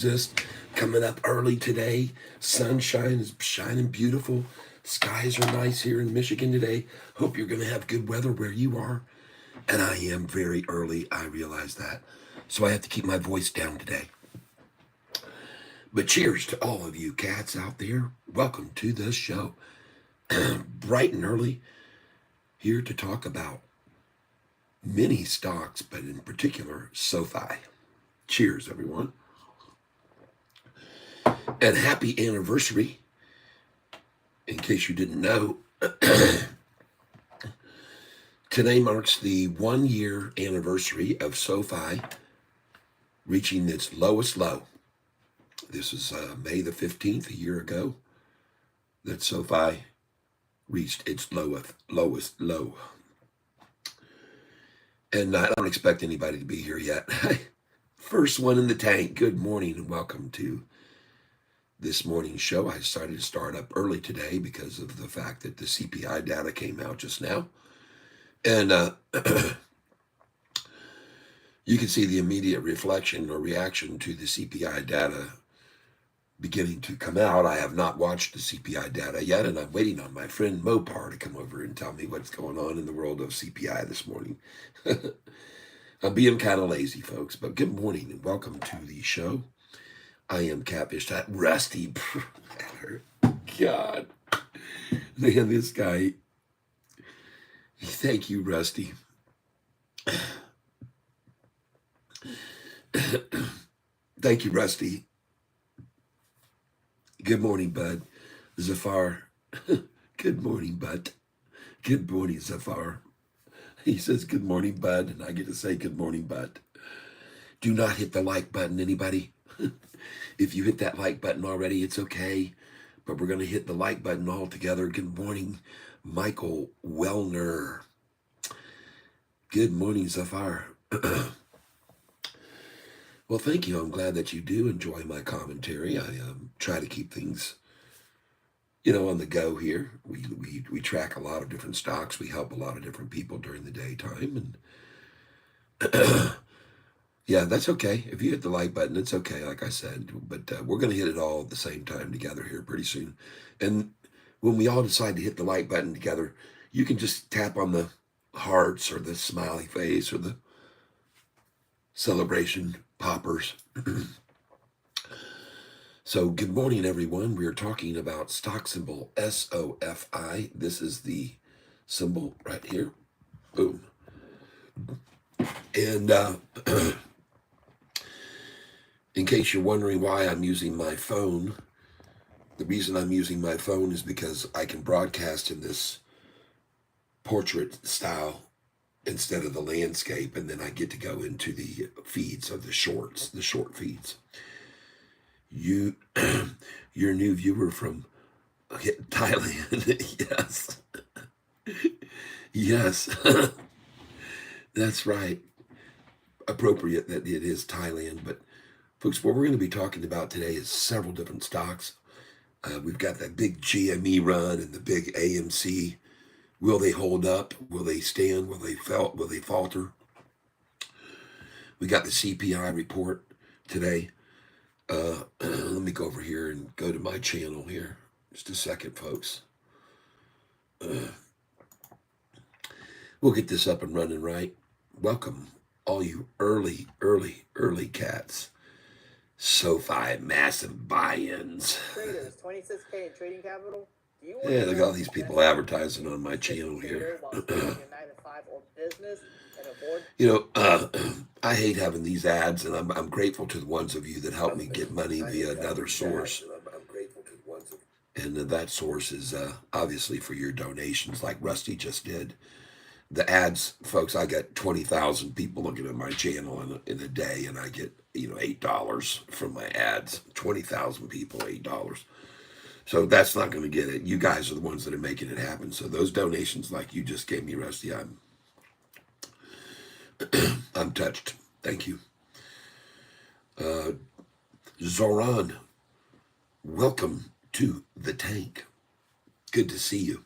Just coming up early today. Sunshine is shining beautiful. Skies are nice here in Michigan today. Hope you're going to have good weather where you are. And I am very early. I realize that. So I have to keep my voice down today. But cheers to all of you cats out there. Welcome to the show. Bright and early, here to talk about many stocks, but in particular, Sofi. Cheers, everyone. And happy anniversary. In case you didn't know, today marks the 1 year anniversary of Sofi reaching its lowest low. This is May the 15th, a year ago, that Sofi reached its lowest low. And I don't expect anybody to be here yet. First one in the tank. Good morning and welcome to this morning's show. I decided to start up early today because of the fact that the CPI data came out just now. And you can see the immediate reflection or reaction to the CPI data beginning to come out. I have not watched the CPI data yet, and I'm waiting on my friend Mopar to come over and tell me what's going on in the world of CPI this morning. I'm being kind of lazy, folks, but good morning and welcome to the show. I am Catfish. That Rusty. God. Man, this guy. Thank you, Rusty. Thank you, Rusty. Good morning, bud. Zafar. Good morning, bud. Good morning, Zafar. He says, good morning, bud, and I get to say good morning, bud. Do not hit the like button, anybody. If you hit that like button already, it's okay. But we're going to hit the like button all together. Good morning, Michael Wellner. Good morning, Zafar. Well, thank you. I'm glad that you do enjoy my commentary. I try to keep things, on the go here. We track a lot of different stocks. We help a lot of different people during the daytime. And yeah, that's okay. If you hit the like button, it's okay, like I said. But we're going to hit it all at the same time together here pretty soon. And when we all decide to hit the like button together, you can just tap on the hearts or the smiley face or the celebration poppers. So good morning, everyone. We're talking about stock symbol SOFI. This is the symbol right here. Boom. And in case you're wondering why I'm using my phone, the reason I'm using my phone is because I can broadcast in this portrait style instead of the landscape, and then I get to go into the feeds of the short feeds. Your new viewer from Thailand. Yes. Yes. That's right. Appropriate that it is Thailand. But folks, what we're going to be talking about today is several different stocks. We've got that big GME run and the big AMC. Will they hold up? Will they stand? Will they falter? We got the CPI report today. Let me go over here and go to my channel here. Just a second, folks. We'll get this up and running right. Welcome, all you early cats. Sofi massive buy-ins. Traders, 26K in trading capital. Yeah, look at all these people advertising on my channel here. I hate having these ads, and I'm grateful to the ones of you that help me get money via another source. And that source is obviously for your donations, like Rusty just did. The ads, folks, I got 20,000 people looking at my channel in a day, and I get $8 from my ads. 20,000 people, $8. So that's not going to get it. You guys are the ones that are making it happen. So those donations, like you just gave me, Rusty, I'm touched. Thank you. Zoran, welcome to the tank. Good to see you.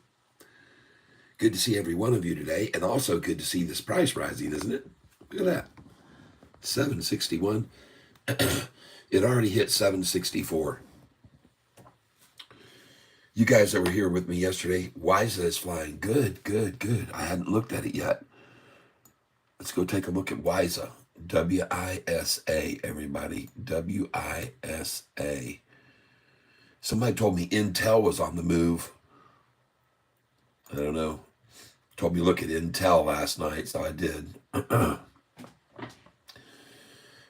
Good to see every one of you today, and also good to see this price rising, isn't it? Look at that. $7.61. It already hit 764. You guys that were here with me yesterday, WISA is flying. Good, good, good. I hadn't looked at it yet. Let's go take a look at WISA. WISA, everybody. WISA. Somebody told me Intel was on the move. I don't know. Told me to look at Intel last night, so I did.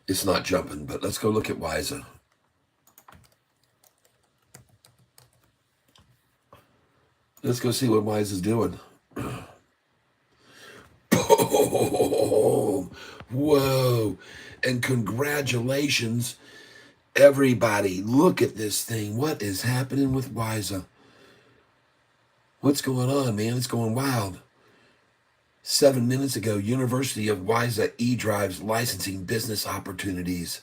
It's not jumping, but let's go look at WISA. Let's go see what WISA's doing. Boom! Whoa! And congratulations, everybody. Look at this thing. What is happening with WISA? What's going on, man? It's going wild. 7 minutes ago, University of WISA eDrives licensing business opportunities.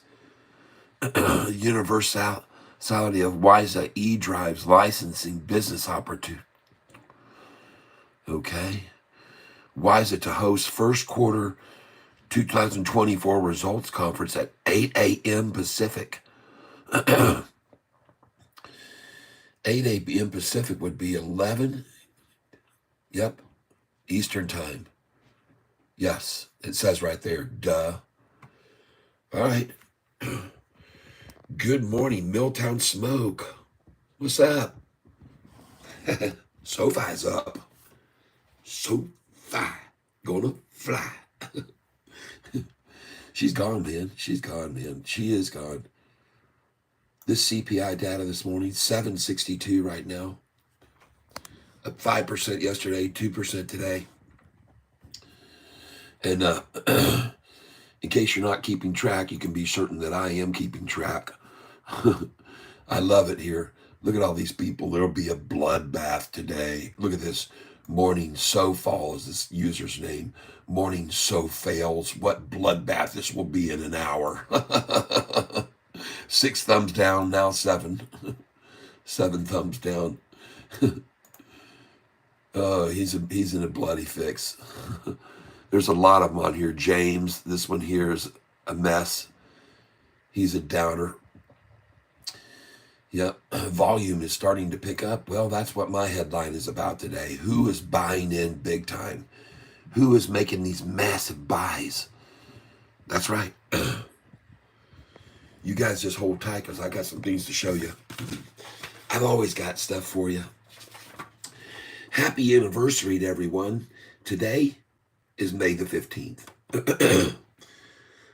Universality of WISA eDrives licensing business opportunities. Okay. WISA to host first quarter 2024 results conference at 8 a.m. Pacific. 8 a.m. Pacific would be 11. Yep. Eastern time. Yes. It says right there. Duh. All right. Good morning, Milltown Smoke. What's up? Sofi's up. Sofi. Gonna fly. She's gone, man. She's gone, man. She is gone. This CPI data this morning, 762 right now. Up 5% yesterday, 2% today. And in case you're not keeping track, you can be certain that I am keeping track. I love it here. Look at all these people. There'll be a bloodbath today. Look at this. Morning So Fall is this user's name. Morning So Fails. What bloodbath this will be in an hour. 6 thumbs down, now 7. 7 thumbs down. Oh, he's in a bloody fix. There's a lot of them on here. James, this one here is a mess. He's a downer. Yep, volume is starting to pick up. Well, that's what my headline is about today. Who is buying in big time? Who is making these massive buys? That's right. You guys just hold tight because I got some things to show you. I've always got stuff for you. Happy anniversary to everyone. Today is May the 15th.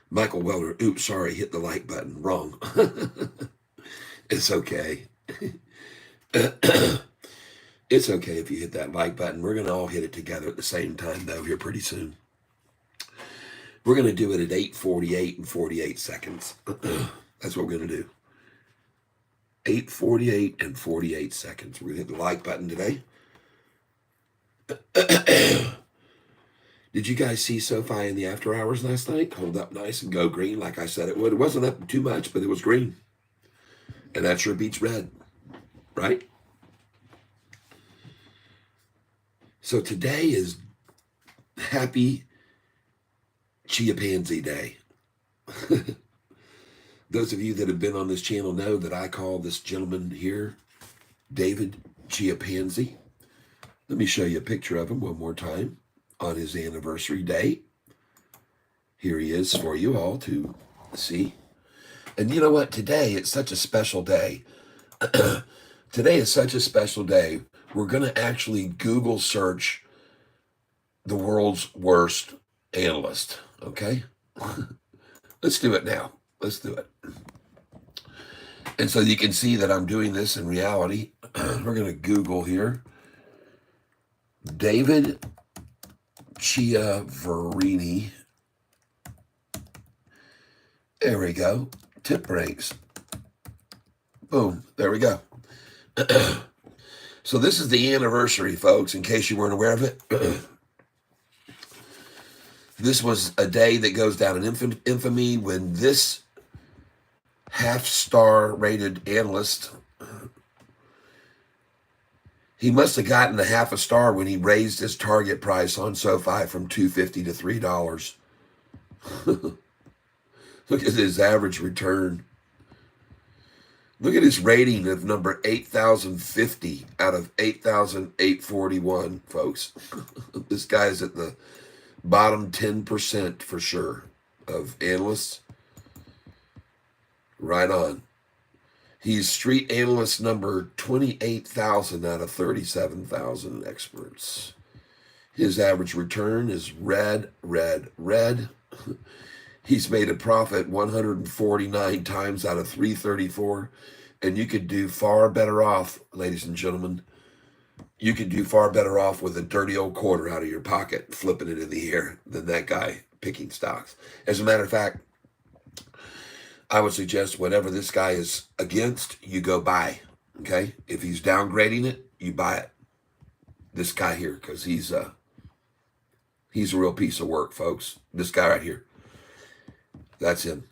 Michael Weller, oops, sorry, hit the like button. Wrong. It's okay. It's okay if you hit that like button. We're going to all hit it together at the same time, though, here pretty soon. We're going to do it at 8:48 and 48 seconds. That's what we're going to do. 8:48 and 48 seconds. We're going to hit the like button today. Did you guys see Sofi in the after hours last night? Hold up nice and go green like I said it would. It wasn't up too much, but it was green. And that sure beats red, right? So today is Happy Chia Pansy Day. Those of you that have been on this channel know that I call this gentleman here David Chia Pansy. Let me show you a picture of him one more time on his anniversary day. Here he is for you all to see. And you know what? Today, it's such a special day. Today is such a special day. We're going to actually Google search the world's worst analyst, okay? Let's do it now. Let's do it. And so you can see that I'm doing this in reality. We're going to Google here. David Chiaverini. There we go. Tip ranks. Boom. There we go. So this is the anniversary, folks, in case you weren't aware of it. This was a day that goes down in infamy when this half-star rated analyst, he must have gotten the half a star when he raised his target price on SoFi from $2.50 to $3. Look at his average return. Look at his rating of number 8,050 out of 8,841, folks. This guy's at the bottom 10% for sure of analysts. Right on. He's street analyst number 28,000 out of 37,000 experts. His average return is red, red, red. He's made a profit 149 times out of 334. And you could do far better off, ladies and gentlemen. You could do far better off with a dirty old quarter out of your pocket, flipping it in the air, than that guy picking stocks. As a matter of fact, I would suggest whatever this guy is against, you go buy. Okay? If he's downgrading it, you buy it. This guy here, because he's a real piece of work, folks. This guy right here. That's him.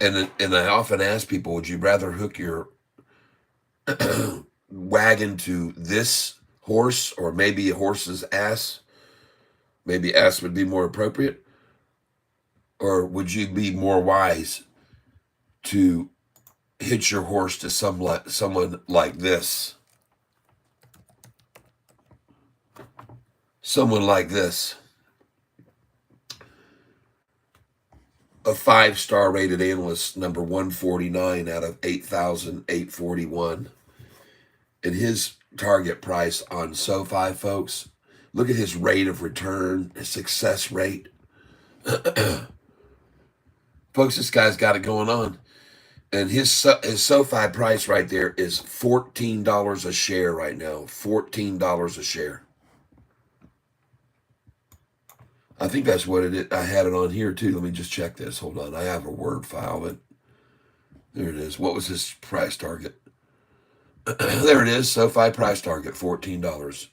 And I often ask people, would you rather hook your wagon to this horse or maybe a horse's ass? Maybe ass would be more appropriate. Or would you be more wise to hitch your horse to someone like this? Someone like this. A 5-star rated analyst, number 149 out of 8,841. And his target price on Sofi, folks, look at his rate of return, his success rate. Folks, this guy's got it going on. And his Sofi price right there is $14 a share right now. $14 a share. I think that's what it is. I had it on here too. Let me just check this. Hold on. I have a Word file, but there it is. What was his price target? There it is. Sofi price target, $14.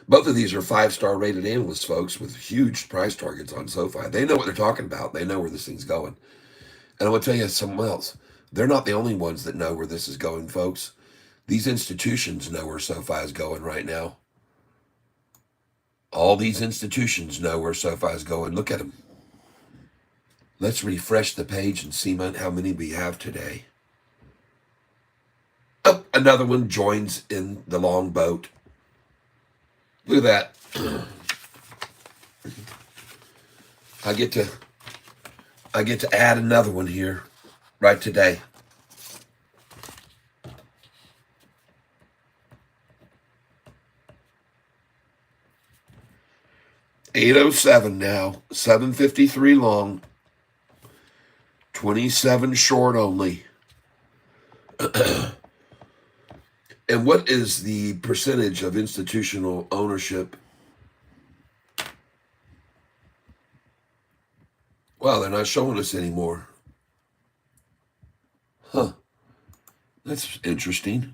Both of these are 5-star rated analysts, folks, with huge price targets on Sofi. They know what they're talking about. They know where this thing's going. And I'm going to tell you something else. They're not the only ones that know where this is going, folks. These institutions know where Sofi is going right now. All these institutions know where Sofi is going. Look at them. Let's refresh the page and see how many we have today. Oh, another one joins in the long boat. Look at that. I get to add another one here right today. $8.07 now, 753 long, 27 short only. And what is the percentage of institutional ownership? Well, they're not showing us anymore. Huh. That's interesting.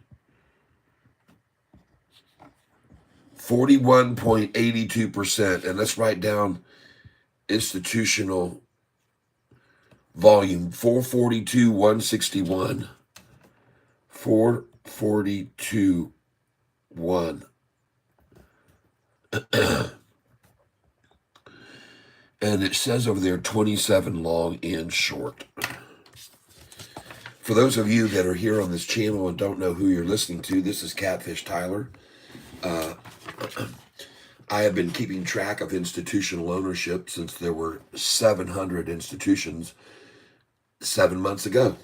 41.82%. And let's write down institutional volume. 442, 161. 442, 1. And it says over there 27 long and short. For those of you that are here on this channel and don't know who you're listening to, this is Catfish Tyler. I have been keeping track of institutional ownership since there were 700 institutions 7 months ago.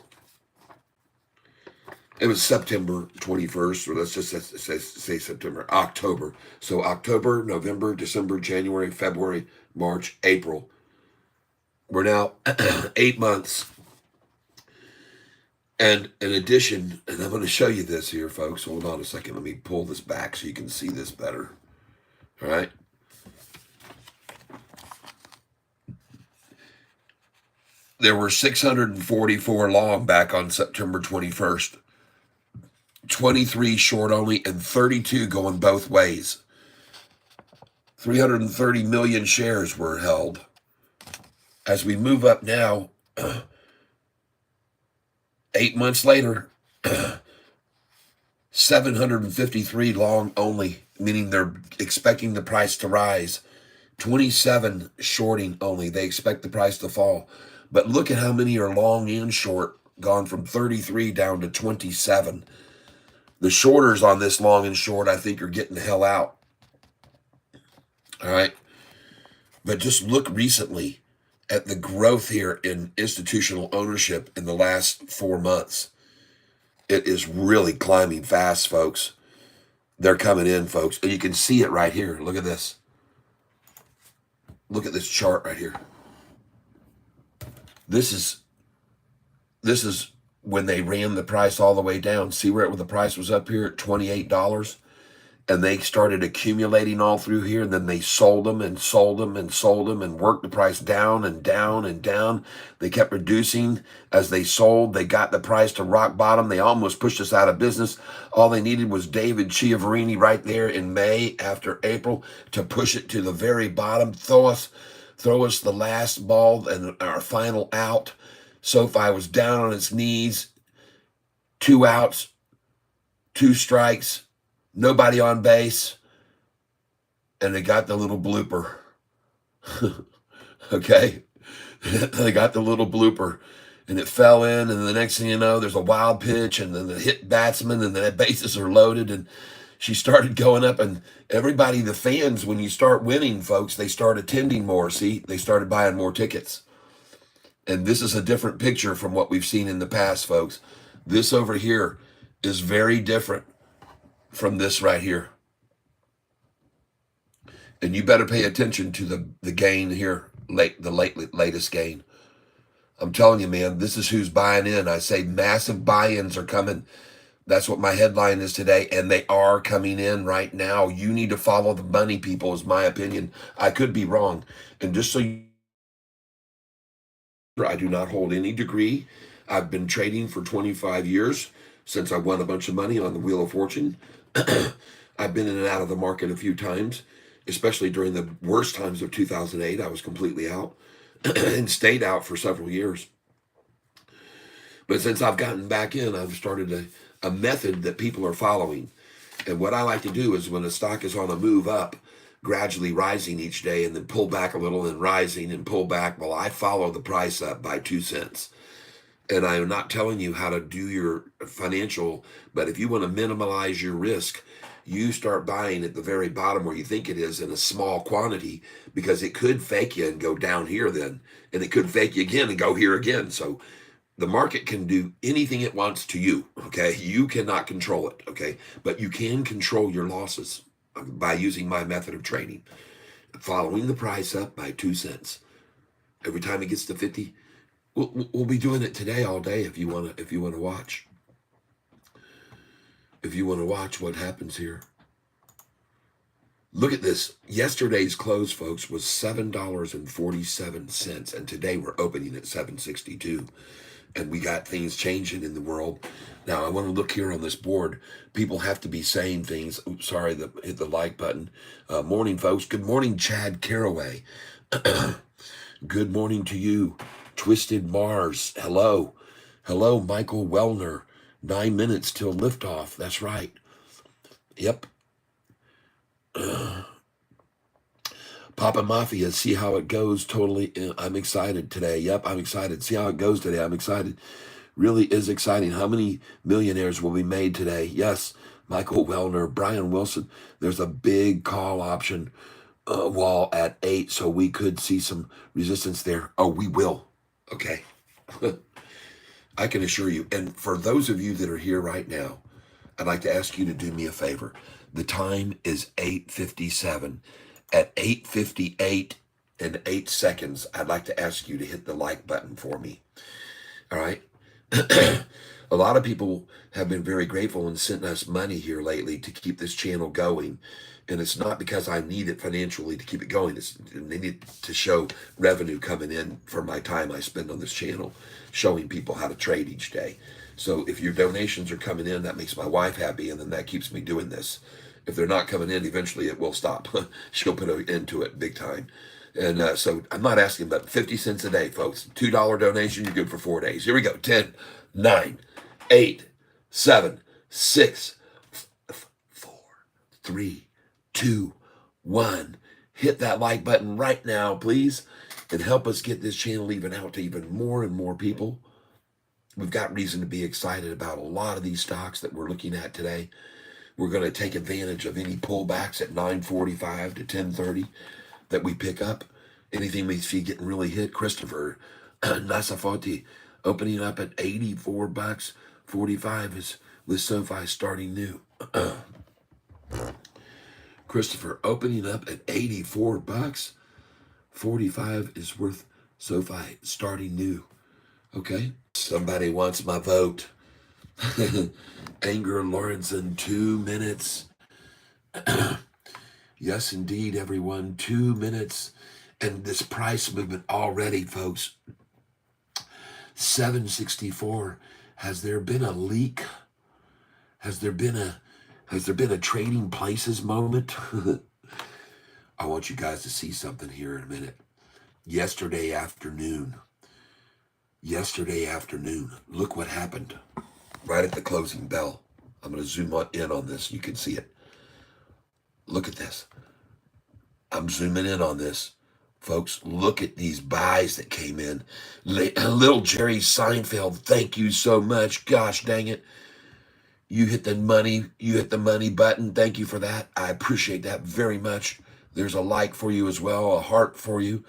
It was September 21st, or let's just say September, October. So October, November, December, January, February, March, April. We're now 8 months. And in addition, and I'm going to show you this here, folks. Hold on a second. Let me pull this back so you can see this better. All right. There were 644 long back on September 21st. 23 short only, and 32 going both ways. 330 million shares were held. As we move up now, 8 months later, 753 long only, meaning they're expecting the price to rise. 27 shorting only. They expect the price to fall. But look at how many are long and short. gone from 33 down to 27. The shorters on this long and short, I think, are getting the hell out. All right. But just look recently at the growth here in institutional ownership in the last 4 months. It is really climbing fast, folks. They're coming in, folks. And you can see it right here. Look at this. Look at this chart right here. This is when they ran the price all the way down. See where the price was up here at $28? And they started accumulating all through here, and then they sold them and sold them and sold them and worked the price down and down and down. They kept reducing as they sold. They got the price to rock bottom. They almost pushed us out of business. All they needed was David Chiavarini right there in May after April to push it to the very bottom, throw us the last ball and our final out. Sofi was down on its knees, 2 outs, 2 strikes, nobody on base, and they got the little blooper. Okay? They got the little blooper, and it fell in, and the next thing you know, there's a wild pitch, and then the hit batsman, and the bases are loaded, and she started going up, and everybody, the fans, when you start winning, folks, they start attending more. See? They started buying more tickets. And this is a different picture from what we've seen in the past, folks. This over here is very different from this right here. And you better pay attention to the gain here, the latest gain. I'm telling you, man, this is who's buying in. I say massive buy-ins are coming. That's what my headline is today, and they are coming in right now. You need to follow the money, people, is my opinion. I could be wrong. And just so I do not hold any degree. I've been trading for 25 years since I won a bunch of money on the Wheel of Fortune. I've been in and out of the market a few times, especially during the worst times of 2008. I was completely out and stayed out for several years. But since I've gotten back in, I've started a method that people are following. And what I like to do is when a stock is on a move up, gradually rising each day and then pull back a little and rising and pull back, well, I follow the price up by 2 cents. And I am not telling you how to do your financial, but if you want to minimize your risk, you start buying at the very bottom where you think it is in a small quantity, because it could fake you and go down here then, and it could fake you again and go here again. So the market can do anything it wants to you, okay? You cannot control it, okay? But you can control your losses by using my method of trading, following the price up by 2 cents. Every time it gets to 50, we'll be doing it today all day if you want to watch. If you want to watch what happens here. Look at this. Yesterday's close, folks, was $7.47, and today we're opening at $7.62. And we got things changing in the world. Now, I want to look here on this board. People have to be saying things. Oops, sorry, hit the like button. Morning, folks. Good morning, Chad Caraway. Good morning to you, Twisted Mars. Hello. Hello, Michael Wellner. 9 minutes till liftoff. That's right. Yep. Papa Mafia, see how it goes. Totally, I'm excited today. Yep, I'm excited. See how it goes today. I'm excited. Really is exciting. How many millionaires will be made today? Yes, Michael Wellner, Brian Wilson. There's a big call option wall at 8, so we could see some resistance there. Oh, we will. Okay. I can assure you. And for those of you that are here right now, I'd like to ask you to do me a favor. The time is 8:57. At 8:58 and 8 seconds, I'd like to ask you to hit the like button for me. All right? A lot of people have been very grateful and sent us money here lately to keep this channel going. And it's not because I need it financially to keep it going. They need to show revenue coming in for my time I spend on this channel, showing people how to trade each day. So if your donations are coming in, that makes my wife happy, and then that keeps me doing this. If they're not coming in, eventually it will stop. She'll put an end to it big time. And so I'm not asking, but 50 cents a day, folks. $2 donation, you're good for 4 days. Here we go. 10, 9, 8, 7, 6, 4, 3, 2, 1. Hit that like button right now, please, and help us get this channel even out to even more and more people. we've got reason to be excited about a lot of these stocks that we're looking at today. We're going to take advantage of any pullbacks at 9:45 to 10:30 that we pick up. Anything we see getting really hit. Christopher Nasafoti opening up at 84 bucks. 45 is with Sofi starting new. Christopher opening up at 84 bucks. 45 is worth Sofi starting new. Okay. Somebody wants my vote. Anger Lawrence in 2 minutes. Yes, indeed, everyone. 2 minutes. And this price movement already, folks. 764. Has there been a leak? Has there been a trading places moment? I want you guys to see something here in a minute. Yesterday afternoon, look what happened right at the closing bell. I'm going to zoom in on this. You can see it. Look at this. I'm zooming in on this. Folks, look at these buys that came in. Little Jerry Seinfeld, thank you so much. Gosh dang it. You hit the money button. Thank you for that. I appreciate that very much. There's a like for you as well, a heart for you,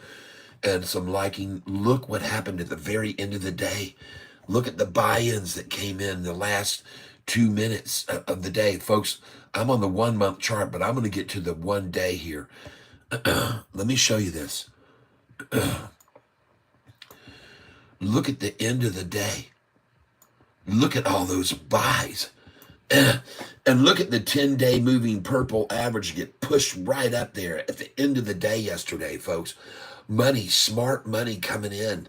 and some liking. Look what happened at the very end of the day. Look at the buy-ins that came in the last 2 minutes of the day. Folks, I'm on the 1 month chart, but I'm going to get to the 1 day here. Let me show you this. Look at the end of the day. Look at all those buys. And look at the 10-day moving purple average get pushed right up there at the end of the day yesterday, folks. Money, smart money coming in.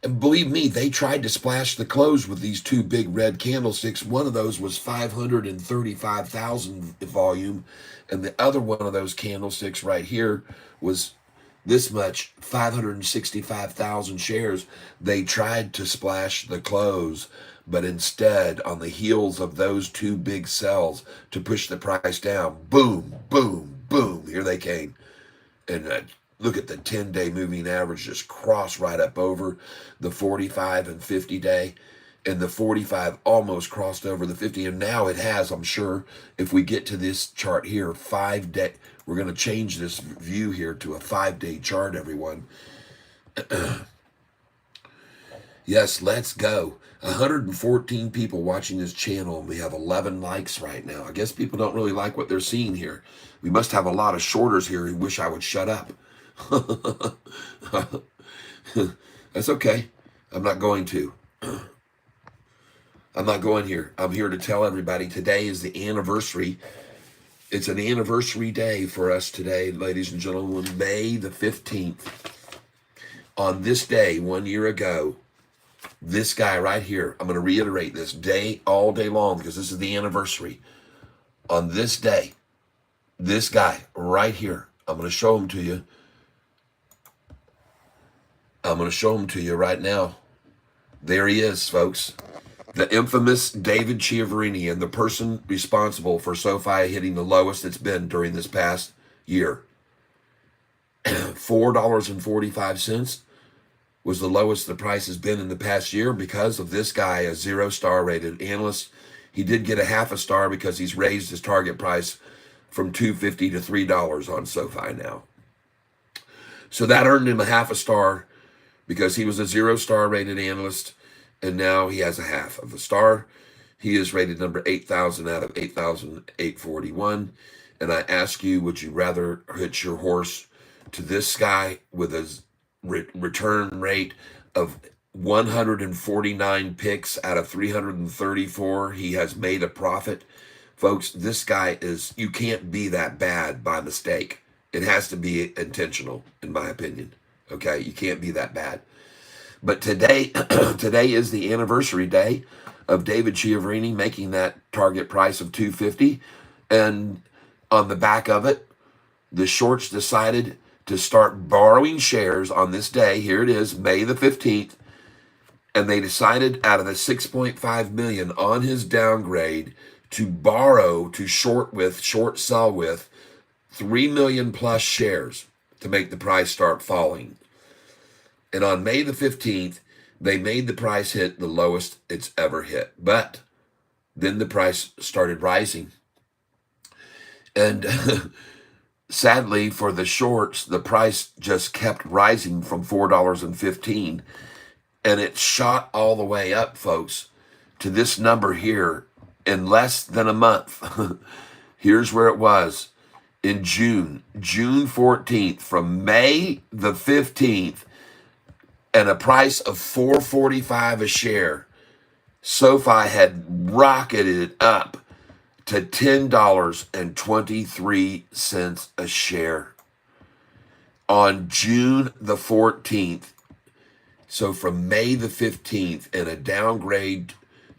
And believe me, they tried to splash the close with these 2 big red candlesticks. One of those was 535,000 volume, and the other one of those candlesticks right here was this much, 565,000 shares. They tried to splash the close, but instead, on the heels of those 2 big sells to push the price down, boom, boom, boom, here they came. And look at the 10-day moving average just cross right up over the 45 and 50 day. And the 45 almost crossed over the 50. And now it has, I'm sure, if we get to this chart here, 5 day, we're going to change this view here to a 5-day chart, everyone. Yes, let's go. 114 people watching this channel, and we have 11 likes right now. I guess people don't really like what they're seeing here. We must have a lot of shorters here who wish I would shut up. That's okay. I'm not going to. I'm not going here. I'm here to tell everybody today is the anniversary. It's an anniversary day for us today, ladies and gentlemen, May the 15th. On this day, 1 year ago, this guy right here, I'm going to reiterate this day all day long because this is the anniversary. On this day, this guy right here, I'm going to show him to you. I'm going to show him to you right now. There he is, folks. The infamous David Chiavarini, and the person responsible for Sofi hitting the lowest it's been during this past year. $4.45 was the lowest the price has been in the past year because of this guy, a 0-star rated analyst. He did get a half a star because he's raised his target price from $2.50 to $3 on Sofi now. So that earned him a half a star because he was a 0-star rated analyst, and now he has a half of a star. He is rated number 8,000 out of 8,841. And I ask you, would you rather hitch your horse to this guy with a return rate of 149 picks out of 334? He has made a profit. Folks, this guy is, you can't be that bad by mistake. It has to be intentional, in my opinion. Okay, you can't be that bad. But today, today is the anniversary day of David Chiavarini making that target price of $2.50. And on the back of it, the shorts decided to start borrowing shares on this day. Here it is, May the 15th. And they decided out of the 6.5 million on his downgrade to borrow, to short sell with 3 million plus shares to make the price start falling. And on May the 15th, They made the price hit the lowest it's ever hit. But then the price started rising. And sadly for the shorts, the price just kept rising from $4.15. And it shot all the way up, folks, to this number here in less than a month. Here's where it was in June 14th, from May the 15th, and a price of $4.45 a share. Sofi had rocketed up to $10.23 a share on June the 14th. So from May the 15th, and a downgrade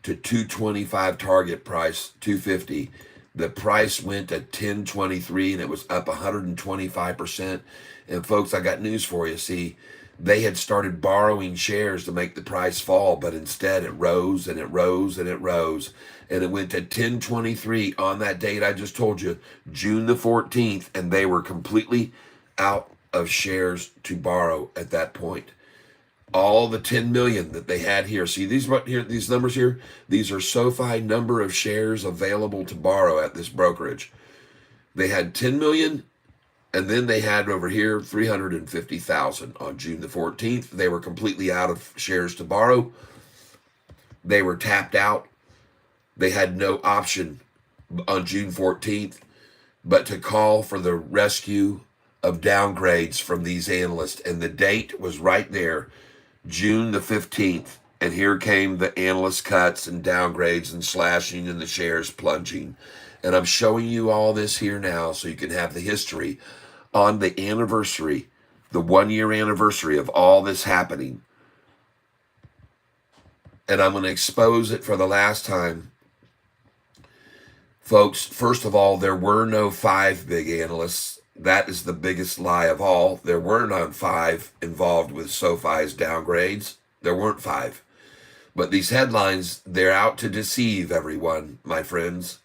to 225 target price, 250, the price went to 1023 and it was up 125%. And folks, I got news for you. See, they had started borrowing shares to make the price fall, but instead it rose and it rose and it rose. And it went to 1023 on that date I just told you, June the 14th, and they were completely out of shares to borrow at that point. All the 10 million that they had here. See these right here, these numbers here, these are Sofi number of shares available to borrow at this brokerage. They had 10 million, and then they had over here 350,000 on June the 14th. They were completely out of shares to borrow. They were tapped out. They had no option on June 14th but to call for the rescue of downgrades from these analysts. And the date was right there, June the 15th. And here came the analyst cuts and downgrades and slashing and the shares plunging. And I'm showing you all this here now so you can have the history on the anniversary, the 1-year anniversary of all this happening. And I'm going to expose it for the last time. Folks, first of all, there were no 5 big analysts. That is the biggest lie of all. There were not 5 involved with Sofi's downgrades. There weren't 5. But these headlines, they're out to deceive everyone, my friends.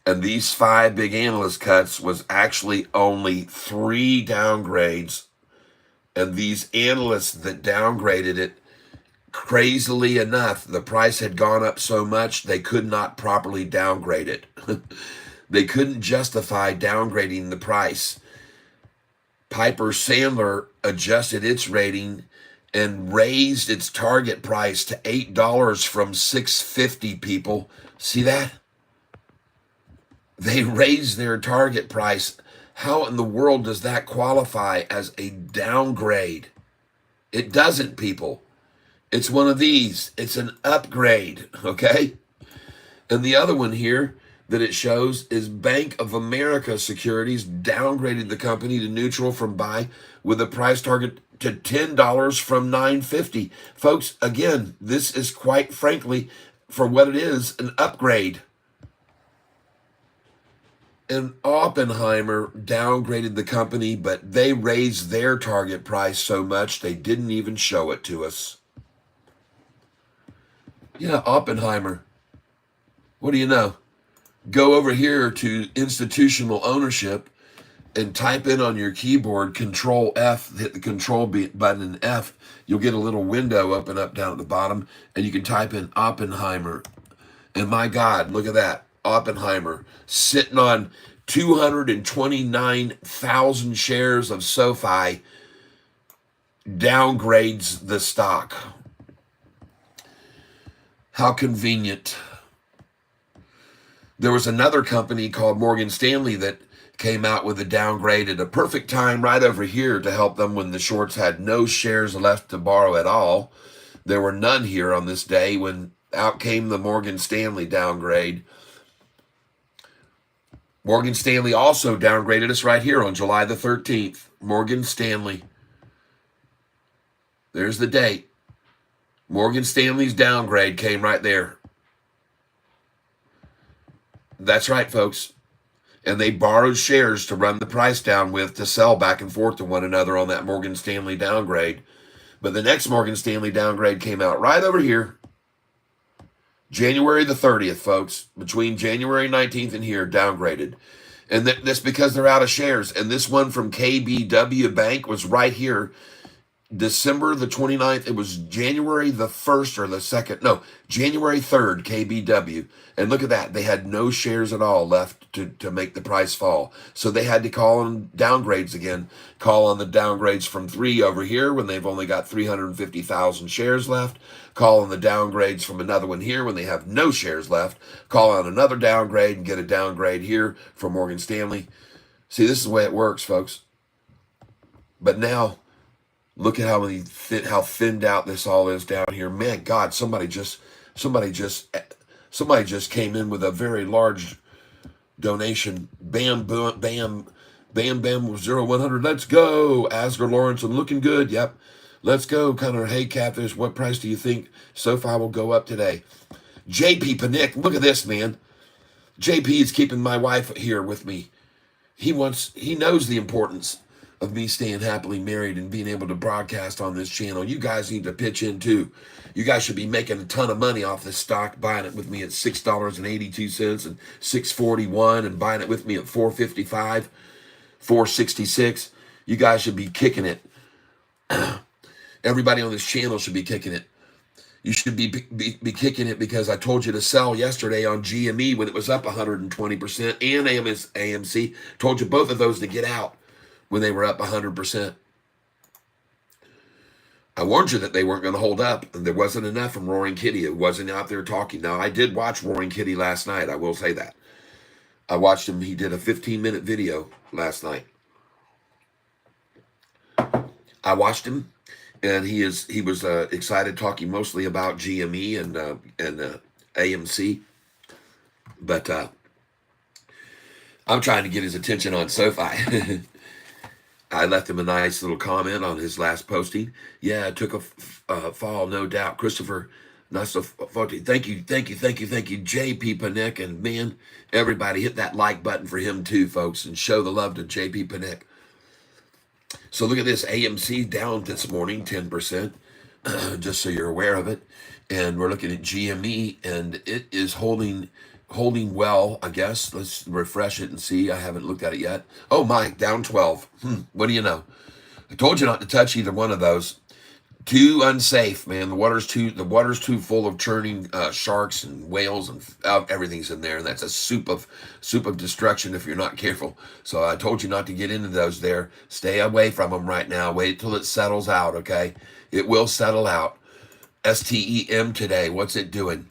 And these 5 big analyst cuts was actually only 3 downgrades. And these analysts that downgraded it, crazily enough, the price had gone up so much they could not properly downgrade it. They couldn't justify downgrading the price. Piper Sandler adjusted its rating and raised its target price to $8 from $6.50, people. See that? They raised their target price. How in the world does that qualify as a downgrade? It doesn't, people. It's one of these. It's an upgrade, okay? And the other one here that it shows is Bank of America Securities downgraded the company to neutral from buy with a price target to $10 from $9.50. Folks, again, this is quite frankly, for what it is, an upgrade. And Oppenheimer downgraded the company, but they raised their target price so much they didn't even show it to us. Yeah, Oppenheimer. What do you know? Go over here to institutional ownership and type in on your keyboard Control F, hit the Control button and F. You'll get a little window open up down at the bottom, and you can type in Oppenheimer. And my God, look at that. Oppenheimer sitting on 229,000 shares of Sofi, downgrades the stock. How convenient. There was another company called Morgan Stanley that came out with a downgrade at a perfect time right over here to help them when the shorts had no shares left to borrow at all. There were none here on this day when out came the Morgan Stanley downgrade. Morgan Stanley also downgraded us right here on July the 13th. Morgan Stanley. There's the date. Morgan Stanley's downgrade came right there. That's right, folks. And they borrowed shares to run the price down with to sell back and forth to one another on that Morgan Stanley downgrade. But the next Morgan Stanley downgrade came out right over here. January the 30th, folks. Between January 19th and here, downgraded. And that's because they're out of shares. And this one from KBW Bank was right here December the 29th. It was January the 1st or the 2nd. No, January 3rd, KBW. And look at that. They had no shares at all left to make the price fall. So they had to call on downgrades again. Call on the downgrades from 3 over here when they've only got 350,000 shares left. Call on the downgrades from another one here when they have no shares left. Call on another downgrade and get a downgrade here from Morgan Stanley. See, this is the way it works, folks. But now, look at how thinned out this all is down here. Man, God, somebody just came in with a very large donation. Bam, boom, bam, bam, bam. 0100. Let's go, Asger Lawrence, and looking good. Yep, let's go. Connor, hey Catfish, what price do you think Sofi will go up today? JP Panic, look at this, man. JP is keeping my wife here with me. He knows the importance of me staying happily married and being able to broadcast on this channel. You guys need to pitch in too. You guys should be making a ton of money off this stock, buying it with me at $6.82 and $6.41, and buying it with me at $4.55, $4.66. You guys should be kicking it. Everybody on this channel should be kicking it. You should be kicking it because I told you to sell yesterday on GME when it was up 120%, and AMC. Told you both of those to get out when they were up 100%. I warned you that they weren't going to hold up, and there wasn't enough from Roaring Kitty. It wasn't out there talking. Now, I did watch Roaring Kitty last night. I will say that. I watched him. He did a 15-minute video last night. I watched him, and he was excited, talking mostly about GME and AMC. But I'm trying to get his attention on Sofi. I left him a nice little comment on his last posting. Yeah, it took a fall, no doubt. Christopher, not so faulty. Thank you, JP Panic. And man, everybody hit that like button for him too, folks, and show the love to JP Panic. So look at this, AMC down this morning, 10%, just so you're aware of it. And we're looking at GME, and it is holding well, I guess. Let's refresh it and see. I haven't looked at it yet. Oh my, down 12. What do you know? I told you not to touch either one of those. Too unsafe, man. The water's too full of churning sharks and whales, and everything's in there. And that's a soup of destruction if you're not careful. So I told you not to get into those there. Stay away from them right now. Wait till it settles out, okay? It will settle out. STEM today, what's it doing?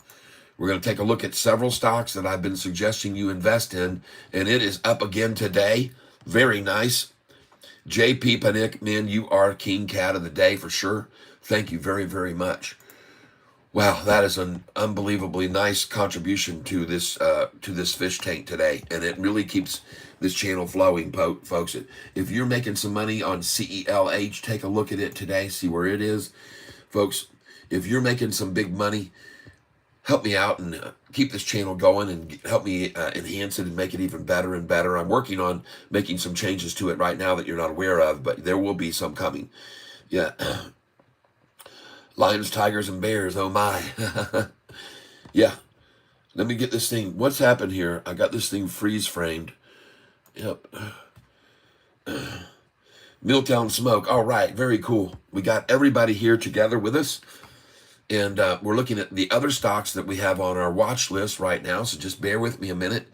We're going to take a look at several stocks that I've been suggesting you invest in, and it is up again today. Very nice. JP Panic, man, you are king cat of the day for sure. Thank you very, very much. Wow, that is an unbelievably nice contribution to this fish tank today, and it really keeps this channel flowing, folks. If you're making some money on CELH, take a look at it today, see where it is. Folks, if you're making some big money, help me out and keep this channel going and help me enhance it and make it even better and better. I'm working on making some changes to it right now that you're not aware of, but there will be some coming. Yeah. Lions, tigers, and bears. Oh my. Yeah. Let me get this thing. What's happened here? I got this thing freeze framed. Yep. Milltown Smoke. All right. Very cool. We got everybody here together with us. And we're looking at the other stocks that we have on our watch list right now. So just bear with me a minute.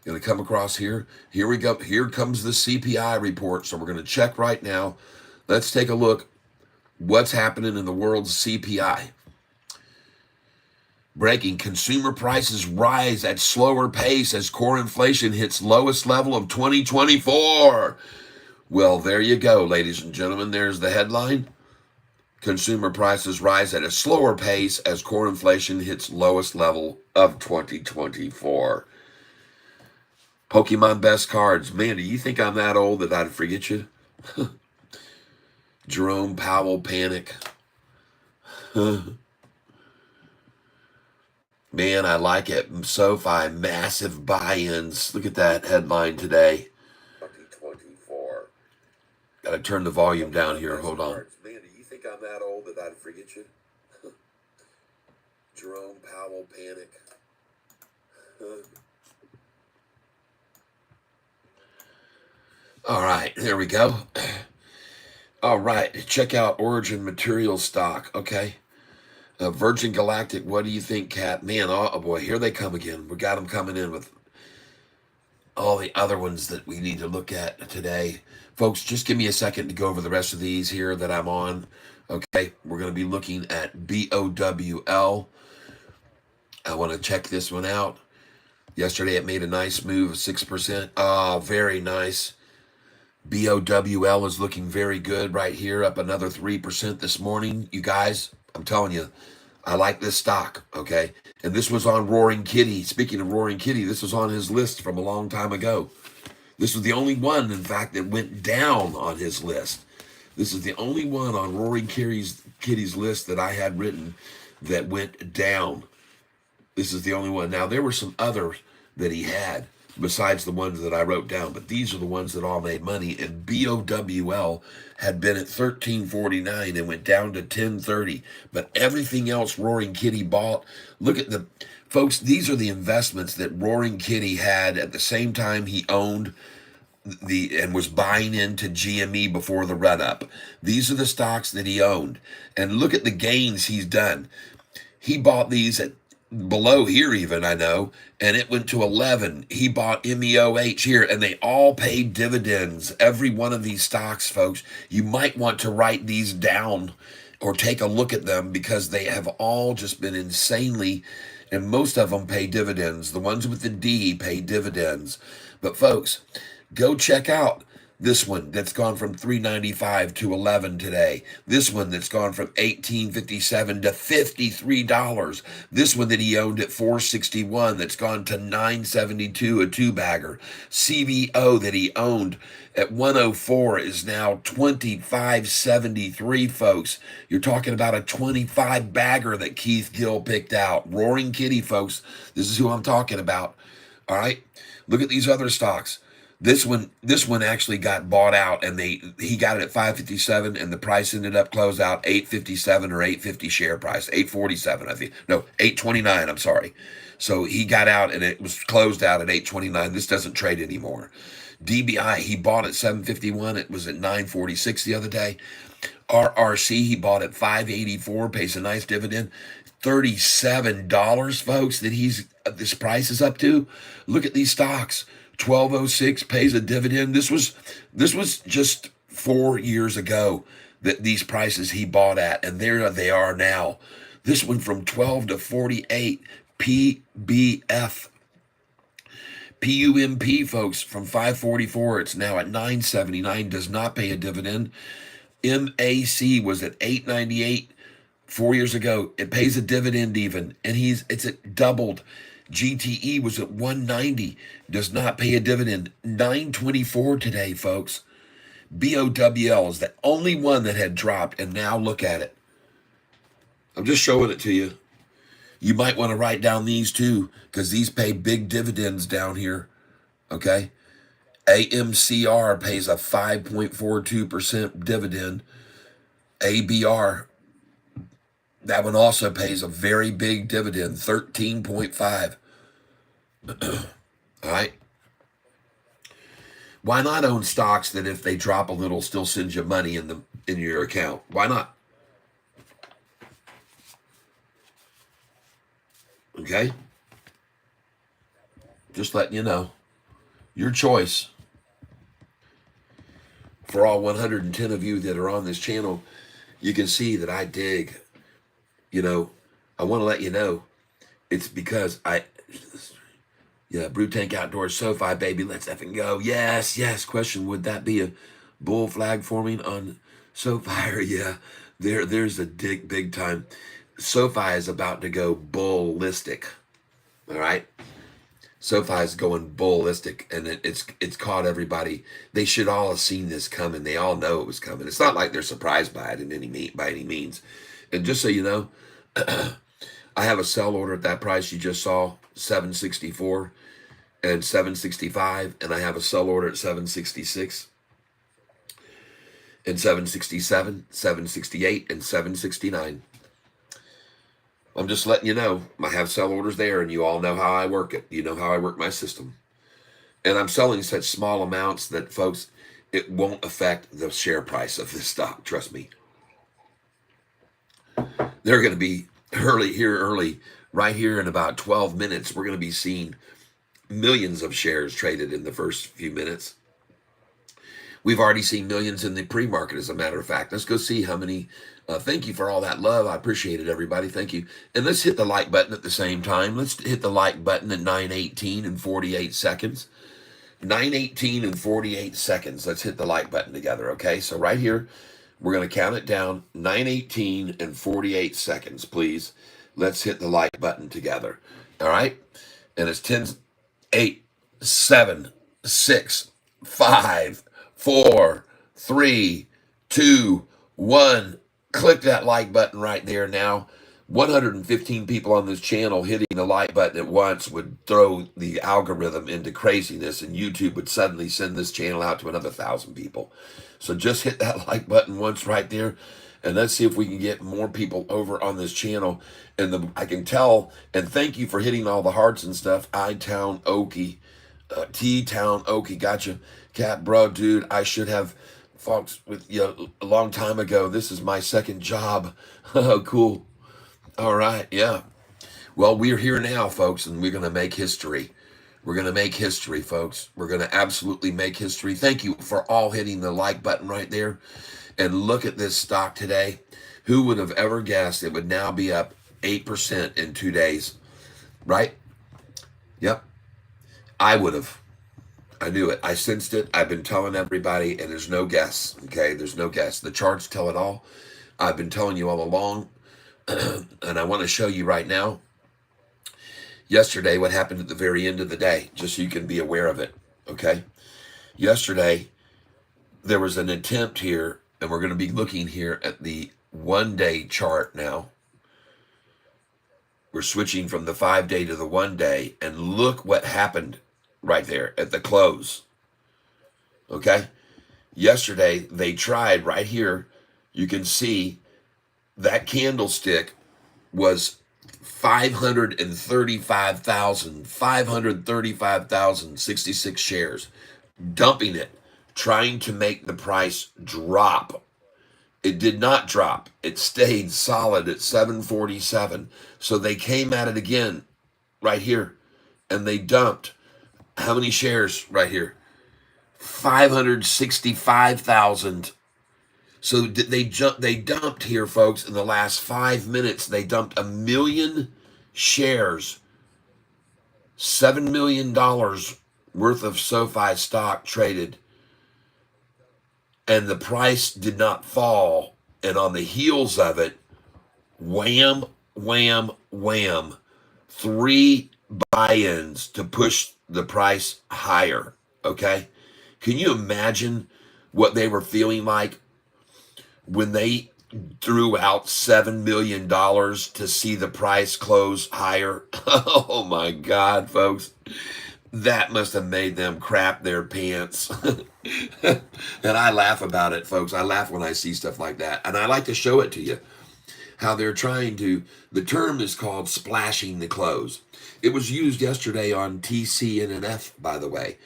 Going to come across here. Here we go. Here comes the CPI report. So we're going to check right now. Let's take a look. What's happening in the world's CPI? Breaking. Consumer prices rise at slower pace as core inflation hits lowest level of 2024. Well, there you go, ladies and gentlemen. There's the headline. Consumer prices rise at a slower pace as core inflation hits lowest level of 2024. Pokemon best cards. Man, do you think I'm that old that I'd forget you? Jerome Powell panic. Man, I like it. SoFi, massive buy-ins. Look at that headline today. 2024. Gotta turn the volume down here. Hold on. Man, do you think I'm that old that I'd forget you? Jerome Powell panic. All right, here we go. All right, check out Origin Materials stock. Okay. Virgin Galactic, what do you think, Kat? Man, oh boy, here they come again. We got them coming in with all the other ones that we need to look at today. Folks, just give me a second to go over the rest of these here that I'm on. Okay, we're going to be looking at BOWL. I want to check this one out. Yesterday it made a nice move of 6%. Ah, very nice. BOWL is looking very good right here, up another 3% this morning. You guys, I'm telling you, I like this stock, okay? And this was on Roaring Kitty. Speaking of Roaring Kitty, this was on his list from a long time ago. This was the only one, in fact, that went down on his list. This is the only one on Roaring Kitty's list that I had written that went down. This is the only one. Now, there were some others that he had besides the ones that I wrote down, but these are the ones that all made money. And BOWL had been at $13.49 and went down to $10.30. But everything else Roaring Kitty bought, look at the folks, these are the investments that Roaring Kitty had at the same time he owned and was buying into GME before the run up. These are the stocks that he owned. And look at the gains he's done. He bought these at below here even, I know, and it went to 11. He bought MEOH here, and they all paid dividends. Every one of these stocks, folks, you might want to write these down or take a look at them because they have all just been insanely, and most of them pay dividends. The ones with the D pay dividends. But folks, go check out this one that's gone from $3.95 to $11 today. This one that's gone from $18.57 to $53. This one that he owned at $4.61 that's gone to $9.72 a two-bagger. CVO that he owned at $104 is now $25.73, folks. You're talking about a 25-bagger that Keith Gill picked out. Roaring Kitty, folks. This is who I'm talking about. All right? Look at these other stocks. This one actually got bought out, and he got it at $5.57, and the price ended up closed out $8.57 or $8.50 share price, $8.47 I think, no, $8.29. I'm sorry. So he got out, and it was closed out at $8.29. This doesn't trade anymore. DBI, he bought at $7.51. It was at $9.46 the other day. RRC, he bought at $5.84, pays a nice dividend. $37, folks, that this price is up to. Look at these stocks. 1206 pays a dividend. This was just 4 years ago that these prices he bought at, and there they are now. This one from 12 to 48. PBF. PUMP, folks, from 544, it's now at 979, does not pay a dividend. MAC was at 898 4 years ago. It pays a dividend even, and it's at doubled. GTE was at 190, does not pay a dividend. 924 today, folks. BOWL is the only one that had dropped, and now look at it. I'm just showing it to you. You might want to write down these too, because these pay big dividends down here. Okay? AMCR pays a 5.42% dividend. ABR, that one also pays a very big dividend, 13.5. All right. Why not own stocks that if they drop a little still send you money in your account? Why not? Okay? Just letting you know. Your choice. For all 110 of you that are on this channel, you can see that I dig. I want to let you know it's because Brew Tank Outdoors, Sofi, baby, let's effing go. Yes. Question, would that be a bull flag forming on Sofi? Yeah, there's a dig big time. Sofi is about to go ballistic. All right? Sofi is going ballistic, and it's caught everybody. They should all have seen this coming. They all know it was coming. It's not like they're surprised by it by any means. And just so you know, I have a sell order at that price you just saw, $764 and $765, and I have a sell order at $766 and $767, $768, and $769. I'm just letting you know, I have sell orders there, and you all know how I work it. You know how I work my system. And I'm selling such small amounts that, folks, it won't affect the share price of this stock. Trust me. They're going to be early, right here in about 12 minutes. We're going to be seeing millions of shares traded in the first few minutes. We've already seen millions in the pre-market, as a matter of fact. Let's go see how many. Thank you for all that love. I appreciate it, everybody. Thank you. And let's hit the like button at the same time. Let's hit the like button at 9:18 and 48 seconds. 9:18 and 48 seconds. Let's hit the like button together, okay? So right here, we're going to count it down. 9:18 and 48 seconds, please. Let's hit the like button together, all right? And it's 10, 8, 7, 6, 5, 4, 3, 2, 1. Click that like button right there now. 115 people on this channel hitting the like button at once would throw the algorithm into craziness, and YouTube would suddenly send this channel out to another 1,000 people. So just hit that like button once right there, and let's see if we can get more people over on this channel. And I can tell, and thank you for hitting all the hearts and stuff. I-Town Okie, T-Town Okie, gotcha. Cat, bro, dude, I should have folks with you a long time ago. This is my second job. Oh, cool. All right, yeah. Well, we're here now, folks, and we're going to make history. We're going to make history, folks. We're going to absolutely make history. Thank you for all hitting the like button right there. And look at this stock today. Who would have ever guessed it would now be up 8% in 2 days, right? Yep, I would have. I knew it. I sensed it. I've been telling everybody, and there's no guess, okay? There's no guess. The charts tell it all. I've been telling you all along, and I want to show you right now, yesterday, what happened at the very end of the day, just so you can be aware of it, okay? Yesterday, there was an attempt here, and we're going to be looking here at the one-day chart now. We're switching from the 5-day to the 1-day, and look what happened right there at the close, okay? Yesterday, they tried right here. You can see that candlestick was 535,066 shares, dumping it, trying to make the price drop. It did not drop. It stayed solid at 747. So they came at it again right here, and they dumped how many shares right here? 565,000. So they dumped here, folks, in the last 5 minutes. They dumped 1 million shares, $7 million worth of Sofi stock traded, and the price did not fall. And on the heels of it, wham, wham, wham, 3 buy-ins to push the price higher, okay? Can you imagine what they were feeling like when they threw out $7 million to see the price close higher? Oh my God, folks. That must have made them crap their pants. And I laugh about it, folks. I laugh when I see stuff like that. And I like to show it to you, how they're trying to, the term is called splashing the close. It was used yesterday on TCNNF, by the way.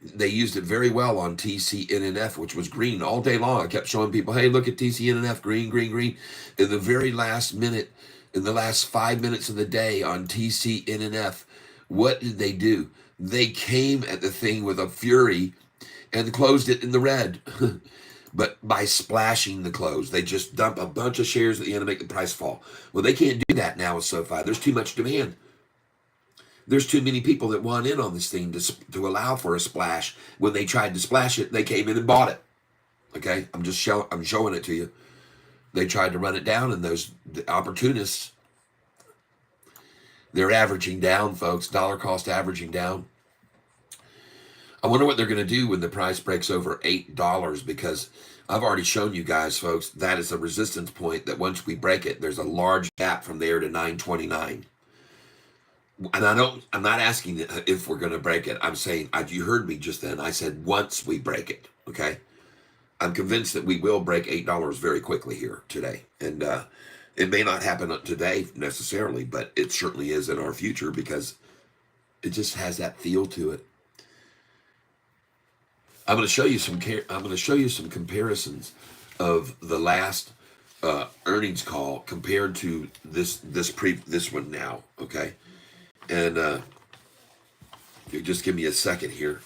They used it very well on TCNNF, which was green all day long. I kept showing people, hey, look at TCNNF, green, green, green. In the very last minute, in the last 5 minutes of the day on TCNNF, what did they do? They came at the thing with a fury and closed it in the red. But by splashing the close, they just dump a bunch of shares at the end to make the price fall. Well, they can't do that now with SoFi. There's too much demand. There's too many people that want in on this thing to allow for a splash. When they tried to splash it, they came in and bought it. Okay, I'm showing it to you. They tried to run it down, and those opportunists, they're averaging down, folks. Dollar cost averaging down. I wonder what they're going to do when the price breaks over $8, because I've already shown you guys, folks, that is a resistance point that once we break it, there's a large gap from there to 929. And I'm not asking if we're going to break it. I'm saying, you heard me just then. I said once we break it, okay? I'm convinced that we will break $8 very quickly here today. And it may not happen today necessarily, but it certainly is in our future, because it just has that feel to it. I'm going to show you some comparisons of the last earnings call compared to this one now. Okay, and you just give me a second here.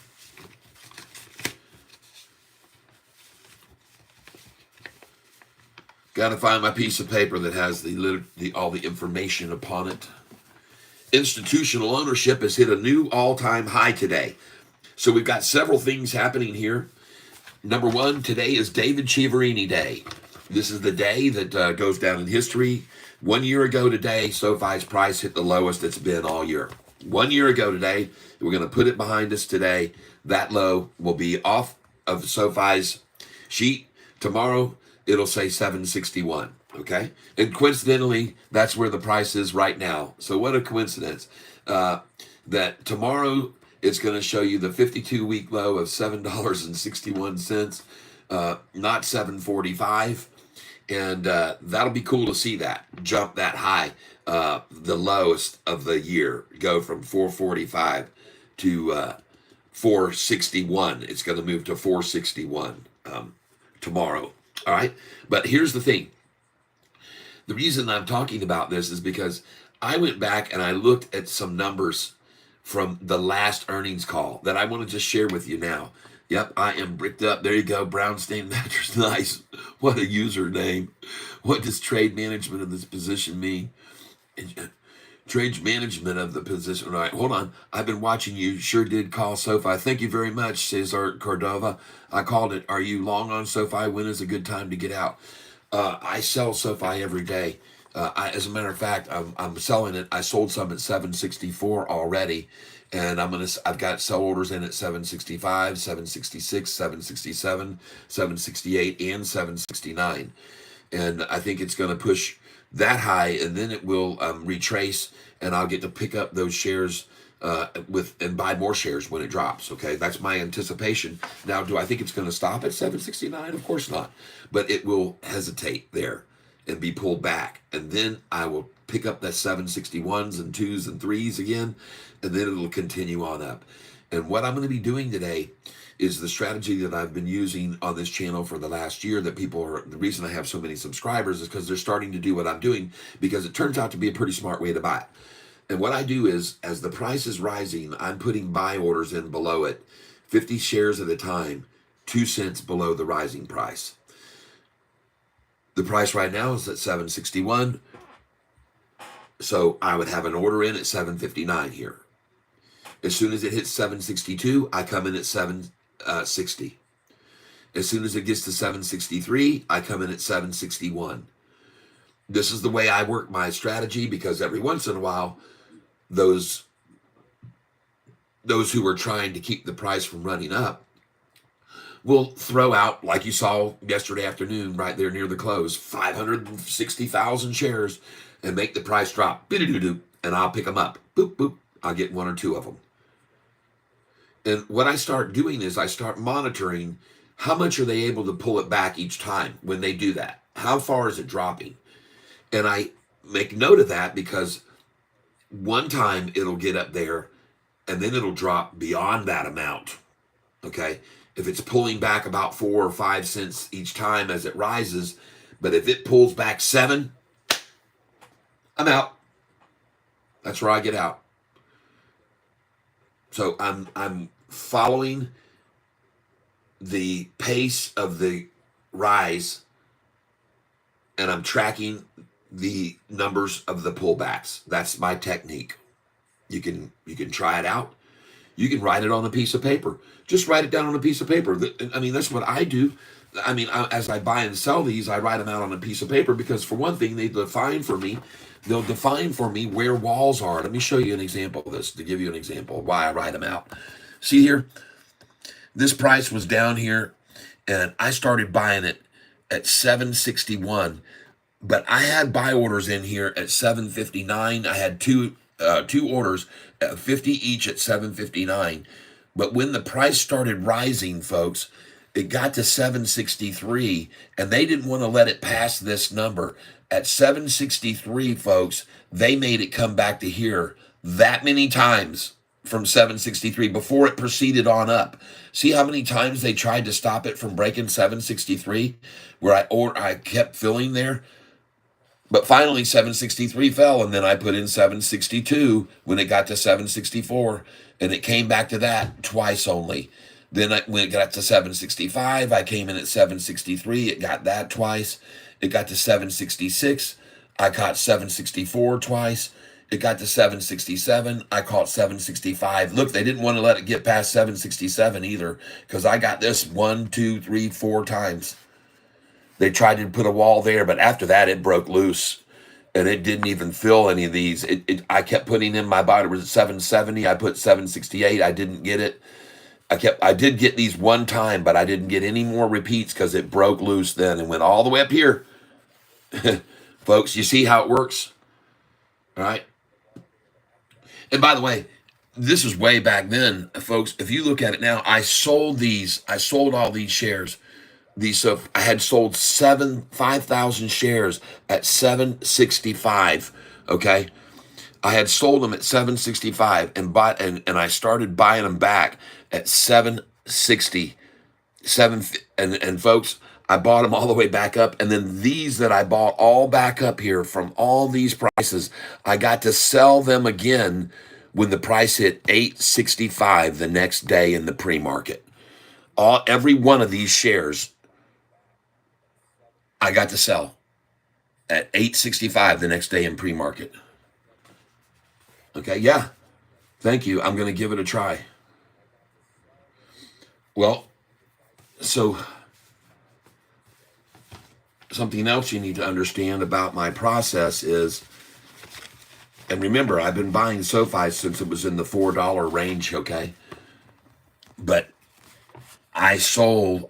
Got to find my piece of paper that has all the information upon it. Institutional ownership has hit a new all-time high today. So we've got several things happening here. Number one, today is David Chiaverini Day. This is the day that goes down in history. 1 year ago today, SoFi's price hit the lowest it's been all year. 1 year ago today, we're going to put it behind us today. That low will be off of SoFi's sheet. Tomorrow, it'll say 761, okay? And coincidentally, that's where the price is right now. So what a coincidence. That tomorrow, it's going to show you the 52-week low of $7.61, not 745. And that'll be cool to see that jump that high, the lowest of the year, go from 445 to 461. It's going to move to 461 tomorrow. All right. But here's the thing. The reason I'm talking about this is because I went back and I looked at some numbers from the last earnings call that I want to just share with you now. Yep, I am bricked up. There you go. Brownstein Mattress. Nice. What a username. What does trade management of this position mean? Trade management of the position. All right, hold on. I've been watching you. Sure did call SoFi. Thank you very much, Cesar Cordova. I called it. Are you long on SoFi? When is a good time to get out? I sell SoFi every day. As a matter of fact, I'm selling it. I sold some at 764 already, and I've got sell orders in at 765, 766, 767, 768, and 769. And I think it's going to push that high, and then it will retrace, and I'll get to pick up those shares and buy more shares when it drops. Okay, that's my anticipation. Now, do I think it's going to stop at 769? Of course not, but it will hesitate there and be pulled back, and then I will pick up that 761s and 2s and 3s again, and then it'll continue on up. And what I'm going to be doing today is the strategy that I've been using on this channel for the last year, that the reason I have so many subscribers is because they're starting to do what I'm doing, because it turns out to be a pretty smart way to buy. And what I do is, as the price is rising, I'm putting buy orders in below it, 50 shares at a time, 2 cents below the rising price. The price right now is at 761. So I would have an order in at 759 here. As soon as it hits 762, I come in at 760. As soon as it gets to 763, I come in at 761. This is the way I work my strategy, because every once in a while, those who are trying to keep the price from running up will throw out, like you saw yesterday afternoon, right there near the close, 560,000 shares and make the price drop. And I'll pick them up. Boop, boop. I'll get 1 or 2 of them. And what I start doing is I start monitoring how much are they able to pull it back each time when they do that. How far is it dropping? And I make note of that, because one time it'll get up there and then it'll drop beyond that amount. Okay. If it's pulling back about 4 or 5 cents each time as it rises, but if it pulls back 7, I'm out. That's where I get out. So I'm following the pace of the rise, and I'm tracking the numbers of the pullbacks. That's my technique. You can try it out. You can write it on a piece of paper. Just write it down on a piece of paper. I mean, that's what I do. I mean, as I buy and sell these, I write them out on a piece of paper, because for one thing, they'll define for me where walls are. Let me show you an example of this, to give you an example of why I write them out. See here, this price was down here, and I started buying it at 761, but I had buy orders in here at 759. I had two orders, 50 each at 759. But when the price started rising, folks, it got to 763, and they didn't want to let it pass this number. At 763, folks, they made it come back to here that many times. from 763 before it proceeded on up. See how many times they tried to stop it from breaking 763, where I kept filling there. But finally 763 fell, and then I put in 762 when it got to 764, and it came back to that twice only. Then when it got to 765, I came in at 763. It got that twice. It got to 766. I caught 764 twice. It got to 767. I caught 765. Look, they didn't want to let it get past 767 either, because I got this 1, 2, 3, 4 times. They tried to put a wall there, but after that, it broke loose, and it didn't even fill any of these. I kept putting in my buy. It was at 770. I put 768. I didn't get it. I did get these one time, but I didn't get any more repeats because it broke loose then and went all the way up here. Folks, you see how it works? All right. And by the way, this is way back then, folks. If you look at it now, I sold all these shares. So I had sold 5,000 shares at 765. Okay. I had sold them at 765 and I started buying them back at 760. And folks, I bought them all the way back up. And then these that I bought all back up here from all these prices, I got to sell them again when the price hit 865 the next day in the pre-market. Every one of these shares I got to sell at 865 the next day in pre-market. Okay, yeah. Thank you. I'm going to give it a try. Well, so something else you need to understand about my process is, and remember, I've been buying Sofi since it was in the $4 range, okay? But I sell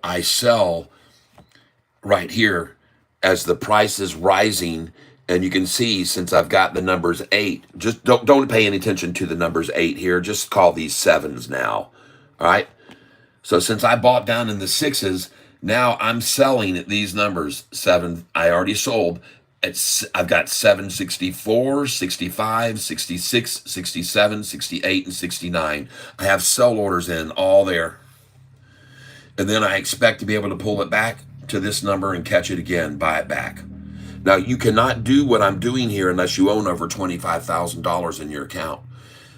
right here as the price is rising. And you can see, since I've got the numbers 8, just don't pay any attention to the numbers 8 here. Just call these 7s now. All right. So since I bought down in the 6s, now I'm selling at these numbers. 7, I already sold. I've got 764, 65, 66, 67, 68, and 69. I have sell orders in all there. And then I expect to be able to pull it back to this number and catch it again, buy it back. Now, you cannot do what I'm doing here unless you own over $25,000 in your account.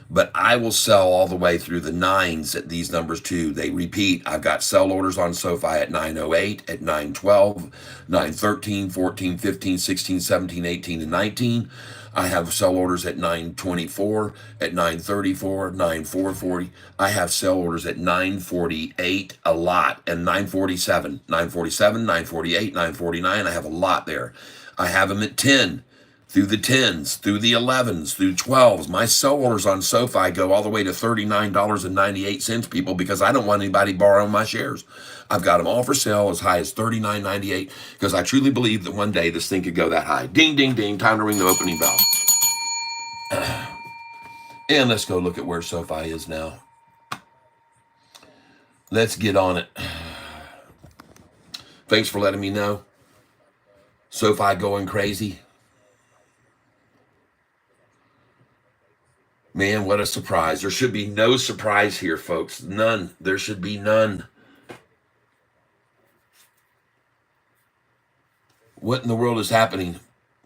But I will sell all the way through the 9s at these numbers too. They repeat. I've got sell orders on Sofi at 908, at 912, 913, 14, 15, 16, 17, 18, and 19. I have sell orders at 924, at 934, 9440. I have sell orders at 948, a lot, and 947, 947, 948, 949. I have a lot there. I have them at 10, through the 10s, through the 11s, through 12s. My sell orders on Sofi go all the way to $39.98, people, because I don't want anybody borrowing my shares. I've got them all for sale as high as $39.98 because I truly believe that one day this thing could go that high. Ding, ding, ding. Time to ring the opening bell. And let's go look at where Sofi is now. Let's get on it. Thanks for letting me know. Sofi going crazy. Man, what a surprise. There should be no surprise here, folks. None. There should be none. What in the world is happening?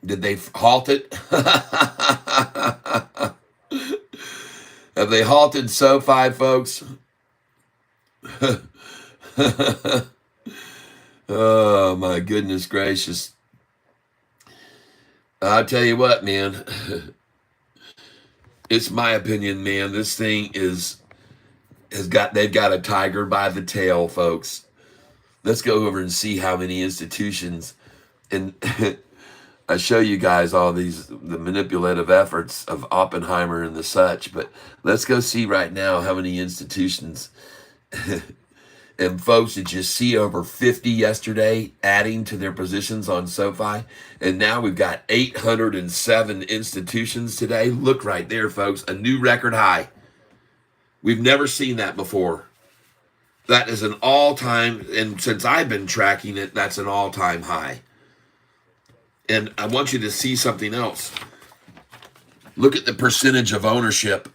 Did they halt it? Have they halted Sofi, folks? Oh, my goodness gracious. I'll tell you what, man. It's my opinion, man. This thing they've got a tiger by the tail, folks. Let's go over and see how many institutions, and I show you guys all the manipulative efforts of Oppenheimer and the such, but let's go see right now how many institutions. And folks, did you see over 50 yesterday adding to their positions on Sofi? And now we've got 807 institutions today. Look right there, folks, a new record high. We've never seen that before. That is an all-time, and since I've been tracking it, that's an all-time high. And I want you to see something else. Look at the percentage of ownership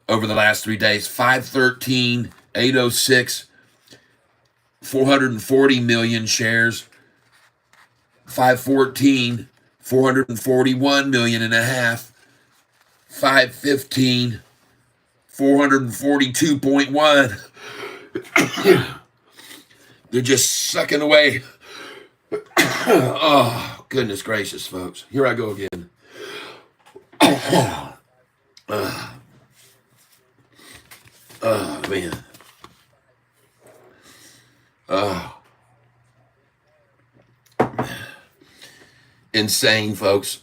over the last 3 days. 513, 806, 440 million shares. 514, 441 million and a half. 515, 442.1. They're just sucking away. Oh, goodness gracious, folks. Here I go again. Oh, man. Oh. Insane, folks.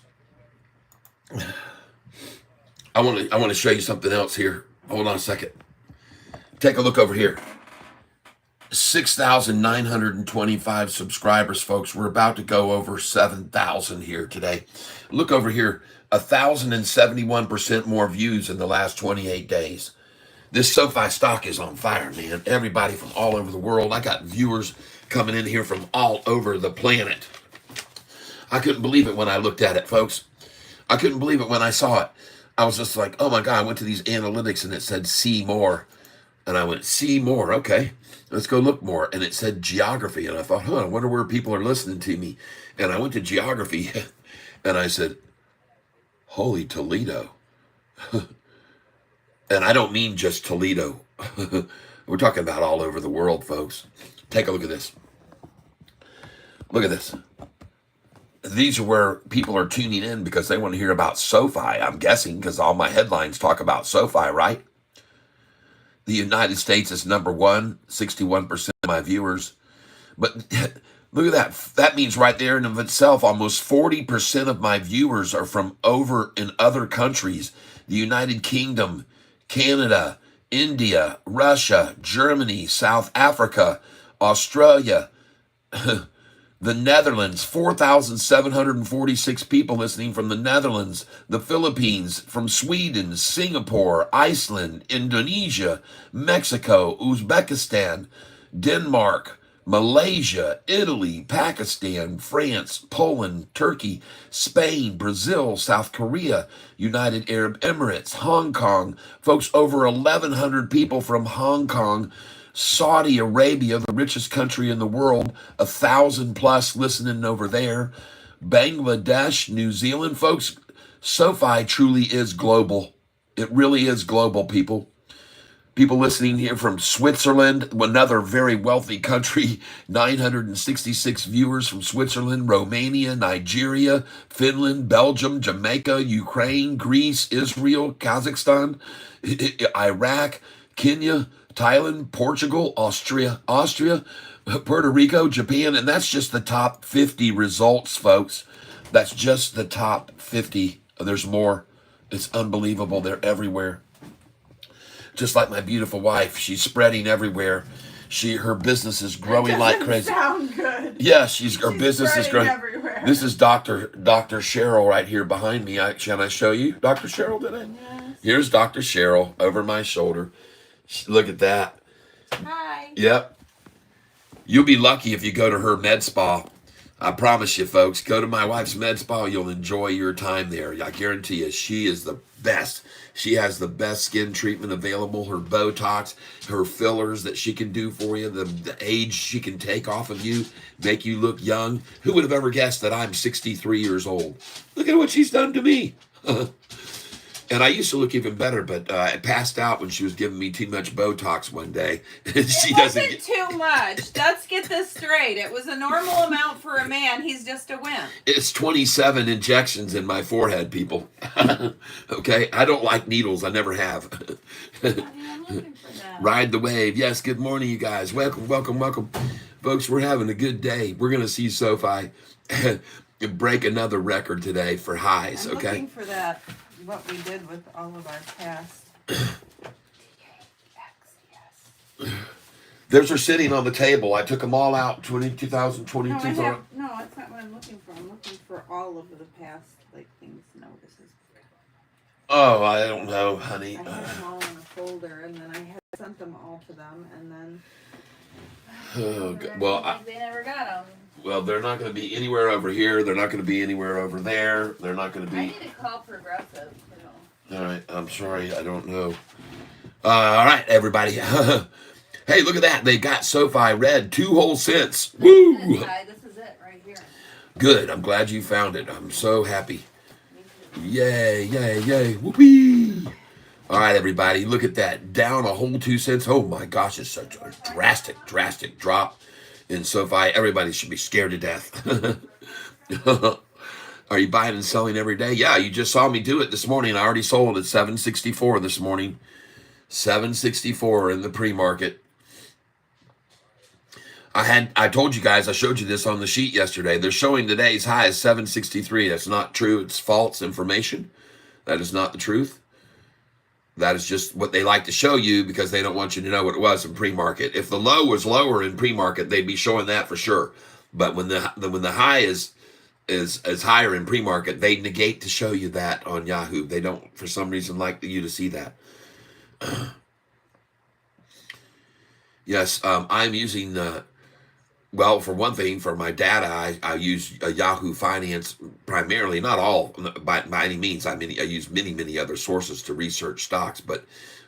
I want to show you something else here. Hold on a second. Take a look over here. 6,925 subscribers, folks. We're about to go over 7,000 here today. Look over here. 1,071% more views in the last 28 days. This SoFi stock is on fire, man. Everybody from all over the world. I got viewers coming in here from all over the planet. I couldn't believe it when I looked at it, folks. I couldn't believe it when I saw it. I was just like, oh my God, I went to these analytics and it said see more. And I went, see more, okay. Let's go look more. And it said geography. And I thought, I wonder where people are listening to me. And I went to geography and I said, holy Toledo. And I don't mean just Toledo. We're talking about all over the world, folks. Take a look at this. Look at this. These are where people are tuning in because they want to hear about SoFi, I'm guessing, because all my headlines talk about SoFi, right? The United States is number one, 61% of my viewers. But look at that. That means right there in of itself, almost 40% of my viewers are from over in other countries. The United Kingdom, Canada, India, Russia, Germany, South Africa, Australia, the Netherlands, 4,746 people listening from the Netherlands, the Philippines, from Sweden, Singapore, Iceland, Indonesia, Mexico, Uzbekistan, Denmark, Malaysia, Italy, Pakistan, France, Poland, Turkey, Spain, Brazil, South Korea, United Arab Emirates, Hong Kong. Folks, over 1,100 people from Hong Kong, Saudi Arabia, the richest country in the world, 1,000 plus listening over there. Bangladesh, New Zealand. Folks, SoFi truly is global. It really is global, people. People listening here from Switzerland, another very wealthy country, 966 viewers from Switzerland, Romania, Nigeria, Finland, Belgium, Jamaica, Ukraine, Greece, Israel, Kazakhstan, Iraq, Kenya, Thailand, Portugal, Austria, Puerto Rico, Japan, and that's just the top 50 results, folks. That's just the top 50. There's more. It's unbelievable. They're everywhere. Just like my beautiful wife, she's spreading everywhere. Her business is growing like crazy. Sound good. Yeah, her business is growing everywhere. This is Dr. Cheryl right here behind me. Can I show you Dr. Cheryl today? Yes. Here's Dr. Cheryl over my shoulder. Look at that. Hi. Yep. You'll be lucky if you go to her med spa. I promise you, folks, go to my wife's med spa. You'll enjoy your time there. I guarantee you, she is the best. She has the best skin treatment available. Her Botox, her fillers that she can do for you, the age she can take off of you, make you look young. Who would have ever guessed that I'm 63 years old? Look at what she's done to me. And I used to look even better, but I passed out when she was giving me too much Botox one day. It wasn't too much. Let's get this straight. It was a normal amount for a man. He's just a wimp. It's 27 injections in my forehead, people. Okay? I don't like needles. I never have. Honey, I'm looking for that. Ride the wave. Yes, good morning, you guys. Welcome, welcome, welcome. Folks, we're having a good day. We're going to see SoFi break another record today for highs, I'm okay? looking for that, what we did with all of our past. Those are sitting on the table. I took them all out 2022. No, that's not what I'm looking for. I'm looking for all of the past, like, things, notices. Oh, I don't know, honey. I had them all in a folder, and then I had sent them all to them, and then... Oh, well, they never got them. Well, they're not going to be anywhere over here. They're not going to be anywhere over there. They're not going to be... I need to call Progressive. All right, I'm sorry. I don't know. All right, everybody. Hey, look at that. They got Sofi red 2 whole cents. Woo! This is it right here. Good. I'm glad you found it. I'm so happy. Me too. Yay, yay, yay. Whoopee. All right, everybody. Look at that. Down a whole 2 cents. Oh, my gosh. It's such a drastic drop in SoFi. Everybody should be scared to death. Are you buying and selling every day? Yeah, you just saw me do it this morning. I already sold at 764 this morning. 764 in the pre-market. I told you guys, I showed you this on the sheet yesterday. They're showing today's high as 763. That's not true. It's false information. That is not the truth. That is just what they like to show you because they don't want you to know what it was in pre-market. If the low was lower in pre-market, they'd be showing that for sure. But when the high is higher in pre-market, they negate to show you that on Yahoo. They don't, for some reason, like you to see that. Yes, I'm using, well, for one thing, for my data, I use Yahoo Finance primarily, not all by any means. I use many other sources to research stocks, but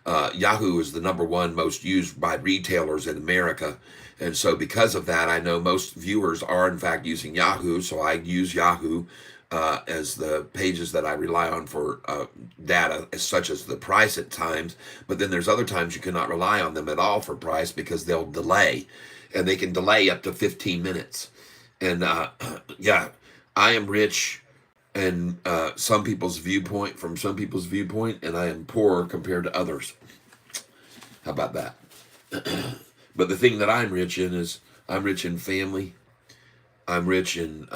Yahoo is the #1 most used by retailers in America. And so because of that, I know most viewers are in fact using Yahoo. So I use Yahoo as the pages that I rely on for data, such as the price at times. But then there's other times you cannot rely on them at all for price because they'll delay. And they can delay up to 15 minutes. And yeah, I am rich and from some people's viewpoint, and I am poor compared to others. How about that? But the thing that I'm rich in is I'm rich in family. I'm rich in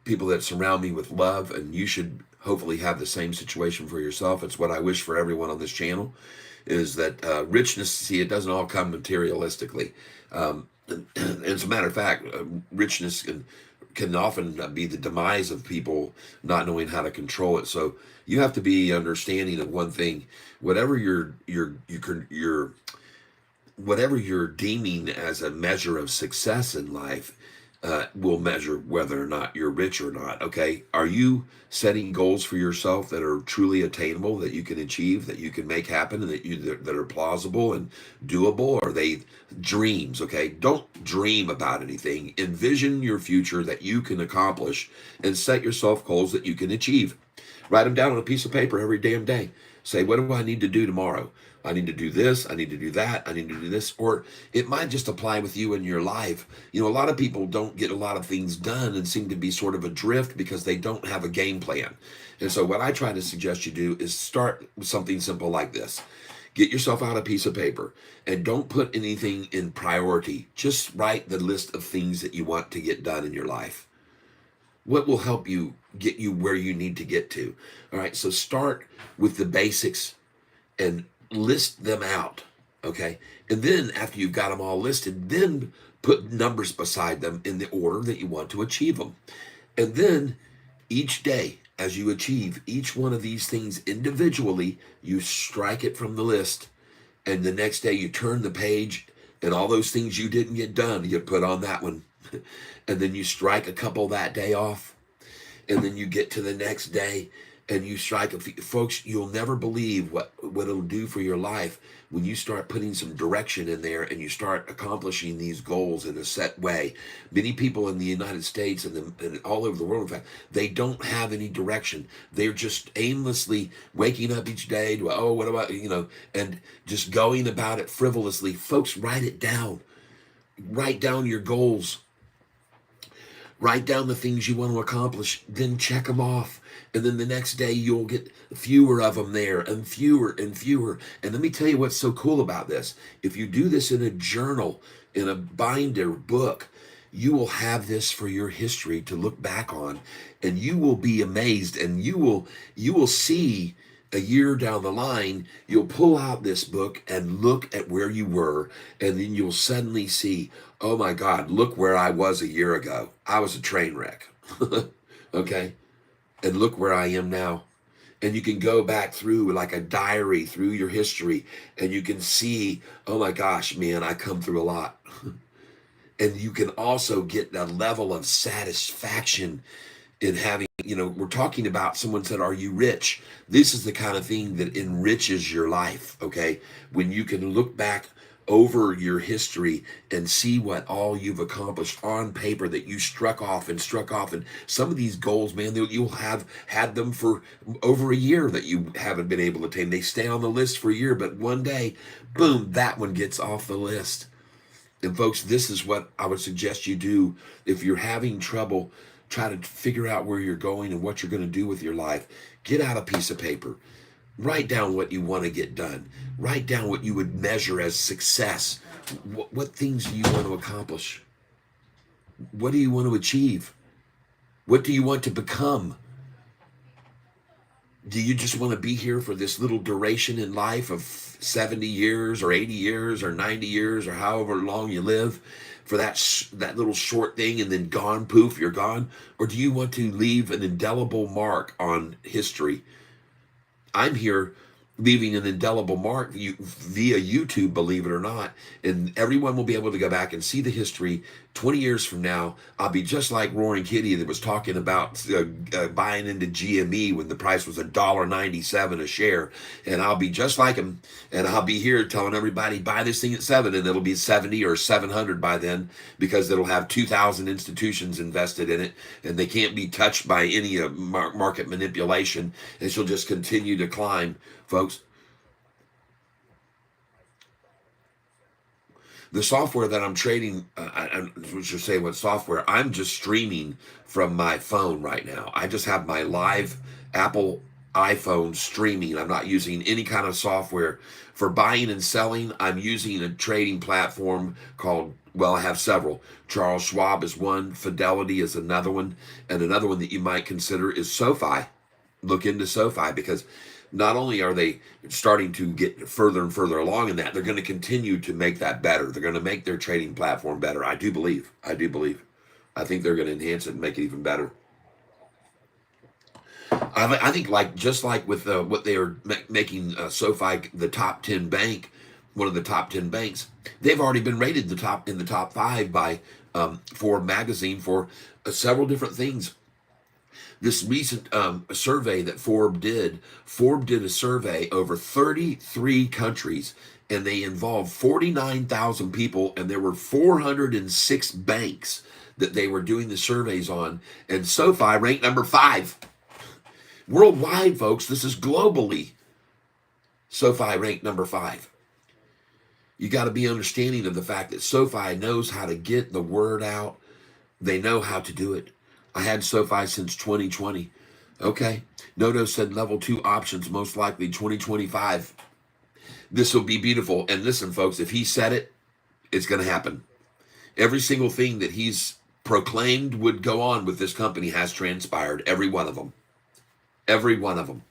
people that surround me with love, and you should hopefully have the same situation for yourself. It's what I wish for everyone on this channel, is that richness, see, it doesn't all come materialistically. As a matter of fact, richness can often be the demise of people not knowing how to control it. So you have to be understanding of one thing: whatever whatever you're deeming as a measure of success in life will measure whether or not you're rich or not. Okay, are you setting goals for yourself that are truly attainable, that you can achieve, that you can make happen, and that are plausible and doable? Or are they dreams? Okay, don't dream about anything. Envision your future that you can accomplish, and set yourself goals that you can achieve. Write them down on a piece of paper every damn day. Say, what do I need to do tomorrow? I need to do this, I need to do that, I need to do this. Or it might just apply with you in your life. You know, a lot of people don't get a lot of things done and seem to be sort of adrift because they don't have a game plan. And so what I try to suggest you do is start with something simple like this. Get yourself out a piece of paper and don't put anything in priority. Just write the list of things that you want to get done in your life. What will help you get you where you need to get to? All right, so start with the basics and list them out, okay? And then after you've got them all listed, then put numbers beside them in the order that you want to achieve them. And then each day, as you achieve each one of these things individually, you strike it from the list. And the next day you turn the page, and all those things you didn't get done, you put on that one. And then you strike a couple that day off. And then you get to the next day and you strike a few. Folks, you'll never believe what it'll do for your life when you start putting some direction in there and you start accomplishing these goals in a set way. Many people in the United States and all over the world, in fact, they don't have any direction. They're just aimlessly waking up each day to, oh, what about, and just going about it frivolously. Folks, write it down. Write down your goals. Write down the things you want to accomplish, then check them off. And then the next day you'll get fewer of them there, and fewer and fewer. And let me tell you what's so cool about this. If you do this in a journal, in a binder book, you will have this for your history to look back on, and you will be amazed, and you will see a year down the line, you'll pull out this book and look at where you were, and then you'll suddenly see, oh my God, look where I was a year ago. I was a train wreck. Okay? And look where I am now. And you can go back through like a diary through your history, and you can see, oh my gosh, man, I come through a lot. And you can also get a level of satisfaction in having, we're talking about, someone said, are you rich? This is the kind of thing that enriches your life, okay? When you can look back over your history and see what all you've accomplished on paper, that you struck off and struck off. And some of these goals, man, you'll have had them for over a year that you haven't been able to attain. They stay on the list for a year, but one day, boom, that one gets off the list. And folks, this is what I would suggest you do. If you're having trouble, try to figure out where you're going and what you're going to do with your life. Get out a piece of paper. Write down what you want to get done. Write down what you would measure as success. What things do you want to accomplish? What do you want to achieve? What do you want to become? Do you just want to be here for this little duration in life of 70 years or 80 years or 90 years or however long you live, for that little short thing, and then gone, poof, you're gone? Or do you want to leave an indelible mark on history? I'm here leaving an indelible mark via YouTube, believe it or not, and everyone will be able to go back and see the history. 20 years from now, I'll be just like Roaring Kitty that was talking about buying into GME when the price was $1.97 a share, and I'll be just like him, and I'll be here telling everybody, buy this thing at 7, and it'll be 70 or 700 by then, because it'll have 2,000 institutions invested in it, and they can't be touched by any market manipulation, and she'll just continue to climb. Folks, the software that I'm trading, I should say what software, I'm just streaming from my phone right now. I just have my live Apple iPhone streaming. I'm not using any kind of software. For buying and selling, I'm using a trading platform called, well, I have several. Charles Schwab is one, Fidelity is another one, and another one that you might consider is Sofi. Look into Sofi, because not only are they starting to get further and further along in that, they're going to continue to make that better. They're going to make their trading platform better. I do believe. I think they're going to enhance it and make it even better. I think, just like with what they are making SoFi the top 10 bank, one of the top 10 banks, they've already been rated in the top 5 by Forbes magazine for several different things. This recent survey that Forbes did a survey over 33 countries, and they involved 49,000 people, and there were 406 banks that they were doing the surveys on, and SoFi ranked number 5. Worldwide, folks, this is globally. SoFi ranked number 5. You got to be understanding of the fact that SoFi knows how to get the word out. They know how to do it. I had SoFi since 2020. Okay. Noto said level 2 options, most likely 2025. This will be beautiful. And listen, folks, if he said it, it's going to happen. Every single thing that he's proclaimed would go on with this company has transpired. Every one of them. Every one of them.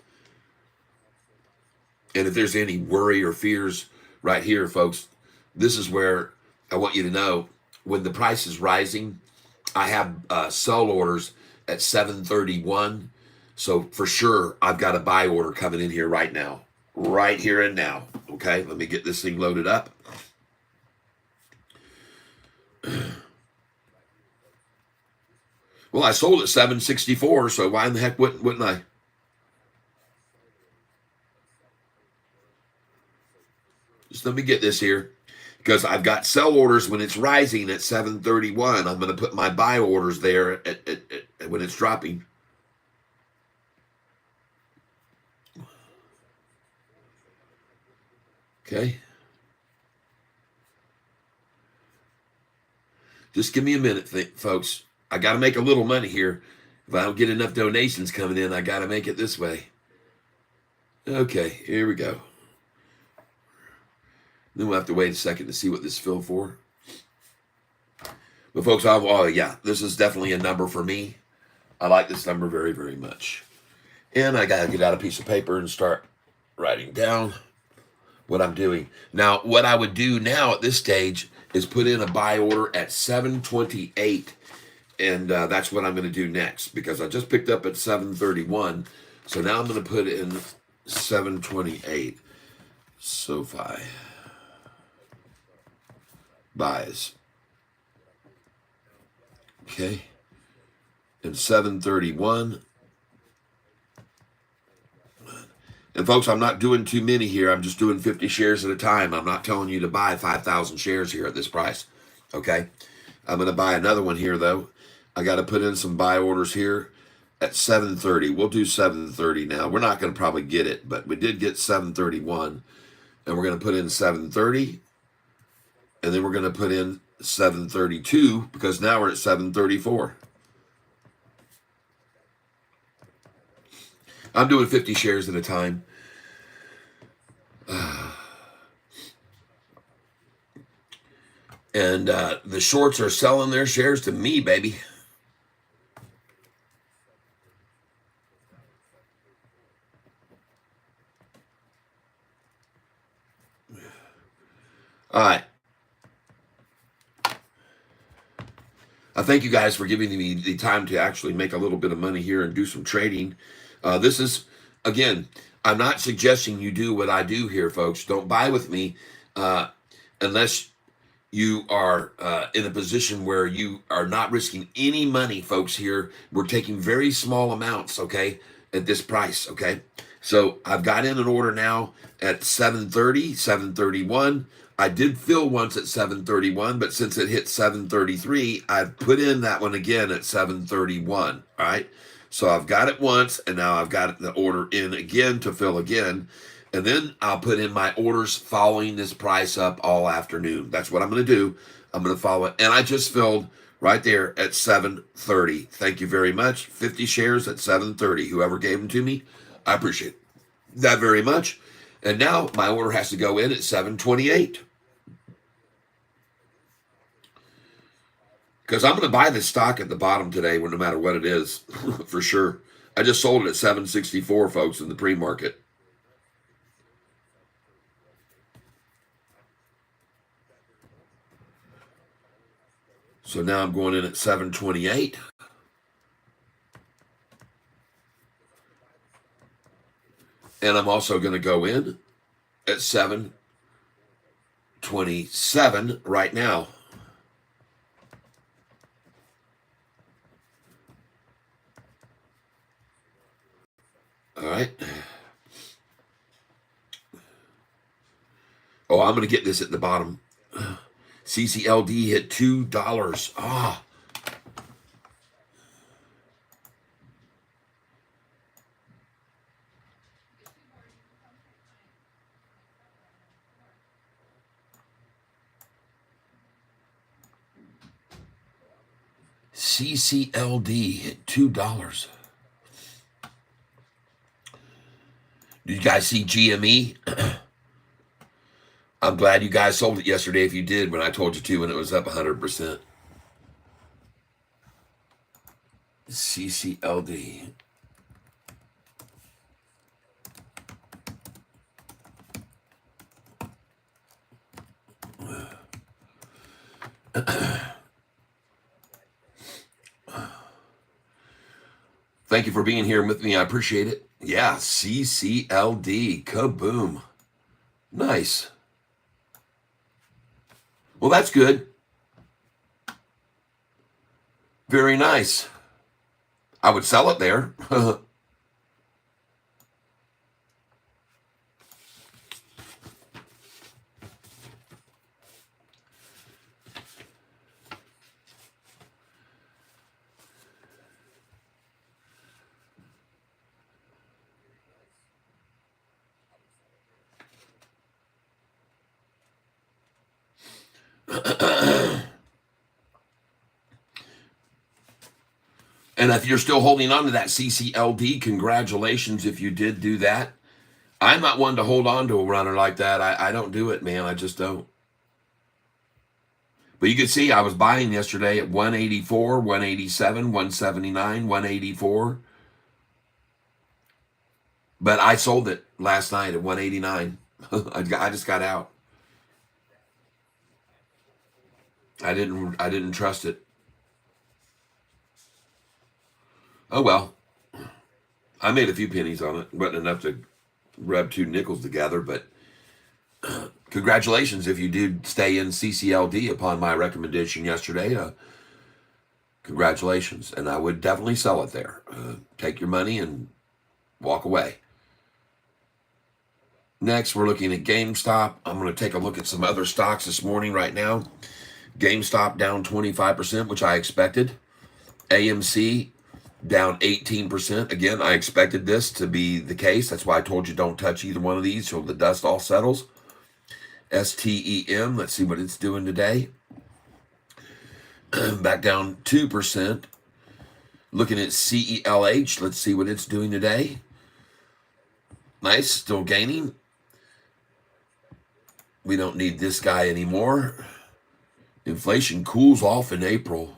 And if there's any worry or fears right here, folks, this is where I want you to know, when the price is rising, I have sell orders at 731. So for sure, I've got a buy order coming in here right now. Right here and now. Okay, let me get this thing loaded up. Well, I sold at 764, so why in the heck wouldn't I? Just let me get this here. Because I've got sell orders when it's rising at 731. I'm going to put my buy orders there at when it's dropping. Okay. Just give me a minute, folks. I got to make a little money here. If I don't get enough donations coming in, I got to make it this way. Okay, here we go. Then we'll have to wait a second to see what this filled for. But folks, oh yeah, this is definitely a number for me. I like this number very, very much. And I got to get out a piece of paper and start writing down what I'm doing. Now, what I would do now at this stage is put in a buy order at 728. And that's what I'm going to do next, because I just picked up at 731. So now I'm going to put in 728. SoFi. Buys. Okay. and 731. And folks, I'm not doing too many here. I'm just doing 50 shares at a time. I'm not telling you to buy 5,000 shares here at this price. Okay? I'm going to buy another one here, though. I got to put in some buy orders here at 730. We'll do 730 now. We're not going to probably get it, but we did get 731. And we're going to put in 730. And then we're going to put in 732 because now we're at 734. I'm doing 50 shares at a time. And the shorts are selling their shares to me, baby. All right. I thank you guys for giving me the time to actually make a little bit of money here and do some trading. This is, again, I'm not suggesting you do what I do here, folks. Don't buy with me unless you are in a position where you are not risking any money, folks. Here, we're taking very small amounts, okay, at this price, okay? So I've got in an order now at 730, 731. I did fill once at 731, but since it hit 733, I've put in that one again at 731, all right? So I've got it once, and now I've got the order in again to fill again. And then I'll put in my orders following this price up all afternoon. That's what I'm going to do. I'm going to follow it. And I just filled right there at 730. Thank you very much. 50 shares at 730. Whoever gave them to me, I appreciate that very much. And now my order has to go in at 728. Because I'm going to buy this stock at the bottom today, no matter what it is, for sure. I just sold it at 764, folks, in the pre-market. So now I'm going in at 728. And I'm also going to go in at 727 right now. All right. Oh, I'm going to get this at the bottom. CCLD hit $2. Ah. CCLD hit $2. Did you guys see GME? I'm glad you guys sold it yesterday if you did when I told you to and it was up 100%. CCLD. Thank you for being here with me. I appreciate it. Yeah, CCLD. Kaboom. Nice. Well, that's good. Very nice. I would sell it there. And if you're still holding on to that CCLD, congratulations if you did do that. I'm not one to hold on to a runner like that. I don't do it, man. I just don't. But you can see I was buying yesterday at 184, 187, 179, 184. But I sold it last night at 189. I just got out. I didn't trust it. Oh well. I made a few pennies on it. Wasn't enough to rub two nickels together, but congratulations if you did stay in CCLD upon my recommendation yesterday. Congratulations. And I would definitely sell it there. Take your money and walk away. Next, we're looking at GameStop. I'm going to take a look at some other stocks this morning right now. GameStop down 25%, which I expected. AMC down 18%. Again, I expected this to be the case. That's why I told you don't touch either one of these till the dust all settles. STEM, let's see what it's doing today. Back down 2%. Looking at CELH, let's see what it's doing today. Nice, still gaining. We don't need this guy anymore. Inflation cools off in April.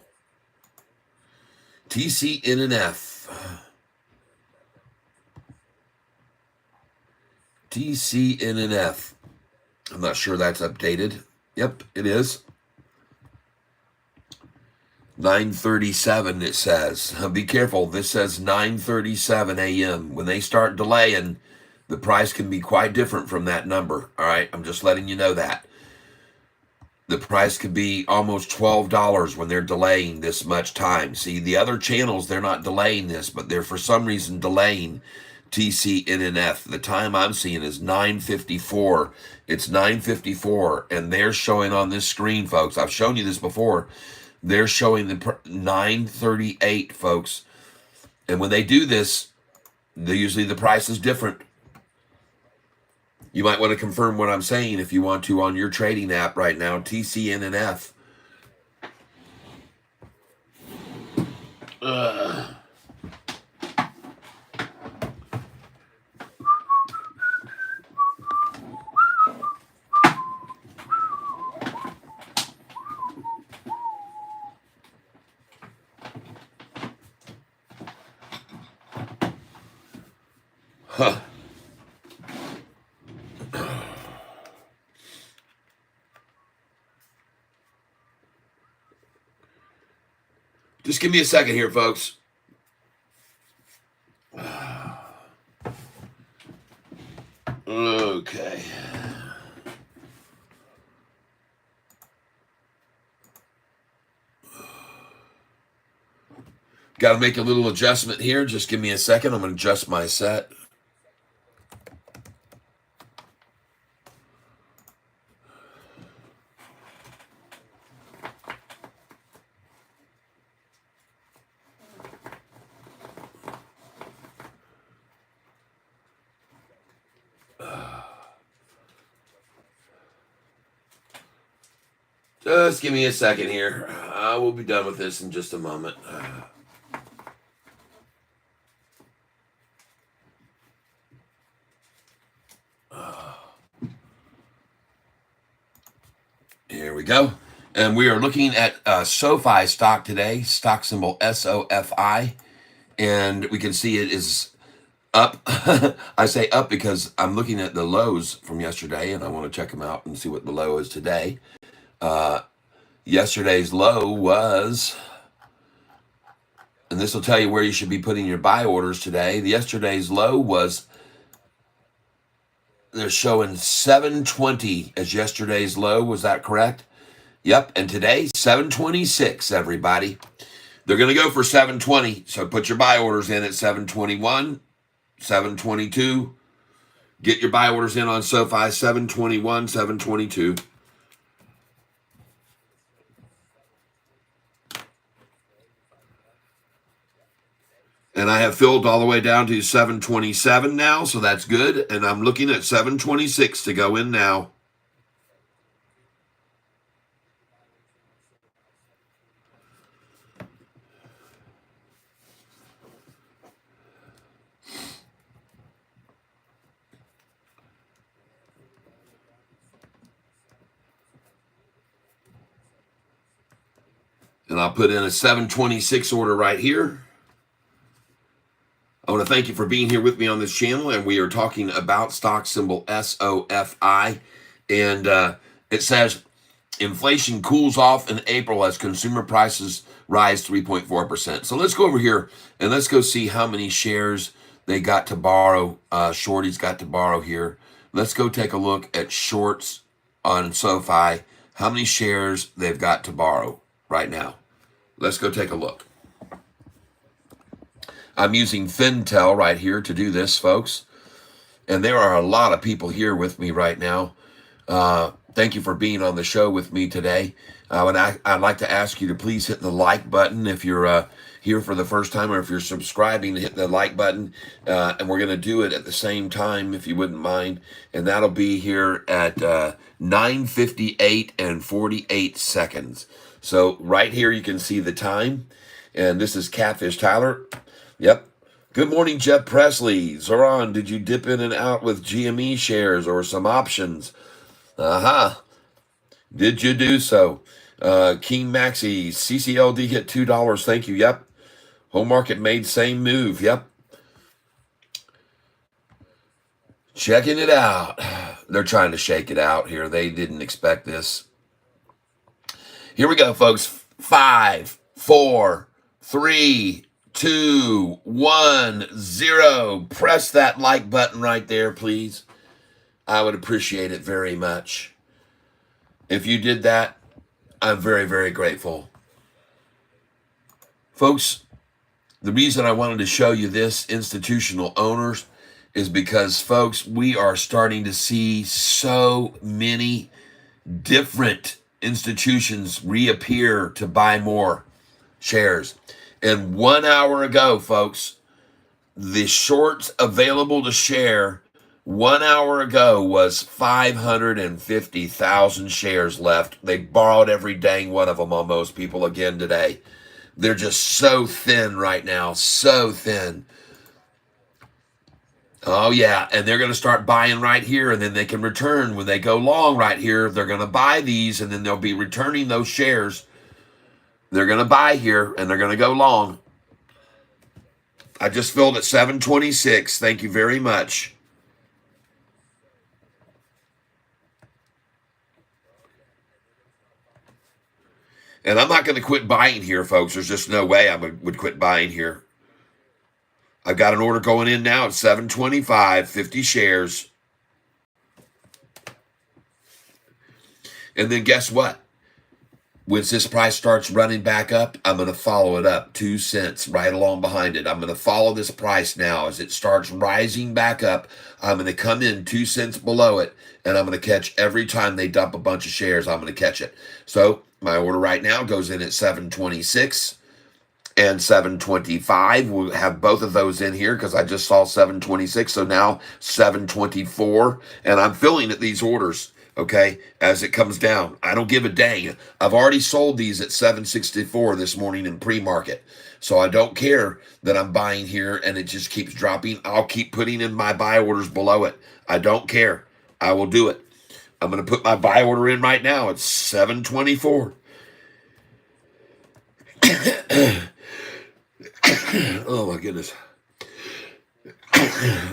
TCNNF. TCNNF. I'm not sure that's updated. Yep, it is. 9:37 it says. Be careful. This says 9:37 a.m. When they start delaying, the price can be quite different from that number. All right, I'm just letting you know that. The price could be almost $12 when they're delaying this much time. See, the other channels, they're not delaying this, but they're for some reason delaying TCNNF. The time I'm seeing is 9:54. It's 9:54, and they're showing on this screen, folks. I've shown you this before. They're showing the 9:38, folks. And when they do this, usually the price is different. You might want to confirm what I'm saying if you want to on your trading app right now, TCNNF. Huh. Just give me a second here, folks. Okay. Got to make a little adjustment here. Just give me a second. I'm going to adjust my set. Just give me a second here. I will be done with this in just a moment. Here we go. And we are looking at Sofi stock today, stock symbol SOFI. And we can see it is up. I say up because I'm looking at the lows from yesterday, and I want to check them out and see what the low is today. Yesterday's low was, and this will tell you where you should be putting your buy orders today. Yesterday's low was, they're showing 720 as yesterday's low. Was that correct? Yep. And today, 726, everybody. They're going to go for 720. So put your buy orders in at 721, 722. Get your buy orders in on SoFi, 721, 722. And I have filled all the way down to 727 now, so that's good. And I'm looking at 726 to go in now. And I'll put in a 726 order right here. I want to thank you for being here with me on this channel, and we are talking about stock symbol SOFI, and it says inflation cools off in April as consumer prices rise 3.4%. So let's go over here and let's go see how many shares they got to borrow. Shorty's got to borrow here. Let's go take a look at shorts on SoFi, how many shares they've got to borrow right now. Let's go take a look. I'm using Fintel right here to do this, folks. And there are a lot of people here with me right now. Thank you for being on the show with me today. And I'd like to ask you to please hit the like button if you're here for the first time, or if you're subscribing, hit the like button. And we're going to do it at the same time, if you wouldn't mind. And that'll be here at 9:58 and 48 seconds. So right here you can see the time. And this is Catfish Tyler. Yep. Good morning, Jeff Presley. Zoran, did you dip in and out with GME shares or some options? Did you do so? King Maxi, CCLD hit $2. Thank you. Yep. Home market made same move. Yep. Checking it out. They're trying to shake it out here. They didn't expect this. Here we go, folks. 5, 4, 3, 2, 1, 0. Press that like button right there, please. I would appreciate it very much. If you did that, I'm very, very grateful. Folks, the reason I wanted to show you this, institutional owners, is because, folks, we are starting to see so many different institutions reappear to buy more shares. And 1 hour ago, folks, the shorts available to share 1 hour ago was 550,000 shares left. They borrowed every dang one of them almost, people, again today. They're just so thin right now, so thin. Oh, yeah, and they're going to start buying right here, and then they can return. When they go long right here, they're going to buy these, and then they'll be returning those shares. They're going to buy here, and they're going to go long. I just filled at 726. Thank you very much. And I'm not going to quit buying here, folks. There's just no way I would quit buying here. I've got an order going in now at 725, 50 shares. And then guess what? Once this price starts running back up, I'm going to follow it up 2 cents right along behind it. I'm going to follow this price now. As it starts rising back up, I'm going to come in 2 cents below it, and I'm going to catch every time they dump a bunch of shares. I'm going to catch it. So my order right now goes in at 726 and 725. We'll have both of those in here because I just saw 726. So now 724, and I'm filling at these orders. Okay, as it comes down. I don't give a dang. I've already sold these at 764 this morning in pre-market. So I don't care that I'm buying here and it just keeps dropping. I'll keep putting in my buy orders below it. I don't care. I will do it. I'm going to put my buy order in right now. It's 724. Oh, my goodness.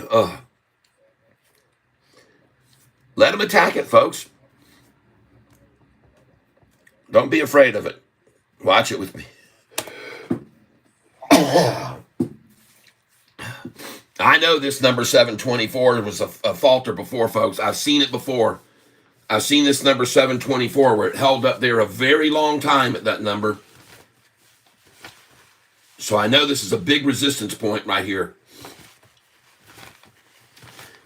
Oh. Let them attack it, folks. Don't be afraid of it. Watch it with me. I know this number 724 was a falter before, folks. I've seen it before. I've seen this number 724 where it held up there a very long time at that number. So I know this is a big resistance point right here.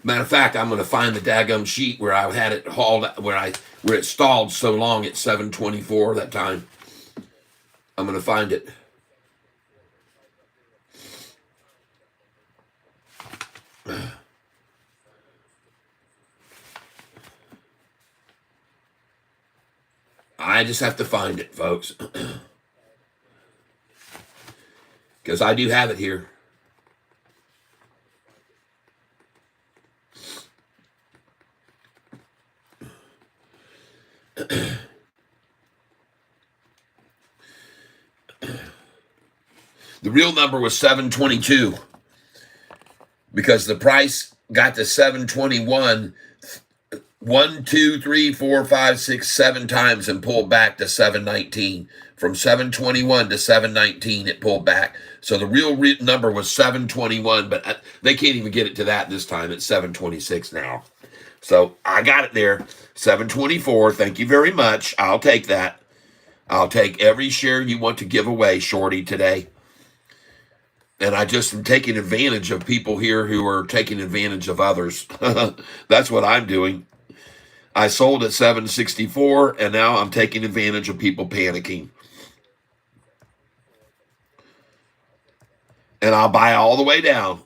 Matter of fact, I'm going to find the daggum sheet where I had it hauled, where it stalled so long at 724 that time. I'm going to find it. I just have to find it, folks. Because I do have it here. The real number was 722 because the price got to 721 1, 2, 3, 4, 5, 6, 7 times and pulled back to 719. From 721 to 719, it pulled back. So the real number was 721, but they can't even get it to that this time. It's 726 now. So I got it there. 724. Thank you very much. I'll take that. I'll take every share you want to give away, Shorty, today. And I just am taking advantage of people here who are taking advantage of others. That's what I'm doing. I sold at 764, and now I'm taking advantage of people panicking. And I'll buy all the way down.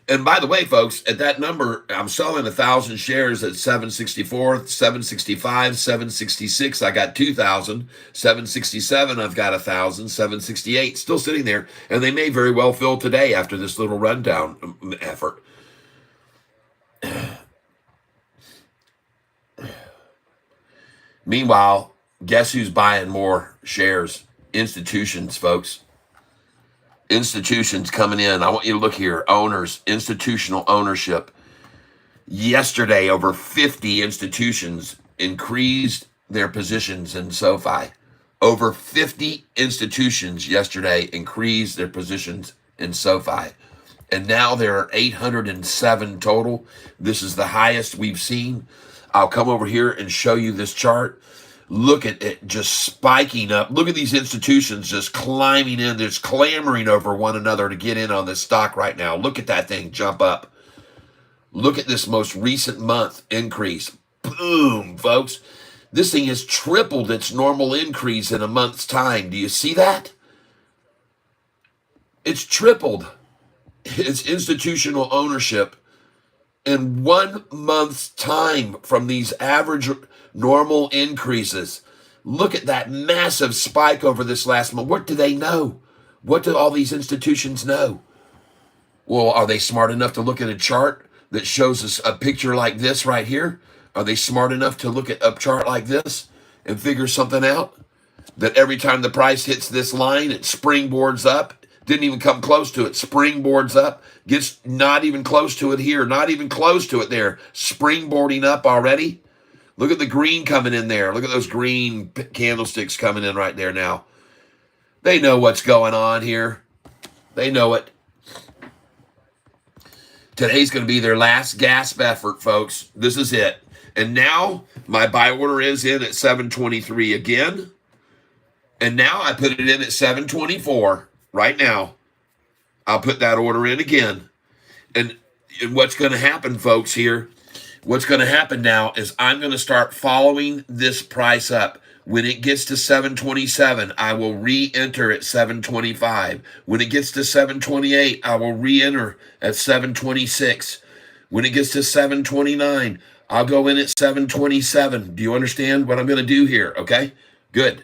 And by the way, folks, at that number, I'm selling 1,000 shares at 764, 765, 766. I got 2,000. 767, I've got 1,000. 768, still sitting there. And they may very well fill today after this little rundown effort. Meanwhile, guess who's buying more shares? Institutions, folks. Institutions coming in. I want you to look here. Owners, institutional ownership. Yesterday, over 50 institutions increased their positions in SoFi. Over 50 institutions yesterday increased their positions in SoFi. And now there are 807 total. This is the highest we've seen. I'll come over here and show you this chart. Look at it just spiking up. Look at these institutions just climbing in, just clamoring over one another to get in on this stock right now. Look at that thing jump up. Look at this most recent month increase. Boom, folks. This thing has tripled its normal increase in a month's time. Do you see that? It's tripled its institutional ownership in 1 month's time from these average normal increases. Look at that massive spike over this last month. What do they know? What do all these institutions know? Well, are they smart enough to look at a chart that shows us a picture like this right here? Are they smart enough to look at a chart like this and figure something out? That every time the price hits this line, it springboards up. Didn't even come close to it. Springboards up. Gets not even close to it here. Not even close to it there. Springboarding up already. Look at the green coming in there. Look at those green candlesticks coming in right there now. They know what's going on here. They know it. Today's going to be their last gasp effort, folks. This is it. And now my buy order is in at 723 again. And now I put it in at 724 right now. I'll put that order in again. And what's going to happen, folks, here, what's going to happen now is I'm going to start following this price up. When it gets to 727, I will re-enter at 725. When it gets to 728, I will re-enter at 726. When it gets to 729, I'll go in at 727. Do you understand what I'm going to do here? Okay, good.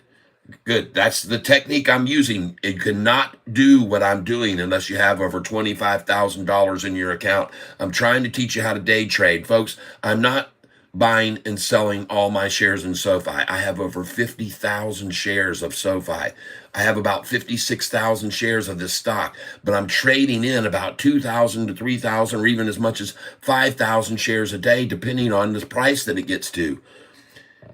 Good. That's the technique I'm using. You cannot do what I'm doing unless you have over $25,000 in your account. I'm trying to teach you how to day trade. Folks, I'm not buying and selling all my shares in SoFi. I have over 50,000 shares of SoFi. I have about 56,000 shares of this stock, but I'm trading in about 2,000 to 3,000 or even as much as 5,000 shares a day, depending on the price that it gets to.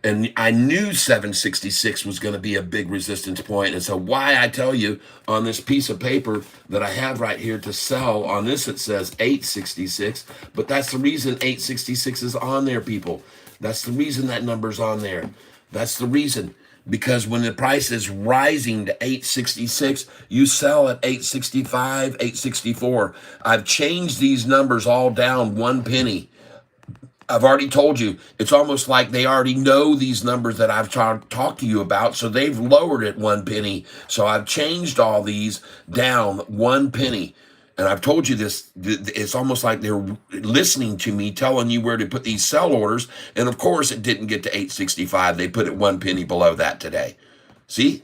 And I knew 766 was going to be a big resistance point. And so why I tell you on this piece of paper that I have right here to sell, on this it says 866. But that's the reason 866 is on there, people. That's the reason that number's on there. That's the reason. Because when the price is rising to 866, you sell at 865, 864. I've changed these numbers all down 1 penny. I've already told you, it's almost like they already know these numbers that I've talked to you about, so they've lowered it 1 penny. So I've changed all these down 1 penny. And I've told you this, it's almost like they're listening to me, telling you where to put these sell orders. And of course, it didn't get to 865. They put it 1 penny below that today. See?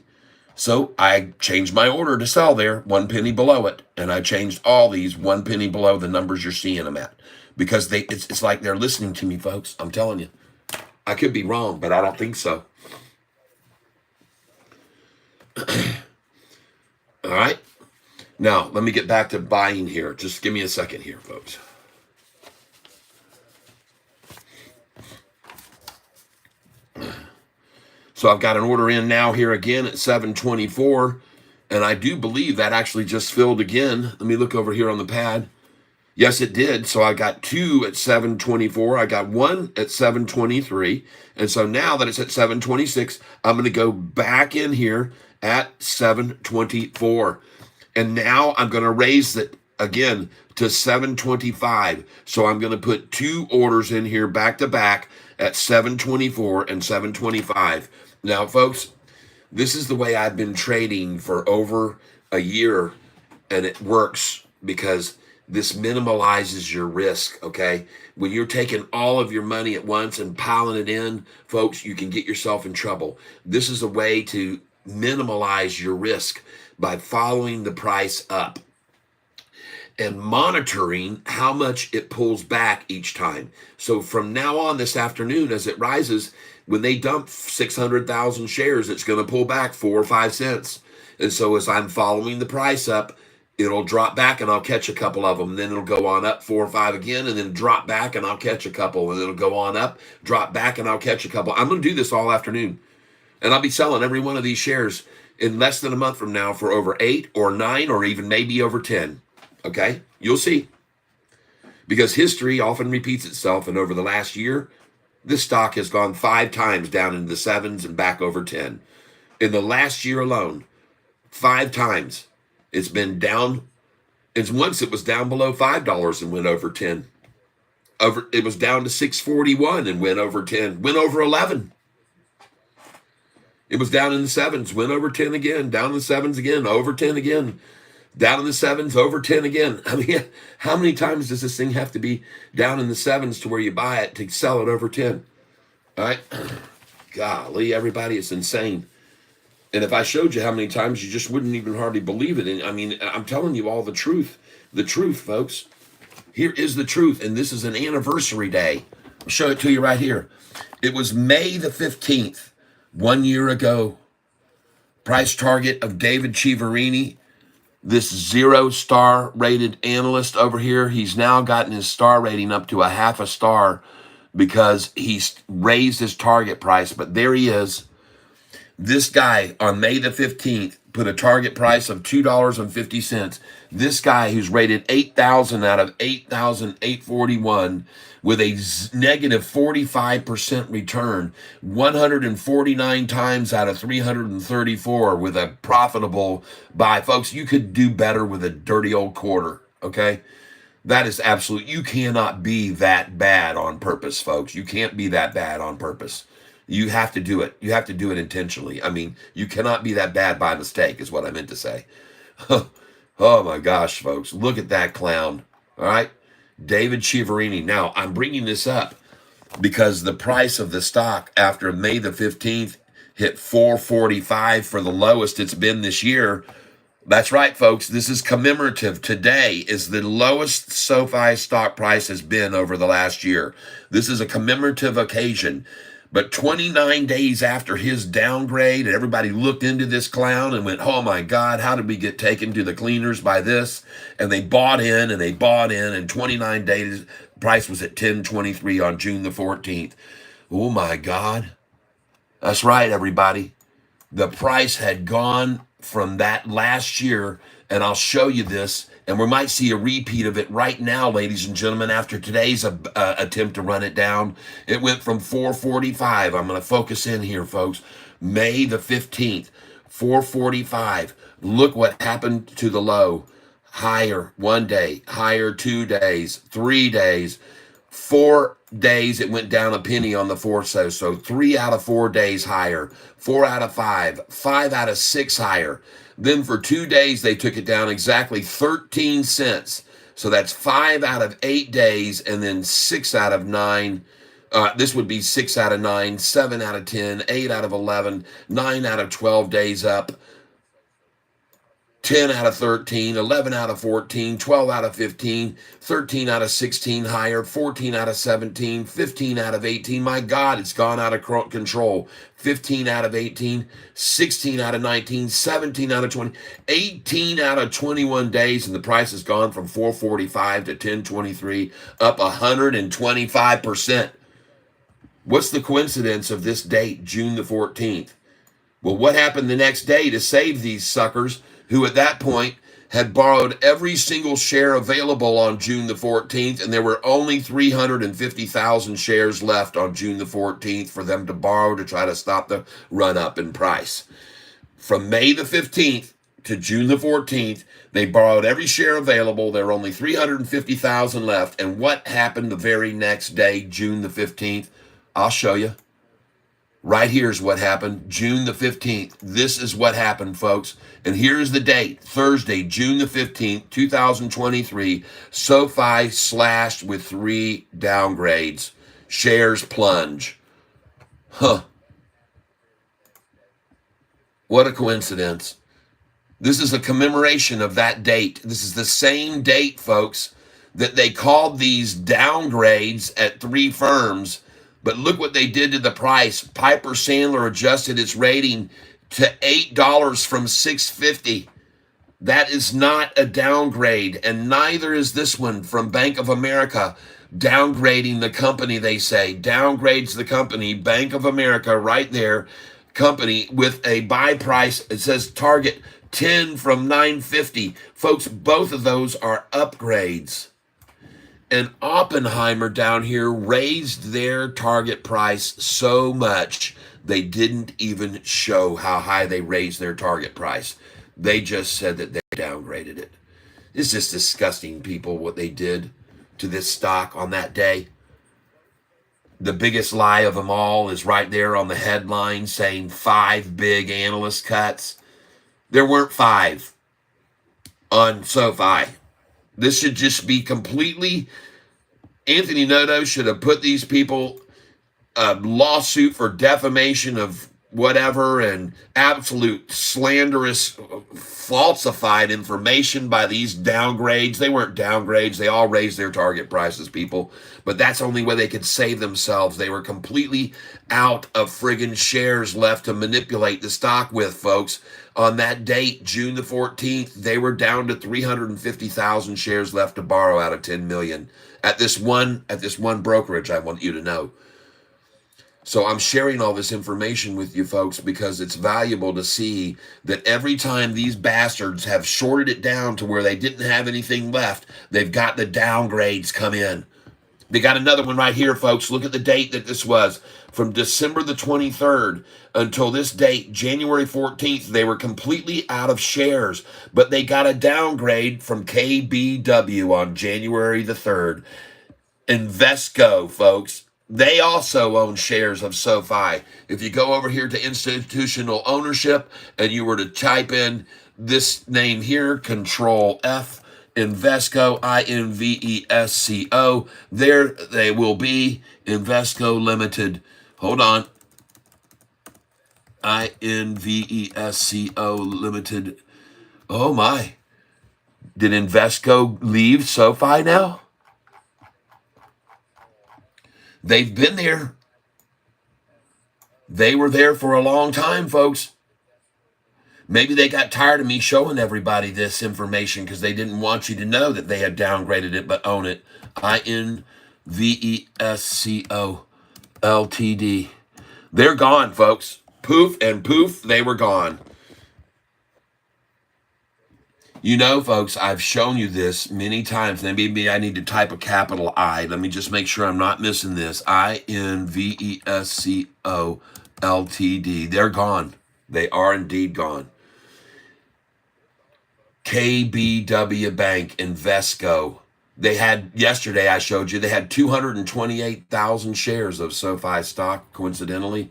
So I changed my order to sell there 1 penny below it. And I changed all these 1 penny below the numbers you're seeing them at. Because it's like they're listening to me, folks. I'm telling you. I could be wrong, but I don't think so. All right. Now, let me get back to buying here. Just give me a second here, folks. So I've got an order in now here again at 724. And I do believe that actually just filled again. Let me look over here on the pad. Yes, it did. So I got 2 at 724. I got 1 at 723. And so now that it's at 726, I'm going to go back in here at 724. And now I'm going to raise it again to 725. So I'm going to put 2 orders in here back to back at 724 and 725. Now, folks, this is the way I've been trading for over a year, and it works because this minimalizes your risk, okay? When you're taking all of your money at once and piling it in, folks, you can get yourself in trouble. This is a way to minimize your risk by following the price up and monitoring how much it pulls back each time. So from now on this afternoon, as it rises, when they dump 600,000 shares, it's going to pull back 4 or 5 cents. And so as I'm following the price up, it'll drop back and I'll catch a couple of them. Then it'll go on up 4 or 5 again, and then drop back and I'll catch a couple. And it'll go on up, drop back, and I'll catch a couple. I'm going to do this all afternoon. And I'll be selling every one of these shares in less than a month from now for over 8 or 9 or even maybe over 10. Okay? You'll see. Because history often repeats itself. And over the last year, this stock has gone 5 times down into the 7s and back over 10. In the last year alone, 5 times. It's been down. And once it was down below $5 and went over 10. It was down to 641 and went over 10. Went over 11. It was down in the 7s, went over 10 again, down in the 7s again, over 10 again, down in the 7s, over 10 again. I mean, how many times does this thing have to be down in the 7s to where you buy it to sell it over 10? All right. Golly, everybody, it's insane. And if I showed you how many times, you just wouldn't even hardly believe it. And I mean, I'm telling you all the truth, folks. Here is the truth. And this is an anniversary day. I'll show it to you right here. It was May the 15th, 1 year ago. Price target of David Chiaverini, this 0-star rated analyst over here. He's now gotten his star rating up to a 0.5 star because he's raised his target price. But there he is. This guy on May the 15th put a target price of $2.50. This guy who's rated 8,000 out of 8,841 with a negative 45% return, 149 times out of 334 with a profitable buy. Folks, you could do better with a dirty old quarter, okay? That is absolute. You cannot be that bad on purpose, folks. You can't be that bad on purpose. You have to do it. You have to do it intentionally. I mean, you cannot be that bad by mistake is what I meant to say. Oh my gosh, folks. Look at that clown. All right. David Chiaverini. Now, I'm bringing this up because the price of the stock after May the 15th hit $4.45 for the lowest it's been this year. That's right, folks. This is commemorative. Today is the lowest Sofi stock price has been over the last year. This is a commemorative occasion. But 29 days after his downgrade, everybody looked into this clown and went, oh my God, how did we get taken to the cleaners by this? And they bought in and they bought in, and 29 days, price was at 10.23 on June the 14th. Oh my God. That's right, everybody. The price had gone from that last year, and I'll show you this, and we might see a repeat of it right now, ladies and gentlemen, after today's attempt to run it down. It went from 445. I'm going to focus in here, folks. May the 15th, 445. Look what happened to the low. Higher 1 day, higher 2 days, 3 days, 4 days. It went down a penny on the fourth. So 3 out of 4 days higher, 4 out of 5, 5 out of 6 higher. Then for 2 days, they took it down exactly 13 cents. So that's 5 out of 8 days, and then 6 out of 9. This would be 6 out of 9, 7 out of 10, 8 out of 11, 9 out of 12 days up. 10 out of 13, 11 out of 14, 12 out of 15, 13 out of 16 higher, 14 out of 17, 15 out of 18. My God, it's gone out of control. 15 out of 18, 16 out of 19, 17 out of 20, 18 out of 21 days, and the price has gone from 445 to 1023, up 125%. What's the coincidence of this date, June the 14th? Well, what happened the next day to save these suckers who at that point had borrowed every single share available on June the 14th, and there were only 350,000 shares left on June the 14th for them to borrow to try to stop the run up in price. From May the 15th to June the 14th, they borrowed every share available. There were only 350,000 left. And what happened the very next day, June the 15th? I'll show you. Right here's what happened, June the 15th. This is what happened, folks. And here's the date, Thursday, June the 15th, 2023. SoFi slashed with 3 downgrades. Shares plunge. Huh. What a coincidence. This is a commemoration of that date. This is the same date, folks, that they called these downgrades at 3 firms. But look what they did to the price. Piper Sandler adjusted its rating to $8 from $6.50. That is not a downgrade, and neither is this one from Bank of America. Downgrading the company, they say. Downgrades the company. Bank of America right there. Company with a buy price. It says target 10 from 950. Folks, both of those are upgrades. And Oppenheimer down here raised their target price so much they didn't even show how high they raised their target price. They just said that they downgraded it. It's just disgusting, people, what they did to this stock on that day. The biggest lie of them all is right there on the headline saying 5 big analyst cuts. There weren't 5 on SoFi. This should just be completely, Anthony Noto should have put these people a lawsuit for defamation of whatever and absolute slanderous, falsified information by these downgrades. They weren't downgrades. They all raised their target prices, people. But that's the only way they could save themselves. They were completely out of friggin' shares left to manipulate the stock with, folks. On that date, June the 14th, they were down to 350,000 shares left to borrow out of 10 million. At this one brokerage, I want you to know. So I'm sharing all this information with you folks because it's valuable to see that every time these bastards have shorted it down to where they didn't have anything left, they've got the downgrades come in. They got another one right here, folks. Look at the date that this was. From December the 23rd until this date, January 14th, they were completely out of shares, but they got a downgrade from KBW on January the 3rd. Invesco, folks. They also own shares of SoFi. If you go over here to institutional ownership and you were to type in this name here, Control F, Invesco, Invesco, there they will be, Invesco Limited. Hold on. Invesco Limited. Oh my. Did Invesco leave SoFi now? They've been there. They were there for a long time, folks. Maybe they got tired of me showing everybody this information because they didn't want you to know that they had downgraded it, but own it. Invesco Ltd. They're gone, folks. Poof and poof, they were gone. You know, folks, I've shown you this many times. Maybe I need to type a capital I. Let me just make sure I'm not missing this. Invesco Ltd. They're gone. They are indeed gone. KBW Bank, Invesco. They had, yesterday I showed you, they had 228,000 shares of SoFi stock, coincidentally.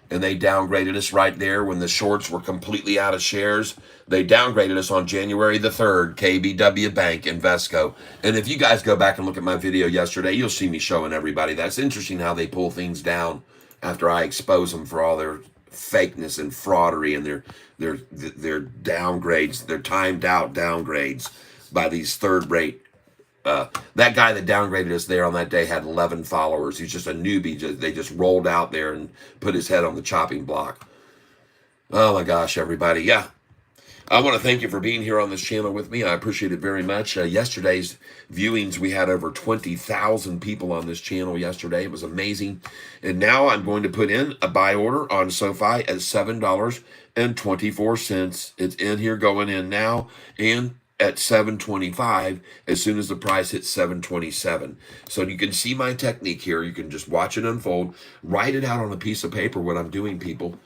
And they downgraded us right there when the shorts were completely out of shares. They downgraded us on January the 3rd, KBW Bank, Invesco. And if you guys go back and look at my video yesterday, you'll see me showing everybody. That's interesting how they pull things down after I expose them for all their fakeness and fraudery and their downgrades, their timed out downgrades by these third-rate. That guy that downgraded us there on that day had 11 followers. He's just a newbie. They just rolled out there and put his head on the chopping block. Oh my gosh, everybody. Yeah. I want to thank you for being here on this channel with me. I appreciate it very much. Yesterday's viewings, we had over 20,000 people on this channel yesterday. It was amazing. And now I'm going to put in a buy order on SoFi at $7.24. It's in here, going in now. And at 725 as soon as the price hits 727. So you can see my technique here. You can just watch it unfold. Write it out on a piece of paper what I'm doing, people.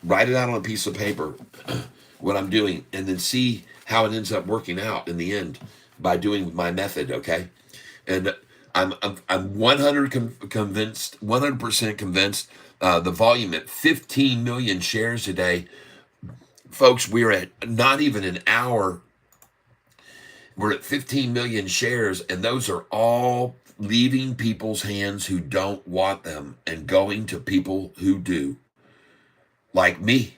Write it out on a piece of paper what I'm doing, and then see how it ends up working out in the end by doing my method, okay? And I'm 100% convinced the volume at 15 million shares today. Folks, we're at not even an hour. We're at 15 million shares, and those are all leaving people's hands who don't want them and going to people who do, like me.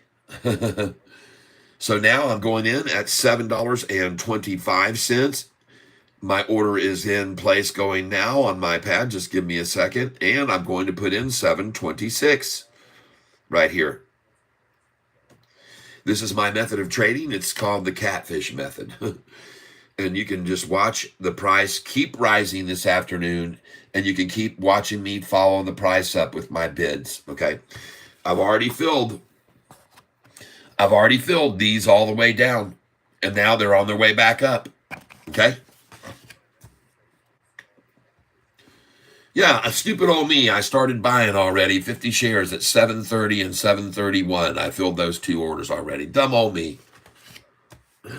So now I'm going in at $7.25. My order is in place going now on my pad. Just give me a second. And I'm going to put in 726 right here. This is my method of trading. It's called the Catfish method. And you can just watch the price keep rising this afternoon, and you can keep watching me follow the price up with my bids, okay? I've already filled these all the way down, and now they're on their way back up, okay? Yeah, a stupid old me. I started buying already 50 shares at 730 and 731. I filled those two orders already. Dumb old me. I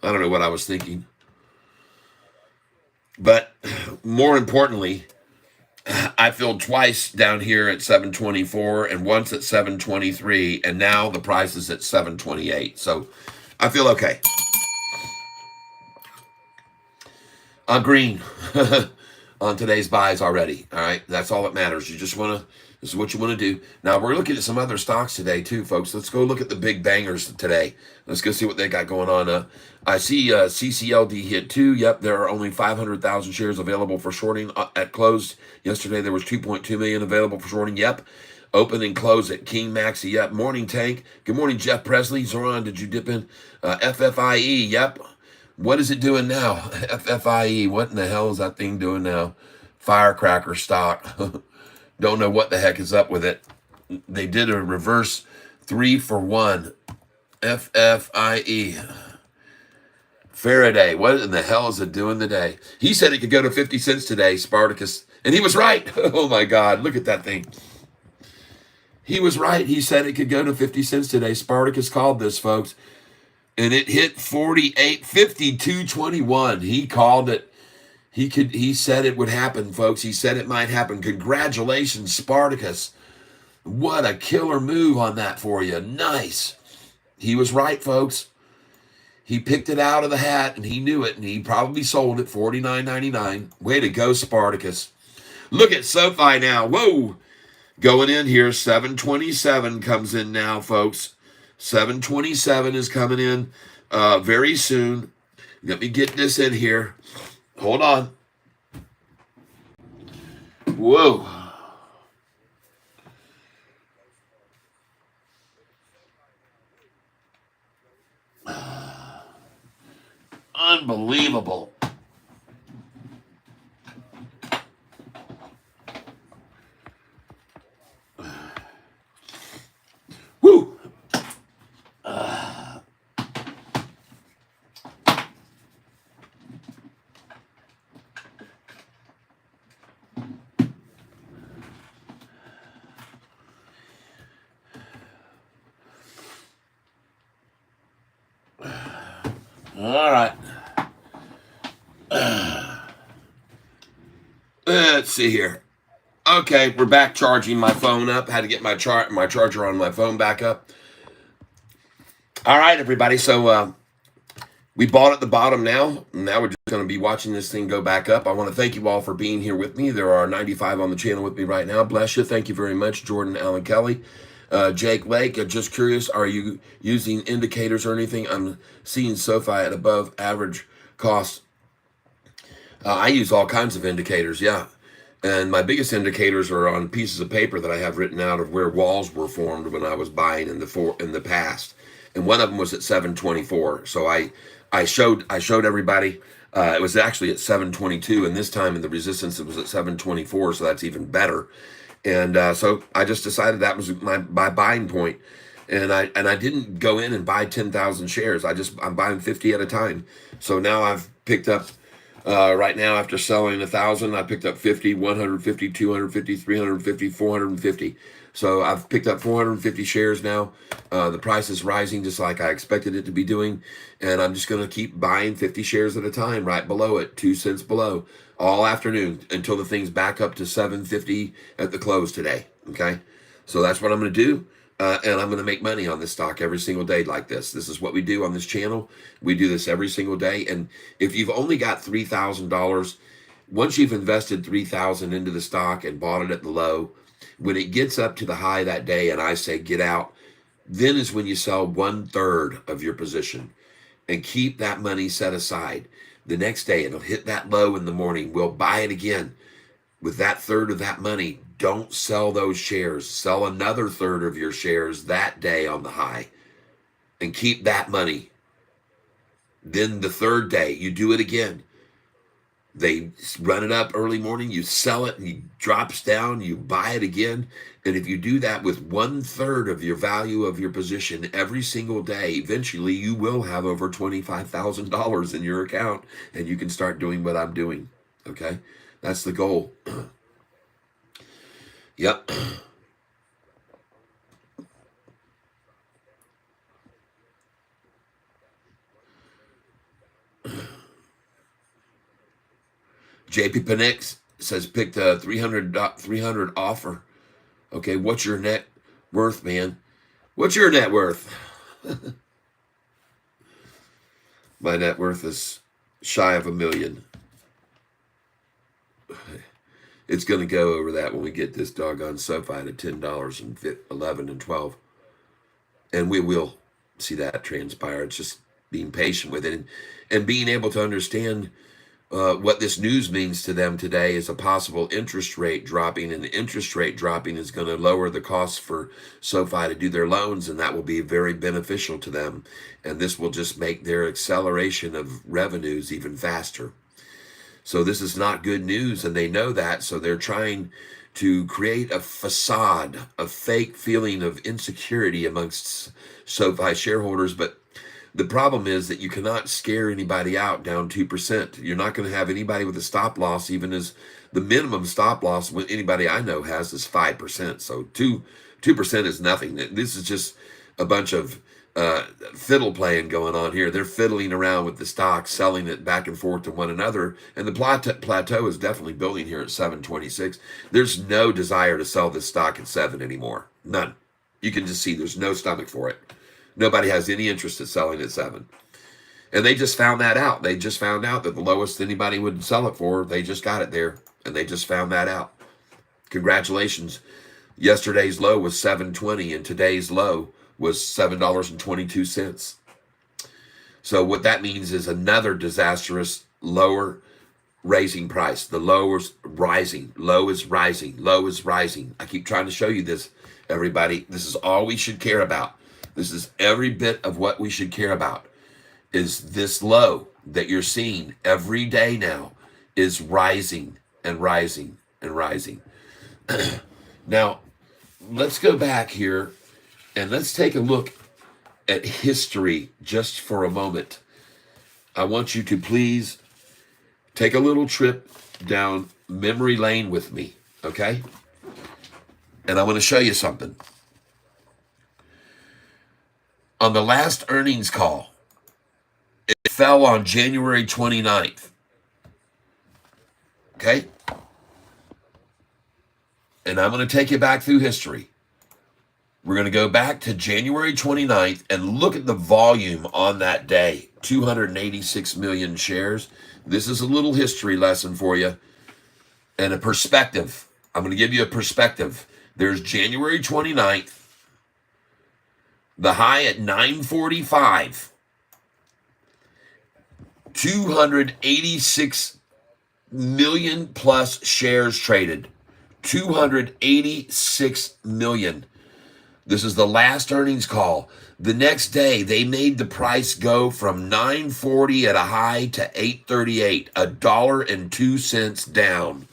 don't know what I was thinking. But more importantly, I filled twice down here at 724 and once at 723, and now the price is at 728. So I feel okay. I'm green on today's buys already. All right, that's all that matters. You just want to, this is what you want to do. Now we're looking at some other stocks today too, folks. Let's go look at the big bangers today. Let's go see what they got going on. I see CCLD hit 2. Yep, there are only 500,000 shares available for shorting at close. Yesterday there was 2.2 million available for shorting. Yep. Open and close at King Maxi. Yep. Morning Tank. Good morning, Jeff Presley. Zoran, did you dip in? FFIE. Yep. What is it doing now? FFIE. What in the hell is that thing doing now? Firecracker stock. Don't know what the heck is up with it. They did a reverse 3-for-1. FFIE. Faraday. What in the hell is it doing today? He said it could go to 50 cents today, Spartacus. And he was right. Oh my God. Look at that thing. He was right. He said it could go to 50 cents today. Spartacus called this, folks. And it hit 52.21. He called it. He said it would happen, folks. He said it might happen. Congratulations, Spartacus. What a killer move on that for you. Nice. He was right, folks. He picked it out of the hat, and he knew it, and he probably sold it $49.99. Way to go, Spartacus. Look at Sofi now. Whoa. Going in here, 727 comes in now, folks. 727 is coming in very soon. Let me get this in here. Hold on. Whoa. Unbelievable. Woo. All right. Let's see here. Okay, we're back charging my phone up. Had to get my charger on my phone back up. All right, everybody. So we bought at the bottom now. Now we're just going to be watching this thing go back up. I want to thank you all for being here with me. There are 95 on the channel with me right now. Bless you. Thank you very much, Jordan Allen Kelly. Jake Lake, just curious, are you using indicators or anything? I'm seeing Sofi at above average cost. I use all kinds of indicators, yeah. And my biggest indicators are on pieces of paper that I have written out of where walls were formed when I was buying in the past. And one of them was at 724. So I showed everybody. It was actually at 722, and this time in the resistance it was at 724. So that's even better. And so I just decided that was my buying point. And I didn't go in and buy 10,000 shares. I'm buying 50 at a time. So now I've picked up right now, after selling 1,000, I picked up 50, 150, 250, 350, 450. So I've picked up 450 shares now. The price is rising just like I expected it to be doing. And I'm just going to keep buying 50 shares at a time right below it, 2 cents below, all afternoon until the thing's back up to 750 at the close today. Okay. So that's what I'm going to do. And I'm going to make money on this stock every single day like this. This is what we do on this channel. We do this every single day. And if you've only got $3,000, once you've invested $3,000 into the stock and bought it at the low, when it gets up to the high that day and I say get out, then is when you sell 1/3 of your position and keep that money set aside. The next day it'll hit that low in the morning. We'll buy it again. With that third of that money, don't sell those shares. Sell another third of your shares that day on the high and keep that money. Then the third day, you do it again. They run it up early morning, you sell it, and it drops down, you buy it again. And if you do that with 1/3 of your value of your position every single day, eventually you will have over $25,000 in your account, and you can start doing what I'm doing. Okay? That's the goal. Yep. JP Penix says picked a 300 offer. Okay, what's your net worth, man? What's your net worth? My net worth is shy of $1 million. It's going to go over that when we get this doggone Sofi to $10 and 11 and 12. And we will see that transpire. It's just being patient with it and being able to understand what this news means to them today is a possible interest rate dropping, and the interest rate dropping is going to lower the costs for Sofi to do their loans, and that will be very beneficial to them. And this will just make their acceleration of revenues even faster. So this is not good news, and they know that, so they're trying to create a facade, a fake feeling of insecurity amongst Sofi shareholders. But the problem is that you cannot scare anybody out down 2%. You're not going to have anybody with a stop loss, even as the minimum stop loss when anybody I know has is 5%. So 2% is nothing. This is just a bunch of fiddle playing going on here. They're fiddling around with the stock, selling it back and forth to one another. And the plateau is definitely building here at 726. There's no desire to sell this stock at 7 anymore. None. You can just see there's no stomach for it. Nobody has any interest in selling at 7. And they just found that out. They just found out that the lowest anybody would sell it for, they just got it there. And they just found that out. Congratulations. Yesterday's low was 720 and today's low was $7.22. So what that means is another disastrous lower raising price. The low is rising. Low is rising. Low is rising. I keep trying to show you this, everybody. This is all we should care about. This is every bit of what we should care about, is this low that you're seeing every day now is rising and rising and rising. Now, let's go back here and let's take a look at history just for a moment. I want you to please take a little trip down memory lane with me, okay? And I want to show you something. On the last earnings call, it fell on January 29th. Okay? And I'm going to take you back through history. We're going to go back to January 29th and look at the volume on that day. 286 million shares. This is a little history lesson for you and a perspective. I'm going to give you a perspective. There's January 29th. The high at 945. 286 million plus shares traded. 286 million. This is the last earnings call. The next day, they made the price go from 940 at a high to 838, $1.02 down.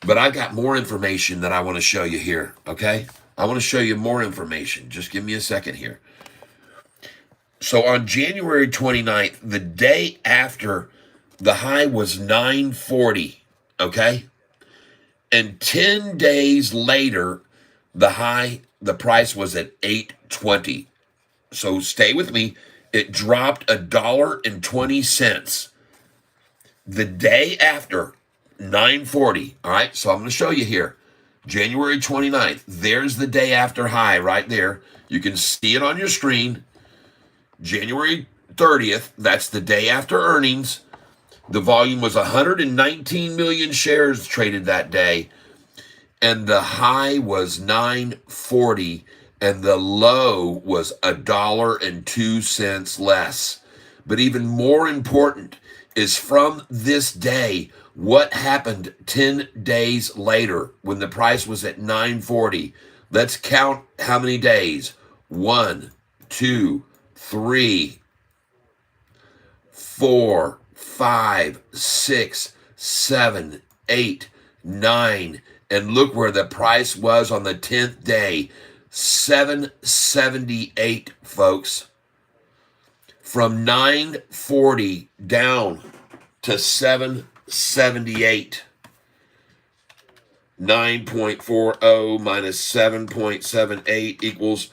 But I got more information that I want to show you here, okay? I want to show you more information. Just give me a second here. So on January 29th, the day after, the high was 940, okay? And 10 days later, the price was at 820. So stay with me. It dropped $1.20 the day after 940. All right, so I'm going to show you here. January 29th. There's the day after high right there. You can see it on your screen. January 30th. That's the day after earnings. The volume was 119 million shares traded that day. And the high was 940 and the low was $1.02 less. But even more important is from this day, what happened 10 days later when the price was at 940. Let's count how many days. 1, 2, 3, 4, 5, 6, 7, 8, 9. And look where the price was on the 10th day. 778, folks. From 940 down to 778. 9.40 minus 7.78 equals,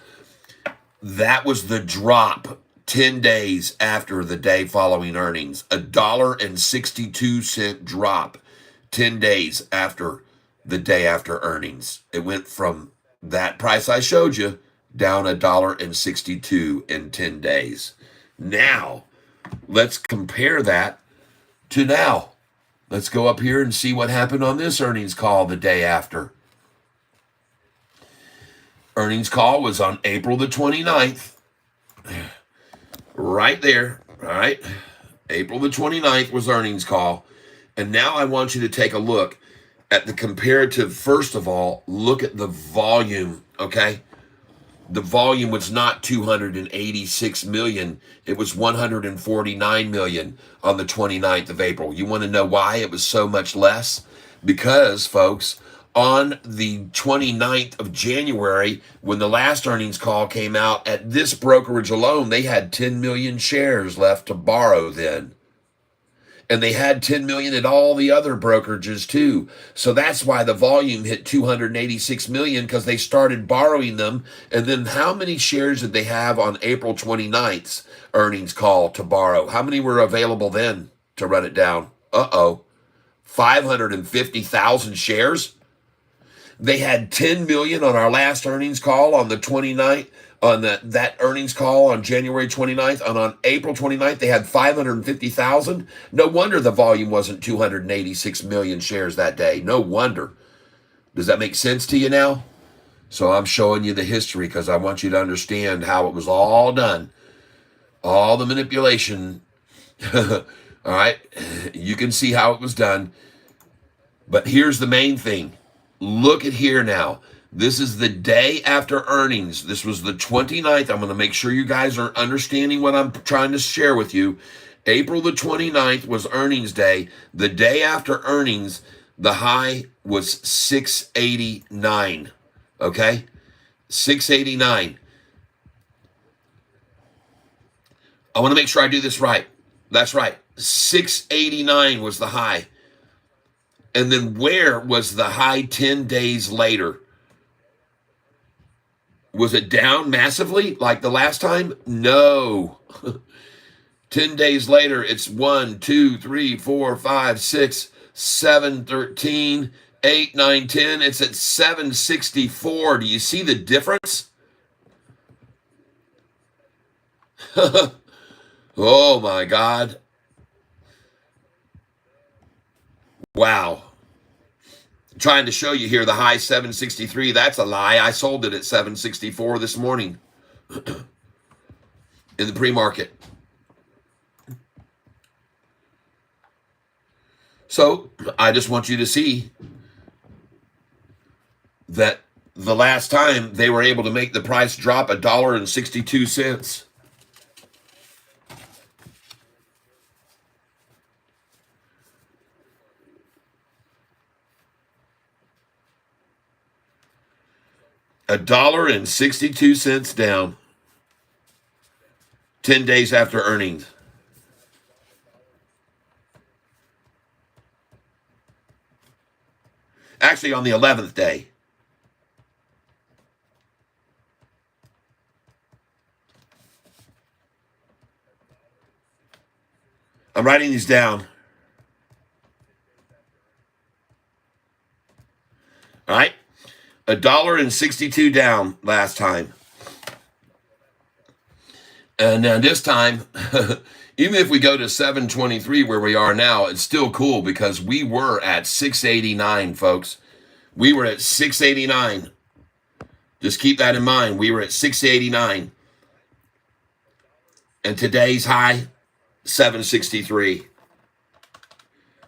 that was the drop 10 days after the day following earnings. $1.62 drop 10 days after the day after earnings. It went from that price I showed you down $1.62 in 10 days. Now, let's compare that to now. Let's go up here and see what happened on this earnings call the day after. Earnings call was on April the 29th. Right there, all right? April the 29th was earnings call. And now I want you to take a look at the comparative. First of all, look at the volume, okay? The volume was not 286 million. It was 149 million on the 29th of April. You want to know why it was so much less? Because, folks, on the 29th of January, when the last earnings call came out, at this brokerage alone, they had 10 million shares left to borrow then. And they had 10 million at all the other brokerages too. So that's why the volume hit 286 million, because they started borrowing them. And then how many shares did they have on April 29th's earnings call to borrow? How many were available then to run it down? 550,000 shares. They had 10 million on our last earnings call on the 29th, on that earnings call on January 29th, and on April 29th, they had 550,000. No wonder the volume wasn't 286 million shares that day. No wonder. Does that make sense to you now? So I'm showing you the history because I want you to understand how it was all done. All the manipulation. All right. You can see how it was done. But here's the main thing. Look at here now. This is the day after earnings. This was the 29th. I'm going to make sure you guys are understanding what I'm trying to share with you. April the 29th was earnings day. The day after earnings, the high was 689. Okay? 689. I want to make sure I do this right. That's right. 689 was the high. And then where was the high 10 days later? Was it down massively like the last time? No. 10 days later, it's 1, 2, 3, 4, 5, 6, 7, 13, 8, 9, 10. It's at 764. Do you see the difference? Oh my God. Wow. Trying to show you here the high 763. That's a lie. I sold it at 764 this morning in the pre-market. So I just want you to see that the last time they were able to make the price drop $1.62. $1.62 down. 10 days after earnings. Actually, on the 11th day. I'm writing these down. All right. $1.62 down last time. And then this time, even if we go to 723 where we are now, it's still cool because we were at 689, folks. We were at 689. Just keep that in mind. We were at 689. And today's high, 763.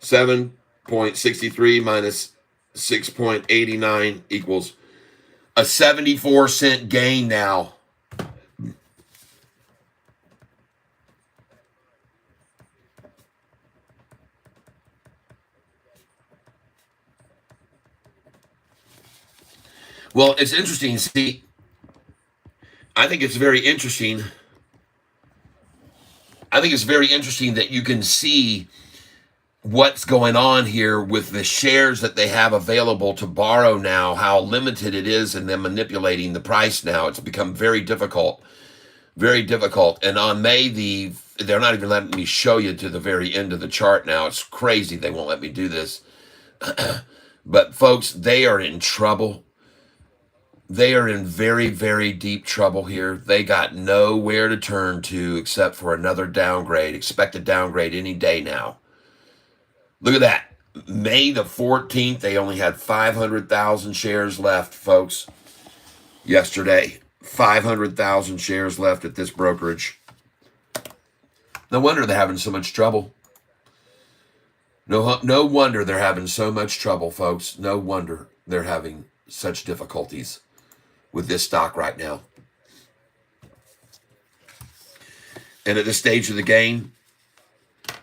7.63 minus 6.89 equals a 74-cent gain now. Well, it's interesting. See, I think it's very interesting. I think it's very interesting that you can see what's going on here with the shares that they have available to borrow now, how limited it is in them manipulating the price now. It's become very difficult, very difficult. And on they're not even letting me show you to the very end of the chart now. It's crazy. They won't let me do this. But folks, they are in trouble. They are in very, very deep trouble here. They got nowhere to turn to except for another downgrade. Expect a downgrade any day now. Look at that. May the 14th, they only had 500,000 shares left, folks. Yesterday, 500,000 shares left at this brokerage. No wonder they're having so much trouble. No wonder they're having so much trouble, folks. No wonder they're having such difficulties with this stock right now. And at this stage of the game,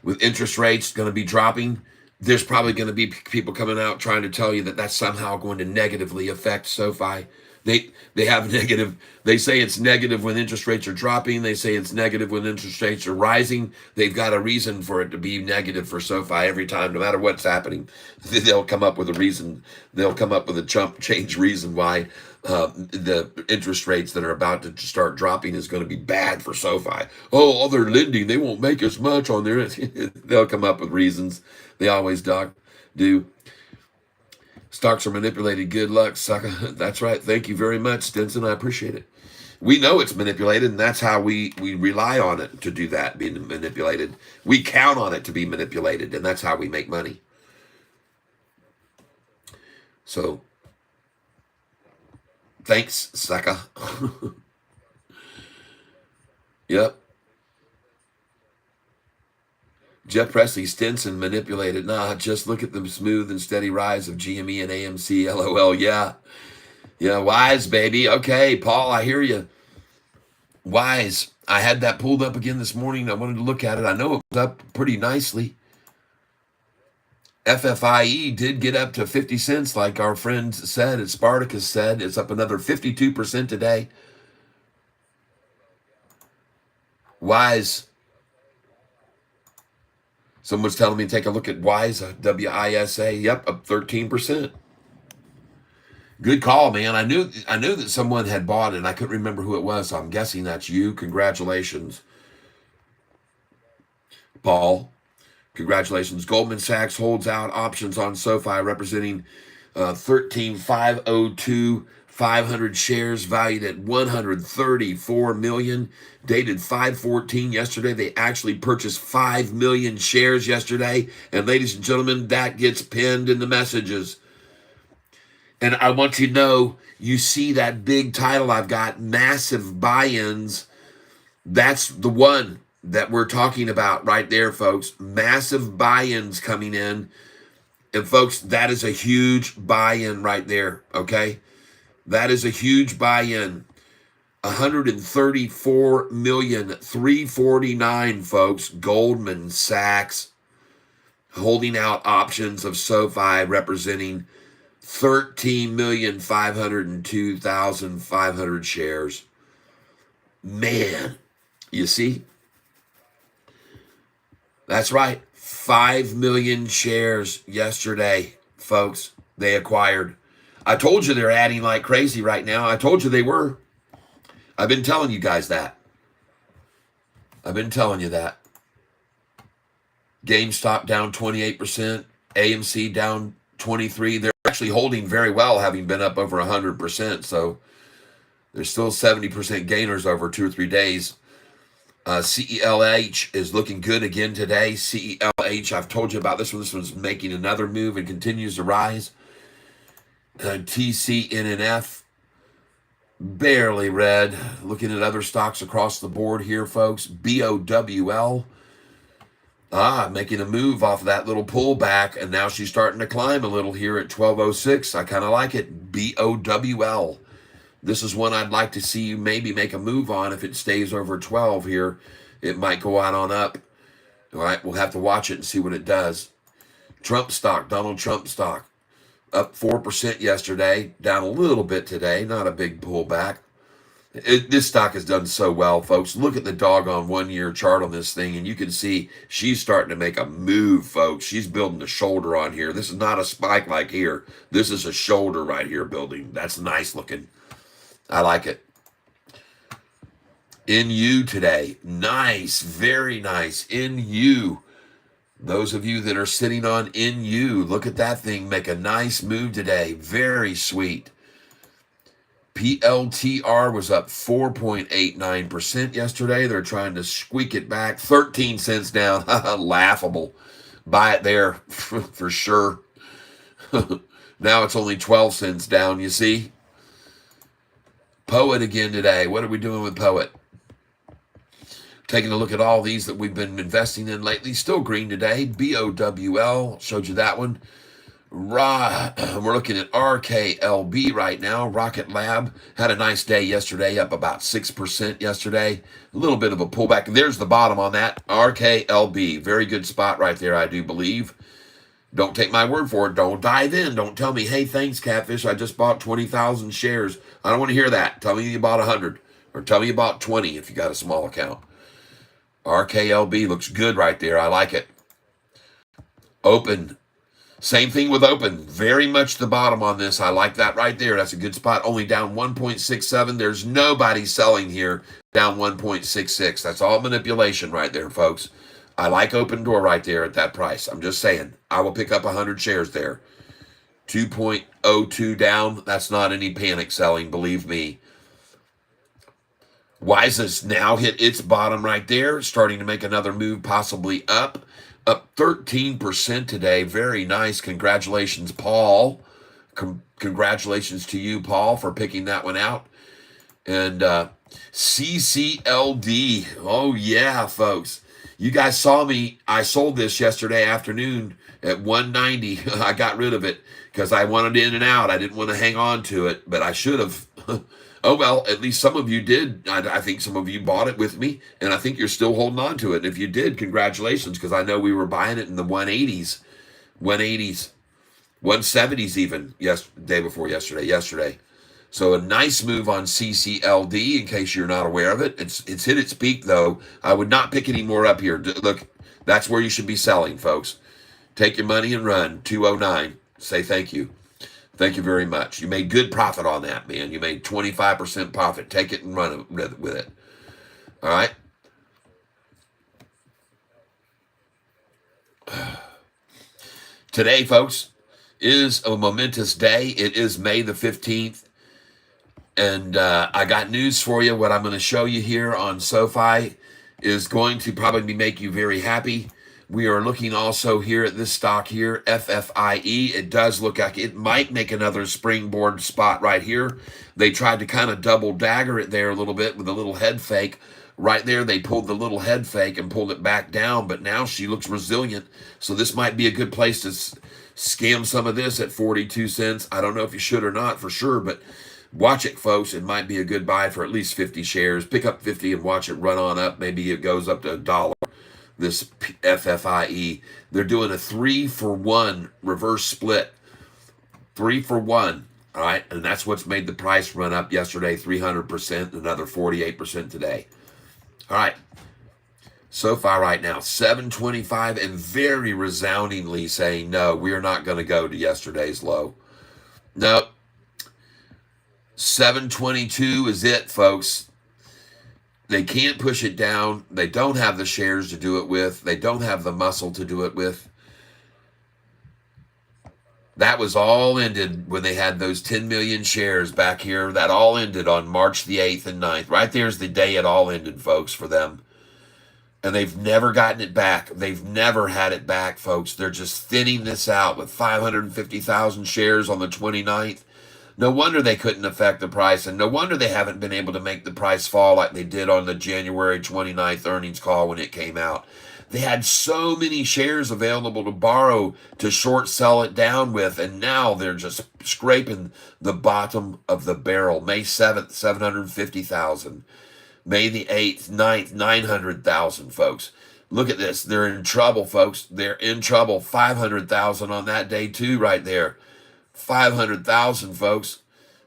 with interest rates going to be dropping, there's probably going to be people coming out trying to tell you that that's somehow going to negatively affect SoFi. They have negative. They say it's negative when interest rates are dropping. They say it's negative when interest rates are rising. They've got a reason for it to be negative for SoFi every time, no matter what's happening. They'll come up with a reason. They'll come up with a chump change reason why the interest rates that are about to start dropping is going to be bad for SoFi. Oh, all their lending, they won't make as much on their. They'll come up with reasons. They always do. Stocks are manipulated. Good luck, sucker. That's right. Thank you very much, Stinson. I appreciate it. We know it's manipulated, and that's how we rely on it to do that, being manipulated. We count on it to be manipulated, and that's how we make money. So, thanks, sucker. Yep. Jeff Presley, Stinson manipulated. Nah, just look at the smooth and steady rise of GME and AMC. LOL. Yeah. Yeah, Wise, baby. Okay, Paul, I hear you. Wise. I had that pulled up again this morning. I wanted to look at it. I know it was up pretty nicely. FFIE did get up to 50 cents, like our friend said, as Spartacus said. It's up another 52% today. Wise. Someone's telling me to take a look at Wise, WISA. Yep, up 13%. Good call, man. I knew that someone had bought it, and I couldn't remember who it was, so I'm guessing that's you. Congratulations, Paul. Congratulations. Goldman Sachs holds out options on SoFi representing 13,502 500 shares valued at $134 million, dated 5/14 yesterday. They actually purchased 5 million shares yesterday. And ladies and gentlemen, that gets pinned in the messages. And I want you to know, you see that big title I've got, massive buy-ins. That's the one that we're talking about right there, folks. Massive buy-ins coming in. And folks, that is a huge buy-in right there, okay? That is a huge buy-in. 134,349,000, folks. Goldman Sachs holding out options of SoFi representing 13,502,500 shares. Man, you see? That's right. 5 million shares yesterday, folks, they acquired. I told you they're adding like crazy right now. I told you they were. I've been telling you guys that. I've been telling you that. GameStop down 28%. AMC down 23%. They're actually holding very well, having been up over 100%. So they're still 70% gainers over 2 or 3 days. CELH is looking good again today. CELH, I've told you about this one. This one's making another move and continues to rise. TCNNF, barely red. Looking at other stocks across the board here, folks. BOWL, making a move off of that little pullback, and now she's starting to climb a little here at 1206. I kind of like it. BOWL. This is one I'd like to see you maybe make a move on. If it stays over 12 here, it might go out on up. All right, we'll have to watch it and see what it does. Trump stock, Donald Trump stock, up 4% yesterday, down a little bit today, not a big pullback. This stock has done so well, folks. Look at the doggone 1-year chart on this thing, and you can see she's starting to make a move, folks. She's building a shoulder on here. This is not a spike like here. This is a shoulder right here building. That's nice looking. I like it. NU today. Nice. Very nice. NU. Those of you that are sitting on NU, look at that thing make a nice move today. Very sweet. PLTR was up 4.89% yesterday. They're trying to squeak it back. 13 cents down. Laughable. Buy it there for sure. Now it's only 12 cents down, you see? Poet again today. What are we doing with Poet? Taking a look at all these that we've been investing in lately. Still green today. BOWL. Showed you that one. We're looking at RKLB right now. Rocket Lab. Had a nice day yesterday. Up about 6% yesterday. A little bit of a pullback. There's the bottom on that. RKLB. Very good spot right there, I do believe. Don't take my word for it. Don't dive in. Don't tell me, hey, thanks, Catfish. I just bought 20,000 shares. I don't want to hear that. Tell me you bought 100. Or tell me you bought 20 if you got a small account. RKLB looks good right there. I like it. Open. Same thing with Open. Very much the bottom on this. I like that right there. That's a good spot. Only down 1.67. There's nobody selling here. Down 1.66. That's all manipulation right there, folks. I like Open Door right there at that price. I'm just saying. I will pick up 100 shares there. 2.02 down. That's not any panic selling, believe me. Wise's now hit its bottom right there. Starting to make another move, possibly up. Up 13% today. Very nice. Congratulations, Paul. Congratulations to you, Paul, for picking that one out. And CCLD. Oh, yeah, folks. You guys saw me. I sold this yesterday afternoon at 190. I got rid of it because I wanted in and out. I didn't want to hang on to it, but I should have. Oh, well, at least some of you did. I think some of you bought it with me, and I think you're still holding on to it. And if you did, congratulations, because I know we were buying it in the 180s, 170s even, day before yesterday. So a nice move on CCLD, in case you're not aware of it. It's hit its peak, though. I would not pick any more up here. Look, that's where you should be selling, folks. Take your money and run. 209. Say thank you. Thank you very much. You made good profit on that, man. You made 25% profit. Take it and run with it. All right? Today, folks, is a momentous day. It is May the 15th. And I got news for you. What I'm going to show you here on Sofi is going to probably make you very happy. We are looking also here at this stock here, FFIE. It does look like it might make another springboard spot right here. They tried to kind of double dagger it there a little bit with a little head fake. Right there, they pulled the little head fake and pulled it back down, but now she looks resilient. So this might be a good place to scam some of this at 42 cents. I don't know if you should or not for sure, but watch it, folks. It might be a good buy for at least 50 shares. Pick up 50 and watch it run on up. Maybe it goes up to $1. This FFIE. They're doing a 3-for-1 reverse split. 3 for 1. All right. And that's what's made the price run up yesterday 300%, another 48% today. All right. Sofi right now, 725, and very resoundingly saying, no, we are not going to go to yesterday's low. Nope. 722 is it, folks. They can't push it down. They don't have the shares to do it with. They don't have the muscle to do it with. That was all ended when they had those 10 million shares back here. That all ended on March the 8th and 9th. Right there's the day it all ended, folks, for them. And they've never gotten it back. They've never had it back, folks. They're just thinning this out with 550,000 shares on the 29th. No wonder they couldn't affect the price, and no wonder they haven't been able to make the price fall like they did on the January 29th earnings call when it came out. They had so many shares available to borrow to short sell it down with, and now they're just scraping the bottom of the barrel. May 7th, 750,000. May the 8th, 9th, 900,000, folks. Look at this. They're in trouble, folks. They're in trouble. 500,000 on that day, too, right there. 500,000, folks.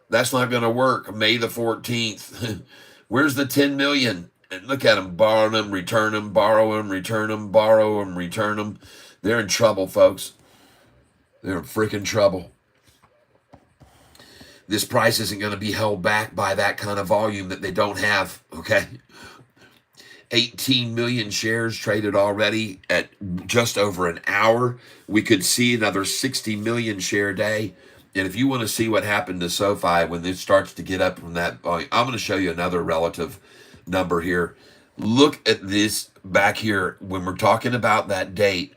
That's not going to work. May the 14th. Where's the 10 million? And look at them. Borrow them, return them, borrow them, return them, borrow them, return them. They're in trouble, folks. They're in freaking trouble. This price isn't going to be held back by that kind of volume that they don't have, okay? 18 million shares traded already at just over an hour. We could see another 60 million share day. And if you want to see what happened to Sofi when this starts to get up from that volume, I'm going to show you another relative number here. Look at this back here when we're talking about that date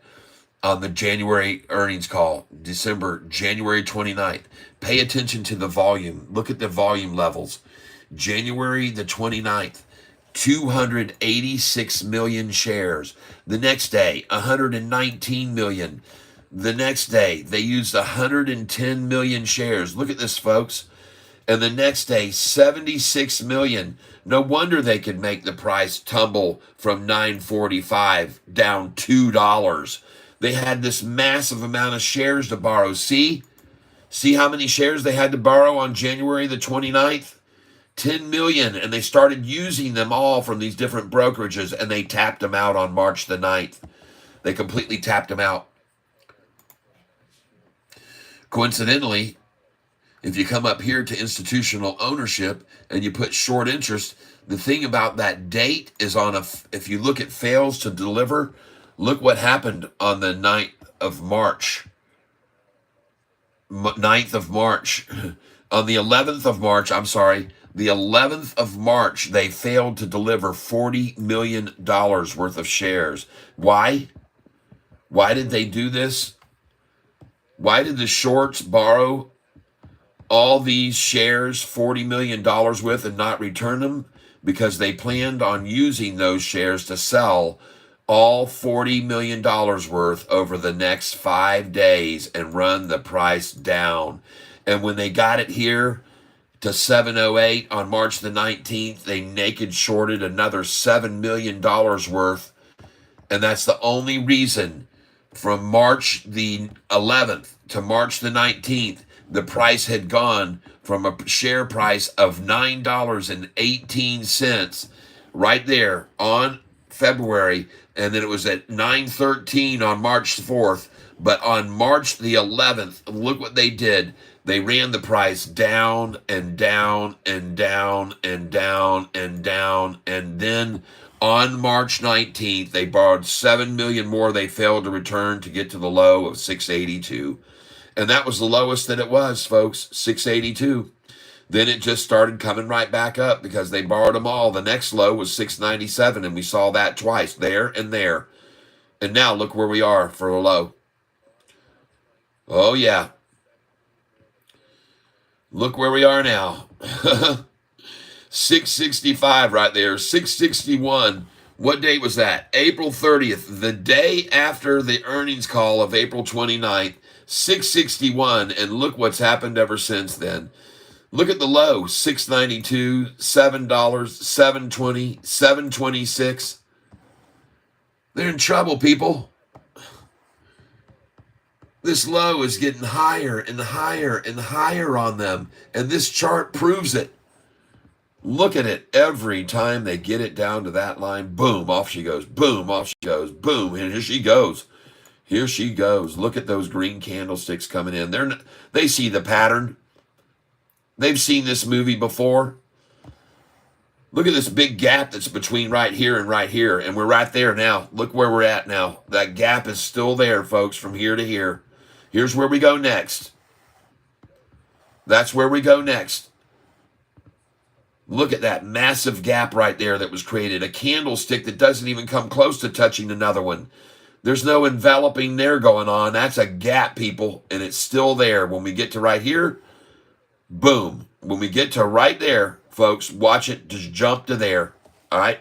on the January earnings call, January 29th. Pay attention to the volume. Look at the volume levels. January the 29th, 286 million shares. The next day, 119 million. The next day, they used 110 million shares. Look at this, folks. And the next day, 76 million. No wonder they could make the price tumble from $9.45 down $2. They had this massive amount of shares to borrow. See how many shares they had to borrow on January the 29th? 10 million, and they started using them all from these different brokerages, and they tapped them out on March the 9th. They completely tapped them out. Coincidentally, if you come up here to institutional ownership and you put short interest, the thing about that date is if you look at fails to deliver, look what happened on the 9th of March. 9th of March. On the 11th of March, the 11th of March, they failed to deliver $40 million worth of shares. Why? Why did they do this? Why did the shorts borrow all these shares, $40 million with, and not return them? Because they planned on using those shares to sell all $40 million worth over the next 5 days and run the price down. And when they got it here to 708 on March the 19th, they naked shorted another $7 million worth. And that's the only reason from March the 11th to March the 19th, the price had gone from a share price of $9.18 right there on February, and then it was at $9.13 on March 4th. But on March the 11th, look what they did. They ran the price down and down and down and down and down. And then on March 19th, they borrowed $7 million more they failed to return to get to the low of 682. And that was the lowest that it was, folks, 682. Then it just started coming right back up because they borrowed them all. The next low was 697, and we saw that twice, there and there. And now look where we are for a low. Oh, yeah. Look where we are now. 665 right there, 661. What date was that? April 30th, the day after the earnings call of April 29th, 661. And look what's happened ever since then. Look at the low, $6.92, $7, $7.20, $7.26. They're in trouble, people. This low is getting higher and higher and higher on them. And this chart proves it. Look at it. Every time they get it down to that line, boom, off she goes. Boom, off she goes. Boom, and here she goes. Here she goes. Look at those green candlesticks coming in. They see the pattern. They've seen this movie before. Look at this big gap that's between right here, and we're right there now. Look where we're at now. That gap is still there, folks, from here to here. Here's where we go next. That's where we go next. Look at that massive gap right there that was created. A candlestick that doesn't even come close to touching another one. There's no enveloping there going on. That's a gap, people, and it's still there. When we get to right here, boom. When we get to right there, folks, watch it just jump to there, all right?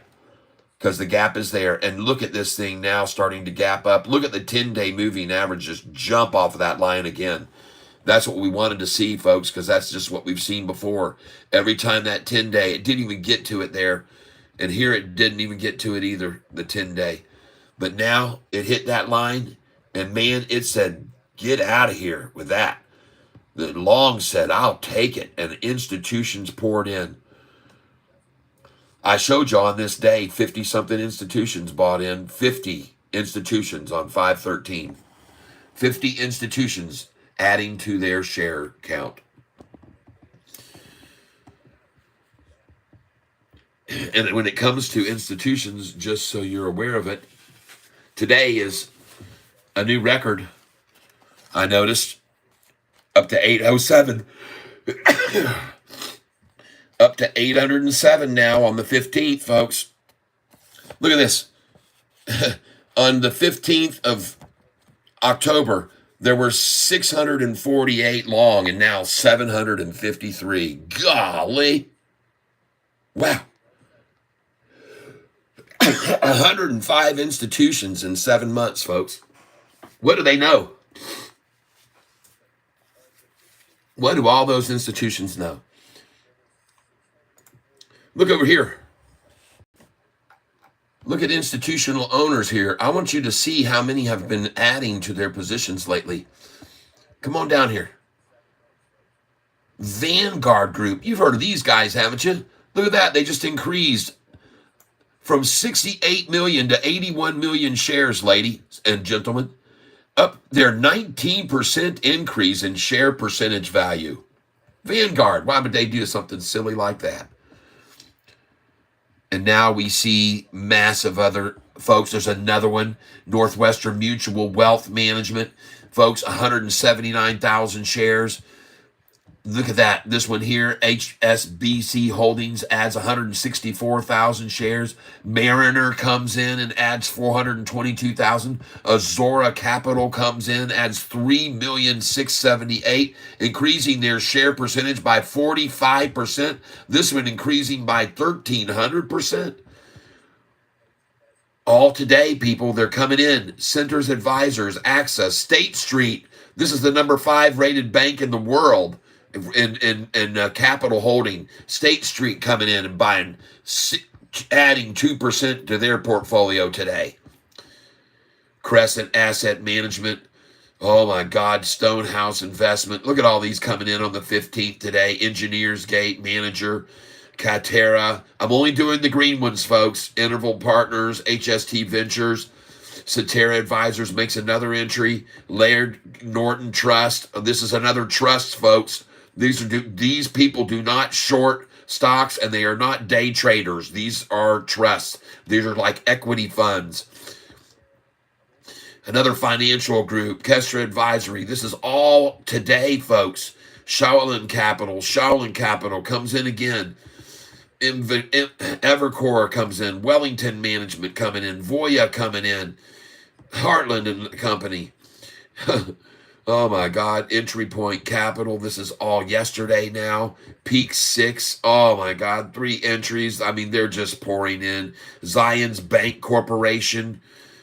Because the gap is there. And look at this thing now starting to gap up. Look at the 10-day moving average just jump off of that line again. That's what we wanted to see, folks, because that's just what we've seen before. Every time that 10-day, it didn't even get to it there. And here it didn't even get to it either, the 10-day. But now it hit that line, and man, it said, get out of here with that. The long said, I'll take it, and institutions poured in. I showed you on this day, 50-something institutions bought in, 50 institutions on 5/13. 50 institutions adding to their share count. And when it comes to institutions, just so you're aware of it, today is a new record, I noticed, up to 807. Up to 807 now on the 15th, folks. Look at this. On the 15th of October, there were 648 long and now 753. Golly. Wow. 105 institutions in 7 months, folks. What do they know? What do all those institutions know? Look over here. Look at institutional owners here. I want you to see how many have been adding to their positions lately. Come on down here. Vanguard Group. You've heard of these guys, haven't you? Look at that. They just increased from 68 million to 81 million shares, ladies and gentlemen. Up their 19% increase in share percentage value. Vanguard. Why would they do something silly like that? And now we see massive other folks. There's another one, Northwestern Mutual Wealth Management. Folks, 179,000 shares. Look at that. This one here, HSBC Holdings adds 164,000 shares. Mariner comes in and adds 422,000. Azora Capital comes in, adds 3,678,000, increasing their share percentage by 45%. This one increasing by 1,300%. All today, people, they're coming in. Centers Advisors, AXA, State Street. This is the number 5 rated bank in the world. In Capital Holding, State Street coming in and buying, adding 2% to their portfolio today. Crescent Asset Management, oh my God, Stonehouse Investment. Look at all these coming in on the 15th today. Engineers Gate, Manager, Catera. I'm only doing the green ones, folks. Interval Partners, HST Ventures. Cetera Advisors makes another entry. Laird Norton Trust. This is another trust, folks. These people do not short stocks, and they are not day traders. These are trusts. These are like equity funds. Another financial group, Kestra Advisory. This is all today, folks. Shaolin Capital comes in again. Evercore comes in. Wellington Management coming in. Voya coming in. Heartland and Company. Oh my God, Entry Point Capital. This is all yesterday now. Peak 6. Oh my God, 3 entries. I mean, they're just pouring in. Zion's Bank Corporation.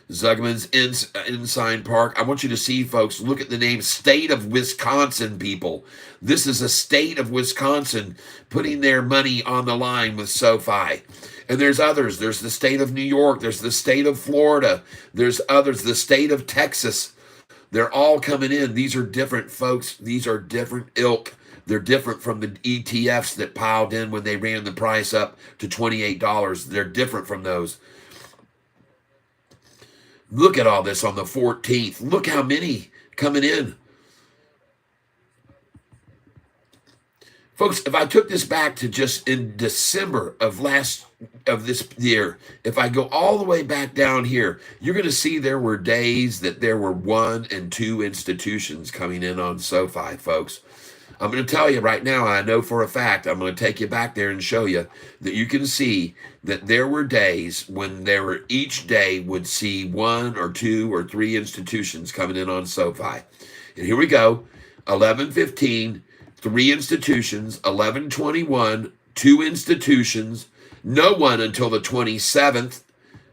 Zugman's Ensign Park. I want you to see, folks, look at the name. State of Wisconsin, people. This is a state of Wisconsin putting their money on the line with SoFi. And there's others. There's the state of New York. There's the state of Florida. There's others. The state of Texas. They're all coming in. These are different, folks. These are different ilk. They're different from the ETFs that piled in when they ran the price up to $28. They're different from those. Look at all this on the 14th. Look how many coming in. Folks, if I took this back to just in December of this year, if I go all the way back down here, you're going to see there were days that there were 1 and 2 institutions coming in on SoFi, folks. I'm going to tell you right now, I know for a fact, I'm going to take you back there and show you that you can see that there were days when each day would see 1 or 2 or 3 institutions coming in on SoFi. And here we go, 11:15. 3 institutions, 11:21, 2 institutions, no one until the 27th,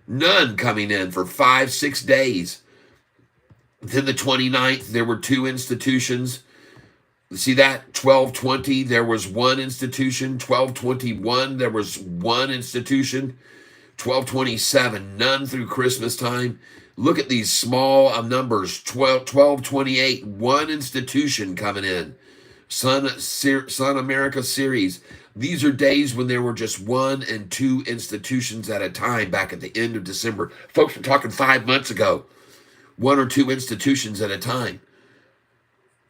none coming in for 5-6 days. Then the 29th, there were 2 institutions. See that? 12:20, there was 1 institution. 12:21, there was 1 institution. 12:27, none through Christmas time. Look at these small numbers. 12:28, 1 institution coming in. Sun America Series. These are days when there were just 1 and 2 institutions at a time back at the end of December. Folks, we're talking 5 months ago. 1 or 2 institutions at a time.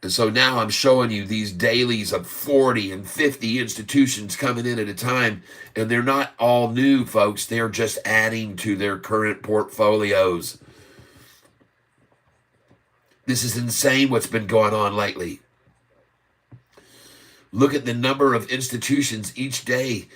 And so now I'm showing you these dailies of 40 and 50 institutions coming in at a time. And they're not all new, folks. They're just adding to their current portfolios. This is insane what's been going on lately. Look at the number of institutions each day.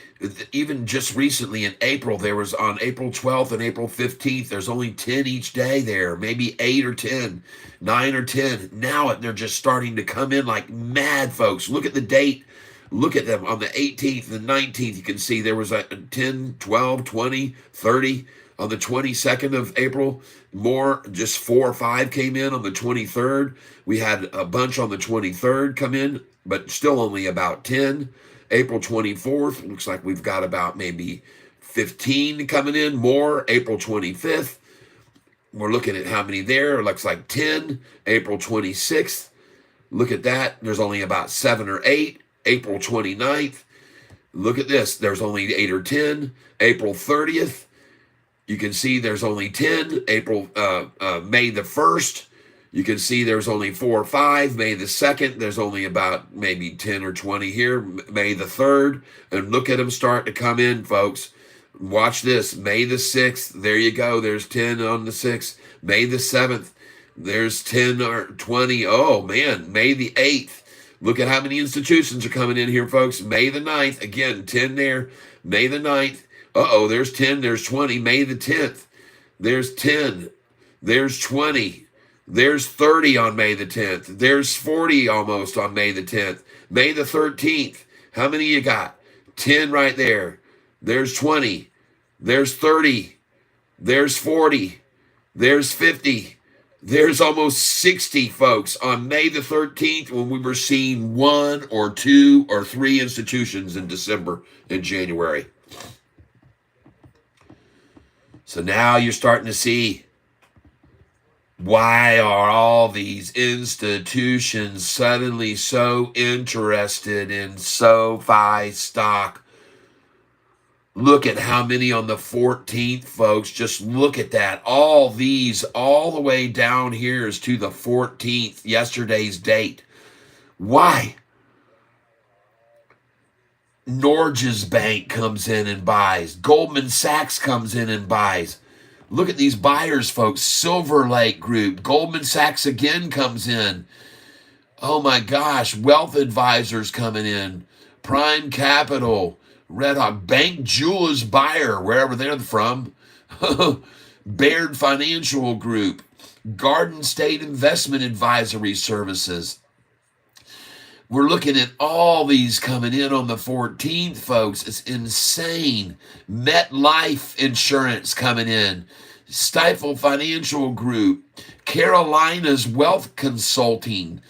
Even just recently in April, there was on April 12th and April 15th, there's only 10 each day there, maybe 8 or 10, 9 or 10. Now they're just starting to come in like mad, folks. Look at the date. Look at them on the 18th and 19th. You can see there was a 10, 12, 20, 30. On the 22nd of April, more, just 4 or 5 came in. On the 23rd, we had a bunch on the 23rd come in, but still only about 10. April 24th, looks like we've got about maybe 15 coming in, more. April 25th, we're looking at how many there. It looks like 10. April 26th, look at that. There's only about 7 or 8. April 29th, look at this. There's only 8 or 10. April 30th, you can see there's only 10. May the 1st, you can see there's only 4 or 5. May the 2nd, there's only about maybe 10 or 20 here. May the 3rd, and look at them start to come in, folks. Watch this. May the 6th, there you go. There's 10 on the 6th. May the 7th, there's 10 or 20. Oh, man. May the 8th. Look at how many institutions are coming in here, folks. May the 9th, again, 10 there. May the 9th. There's 10, there's 20. May the 10th, there's 10, there's 20, there's 30 on May the 10th, there's 40 almost on May the 10th. May the 13th, how many you got? 10 right there. There's 20, there's 30, there's 40, there's 50, there's almost 60, folks, on May the 13th when we were seeing 1 or 2 or 3 institutions in December and January. So now you're starting to see why are all these institutions suddenly so interested in SoFi stock. Look at how many on the 14th, folks. Just look at that. All these, all the way down here is to the 14th, yesterday's date. Why? Norges Bank comes in and buys. Goldman Sachs comes in and buys. Look at these buyers, folks. Silver Lake Group. Goldman Sachs again comes in. Oh my gosh. Wealth Advisors coming in. Prime Capital. Red Hawk. Bank Jewelers buyer, wherever they're from. Baird Financial Group. Garden State Investment Advisory Services. We're looking at all these coming in on the 14th, folks. It's insane. MetLife Insurance coming in. Stifel Financial Group. Carolina's Wealth Consulting.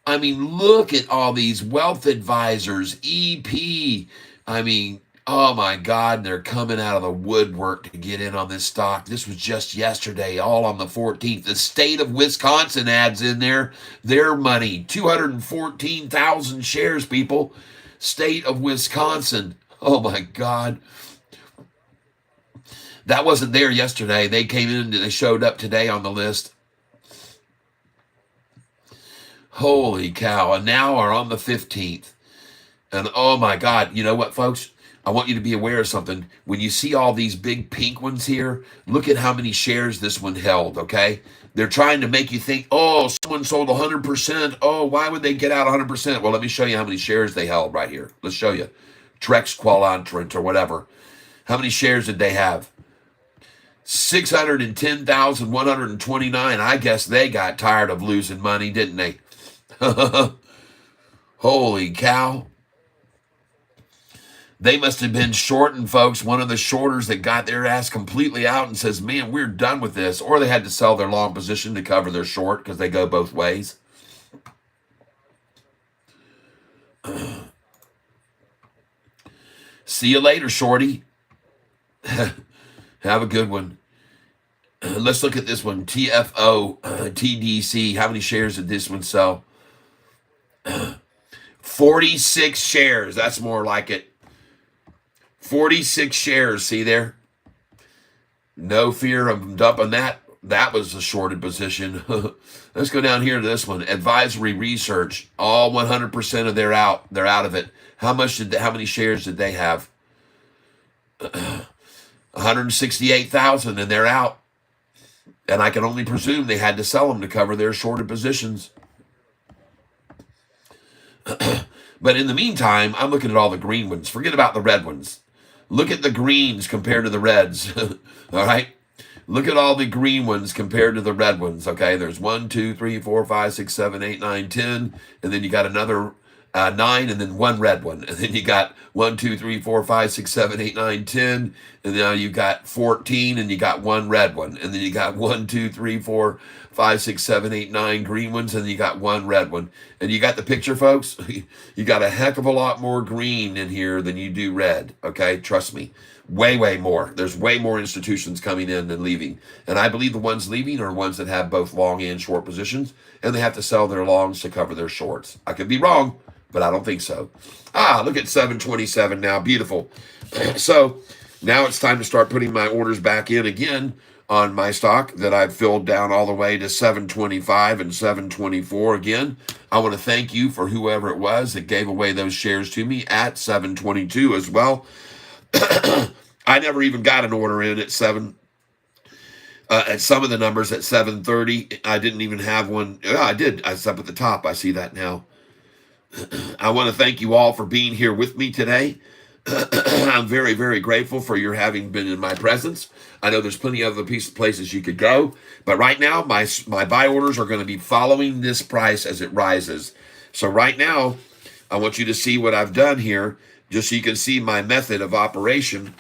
I mean, look at all these wealth advisors. EP. I mean, Oh my God, they're coming out of the woodwork to get in on this stock. This was just yesterday, all on the 14th. The state of Wisconsin adds in there their money. 214,000 shares, people. State of Wisconsin. Oh my God. That wasn't there yesterday. They came in, they showed up today on the list. Holy cow. And now are on the 15th. And oh my God, you know what, folks? I want you to be aware of something. When you see all these big pink ones here, look at how many shares this one held, okay? They're trying to make you think, oh, someone sold 100%. Oh, why would they get out 100%? Well, let me show you how many shares they held right here. Let's show you. Trex Qualantrant or whatever. How many shares did they have? 610,129. I guess they got tired of losing money, didn't they? Holy cow. They must have been shorting, folks. One of the shorters that got their ass completely out and says, man, we're done with this. Or they had to sell their long position to cover their short because they go both ways. See you later, shorty. Have a good one. Let's look at this one. TFO, TDC. How many shares did this one sell? 46 shares. That's more like it. 46 shares. See there? No fear of dumping that. That was a shorted position. Let's go down here to this one. Advisory Research. All 100% of they're out. They're out of it. How many shares did they have? 168,000, and they're out. And I can only presume they had to sell them to cover their shorted positions. But in the meantime, I'm looking at all the green ones. Forget about the red ones. Look at the greens compared to the reds. All right? Look at all the green ones compared to the red ones. Okay? There's 1, 2, 3, 4, 5, 6, 7, 8, 9, 10. And then you got another 9 and then one red one. And then you got 1, 2, 3, 4, 5, 6, 7, 8, 9, 10. And now you got 14 and you got one red one. And then you got 1, 2, 3, 4, 5, 6, 7, 8, 9 green ones. And you got one red one. And you got the picture, folks? You got a heck of a lot more green in here than you do red. Okay? Trust me. Way, way more. There's way more institutions coming in than leaving. And I believe the ones leaving are ones that have both long and short positions. And they have to sell their longs to cover their shorts. I could be wrong, but I don't think so. Look at 727 now. Beautiful. So now it's time to start putting my orders back in again on my stock that I've filled down all the way to 725 and 724 again. I want to thank you for whoever it was that gave away those shares to me at 722 as well. I never even got an order in at at some of the numbers at 730. I didn't even have one. Yeah, I did. It's up at the top. I see that now. I want to thank you all for being here with me today. I'm very, very grateful for your having been in my presence. I know there's plenty of other places you could go, but right now my buy orders are going to be following this price as it rises. So right now, I want you to see what I've done here, just so you can see my method of operation.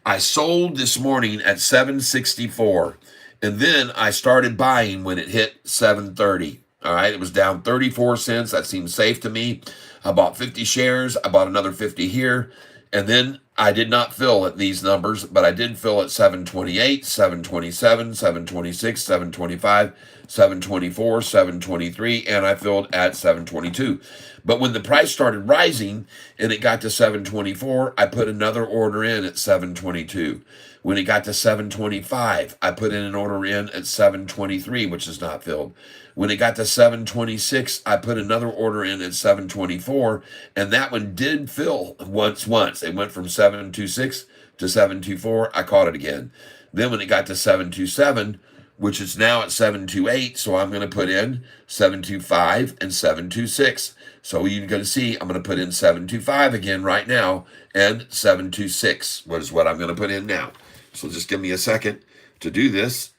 I sold this morning at 764, and then I started buying when it hit 730. All right, it was down 34 cents. That seemed safe to me. I bought 50 shares. I bought another 50 here. And then I did not fill at these numbers, but I did fill at 728, 727, 726, 725, 724, 723, and I filled at 722. But when the price started rising and it got to 724, I put another order in at 722. When it got to 725, I put in an order in at 723, which is not filled. When it got to 726, I put another order in at 724, and that one did fill once. It went from 726 to 724. I caught it again. Then when it got to 727, which is now at 728, so I'm going to put in 725 and 726. So you're going to see I'm going to put in 725 again right now and 726, which is what I'm going to put in now. So just give me a second to do this.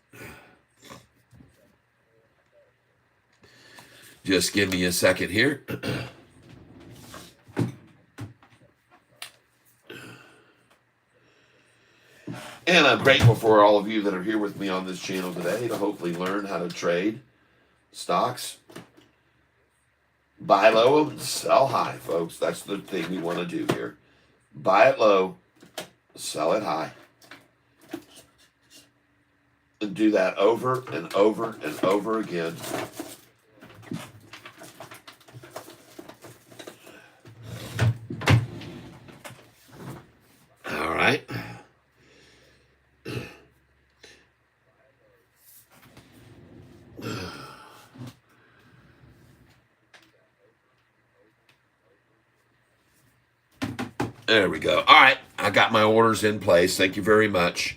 Just give me a second here. And I'm grateful for all of you that are here with me on this channel today to hopefully learn how to trade stocks. Buy low and sell high, folks. That's the thing we want to do here. Buy it low sell it high. And do that over and over and over again. All right. There we go. All right. I got my orders in place. Thank you very much.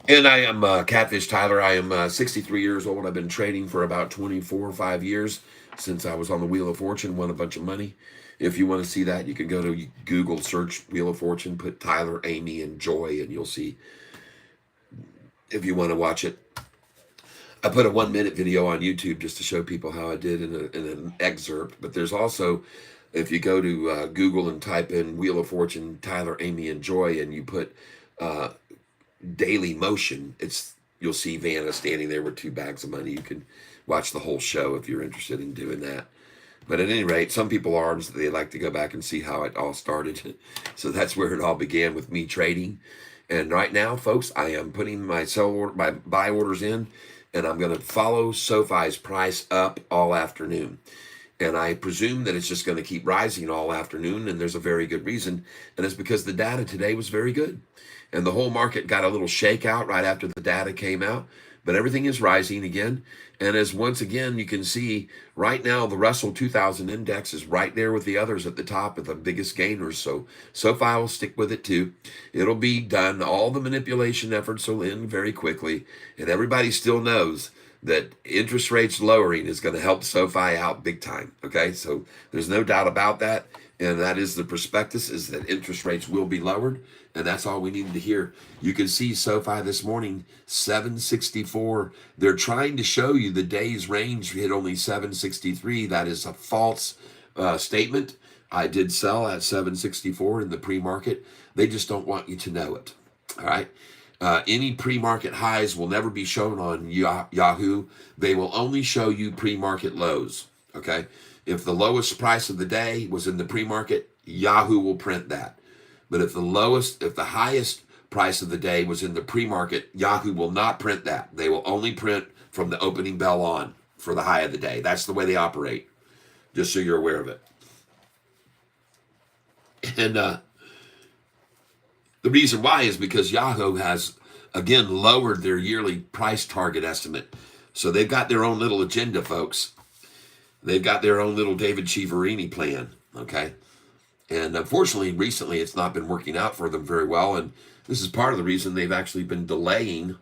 And I am Catfish Tyler. I am 63 years old. I've been trading for about 24 or 5 years since I was on the Wheel of Fortune, won a bunch of money. If you want to see that, you can go to Google, search Wheel of Fortune, put Tyler, Amy, and Joy, and you'll see if you want to watch it. I put a 1-minute video on YouTube just to show people how I did in an excerpt. But there's also, if you go to Google and type in Wheel of Fortune, Tyler, Amy, and Joy, and you put daily motion, you'll see Vanna standing there with 2 bags of money. You can watch the whole show if you're interested in doing that. But at any rate, some people are, they like to go back and see how it all started. So that's where it all began, with me trading. And right now, folks, I am putting my buy orders in, and I'm going to follow Sofi's price up all afternoon. And I presume that it's just going to keep rising all afternoon, and there's a very good reason, and it's because the data today was very good. And the whole market got a little shakeout right after the data came out, but everything is rising again. And as once again, you can see right now, the Russell 2000 index is right there with the others at the top of the biggest gainers. So SoFi will stick with it too. It'll be done. All the manipulation efforts will end very quickly. And everybody still knows that interest rates lowering is going to help SoFi out big time. Okay, so there's no doubt about that. And that is the prospectus, is that interest rates will be lowered. And that's all we needed to hear. You can see SoFi this morning, 764. They're trying to show you the day's range hit only 763. That is a false statement. I did sell at 764 in the pre-market. They just don't want you to know it. All right. Any pre-market highs will never be shown on Yahoo. They will only show you pre-market lows. Okay. If the lowest price of the day was in the pre-market, Yahoo will print that. But if the highest price of the day was in the pre-market, Yahoo will not print that. They will only print from the opening bell on for the high of the day. That's the way they operate, just so you're aware of it. And the reason why is because Yahoo has, again, lowered their yearly price target estimate. So they've got their own little agenda, folks. They've got their own little David Chiaverini plan, okay? And unfortunately, recently, it's not been working out for them very well. And this is part of the reason they've actually been delaying.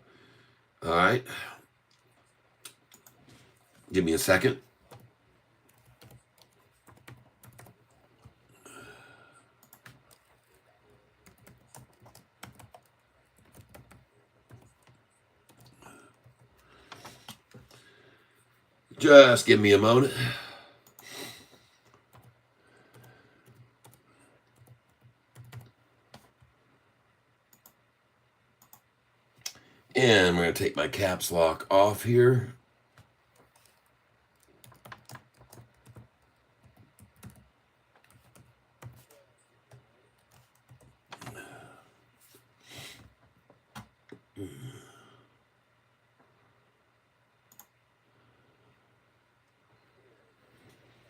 All right. Give me a second. Just give me a moment. And I'm going to take my caps lock off here.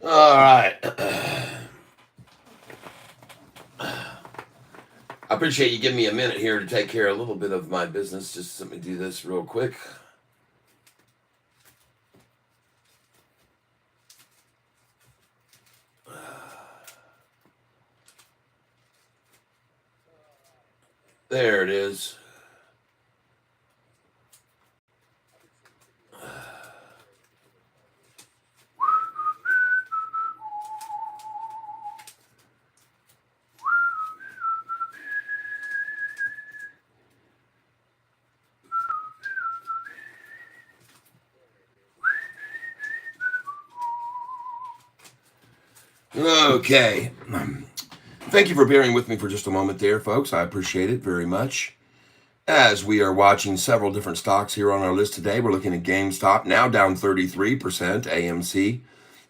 All right. I appreciate you giving me a minute here to take care of a little bit of my business. Just let me do this real quick. There it is. Okay. Thank you for bearing with me for just a moment there, folks. I appreciate it very much. As we are watching several different stocks here on our list today, we're looking at GameStop, now down 33%, AMC.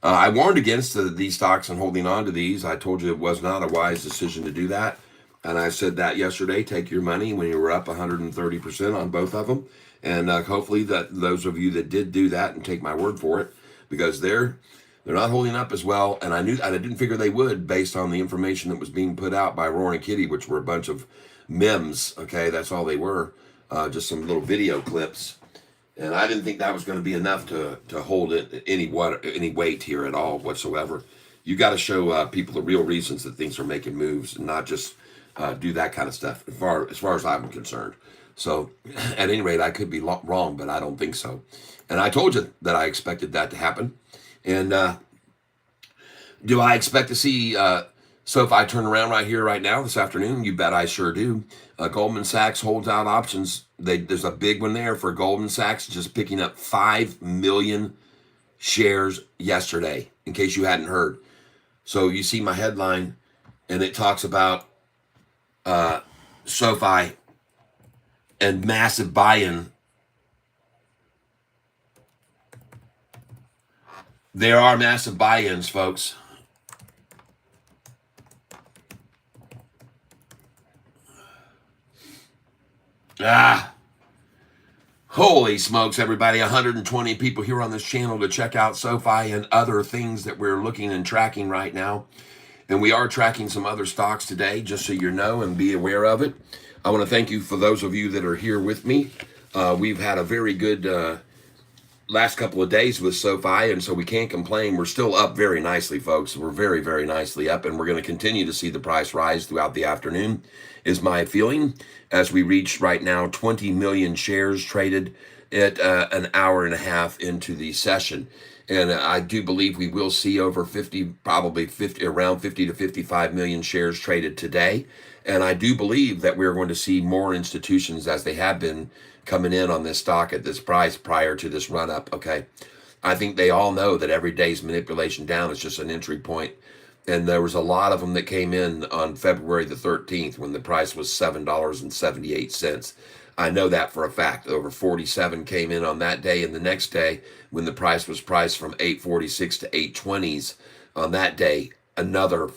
I warned against these stocks and holding on to these. I told you it was not a wise decision to do that. And I said that yesterday, take your money when you were up 130% on both of them. And hopefully that those of you that did do that, and take my word for it, because they're not holding up as well. And I didn't figure they would, based on the information that was being put out by Roaring Kitty, which were a bunch of memes. Okay, that's all they were, just some little video clips. And I didn't think that was going to be enough to hold it any weight here at all whatsoever. You got to show people the real reasons that things are making moves, and not just do that kind of stuff. As far as I'm concerned. So, at any rate, I could be wrong, but I don't think so. And I told you that I expected that to happen. And do I expect to see SoFi turn around right here, right now, this afternoon? You bet I sure do. Goldman Sachs holds out options. There's a big one there for Goldman Sachs, just picking up 5 million shares yesterday, in case you hadn't heard. So you see my headline, and it talks about SoFi and massive buy-in. There are massive buy-ins, folks. Holy smokes, everybody. 120 people here on this channel to check out SoFi and other things that we're looking and tracking right now. And we are tracking some other stocks today, just so you know and be aware of it. I want to thank you for those of you that are here with me. We've had a very good last couple of days with SoFi, and so we can't complain. We're still up very nicely, folks. We're very, very nicely up, and we're going to continue to see the price rise throughout the afternoon, is my feeling, as we reach right now 20 million shares traded at an hour and a half into the session. And I do believe we will see over 50, probably 50, around 50 to 55 million shares traded today. And I do believe that we're going to see more institutions, as they have been, coming in on this stock at this price prior to this run up. Okay. I think they all know that every day's manipulation down is just an entry point. And there was a lot of them that came in on February the 13th when the price was $7.78. I know that for a fact. Over 47 came in on that day, and the next day when the price was priced from 846 to 820s on that day, another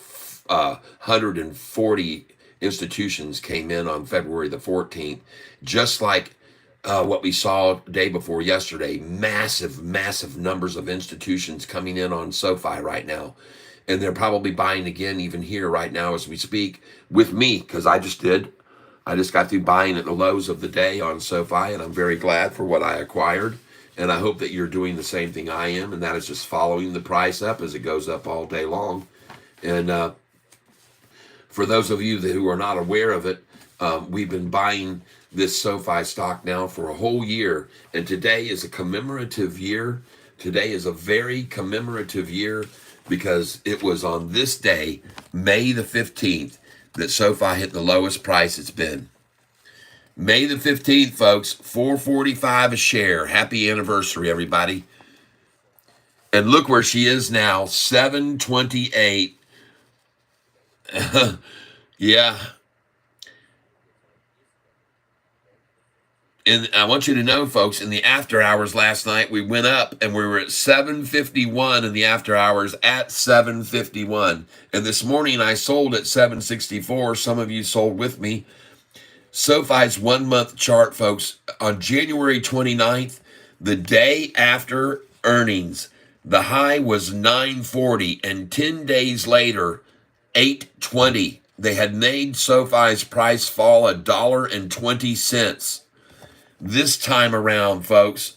140 institutions came in on February the 14th, just like what we saw day before yesterday. Massive, massive numbers of institutions coming in on SoFi right now. And they're probably buying again even here right now as we speak with me, because I just did. I just got through buying at the lows of the day on SoFi, and I'm very glad for what I acquired. And I hope that you're doing the same thing I am, and that is just following the price up as it goes up all day long. And for those of you who are not aware of it, we've been buying this SoFi stock now for a whole year, and today is a commemorative year. Today is a very commemorative year, because it was on this day, May the 15th, that SoFi hit the lowest price it's been. May the 15th, folks, $4.45 a share. Happy anniversary, everybody. And look where she is now, $7.28. Yeah. And I want you to know, folks, in the after hours last night, we went up and we were at 751 in the after hours at 751. And this morning I sold at 764. Some of you sold with me. SoFi's 1 month chart, folks, on January 29th, the day after earnings, the high was 940, and 10 days later, 820. They had made SoFi's price fall $1.20. This time around, folks.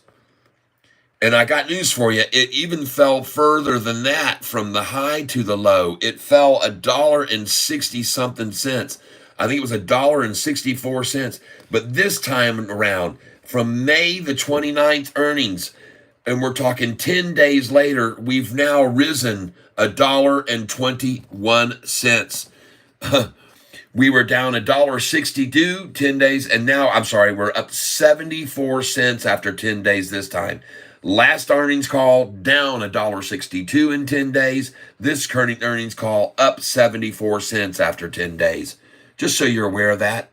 And I got news for you. It even fell further than that from the high to the low. It fell $1.60 something cents. I think it was $1.64. But this time around, from May the 29th earnings, and we're talking 10 days later, we've now risen $1.21. We were down $1.62 10 days, and now, I'm sorry, we're up 74 cents after 10 days this time. Last earnings call, down $1.62 in 10 days. This current earnings call, up 74 cents after 10 days. Just so you're aware of that.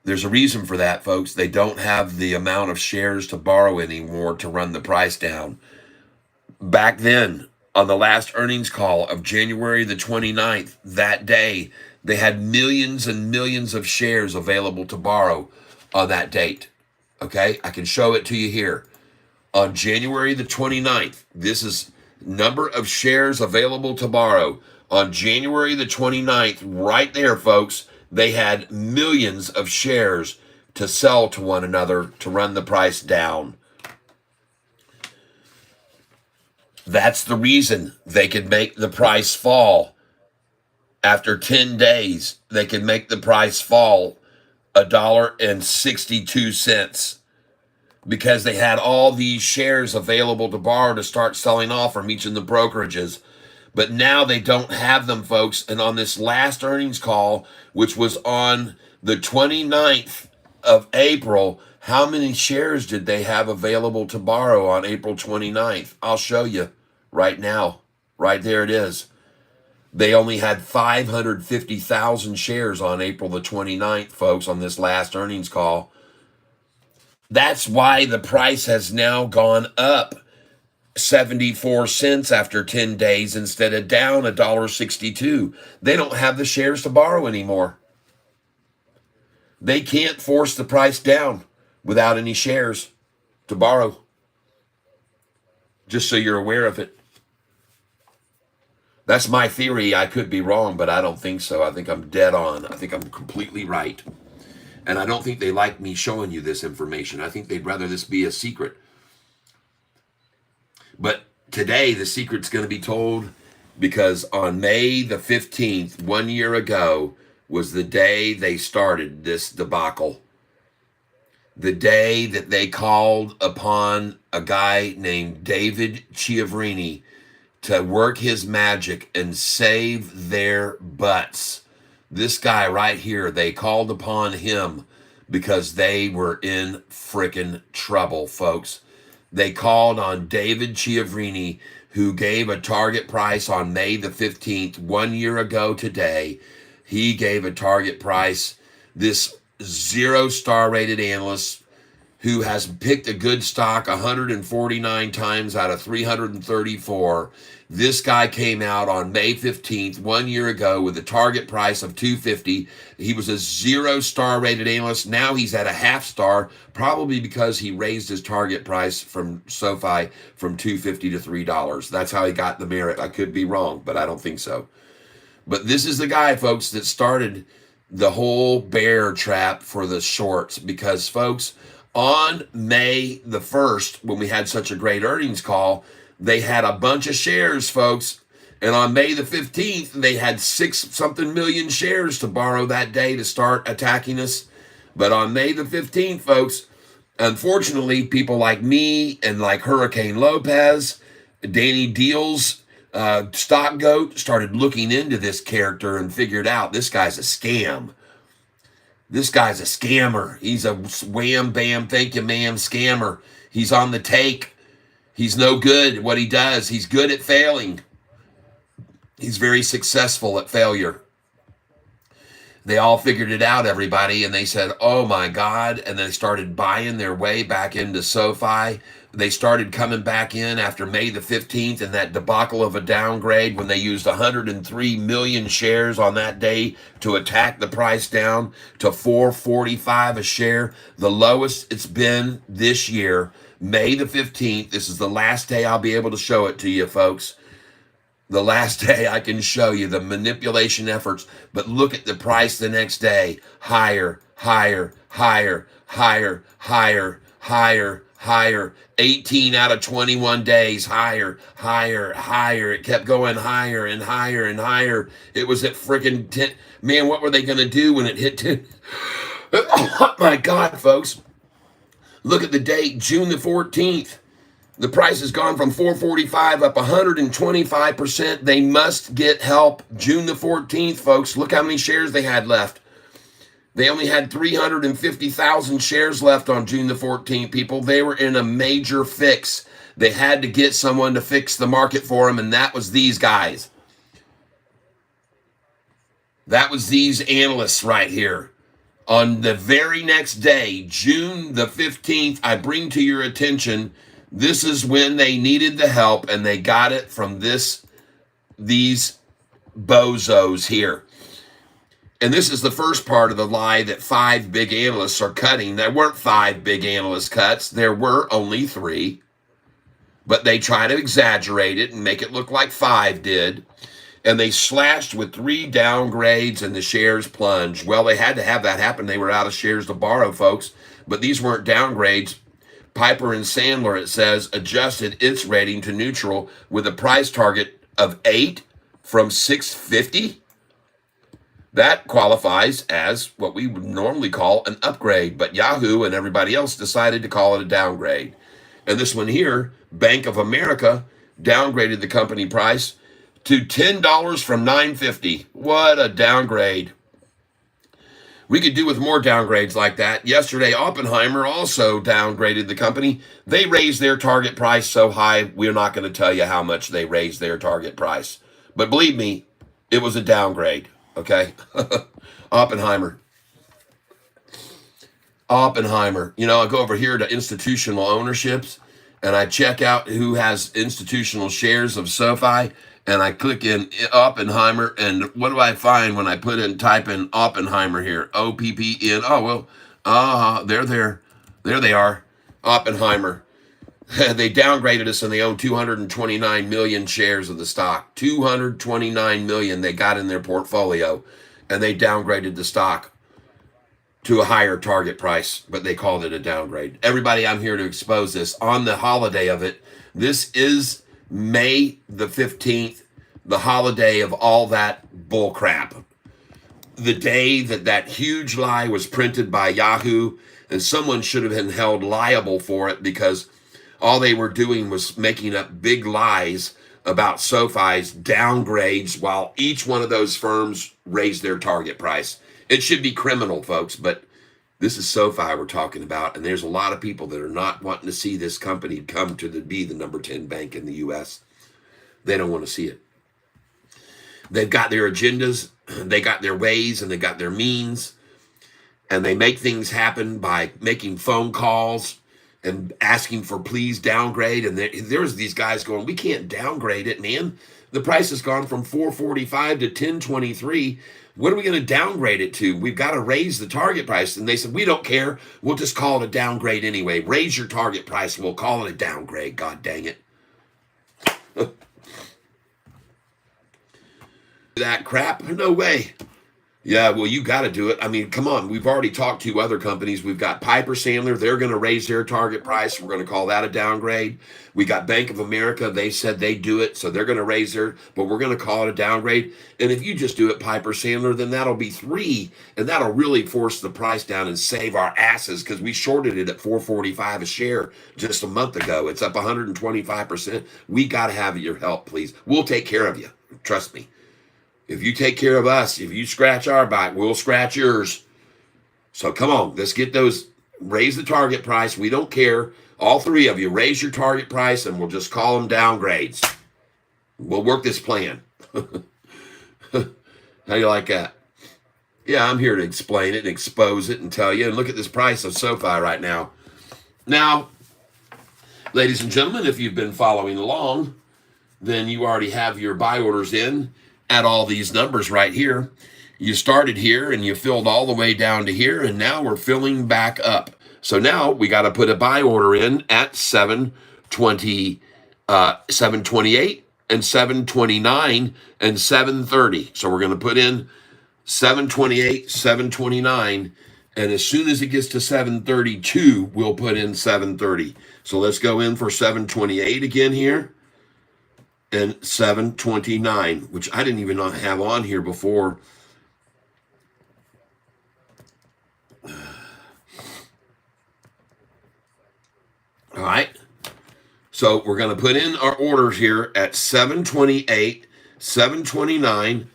There's a reason for that, folks. They don't have the amount of shares to borrow anymore to run the price down. Back then, On the last earnings call of January the 29th, that day, they had millions and millions of shares available to borrow on that date. Okay, I can show it to you here. On January the 29th, this is number of shares available to borrow. On January the 29th, right there, folks, they had millions of shares to sell to one another to run the price down. That's the reason they could make the price fall. After 10 days, they could make the price fall $1.62 because they had all these shares available to borrow to start selling off from each of the brokerages. But now they don't have them, folks. And on this last earnings call, which was on the 29th of April, how many shares did they have available to borrow on April 29th? I'll show you right now. Right there it is. They only had 550,000 shares on April the 29th, folks, on this last earnings call. That's why the price has now gone up 74 cents after 10 days instead of down $1.62. They don't have the shares to borrow anymore. They can't force the price down without any shares to borrow. Just so you're aware of it. That's my theory. I could be wrong, but I don't think so. I think I'm dead on. I think I'm completely right. And I don't think they like me showing you this information. I think they'd rather this be a secret. But today, the secret's going to be told because on May the 15th, 1 year ago, was the day they started this debacle. The day that they called upon a guy named David Chiavrini to work his magic and save their butts. This guy right here, they called upon him because they were in frickin' trouble, folks. They called on David Chiavrini, who gave a target price on May the 15th, 1 year ago today. He gave a target price. This 0-star rated analyst who has picked a good stock 149 times out of 334. This guy came out on May 15th, 1 year ago, with a target price of $2.50. He was a 0-star rated analyst. Now he's at a half star, probably because he raised his target price from Sofi from $2.50 to $3. That's how he got the merit. I could be wrong, but I don't think so. But this is the guy, folks, that started the whole bear trap for the shorts because, folks, on May the 1st, when we had such a great earnings call, they had a bunch of shares, folks. And on May the 15th, they had 6-something million shares to borrow that day to start attacking us. But on May the 15th, folks, unfortunately, people like me and like Hurricane Lopez, Danny Deals, Stock Goat, started looking into this character and figured out this guy's a scam. This guy's a scammer. He's a wham, bam, thank you, ma'am scammer. He's on the take. He's no good at what he does. He's good at failing. He's very successful at failure. They all figured it out, everybody, and they said, oh my God, and they started buying their way back into Sofi. They started coming back in after May the 15th and that debacle of a downgrade when they used 103 million shares on that day to attack the price down to $4.45 a share, the lowest it's been this year. May the 15th, this is the last day I'll be able to show it to you, folks. The last day I can show you the manipulation efforts, but look at the price the next day. Higher, higher, higher, higher, higher, higher, higher. 18 out of 21 days, higher, higher, higher. It kept going higher and higher and higher. It was at freaking 10. Man, what were they going to do when it hit 10? Oh my God, folks. Look at the date, June the 14th. The price has gone from $4.45 up 125%. They must get help. June the 14th, folks. Look how many shares they had left. They only had 350,000 shares left on June the 14th, people. They were in a major fix. They had to get someone to fix the market for them, and that was these guys. That was these analysts right here. On the very next day, June the 15th, I bring to your attention This is when they needed the help, and they got it from these bozos here. And this is the first part of the lie that 5 big analysts are cutting. There weren't 5 big analyst cuts. There were only 3. But they try to exaggerate it and make it look like 5 did. And they slashed with 3 downgrades and the shares plunged. Well, they had to have that happen. They were out of shares to borrow, folks. But these weren't downgrades. Piper and Sandler, it says, adjusted its rating to neutral with a price target of 8 from 650. That qualifies as what we would normally call an upgrade, but Yahoo and everybody else decided to call it a downgrade. And this one here, Bank of America, downgraded the company price to $10 from $9.50. What a downgrade. We could do with more downgrades like that. Yesterday, Oppenheimer also downgraded the company. They raised their target price so high, we're not going to tell you how much they raised their target price. But believe me, it was a downgrade. Okay, Oppenheimer. You know, I go over here to institutional ownerships, and I check out who has institutional shares of Sofi, and I click in Oppenheimer, and what do I find when I type in Oppenheimer here? OPPN. Oh, well, they're there. There they are, Oppenheimer. They downgraded us, and they own 229 million shares of the stock. 229 million they got in their portfolio, and they downgraded the stock to a higher target price, but they called it a downgrade. Everybody, I'm here to expose this on the holiday of it. This is May the 15th, the holiday of all that bull crap. The day that huge lie was printed by Yahoo, and someone should have been held liable for it, because all they were doing was making up big lies about SoFi's downgrades while each one of those firms raised their target price. It should be criminal, folks, but this is SoFi we're talking about, and there's a lot of people that are not wanting to see this company come to be the number 10 bank in the U.S. They don't want to see it. They've got their agendas, they got their ways, and they got their means, and they make things happen by making phone calls and asking for please downgrade. And there's these guys going, we can't downgrade it, man. The price has gone from 445 to 1023. What are we going to downgrade it to? We've got to raise the target price. And they said, we don't care. We'll just call it a downgrade anyway. Raise your target price. We'll call it a downgrade. God dang it. That crap? No way. Yeah, well, you got to do it. I mean, come on. We've already talked to other companies. We've got Piper Sandler. They're going to raise their target price. We're going to call that a downgrade. We got Bank of America. They said they do it, so they're going to raise but we're going to call it a downgrade. And if you just do it, Piper Sandler, then that'll be 3, and that'll really force the price down and save our asses, because we shorted it at $4.45 a share just a month ago. It's up 125%. We got to have your help, please. We'll take care of you. Trust me. If you take care of us, if you scratch our back, we'll scratch yours. So come on, let's get those, raise the target price. We don't care. All 3 of you, raise your target price, and we'll just call them downgrades. We'll work this plan. How you like that? Yeah, I'm here to explain it and expose it and tell you. And look at this price of SoFi right now. Now, ladies and gentlemen, if you've been following along, then you already have your buy orders in at all these numbers right here. You started here and you filled all the way down to here, and now we're filling back up. So now we got to put a buy order in at 720, 728 and 729 and 730. So we're going to put in 728, 729, and as soon as it gets to 732, we'll put in 730. So let's go in for 728 again here. And 729, which I didn't even have on here before. All right. So we're going to put in our orders here at 728, 729.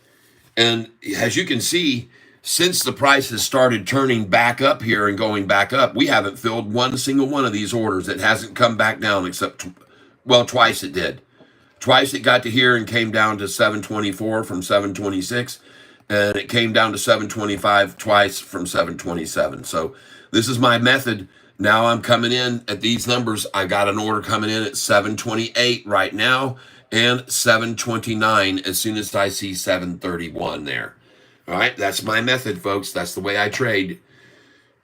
And as you can see, since the price has started turning back up here and going back up, we haven't filled one single one of these orders. It hasn't come back down except, well, twice it did. Twice it got to here and came down to 724 from 726, and it came down to 725 twice from 727. So this is my method Now I'm coming in at these numbers. I got an order coming in at 728 right now and 729 as soon as I see 731 there. All right, that's my method, folks. That's the way I trade.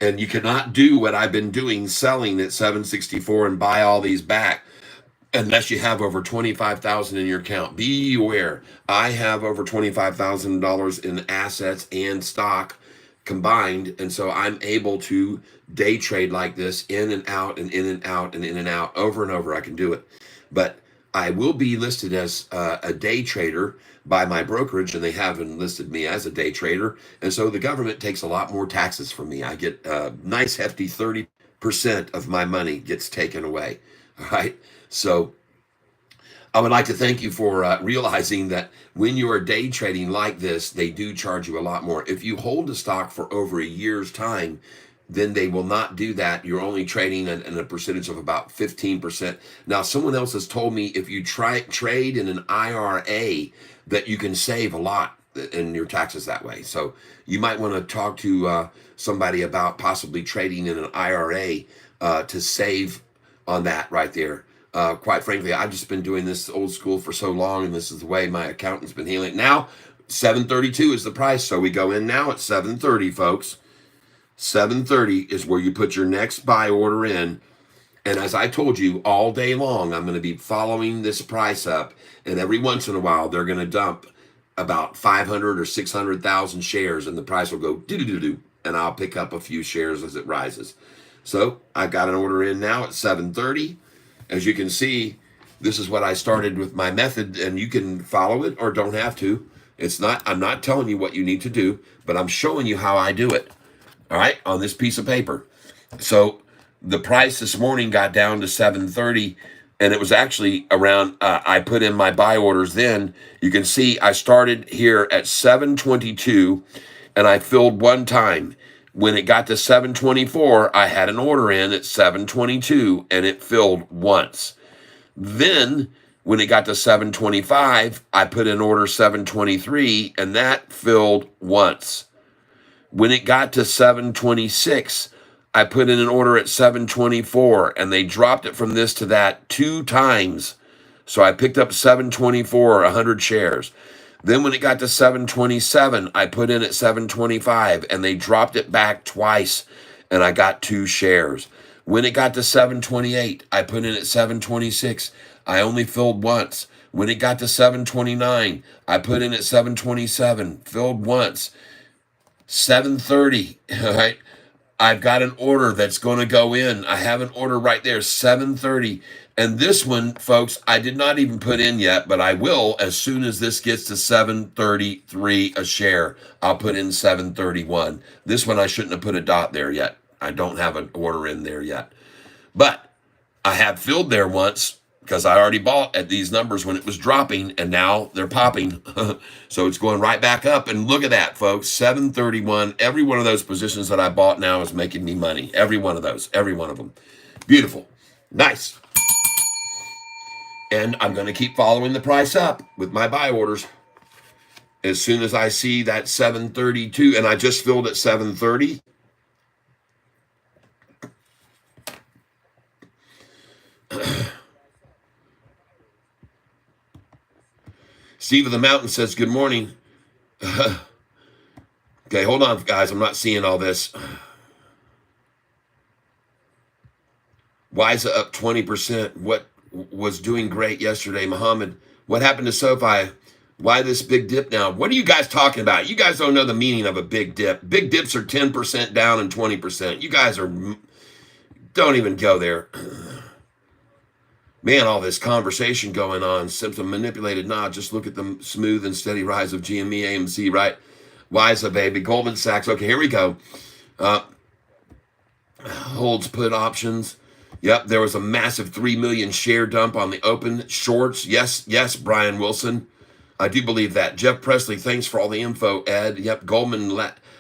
And you cannot do what I've been doing, selling at 764 and buy all these back unless you have over 25,000 in your account. Be aware, I have over $25,000 in assets and stock combined, and so I'm able to day trade like this, in and out and in and out and in and out, over and over. I can do it, but I will be listed as a day trader by my brokerage, and they haven't listed me as a day trader, and so the government takes a lot more taxes from me. I get a nice hefty 30% of my money gets taken away. All right, so I would like to thank you for realizing that when you are day trading like this, they do charge you a lot more. If you hold the stock for over a year's time, then they will not do that. You're only trading in a percentage of about 15%. Now, someone else has told me if you trade in an IRA, that you can save a lot in your taxes that way. So you might want to talk to somebody about possibly trading in an IRA to save on that right there. Quite frankly, I've just been doing this old school for so long, and this is the way my accountant's been handling it. Now, 732 is the price, so we go in now at 730, folks. 730 is where you put your next buy order in. And as I told you, all day long, I'm going to be following this price up, and every once in a while, they're going to dump about 500 or 600,000 shares, and the price will go do-do-do-do, and I'll pick up a few shares as it rises. So I've got an order in now at 730. As you can see, this is what I started with my method, and you can follow it or don't have to. I'm not telling you what you need to do, but I'm showing you how I do it. All right, on this piece of paper. So the price this morning got down to 730, and it was actually around, I put in my buy orders then. You can see I started here at 722, and I filled one time. When it got to 724, I had an order in at 722, and it filled once. Then, when it got to 725, I put in order 723, and that filled once. When it got to 726, I put in an order at 724, and they dropped it from this to that 2 times. So I picked up 724, 100 shares. Then when it got to 727, I put in at 725, and they dropped it back twice, and I got 2 shares. When it got to 728, I put in at 726. I only filled once. When it got to 729, I put in at 727, filled once. 730, all right? I've got an order that's going to go in. I have an order right there, 730. And this one, folks, I did not even put in yet, but I will as soon as this gets to 733 a share. I'll put in 731. This one, I shouldn't have put a dot there yet. I don't have an order in there yet. But I have filled there once because I already bought at these numbers when it was dropping, and now they're popping. So it's going right back up. And look at that, folks, 731. Every one of those positions that I bought now is making me money. Every one of those, every one of them. Beautiful. Nice. And I'm going to keep following the price up with my buy orders. As soon as I see that 732, and I just filled at 730. Steve of the Mountain says, good morning. Okay, hold on, guys. I'm not seeing all this. Wisa up 20%. What was doing great yesterday? Muhammad, what happened to Sofi? Why this big dip now? What are you guys talking about? You guys don't know the meaning of a big dip. Big dips are 10% down and 20%. You guys don't even go there. Man, all this conversation going on. Symptom manipulated. Nah, just look at the smooth and steady rise of GME, AMC, right? Wisa, baby. Goldman Sachs. Okay, here we go. Holds put options. Yep, there was a massive 3 million share dump on the open shorts. Yes, Brian Wilson. I do believe that. Jeff Presley, thanks for all the info, Ed. Yep, Goldman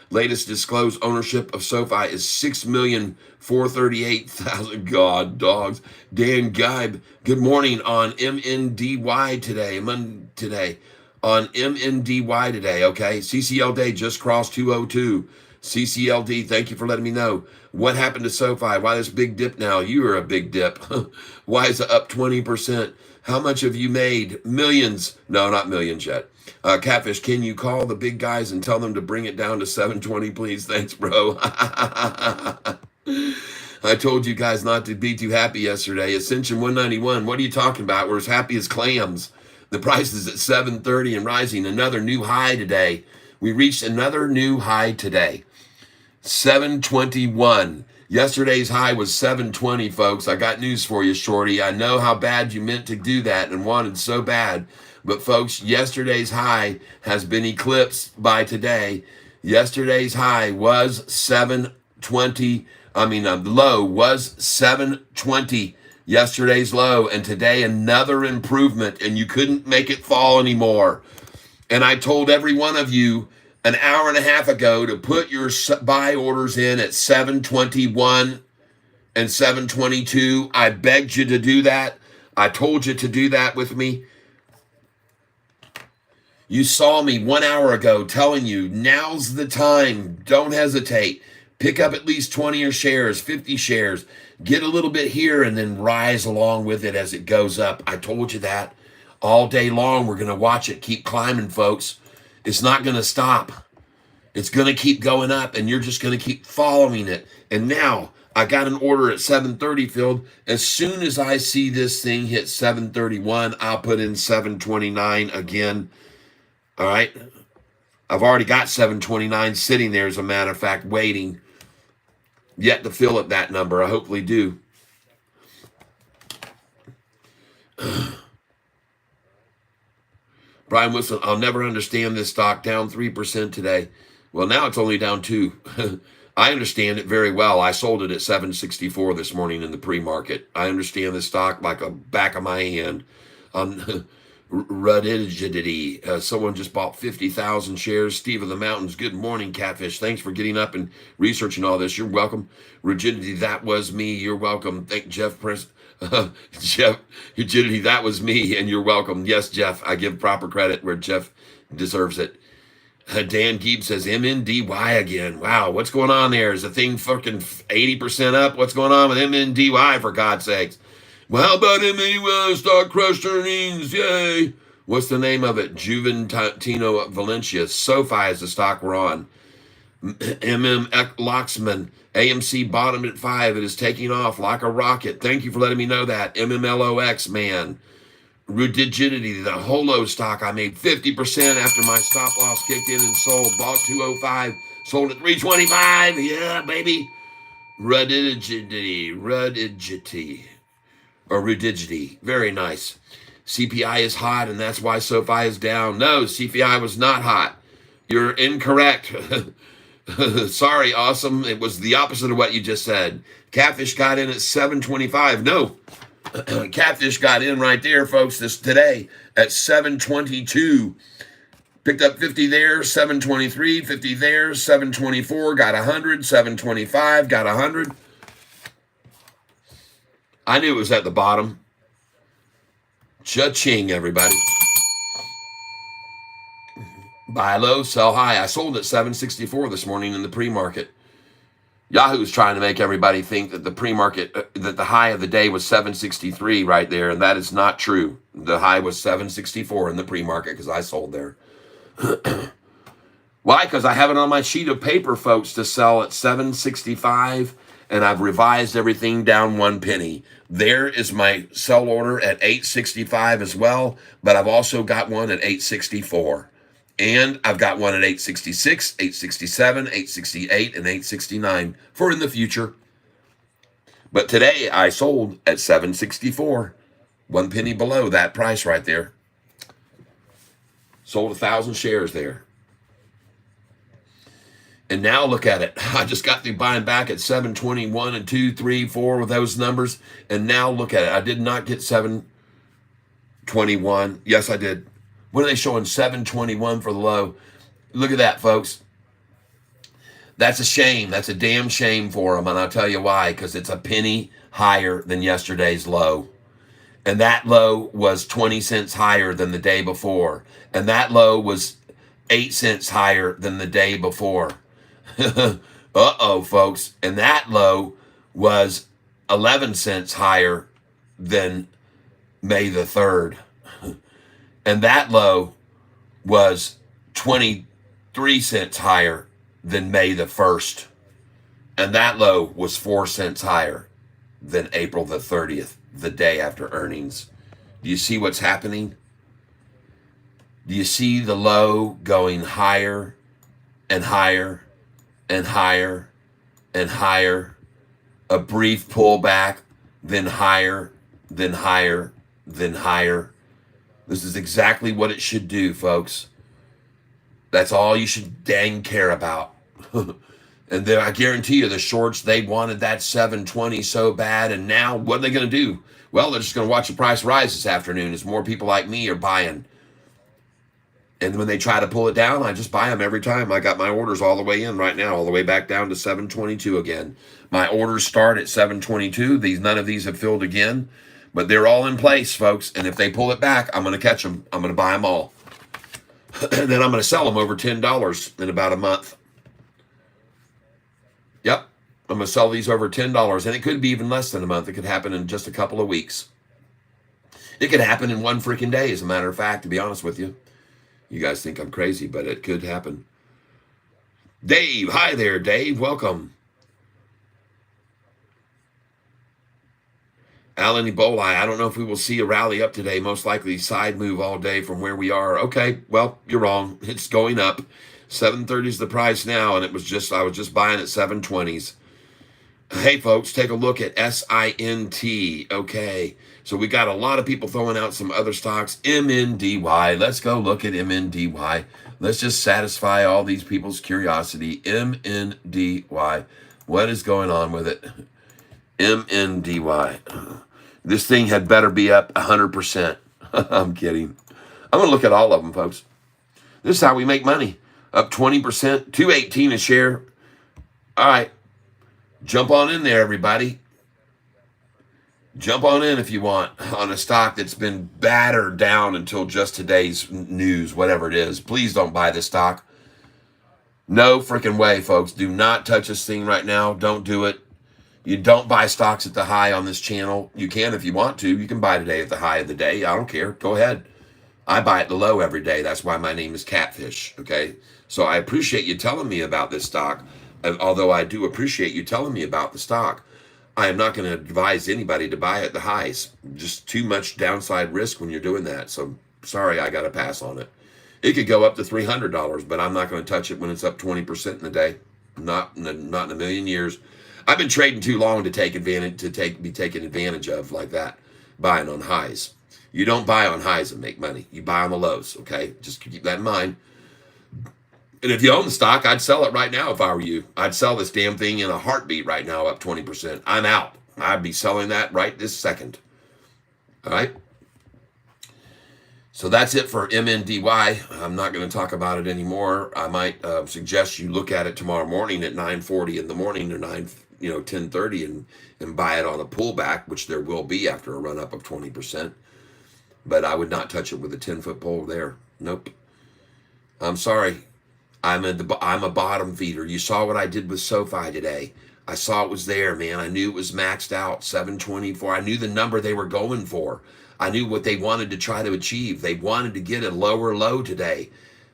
latest disclosed ownership of SoFi is 6,438,000. God, dogs. Dan Geib, good morning on MNDY today. On MNDY today, okay? CCL Day just crossed 202. CCLD, thank you for letting me know. What happened to SoFi? Why this big dip now? You are a big dip. Why is it up 20%? How much have you made? Millions. No, not millions yet. Catfish, can you call the big guys and tell them to bring it down to 720, please? Thanks, bro. I told you guys not to be too happy yesterday. Ascension 191. What are you talking about? We're as happy as clams. The price is at 730 and rising. Another new high today. We reached another new high today. 721. Yesterday's high was 720, folks. I got news for you, Shorty. I know how bad you meant to do that and wanted so bad. But, folks, yesterday's high has been eclipsed by today. Yesterday's high was 720. The low was 720. Yesterday's low. And today, another improvement. And you couldn't make it fall anymore. And I told every one of you an hour and a half ago to put your buy orders in at 721 and 722. I begged you to do that. I told you to do that with me. You saw me 1 hour ago telling you, now's the time. Don't hesitate. Pick up at least 20 shares, 50 shares. Get a little bit here and then rise along with it as it goes up. I told you that. All day long, we're going to watch it keep climbing, folks. It's not going to stop. It's going to keep going up, and you're just going to keep following it. And now, I got an order at 730 filled. As soon as I see this thing hit 731, I'll put in 729 again. All right? I've already got 729 sitting there, as a matter of fact, waiting. Yet to fill at that number. I hopefully do. Brian Wilson, I'll never understand this stock down 3% today. Well, now it's only down 2. I understand it very well. I sold it at 764 this morning in the pre-market. I understand this stock like a back of my hand. Rigidity. Someone just bought 50,000 shares. Steve of the Mountains, good morning, Catfish. Thanks for getting up and researching all this. You're welcome. Rigidity, that was me. You're welcome. Thank Jeff Prince. Jeff, Rigidity, that was me, and you're welcome. Yes, Jeff, I give proper credit where Jeff deserves it. Dan Geeb says MNDY again. Wow, what's going on there? Is the thing fucking 80% up? What's going on with MNDY, for God's sakes? Well, how about MNDY? Stock crushed earnings. Yay. What's the name of it? Juventino Valencia. SoFi is the stock we're on. Locksman. AMC bottomed at 5. It is taking off like a rocket. Thank you for letting me know that. MMLOX, man. Rigidity, the Holo stock. I made 50% after my stop loss kicked in and sold. Bought 205. Sold at 325. Yeah, baby. Rigidity. Very nice. CPI is hot, and that's why SoFi is down. No, CPI was not hot. You're incorrect. Sorry, Awesome. It was the opposite of what you just said. Catfish got in at 725. No, Catfish got in right there, folks, today at 722. Picked up 50 there, 723, 50 there, 724, got 100, 725, got 100. I knew it was at the bottom. Cha-ching, everybody. Buy low, sell high. I sold at 764 this morning in the pre-market. Yahoo's trying to make everybody think that the pre-market, that the high of the day was 763 right there, and that is not true. The high was 764 in the pre-market because I sold there. Why? Because I have it on my sheet of paper, folks, to sell at 765, and I've revised everything down 1 penny. There is my sell order at 865 as well, but I've also got one at 864. And I've got one at 866, 867, 868, and 869 for in the future. But today I sold at 764, 1 penny below that price right there. Sold 1,000 shares there. And now look at it. I just got through buying back at 721 and 2, 3, 4 with those numbers. And now look at it. I did not get 721. Yes, I did. What are they showing? 721 for the low. Look at that, folks. That's a shame. That's a damn shame for them. And I'll tell you why. Because it's a penny higher than yesterday's low. And that low was 20 cents higher than the day before. And that low was 8 cents higher than the day before. Uh-oh, folks. And that low was 11 cents higher than May the 3rd. And that low was 23 cents higher than May the 1st. And that low was 4 cents higher than April the 30th, the day after earnings. Do you see what's happening? Do you see the low going higher and higher and higher and higher? A brief pullback, then higher, then higher, then higher. This is exactly what it should do, folks. That's all you should dang care about. And then I guarantee you the shorts, they wanted that 720 so bad. And now what are they going to do? Well, they're just going to watch the price rise this afternoon as more people like me are buying. And when they try to pull it down, I just buy them every time. I got my orders all the way in right now, all the way back down to 722 again. My orders start at 722. None of these have filled again, but they're all in place, folks. And if they pull it back, I'm going to catch them. I'm going to buy them all. And then I'm going to sell them over $10 in about a month. Yep. I'm going to sell these over $10. And it could be even less than a month. It could happen in just a couple of weeks. It could happen in one freaking day, as a matter of fact, to be honest with you. You guys think I'm crazy, but it could happen. Dave, hi there, Dave. Welcome. Alan Ebola, I don't know if we will see a rally up today. Most likely side move all day from where we are. Okay, well, you're wrong. It's going up. 730 is the price now, and I was just buying at 720s. Hey, folks, take a look at SINT. Okay, so we got a lot of people throwing out some other stocks. MNDY. Let's go look at MNDY. Let's just satisfy all these people's curiosity. MNDY. What is going on with it? MNDY. This thing had better be up 100%. I'm kidding. I'm going to look at all of them, folks. This is how we make money. Up 20%, $2.18 a share. All right. Jump on in there, everybody. Jump on in if you want on a stock that's been battered down until just today's news, whatever it is. Please don't buy this stock. No freaking way, folks. Do not touch this thing right now. Don't do it. You don't buy stocks at the high on this channel. You can if you want to. You can buy today at the high of the day. I don't care. Go ahead. I buy at the low every day. That's why my name is Catfish, okay? So I appreciate you telling me about this stock. Although I do appreciate you telling me about the stock, I am not going to advise anybody to buy at the highs. Just too much downside risk when you're doing that. So sorry, I got to pass on it. It could go up to $300, but I'm not going to touch it when it's up 20% in the day. Not in a million years. I've been trading too long to be taken advantage of like that, buying on highs. You don't buy on highs and make money. You buy on the lows, okay? Just keep that in mind. And if you own the stock, I'd sell it right now if I were you. I'd sell this damn thing in a heartbeat right now, up 20%. I'm out. I'd be selling that right this second. All right? So that's it for MNDY. I'm not going to talk about it anymore. I might suggest you look at it tomorrow morning at 9:40 in the morning or 10:30 and buy it on a pullback, which there will be after a run up of 20%. But I would not touch it with a 10-foot pole there. Nope. I'm sorry. I'm a bottom feeder. You saw what I did with Sofi today. I saw it was there, man. I knew it was maxed out, 724. I knew the number they were going for. I knew what they wanted to try to achieve. They wanted to get a lower low today.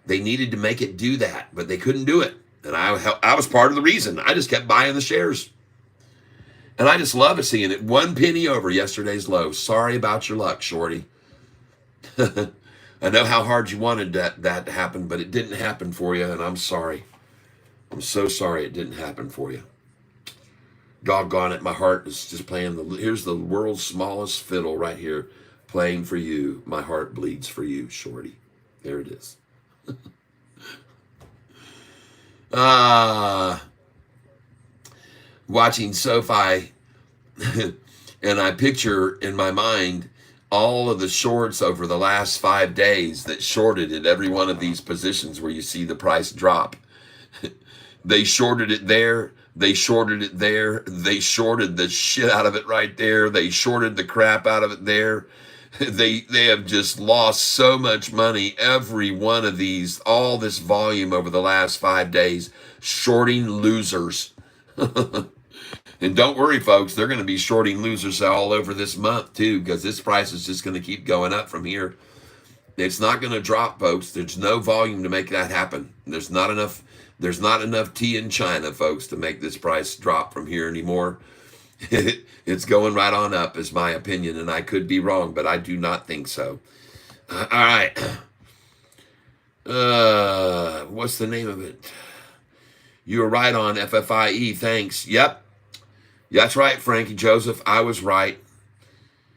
They needed to make it do that, but they couldn't do it. And I was part of the reason. I just kept buying the shares. And I just love seeing it 1 penny over yesterday's low. Sorry about your luck, shorty. I know how hard you wanted that to happen, but it didn't happen for you, and I'm sorry. I'm so sorry it didn't happen for you. Doggone it, my heart is just playing. Here's the world's smallest fiddle right here, playing for you. My heart bleeds for you, shorty. There it is. Watching Sofi, and I picture in my mind all of the shorts over the last 5 days that shorted at every one of these positions where you see the price drop. They shorted it there. They shorted it there. They shorted the shit out of it right there. They shorted the crap out of it there. They have just lost so much money. Every one of these, all this volume over the last 5 days, shorting losers. And don't worry, folks, they're going to be shorting losers all over this month too, because this price is just going to keep going up from here. It's not going to drop, folks. There's no volume to make that happen. There's not enough tea in China, folks, to make this price drop from here anymore. It's going right on up, is my opinion, and I could be wrong, but I do not think so. All right. What's the name of it? You were right on FFIE. Thanks. Yep. That's right, Frankie Joseph. I was right.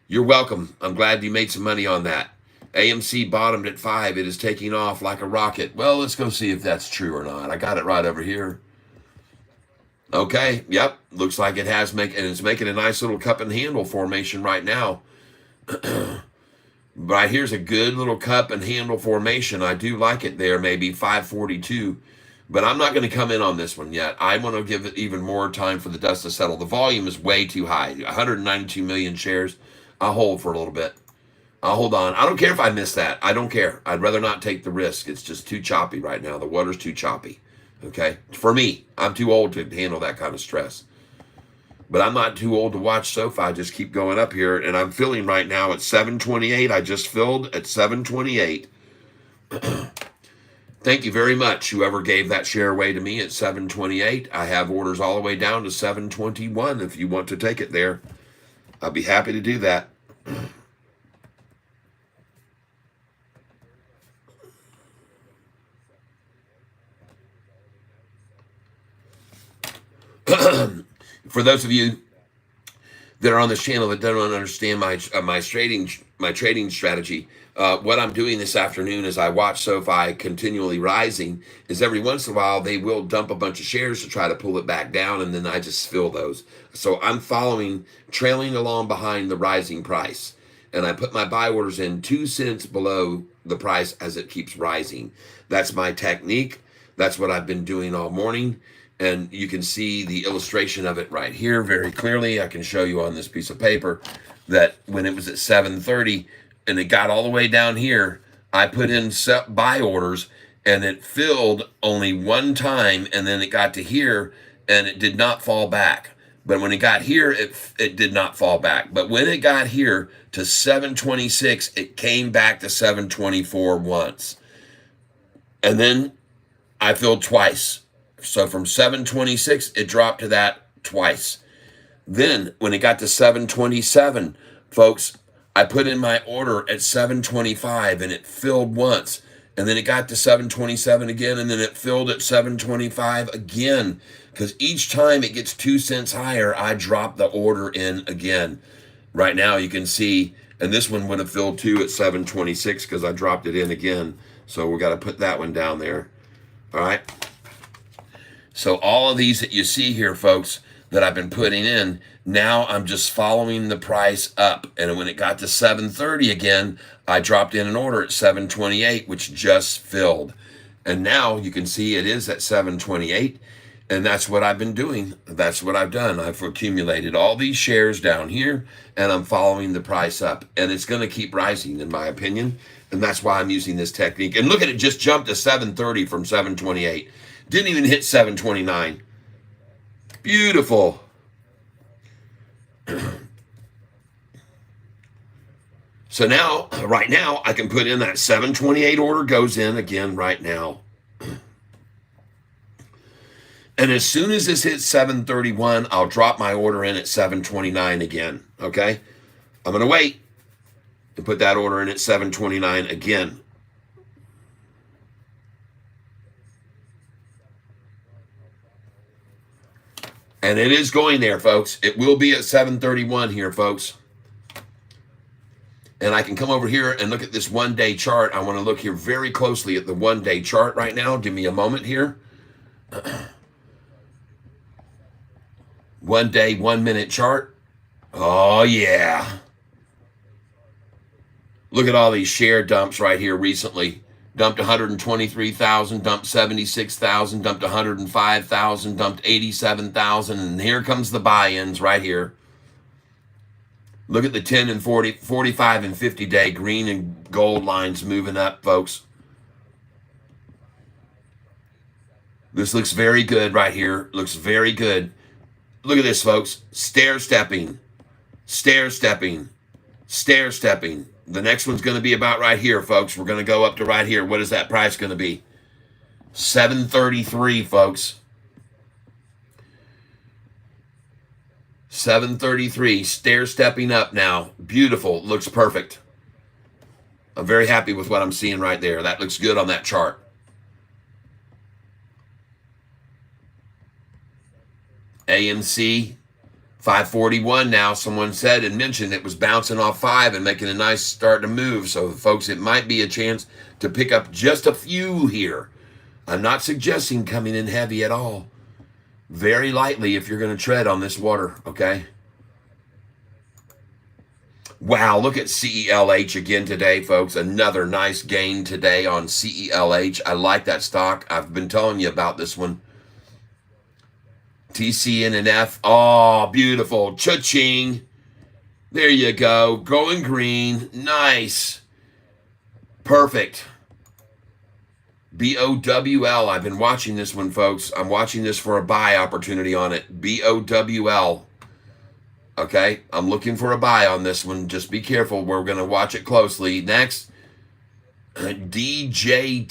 You're welcome. I'm glad you made some money on that. AMC bottomed at 5. It is taking off like a rocket. Well, let's go see if that's true or not. I got it right over here. Okay, yep, looks like it has and it's making a nice little cup and handle formation right now. Right here's a good little cup and handle formation. I do like it there, maybe 542. But I'm not going to come in on this one yet. I want to give it even more time for the dust to settle. The volume is way too high. 192 million shares. I'll hold for a little bit. I'll hold on. I don't care if I miss that. I don't care. I'd rather not take the risk. It's just too choppy right now. The water's too choppy. Okay? For me, I'm too old to handle that kind of stress. But I'm not too old to watch Sofi just keep going up here. And I'm filling right now at 728. I just filled at 728. Thank you very much, whoever gave that share away to me at 728. I have orders all the way down to 721 if you want to take it there. I'll be happy to do that. For those of you that are on this channel that don't understand my trading strategy, what I'm doing this afternoon as I watch Sofi continually rising is every once in a while they will dump a bunch of shares to try to pull it back down, and then I just fill those. So I'm trailing along behind the rising price, and I put my buy orders in 2 cents below the price as it keeps rising. That's my technique. That's what I've been doing all morning. And you can see the illustration of it right here very clearly. I can show you on this piece of paper that when it was at 7:30 and it got all the way down here, I put in buy orders and it filled only one time, and then it got to here and it did not fall back. But when it got here, it did not fall back. But when it got here to 726, it came back to 724 once. And then I filled twice. So from 726, it dropped to that twice. Then when it got to 727, folks, I put in my order at 725 and it filled once. And then it got to 727 again, and then it filled at 725 again. Because each time it gets 2 cents higher, I drop the order in again. Right now you can see, and this one would have filled too at 726 because I dropped it in again. So we got to put that one down there. All right. So all of these that you see here, folks, that I've been putting in, now I'm just following the price up. And when it got to 730 again, I dropped in an order at 728, which just filled. And now you can see it is at 728. And that's what I've been doing. That's what I've done. I've accumulated all these shares down here, and I'm following the price up. And it's going to keep rising, in my opinion. And that's why I'm using this technique. And look at it, just jumped to 730 from 728. Didn't even hit 729. Beautiful. So now, right now, I can put in that 728 order goes in again right now. And as soon as this hits 731, I'll drop my order in at 729 again. Okay? I'm going to wait and put that order in at 729 again. And it is going there, folks. It will be at 731 here, folks. And I can come over here and look at this one-day chart. I want to look here very closely at the one-day chart right now. Give me a moment here. 1 day, 1 minute chart. Oh, yeah. Look at all these share dumps right here recently. Dumped 123,000, dumped 76,000, dumped 105,000, dumped 87,000, and here comes the buy-ins right here. Look at the 10 and 40, 45 and 50 day green and gold lines moving up, folks. This looks very good right here. Looks very good. Look at this, folks. Stair stepping, stair stepping, stair stepping. The next one's going to be about right here, folks. We're going to go up to right here. What is that price going to be? $733, folks. $733. Stair stepping up now. Beautiful. Looks perfect. I'm very happy with what I'm seeing right there. That looks good on that chart. AMC 541 now. Someone said and mentioned it was bouncing off 5 and making a nice start to move. So, folks, it might be a chance to pick up just a few here. I'm not suggesting coming in heavy at all. Very lightly if you're going to tread on this water, okay? Wow, look at CELH again today, folks. Another nice gain today on CELH. I like that stock. I've been telling you about this one. TCNNF. Oh, beautiful. Cha-ching. There you go. Going green. Nice. Perfect. BOWL. I've been watching this one, folks. I'm watching this for a buy opportunity on it. BOWL. Okay, I'm looking for a buy on this one. Just be careful. We're going to watch it closely. Next, DJT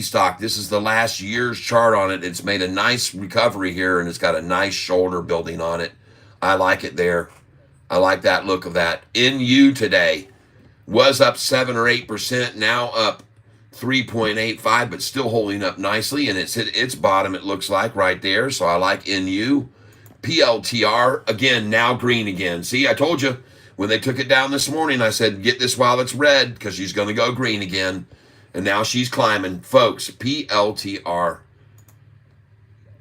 stock. This is the last year's chart on it. It's made a nice recovery here, and it's got a nice shoulder building on it. I like it there. I like that look of that. NU today was up 7 or 8%, now up 3.85, but still holding up nicely, and it's hit its bottom, it looks like, right there. So I like NU. PLTR, again, now green again. See, I told you when they took it down this morning, I said, get this while it's red because she's going to go green again. And now she's climbing. Folks, PLTR.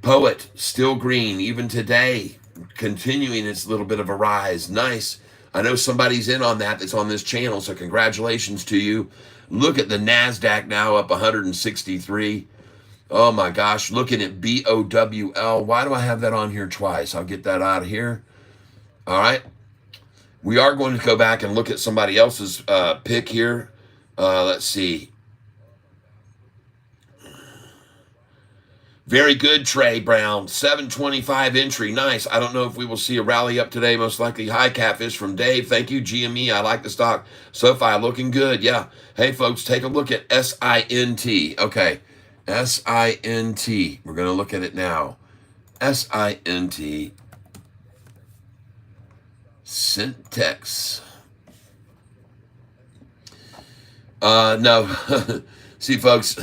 Poet, still green, even today, continuing its little bit of a rise. Nice. I know somebody's in on that that's on this channel, so congratulations to you. Look at the NASDAQ now up 163. Oh my gosh, looking at BOWL. Why do I have that on here twice? I'll get that out of here. All right. We are going to go back and look at somebody else's pick here. Let's see. Very good, Trey Brown. 725 entry. Nice. I don't know if we will see a rally up today. Most likely. Hi, Catfish from Dave. Thank you, GME. I like the stock. Sofi looking good. Yeah. Hey, folks, take a look at SINT. Okay. SINT. We're going to look at it now. SINT. Syntex. No. See, folks,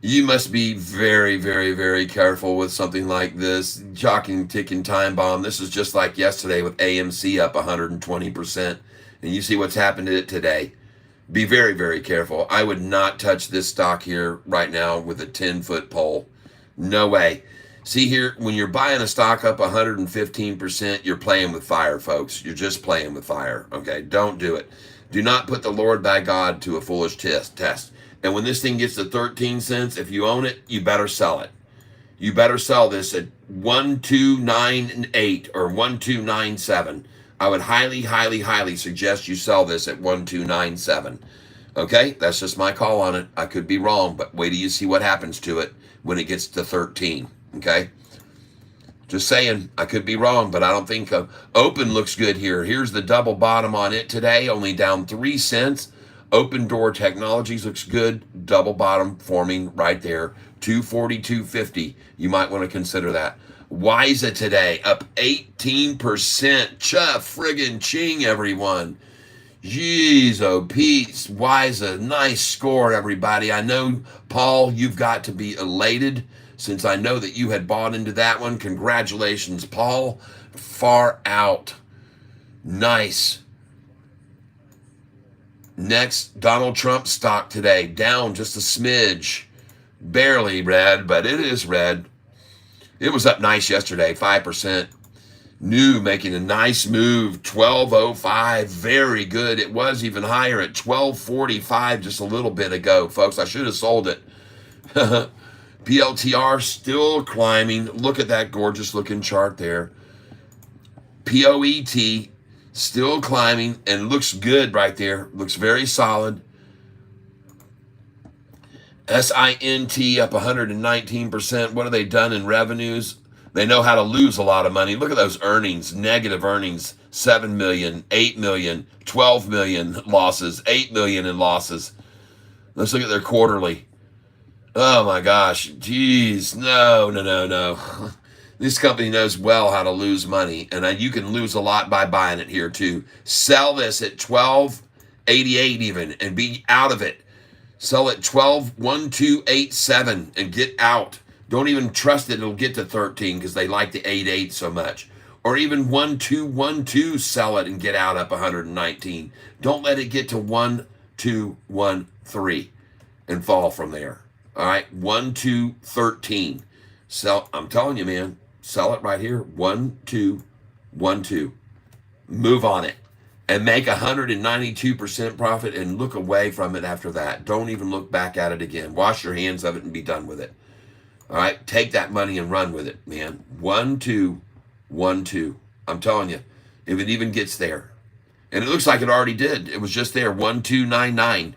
you must be very, very, very careful with something like this. Shocking, ticking time bomb. This is just like yesterday with AMC up 120%. And you see what's happened to it today. Be very, very careful. I would not touch this stock here right now with a 10-foot pole. No way. See here, when you're buying a stock up 115%, you're playing with fire, folks. You're just playing with fire, okay? Don't do it. Do not put the Lord by God to a foolish test. And when this thing gets to 13 cents, if you own it, you better sell it. You better sell this at 1298 or 1297. I would highly, highly, highly suggest you sell this at 1297. Okay, that's just my call on it. I could be wrong, but wait till you see what happens to it when it gets to 13. Okay, just saying, I could be wrong, but I don't think open looks good here. Here's the double bottom on it today, only down 3 cents. Open Door Technologies looks good. Double bottom forming right there. 242.50. You might want to consider that. WISA today up 18%. Cha friggin' ching, everyone. Jeez, oh, Pete. WISA, nice score, everybody. I know, Paul, you've got to be elated since I know that you had bought into that one. Congratulations, Paul. Far out. Nice. Next, Donald Trump stock today. Down just a smidge. Barely red, but it is red. It was up nice yesterday, 5%. New making a nice move, 1205, very good. It was even higher at 1245 just a little bit ago, folks. I should have sold it. PLTR still climbing. Look at that gorgeous looking chart there. POET Still climbing and looks good right there. Looks very solid. SINT up 119%. What have they done in revenues? They know how to lose a lot of money. Look at those earnings, negative earnings, 7 million, 8 million, 12 million losses, 8 million in losses. Let's look at their quarterly. Oh my gosh. Jeez. No. This company knows well how to lose money, and you can lose a lot by buying it here too. Sell this at 12.88 even and be out of it. Sell it 12.1287 and get out. Don't even trust that it'll get to 13 because they like the 8.8 so much. Or even 1212, sell it and get out up 119. Don't let it get to 1213 and fall from there. All right, 1213. Sell. I'm telling you, man. Sell it right here. 1212. Move on it. And make 192% profit and look away from it after that. Don't even look back at it again. Wash your hands of it and be done with it. All right? Take that money and run with it, man. 1212. I'm telling you, if it even gets there. And it looks like it already did. It was just there, 1299.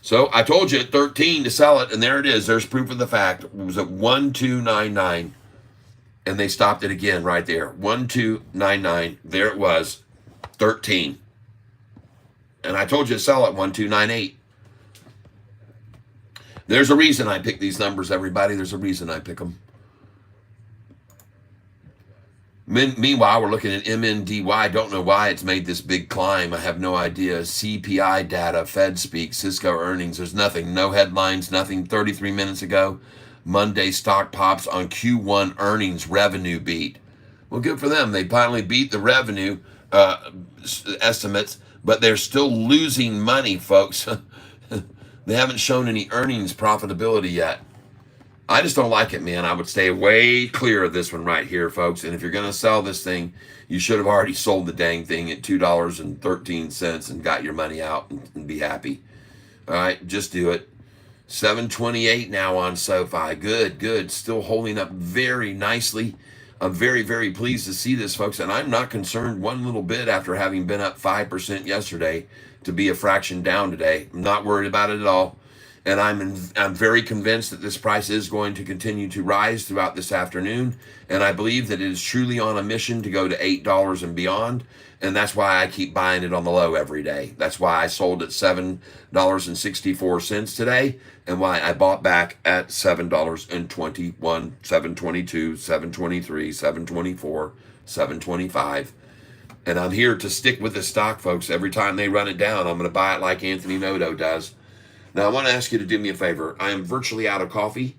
So I told you at 13 to sell it, and there it is. There's proof of the fact. It was at 1299. And they stopped it again right there. 1299. There it was. 13. And I told you to sell at 1298. There's a reason I pick these numbers, everybody. There's a reason I pick them. Meanwhile, we're looking at MNDY. Don't know why it's made this big climb. I have no idea. CPI data, Fed speak, Cisco earnings. There's nothing. No headlines, nothing. 33 minutes ago, Monday stock pops on Q1 earnings revenue beat. Well, good for them. They finally beat the revenue estimates, but they're still losing money, folks. They haven't shown any earnings profitability yet. I just don't like it, man. I would stay way clear of this one right here, folks. And if you're going to sell this thing, you should have already sold the dang thing at $2.13 and got your money out and be happy. All right, just do it. 728 now on Sofi. Good. Still holding up very nicely. I'm very, very pleased to see this, folks, and I'm not concerned one little bit after having been up 5% yesterday to be a fraction down today. I'm not worried about it at all, and I'm very convinced that this price is going to continue to rise throughout this afternoon, and I believe that it is truly on a mission to go to $8 and beyond, and that's why I keep buying it on the low every day. That's why I sold at $7.64 today, and why I bought back at $7.21, $7.22, $7.23, $7.24, $7.25. And I'm here to stick with the stock, folks. Every time they run it down, I'm going to buy it like Anthony Noto does. Now, I want to ask you to do me a favor. I am virtually out of coffee.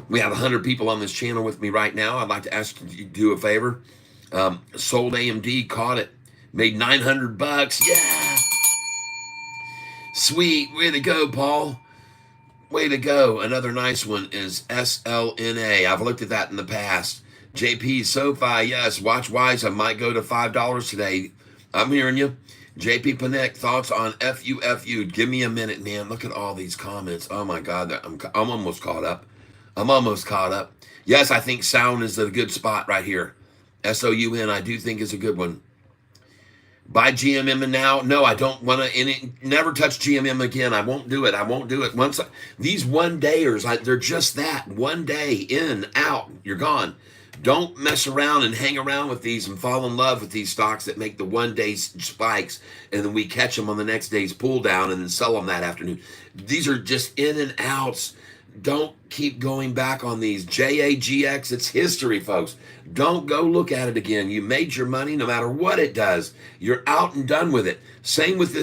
We have 100 people on this channel with me right now. I'd like to ask you to do a favor. Sold AMD, caught it, made $900. Yeah. Sweet. Way to go, Paul. Way to go. Another nice one is SLNA. I've looked at that in the past. JP, SoFi, yes. Watch Wise. I might go to $5 today. I'm hearing you. JP Panek, thoughts on FUFU. Give me a minute, man. Look at all these comments. Oh, my God. I'm almost caught up. Yes, I think sound is a good spot right here. SOUN, I do think is a good one. Buy GMM now? No, I don't want to. Never touch GMM again. I won't do it. Once these one dayers, they're just that. One day in, out, you're gone. Don't mess around and hang around with these and fall in love with these stocks that make the one day spikes and then we catch them on the next day's pull down and then sell them that afternoon. These are just in and outs. Don't keep going back on these. JAGX, it's history, folks. Don't go look at it again. You made your money no matter what it does. You're out and done with it. Same with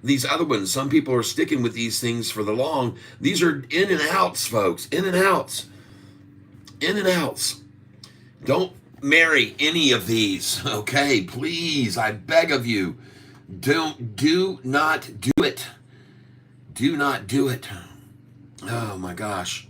these other ones. Some people are sticking with these things for the long. These are in and outs, folks. In and outs. Don't marry any of these, okay? Please, I beg of you. Do not do it. Do not do it. Oh my gosh.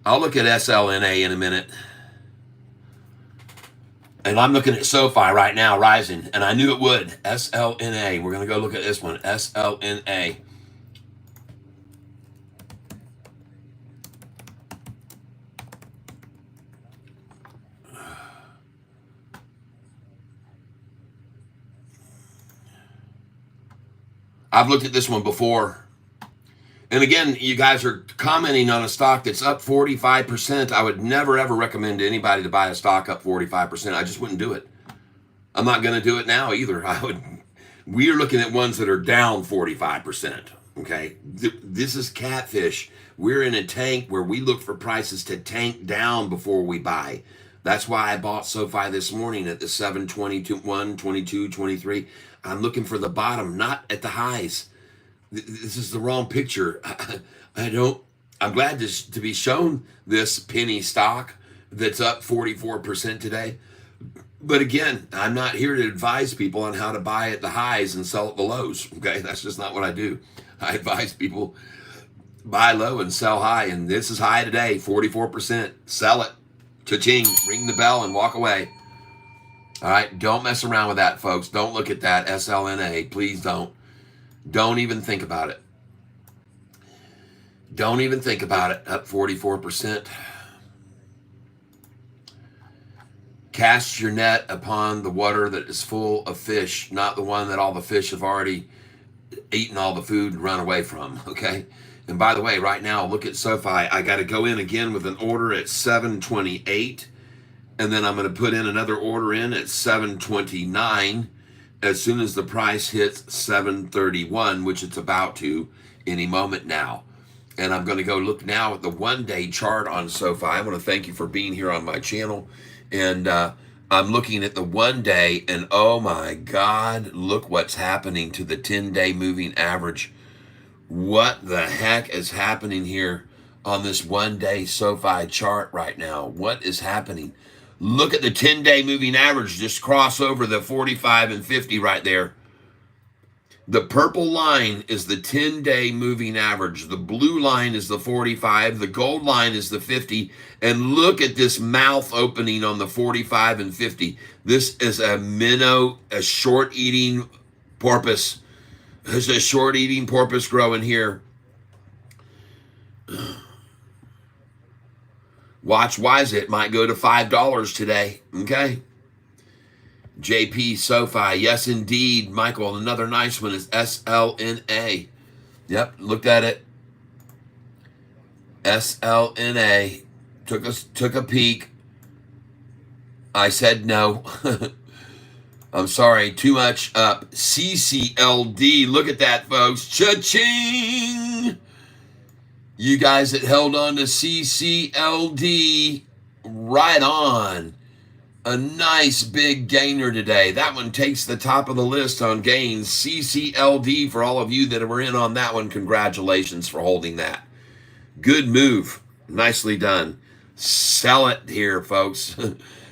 I'll look at SLNA in a minute. And I'm looking at SoFi right now, rising, and I knew it would. SLNA. We're going to go look at this one. SLNA. I've looked at this one before. And again, you guys are commenting on a stock that's up 45%. I would never, ever recommend to anybody to buy a stock up 45%. I just wouldn't do it. I'm not going to do it now either. We are looking at ones that are down 45%. Okay. This is Catfish. We're in a tank where we look for prices to tank down before we buy. That's why I bought SoFi this morning at the 721, 22, 23. I'm looking for the bottom, not at the highs. This is the wrong picture. I'm glad to be shown this penny stock that's up 44% today. But again, I'm not here to advise people on how to buy at the highs and sell at the lows. Okay, that's just not what I do. I advise people buy low and sell high. And this is high today, 44%. Sell it. Cha-ching. Ring the bell and walk away. All right, don't mess around with that, folks. Don't look at that SLNA. Please don't. Don't even think about it. Don't even think about it. Up 44%. Cast your net upon the water that is full of fish, not the one that all the fish have already eaten all the food and run away from, okay? And by the way, right now, look at SoFi. I got to go in again with an order at 728, and then I'm going to put in another order in at 729 as soon as the price hits 731, which it's about to any moment now. And I'm going to go look now at the one-day chart on SoFi. I want to thank you for being here on my channel. And I'm looking at the one day, and oh my God, look what's happening to the 10-day moving average. What the heck is happening here on this one-day SoFi chart right now? What is happening? Look at the 10-day moving average just cross over the 45 and 50 right there. The purple line is the 10-day moving average. The blue line is the 45. The gold line is the 50. And look at this mouth opening on the 45 and 50. This is a minnow, a short-eating porpoise. There's a short-eating porpoise growing here. Watch wise, it might go to $5 today. Okay. JP SoFi, yes indeed. Michael, another nice one is SLNA. Yep, looked at it. SLNA. Took a peek. I said no. I'm sorry, too much up. CCLD, look at that, folks. Cha-ching! You guys that held on to CCLD, right on. A nice big gainer today. That one takes the top of the list on gains. CCLD, for all of you that were in on that one, congratulations for holding that. Good move. Nicely done. Sell it here, folks.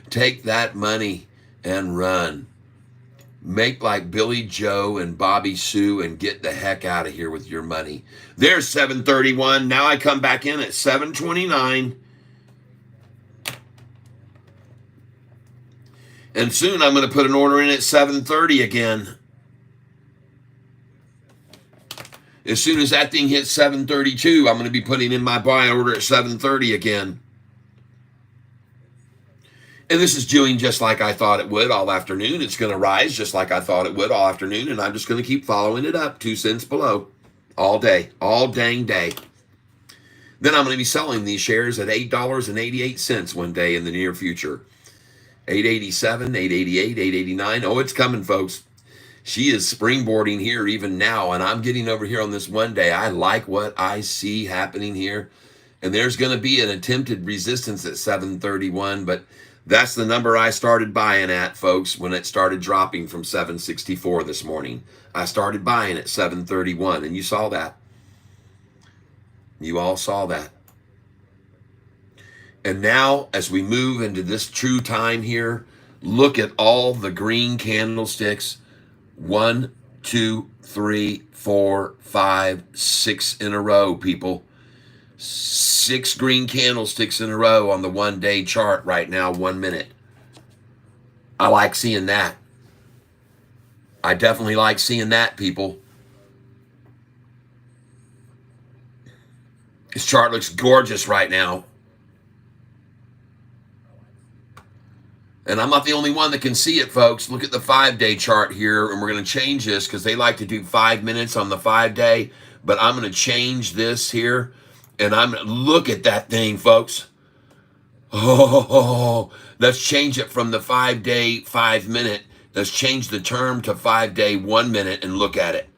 Take that money and run. Make like Billy Joe and Bobby Sue and get the heck out of here with your money. There's 731. Now I come back in at 729. And soon I'm going to put an order in at 730 again. As soon as that thing hits 732, I'm going to be putting in my buy order at 730 again. And this is doing just like I thought it would all afternoon. It's going to rise just like I thought it would all afternoon. And I'm just going to keep following it up 2 cents below all day, all dang day. Then I'm going to be selling these shares at $8.88 one day in the near future. 887, 888, 889. Oh, it's coming, folks. She is springboarding here even now, and I'm getting over here on this one day. I like what I see happening here. And there's going to be an attempted resistance at 731, but that's the number I started buying at, folks, when it started dropping from 764 this morning. I started buying at 731, and you saw that. You all saw that. And now, as we move into this true time here, look at all the green candlesticks. 1, 2, 3, 4, 5, 6 in a row, people. 6 green candlesticks in a row on the one-day chart right now, 1 minute. I like seeing that. I definitely like seeing that, people. This chart looks gorgeous right now. And I'm not the only one that can see it, folks. Look at the 5-day chart here, and we're going to change this because they like to do 5 minutes on the 5-day. But I'm going to change this here, and I'm going to look at that thing, folks. Oh, let's change it from the 5-day, 5 minute. Let's change the term to 5-day, 1 minute, and look at it.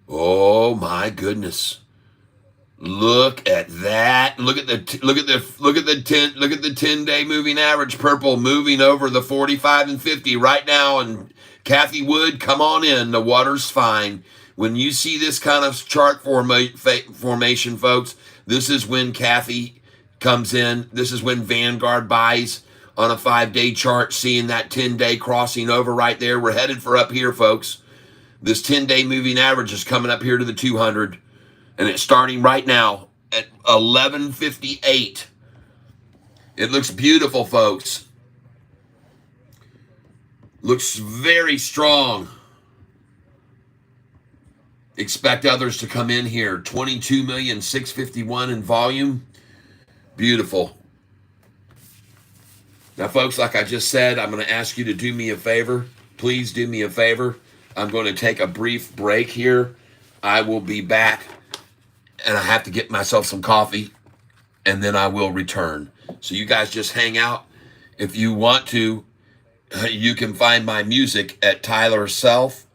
Oh my goodness. Look at that. Look at the 10-day moving average, purple, moving over the 45 and 50 right now. And Kathy Wood, come on in. The water's fine. When you see this kind of chart formation, folks, this is when Kathy comes in. This is when Vanguard buys on a 5-day chart, seeing that 10-day crossing over right there. We're headed for up here, folks. This 10-day moving average is coming up here to the 200. And it's starting right now at 11:58. It looks beautiful, folks. Looks very strong. Expect others to come in here. 22,651,000 in volume. Beautiful. Now, folks, like I just said, I'm going to ask you to do me a favor. Please do me a favor. I'm going to take a brief break here. I will be back. And I have to get myself some coffee, and then I will return. So you guys just hang out. If you want to, you can find my music at Tyler Self,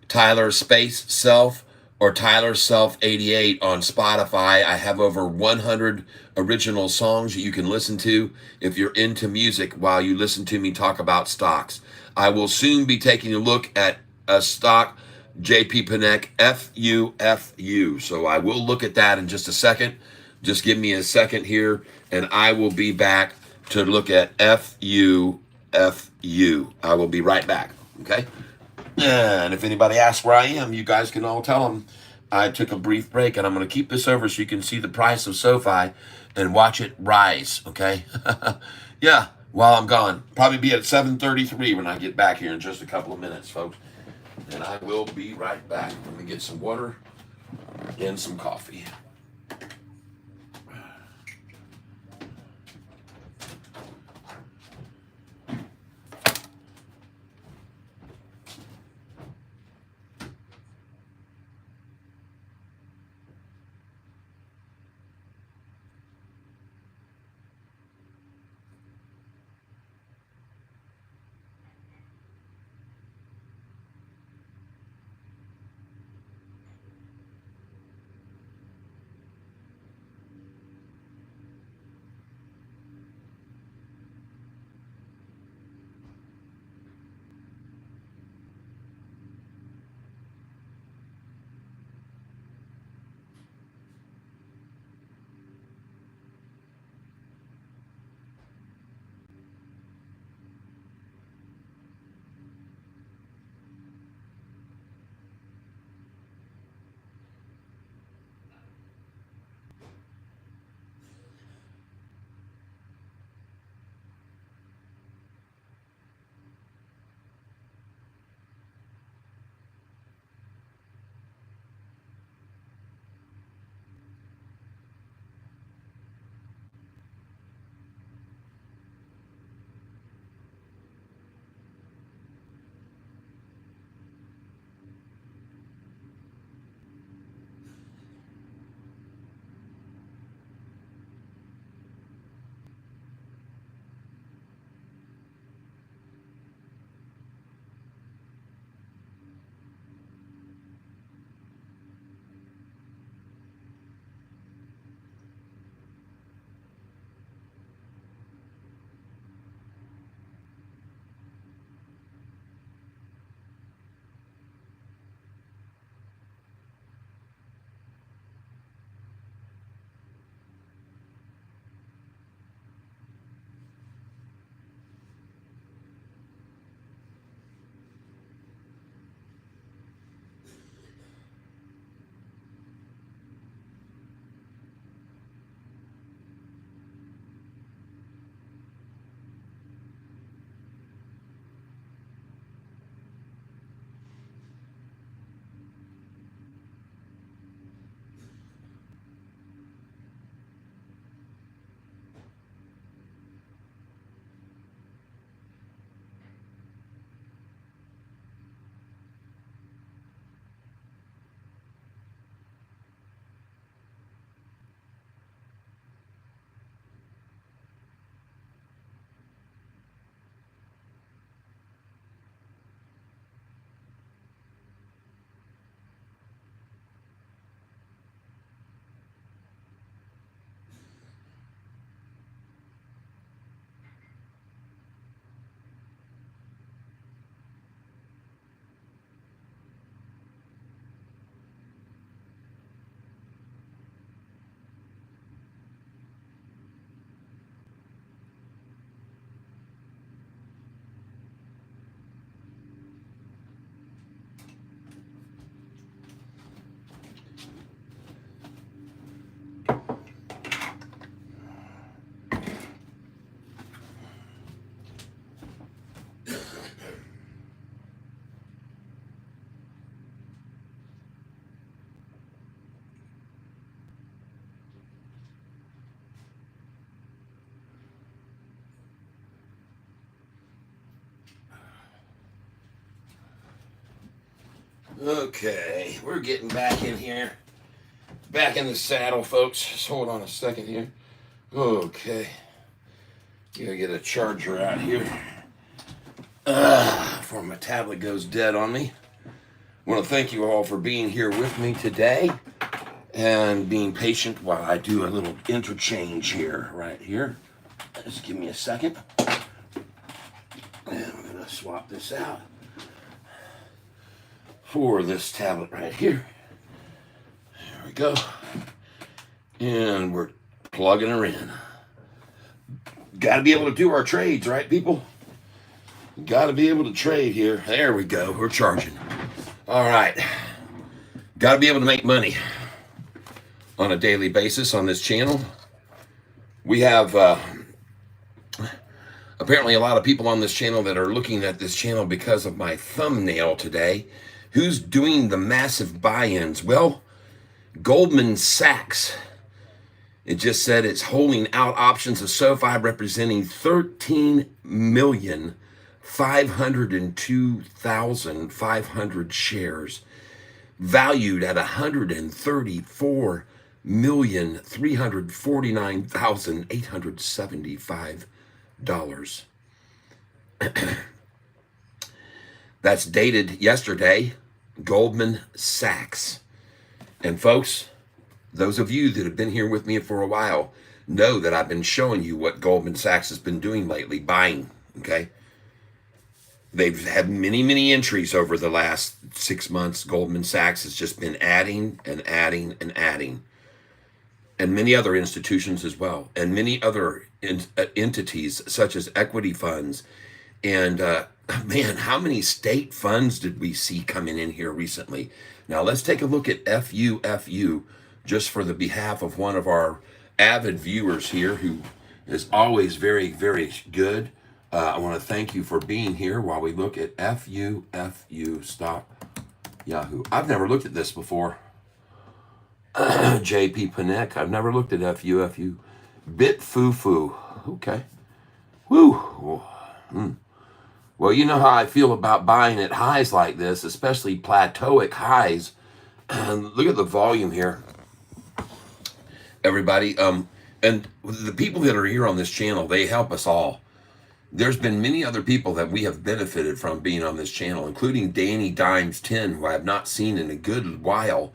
Tyler Space Self, or Tyler Self 88 on Spotify. I have over 100 original songs that you can listen to if you're into music while you listen to me talk about stocks. I will soon be taking a look at a stock, JP Panek FUFU. So I will look at that in just a second. Just give me a second here, and I will be back to look at FUFU. I will be right back, okay? And if anybody asks where I am, you guys can all tell them I took a brief break, and I'm going to keep this over so you can see the price of Sofi and watch it rise, okay? Yeah, while I'm gone. Probably be at 7:33 when I get back here in just a couple of minutes, folks. And I will be right back. Let me get some water and some coffee. Okay, we're getting back in here. Back in the saddle, folks. Just hold on a second here. Okay. Gotta get a charger out here. Before my tablet goes dead on me. I want to thank you all for being here with me today and being patient while I do a little interchange here, right here. Just give me a second. And I'm going to swap this out for this tablet right here. There we go. And we're plugging her in. Got to be able to do our trades, right, people? Got to be able to trade here. There we go. We're charging. All right. Got to be able to make money on a daily basis on this channel. We have apparently a lot of people on this channel that are looking at this channel because of my thumbnail today. Who's doing the massive buy-ins? Well, Goldman Sachs. It just said it's holding out options of SoFi representing 13,502,500 shares, valued at $134,349,875. That's dated yesterday, Goldman Sachs. And folks, those of you that have been here with me for a while know that I've been showing you what Goldman Sachs has been doing lately, buying, okay? They've had many, many entries over the last 6 months. Goldman Sachs has just been adding and adding and adding. And many other institutions as well. And many other entities such as equity funds. And man, how many state funds did we see coming in here recently? Now let's take a look at FUFU. Just for the behalf of one of our avid viewers here who is always very, very good. I want to thank you for being here while we look at FUFU stock Yahoo. I've never looked at this before. JP Panek. I've never looked at FUFU. Bitfufu. Okay. Woo. Well, you know how I feel about buying at highs like this, especially plateauic highs. Look at the volume here. Everybody, and the people that are here on this channel, they help us all. There's been many other people that we have benefited from being on this channel, including Danny Dimes 10, who I have not seen in a good while,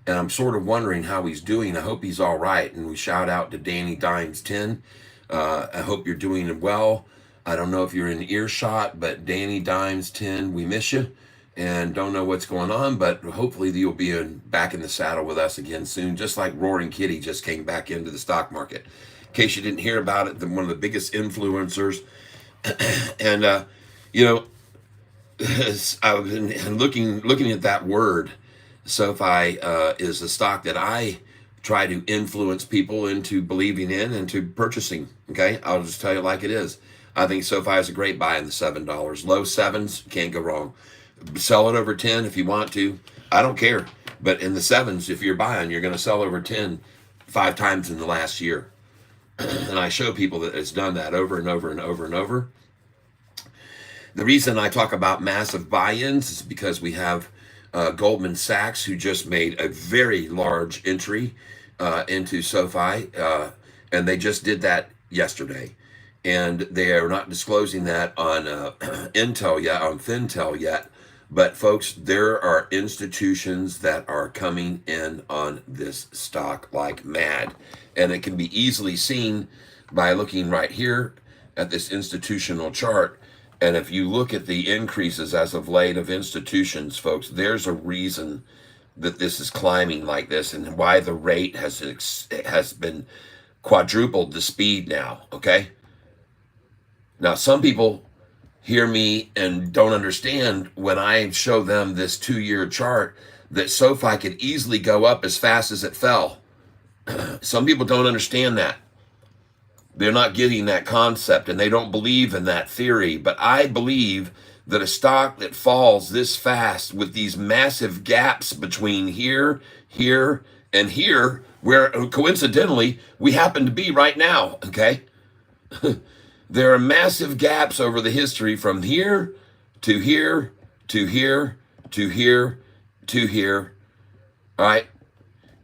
and I'm sort of wondering how he's doing. I hope he's all right, and we shout out to Danny Dimes 10. I hope you're doing well. I don't know if you're in earshot, but Danny Dimes 10, we miss you. And don't know what's going on, but hopefully you'll be back in the saddle with us again soon, just like Roaring Kitty just came back into the stock market. In case you didn't hear about it, one of the biggest influencers. And, you know, I've been looking at that word. SoFi is a stock that I try to influence people into believing in and to purchasing, okay? I'll just tell you like it is. I think SoFi is a great buy in the $7. Low sevens, can't go wrong. Sell it over 10 if you want to. I don't care. But in the sevens, if you're buying, you're going to sell over 10 5 times in the last year. And I show people that it's done that over and over and over and over. The reason I talk about massive buy-ins is because we have Goldman Sachs, who just made a very large entry into SoFi. And they just did that yesterday. And they are not disclosing that on Intel yet, on Fintel yet. But folks, there are institutions that are coming in on this stock like mad. And it can be easily seen by looking right here at this institutional chart. And if you look at the increases as of late of institutions, folks, there's a reason that this is climbing like this and why the rate has been quadrupled the speed now, okay? Now, some people hear me and don't understand when I show them this 2-year chart that SoFi could easily go up as fast as it fell. Some people don't understand that. They're not getting that concept and they don't believe in that theory. But I believe that a stock that falls this fast with these massive gaps between here, here, and here, where coincidentally we happen to be right now, okay? There are massive gaps over the history from here to here to here to here to here. All right.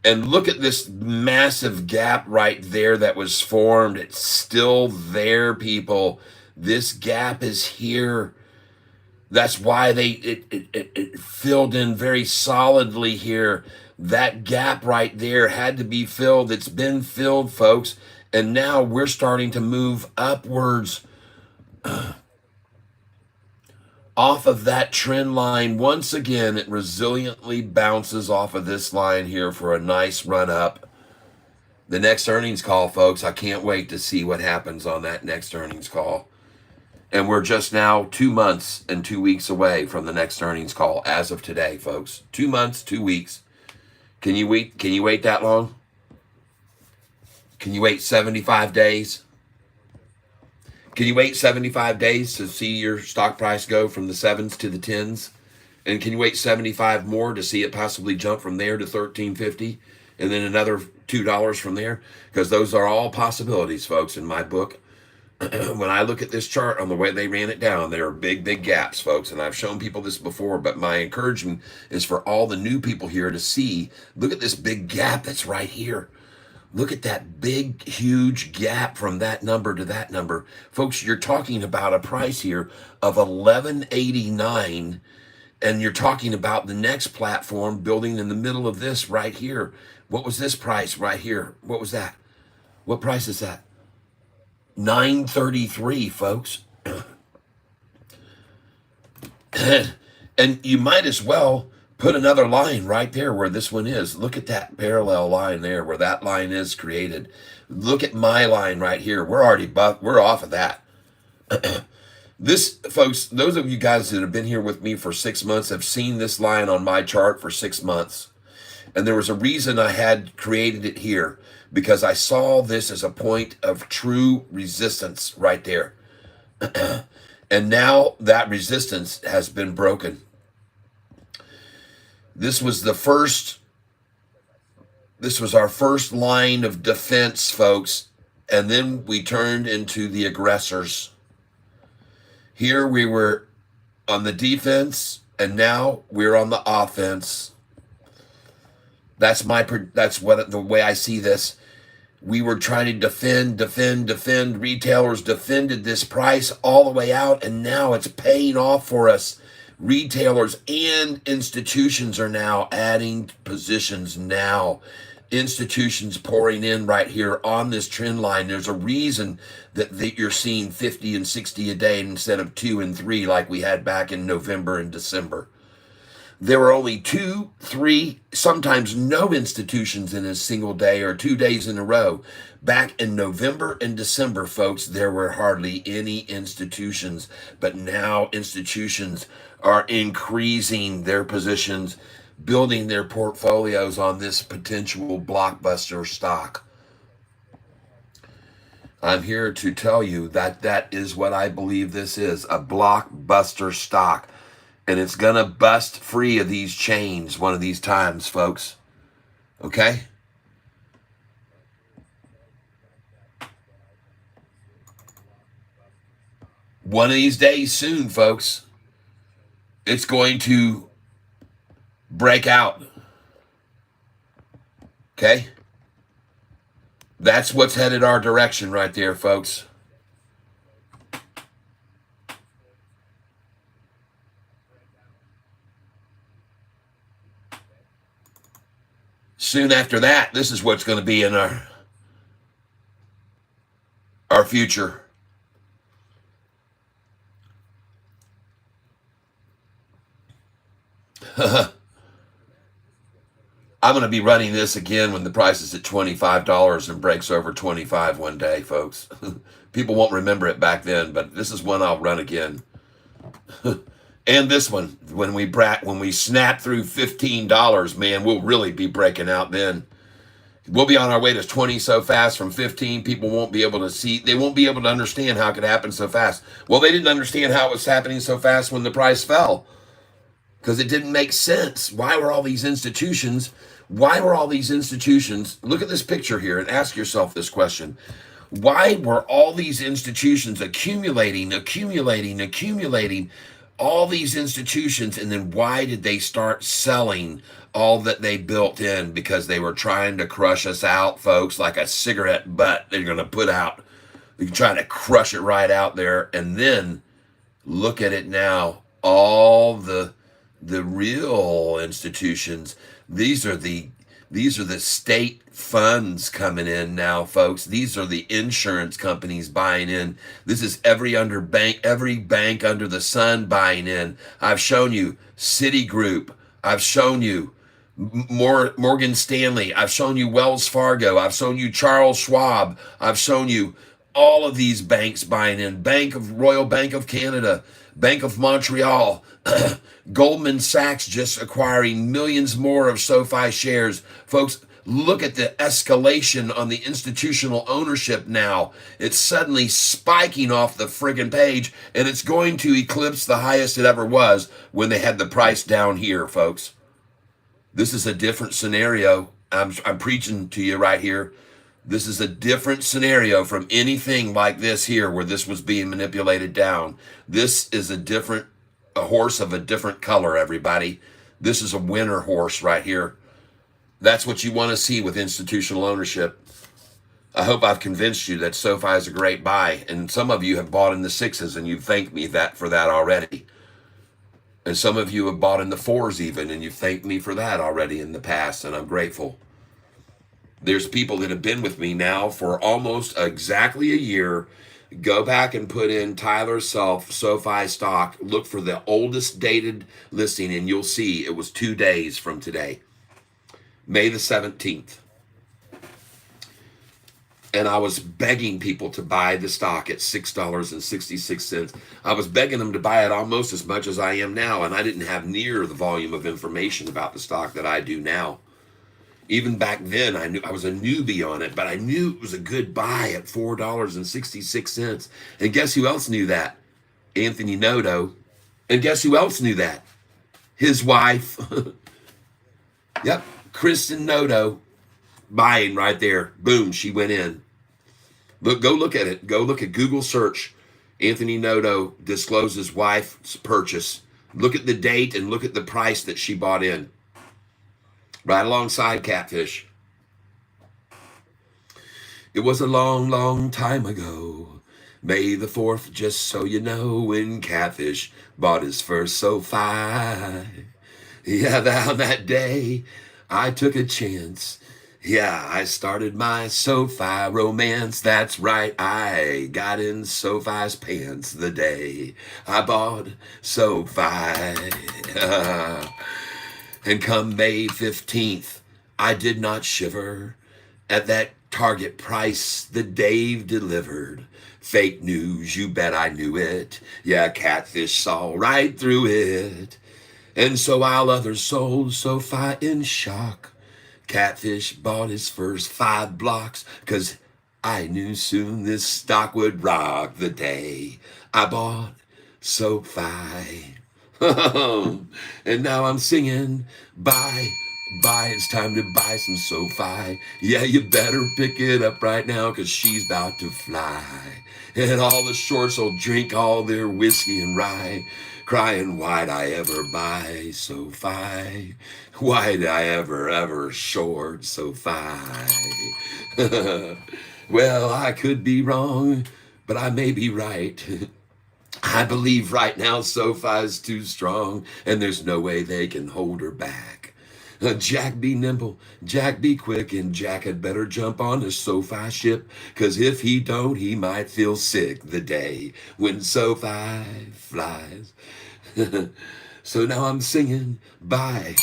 And look at this massive gap right there that was formed. It's still there, people. This gap is here. That's why it filled in very solidly here. That gap right there had to be filled. It's been filled, folks. And now we're starting to move upwards off of that trend line. Once again, it resiliently bounces off of this line here for a nice run up. The next earnings call, folks, I can't wait to see what happens on that next earnings call. And we're just now 2 months and 2 weeks away from the next earnings call as of today, folks. 2 months, 2 weeks. Can you wait? Can you wait that long? Can you wait 75 days? Can you wait 75 days to see your stock price go from the 7s to the 10s? And can you wait 75 more to see it possibly jump from there to $13.50 and then another $2 from there? Because those are all possibilities, folks, in my book. When I look at this chart on the way they ran it down, there are big, big gaps, folks. And I've shown people this before, but my encouragement is for all the new people here to see, look at this big gap that's right here. Look at that big, huge gap from that number to that number. Folks, you're talking about a price here of $11.89, and you're talking about the next platform building in the middle of this right here. What was this price right here? What was that? What price is that? $9.33, folks. And you might as well put another line right there where this one is. Look at that parallel line there where that line is created. Look at my line right here. We're already we're off of that. This, folks, those of you guys that have been here with me for 6 months have seen this line on my chart for 6 months. And there was a reason I had created it here, because I saw this as a point of true resistance right there. And now that resistance has been broken. This was our first line of defense, folks. And then we turned into the aggressors. Here we were on the defense, and now we're on the offense. That's the way I see this. We were trying to defend. Retailers defended this price all the way out, and now it's paying off for us. Retailers and institutions are now adding positions now. Institutions pouring in right here on this trend line. There's a reason that you're seeing 50 and 60 a day instead of 2 and 3 like we had back in November and December. There were only 2, 3, sometimes no institutions in a single day or 2 days in a row. Back in November and December, folks, there were hardly any institutions. But now institutions are increasing their positions, building their portfolios on this potential blockbuster stock. I'm here to tell you that that is what I believe this is, a blockbuster stock. And it's going to bust free of these chains one of these times, folks. Okay? One of these days soon, folks, it's going to break out. Okay? That's what's headed our direction right there, folks. Soon after that, this is what's going to be in our future. I'm going to be running this again when the price is at $25 and breaks over 25 one day, folks. People won't remember it back then, but this is one I'll run again. And this one, when we snap through $15, man, we'll really be breaking out then. We'll be on our way to 20 so fast from 15, people won't be able to see, they won't be able to understand how it could happen so fast. Well, they didn't understand how it was happening so fast when the price fell, because it didn't make sense. Why were all these institutions, look at this picture here and ask yourself this question. Why were all these institutions accumulating all these institutions, and then why did they start selling all that they built in? Because they were trying to crush us out, folks, like a cigarette butt they're going to put out. They're trying to crush it right out there. And then look at it now. All the real institutions, these are the state funds coming in now, folks. These are the insurance companies buying in. This is every bank under the sun buying in. I've shown you Citigroup. I've shown you Morgan Stanley. I've shown you Wells Fargo. I've shown you Charles Schwab. I've shown you all of these banks buying in. Royal Bank of Canada, Bank of Montreal, Goldman Sachs just acquiring millions more of SoFi shares. Folks, look at the escalation on the institutional ownership now. It's suddenly spiking off the friggin' page, and it's going to eclipse the highest it ever was when they had the price down here, folks. This is a different scenario. I'm preaching to you right here. This is a different scenario from anything like this here where this was being manipulated down. This is a horse of a different color, everybody. This is a winner horse right here. That's what you want to see with institutional ownership. I hope I've convinced you that SoFi is a great buy. And some of you have bought in the 6s and you've thanked me for that already. And some of you have bought in the 4s even, and you've thanked me for that already in the past, and I'm grateful. There's people that have been with me now for almost exactly a year. Go back and put in Tyler Self, SoFi stock. Look for the oldest dated listing, and you'll see it was 2 days from today, May the 17th. And I was begging people to buy the stock at $6.66. I was begging them to buy it almost as much as I am now, and I didn't have near the volume of information about the stock that I do now. Even back then, I knew I was a newbie on it, but I knew it was a good buy at $4.66. And guess who else knew that? Anthony Noto. And guess who else knew that? His wife. Yep, Kristen Noto. Buying right there. Boom, she went in. Go look at it. Go look at Google search. Anthony Noto discloses wife's purchase. Look at the date and look at the price that she bought in. Right alongside Catfish. It was a long, long time ago. May the 4th, just so you know, when Catfish bought his first SoFi. Yeah, that day I took a chance. Yeah, I started my SoFi romance. That's right, I got in SoFi's pants the day I bought SoFi. And come May 15th, I did not shiver at that target price that Dave delivered. Fake news, you bet I knew it. Yeah, Catfish saw right through it. And so while others sold SoFi in shock, Catfish bought his first 5 blocks, 'cause I knew soon this stock would rock the day I bought SoFi. And now I'm singing, buy, it's time to buy some SoFi. Yeah, you better pick it up right now, 'cause she's about to fly. And all the shorts will drink all their whiskey and rye, crying, why'd I ever buy SoFi? Why'd I ever short SoFi? Well, I could be wrong, but I may be right. I believe right now SoFi's too strong, and there's no way they can hold her back. Jack be nimble, Jack be quick, and Jack had better jump on the SoFi ship, 'cause if he don't, he might feel sick the day when SoFi flies. So now I'm singing, buy,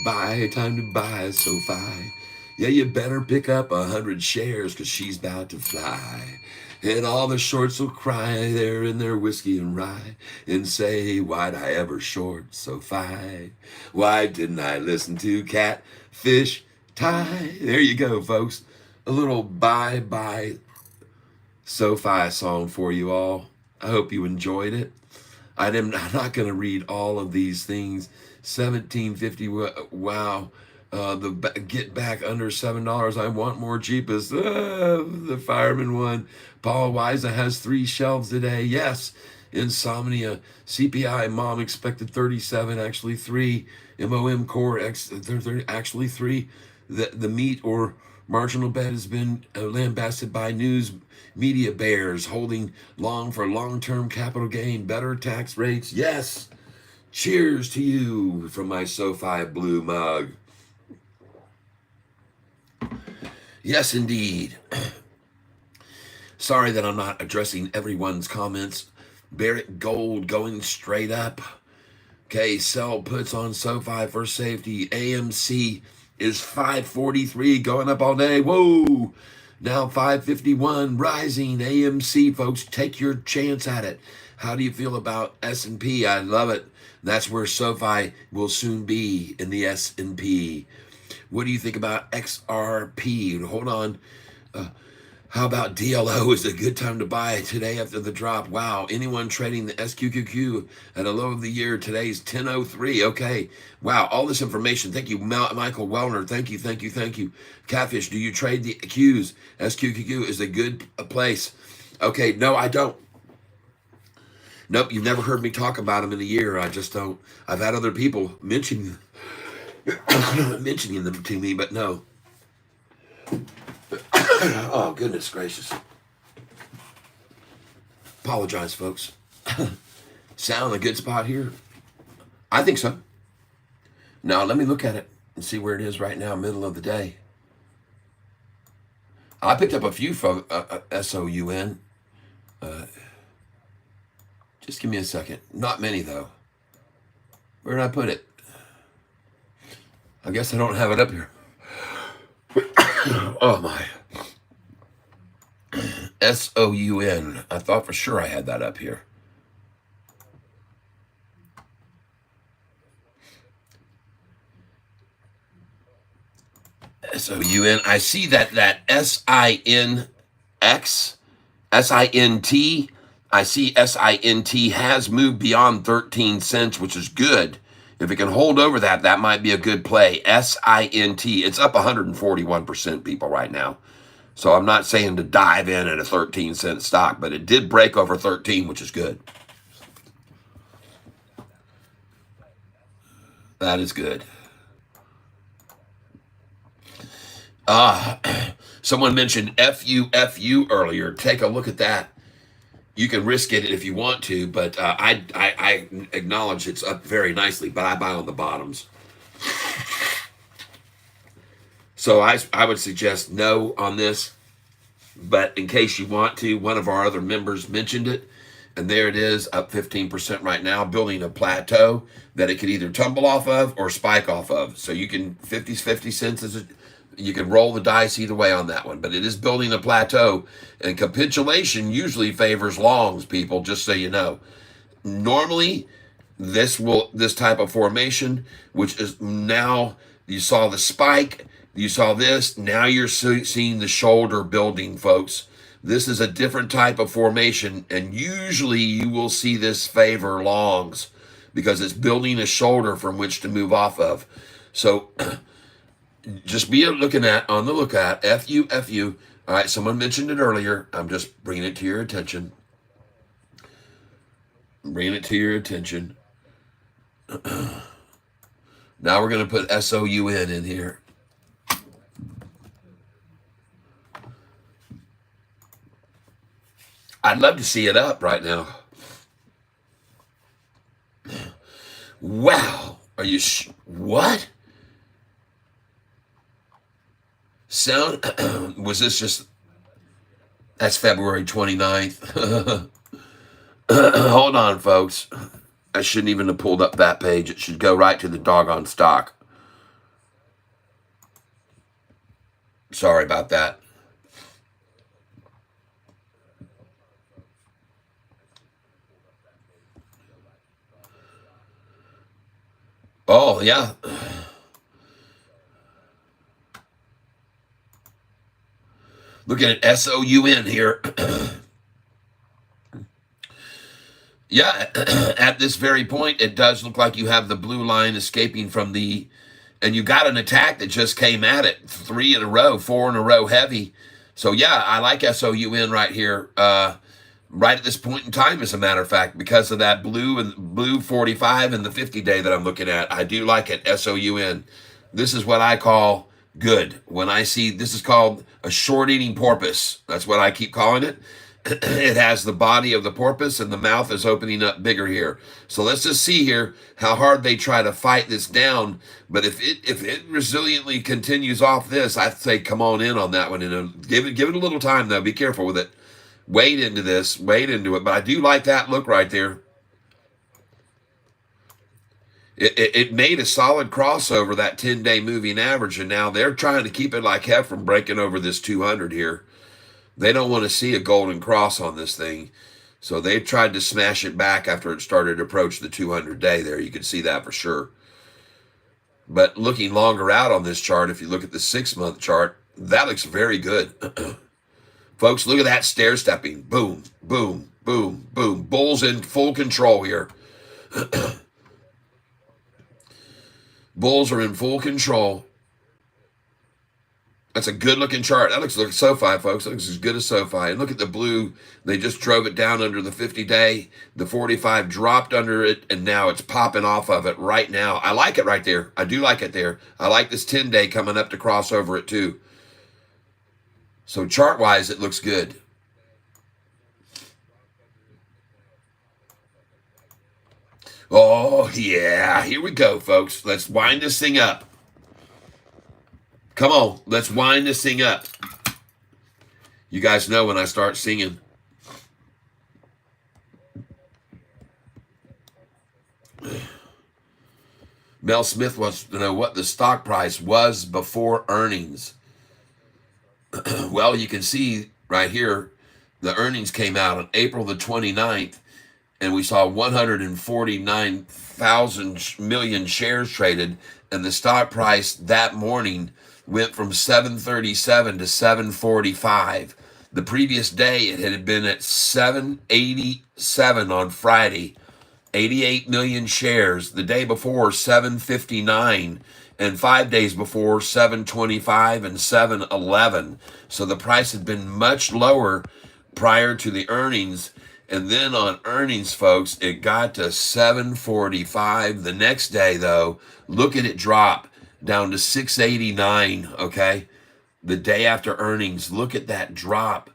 time to buy SoFi. Yeah, you better pick up 100 shares, 'cause she's about to fly. And all the shorts will cry there in their whiskey and rye and say, why'd I ever short SoFi? Why didn't I listen to Catfish Tie? There you go, folks. A little bye SoFi song for you all. I hope you enjoyed it. I'm not going to read all of these things. 1750, wow. The get back under $7. I want more cheapest. The fireman one. Paul Weiser has 3 shelves today. Yes, insomnia, CPI, mom expected 37, actually 3, MOM core, actually 3. The meat or marginal bet has been lambasted by news media bears holding long for long-term capital gain, better tax rates. Yes. Cheers to you from my Sofi blue mug. Yes, indeed. Sorry that I'm not addressing everyone's comments. Barrett Gold going straight up. Okay, sell puts on SoFi for safety. AMC is 543 going up all day. Whoa! Now 551 rising. AMC, folks, take your chance at it. How do you feel about S&P? I love it. That's where SoFi will soon be, in the S&P. What do you think about XRP? Hold on. How about DLO? Is a good time to buy today after the drop? Wow. Anyone trading the SQQQ at a low of the year? Today's 10:03. Okay. Wow. All this information. Thank you, Michael Wellner. Thank you. Catfish, do you trade the Qs? SQQQ is a good place. Okay. No, I don't. Nope. You've never heard me talk about them in a year. I just don't. I've had other people mentioning them to me, but no. Oh, goodness gracious. Apologize, folks. Sound a good spot here? I think so. Now, let me look at it and see where it is right now, middle of the day. I picked up a few from SOUN. Just give me a second. Not many, though. Where did I put it? I guess I don't have it up here. Oh, my. SOUN. I thought for sure I had that up here. SOUN. I see that SINX, SINT. I see SINT has moved beyond 13 cents, which is good. If it can hold over that, that might be a good play. SINT. It's up 141%, people, right now. So I'm not saying to dive in at a 13-cent stock, but it did break over 13, which is good. That is good. Someone mentioned FUFU earlier. Take a look at that. You can risk it if you want to, but I acknowledge it's up very nicely, but I buy on the bottoms. So I would suggest no on this, but in case you want to, one of our other members mentioned it, and there it is, up 15% right now, building a plateau that it could either tumble off of or spike off of. So you can 50 cents you can roll the dice either way on that one, but it is building a plateau, and capitulation usually favors longs, people, just so you know. Normally, this type of formation, which is now, you saw the spike, you saw this, now you're seeing the shoulder building, folks. This is a different type of formation, and usually you will see this favor longs because it's building a shoulder from which to move off of. So just be on the lookout, FUFU. All right, someone mentioned it earlier. I'm just bringing it to your attention. Now we're going to put SOUN in here. I'd love to see it up right now. Wow. Are you what? Sound was this just that's February 29th. Hold on, folks. I shouldn't even have pulled up that page. It should go right to the doggone stock. Sorry about that. Oh, yeah. Look at it, SOUN here. Yeah, at this very point, it does look like you have the blue line escaping from and you got an attack that just came at it. 3 in a row, 4 in a row heavy. So, yeah, I like SOUN right here. right at this point in time, as a matter of fact, because of that blue 45 and the 50 day that I'm looking at. I do like it. SOUN. This is what I call good. When I see, this is called a short eating porpoise. That's what I keep calling it. It has the body of the porpoise and the mouth is opening up bigger here. So let's just see here how hard they try to fight this down. But if it resiliently continues off this, I'd say come on in on that one and give it a little time though. Be careful with it. Wade into this, wade into it. But I do like that look right there. It made a solid crossover, that 10-day moving average, and now they're trying to keep it like heck from breaking over this 200 here. They don't want to see a golden cross on this thing. So they tried to smash it back after it started to approach the 200-day there. You can see that for sure. But looking longer out on this chart, if you look at the 6-month chart, that looks very good. Folks, look at that stair-stepping. Boom, boom, boom, boom. Bulls in full control here. Bulls are in full control. That's a good-looking chart. That looks like Sofi, folks. That looks as good as Sofi. And look at the blue. They just drove it down under the 50-day. The 45 dropped under it, and now it's popping off of it right now. I like it right there. I do like it there. I like this 10-day coming up to cross over it, too. So chart-wise, it looks good. Oh, yeah. Here we go, folks. Let's wind this thing up. Come on. Let's wind this thing up. You guys know when I start singing. Mel Smith wants to know what the stock price was before earnings. Well, you can see right here, the earnings came out on April the 29th. And we saw 149,000 million shares traded, and the stock price that morning went from 737 to 745. The previous day, it had been at 787 on Friday, 88 million shares. The day before, 759, and 5 days before, 725 and 711. So the price had been much lower prior to the earnings. And then on earnings, folks, it got to 745. The next day, though, look at it drop down to 689, okay? The day after earnings, look at that drop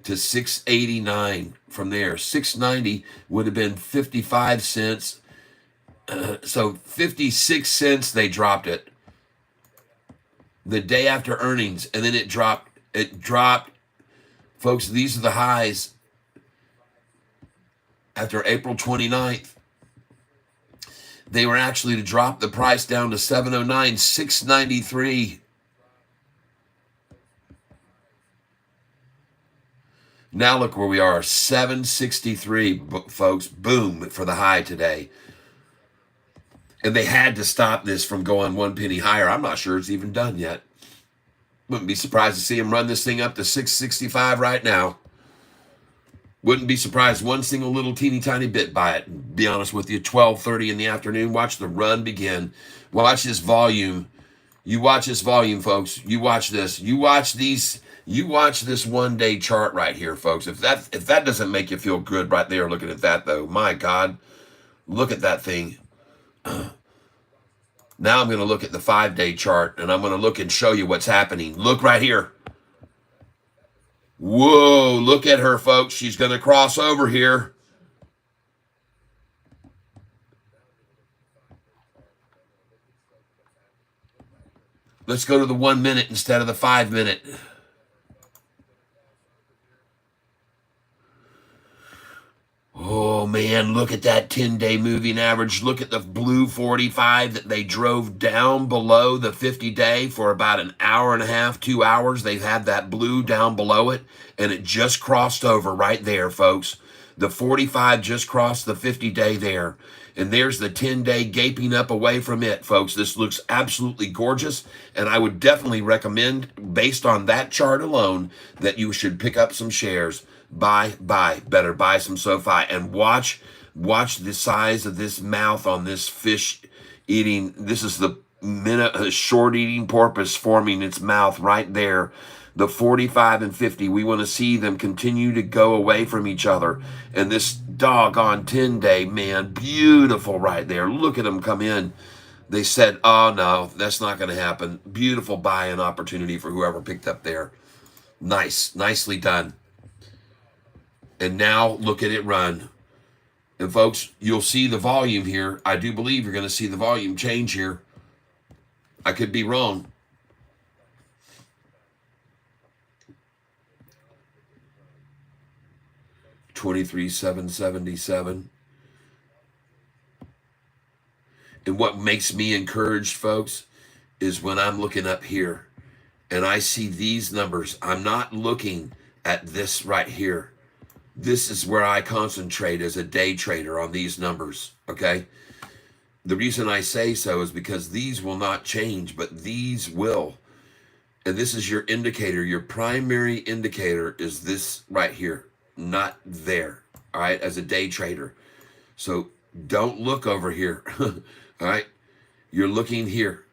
to 689 from there. 690 would have been 55 cents. So 56 cents they dropped it the day after earnings. And then it dropped. Folks, these are the highs. After April 29th, they were actually to drop the price down to 709, 693. Now look where we are, 763, folks. Boom for the high today. And they had to stop this from going 1 penny higher. I'm not sure it's even done yet. Wouldn't be surprised to see them run this thing up to 665 right now. Wouldn't be surprised one single little teeny tiny bit by it. Be honest with you, 12:30 in the afternoon. Watch the run begin. Watch this volume. You watch this volume, folks. You watch this. You watch these. You watch this 1 day chart right here, folks. If that doesn't make you feel good right there looking at that, though, my God, look at that thing. Now I'm going to look at the 5 day chart, and I'm going to look and show you what's happening. Look right here. Whoa, look at her, folks. She's going to cross over here. Let's go to the 1 minute instead of the 5 minute. Oh, man, look at that 10-day moving average. Look at the blue 45 that they drove down below the 50-day for about an hour and a half, 2 hours. They've had that blue down below it, and it just crossed over right there, folks. The 45 just crossed the 50-day there, and there's the 10-day gaping up away from it, folks. This looks absolutely gorgeous, and I would definitely recommend, based on that chart alone, that you should pick up some shares. Buy, better buy some Sofi, and watch the size of this mouth on this fish eating. This is the short eating porpoise forming its mouth right there. The 45 and 50, we want to see them continue to go away from each other. And this doggone 10-day, man, beautiful right there. Look at them come in. They said, oh, no, that's not going to happen. Beautiful buy-in opportunity for whoever picked up there. Nice. Nicely done. And now look at it run. And folks, you'll see the volume here. I do believe you're going to see the volume change here. I could be wrong. $23,777. And what makes me encouraged, folks, is when I'm looking up here and I see these numbers. I'm not looking at this right here. This is where I concentrate as a day trader, on these numbers, okay? The reason I say so is because these will not change, but these will. And this is your indicator. Your primary indicator is this right here, not there, all right, as a day trader. So don't look over here, all right? You're looking here,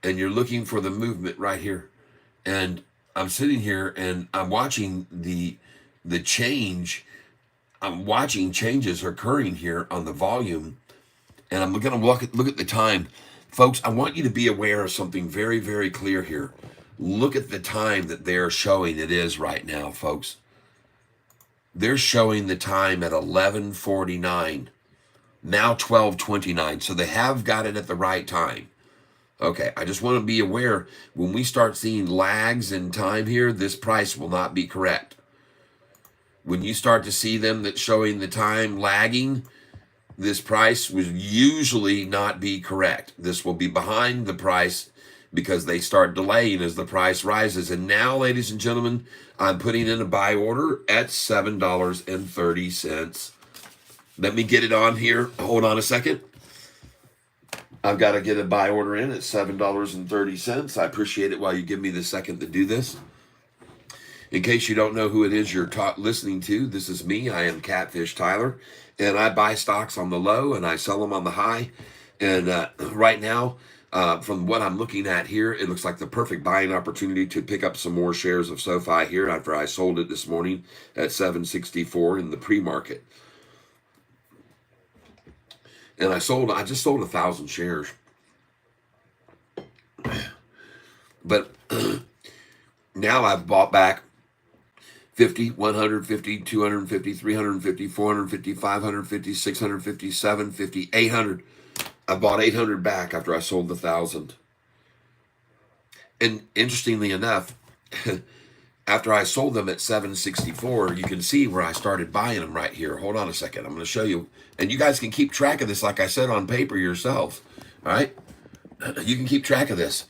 and you're looking for the movement right here. And I'm sitting here, and I'm watching the change. I'm watching changes occurring here on the volume, and I'm going to look at the time. Folks, I want you to be aware of something very, very clear here. Look at the time that they're showing it is right now, folks. They're showing the time at 11:49, now 12:29, so they have got it at the right time. Okay, I just want to be aware, when we start seeing lags in time here, this price will not be correct. When you start to see them that showing the time lagging, this price will usually not be correct. This will be behind the price because they start delaying as the price rises. And now, ladies and gentlemen, I'm putting in a buy order at $7.30. Let me get it on here. Hold on a second. I've got to get a buy order in at $7.30. I appreciate it while you give me the second to do this. In case you don't know who it is you're listening to, this is me. I am Catfish Tyler, and I buy stocks on the low and I sell them on the high. And right now, from what I'm looking at here, it looks like the perfect buying opportunity to pick up some more shares of Sofi here after I sold it this morning at $7.64 in the pre-market. And I just sold 1,000 shares. But now I've bought back 50, 150, 250, 350, 450, 550, 650, 750, 800. I bought 800 back after I sold 1,000. And interestingly enough, after I sold them at $7.64, you can see where I started buying them right here. Hold on a second. I'm going to show you. And you guys can keep track of this, like I said, on paper yourselves. All right? You can keep track of this.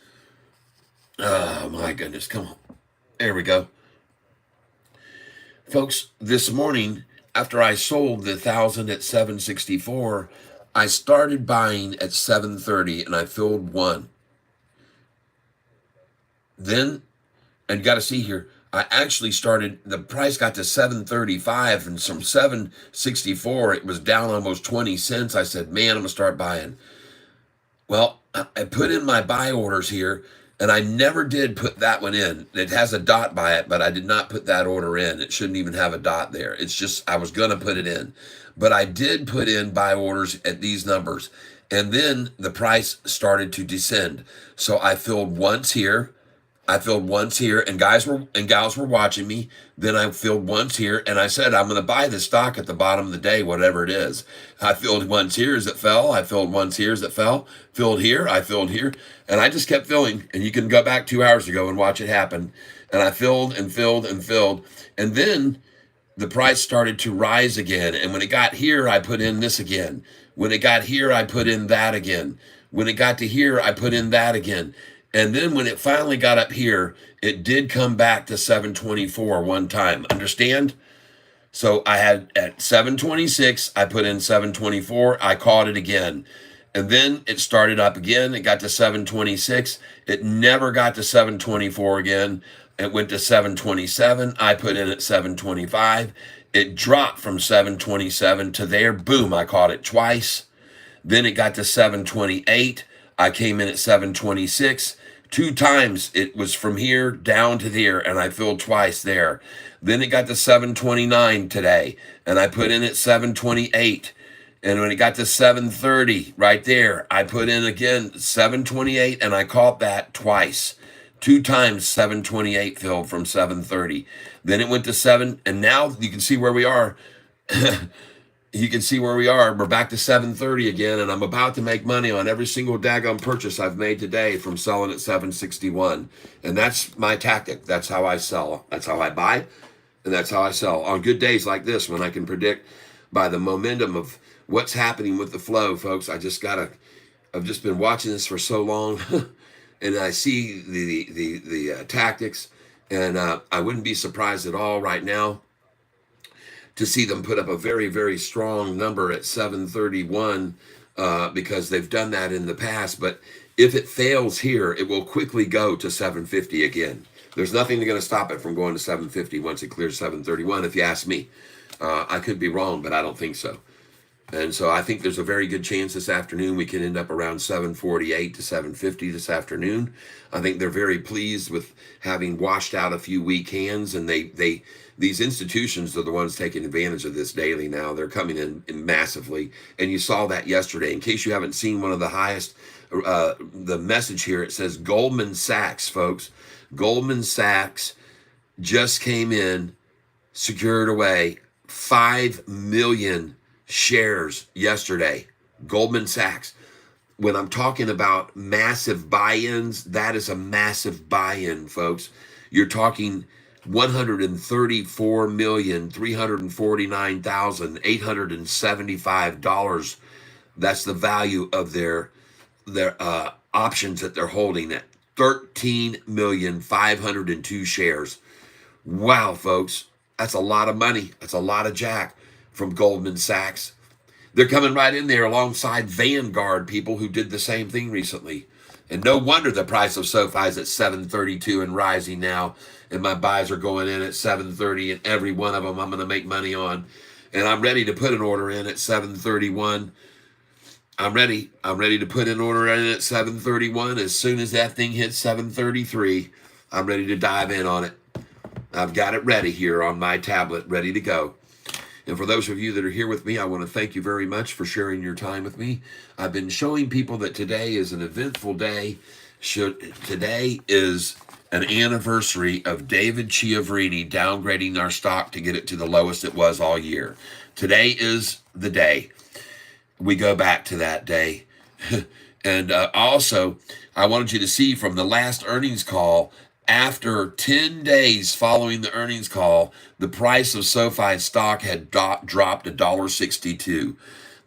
Oh, my goodness. Come on. There we go. Folks, this morning, after I sold the 1,000 at $7.64, I started buying at $7.30, and I filled one. Then, and you got to see here, I actually started, the price got to $7.35, and from $7.64, it was down almost 20 cents. I said, man, I'm going to start buying. Well, I put in my buy orders here, and I never did put that one in. It has a dot by it, but I did not put that order in. It shouldn't even have a dot there. It's just, I was going to put it in. But I did put in buy orders at these numbers. And then the price started to descend. So I filled once here. And guys and gals were watching me. Then I filled once here, and I said, I'm going to buy the stock at the bottom of the day, whatever it is. I filled once here as it fell. I filled once here as it fell. Filled here. I filled here. And I just kept filling. And you can go back 2 hours ago and watch it happen. And I filled and filled and filled. And then the price started to rise again. And when it got here, I put in this again. When it got here, I put in that again. When it got to here, I put in that again. And then when it finally got up here, it did come back to $7.24 one time. Understand? So I had at $7.26, I put in $7.24. I caught it again. And then it started up again. It got to $7.26. It never got to $7.24 again. It went to $7.27. I put in at $7.25. It dropped from $7.27 to there. Boom, I caught it twice. Then it got to $7.28. I came in at $7.26. 2 times it was from here down to there, and I filled twice there. Then it got to 729 today, and I put in at 728. And when it got to 730 right there, I put in again 728, and I caught that twice. 2 times 728 filled from 730. Then it went to 7, and now you can see where we are. You can see where we are. We're back to 730 again, and I'm about to make money on every single daggone purchase I've made today from selling at 761. And that's my tactic. That's how I sell. That's how I buy, and that's how I sell. On good days like this, when I can predict by the momentum of what's happening with the flow, folks, I've just been watching this for so long, and I see the tactics, and I wouldn't be surprised at all right now to see them put up a very, very strong number at 731 because they've done that in the past. But if it fails here, it will quickly go to 750 again. There's nothing going to stop it from going to 750 once it clears 731, if you ask me. I could be wrong, but I don't think so. And so I think there's a very good chance this afternoon we can end up around 748 to 750 this afternoon. I think they're very pleased with having washed out a few weak hands, and these institutions are the ones taking advantage of this daily now. They're coming in massively, and you saw that yesterday. In case you haven't seen one of the highest, the message here, it says Goldman Sachs, folks. Goldman Sachs just came in, secured away 5 million shares yesterday. Goldman Sachs. When I'm talking about massive buy-ins, that is a massive buy-in, folks. You're talking $134,349,875. That's the value of their options that they're holding at 13,502 shares. Wow, folks, that's a lot of money. That's a lot of jack from Goldman Sachs. They're coming right in there alongside Vanguard people who did the same thing recently. And no wonder the price of Sofi is at 732 and rising now. And my buys are going in at 730, and every one of them I'm going to make money on. And I'm ready to put an order in at 731. I'm ready to put an order in at 731. As soon as that thing hits 733, I'm ready to dive in on it. I've got it ready here on my tablet, ready to go. And for those of you that are here with me, I want to thank you very much for sharing your time with me. I've been showing people that today is an eventful day. Today is an anniversary of David Chiavrini downgrading our stock to get it to the lowest it was all year. Today is the day. We go back to that day. And also, I wanted you to see from the last earnings call, after 10 days following the earnings call, the price of Sofi stock had dropped $1.62.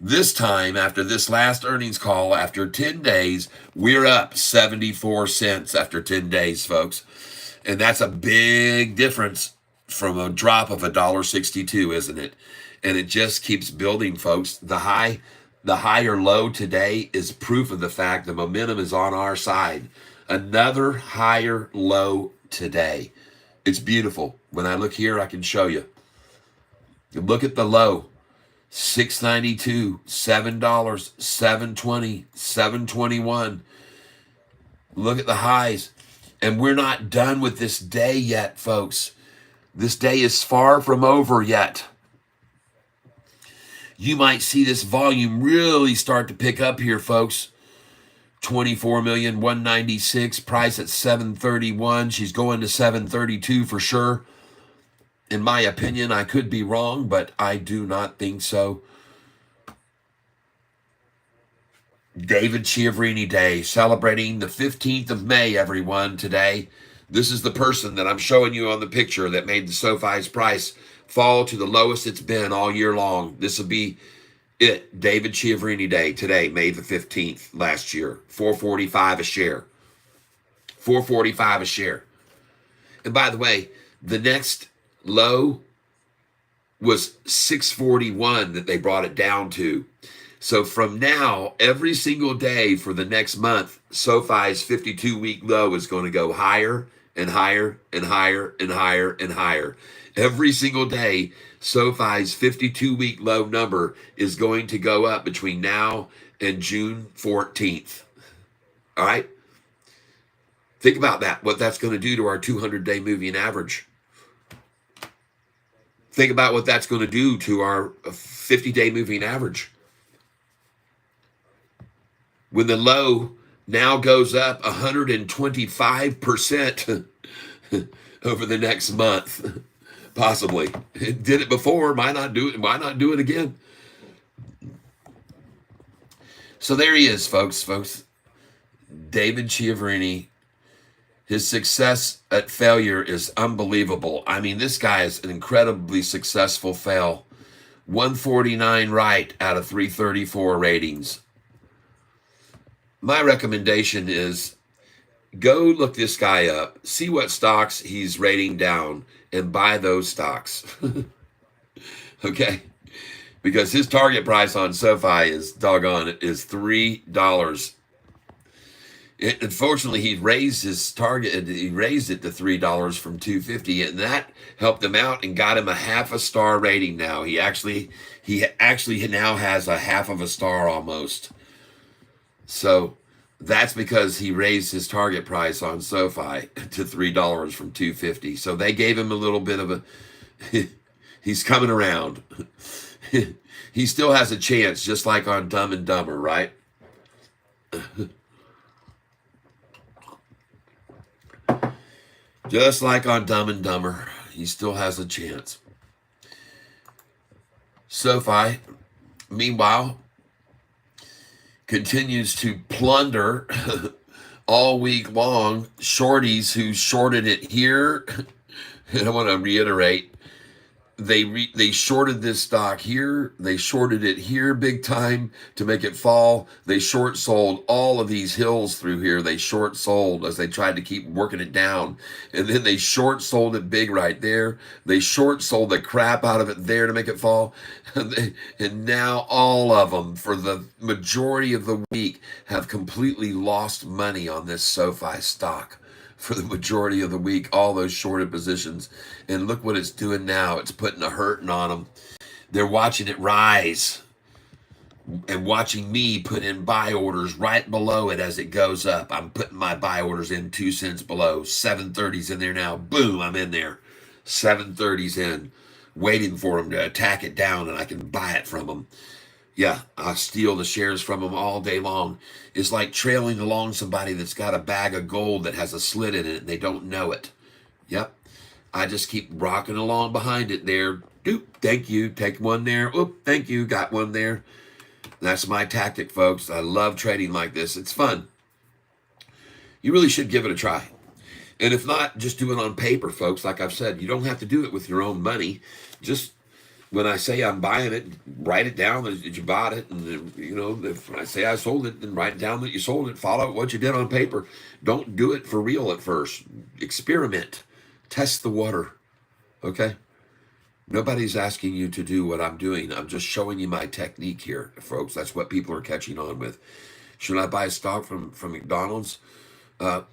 This time, after this last earnings call, after 10 days, we're up 74 cents after 10 days, folks. And that's a big difference from a drop of $1.62, isn't it? And it just keeps building, folks. The higher low today is proof of the fact the momentum is on our side. Another higher low today. It's beautiful. When I look here, I can show you. Look at the low. $6.92, $7, $7.20, $7.21. Look at the highs. And we're not done with this day yet, folks. This day is far from over yet. You might see this volume really start to pick up here, folks. 24,196,000, price at 731. She's going to 732 for sure. In my opinion, I could be wrong, but I do not think so. David Chiavrini Day, celebrating the 15th of May, everyone, today. This is the person that I'm showing you on the picture that made the Sofi's price fall to the lowest it's been all year long. This will be it. David Chiavrini Day today, May the 15th, last year. $4.45 a share. $4.45 a share. And by the way, the next low was $6.41 that they brought it down to. So from now, every single day for the next month, Sofi's 52-week low is going to go higher and higher and higher and higher and higher. Every single day, Sofi's 52-week low number is going to go up between now and June 14th. All right? Think about that, what that's going to do to our 200-day moving average. Think about what that's going to do to our 50-day moving average. When the low now goes up 125% over the next month, possibly. It did it before. Why not do it? Why not do it again? So there he is, folks. David Chiaverini. His success at failure is unbelievable. I mean, this guy is an incredibly successful fail. 149 right out of 334 ratings. My recommendation is go look this guy up, see what stocks he's rating down, and buy those stocks. Okay? Because his target price on Sofi is doggone it, is $3. Unfortunately, he raised his target. He raised it to $3 from $2.50, and that helped him out and got him a half a star rating. Now he actually now has a half of a star almost. So that's because he raised his target price on Sofi to $3 from $2.50. So they gave him a little bit of a. He's coming around. He still has a chance, just like on Dumb and Dumber, right? Just like on Dumb and Dumber, he still has a chance. Sofi, meanwhile, continues to plunder all week long shorties who shorted it here. And I want to reiterate, they shorted this stock here. They shorted it here big time to make it fall. They short sold all of these hills through here. They short sold as they tried to keep working it down. And then they short sold it big right there. They short sold the crap out of it there to make it fall. And now all of them, for the majority of the week, have completely lost money on this Sofi stock. For the majority of the week, all those shorted positions. And look what it's doing now. It's putting a hurting on them. They're watching it rise and watching me put in buy orders right below it as it goes up. I'm putting my buy orders in 2 cents below. 730's in there now. Boom, I'm in there. 730's in, waiting for them to attack it down, and I can buy it from them. Yeah, I steal the shares from them all day long. It's like trailing along somebody that's got a bag of gold that has a slit in it and they don't know it. Yep. I just keep rocking along behind it there. Doop, thank you. Take one there. Oop, thank you. Got one there. That's my tactic, folks. I love trading like this. It's fun. You really should give it a try. And if not, just do it on paper, folks. Like I've said, you don't have to do it with your own money. Just when I say I'm buying it, write it down that you bought it. And, you know, if I say I sold it, then write down that you sold it. Follow what you did on paper. Don't do it for real at first. Experiment. Test the water. Okay? Nobody's asking you to do what I'm doing. I'm just showing you my technique here, folks. That's what people are catching on with. Should I buy a stock from McDonald's? I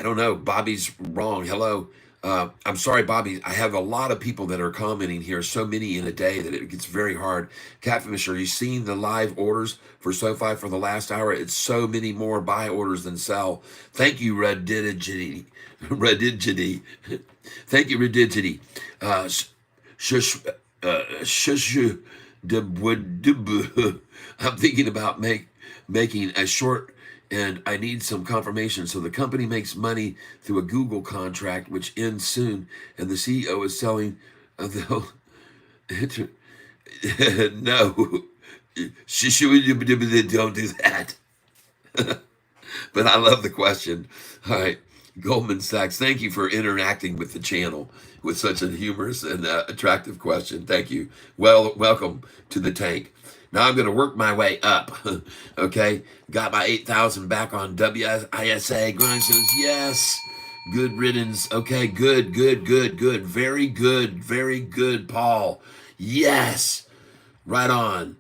don't know. Bobby's wrong. Hello. I'm sorry, Bobby. I have a lot of people that are commenting here, so many in a day that it gets very hard. Catfish, are you seeing the live orders for Sofi for the last hour? It's so many more buy orders than sell. Thank you, Redidity. Thank you, Redidity. I'm thinking about making a short, and I need some confirmation. So the company makes money through a Google contract, which ends soon, and the CEO is selling. No, don't do that. But I love the question. All right, Goldman Sachs, thank you for interacting with the channel with such a humorous and attractive question. Thank you. Well, welcome to the tank. Now I'm going to work my way up. Okay. Got my 8,000 back on WISA. Grind says, yes. Good riddance. Okay. Good. Very good, Paul. Yes. Right on.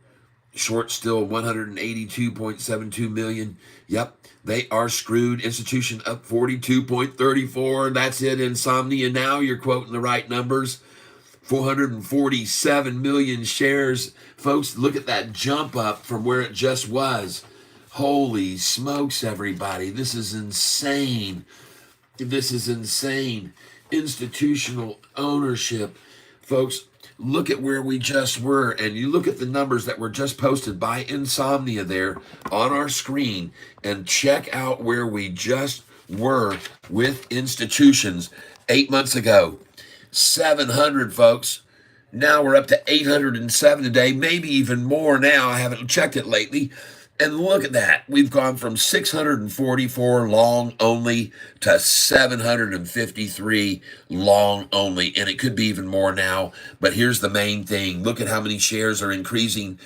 Short still 182.72 million. Yep. They are screwed. Institution up 42.34. That's it. Insomnia. Now you're quoting the right numbers. 447 million shares. Folks, look at that jump up from where it just was. Holy smokes, everybody. This is insane. This is insane. Institutional ownership. Folks, look at where we just were, and you look at the numbers that were just posted by Insomnia there on our screen, and check out where we just were with institutions 8 months ago. 700, folks. Now we're up to 807 today, maybe even more now. I haven't checked it lately. And look at that. We've gone from 644 long only to 753 long only. And it could be even more now. But here's the main thing. Look at how many shares are increasing.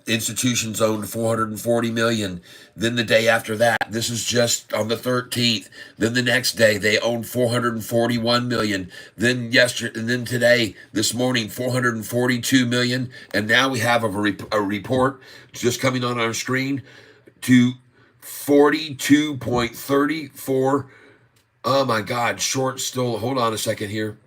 Institutions owned 440 million. Then the day after that, this is just on the 13th. Then the next day, they owned 441 million. Then yesterday, and then today, this morning, 442 million. And now we have a report just coming on our screen to 42.34. Oh my God, short still. Hold on a second here.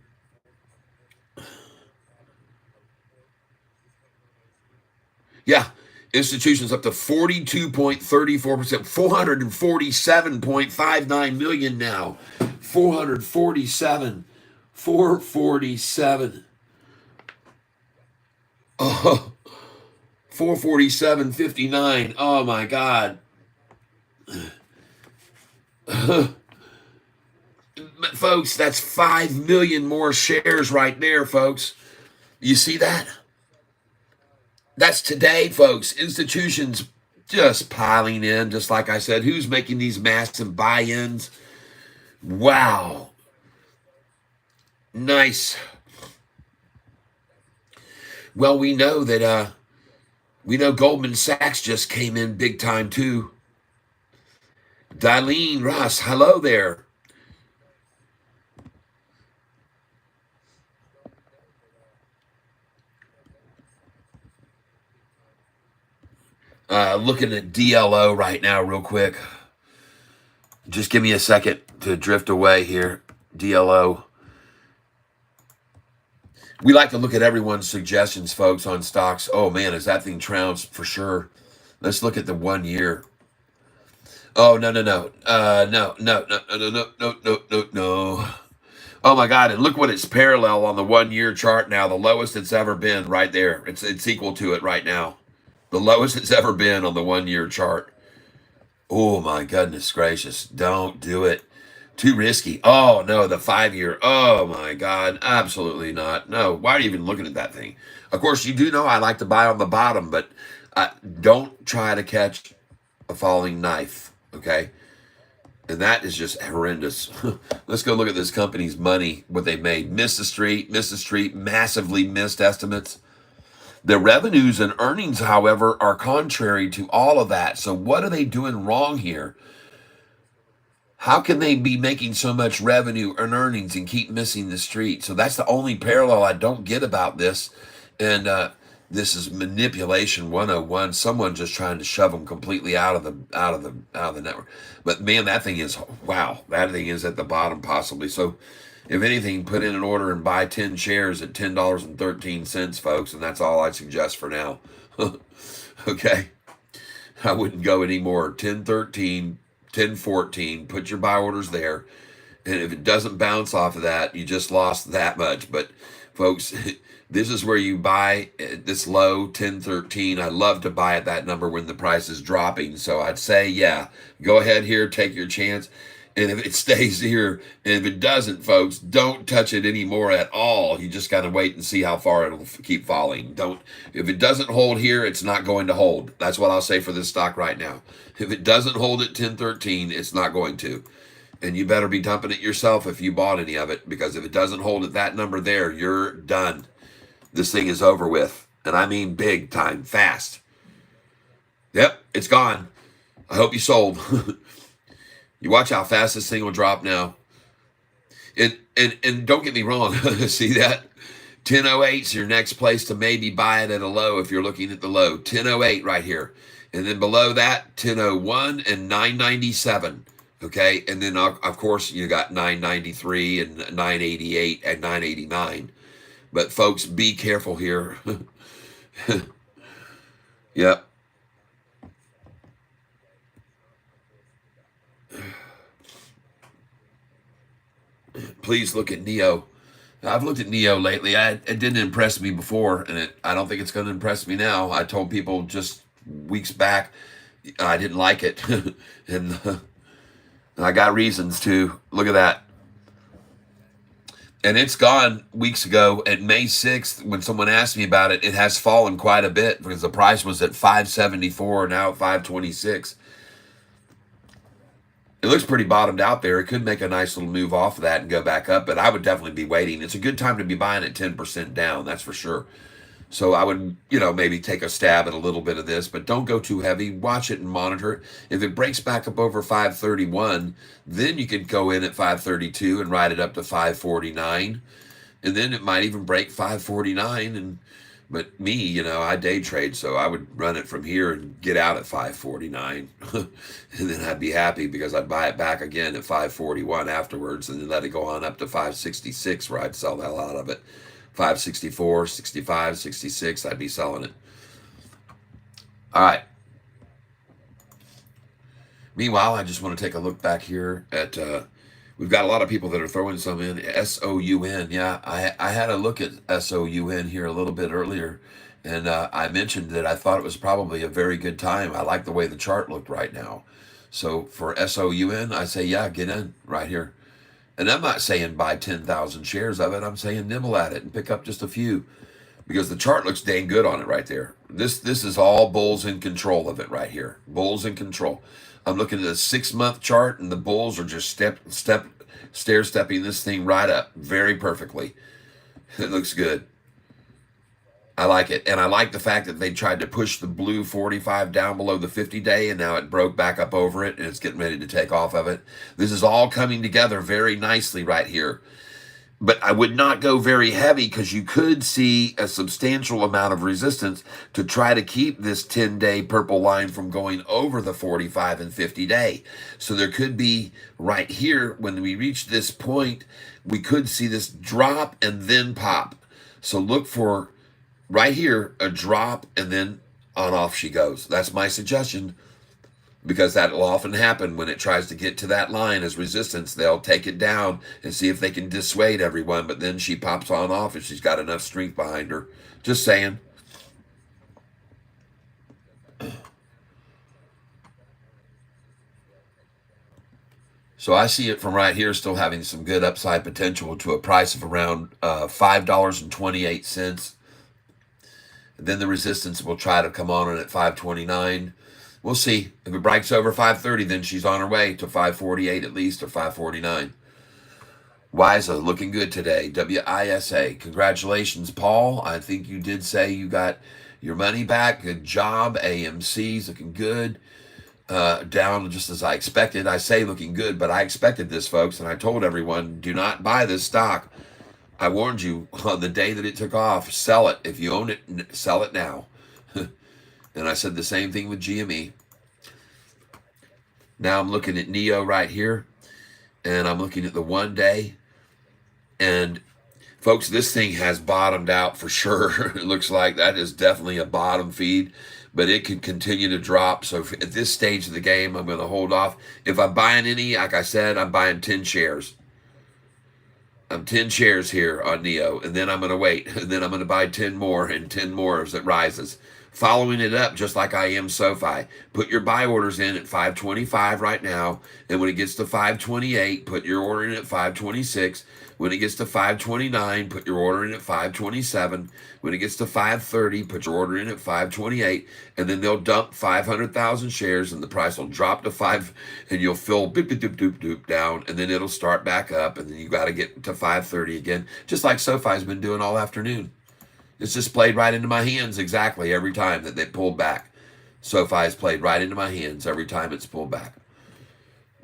Yeah, institutions up to 42.34%, 447.59 million now. 447. Oh, 447.59. Oh my God. Folks, that's 5 million more shares right there, folks. You see that? That's today, folks. Institutions just piling in, just like I said. Who's making these massive buy-ins? Wow. Nice. Well, we know that Goldman Sachs just came in big time too. Darlene Ross, hello there. Looking at DLO right now real quick. Just give me a second to drift away here. DLO. We like to look at everyone's suggestions, folks, on stocks. Oh, man, is that thing trounced for sure. Let's look at the 1 year. Oh, no. No. Oh, my God, and look what it's parallel on the 1 year chart now. The lowest it's ever been right there. It's equal to it right now. The lowest it's ever been on the 1 year chart. Oh, my goodness gracious. Don't do it. Too risky. Oh, no, the 5 year. Oh, my God. Absolutely not. No, why are you even looking at that thing? Of course, you do know I like to buy on the bottom, but don't try to catch a falling knife, okay? And that is just horrendous. Let's go look at this company's money, what they made. Missed the street, massively missed estimates. The revenues and earnings, however, are contrary to all of that. So what are they doing wrong here? How can they be making so much revenue and earnings and keep missing the street? So that's the only parallel I don't get about this. And this is manipulation 101. Someone just trying to shove them completely out of the network. But man, that thing is, wow, that thing is at the bottom possibly. So if anything, put in an order and buy 10 shares at $10.13, folks, and that's all I suggest for now. Okay, I wouldn't go anymore. 10.13, 10.14. Put your buy orders there, and if it doesn't bounce off of that, you just lost that much. But folks, this is where you buy at this low 10.13. I love to buy at that number when the price is dropping. So I'd say, yeah, go ahead here, take your chance. And if it stays here, and if it doesn't, folks, don't touch it anymore at all. You just got to wait and see how far it'll keep falling. If it doesn't hold here, it's not going to hold. That's what I'll say for this stock right now. If it doesn't hold at 10.13, it's not going to. And you better be dumping it yourself if you bought any of it, because if it doesn't hold at that number there, you're done. This thing is over with. And I mean big time, fast. Yep, it's gone. I hope you sold. You watch how fast this thing will drop now. And don't get me wrong. See that? 10.08 is your next place to maybe buy it at a low if you're looking at the low. 10.08 right here. And then below that, 10.01 and 9.97. Okay? And then, of course, you got 9.93 and 9.88 and 9.89. But, folks, be careful here. Yep. please look at Neo. I've looked at Neo lately. It didn't impress me before, and I don't think it's going to impress me now. I told people just weeks back I didn't like it, and I got reasons to. Look at that. And it's gone weeks ago. At May 6th, when someone asked me about it, it has fallen quite a bit because the price was at 574, now at 526. It looks pretty bottomed out there. It could make a nice little move off of that and go back up, but I would definitely be waiting. It's a good time to be buying at 10% down, that's for sure. So I would, maybe take a stab at a little bit of this, but don't go too heavy. Watch it and monitor it. If it breaks back up over 531, then you could go in at 532 and ride it up to 549. And then it might even break 549. But me, I day trade, so I would run it from here and get out at 549. And then I'd be happy because I'd buy it back again at 541 afterwards and then let it go on up to 566 where I'd sell the hell out of it. 564, 65, 66, I'd be selling it. All right. Meanwhile, I just want to take a look back here at, we've got a lot of people that are throwing some in. SOUN, yeah, I had a look at SOUN here a little bit earlier, and I mentioned that I thought it was probably a very good time. I like the way the chart looked right now. So for SOUN, I say, yeah, get in right here. And I'm not saying buy 10,000 shares of it. I'm saying nibble at it and pick up just a few because the chart looks dang good on it right there. This is all bulls in control of it right here. Bulls in control. I'm looking at a 6-month chart and the bulls are just stair-stepping this thing right up very perfectly. It looks good. I like it. And I like the fact that they tried to push the blue 45 down below the 50-day, and now it broke back up over it, and it's getting ready to take off of it. This is all coming together very nicely right here. But I would not go very heavy because you could see a substantial amount of resistance to try to keep this 10-day purple line from going over the 45 and 50-day. So there could be right here, when we reach this point, we could see this drop and then pop. So look for right here, a drop, and then on off she goes. That's my suggestion, because that will often happen when it tries to get to that line as resistance. They'll take it down and see if they can dissuade everyone, but then she pops on off if she's got enough strength behind her. Just saying. So I see it from right here still having some good upside potential to a price of around $5.28. And then the resistance will try to come on at 529. We'll see. If it breaks over 530, then she's on her way to 548 at least, or 549. WISA looking good today. WISA. Congratulations, Paul. I think you did say you got your money back. Good job. AMC's looking good. Down just as I expected. I say looking good, but I expected this, folks, and I told everyone, do not buy this stock. I warned you on the day that it took off, sell it. If you own it, sell it now. And I said the same thing with GME. Now I'm looking at NEO right here, and I'm looking at the 1 day. And folks, this thing has bottomed out for sure. It looks like that is definitely a bottom feed, but it can continue to drop. So at this stage of the game, I'm going to hold off. If I'm buying any, like I said, I'm buying 10 shares. I'm 10 shares here on NEO, and then I'm going to wait, and then I'm going to buy 10 more and 10 more as it rises. Following it up just like I am Sofi. Put your buy orders in at 525 right now, and when it gets to 528, put your order in at 526. When it gets to 529, put your order in at 527. When it gets to 530, put your order in at 528, and then they'll dump 500,000 shares, and the price will drop to 5, and you'll fill doop, doop, doop, doop, doop down, and then it'll start back up, and then you got to get to 530 again, just like Sofi's been doing all afternoon. It's just played right into my hands exactly every time that they pulled back. Sofi's played right into my hands every time it's pulled back.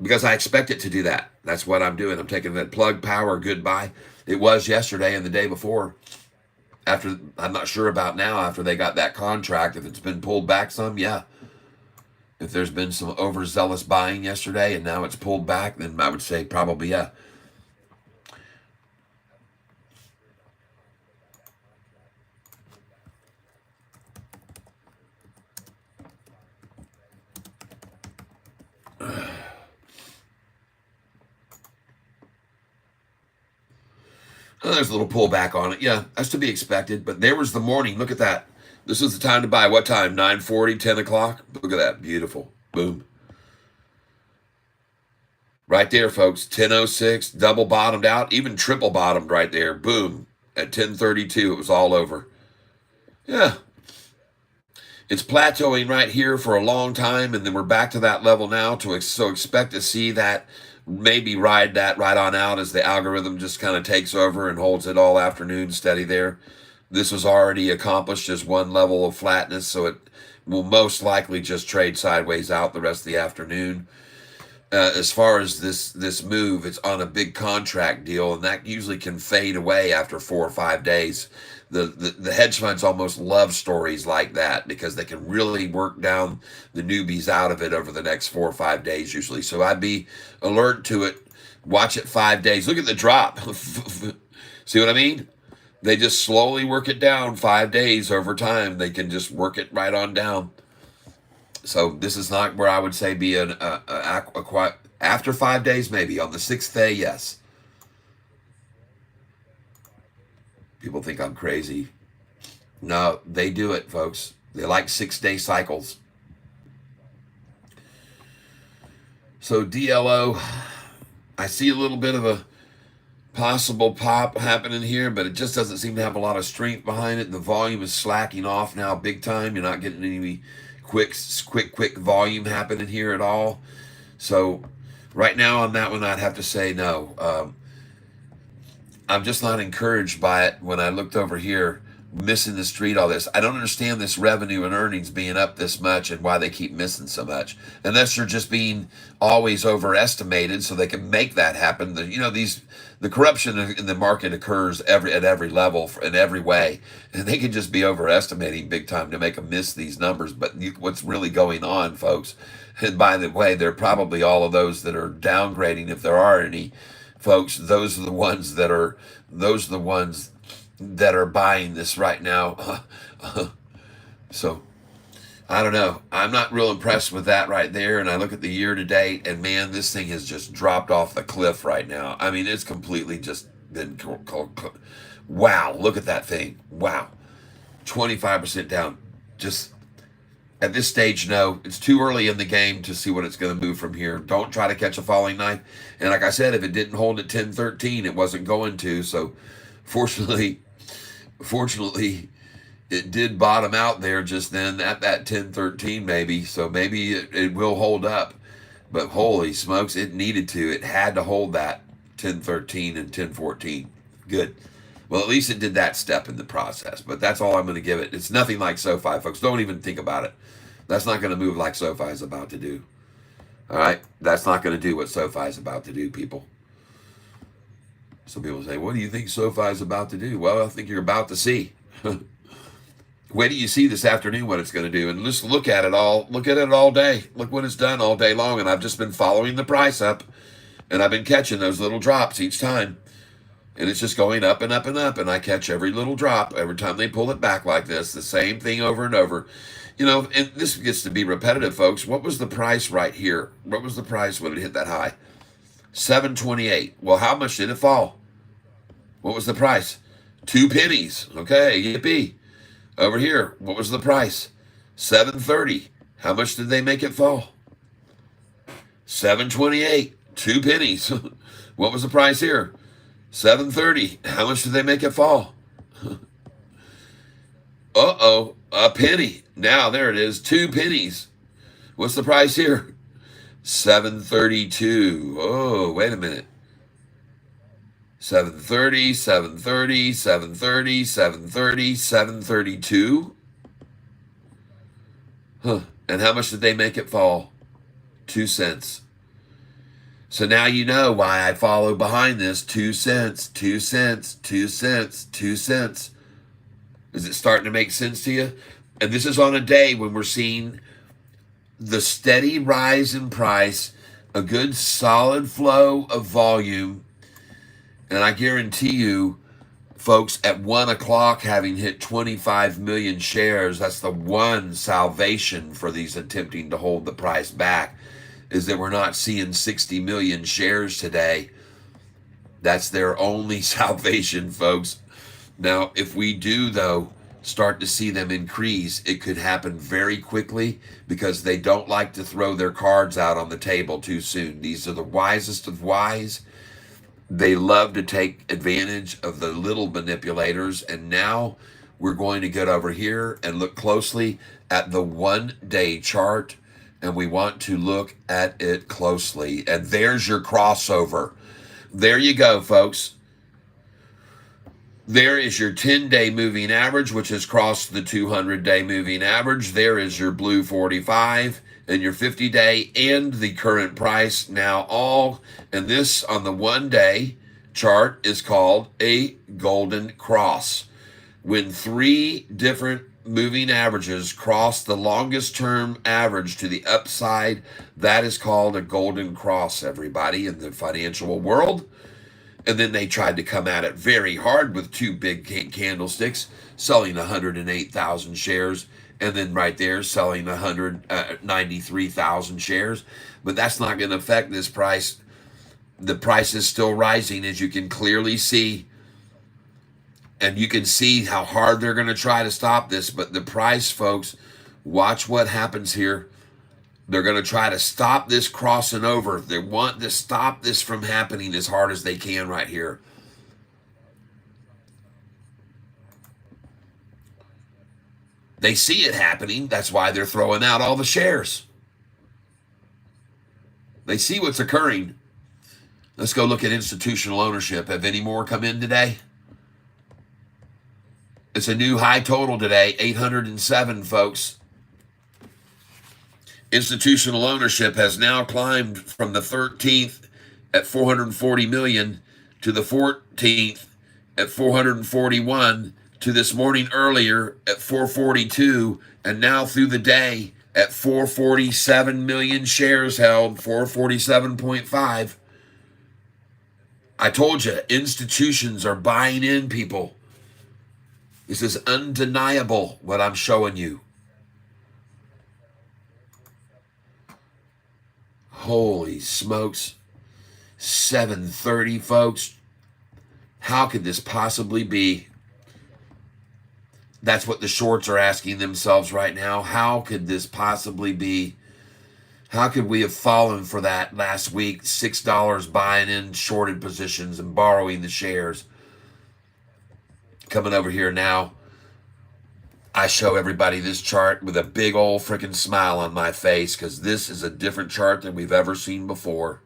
Because I expect it to do that. That's what I'm doing. I'm taking that plug power goodbye. It was yesterday and the day before. After, I'm not sure about now, after they got that contract, if it's been pulled back some, yeah. If there's been some overzealous buying yesterday and now it's pulled back, then I would say probably, yeah. Oh, there's a little pullback on it. Yeah, that's to be expected. But there was the morning. Look at that. This is the time to buy. What time? 9:40, 10 o'clock? Look at that. Beautiful. Boom. Right there, folks. 10:06, double bottomed out, even triple bottomed right there. Boom. At 10:32, it was all over. Yeah. It's plateauing right here for a long time, and then we're back to that level now. So expect to see that, maybe ride that right on out as the algorithm just kind of takes over and holds it all afternoon steady there. This was already accomplished as one level of flatness, so it will most likely just trade sideways out the rest of the afternoon. As far as this move, it's on a big contract deal, and that usually can fade away after 4 or 5 days. The hedge funds almost love stories like that because they can really work down the newbies out of it over the next 4 or 5 days usually. So I'd be alert to it. Watch it 5 days. Look at the drop. See what I mean? They just slowly work it down 5 days over time. They can just work it right on down. So this is not where I would say be after 5 days, maybe. On the 6th day, yes. People think I'm crazy. No, they do it, folks. They like 6-day cycles. So DLO, I see a little bit of a possible pop happening here, but it just doesn't seem to have a lot of strength behind it. The volume is slacking off now big time. You're not getting any quick volume happening here at all. So right now on that one, I'd have to say no. I'm just not encouraged by it when I looked over here, missing the street, all this. I don't understand this revenue and earnings being up this much and why they keep missing so much. Unless they're just being always overestimated so they can make that happen. The corruption in the market occurs at every level in every way. And they can just be overestimating big time to make them miss these numbers. But what's really going on, folks, and by the way, they're probably all of those that are downgrading, if there are any, folks, those are the ones that are buying this right now. So I don't know. I'm not real impressed with that right there. And I look at the year to date, and man, this thing has just dropped off the cliff right now. I mean, it's completely just been wow. Look at that thing. Wow. 25% down. Just at this stage, no. It's too early in the game to see what it's going to move from here. Don't try to catch a falling knife. And like I said, if it didn't hold at 10.13, it wasn't going to. So fortunately, it did bottom out there just then at that 10.13 maybe. So maybe it will hold up. But holy smokes, it needed to. It had to hold that 10.13 and 10.14. Good. Well, at least it did that step in the process. But that's all I'm going to give it. It's nothing like SoFi, folks. Don't even think about it. That's not going to move like SoFi is about to do. All right? That's not going to do what SoFi is about to do, people. Some people say, what do you think SoFi is about to do? Well, I think you're about to see. Wait till you see this afternoon what it's going to do. And just look at it all. Look at it all day. Look what it's done all day long. And I've just been following the price up. And I've been catching those little drops each time. And it's just going up and up and up. And I catch every little drop every time they pull it back like this. The same thing over and over. You know, and this gets to be repetitive, folks. What was the price right here? What was the price when it hit that high? 7.28. Well, how much did it fall? What was the price? 2 pennies. Okay, yippee. Over here, what was the price? 7.30. How much did they make it fall? 7.28. 2 pennies. What was the price here? 7.30. How much did they make it fall? Uh-oh, a penny. Now, there it is, 2 pennies. What's the price here? 7.32. Oh, wait a minute. 7.30, 7.30, 7.30, 7.30, 7.32. Huh. And how much did they make it fall? 2 cents. So now you know why I follow behind this. 2 cents, 2 cents, 2 cents, 2 cents. Is it starting to make sense to you? And this is on a day when we're seeing the steady rise in price, a good solid flow of volume. And I guarantee you, folks, at 1 o'clock, having hit 25 million shares, that's the one salvation for these attempting to hold the price back, is that we're not seeing 60 million shares today. That's their only salvation, folks. Now, if we do, though, start to see them increase, it could happen very quickly because they don't like to throw their cards out on the table too soon. These are the wisest of wise. They love to take advantage of the little manipulators. And now we're going to get over here and look closely at the 1-day chart. And we want to look at it closely. And there's your crossover. There you go, folks. There is your 10-day moving average, which has crossed the 200-day moving average. There is your blue 45 and your 50-day and the current price now all. And this on the 1-day chart is called a golden cross. When 3 different moving averages cross the longest term average to the upside, that is called a golden cross, everybody, in the financial world. And then they tried to come at it very hard with 2 big candlesticks, selling 108,000 shares, and then right there selling 193,000 shares. But that's not going to affect this price. The price is still rising, as you can clearly see. And you can see how hard they're going to try to stop this. But the price, folks, watch what happens here. They're going to try to stop this crossing over. They want to stop this from happening as hard as they can right here. They see it happening. That's why they're throwing out all the shares. They see what's occurring. Let's go look at institutional ownership. Have any more come in today? It's a new high total today, 807, folks. Institutional ownership has now climbed from the 13th at 440 million to the 14th at 441 to this morning earlier at 442, and now through the day at 447 million shares held, 447.5. I told you, institutions are buying in, people. This is undeniable what I'm showing you. Holy smokes. 7:30, folks. How could this possibly be? That's what the shorts are asking themselves right now. How could this possibly be? How could we have fallen for that last week? $6 buying in shorted positions and borrowing the shares. Coming over here now, I show everybody this chart with a big old freaking smile on my face because this is a different chart than we've ever seen before.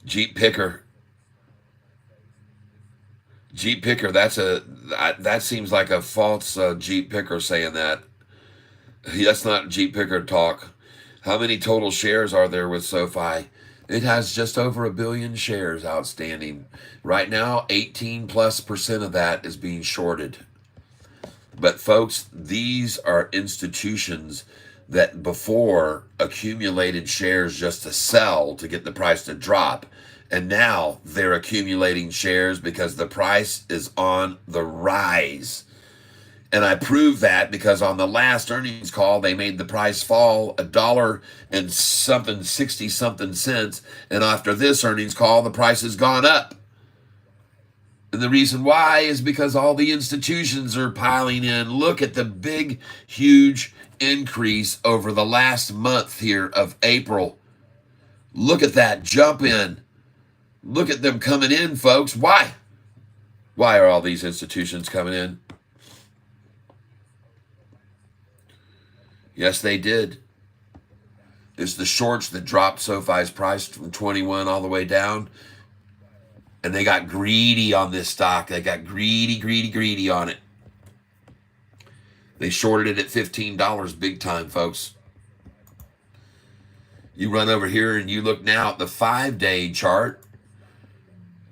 Jeep Picker. Jeep Picker, that seems like a false Jeep Picker saying that. That's not Jeep Picker talk. How many total shares are there with Sofi? It has just over 1 billion shares outstanding. Right now, 18+% of that is being shorted. But folks, these are institutions that before accumulated shares just to sell to get the price to drop. And now they're accumulating shares because the price is on the rise. And I proved that because on the last earnings call, they made the price fall $1 and something, 60 something cents. And after this earnings call, the price has gone up. And the reason why is because all the institutions are piling in. Look at the big, huge increase over the last month here of April. Look at that jump in. Look at them coming in, folks. Why? Why are all these institutions coming in? Yes, they did. It's the shorts that dropped Sofi's price from 21 all the way down. And they got greedy on this stock. They got greedy on it. They shorted it at $15 big time, folks. You run over here and you look now at the 5-day chart.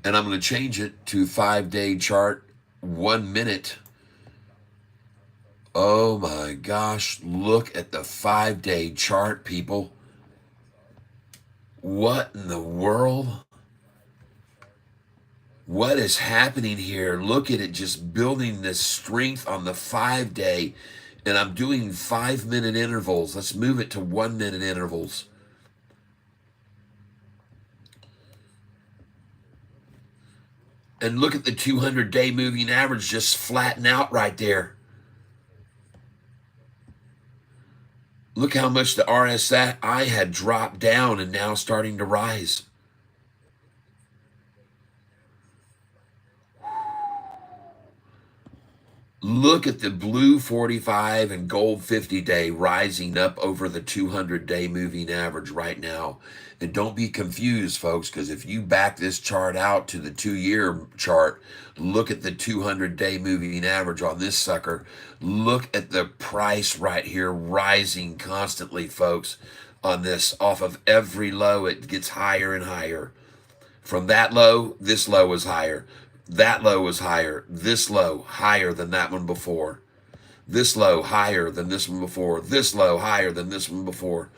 And I'm going to change it to 5-day chart, 1 minute. Oh my gosh, look at the 5-day chart, people. What in the world? What is happening here? Look at it just building this strength on the 5-day. And I'm doing 5-minute intervals. Let's move it to 1-minute intervals. And look at the 200-day moving average just flatten out right there. Look how much the RSI had dropped down and now starting to rise. Look at the blue 45 and gold 50-day rising up over the 200-day moving average right now. And don't be confused, folks, because if you back this chart out to the 2-year chart, look at the 200-day moving average on this sucker. Look at the price right here rising constantly, folks, on this. Off of every low, it gets higher and higher. From that low, this low is higher. That low was higher. This low higher than that one before. This low higher than this one before. This low higher than this one before.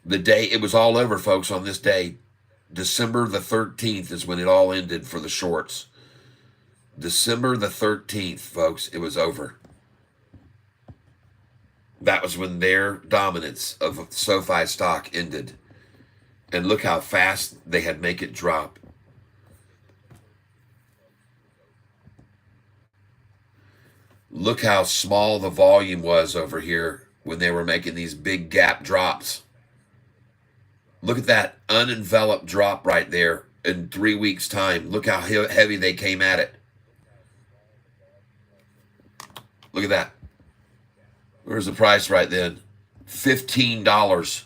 The day it was all over, folks, on this day, December the 13th is when it all ended for the shorts. December the 13th, folks, it was over. That was when their dominance of SoFi stock ended. And look how fast they had make it drop. Look how small the volume was over here when they were making these big gap drops. Look at that unenveloped drop right there in 3 weeks' time. Look how heavy they came at it. Look at that. Where's the price right then? $15.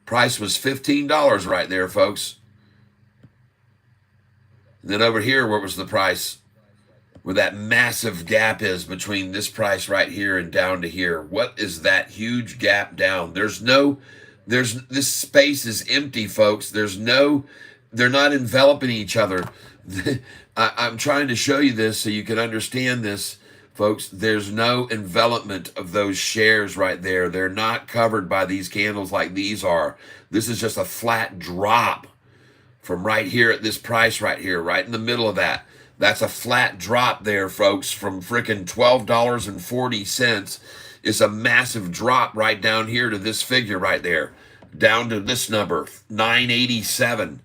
Price was $15 right there, folks. And then over here, where was the price? Where that massive gap is between this price right here and down to here. What is that huge gap down? This space is empty, folks. They're not enveloping each other. I'm trying to show you this so you can understand this, folks. There's no envelopment of those shares right there. They're not covered by these candles like these are. This is just a flat drop from right here at this price right here, right in the middle of that. That's a flat drop there, folks, from freaking $12.40. It's a massive drop right down here to this figure right there, down to this number, 987.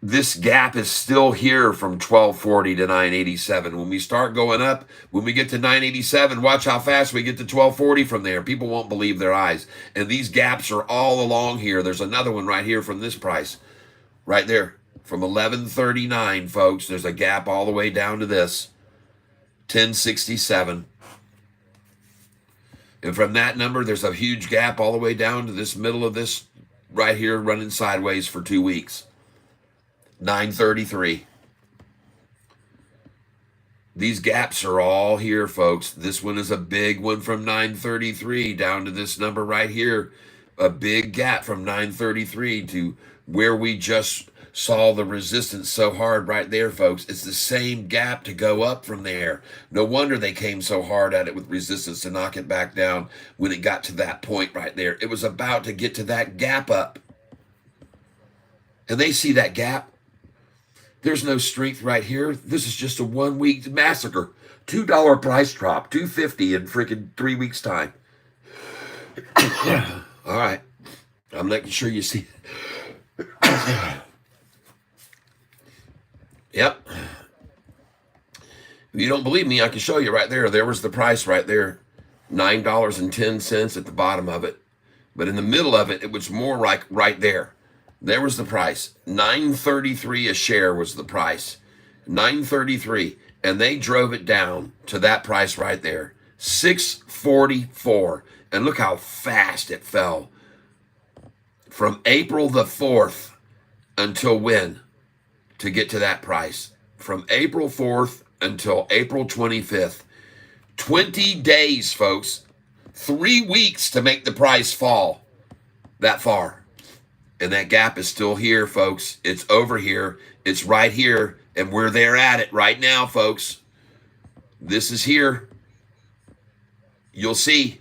This gap is still here from 1240 to 987. When we start going up, when we get to 987, watch how fast we get to 1240 from there. People won't believe their eyes. And these gaps are all along here. There's another one right here from this price, right there. From 1139, folks, there's a gap all the way down to this, 1067. And from that number, there's a huge gap all the way down to this middle of this right here, running sideways for 2 weeks, 933. These gaps are all here, folks. This one is a big one from 933 down to this number right here. A big gap from 933 to where we just saw the resistance so hard right there, folks. It's the same gap to go up from there. No wonder they came so hard at it with resistance to knock it back down when it got to that point right there. It was about to get to that gap up. And they see that gap. There's no strength right here. This is just a 1 week massacre. $2 price drop, $2.50 in freaking 3 weeks time. All right. I'm making sure you see. Yep. If you don't believe me, I can show you right there. There was the price right there. $9.10 at the bottom of it. But in the middle of it, it was more like right there. There was the price. $9.33 a share was the price. $9.33. And they drove it down to that price right there. $6.44. And look how fast it fell. From April the 4th until when? To get to that price. From April 4th until April 25th. 20 days, folks. 3 weeks to make the price fall that far. And that gap is still here, folks. It's over here. It's right here. And we're there at it right now, folks. This is here. You'll see.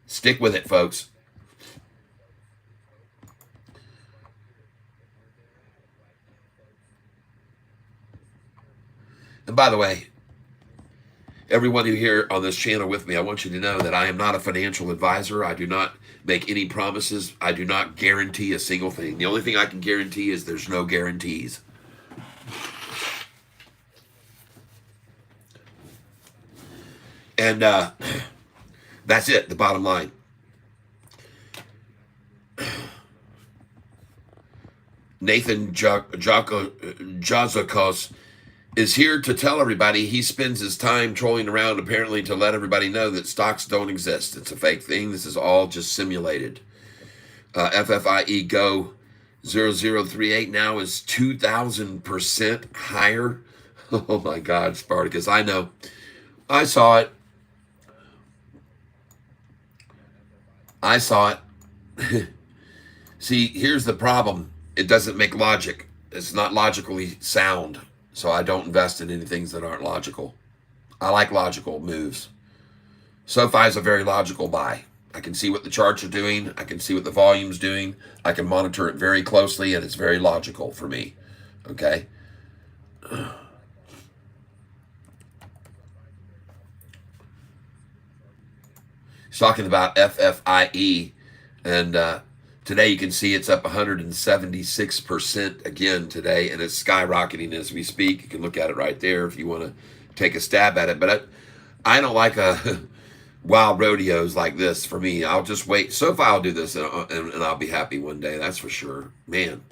Stick with it, folks. And And by the way, everyone who here on this channel with me, I want you to know that I am not a financial advisor. I do not make any promises. I do not guarantee a single thing. The only thing I can guarantee is there's no guarantees. And that's it, the bottom line. Nathan Jazakos is here to tell everybody he spends his time trolling around apparently to let everybody know that stocks don't exist. It's a fake thing. This is all just simulated. FFIE Go 0038 now is 2,000% higher. Oh my God, Spartacus. I know. I saw it. I saw it. See, here's the problem. It doesn't make logic. It's not logically sound. So I don't invest in any things that aren't logical. I like logical moves. Sofi is a very logical buy. I can see what the charts are doing. I can see what the volume's doing. I can monitor it very closely, and it's very logical for me. Okay? He's talking about FFIE, and today you can see it's up 176% again today, and it's skyrocketing as we speak. You can look at it right there if you want to take a stab at it. But I don't like wild rodeos like this for me. I'll just wait. Sofi will do this, and I'll be happy one day. That's for sure. Man,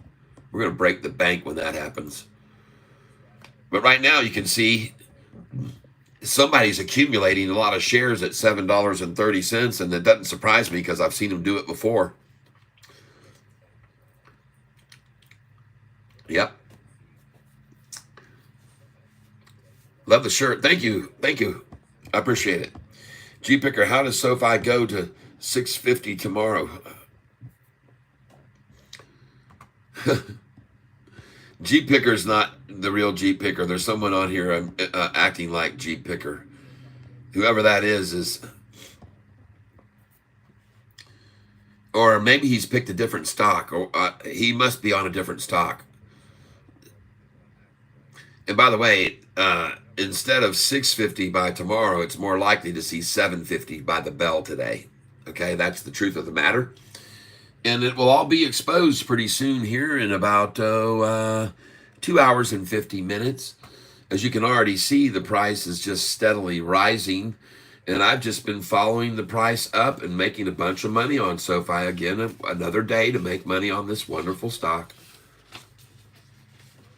we're going to break the bank when that happens. But right now you can see somebody's accumulating a lot of shares at $7.30, and that doesn't surprise me because I've seen them do it before. Yep. Love the shirt. Thank you. Thank you. I appreciate it. G Picker, how does Sofi go to 650 tomorrow? G Picker's not the real G Picker. There's someone on here acting like G Picker. Whoever that is, or maybe he's picked a different stock, or he must be on a different stock. And by the way, instead of 650 by tomorrow, it's more likely to see 750 by the bell today. Okay, that's the truth of the matter. And it will all be exposed pretty soon here in about 2 hours and 50 minutes. As you can already see, the price is just steadily rising. And I've just been following the price up and making a bunch of money on Sofi. Again, another day to make money on this wonderful stock.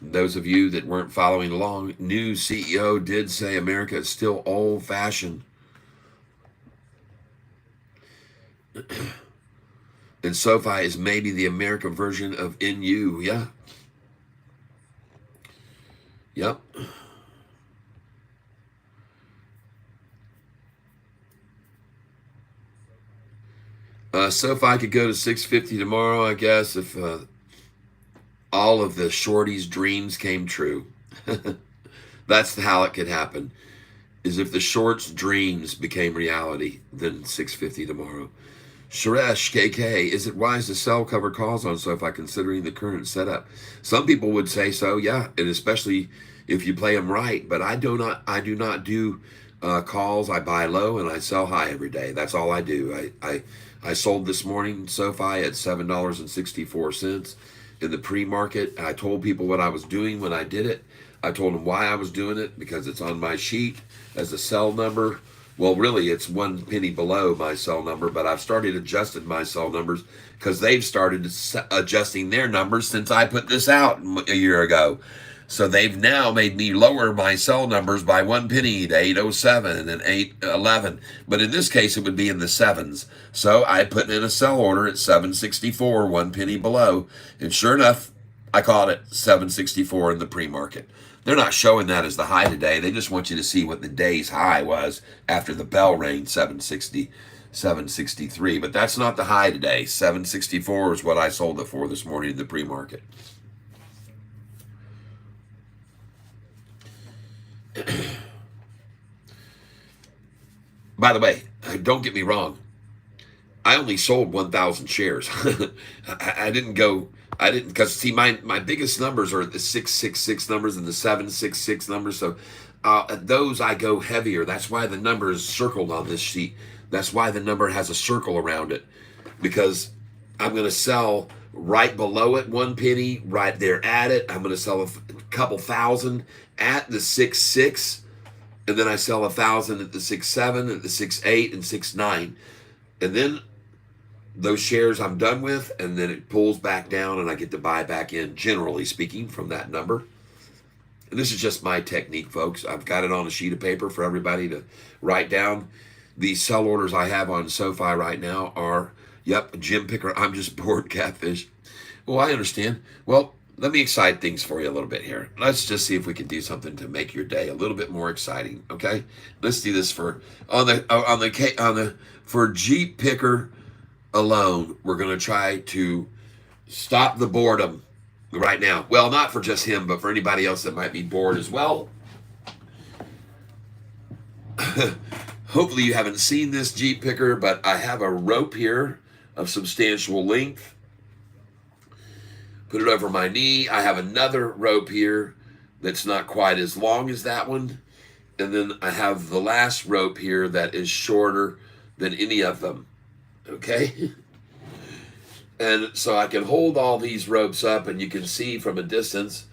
Those of you that weren't following along, new CEO did say America is still old-fashioned. And Sofi is maybe the American version of NU. Yeah. Yep. Sofi could go to 650 tomorrow, I guess, if all of the shorties' dreams came true. That's how it could happen, is if the shorts' dreams became reality, then 650 tomorrow. Suresh KK, is it wise to sell cover calls on Sofi considering the current setup? Some people would say so, yeah, and especially if you play them right. But I do not do calls. I buy low and I sell high every day. That's all I do. I sold this morning Sofi at $7.64 in the pre-market. I told people what I was doing when I did it. I told them why I was doing it, because it's on my sheet as a sell number. Well, really, it's 1 penny below my sell number, but I've started adjusting my sell numbers because they've started adjusting their numbers since I put this out a year ago. So they've now made me lower my sell numbers by 1 penny to 807 and 811. But in this case, it would be in the sevens. So I put in a sell order at 764, 1 penny below. And sure enough, I caught it 764 in the pre-market. They're not showing that as the high today. They just want you to see what the day's high was after the bell rang, 760, 763. But that's not the high today. 764 is what I sold it for this morning in the pre-market. By the way, don't get me wrong. I only sold 1,000 shares. I didn't, because see, my biggest numbers are the 666 numbers and the 766 numbers. So at those I go heavier. That's why the number is circled on this sheet. That's why the number has a circle around it, because I'm going to sell right below it 1 penny, right there at it. I'm going to sell a couple thousand at the 6.6, and then I sell 1,000 at the 6.7, at the 6.8, and 6.9, and then those shares I'm done with, and then it pulls back down, and I get to buy back in, generally speaking, from that number. And this is just my technique, folks. I've got it on a sheet of paper for everybody to write down. These sell orders I have on Sofi right now are, yep, Jim Picker, I'm just bored, Catfish. Well, I understand. Well, let me excite things for you a little bit here. Let's just see if we can do something to make your day a little bit more exciting, okay? Let's do this for for Jeep Picker alone. We're going to try to stop the boredom right now. Well, not for just him, but for anybody else that might be bored as well. Hopefully you haven't seen this Jeep Picker, but I have a rope here of substantial length. Put it over my knee. I have another rope here that's not quite as long as that one. And then I have the last rope here that is shorter than any of them. Okay? And so I can hold all these ropes up, and you can see from a distance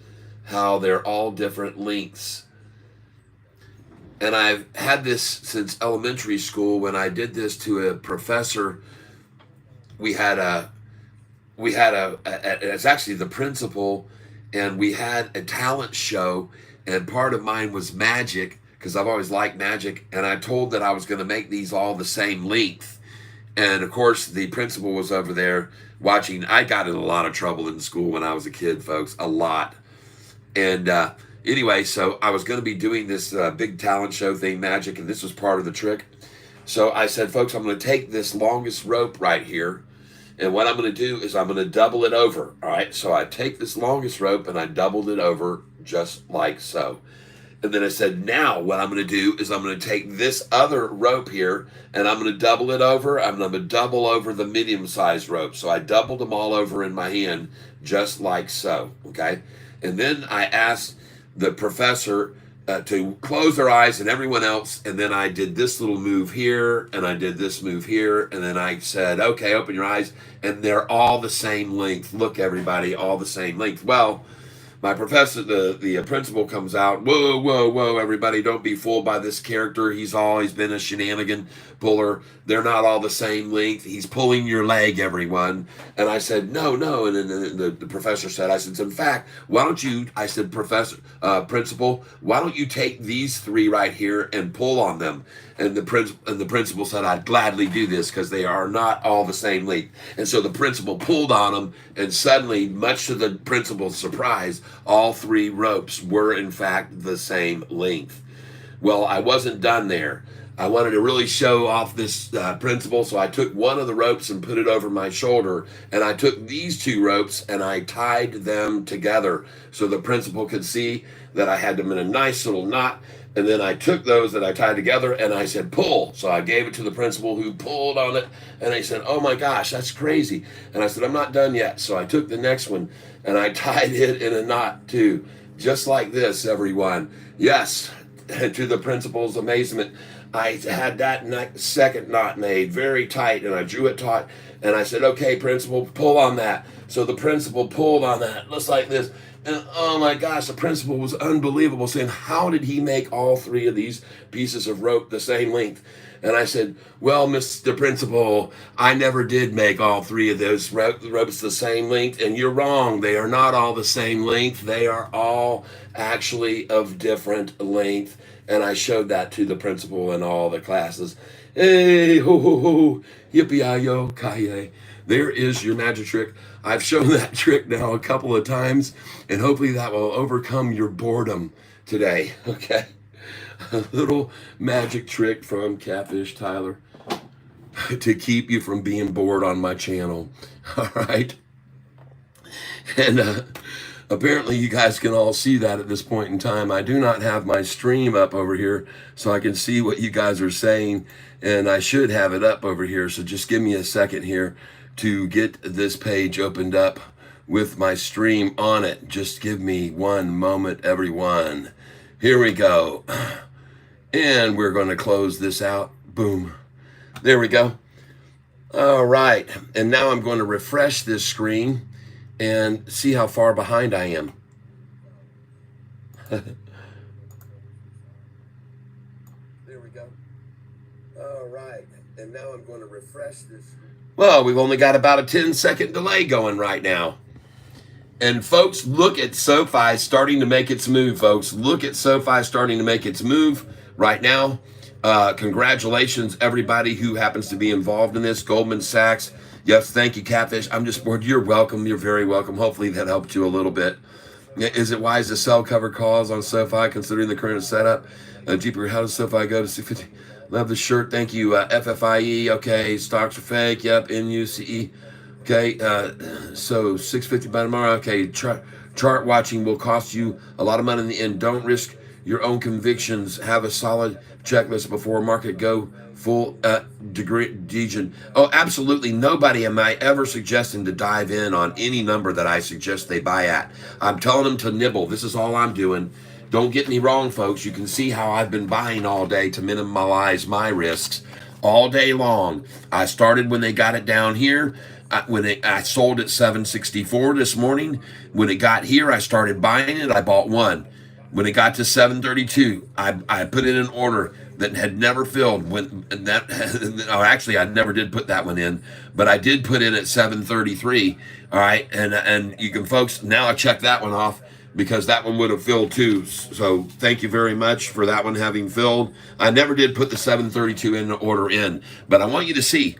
how they're all different lengths. And I've had this since elementary school. When I did this to a professor, it's actually the principal, and we had a talent show, and part of mine was magic, because I've always liked magic, and I told that I was going to make these all the same length. And of course, the principal was over there watching. I got in a lot of trouble in school when I was a kid, folks, a lot. And anyway, so I was going to be doing this big talent show thing, magic, and this was part of the trick. So I said, folks, I'm going to take this longest rope right here, and what I'm going to do is I'm going to double it over, all right? So I take this longest rope, and I doubled it over just like so. And then I said, now what I'm going to do is I'm going to take this other rope here, and I'm going to double it over. I'm going to double over the medium-sized rope. So I doubled them all over in my hand, just like so, okay? And then I asked the professor to close their eyes, and everyone else, and then I did this little move here, and I did this move here, and then I said, okay, open your eyes, and they're all the same length. Look, everybody, all the same length. Well, my professor, the principal comes out, whoa, whoa, whoa, everybody, don't be fooled by this character. He's always been a shenanigan puller. They're not all the same length. He's pulling your leg, everyone. And I said, no. And then the professor said, I said, in fact, why don't you, I said, principal, why don't you take these three right here and pull on them? And the principal said, I'd gladly do this because they are not all the same length. And so the principal pulled on them, and suddenly, much to the principal's surprise, all three ropes were in fact the same length. Well, I wasn't done there. I wanted to really show off this principle, so I took one of the ropes and put it over my shoulder, and I took these two ropes and I tied them together so the principal could see that I had them in a nice little knot. And then I took those that I tied together and I said, pull. So I gave it to the principal, who pulled on it, and he said, oh my gosh, that's crazy. And I said, I'm not done yet. So I took the next one and I tied it in a knot too, just like this, everyone. Yes, to the principal's amazement, I had that second knot made very tight, and I drew it taut, and I said, okay, principal, pull on that. So the principal pulled on that, just like this. And oh my gosh, the principal was unbelievable, saying, how did he make all three of these pieces of rope the same length? And I said, well, Mr. Principal, I never did make all three of those ropes the same length, and you're wrong. They are not all the same length. They are all actually of different length. And I showed that to the principal in all the classes. Hey, ho, ho, ho, yippee-yi-yo, kaye. There is your magic trick. I've shown that trick now a couple of times, and hopefully that will overcome your boredom today, okay? A little magic trick from Catfish Tyler to keep you from being bored on my channel, all right? And apparently you guys can all see that at this point in time. I do not have my stream up over here so I can see what you guys are saying, and I should have it up over here, so just give me a second here to get this page opened up with my stream on it. Just give me one moment, everyone. Here we go. And we're going to close this out. Boom. There we go. All right. And now I'm going to refresh this screen and see how far behind I am. There we go. All right. And now I'm going to refresh this. Well, we've only got about a 10-second delay going right now. And folks, look at Sofi starting to make its move, folks. Look at Sofi starting to make its move right now. Congratulations, everybody who happens to be involved in this. Goldman Sachs. Yes, thank you, Catfish. I'm just bored. You're welcome. You're very welcome. Hopefully that helped you a little bit. Is it wise to sell cover calls on Sofi considering the current setup? Deeper, how does Sofi go to 650? Love the shirt. Thank you. FFIE. Okay. Stocks are fake. Yep. NUCE. Okay. So 650 by tomorrow. Okay. Chart watching will cost you a lot of money in the end. Don't risk your own convictions. Have a solid checklist before market go full degen. Oh, absolutely. Nobody am I ever suggesting to dive in on any number that I suggest they buy at. I'm telling them to nibble. This is all I'm doing. Don't get me wrong, folks. You can see how I've been buying all day to minimize my risks all day long. I started when they got it down here. I sold at 764 this morning. When it got here, I started buying it. I bought one. When it got to 732, I put in an order that had never filled. Actually, I never did put that one in, but I did put in at 733. All right, and you can, folks, now I check that one off because that one would have filled too. So thank you very much for that one having filled. I never did put the 732 in the order in, but I want you to see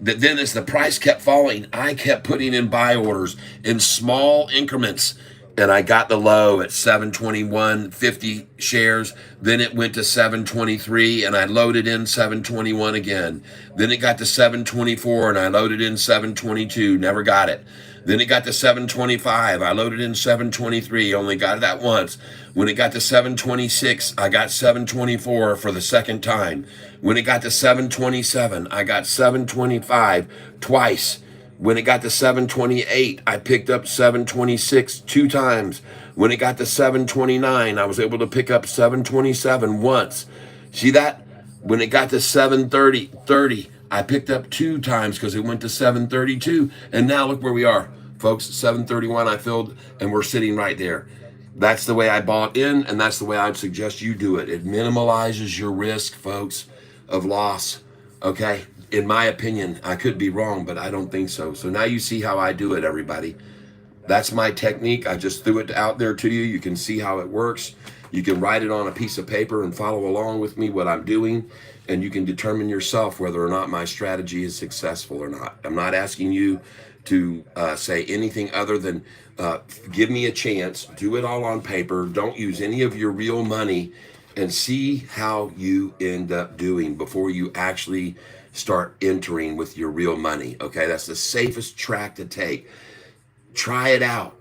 that then as the price kept falling, I kept putting in buy orders in small increments. And I got the low at 721, 50 shares. Then it went to 723 and I loaded in 721 again. Then it got to 724 and I loaded in 722, never got it. Then it got to 725, I loaded in 723, only got that once. When it got to 726, I got 724 for the second time. When it got to 727, I got 725 twice. When it got to 728, I picked up 726 two times. When it got to 729, I was able to pick up 727 once. See that? When it got to 730, I picked up two times because it went to 732. And now look where we are, folks. 731 I filled, and we're sitting right there. That's the way I bought in, and that's the way I'd suggest you do it. It minimalizes your risk, folks, of loss, okay? In my opinion, I could be wrong, but I don't think so. So now you see how I do it, everybody. That's my technique. I just threw it out there to you. You can see how it works. You can write it on a piece of paper and follow along with me what I'm doing, and you can determine yourself whether or not my strategy is successful or not. I'm not asking you to say anything other than give me a chance. Do it all on paper. Don't use any of your real money, and see how you end up doing before you actually start entering with your real money. Okay, that's the safest track to take. Try it out.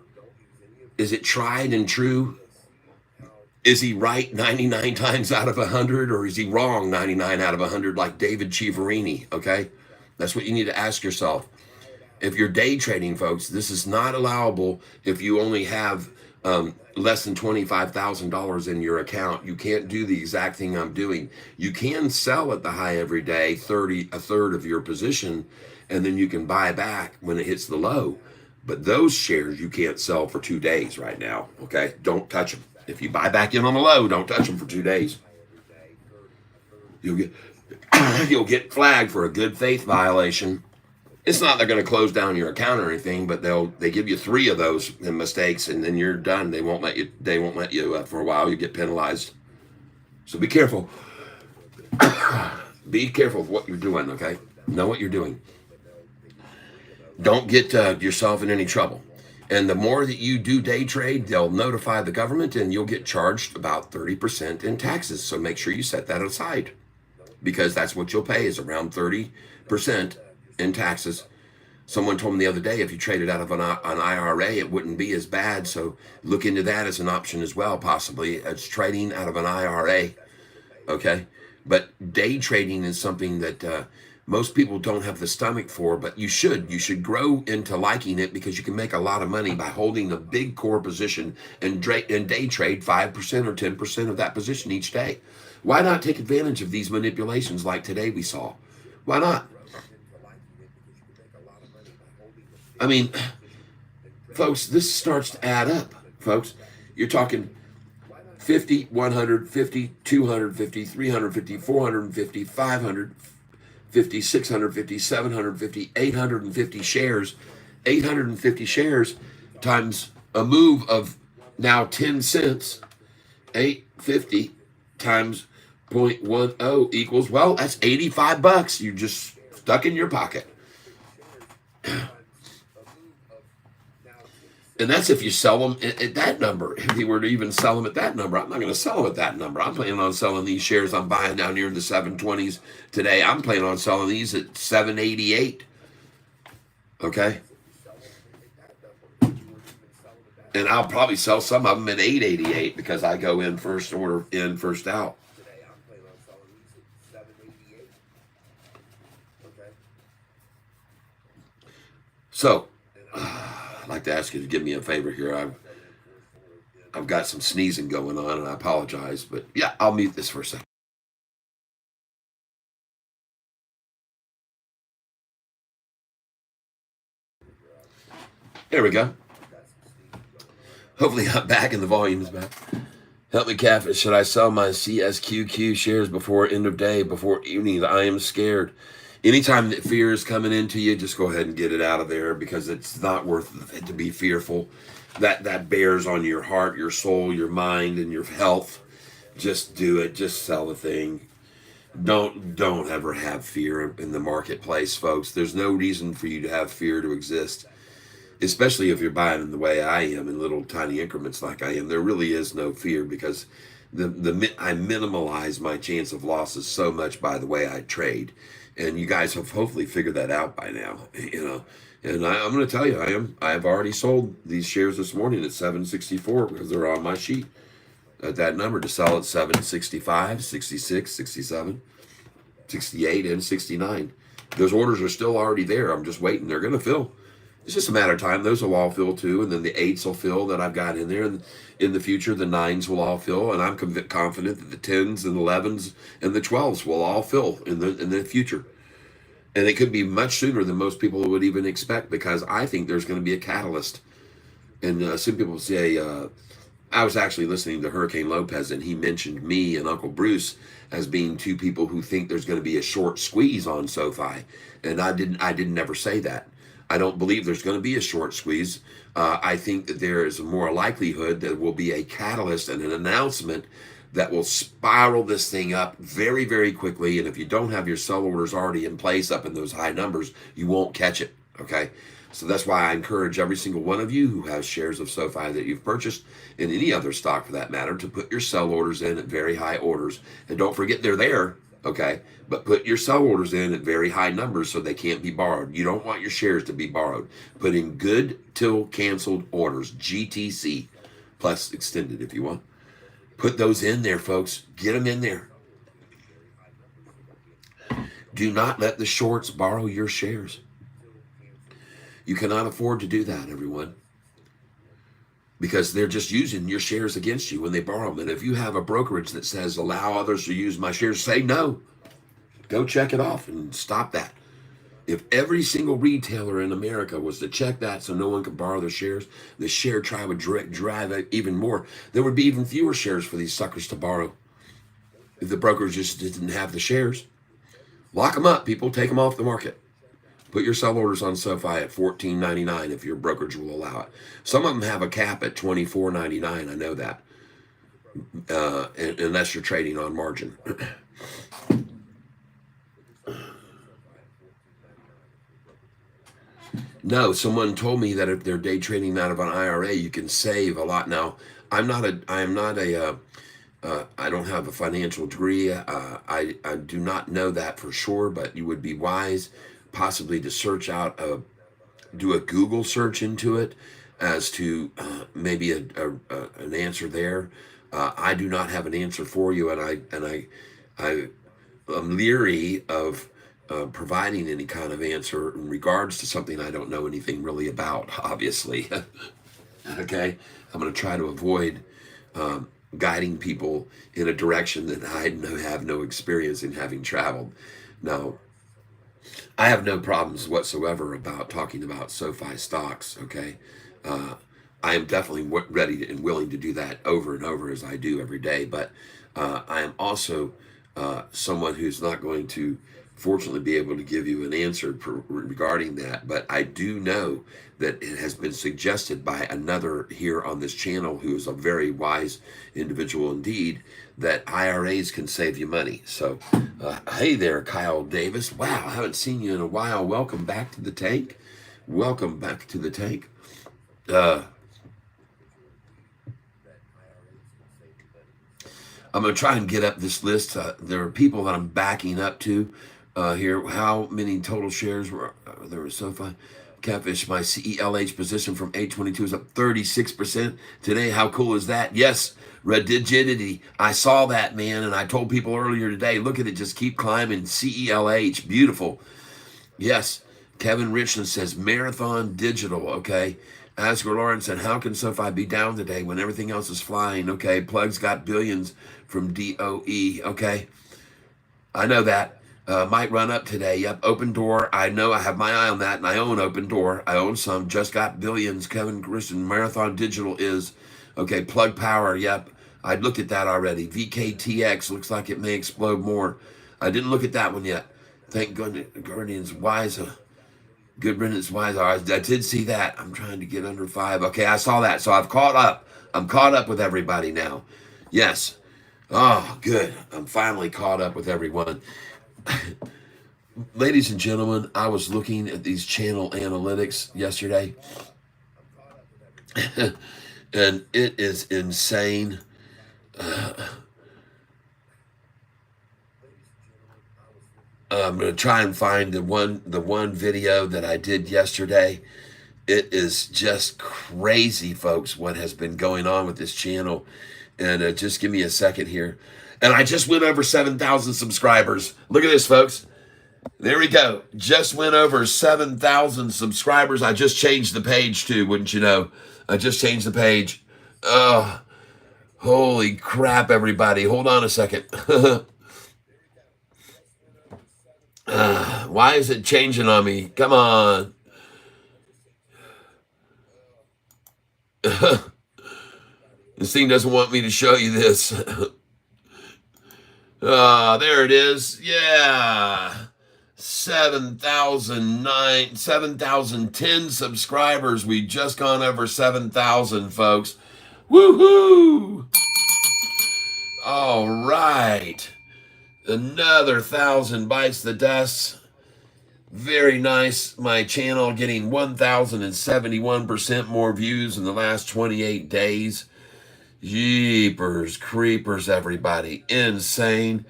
Is it tried and true? Is he right 99 times out of 100, or is he wrong 99 out of 100 like David Chiaverini? Okay, that's what you need to ask yourself. If you're day trading, folks, this is not allowable if you only have less than $25,000 in your account. You can't do the exact thing I'm doing. You can sell at the high every day, a third of your position, and then you can buy back when it hits the low. But those shares you can't sell for 2 days right now, okay? Don't touch them. If you buy back in on the low, don't touch them for 2 days. You'll get flagged for a good faith violation. It's not they're going to close down your account or anything, but they give you 3 of those mistakes, and then you're done. They won't let you for a while. You get penalized. So be careful. Be careful of what you're doing, okay? Know what you're doing. Don't get yourself in any trouble. And the more that you do day trade, they'll notify the government, and you'll get charged about 30% in taxes. So make sure you set that aside, because that's what you'll pay, is around 30% in taxes. Someone told me the other day, if you traded out of an IRA, it wouldn't be as bad. So look into that as an option as well, possibly, as trading out of an IRA. Okay, but day trading is something that most people don't have the stomach for, but you should grow into liking it, because you can make a lot of money by holding a big core position and day trade 5% or 10% of that position each day. Why not take advantage of these manipulations like today we saw? Why not? I mean, folks, this starts to add up, folks. You're talking 50, 150, 250, 350, 450, 550, 650, 750, 850 shares. 850 shares times a move of now 10 cents. 850 times 0.10 equals, well, that's $85 you just stuck in your pocket. And that's if you sell them at that number. If you were to even sell them at that number, I'm not going to sell them at that number. I'm planning on selling these shares I'm buying down here in the 720s today. I'm planning on selling these at 788. Okay? And I'll probably sell some of them at 888 because I go in first order in, first out. So, I'd like to ask you to give me a favor here. I've got some sneezing going on, and I apologize, but yeah, I'll mute this for a second. There we go. Hopefully I'm back and the volume is back. Help me, Catfish. Should I sell my CSQQ shares before end of day, before evening? I am scared. Anytime that fear is coming into you, just go ahead and get it out of there, because it's not worth it to be fearful. That bears on your heart, your soul, your mind, and your health. Just do it. Just sell the thing. Don't ever have fear in the marketplace, folks. There's no reason for you to have fear to exist, especially if you're buying in the way I am, in little tiny increments like I am. There really is no fear, because I minimalize my chance of losses so much by the way I trade. And you guys have hopefully figured that out by now, And I'm going to tell you, I've already sold these shares this morning at 764 because they're on my sheet at that number, to sell at 765, 66, 67, 68, and 69. Those orders are still already there. I'm just waiting. They're going to fill. It's just a matter of time. Those will all fill too, and then the 8s will fill that I've got in there. And in the future, the 9s will all fill, and I'm confident that the 10s and 11s and the 12s will all fill in the future. And it could be much sooner than most people would even expect, because I think there's going to be a catalyst. And some people say, I was actually listening to Hurricane Lopez, and he mentioned me and Uncle Bruce as being two people who think there's going to be a short squeeze on SoFi. And I didn't ever say that. I don't believe there's going to be a short squeeze. I think that there is a more likelihood that will be a catalyst and an announcement that will spiral this thing up very, very quickly. And if you don't have your sell orders already in place up in those high numbers, you won't catch it, okay? So that's why I encourage every single one of you who has shares of SoFi that you've purchased, and any other stock for that matter, to put your sell orders in at very high orders. And don't forget they're there, okay? But put your sell orders in at very high numbers so they can't be borrowed. You don't want your shares to be borrowed. Put in good till canceled orders, GTC, plus extended if you want. Put those in there, folks. Get them in there. Do not let the shorts borrow your shares. You cannot afford to do that, everyone, because they're just using your shares against you when they borrow them. And if you have a brokerage that says, allow others to use my shares, say no. Go check it off and stop that. If every single retailer in America was to check that so no one could borrow their shares, the share tribe would drive it even more. There would be even fewer shares for these suckers to borrow if the brokers just didn't have the shares. Lock them up, people. Take them off the market. Put your sell orders on SoFi at $14.99 if your brokerage will allow it. Some of them have a cap at $24.99. I know that. Unless you're trading on margin. No, someone told me that if they're day trading out of an IRA, you can save a lot. Now, I don't have a financial degree. I do not know that for sure, but you would be wise possibly to search out, do a Google search into it as to maybe an answer there. I do not have an answer for you, and I'm leery of providing any kind of answer in regards to something I don't know anything really about, obviously. Okay? I'm going to try to avoid guiding people in a direction that I have no experience in, having traveled. Now, I have no problems whatsoever about talking about Sofi stocks, okay? I am definitely ready and willing to do that over and over, as I do every day, but I am also someone who's not going to, fortunately, be able to give you an answer regarding that. But I do know that it has been suggested by another here on this channel, who is a very wise individual indeed, that IRAs can save you money. So, hey there, Kyle Davis. Wow, I haven't seen you in a while. Welcome back to the tank. Welcome back to the tank. I'm going to try and get up this list. There are people that I'm backing up to here. How many total shares were there? Was Sofi? Catfish, my CELH position from 822 is up 36% today. How cool is that? Yes, rigidity. I saw that, man, and I told people earlier today, look at it, just keep climbing. CELH, beautiful. Yes, Kevin Richland says Marathon Digital, okay. Asger Lawrence said, how can Sofi be down today when everything else is flying? Okay, Plug's got billions from DOE, okay. I know that. Might run up today. Yep, Open Door. I know, I have my eye on that, and I own Open Door. I own some. Just got billions. Kevin Christian, Marathon Digital is. Okay, Plug Power. Yep, I looked at that already. VKTX looks like it may explode more. I didn't look at that one yet. Thank goodness. Guardians Wise. Good riddance Wise. I did see that. I'm trying to get under 5. Okay, I saw that. So I've caught up. I'm caught up with everybody now. Yes. Oh, good. I'm finally caught up with everyone. Ladies and gentlemen, I was looking at these channel analytics yesterday, and it is insane. I'm going to try and find the one video that I did yesterday. It is just crazy, folks, what has been going on with this channel. And just give me a second here. And I just went over 7,000 subscribers. Look at this, folks. There we go. Just went over 7,000 subscribers. I just changed the page too, wouldn't you know? I just changed the page. Oh, holy crap, everybody. Hold on a second. Why is it changing on me? Come on. This thing doesn't want me to show you this. There it is. Yeah. 7,010 subscribers. We just gone over 7,000, folks. Woohoo! All right. Another 1,000 bites the dust. Very nice. My channel getting 1,071% more views in the last 28 days. Jeepers creepers, everybody. Insane.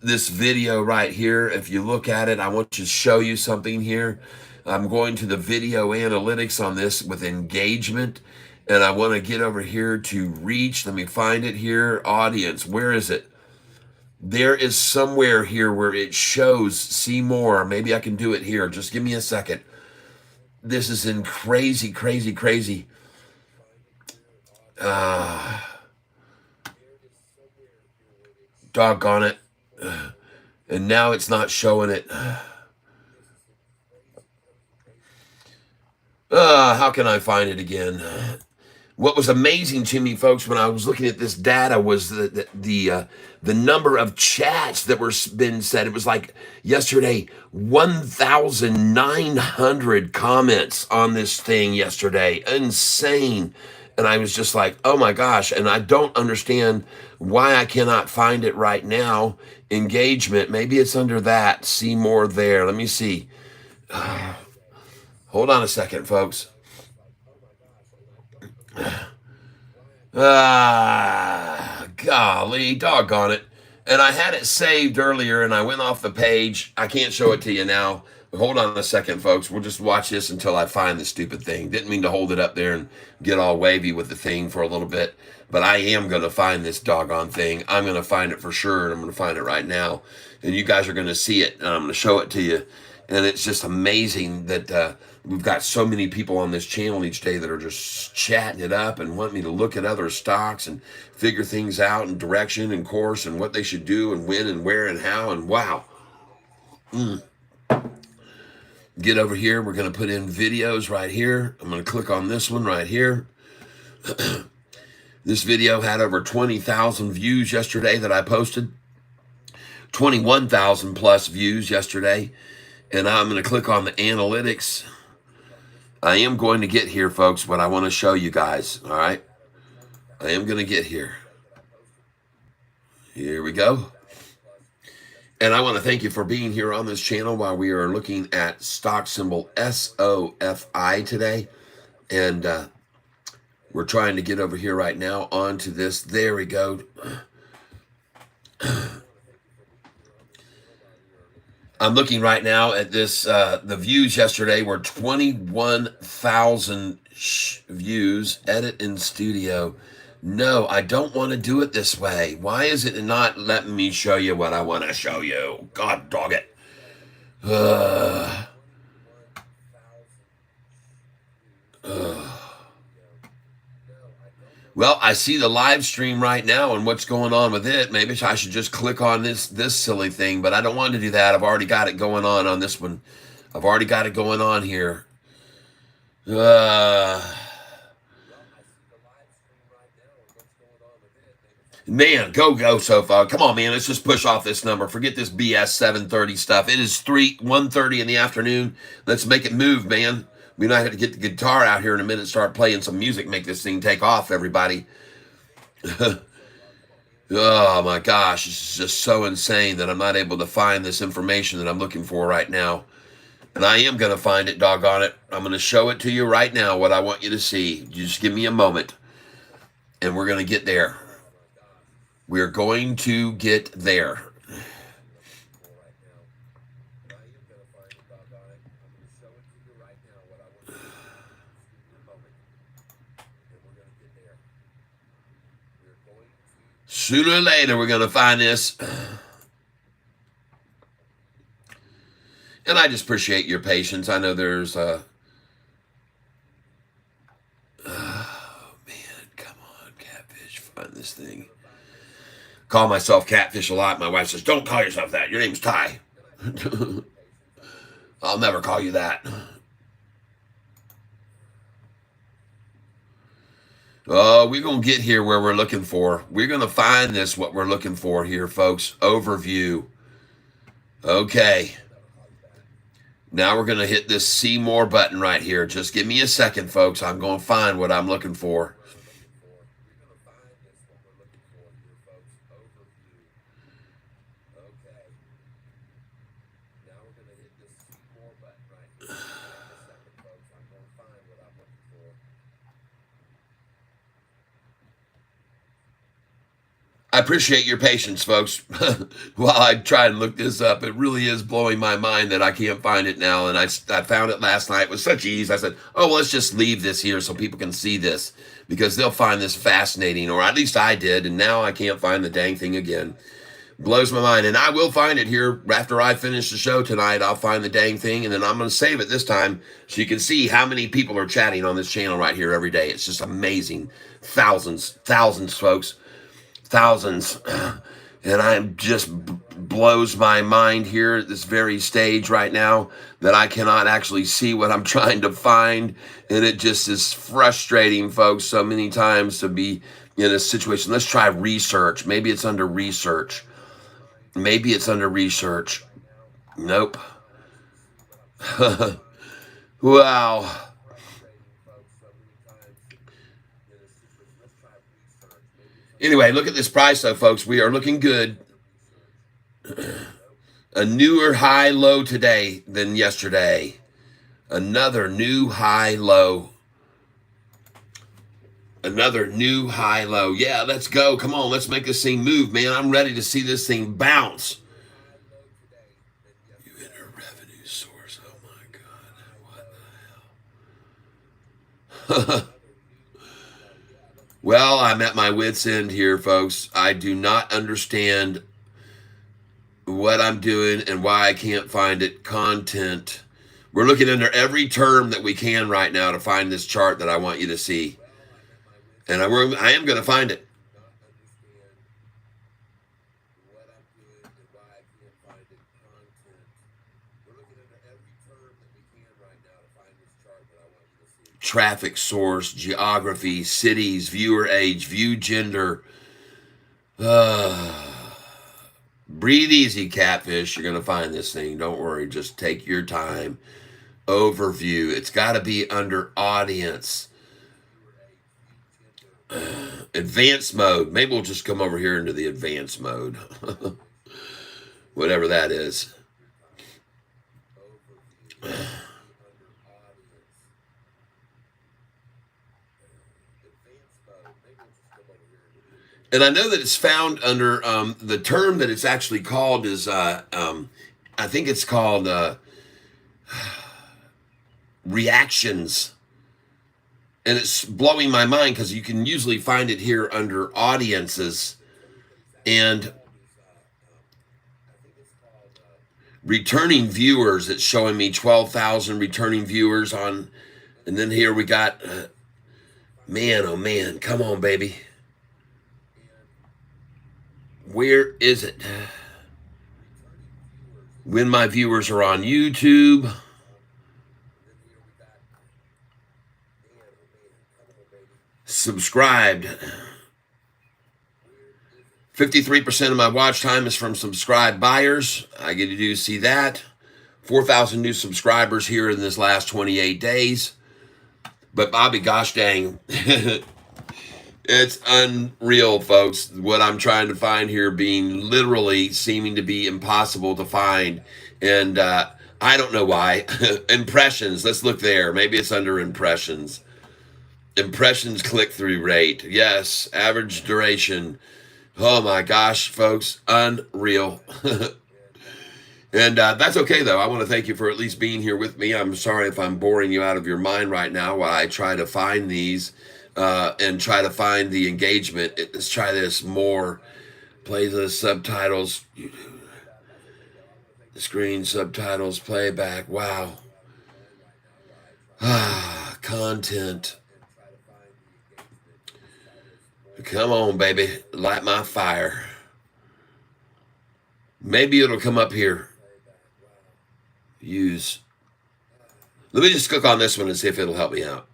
This video right here, if you look at it, I want to show you something here. I'm going to the video analytics on this with engagement, and I want to get over here to reach. Let me find it here. Audience, where is it? There is somewhere here where it shows see more. Maybe I can do it here. Just give me a second. This is in crazy, crazy, crazy. Doggone it. And now it's not showing it. How can I find it again? What was amazing to me, folks, when I was looking at this data was the number of chats that were been said. It was like yesterday, 1,900 comments on this thing yesterday. Insane. And I was just like, oh my gosh. And I don't understand why I cannot find it right now. Engagement. Maybe it's under that. See more there. Let me see. Hold on a second, folks. Golly, doggone it. And I had it saved earlier and I went off the page. I can't show it to you now. Hold on a second, folks. We'll just watch this until I find the stupid thing. Didn't mean to hold it up there and get all wavy with the thing for a little bit, but I am going to find this doggone thing. I'm going to find it for sure, and I'm going to find it right now. And you guys are going to see it, and I'm going to show it to you. And it's just amazing that we've got so many people on this channel each day that are just chatting it up and want me to look at other stocks and figure things out and direction and course and what they should do and when and where and how. And wow. Get over here. We're going to put in videos right here. I'm going to click on this one right here. This video had over 20,000 views yesterday that I posted. 21,000 plus views yesterday. And I'm going to click on the analytics. I am going to get here, folks, what I want to show you guys. All right. I am going to get here. Here we go. And I want to thank you for being here on this channel while we are looking at stock symbol SOFI today. And we're trying to get over here right now onto this. There we go. I'm looking right now at this. The views yesterday were 21,000 views. Edit in studio. No, I don't want to do it this way. Why is it not letting me show you what I want to show you? God dog it. Well, I see the live stream right now and what's going on with it. Maybe I should just click on this silly thing, but I don't want to do that. I've already got it going on this one. I've already got it going on here. Man, go, Sofi. Come on, man. Let's just push off this number. Forget this BS 7:30 stuff. It is 1:30 in the afternoon. Let's make it move, man. We might have to get the guitar out here in a minute, start playing some music, make this thing take off, everybody. Oh, my gosh. It's just so insane that I'm not able to find this information that I'm looking for right now. And I am going to find it, doggone it. I'm going to show it to you right now, what I want you to see. You just give me a moment, and we're going to get there. We're going to get there. Sooner or later, we're going to find this. And I just appreciate your patience. I know there's oh, man, come on, Catfish, find this thing. Call myself Catfish a lot. My wife says, don't call yourself that. Your name's Ty. I'll never call you that. Oh, we're going to get here where we're looking for. We're going to find this, what we're looking for here, folks. Overview. Okay. Now we're going to hit this see more button right here. Just give me a second, folks. I'm going to find what I'm looking for. I appreciate your patience, folks. While I try and look this up, it really is blowing my mind that I can't find it now. And I found it last night with such ease. I said, oh, well, let's just leave this here so people can see this because they'll find this fascinating, or at least I did. And now I can't find the dang thing again. Blows my mind. And I will find it here after I finish the show tonight. I'll find the dang thing, and then I'm going to save it this time so you can see how many people are chatting on this channel right here every day. It's just amazing. Thousands, folks. Thousands. And I'm just blows my mind here at this very stage right now that I cannot actually see what I'm trying to find. And it just is frustrating, folks, so many times to be in a situation. Let's try research. Maybe it's under research. Maybe it's under research. Nope. Wow. Anyway, look at this price, though, folks. We are looking good. A newer high low today than yesterday. Another new high low. Another new high low. Yeah, let's go. Come on, let's make this thing move, man. I'm ready to see this thing bounce. You enter revenue source. Well, I'm at my wit's end here, folks. I do not understand what I'm doing and why I can't find it. Content. We're looking under every term that we can right now to find this chart that I want you to see. And I am going to find it. Traffic source, geography, cities, viewer age, view gender. Breathe easy, Catfish. You're going to find this thing. Don't worry. Just take your time. Overview. It's got to be under audience. Advanced mode. Maybe we'll just come over here into the advanced mode. Whatever that is. And I know that it's found under the term that it's actually called is, I think it's called reactions. And it's blowing my mind because you can usually find it here under audiences and returning viewers. It's showing me 12,000 returning viewers on. And then here we got, man, oh man, come on, baby. Where is it? When my viewers are on YouTube. Subscribed. 53% of my watch time is from subscribed buyers. I get to see that. 4,000 new subscribers here in this last 28 days. But Bobby, gosh dang. It's unreal, folks, what I'm trying to find here being literally seeming to be impossible to find. And I don't know why. Impressions, let's look there. Maybe it's under impressions. Impressions click-through rate. Yes, average duration. Oh my gosh, folks, unreal. And that's okay, though. I want to thank you for at least being here with me. I'm sorry if I'm boring you out of your mind right now while I try to find these. And try to find the engagement. Let's try this more. Play the subtitles. Screen subtitles, playback. Wow. Content. Come on, baby. Light my fire. Maybe it'll come up here. Use. Let me just click on this one and see if it'll help me out.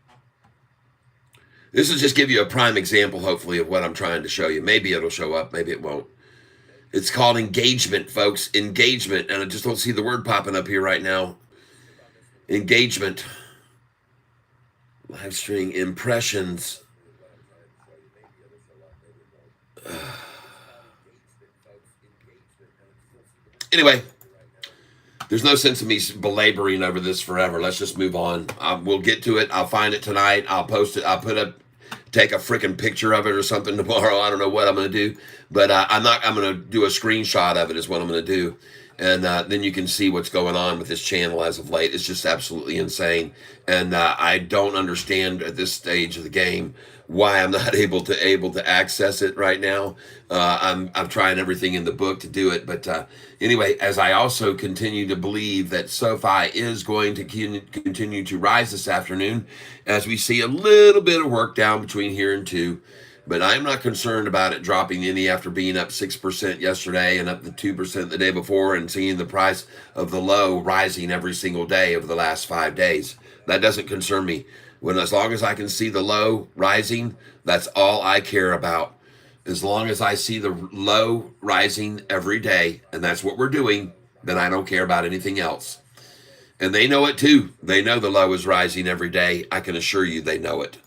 This will just give you a prime example, hopefully, of what I'm trying to show you. Maybe it'll show up. Maybe it won't. It's called engagement, folks. Engagement. And I just don't see the word popping up here right now. Engagement. Live stream impressions. Anyway, there's no sense of me belaboring over this forever. Let's just move on. We'll get to it. I'll find it tonight. I'll post it. I'll take a freaking picture of it or something tomorrow. I don't know what I'm going to do, but I'm going to do a screenshot of it is what I'm going to do. And then you can see what's going on with this channel as of late. It's just absolutely insane. And I don't understand at this stage of the game why I'm not able to access it right now. I'm trying everything in the book to do it. But anyway, as I also continue to believe that Sofi is going to continue to rise this afternoon, as we see a little bit of work down between here and 2. But I'm not concerned about it dropping any after being up 6% yesterday and up to 2% the day before and seeing the price of the low rising every single day over the last 5 days. That doesn't concern me. As long as I can see the low rising, that's all I care about. As long as I see the low rising every day, and that's what we're doing, then I don't care about anything else. And they know it too. They know the low is rising every day. I can assure you they know it.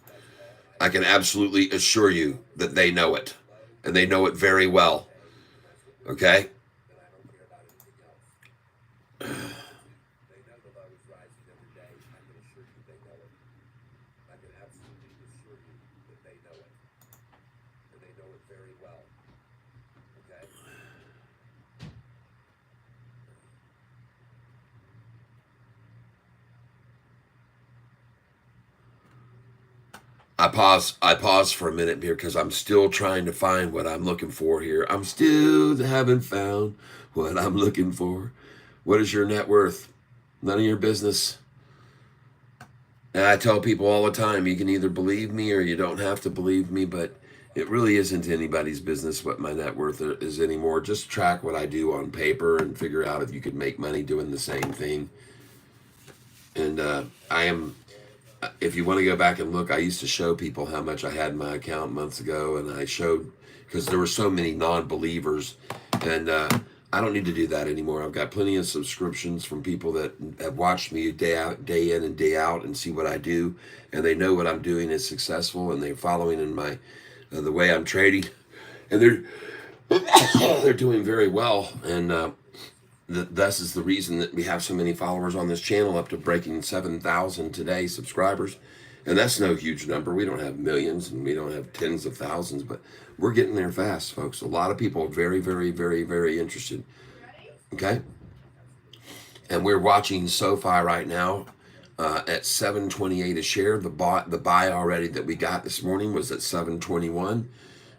I can absolutely assure you that they know it. And they know it very well. Okay? I pause for a minute here because I'm still trying to find what I'm looking for here. I'm still haven't found what I'm looking for. What is your net worth? None of your business. And I tell people all the time, you can either believe me or you don't have to believe me, but it really isn't anybody's business what my net worth is anymore. Just track what I do on paper and figure out if you could make money doing the same thing. And if you want to go back and look, I used to show people how much I had in my account months ago, and I showed, because there were so many non-believers, and I don't need to do that anymore. I've got plenty of subscriptions from people that have watched me day in and day out and see what I do, and they know what I'm doing is successful, and they're following in my the way I'm trading, and they're doing very well, and this is the reason that we have so many followers on this channel, up to breaking 7,000 today subscribers. And that's no huge number. We don't have millions and we don't have tens of thousands, but we're getting there fast, folks. A lot of people are very, very, very, very interested. Okay? And we're watching Sofi right now at 7.28 a share. The buy already that we got this morning was at 7.21.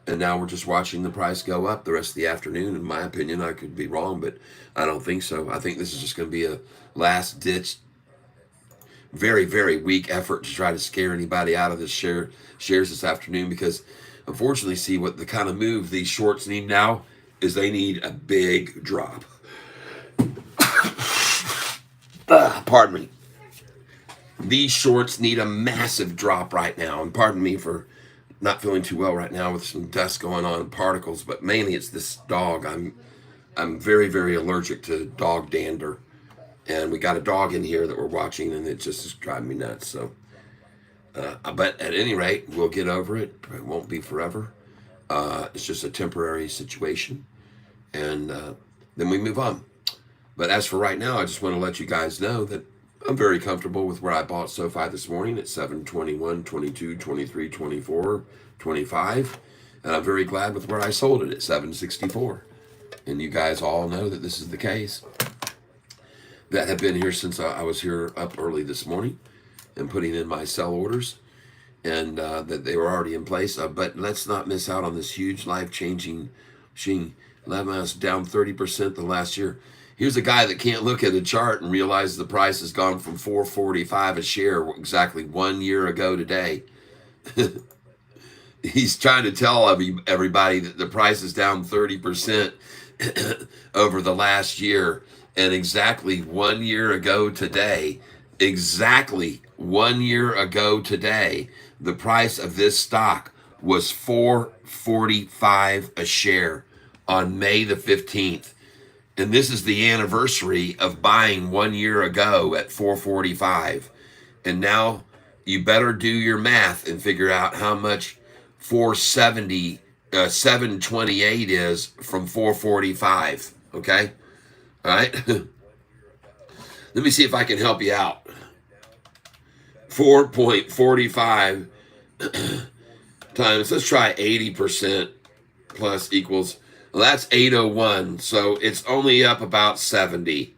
And now we're just watching the price go up the rest of the afternoon. In my opinion, I could be wrong, but I don't think so. I think this is just going to be a last-ditch, very, very weak effort to try to scare anybody out of this shares this afternoon, because unfortunately, see, what the kind of move these shorts need now is they need a big drop. Pardon me. These shorts need a massive drop right now, and pardon me for not feeling too well right now with some dust going on and particles, but mainly it's this dog. I'm very, very allergic to dog dander, and we got a dog in here that we're watching, and it just is driving me nuts. So, but at any rate, we'll get over it. It won't be forever. It's just a temporary situation, and then we move on. But as for right now, I just want to let you guys know that I'm very comfortable with where I bought Sofi this morning at 7.21, 22, 23, 24, 25. And I'm very glad with where I sold it at 7.64. And you guys all know that this is the case. That have been here since I was here up early this morning and putting in my sell orders. And that they were already in place. But let's not miss out on this huge life-changing machine. Us down 30% the last year. Here's a guy that can't look at a chart and realize the price has gone from $4.45 a share exactly 1 year ago today. He's trying to tell everybody that the price is down 30% over the last year. And exactly 1 year ago today, the price of this stock was $4.45 a share on May the 15th. And this is the anniversary of buying 1 year ago at $4.45. And now you better do your math and figure out how much 728 is from 4.45. Okay? All right? Let me see if I can help you out. 4.45 times, let's try 80% plus equals, well, that's 801, so it's only up about 70.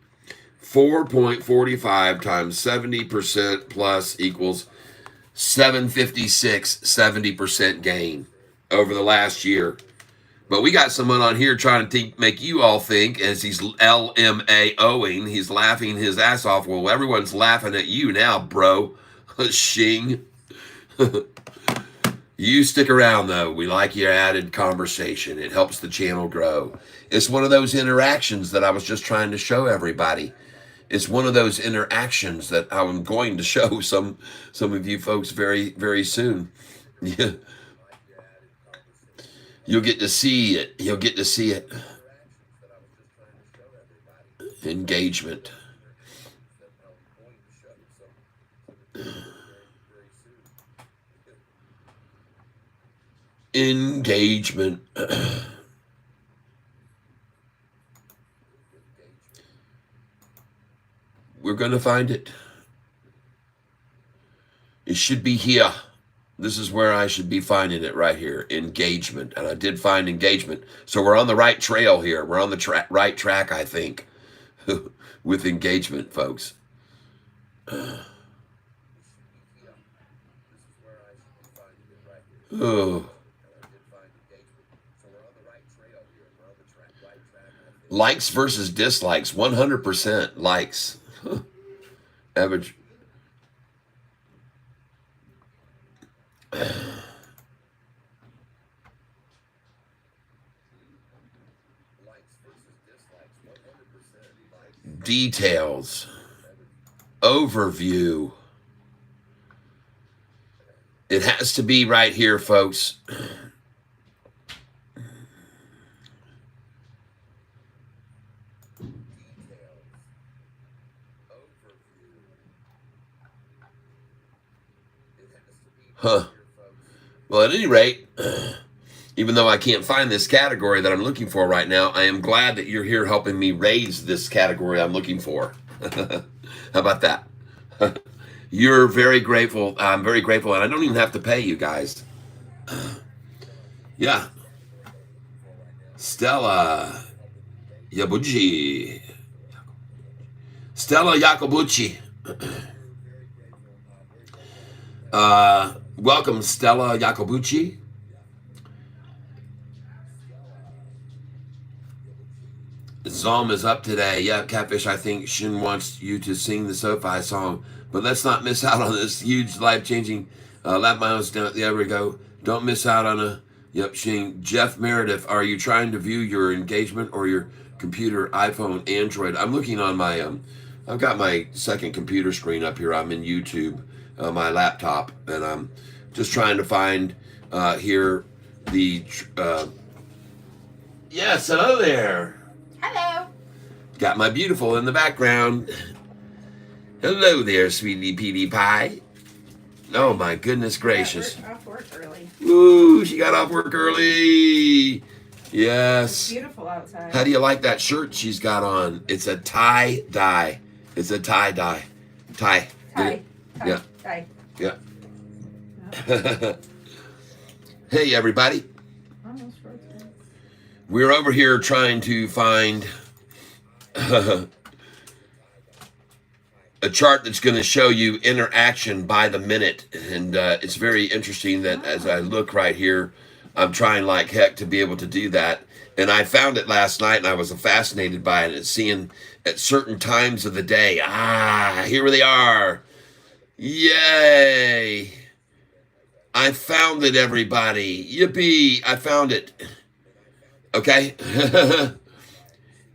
4.45 times 70% plus equals 756, 70% gain over the last year. But we got someone on here trying to make you all think, as he's LMAOing, he's laughing his ass off. Well, everyone's laughing at you now, bro. Shing. You stick around, though. We like your added conversation. It helps the channel grow. It's one of those interactions that I was just trying to show everybody. It's one of those interactions that I'm going to show some of you folks very, very soon. Yeah. You'll get to see it. You'll get to see it. Engagement. Engagement. We're going to find it. It should be here. This is where I should be finding it, right here. Engagement. And I did find engagement. So we're on the right trail here. We're on the right track, I think, with engagement, folks. Oh. Likes versus dislikes. 100% likes. Average. Details. Overview. It has to be right here, folks. Huh. Well, at any rate, even though I can't find this category that I'm looking for right now, I am glad that you're here helping me raise this category I'm looking for. How about that? You're very grateful. I'm very grateful, and I don't even have to pay you guys. Yeah. Stella Yabuchi. Stella Yacobucci. Welcome, Stella Yacobucci. Zom is up today. Yeah, Catfish, I think Shin wants you to sing the Sofi song. But let's not miss out on this huge life-changing lap miles down. There we go. Don't miss out on a... Yep, Shin. Jeff Meredith, are you trying to view your engagement or your computer, iPhone, Android? I'm looking on my... I've got my second computer screen up here. I'm in YouTube, my laptop, and I'm just trying to find here the... yes, hello there. Hello. Got my beautiful in the background. Hello there, sweetie Petey Pie. Oh my goodness gracious. Yeah, off work early. Ooh, she got off work early. Yes. It's beautiful outside. How do you like that shirt she's got on? It's a tie-dye. It's a tie-dye. Tie. Tie. Yeah. Tie. Yeah. Hey, everybody. Almost wrote it. We're over here trying to find a chart that's going to show you interaction by the minute. And it's very interesting that as I look right here, I'm trying like heck to be able to do that. And I found it last night and I was fascinated by it and seeing at certain times of the day. Here they are. Yay. I found it, everybody. Yippee. I found it. Okay.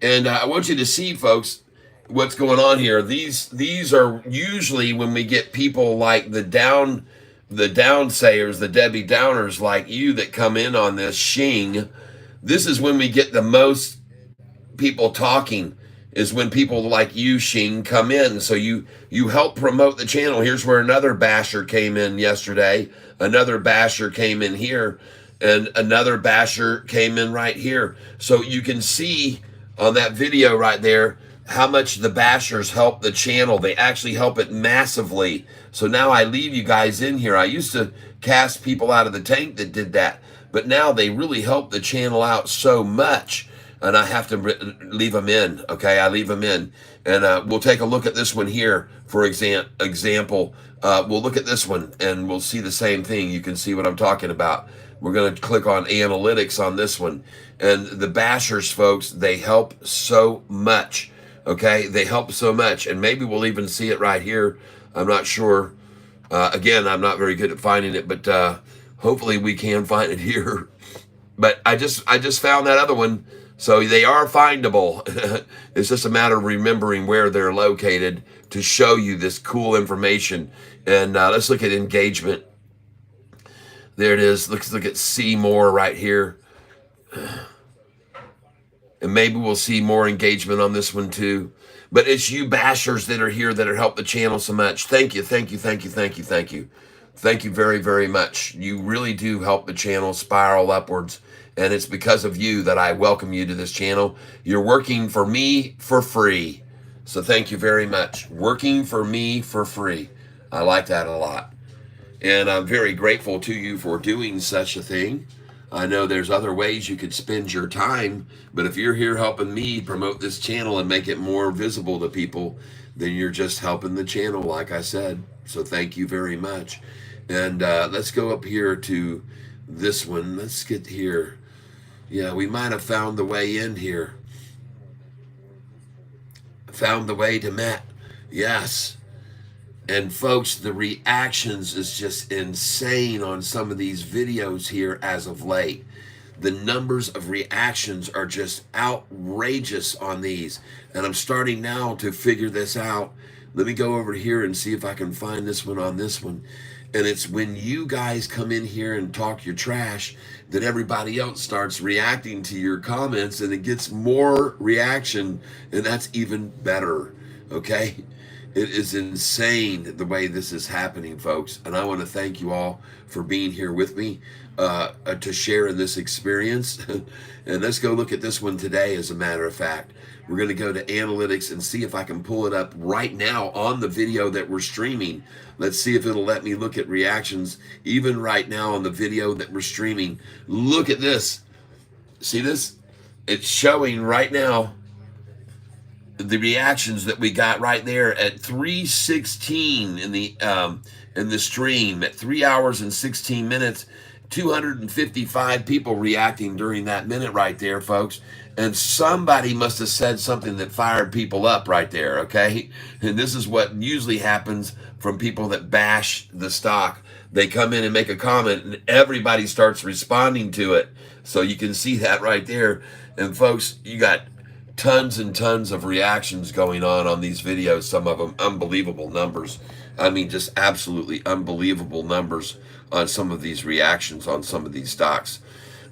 And I want you to see, folks, what's going on here. These are usually when we get people like the downsayers, the Debbie Downers like you that come in on this shing. This is when we get the most people talking, is when people like you, Shing, come in. So you help promote the channel. Here's where another basher came in yesterday. Another basher came in here. And another basher came in right here. So you can see on that video right there how much the bashers help the channel. They actually help it massively. So now I leave you guys in here. I used to cast people out of the tank that did that, but now they really help the channel out so much, and I have to leave them in. Okay, I leave them in, and we'll take a look at this one here. For example, we'll look at this one, and we'll see the same thing. You can see what I'm talking about. We're going to click on analytics on this one, and the bashers, folks, they help so much. Okay, they help so much, and maybe we'll even see it right here. I'm not sure. Again, I'm not very good at finding it, but hopefully we can find it here. But I just found that other one, so they are findable. It's just a matter of remembering where they're located to show you this cool information. And let's look at engagement. There it is. Let's look at see more right here. And maybe we'll see more engagement on this one too. But it's you bashers that are here that are helping the channel so much. Thank you, thank you, thank you, thank you, thank you. Thank you very, very much. You really do help the channel spiral upwards. And it's because of you that I welcome you to this channel. You're working for me for free. So thank you very much. Working for me for free. I like that a lot. And I'm very grateful to you for doing such a thing. I know there's other ways you could spend your time, but if you're here helping me promote this channel and make it more visible to people, then you're just helping the channel, like I said. So thank you very much. And let's go up here to this one. Let's get here. Yeah, we might have found the way in here. Found the way to Matt. Yes. And folks, the reactions is just insane on some of these videos here as of late. The numbers of reactions are just outrageous on these. And I'm starting now to figure this out. Let me go over here and see if I can find this one on this one. And it's when you guys come in here and talk your trash that everybody else starts reacting to your comments, and it gets more reaction, and that's even better, okay? It is insane the way this is happening, folks. And I want to thank you all for being here with me to share in this experience. And let's go look at this one today, as a matter of fact. We're going to go to analytics and see if I can pull it up right now on the video that we're streaming. Let's see if it'll let me look at reactions even right now on the video that we're streaming. Look at this. See this? It's showing right now the reactions that we got right there at 3:16 in the stream at 3 hours and 16 minutes. 255 people reacting during that minute right there, folks. And somebody must have said something that fired people up right there, okay? And this is what usually happens from people that bash the stock. They come in and make a comment, and everybody starts responding to it. So you can see that right there. And folks, you got tons and tons of reactions going on these videos. Some of them unbelievable numbers. I mean, just absolutely unbelievable numbers on some of these reactions on some of these stocks.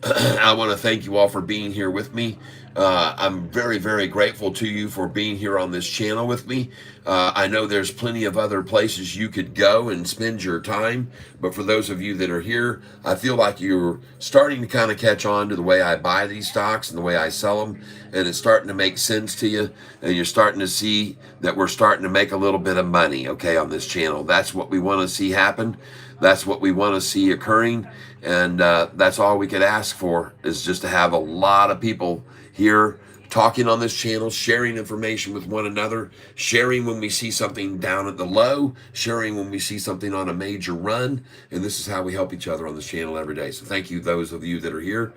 I want to thank you all for being here with me. I'm very, very grateful to you for being here on this channel with me. I know there's plenty of other places you could go and spend your time, but for those of you that are here, I feel like you're starting to kind of catch on to the way I buy these stocks and the way I sell them, and it's starting to make sense to you, and you're starting to see that we're starting to make a little bit of money, okay, on this channel. That's what we want to see happen. That's what we want to see occurring, and that's all we could ask for, is just to have a lot of people here talking on this channel, sharing information with one another, sharing when we see something down at the low, sharing when we see something on a major run, and this is how we help each other on this channel every day. So thank you, those of you that are here.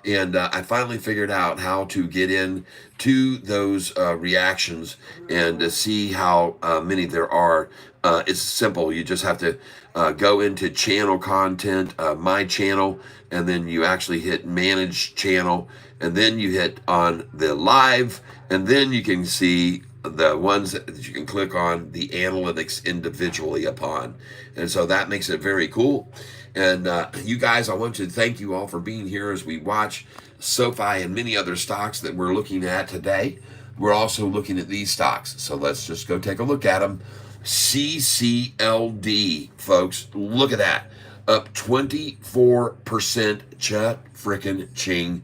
And I finally figured out how to get in to those reactions and to see how many there are. It's simple. You just have to go into channel content, my channel, and then you actually hit manage channel, and then you hit on the live, and then you can see the ones that you can click on the analytics individually upon. And so that makes it very cool. And you guys, I want to thank you all for being here as we watch Sofi and many other stocks that we're looking at today. We're also looking at these stocks. So let's just go take a look at them. CCLD, folks, look at that. Up 24%, cha frickin' ching.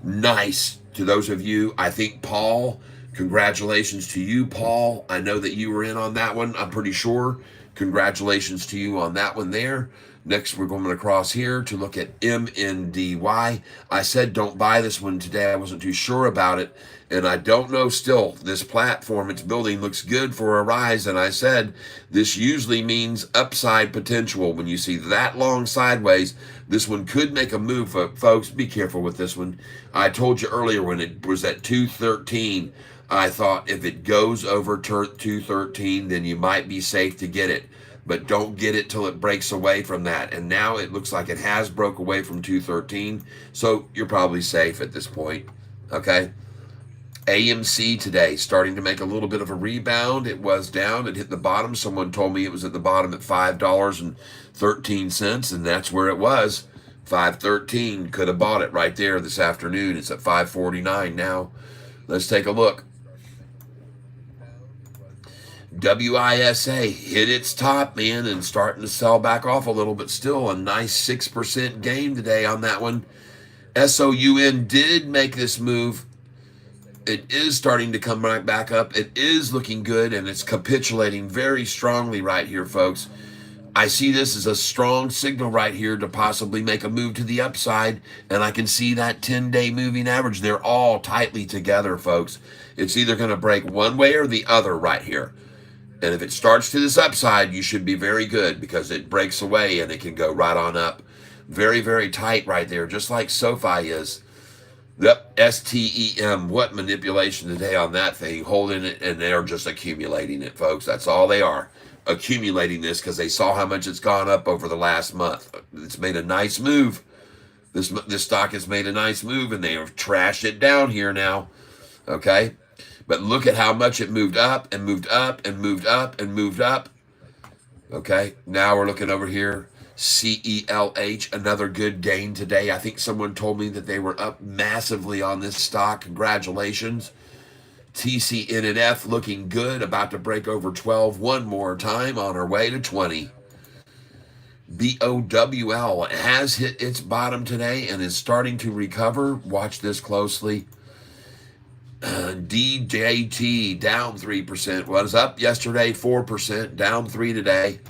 Nice. To those of you, I think Paul, congratulations to you, Paul. I know that you were in on that one, I'm pretty sure. Congratulations to you on that one there. Next, we're going across here to look at MNDY. I said don't buy this one today. I wasn't too sure about it. And I don't know still. This platform it's building looks good for a rise. And I said this usually means upside potential. When you see that long sideways, this one could make a move. Folks, be careful with this one. I told you earlier when it was at 213, I thought if it goes over 213, then you might be safe to get it. But don't get it till it breaks away from that. And now it looks like it has broke away from 213. So you're probably safe at this point. Okay. AMC today starting to make a little bit of a rebound. It was down. It hit the bottom. Someone told me it was at the bottom at $5.13. And that's where it was. 5.13. Could have bought it right there this afternoon. It's at 5.49 now. Let's take a look. WISA hit its top, man, and starting to sell back off a little, but still a nice 6% gain today on that one. SOUN did make this move. It is starting to come right back up. It is looking good, and it's capitulating very strongly right here, folks. I see this as a strong signal right here to possibly make a move to the upside, and I can see that 10-day moving average. They're all tightly together, folks. It's either going to break one way or the other right here. And if it starts to this upside, you should be very good because it breaks away and it can go right on up. Very, very tight right there, just like Sofi is. Yep, STEM. What manipulation today on that thing, holding it, and they're just accumulating it, folks. That's all they are, accumulating this because they saw how much it's gone up over the last month. It's made a nice move. This stock has made a nice move, and they have trashed it down here now. Okay, but look at how much it moved up and moved up and moved up and moved up. Okay, now we're looking over here. CELH, another good gain today. I think someone told me that they were up massively on this stock. Congratulations. TCNNF looking good, about to break over 12 one more time, on our way to 20. BOWL has hit its bottom today and is starting to recover. Watch this closely. DJT down 3%. Was up yesterday 4%, down 3 today.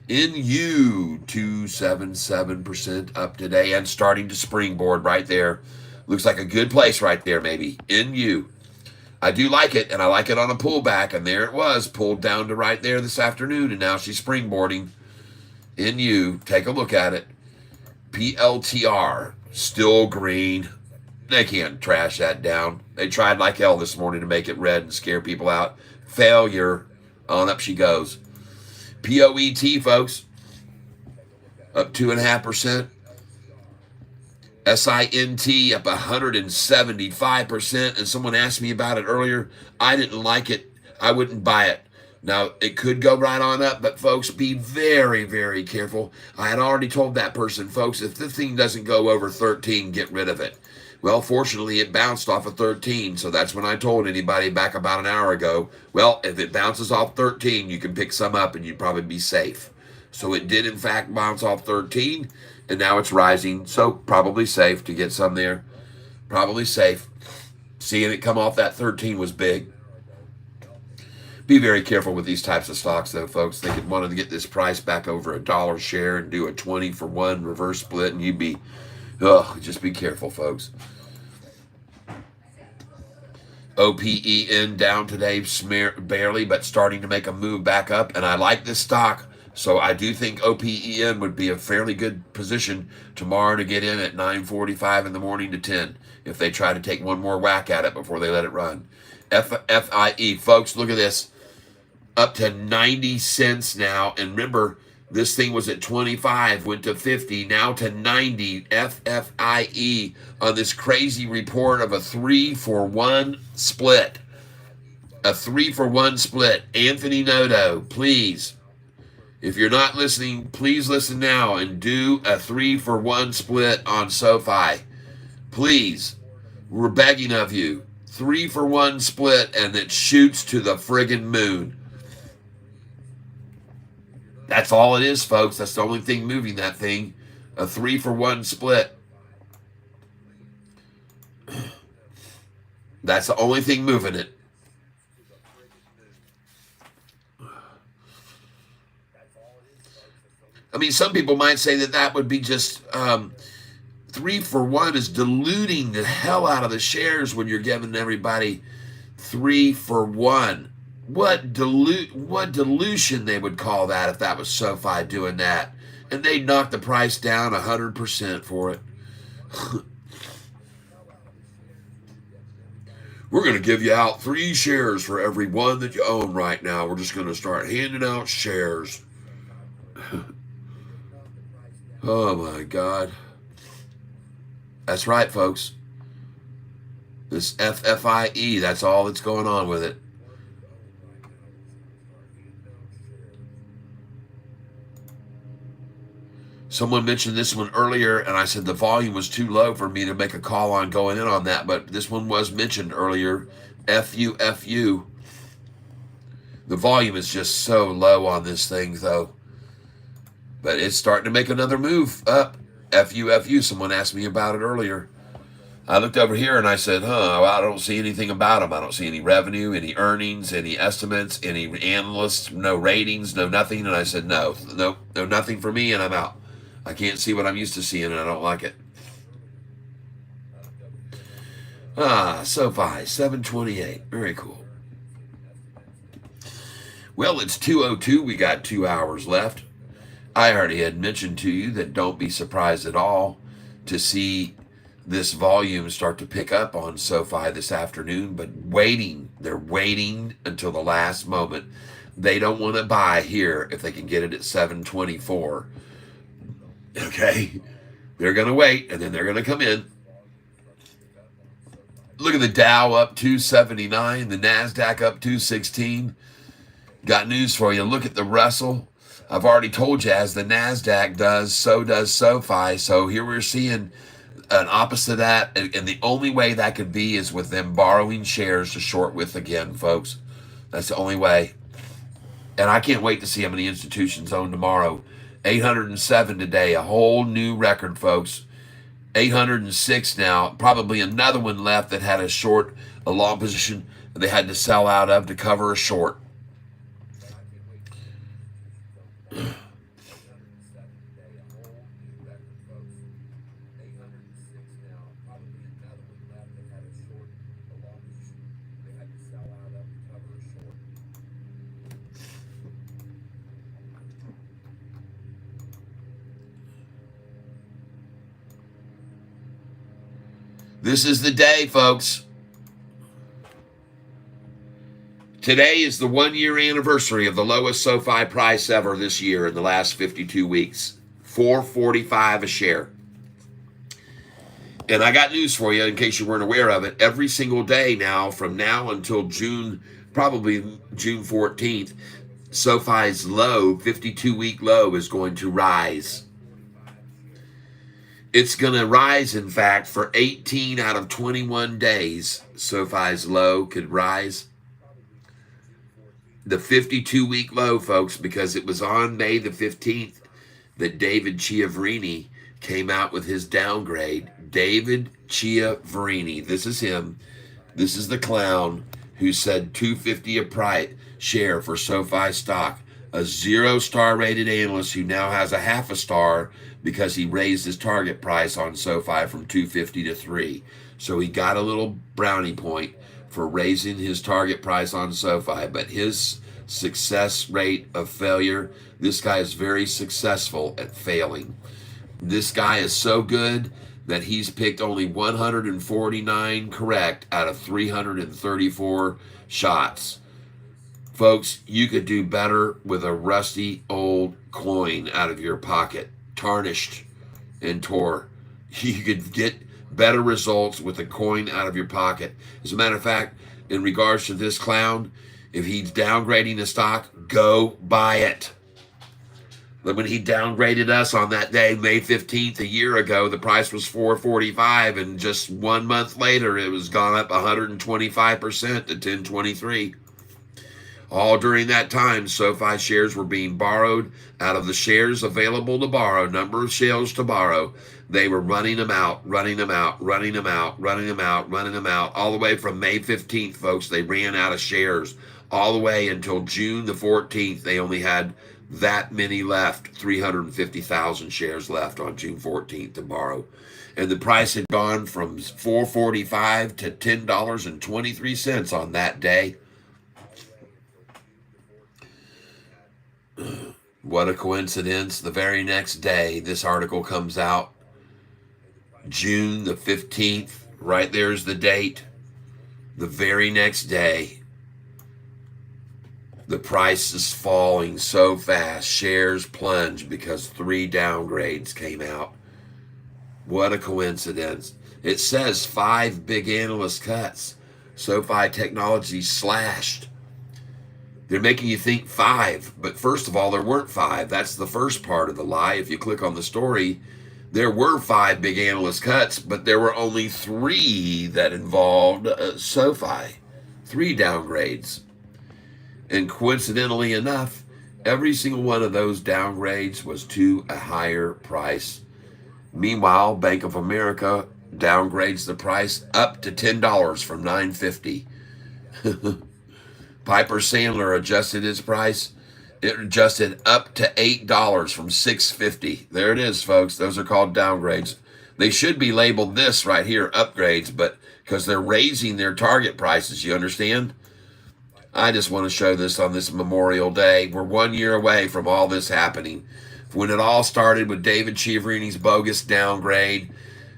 NU 277% up today and starting to springboard right there. Looks like a good place right there, maybe. NU. I do like it, and I like it on a pullback, and there it was, pulled down to right there this afternoon, and now she's springboarding. NU, take a look at it. PLTR, still green. They can't trash that down. They tried like hell this morning to make it red and scare people out. Failure. On up she goes. POET, folks, up 2.5%. SINT up 175%. And someone asked me about it earlier. I didn't like it. I wouldn't buy it. Now, it could go right on up, but folks, be very, very careful. I had already told that person, folks, if this thing doesn't go over 13, get rid of it. Well, fortunately, it bounced off of 13, so that's when I told anybody back about an hour ago, well, if it bounces off 13, you can pick some up and you'd probably be safe. So it did, in fact, bounce off 13, and now it's rising, so probably safe to get some there. Probably safe. Seeing it come off that 13 was big. Be very careful with these types of stocks, though, folks. They could want to get this price back over $1 a share and do a 20-for-1 reverse split, and you'd be, just be careful, folks. OPEN down today, barely, but starting to make a move back up, and I like this stock, so I do think OPEN would be a fairly good position tomorrow to get in at 9:45 in the morning to 10 if they try to take one more whack at it before they let it run. FIE, folks, look at this. Up to 90 cents now. And remember, this thing was at 25, went to 50, now to 90. FFIE on this crazy report of a 3-for-1 split. A 3-for-1 split. Anthony Noto, please. If you're not listening, please listen now and do a 3-for-1 split on Sofi. Please. We're begging of you. 3-for-1 split, and it shoots to the friggin' moon. That's all it is, folks. That's the only thing moving that thing. A 3-for-1 split. That's the only thing moving it. I mean, some people might say that that would be just 3-for-1 is diluting the hell out of the shares when you're giving everybody 3-for-1. What dilution they would call that if that was Sofi doing that. And they'd knock the price down 100% for it. We're going to give you out 3 shares for every one that you own right now. We're just going to start handing out shares. Oh, my God. That's right, folks. This FFIE, that's all that's going on with it. Someone mentioned this one earlier, and I said the volume was too low for me to make a call on going in on that, but this one was mentioned earlier. FUFU. The volume is just so low on this thing, though. But it's starting to make another move up. FUFU. Someone asked me about it earlier. I looked over here and I said, well, I don't see anything about them. I don't see any revenue, any earnings, any estimates, any analysts, no ratings, no nothing. And I said, no, nothing for me, and I'm out. I can't see what I'm used to seeing, and I don't like it. Sofi, 728. Very cool. Well, it's 2:02. We got 2 hours left. I already had mentioned to you that don't be surprised at all to see this volume start to pick up on SoFi this afternoon, but they're waiting until the last moment. They don't want to buy here if they can get it at 724. Okay? They're going to wait, and then they're going to come in. Look at the Dow up 279, the NASDAQ up 216. Got news for you. Look at the Russell. I've already told you, as the NASDAQ does, so does SoFi. So here we're seeing an opposite of that. And the only way that could be is with them borrowing shares to short with again, folks. That's the only way. And I can't wait to see how many institutions own tomorrow. 807 today, a whole new record, folks. 806 now, probably another one left that had a long position they had to sell out of to cover a short. This is the day, folks. Today is the 1-year anniversary of the lowest SoFi price ever this year in the last 52 weeks. $4.45 a share. And I got news for you in case you weren't aware of it. Every single day now, from now until probably June 14th, SoFi's low, 52-week low, is going to rise. It's going to rise, in fact, for 18 out of 21 days. SoFi's low could rise. The 52-week low, folks, because it was on May the 15th that David Chiaverini came out with his downgrade. David Chiaverini, this is him. This is the clown who said $250 a price share for SoFi stock. A 0-star rated analyst who now has a half a star because he raised his target price on SoFi from $250 to $3. So he got a little brownie point for raising his target price on SoFi, but his success rate of failure, this guy is very successful at failing. This guy is so good that he's picked only 149 correct out of 334 shots. Folks, you could do better with a rusty old coin out of your pocket, tarnished and tore. You could get better results with a coin out of your pocket. As a matter of fact, in regards to this clown, if he's downgrading a stock, go buy it. But when he downgraded us on that day, May 15th, a year ago, the price was $4.45, and just 1 month later, it was gone up 125% to $10.23. All during that time, SoFi shares were being borrowed out of the shares available to borrow, number of shares to borrow. They were running them out, running them out, running them out, running them out, running them out. All the way from May 15th, folks, they ran out of shares. All the way until June the 14th, they only had that many left, 350,000 shares left on June 14th to borrow. And the price had gone from $4.45 to $10.23 on that day. What a coincidence. The very next day, this article comes out. June the 15th, right there's the date. The very next day, the price is falling so fast. Shares plunge because 3 downgrades came out. What a coincidence. It says 5 big analyst cuts. SoFi Technologies slashed. They're making you think 5, but first of all, there weren't 5. That's the first part of the lie. If you click on the story, there were 5 big analyst cuts, but there were only 3 that involved SoFi. 3 downgrades. And coincidentally enough, every single one of those downgrades was to a higher price. Meanwhile, Bank of America downgrades the price up to $10 from $9.50. Piper Sandler adjusted its price. It adjusted up to $8 from $6.50. There it is, folks. Those are called downgrades. They should be labeled this right here, upgrades, but because they're raising their target prices, you understand? I just want to show this on this Memorial Day. We're 1 year away from all this happening. When it all started with David Chiaverini's bogus downgrade,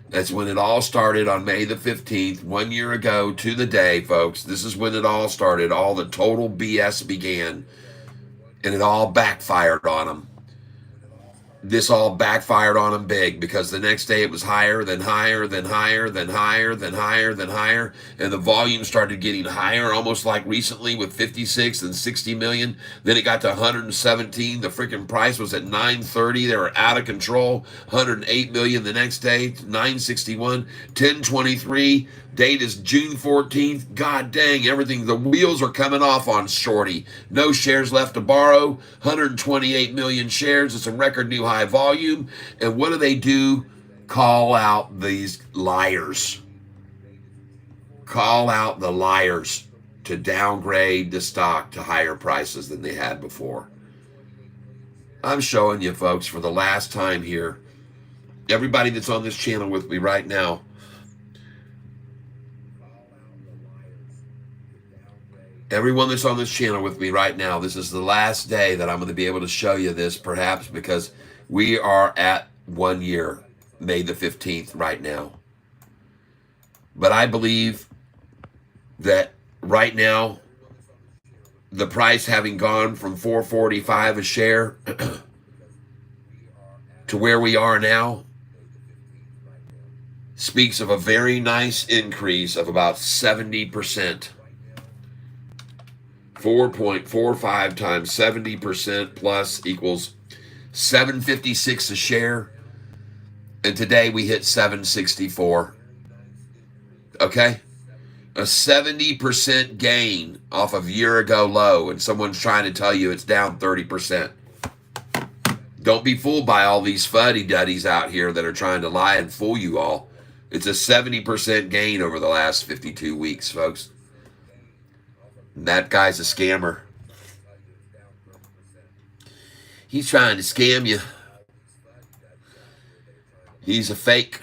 that's when it all started on May the 15th, 1 year ago to the day, folks. This is when it all started. All the total BS began, and it all backfired on them. This all backfired on them big, because the next day it was higher, then higher, then higher, then higher, then higher, then higher, and the volume started getting higher, almost like recently with 56 and 60 million. Then it got to 117. The freaking price was at 930. They were out of control. 108 million the next day, 961, 1023. Date is June 14th. God dang, everything. The wheels are coming off on Shorty. No shares left to borrow. 128 million shares. It's a record new high volume. And what do? Call out these liars. Call out the liars to downgrade the stock to higher prices than they had before. I'm showing you, folks, for the last time here. Everybody that's on this channel with me right now, everyone that's on this channel with me right now, this is the last day that I'm going to be able to show you this, perhaps, because we are at 1 year, May the 15th right now. But I believe that right now, the price having gone from $4.45 a share to where we are now speaks of a very nice increase of about 70%. 4.45 times 70% plus equals $7.56 a share. And today we hit $7.64. Okay? A 70% gain off of year ago low, and someone's trying to tell you it's down 30%. Don't be fooled by all these fuddy-duddies out here that are trying to lie and fool you all. It's a 70% gain over the last 52 weeks, folks. That guy's a scammer. He's trying to scam you. He's a fake.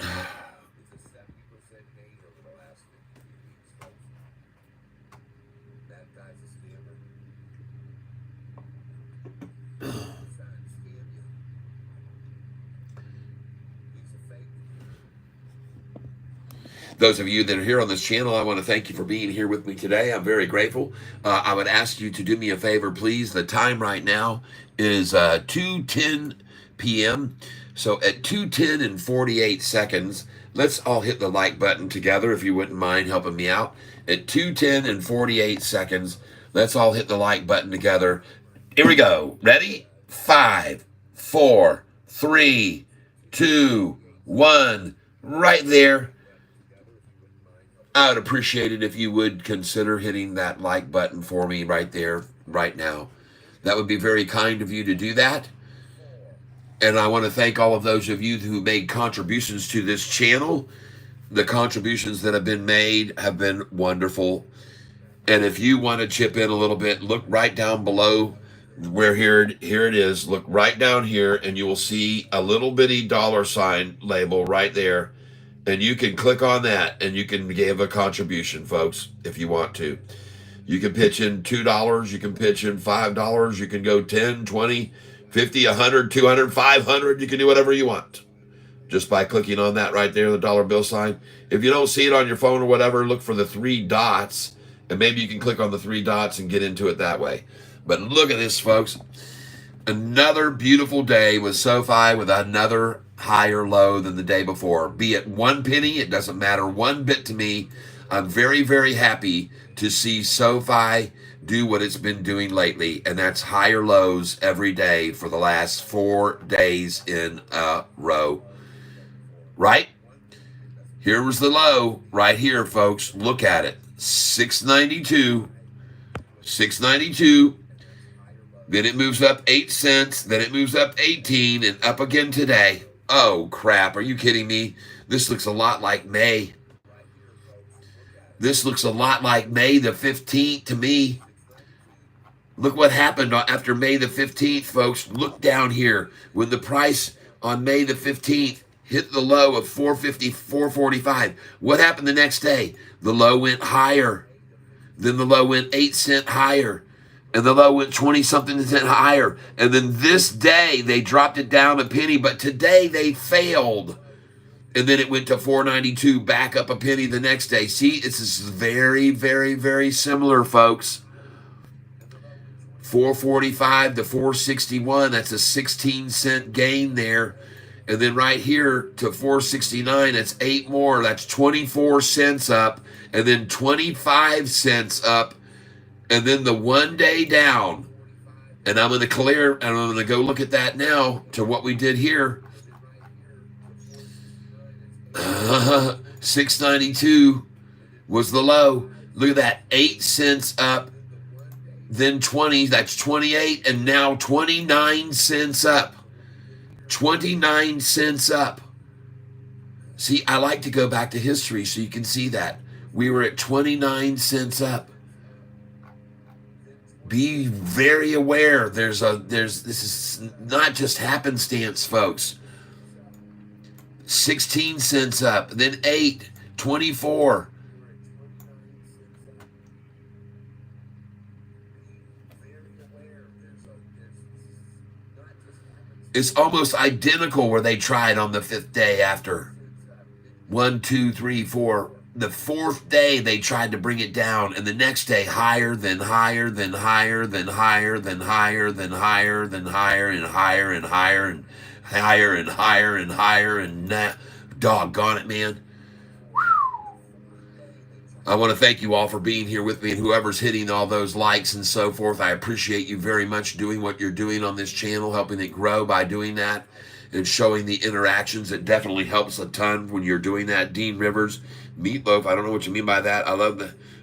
Those of you that are here on this channel, I want to thank you for being here with me today. I'm very grateful. I would ask you to do me a favor, please. The time right now is 2:10 p.m. So at 2:10 and 48 seconds, let's all hit the like button together if you wouldn't mind helping me out. At 2:10 and 48 seconds, let's all hit the like button together. Here we go. Ready? 5, 4, 3, 2, 1. Right there. I would appreciate it if you would consider hitting that like button for me right there, right now. That would be very kind of you to do that. And I want to thank all of those of you who made contributions to this channel. The contributions that have been made have been wonderful. And if you want to chip in a little bit, look right down below where here it is. Look right down here and you will see a little bitty $ label right there. And you can click on that and you can give a contribution, folks, if you want to. You can pitch in $2, you can pitch in $5, you can go 10, 20, 50, 100, 200, 500. You can do whatever you want just by clicking on that right there, the dollar bill sign. If you don't see it on your phone or whatever, look for the 3 dots and maybe you can click on the 3 dots and get into it that way. But look at this, folks. Another beautiful day with Sofi with another higher low than the day before. Be it 1 penny, it doesn't matter one bit to me. I'm very, very happy to see Sofi do what it's been doing lately, and that's higher lows every day for the last 4 days in a row. Right? Here was the low right here, folks. Look at it. 692. 692. Then it moves up 8 cents. Then it moves up 18 and up again today. Oh, crap. Are you kidding me? This looks a lot like May. This looks a lot like May the 15th to me. Look what happened after May the 15th, folks. Look down here. When the price on May the 15th hit the low of 450, 445, what happened the next day? The low went higher. Then the low went 8 cents higher. And the low went 20-something cent higher. And then this day, they dropped it down a penny. But today, they failed. And then it went to 4.92, back up a penny the next day. See, this is very, very, very similar, folks. 4.45 to 4.61, that's a 16-cent gain there. And then right here to 4.69, that's 8 more. That's 24 cents up. And then 25 cents up. And then the 1 day down. And I'm going to clear, and I'm going to go look at that now to what we did here. 6.92 was the low. Look at that, 8 cents up, then 20, that's 28, and now 29 cents up. 29 cents up. See, I like to go back to history so you can see that. We were at 29 cents up. Be very aware. This is not just happenstance, folks. 16 cents up, then 8, 24. It's almost identical where they tried on the 5th day after. 1, 2, 3, 4. The 4th day they tried to bring it down, and the next day higher, then higher, then higher, then higher, then higher, then higher, then higher, and higher, and higher, and higher, and higher, and higher, and doggone it, man. I want to thank you all for being here with me, and whoever's hitting all those likes and so forth. I appreciate you very much doing what you're doing on this channel, helping it grow by doing that and showing the interactions. It definitely helps a ton when you're doing that. Dean Rivers, Meatloaf, I don't know what you mean by that. I love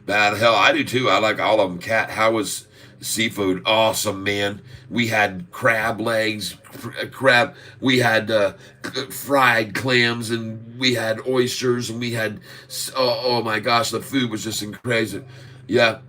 that. Hell, I do too. I like all of them. Cat, how was seafood? Awesome, man. We had crab legs, we had fried clams, and we had oysters, and we had, oh my gosh, the food was just crazy. Yeah.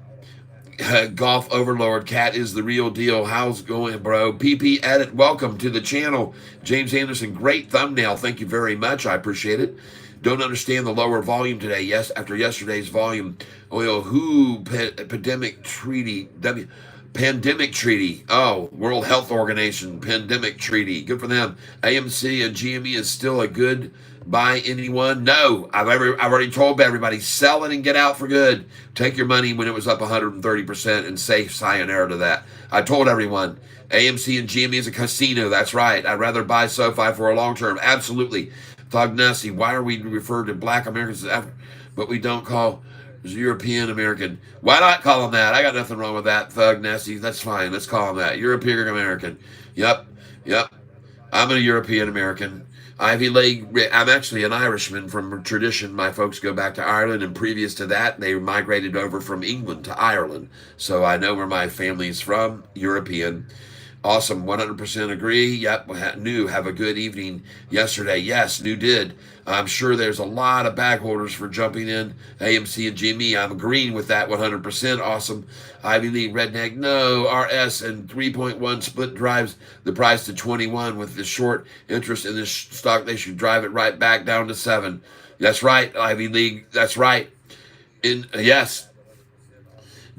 Golf Overlord, Cat is the real deal. How's it going, bro? PP Edit, welcome to the channel. James Anderson, great thumbnail. Thank you very much. I appreciate it. Don't understand the lower volume today. Yes, after yesterday's volume. Oil, who? Pandemic treaty. Pandemic treaty. Oh, World Health Organization. Pandemic treaty. Good for them. AMC and GME is still a good buy. Anyone? No. I've already told everybody, sell it and get out for good. Take your money when it was up 130% and say sayonara to that. I told everyone, AMC and GME is a casino. That's right. I'd rather buy SoFi for a long term. Absolutely. Thug Nasty, why are we referred to black Americans as but we don't call European American? Why not call them that? I got nothing wrong with that, Thug Nasty. That's fine. Let's call them that. European American. Yep. I'm a European American. Ivy League, I'm actually an Irishman from tradition. My folks go back to Ireland, and previous to that, they migrated over from England to Ireland. So I know where my family's from, European. Awesome, 100% agree. Yep, New, have a good evening yesterday. Yes, New did. I'm sure there's a lot of back orders for jumping in AMC and GME. I'm agreeing with that 100%. Awesome. Ivy League Redneck, no. RS and 3.1 split drives the price to 21 with the short interest in this stock. They should drive it right back down to 7. That's right, Ivy League. That's right. Yes.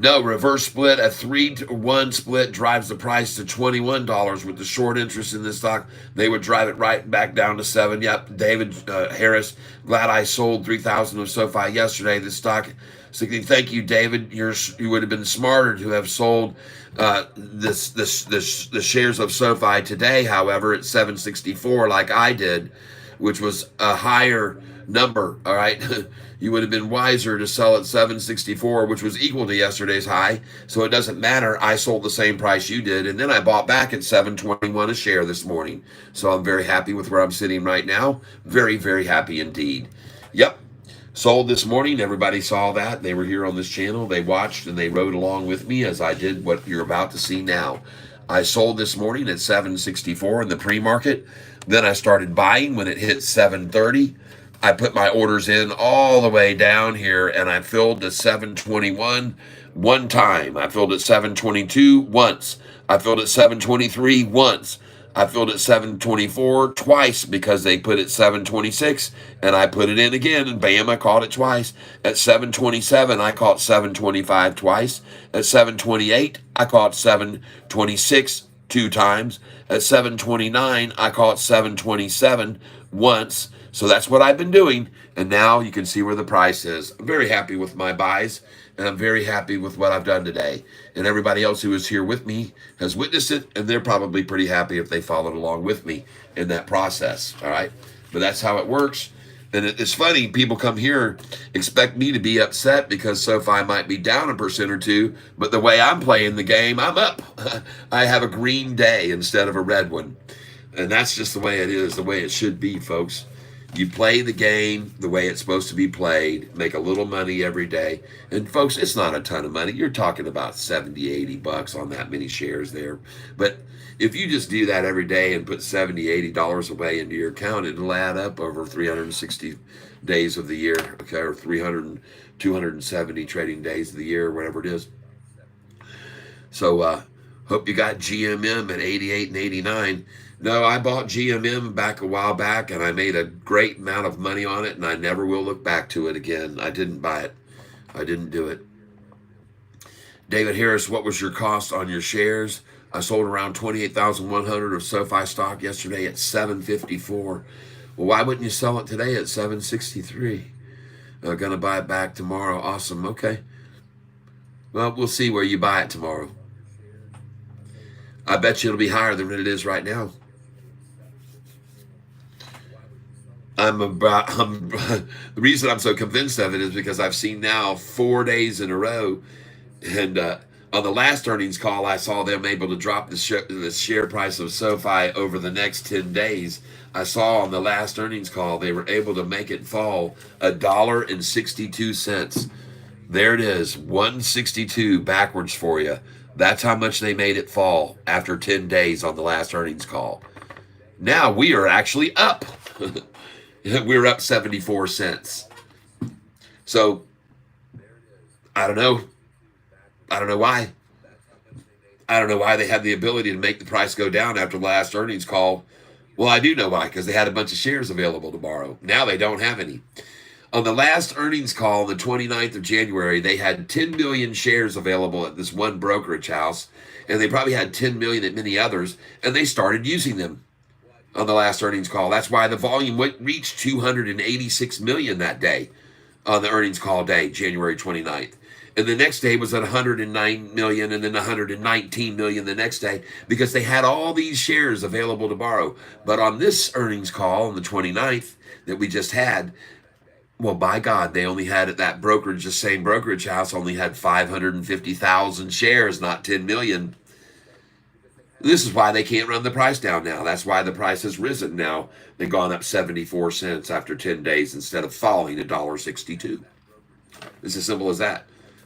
No, reverse split, a 3-to-1 split drives the price to $21 with the short interest in this stock. They would drive it right back down to 7. Yep, David Harris, glad I sold 3,000 of SoFi yesterday. The stock, thank you, David. You would have been smarter to have sold the shares of SoFi today, however, at 764 like I did, which was a higher number, all right? You would have been wiser to sell at 764, which was equal to yesterday's high. So it doesn't matter. I sold the same price you did, and then I bought back at 721 a share this morning. So I'm very happy with where I'm sitting right now. Very, very happy indeed. Yep. Sold this morning. Everybody saw that. They were here on this channel. They watched and they rode along with me as I did what you're about to see now. I sold this morning at 764 in the pre-market. Then I started buying when it hit 730. I put my orders in all the way down here, and I filled to 721 one time. I filled at 722 once. I filled at 723 once. I filled at 724 twice because they put it 726, and I put it in again, and bam, I caught it twice. At 727, I caught 725 twice. At 728, I caught 726 two times. At 729, I caught 727 once. So that's what I've been doing, and now you can see where the price is. I'm very happy with my buys, and I'm very happy with what I've done today. And everybody else who is here with me has witnessed it, and they're probably pretty happy if they followed along with me in that process, all right? But that's how it works. And it's funny, people come here, expect me to be upset because SoFi might be down 1% or 2%, but the way I'm playing the game, I'm up. I have a green day instead of a red one. And that's just the way it is, the way it should be, folks. You play the game the way it's supposed to be played, make a little money every day. And folks, it's not a ton of money. You're talking about 70, 80 bucks on that many shares there. But if you just do that every day and put 70, 80 dollars away into your account, it'll add up over 360 days of the year, okay, or 270 trading days of the year, whatever it is. So hope you got GMM at 88 and 89. No, I bought GMM back a while back, and I made a great amount of money on it, and I never will look back to it again. I didn't buy it. I didn't do it. David Harris, what was your cost on your shares? I sold around 28,100 of SoFi stock yesterday at 754. Well, why wouldn't you sell it today at 763? Gonna buy it back tomorrow. Awesome. Okay. Well, we'll see where you buy it tomorrow. I bet you it'll be higher than it is right now. The reason I'm so convinced of it is because I've seen now 4 days in a row, and on the last earnings call, I saw them able to drop the share price of SoFi over the next 10 days. I saw on the last earnings call they were able to make it fall $1.62. There it is, 162 backwards for you. That's how much they made it fall after 10 days on the last earnings call. Now we are actually up. We're up 74 cents. So, I don't know. I don't know why. I don't know why they had the ability to make the price go down after the last earnings call. Well, I do know why, because they had a bunch of shares available to borrow. Now they don't have any. On the last earnings call, the 29th of January, they had 10 million shares available at this one brokerage house, and they probably had 10 million at many others, and they started using them on the last earnings call. That's why the volume reached 286 million that day on the earnings call day, January 29th. And the next day was at 109 million, and then 119 million the next day, because they had all these shares available to borrow. But on this earnings call on the 29th that we just had, well, by God, they only had at that brokerage, the same brokerage house, only had 550,000 shares, not 10 million. This is why they can't run the price down now. That's why the price has risen now. They've gone up 74 cents after 10 days instead of falling $1.62. It's as simple as that.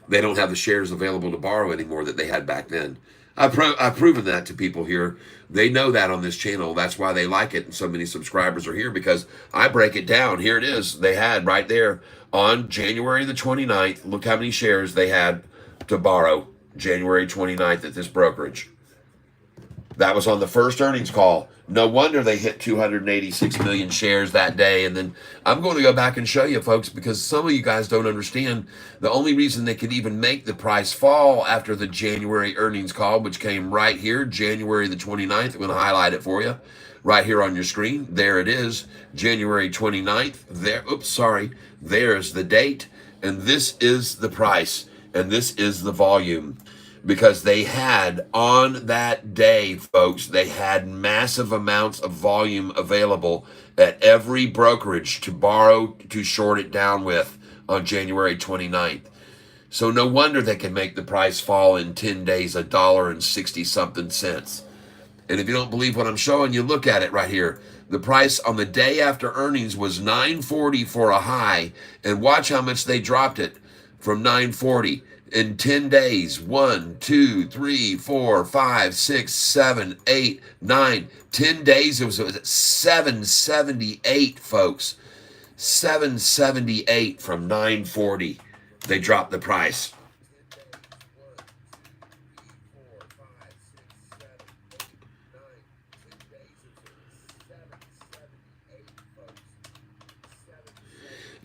They don't have the shares available to borrow anymore that they had back then. I've proven that to people here. They know that on this channel. That's why they like it, and so many subscribers are here, because I break it down. Here it is. They had right there on January the 29th. Look how many shares they had to borrow January 29th at this brokerage. That was on the first earnings call. No wonder they hit 286 million shares that day. And then I'm going to go back and show you, folks, because some of you guys don't understand. The only reason they could even make the price fall after the January earnings call, which came right here, January the 29th. I'm going to highlight it for you right here on your screen. There it is, January 29th. There, oops, sorry. There's the date. And this is the price. And this is the volume. Because they had, on that day, folks, they had massive amounts of volume available at every brokerage to borrow, to short it down with on January 29th. So no wonder they can make the price fall in 10 days $1.60 something. And if you don't believe what I'm showing you, look at it right here. The price on the day after earnings was $9.40 for a high, and watch how much they dropped it from $9.40. In 10 days, 1, 2, 3, 4, 5, 6, 7, 8, 9, 10 days, it was at 778, folks. 778 from 940. They dropped the price.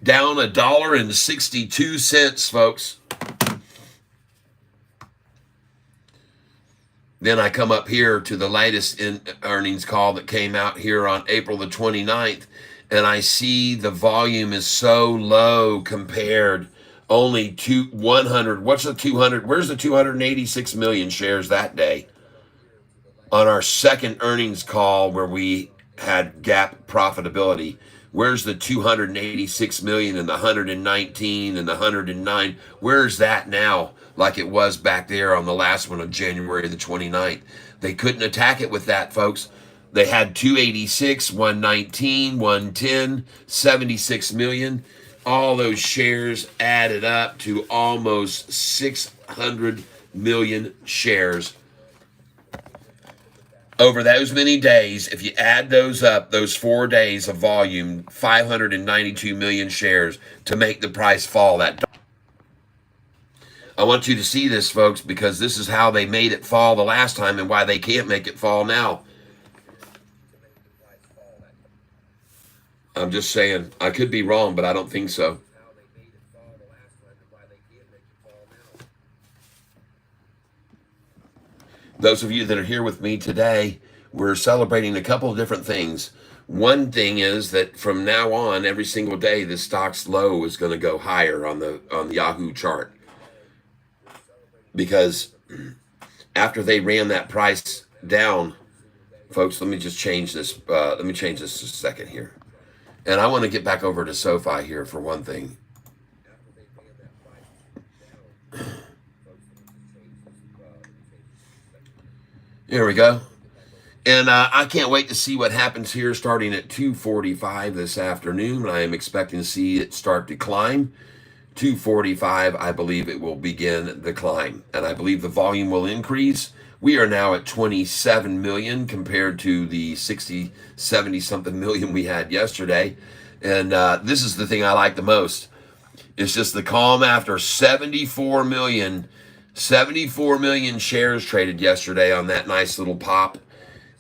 down $1.62, folks. Then I come up here to the latest earnings call that came out here on April the 29th, and I see the volume is so low compared. Only 100. What's the 200? Where's the 286 million shares that day? On our second earnings call where we had gap profitability, where's the 286 million and the 119 and the 109? Where's that now? Like it was back there on the last one on January the 29th. They couldn't attack it with that, folks. They had 286, 119, 110, 76 million. All those shares added up to almost 600 million shares. Over those many days, if you add those up, those 4 days of volume, 592 million shares to make the price fall that. I want you to see this, folks, because this is how they made it fall the last time and why they can't make it fall now. I'm just saying, I could be wrong, but I don't think so. Those of you that are here with me today, we're celebrating a couple of different things. One thing is that from now on, every single day, the stock's low is going to go higher on the Yahoo chart. Because after they ran that price down, folks, let me just change this. Let me change this a second here. And I want to get back over to Sofi here for one thing. Here we go. And I can't wait to see what happens here starting at 2:45 this afternoon. I am expecting to see it start to climb. 2:45, I believe it will begin the climb. And I believe the volume will increase. We are now at 27 million compared to the 60, 70 something million we had yesterday. And this is the thing I like the most. It's just the calm after 74 million shares traded yesterday on that nice little pop.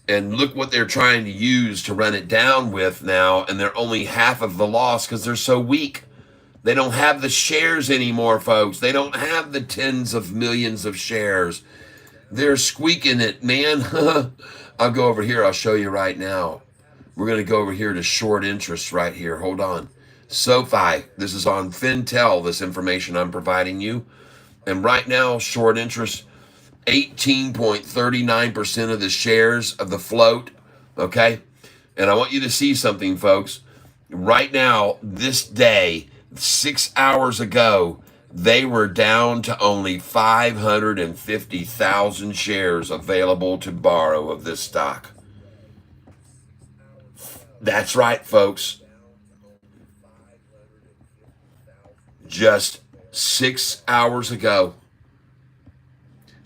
And look what they're trying to use to run it down with now. And they're only half of the loss because they're so weak. They don't have the shares anymore, folks. They don't have the tens of millions of shares. They're squeaking it, man. I'll go over here. I'll show you right now. We're going to go over here to short interest right here. Hold on. Sofi. This is on Fintel, this information I'm providing you. And right now, short interest, 18.39% of the shares of the float. Okay? And I want you to see something, folks. Right now, this day, 6 hours ago, they were down to only 550,000 shares available to borrow of this stock. That's right, folks. Just 6 hours ago.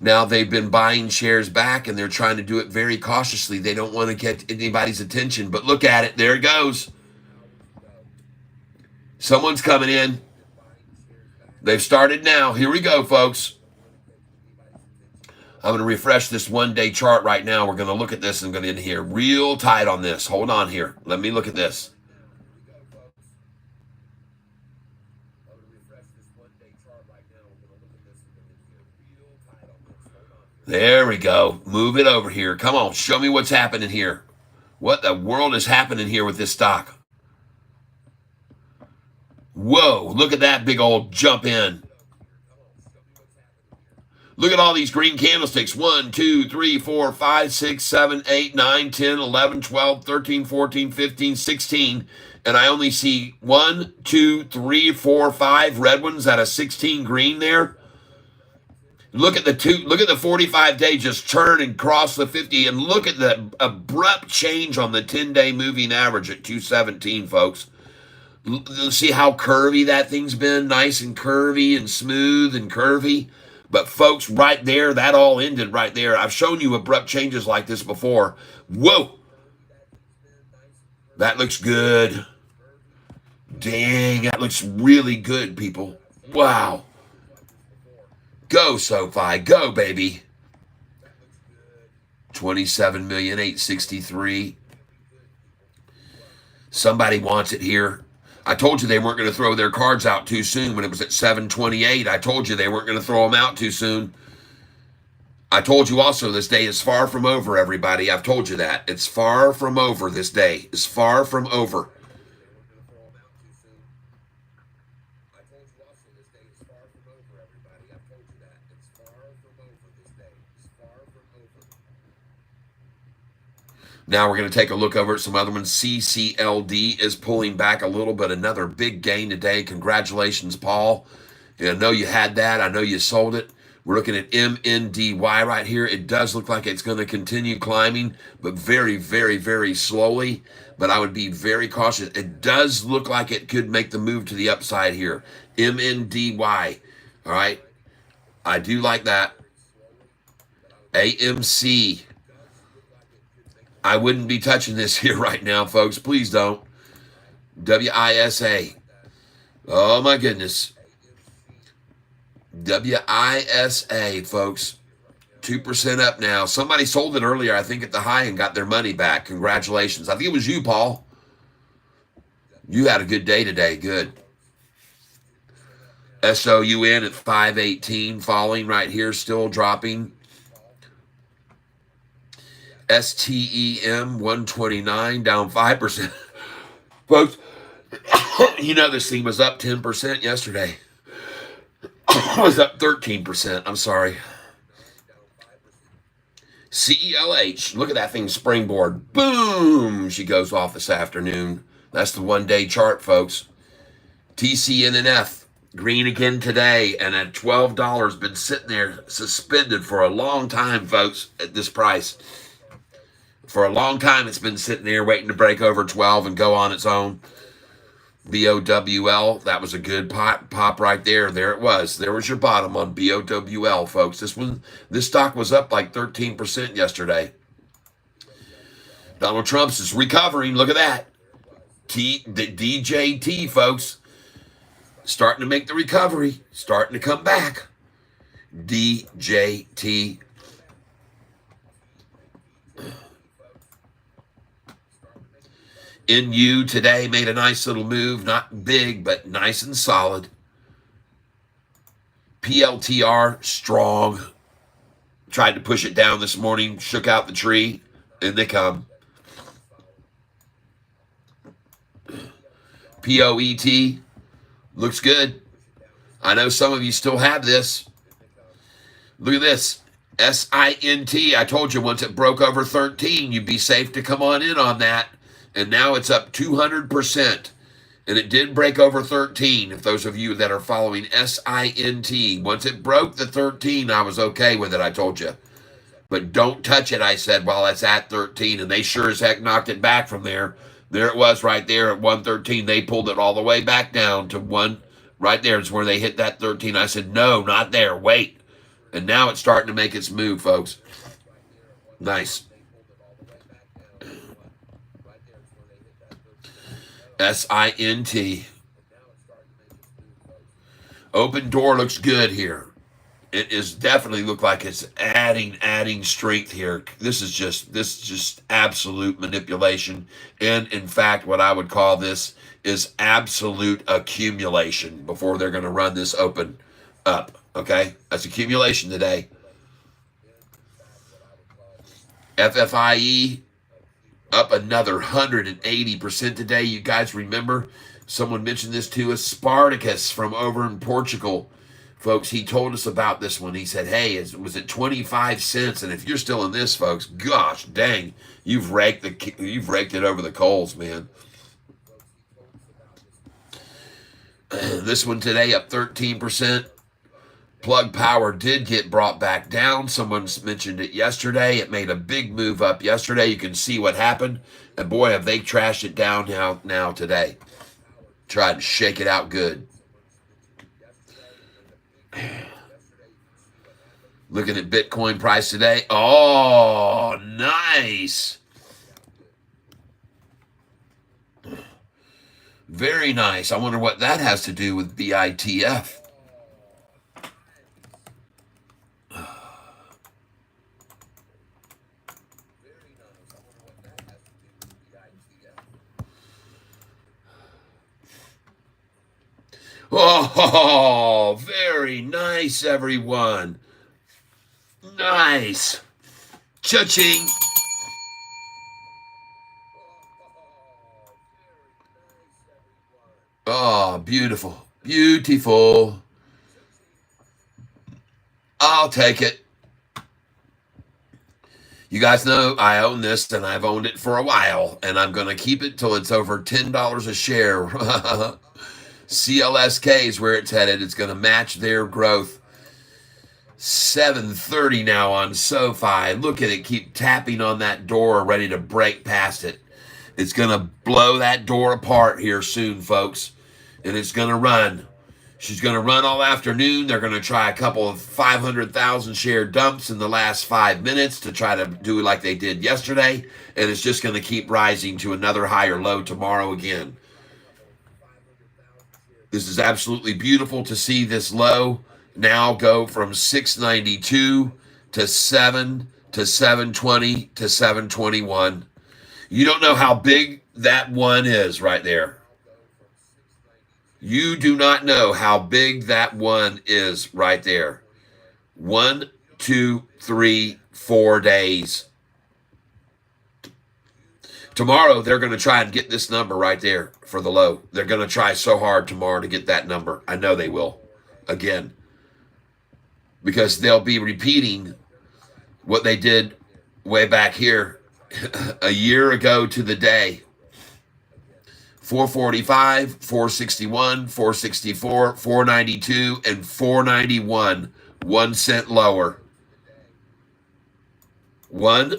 Now they've been buying shares back and they're trying to do it very cautiously. They don't want to get anybody's attention, but look at it. There it goes. Someone's coming in. They've started now. Here we go, folks. I'm going to refresh this one-day chart right now. We're going to look at this and I'm going to get here real tight on this. Hold on here. Let me look at this. There we go. Move it over here. Come on. Show me what's happening here. What the world is happening here with this stock? Whoa, look at that big old jump in. Look at all these green candlesticks. 1, 2, 3, 4, 5, 6, 7, 8, 9, 10, 11, 12, 13, 14, 15, 16. And I only see 1, 2, 3, 4, 5 red ones out of 16 green there. Look at the 45-day just turn and cross the 50. And look at the abrupt change on the 10-day moving average at 217, folks. See how curvy that thing's been? Nice and curvy and smooth and curvy. But folks, right there, that all ended right there. I've shown you abrupt changes like this before. Whoa. That looks good. Dang, that looks really good, people. Wow. Go, Sofi. Go, baby. 27,863,000. Somebody wants it here. I told you they weren't going to throw their cards out too soon when it was at 728. I told you they weren't going to throw them out too soon. I told you also this day is far from over, everybody. I've told you that. It's far from over. This day is far from over. Now we're going to take a look over at some other ones. CCLD is pulling back a little, but another big gain today. Congratulations, Paul. I know you had that. I know you sold it. We're looking at MNDY right here. It does look like it's going to continue climbing, but very, very, very slowly. But I would be very cautious. It does look like it could make the move to the upside here. MNDY. All right. I do like that. AMC. I wouldn't be touching this here right now, folks. Please don't. WISA. Oh, my goodness. WISA, folks. 2% up now. Somebody sold it earlier, I think, at the high and got their money back. Congratulations. I think it was you, Paul. You had a good day today. Good. SOUN at 518, falling right here, still dropping. STEM 129, down 5%. Folks, you know this thing was up 10% yesterday. It was up 13%. I'm sorry. CELH, look at that thing springboard. Boom! She goes off this afternoon. That's the one-day chart, folks. TCNNF, green again today, and at $12, been sitting there suspended for a long time, folks, at this price. For a long time, it's been sitting there waiting to break over 12 and go on its own. BOWL, that was a good pop right there. There it was. There was your bottom on BOWL, folks. This stock was up like 13% yesterday. Donald Trump's is recovering. Look at that. The DJT, folks, starting to make the recovery, starting to come back. DJT. NU today made a nice little move, not big, but nice and solid. PLTR, strong. Tried to push it down this morning, shook out the tree, and they come. POET, looks good. I know some of you still have this. Look at this. SINT, I told you once it broke over 13, you'd be safe to come on in on that. And now it's up 200%. And it did break over 13, if those of you that are following SINT. Once it broke the 13, I was okay with it, I told you. But don't touch it, I said, while it's at 13. And they sure as heck knocked it back from there. There it was right there at 113. They pulled it all the way back down to 1. Right there is where they hit that 13. I said, no, not there. Wait. And now it's starting to make its move, folks. Nice. SINT. Open door looks good here. It is definitely look like it's adding strength here. This is just absolute manipulation. And in fact, what I would call this is absolute accumulation before they're going to run this open up. Okay? That's accumulation today. FFIE up another 180% today. You guys remember, someone mentioned this to us, Spartacus from over in Portugal. Folks, he told us about this one. He said, hey, was it 25 cents? And if you're still in this, folks, gosh dang, you've raked it over the coals, man. This one today up 13%. Plug Power did get brought back down. Someone mentioned it yesterday. It made a big move up yesterday. You can see what happened. And boy, have they trashed it down now today. Tried to shake it out good. Looking at Bitcoin price today. Oh, nice. Very nice. I wonder what that has to do with BITF. Oh, very nice, everyone. Nice. Cha-ching. Oh, beautiful. Beautiful. I'll take it. You guys know I own this, and I've owned it for a while, and I'm going to keep it till it's over $10 a share. CLSK is where it's headed. It's going to match their growth. 7:30 now on Sofi. Look at it, keep tapping on that door, ready to break past it. It's going to blow that door apart here soon, folks, and it's going to run. She's going to run all afternoon. They're going to try a couple of 500,000 share dumps in the last 5 minutes to try to do like they did yesterday. And it's just going to keep rising to another higher low tomorrow again. This is absolutely beautiful to see this low now go from 692 to 7 to 720 to 721. You don't know how big that one is right there. You do not know how big that one is right there. 1, 2, 3, 4 days. Tomorrow, they're going to try and get this number right there for the low. They're going to try so hard tomorrow to get that number. I know they will. Again. Because they'll be repeating what they did way back here a year ago to the day. 445, 461, 464, 492, and 491. 1 cent lower. 1,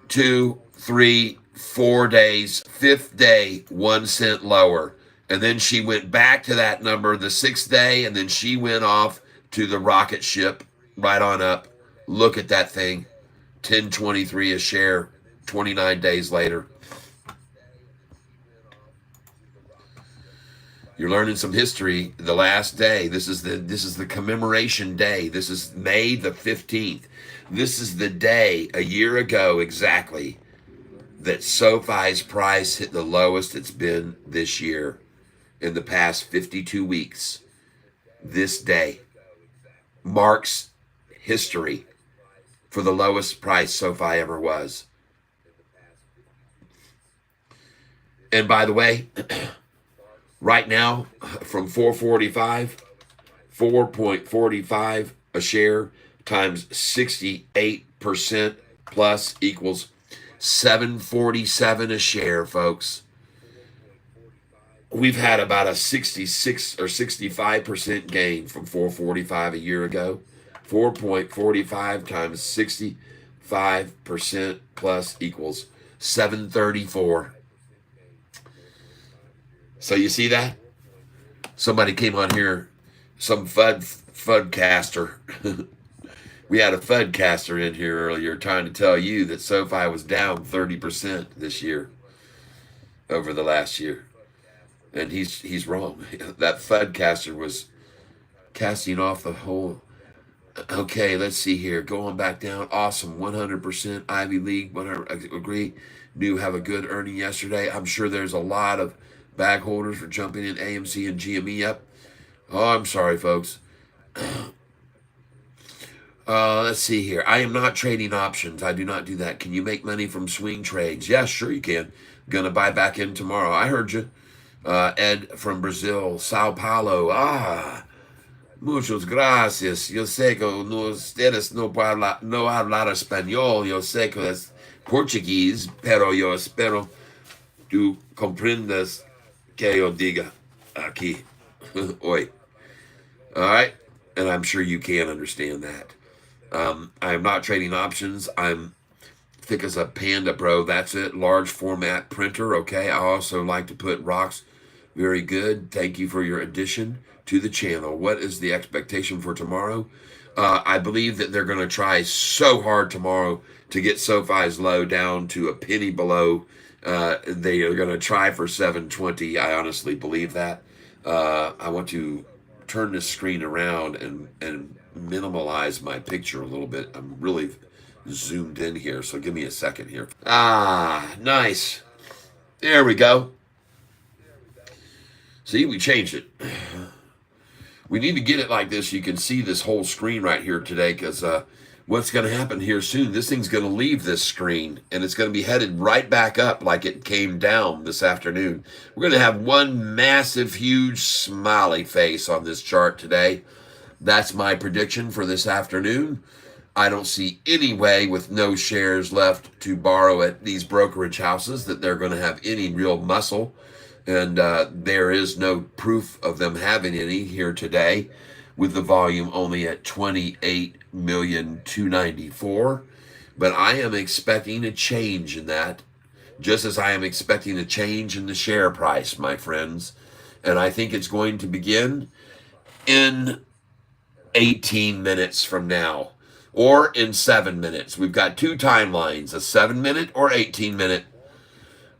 2, 3, 4 days. 5th day, 1 cent lower. And then she went back to that number the 6th day, and then she went off to the rocket ship right on up. Look at that thing. 10.23 a share 29 days later. You're learning some history. The last day. This is the commemoration day. This is May the 15th. This is the day a year ago exactly that SoFi's price hit the lowest it's been this year in the past 52 weeks. This day marks history for the lowest price SoFi ever was. And by the way, right now, from 4.45 a share times 68% plus equals 747 a share, folks. We've had about a 66 or 65% gain from 445 a year ago. 4.45 times 65% plus equals 734. So you see that? Somebody came on here, some FUDcaster. We had a FUDcaster in here earlier trying to tell you that SoFi was down 30% this year over the last year. And he's wrong. That FUDcaster was casting off the whole. Okay, let's see here. Going back down. Awesome. 100% Ivy League. 100, I agree. Knew have a good earning yesterday. I'm sure there's a lot of bag holders for jumping in AMC and GME up. Oh, I'm sorry, folks. Let's see here. I am not trading options. I do not do that. Can you make money from swing trades? Yes, sure you can. Gonna buy back in tomorrow. I heard you. Ed from Brazil, Sao Paulo. Muchas gracias. Yo sé que ustedes no hablar español. Yo sé que es portugués, pero yo espero tú comprendas que yo diga aquí. Oi. All right? And I'm sure you can understand that. I am not trading options. I'm thick as a panda, bro. That's it. Large format printer. Okay. I also like to put rocks. Very good. Thank you for your addition to the channel. What is the expectation for tomorrow? I believe that they're going to try so hard tomorrow to get SoFi's low down to a penny below. They are going to try for 720. I honestly believe that. I want to turn this screen around and minimalize my picture a little bit. I'm really zoomed in here, so give me a second here. Nice. There we go. See, we changed it. We need to get it like this so you can see this whole screen right here today, because what's going to happen here soon, this thing's going to leave this screen and it's going to be headed right back up like it came down this afternoon. We're going to have one massive, huge smiley face on this chart today. That's my prediction for this afternoon. I don't see any way, with no shares left to borrow at these brokerage houses, that they're going to have any real muscle. And there is no proof of them having any here today, with the volume only at 28,294,000. But I am expecting a change in that, just as I am expecting a change in the share price, my friends. And I think it's going to begin in 18 minutes from now, or in 7 minutes. We've got two timelines, a 7-minute or 18-minute.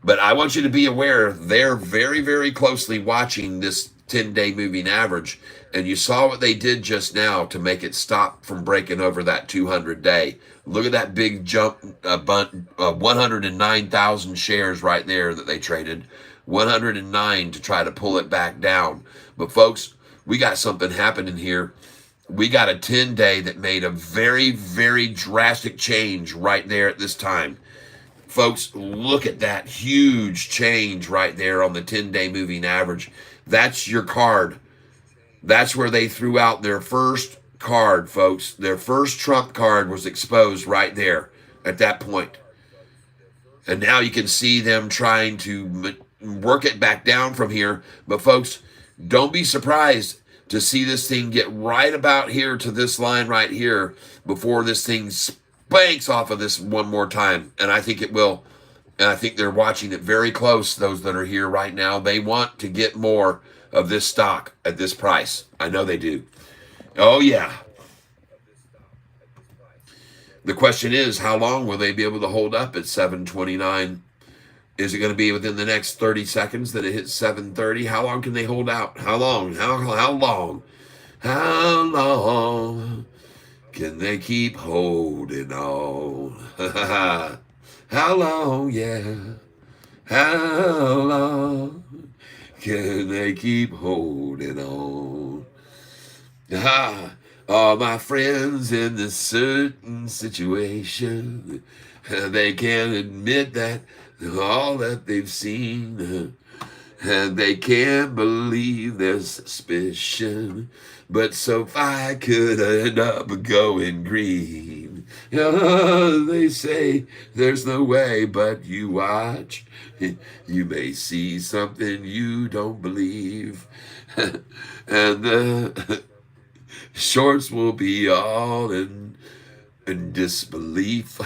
But I want you to be aware, they're very, very closely watching this 10-day moving average. And you saw what they did just now to make it stop from breaking over that 200-day. Look at that big jump, 109,000 shares right there that they traded. 109 to try to pull it back down. But folks, we got something happening here. We got a 10-day that made a very, very drastic change right there at this time. Folks, look at that huge change right there on the 10-day moving average. That's your card. That's where they threw out their first card, folks. Their first trump card was exposed right there at that point. And now you can see them trying to work it back down from here. But folks, don't be surprised to see this thing get right about here to this line right here before this thing spanks off of this one more time. And I think it will. And I think they're watching it very close, those that are here right now. They want to get more of this stock at this price. I know they do. Oh, yeah. The question is, how long will they be able to hold up at 729? Is it going to be within the next 30 seconds that it hits 730? How long can they hold out? How long? How long? How long can they keep holding on? How long, yeah. How long can they keep holding on? All my friends in this certain situation, they can't admit that all that they've seen, and they can't believe their suspicion. But Sofi could end up going green. They say there's no way, but you watch. You may see something you don't believe. And the shorts will be all in disbelief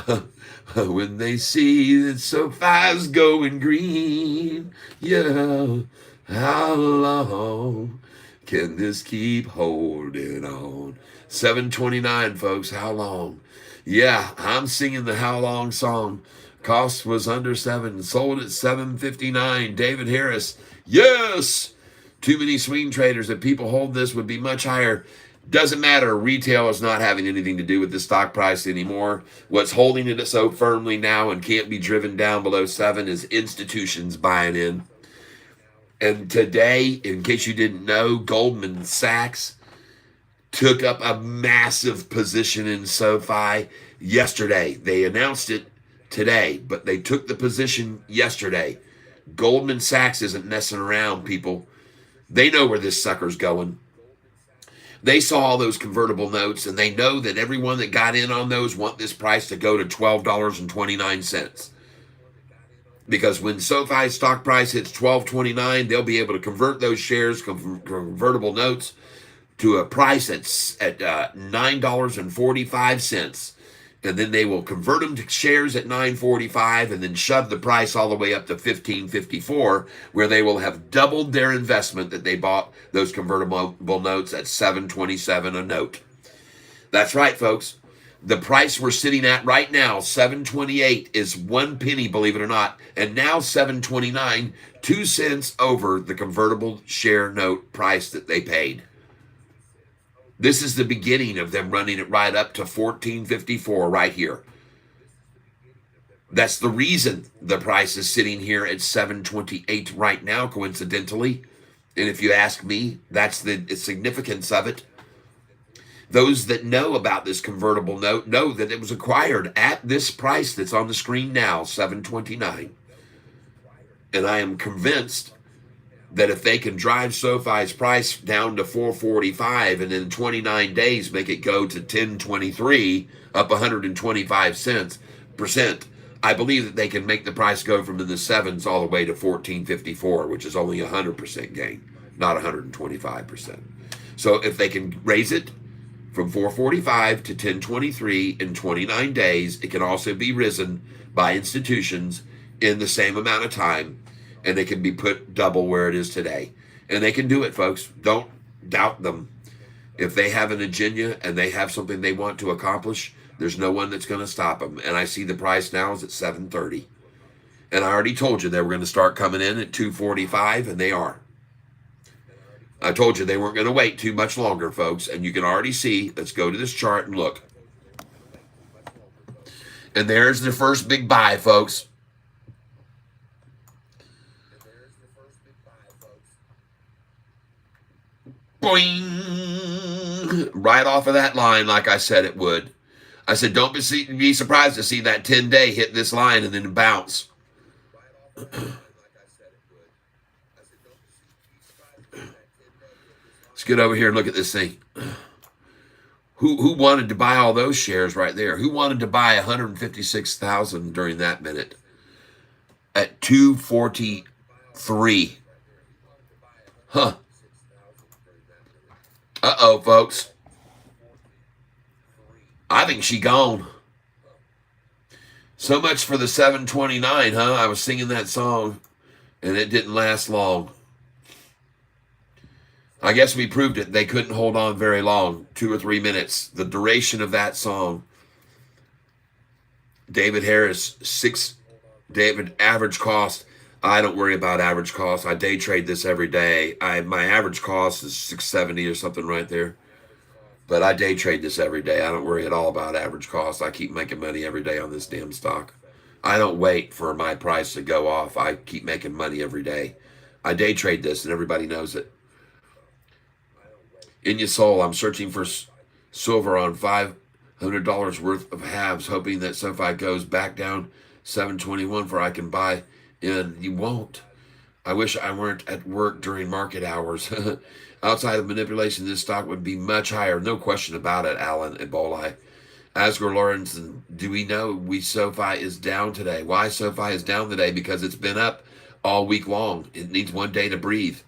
when they see that Sofi's going green. Yeah, how long can this keep holding on? 729, folks, how long? Yeah, I'm singing the How Long song. Cost was under 7, sold at 759. David Harris, yes! Too many swing traders. If people hold this, would be much higher. Doesn't matter. Retail is not having anything to do with the stock price anymore. What's holding it so firmly now and can't be driven down below 7 is institutions buying in. And today, in case you didn't know, Goldman Sachs took up a massive position in Sofi yesterday. They announced it today, but they took the position yesterday. Goldman Sachs isn't messing around, people. They know where this sucker's going. They saw all those convertible notes, and they know that everyone that got in on those want this price to go to $12.29. Because when Sofi's stock price hits $12.29, they'll be able to convert those shares, convertible notes, to a price at $9.45. And then they will convert them to shares at $9.45 and then shove the price all the way up to $15.54, where they will have doubled their investment that they bought those convertible notes at $7.27 a note. That's right, folks. The price we're sitting at right now, $7.28, is 1 penny, believe it or not. And now $7.29, 2 cents over the convertible share note price that they paid. This is the beginning of them running it right up to $14.54 right here. That's the reason the price is sitting here at $7.28 right now, coincidentally. And if you ask me, that's the significance of it. Those that know about this convertible note know that it was acquired at this price that's on the screen now, $729. And I am convinced that if they can drive SoFi's price down to $4.45 and in 29 days make it go to $10.23, up 125%, I believe that they can make the price go from in the sevens all the way to $14.54, which is only 100% gain, not 125%. So if they can raise it from $4.45 to $10.23 in 29 days, it can also be risen by institutions in the same amount of time, and it can be put double where it is today. And they can do it, folks. Don't doubt them. If they have an agenda and they have something they want to accomplish, there's no one that's going to stop them. And I see the price now is at $7.30. And I already told you they were going to start coming in at $2.45, and they are. I told you they weren't going to wait too much longer, folks. And you can already see, let's go to this chart and look. And there's the first big buy, folks. Boing! Right off of that line, like I said it would. I said, don't be surprised to see that 10-day hit this line and then bounce. Let's get over here and look at this thing. Who wanted to buy all those shares right there? Who wanted to buy 156,000 during that minute at 243? Huh. Uh-oh, folks. I think she gone. So much for the 729, huh? I was singing that song, and it didn't last long. I guess we proved it. They couldn't hold on very long, 2 or 3 minutes. The duration of that song. David Harris, David, average cost. I don't worry about average cost. I day trade this every day. My average cost is $670 or something right there. But I day trade this every day. I don't worry at all about average cost. I keep making money every day on this damn stock. I don't wait for my price to go off. I keep making money every day. I day trade this, and everybody knows it. In your soul, I'm searching for silver on $500 worth of halves, hoping that SoFi goes back down 721 for I can buy in. You won't. I wish I weren't at work during market hours. Outside of manipulation, this stock would be much higher. No question about it, Alan Ebola. Asger Lawrence, do we know SoFi is down today? Why SoFi is down today? Because it's been up all week long. It needs one day to breathe.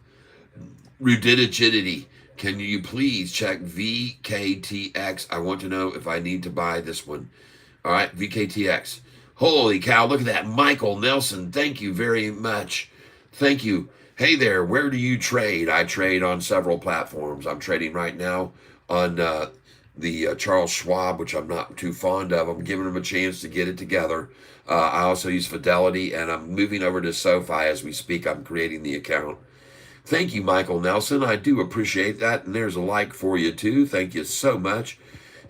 Rigidity. Can you please check VKTX? I want to know if I need to buy this one. All right, VKTX. Holy cow, look at that. Michael Nelson, thank you very much. Thank you. Hey there, where do you trade? I trade on several platforms. I'm trading right now on the Charles Schwab, which I'm not too fond of. I'm giving them a chance to get it together. I also use Fidelity, and I'm moving over to SoFi as we speak. I'm creating the account. Thank you, Michael Nelson. I do appreciate that. And there's a like for you, too. Thank you so much.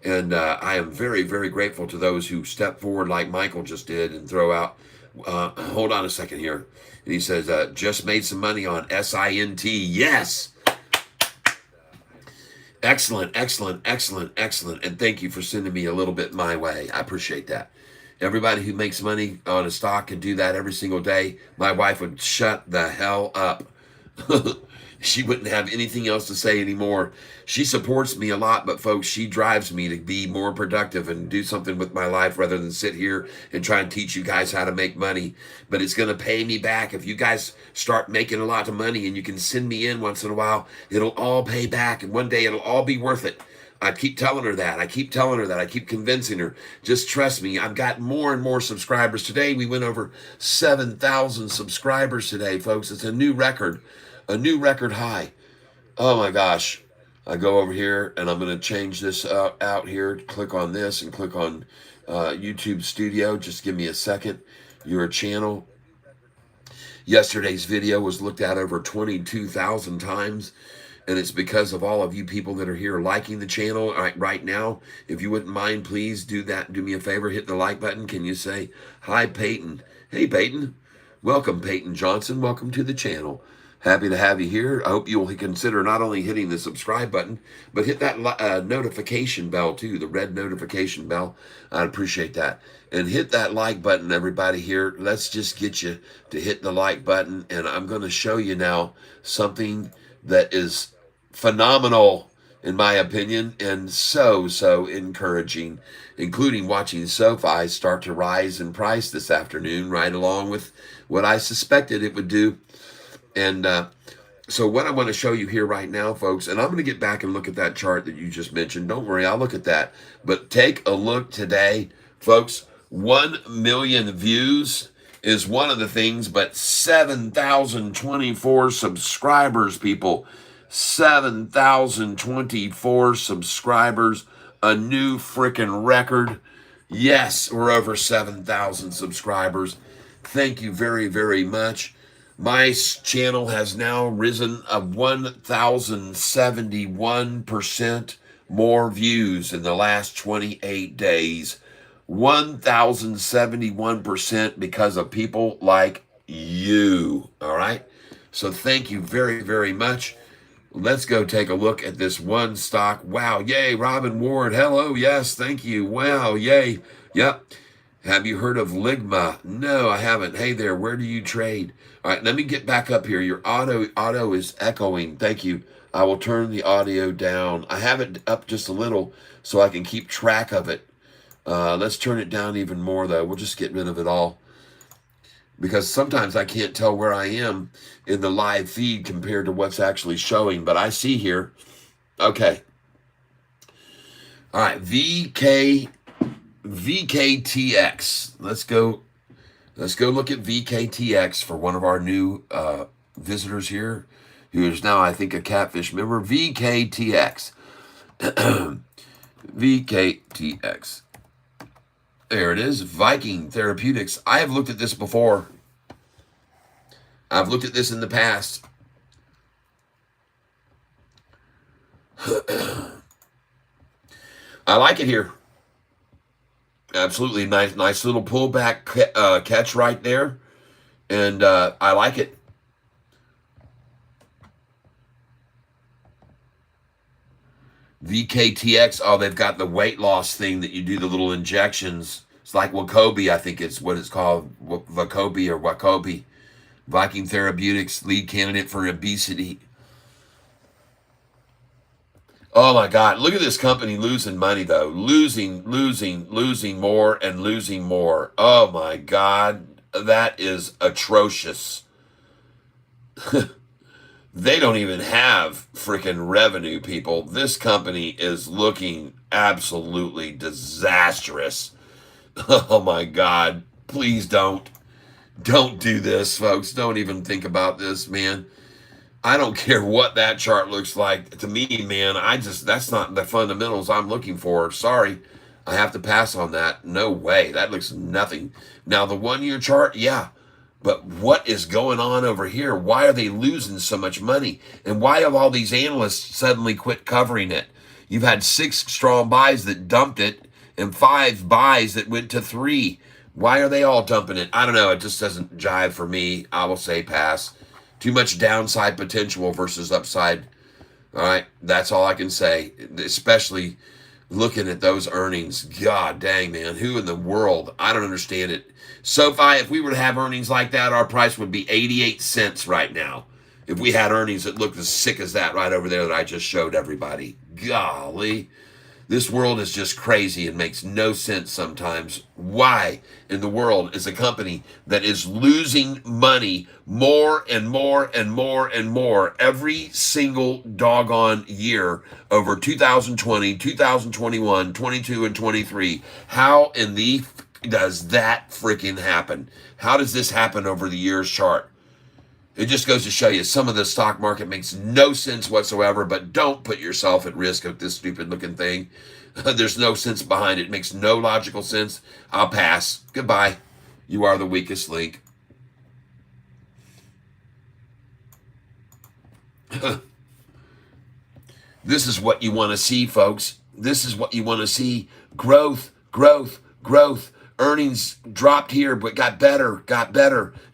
And I am very, very grateful to those who step forward like Michael just did and throw out. Hold on a second here. And he says, just made some money on SINT. Yes. Excellent, excellent, excellent, excellent. And thank you for sending me a little bit my way. I appreciate that. Everybody who makes money on a stock can do that every single day. My wife would shut the hell up. She wouldn't have anything else to say anymore. She supports me a lot, but folks, she drives me to be more productive and do something with my life rather than sit here and try and teach you guys how to make money. But it's going to pay me back. If you guys start making a lot of money and you can send me in once in a while, it'll all pay back. And one day it'll all be worth it. I keep telling her that. I keep telling her that. I keep convincing her. Just trust me. I've got more and more subscribers. Today we went over 7,000 subscribers today, folks. It's a new record. A new record high. Oh my gosh. I go over here and I'm going to change this out here. Click on this and click on YouTube Studio. Just give me a second. Your channel. Yesterday's video was looked at over 22,000 times. And it's because of all of you people that are here liking the channel right now. If you wouldn't mind, please do that. Do me a favor. Hit the like button. Can you say, hi, Peyton? Hey, Peyton. Welcome, Peyton Johnson. Welcome to the channel. Happy to have you here. I hope you'll consider not only hitting the subscribe button, but hit that notification bell too, the red notification bell. I'd appreciate that. And hit that like button, everybody here. Let's just get you to hit the like button. And I'm going to show you now something that is phenomenal, in my opinion, and so encouraging, including watching Sofi start to rise in price this afternoon, right along with what I suspected it would do. And so what I want to show you here right now, folks, and I'm going to get back and look at that chart that you just mentioned. Don't worry, I'll look at that. But take a look today, folks. 1 million views is one of the things, but 7,024 subscribers, people. 7,024 subscribers, a new freaking record. Yes, we're over 7,000 subscribers. Thank you very, very much. My channel has now risen of 1,071% more views in the last 28 days. 1,071% because of people like you. All right? So thank you very, very much. Let's go take a look at this one stock. Wow, yay, Robin Ward. Hello, yes, thank you. Wow, yay. Yep. Have you heard of Ligma? No, I haven't. Hey there, where do you trade? All right, let me get back up here. Your audio is echoing. Thank you. I will turn the audio down. I have it up just a little so I can keep track of it. Let's turn it down even more, though. We'll just get rid of it all, because sometimes I can't tell where I am in the live feed compared to what's actually showing. But I see here. Okay. All right, VKTX. Let's go look at VKTX for one of our new visitors here, who is now, I think, a Catfish member. VKTX. VKTX. There it is. Viking Therapeutics. I have looked at this before. I've looked at this in the past. I like it here. Absolutely nice little pullback catch right there, and I like it. VKTX. Oh, they've got the weight loss thing that you do the little injections. It's like Wacobi, I think it's what it's called, Wacobi or Wacobi. Viking Therapeutics, lead candidate for obesity. Oh my God, look at this company losing money though. Losing more and losing more. Oh my God, that is atrocious. They don't even have freaking revenue, people. This company is looking absolutely disastrous. Oh my God, please don't do this, folks. Don't even think about this, man. I don't care what that chart looks like. To me, man, that's not the fundamentals I'm looking for. Sorry, I have to pass on that. No way. That looks nothing. Now, the 1 year chart, yeah. But what is going on over here? Why are they losing so much money? And why have all these analysts suddenly quit covering it? You've had 6 strong buys that dumped it and 5 buys that went to 3. Why are they all dumping it? I don't know. It just doesn't jive for me. I will say pass. Too much downside potential versus upside. All right, that's all I can say, especially looking at those earnings. God dang, man, who in the world? I don't understand it. Sofi, if we were to have earnings like that, our price would be 88 cents right now. If we had earnings that looked as sick as that right over there that I just showed everybody. Golly. This world is just crazy and makes no sense sometimes. Why in the world is a company that is losing money more and more and more and more every single doggone year over 2020, 2021, 22, and 23? How in the does that freaking happen? How does this happen over the years chart? It just goes to show you some of the stock market makes no sense whatsoever, but don't put yourself at risk of this stupid looking thing. There's no sense behind it. It makes no logical sense. I'll pass. Goodbye. You are the weakest link. This is what you want to see, folks. This is what you want to see. Growth, growth, growth, Earnings dropped here, but got better.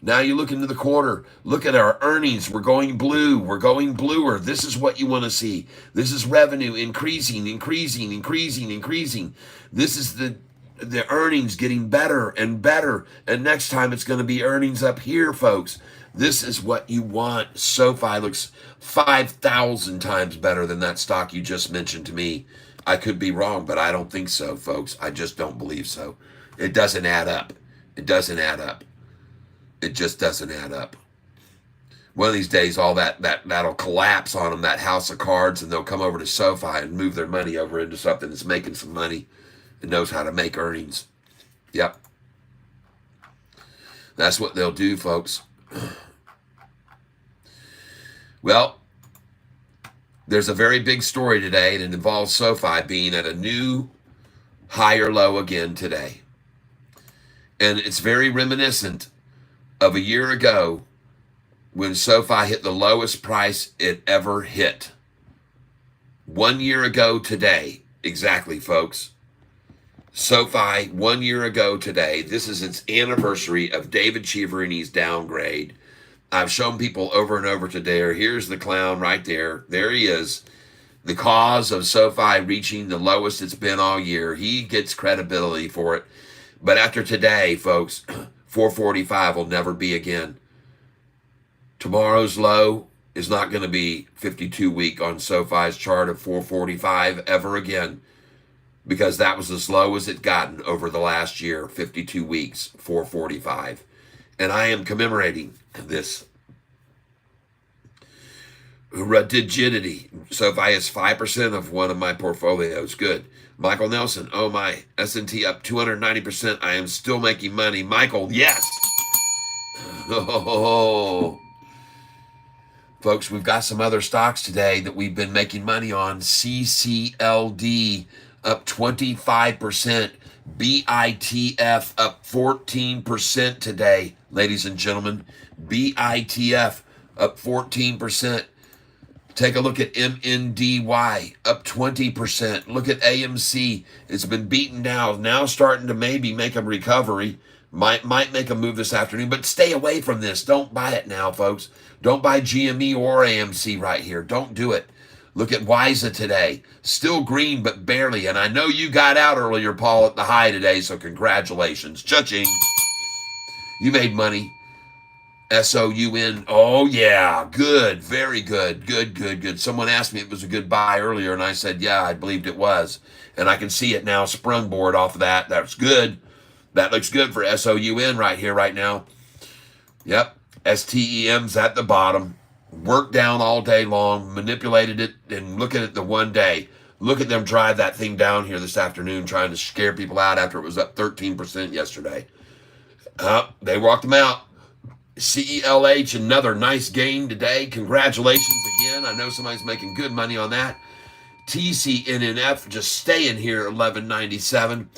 Now you look into the quarter. Look at our earnings. We're going blue. We're going bluer. This is what you want to see. This is revenue increasing. This is the earnings getting better and better. And next time it's going to be earnings up here, folks. This is what you want. SoFi looks 5,000 times better than that stock you just mentioned to me. I could be wrong, but I don't think so, folks. I just don't believe so. It doesn't add up. It doesn't add up. It just doesn't add up. One of these days, all that'll collapse on them, that house of cards, and they'll come over to SoFi and move their money over into something that's making some money and knows how to make earnings. Yep. That's what they'll do, folks. Well, there's a very big story today, and it involves SoFi being at a new higher low again today. And it's very reminiscent of a year ago when SoFi hit the lowest price it ever hit. 1 year ago today, exactly, folks. SoFi, 1 year ago today, this is its anniversary of David Cheeverini's downgrade. I've shown people over and over today, here's the clown right there. There he is. The cause of SoFi reaching the lowest it's been all year. He gets credibility for it. But after today, folks, 445 will never be again. Tomorrow's low is not going to be 52-week on SoFi's chart of 445 ever again, because that was as low as it gotten over the last year, 52 weeks, 445. And I am commemorating this rigidity. SoFi is 5% of one of my portfolios. Good. Michael Nelson, oh my, S&T up 290%. I am still making money. Michael, yes. Oh. Folks, we've got some other stocks today that we've been making money on. CCLD up 25%. BITF up 14% today, ladies and gentlemen. BITF up 14%. Take a look at MNDY, up 20%. Look at AMC. It's been beaten down. Now starting to maybe make a recovery. Might make a move this afternoon, but stay away from this. Don't buy it now, folks. Don't buy GME or AMC right here. Don't do it. Look at WISA today. Still green, but barely. And I know you got out earlier, Paul, at the high today, so congratulations. Cha-ching. You made money. SOUN. Oh, yeah. Good. Very good. Good. Someone asked me if it was a good buy earlier, and I said, yeah, I believed it was. And I can see it now sprungboard off of that. That's good. That looks good for SOUN right here, right now. Yep. STEM's at the bottom. Worked down all day long. Manipulated it. And look at it the one day. Look at them drive that thing down here this afternoon, trying to scare people out after it was up 13% yesterday. They walked them out. CELH, another nice gain today. Congratulations again. I know somebody's making good money on that. TCNNF just staying here, 1197.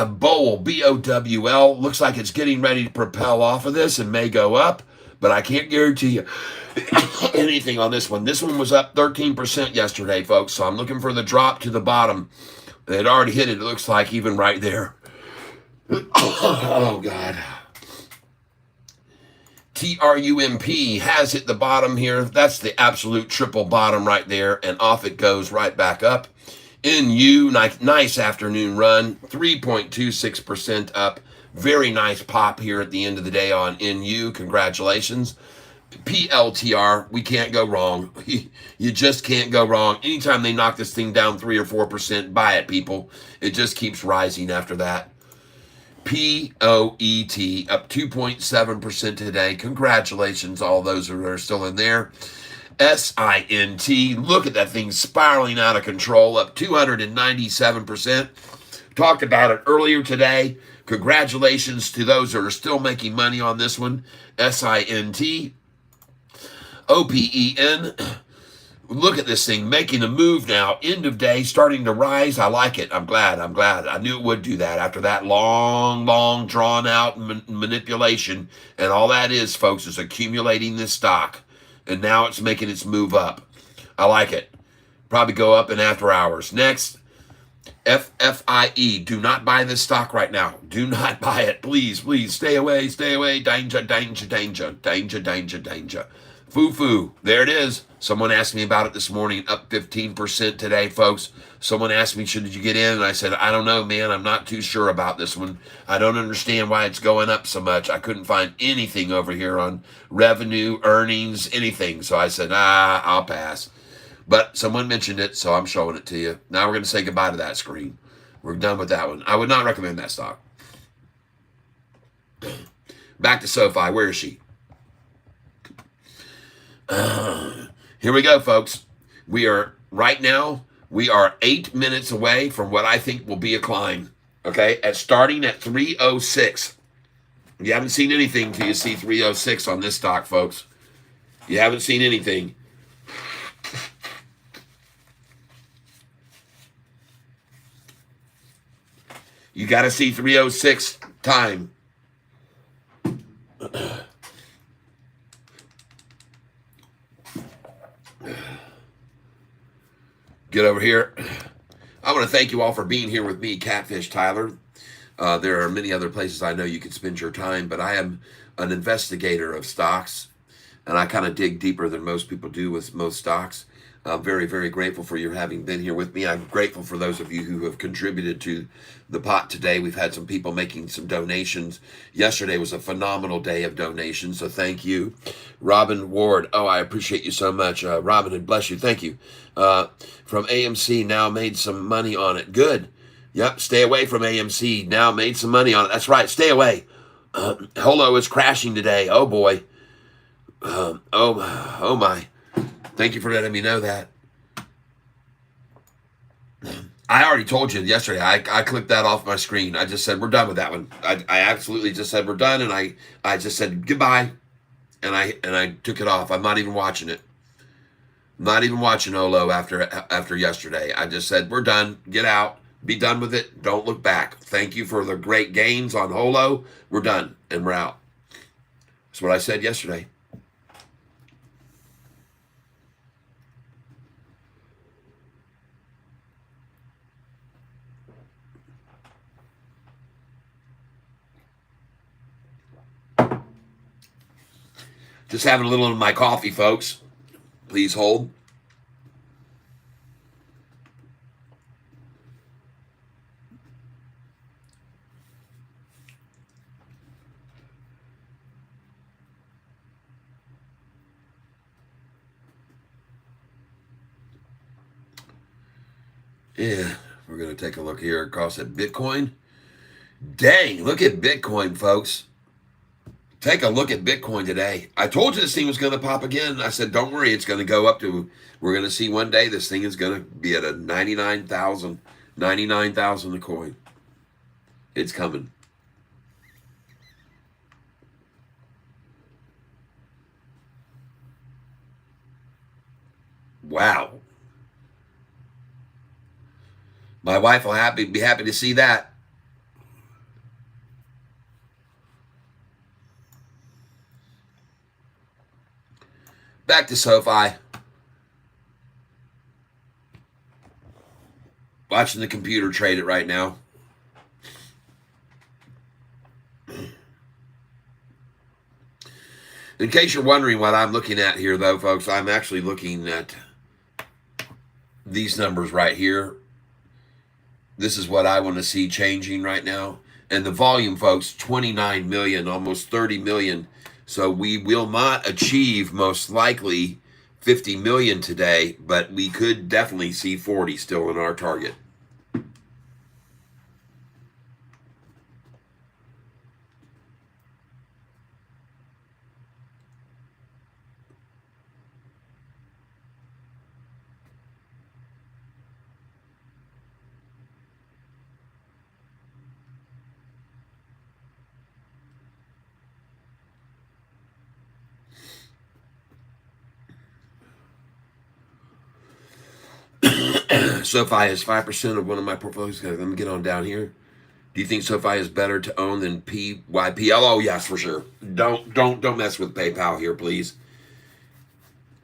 Bowl, BOWL, looks like it's getting ready to propel off of this and may go up, but I can't guarantee you anything on this one. This one was up 13% yesterday, folks, so I'm looking for the drop to the bottom. They had already hit it, it looks like, even right there. Oh, God. TRUMP has hit the bottom here. That's the absolute triple bottom right there, and off it goes right back up. NU, nice afternoon run, 3.26% up. Very nice pop here at the end of the day on NU. Congratulations. PLTR, we can't go wrong. You just can't go wrong. Anytime they knock this thing down 3 or 4%, buy it, people. It just keeps rising after that. POET up 2.7% today. Congratulations, all those who are still in there. SINT, look at that thing spiraling out of control, up 297%. Talked about it earlier today. Congratulations to those that are still making money on this one. SINT. OPEN. Look at this thing making a move now. End of day, starting to rise. I like it. I'm glad. I knew it would do that after that long, drawn out manipulation. And all that is, folks, is accumulating this stock. And now it's making its move up. I like it. Probably go up in after hours. Next, FFIE. Do not buy this stock right now. Do not buy it. Please, please stay away. Stay away. Danger, danger, danger, danger, danger, danger. Foo-foo. There it is. Someone asked me about it this morning. Up 15% today, folks. Someone asked me, should you get in? And I said, I don't know, man. I'm not too sure about this one. I don't understand why it's going up so much. I couldn't find anything over here on revenue, earnings, anything. So I said, I'll pass. But someone mentioned it, so I'm showing it to you. Now we're going to say goodbye to that screen. We're done with that one. I would not recommend that stock. Back to Sofi. Where is she? Here we go, folks. Right now, we are 8 minutes away from what I think will be a climb. Okay? Starting at 306. You haven't seen anything till you see 306 on this stock, folks. You haven't seen anything. You got to see 306 time. Get over here. I want to thank you all for being here with me, Catfish Tyler. There are many other places I know you can spend your time, but I am an investigator of stocks, and I kind of dig deeper than most people do with most stocks. I'm very, very grateful for your having been here with me. I'm grateful for those of you who have contributed to the pot today. We've had some people making some donations. Yesterday was a phenomenal day of donations, so thank you. Robin Ward, oh, I appreciate you so much. Robin, and bless you, thank you. From AMC, now made some money on it. Good. Yep, stay away from AMC. Now made some money on it. That's right, stay away. Holo is crashing today. Oh, boy. Oh, my. Thank you for letting me know that. I already told you yesterday. I clicked that off my screen. I just said, we're done with that one. I absolutely just said, we're done. And I just said, goodbye. And I took it off. I'm not even watching it. Not even watching Olo after yesterday. I just said, we're done. Get out. Be done with it. Don't look back. Thank you for the great gains on Holo. We're done. And we're out. That's what I said yesterday. Just having a little of my coffee, folks. Please hold. Yeah, we're going to take a look here across at Bitcoin. Dang, look at Bitcoin, folks. Take a look at Bitcoin today. I told you this thing was going to pop again. I said, don't worry, it's going to go up to, we're going to see one day this thing is going to be at a 99,000 a coin. It's coming. Wow. My wife will be happy to see that. Back to Sofi. Watching the computer trade it right now. In case you're wondering what I'm looking at here, though, folks, I'm actually looking at these numbers right here. This is what I want to see changing right now. And the volume, folks, 29 million, almost 30 million. So we will not achieve, most likely, 50 million today, but we could definitely see 40 still in our target. Sofi is 5% of one of my portfolios. Let me get on down here. Do you think Sofi is better to own than PYPL? Oh, yes, for sure. Don't mess with PayPal here, please.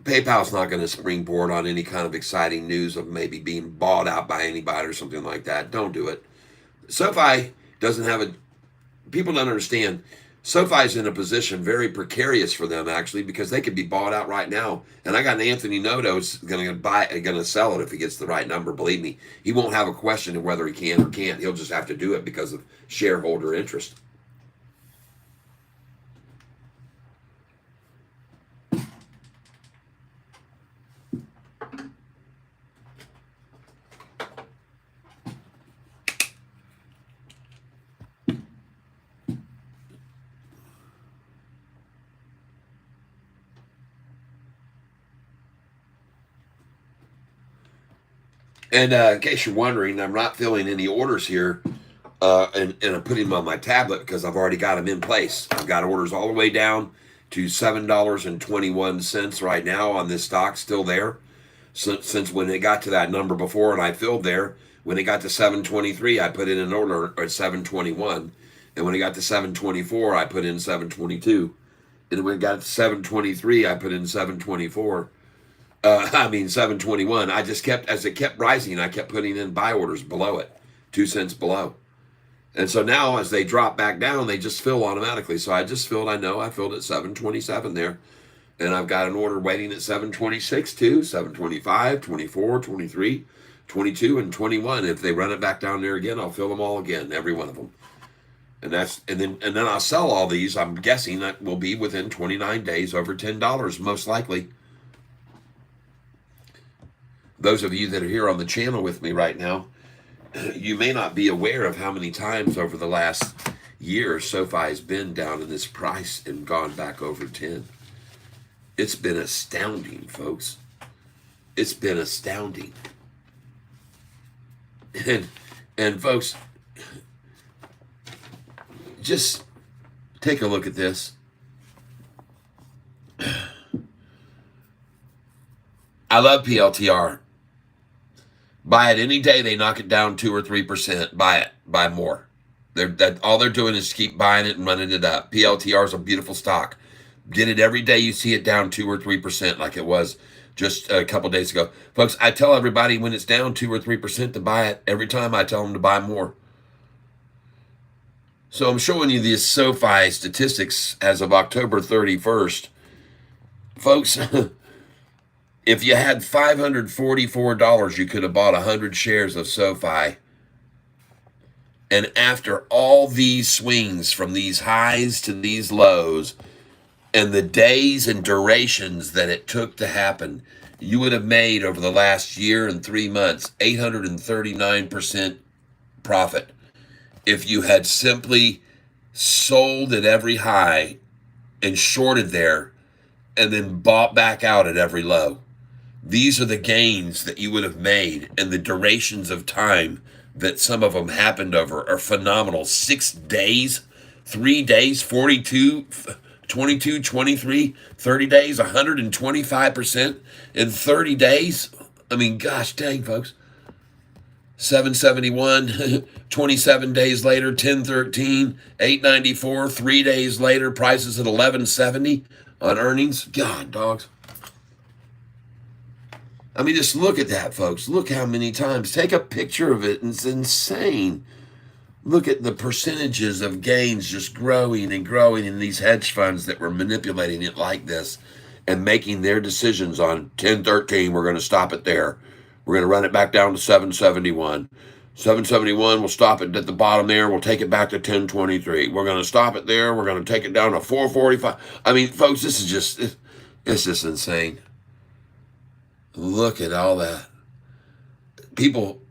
PayPal's not going to springboard on any kind of exciting news of maybe being bought out by anybody or something like that. Don't do it. SoFi doesn't have a. People don't understand. SoFi's in a position very precarious for them actually because they could be bought out right now. And I got an Anthony Noto's going to sell it if he gets the right number. Believe me, he won't have a question of whether he can or can't. He'll just have to do it because of shareholder interest. And in case you're wondering, I'm not filling any orders here, and I'm putting them on my tablet because I've already got them in place. I've got orders all the way down to $7.21 right now on this stock, still there. Since when it got to that number before and I filled there, when it got to 723, I put in an order at 721. And when it got to 724, I put in 722. And when it got to 723, I put in 724. 721. I just kept, as it kept rising, I kept putting in buy orders below it, 2 cents below. And so now as they drop back down, they just fill automatically. So I just filled, I filled at 727 there. And I've got an order waiting at 726 too, 725, 24, 23, 22, and 21. If they run it back down there again, I'll fill them all again, every one of them. And then I'll sell all these. I'm guessing that will be within 29 days over $10, most likely. Those of you that are here on the channel with me right now, you may not be aware of how many times over the last year SoFi has been down in this price and gone back over 10. It's been astounding, folks. It's been astounding. And folks, just take a look at this. I love PLTR. Buy it any day. They knock it down 2 or 3%. Buy it. Buy more. All they're doing is keep buying it and running it up. PLTR is a beautiful stock. Get it every day. You see it down 2 or 3% like it was just a couple days ago. Folks, I tell everybody when it's down 2 or 3% to buy it. Every time I tell them to buy more. So I'm showing you these SoFi statistics as of October 31st. Folks, if you had $544, you could have bought 100 shares of SoFi. And after all these swings from these highs to these lows and the days and durations that it took to happen, you would have made over the last year and 3 months 839% profit if you had simply sold at every high and shorted there and then bought back out at every low. These are the gains that you would have made, and the durations of time that some of them happened over are phenomenal. 6 days, 3 days, 42, 22, 23, 30 days, 125% in 30 days. I mean, gosh dang, folks. 771, 27 days later, 1013, 894, 3 days later, prices at 1170 on earnings. God, dogs. I mean, just look at that, folks. Look how many times. Take a picture of it. It's insane. Look at the percentages of gains just growing and growing in these hedge funds that were manipulating it like this and making their decisions on 1013. We're going to stop it there. We're going to run it back down to 771. 771, we'll stop it at the bottom there. We'll take it back to 1023. We're going to stop it there. We're going to take it down to 445. I mean, folks, this is just, it's just insane. Look at all that. People,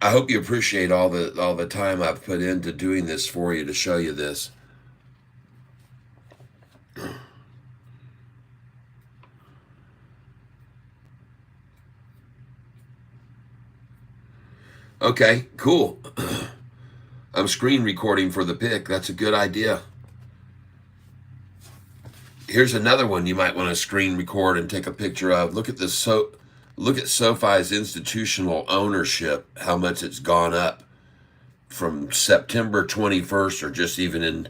I hope you appreciate all the time I've put into doing this for you to show you this. Okay, cool. I'm screen recording for the pick. That's a good idea. Here's another one you might want to screen record and take a picture of. Look at this. Look at SoFi's institutional ownership, how much it's gone up from September 21st or just even in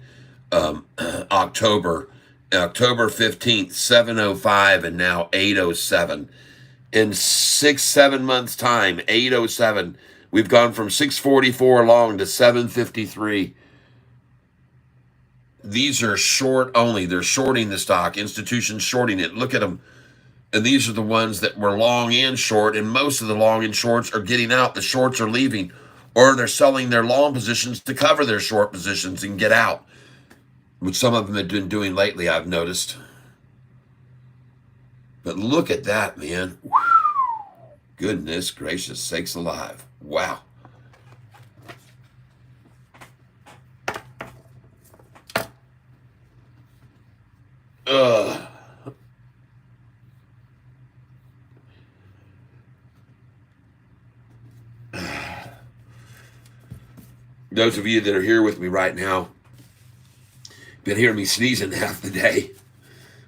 October October 15th, 7:05, and now 8:07. In 6-7 months time, 8:07, we've gone from 6:44 long to 7:53. These are short only. They're shorting the stock. Institutions shorting it. Look at them. And these are the ones that were long and short, and most of the long and shorts are getting out. The shorts are leaving, or they're selling their long positions to cover their short positions and get out, which some of them have been doing lately, I've noticed. But look at that, man. Goodness gracious sakes alive. Wow. Ugh. Those of you that are here with me right now been hearing me sneezing half the day.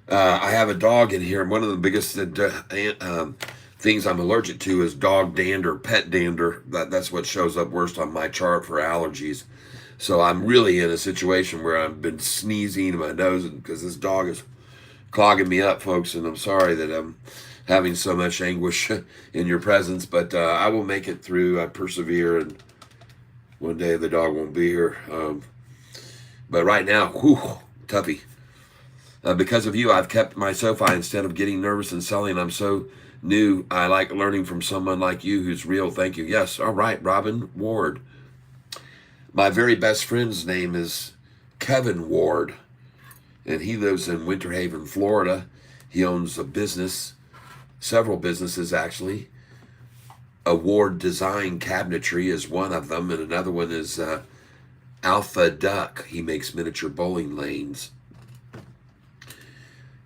I have a dog in here, and one of the biggest things I'm allergic to is dog dander, pet dander. That's what shows up worst on my chart for allergies. So I'm really in a situation where I've been sneezing in my nose because this dog is clogging me up, folks, and I'm sorry that I'm having so much anguish in your presence, but I will make it through. I persevere, and one day the dog won't be here. But right now, whew, toughie. Because of you, I've kept my Sofi instead of getting nervous and selling. I'm so new. I like learning from someone like you who's real. Thank you. Yes, all right, Robin Ward. My very best friend's name is Kevin Ward, and he lives in Winter Haven, Florida. He owns a business, several businesses actually. A Ward Design Cabinetry is one of them, and another one is Alpha Duck. He makes miniature bowling lanes.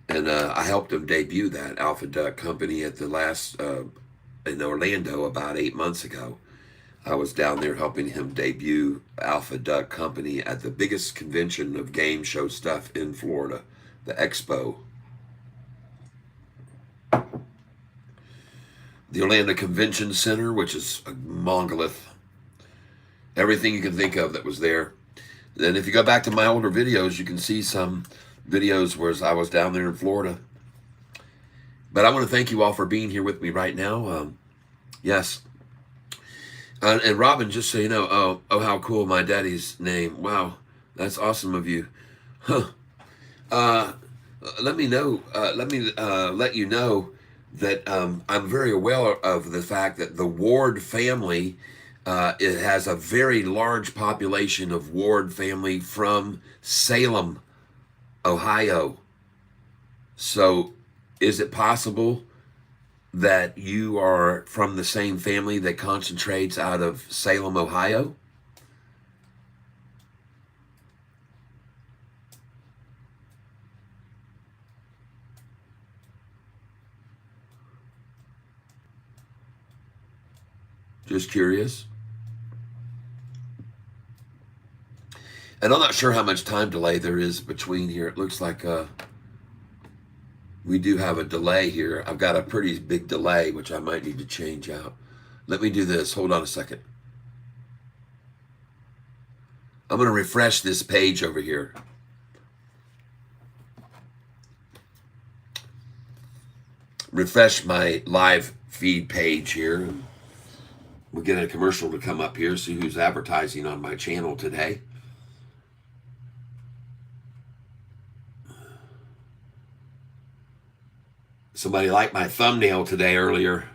And I helped him debut that Alpha Duck company at the last, in Orlando about 8 months ago. I was down there helping him debut Alpha Duck Company at the biggest convention of game show stuff in Florida, the Expo. The Orlando Convention Center, which is a monolith. Everything you can think of that was there. Then if you go back to my older videos, you can see some videos where I was down there in Florida. But I want to thank you all for being here with me right now. Yes. And Robin, just so you know, oh, how cool, my daddy's name. Wow, that's awesome of you. Huh. Let me know. Let you know that I'm very aware of the fact that the Ward family, it has a very large population of Ward family from Salem, Ohio. So is it possible that you are from the same family that concentrates out of Salem, Ohio? Just curious. And I'm not sure how much time delay there is between here. It looks like we do have a delay here. I've got a pretty big delay, which I might need to change out. Let me do this. Hold on a second. I'm going to refresh this page over here. Refresh my live feed page here. We'll get a commercial to come up here, see who's advertising on my channel today. Somebody liked my thumbnail today earlier.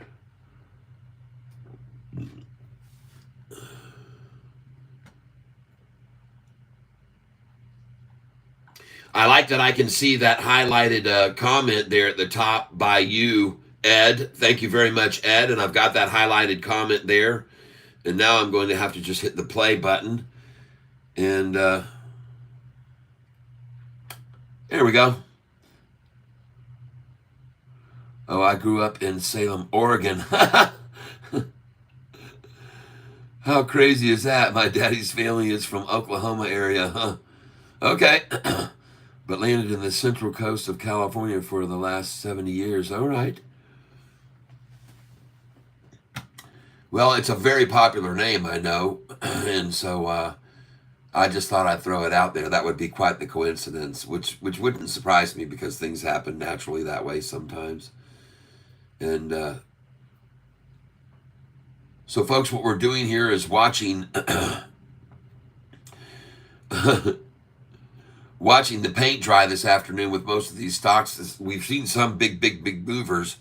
I like that I can see that highlighted comment there at the top by you, Ed. Thank you very much, Ed. And I've got that highlighted comment there. And now I'm going to have to just hit the play button. And there we go. Oh, I grew up in Salem, Oregon. How crazy is that? My daddy's family is from Oklahoma area, huh? Okay. But landed in the central coast of California for the last 70 years. All right. Well, it's a very popular name, I know. And so I just thought I'd throw it out there. That would be quite the coincidence, which wouldn't surprise me because things happen naturally that way sometimes. And so, folks, what we're doing here is watching watching the paint dry this afternoon with most of these stocks. We've seen some big movers,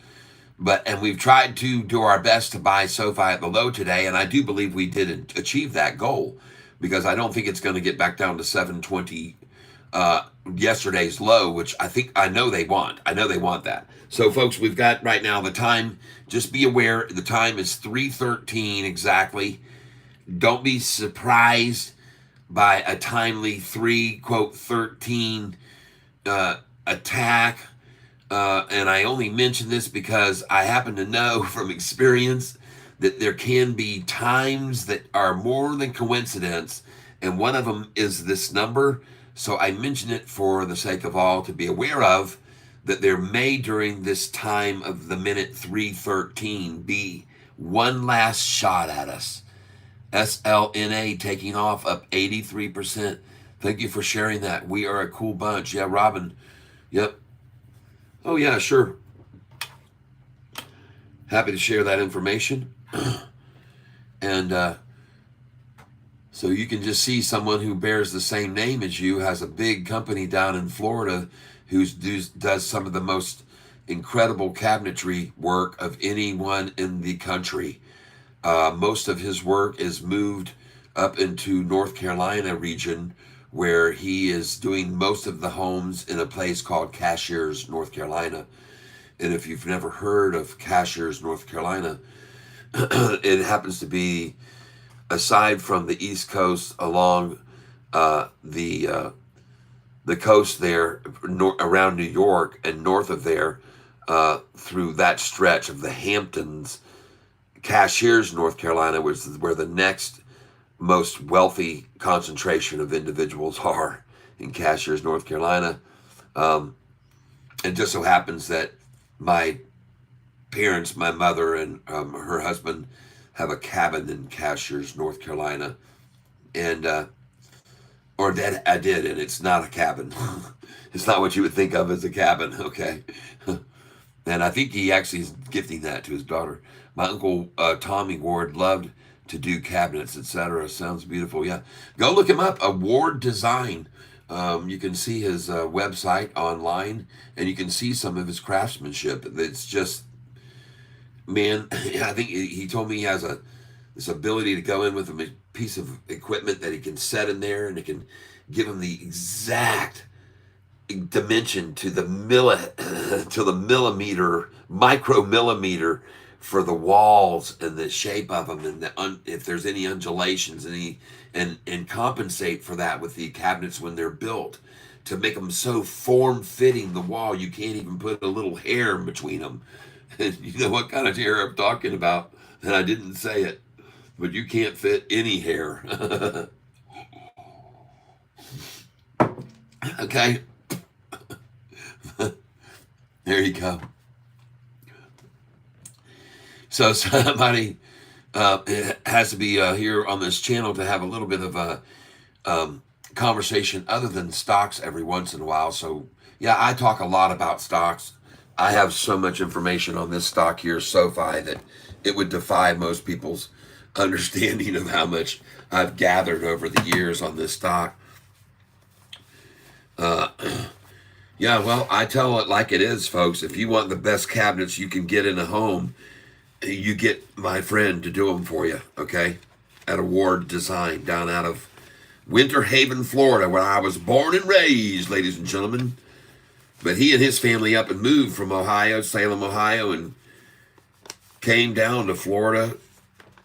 and we've tried to do our best to buy Sofi at the low today, and I do believe we did achieve that goal because I don't think it's going to get back down to 720 yesterday's low, which I know they want. I know they want that. So, folks, we've got right now the time. Just be aware the time is 3:13 exactly. Don't be surprised by a timely 3:13 attack. And I only mention this because I happen to know from experience that there can be times that are more than coincidence, and one of them is this number. So I mention it for the sake of all to be aware of, that there may during this time of the minute 3:13 be one last shot at us. SLNA taking off up 83%. Thank you for sharing that. We are a cool bunch. Yeah, Robin. Yep. Oh, yeah, sure. Happy to share that information. And so you can just see someone who bears the same name as you has a big company down in Florida who does some of the most incredible cabinetry work of anyone in the country. Most of his work is moved up into North Carolina region, where he is doing most of the homes in a place called Cashiers, North Carolina. And if you've never heard of Cashiers, North Carolina, it happens to be, aside from the East Coast, along the coast there, around New York and north of there, through that stretch of the Hamptons. Cashiers, North Carolina, was where the next most wealthy concentration of individuals are, in Cashiers, North Carolina. It just so happens that my parents, my mother and her husband, have a cabin in Cashiers, North Carolina, and or that I did, and it's not a cabin. It's not what you would think of as a cabin, okay? And I think he actually is gifting that to his daughter. My uncle Tommy Ward loved to do cabinets, etc. Sounds beautiful. Yeah, go look him up. Ward Design. You can see his website online, and you can see some of his craftsmanship. It's just, man. I think he told me he has this ability to go in with a piece of equipment that he can set in there, and it can give him the exact dimension to the millimeter, micromillimeter, for the walls and the shape of them, and if there's any undulations, and compensate for that with the cabinets when they're built, to make them so form-fitting the wall you can't even put a little hair in between them. And you know what kind of hair I'm talking about, and I didn't say it, but you can't fit any hair. Okay. There you go. So somebody has to be here on this channel to have a little bit of a conversation other than stocks every once in a while. So yeah, I talk a lot about stocks. I have so much information on this stock here, Sofi, that it would defy most people's understanding of how much I've gathered over the years on this stock. Yeah, well, I tell it like it is, folks. If you want the best cabinets you can get in a home, you get my friend to do them for you, okay? At Ward Design, down out of Winter Haven, Florida, where I was born and raised, ladies and gentlemen. But he and his family up and moved from Ohio, Salem, Ohio, and came down to Florida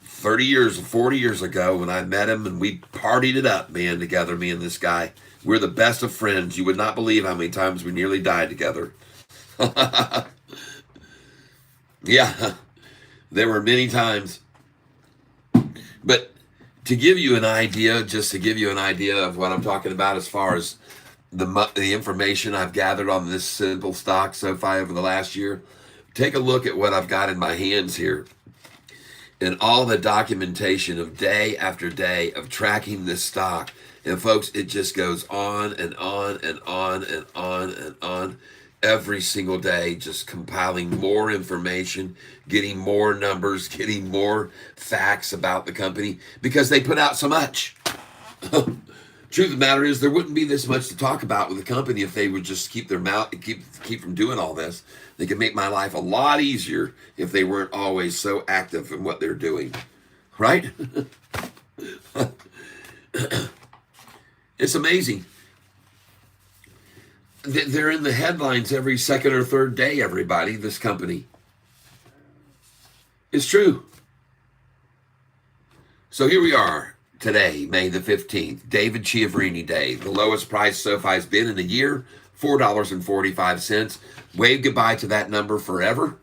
40 years ago when I met him, and we partied it up, man, together, me and this guy. We're the best of friends. You would not believe how many times we nearly died together. Yeah, there were many times. But to give you an idea, just to give you an idea of what I'm talking about as far as the information I've gathered on this simple stock Sofi over the last year, take a look at what I've got in my hands here. And all the documentation of day after day of tracking this stock And folks, it just goes on and on and on and on and on every single day, just compiling more information, getting more numbers, getting more facts about the company because they put out so much. Truth of the matter is, there wouldn't be this much to talk about with the company if they would just keep their mouth, keep from doing all this. They could make my life a lot easier if they weren't always so active in what they're doing, right? It's amazing. They're in the headlines every second or third day, everybody, this company. It's true. So here we are today, May the 15th, David Chiaverini Day. The lowest price SoFi's been in a year, $4.45. Wave goodbye to that number forever.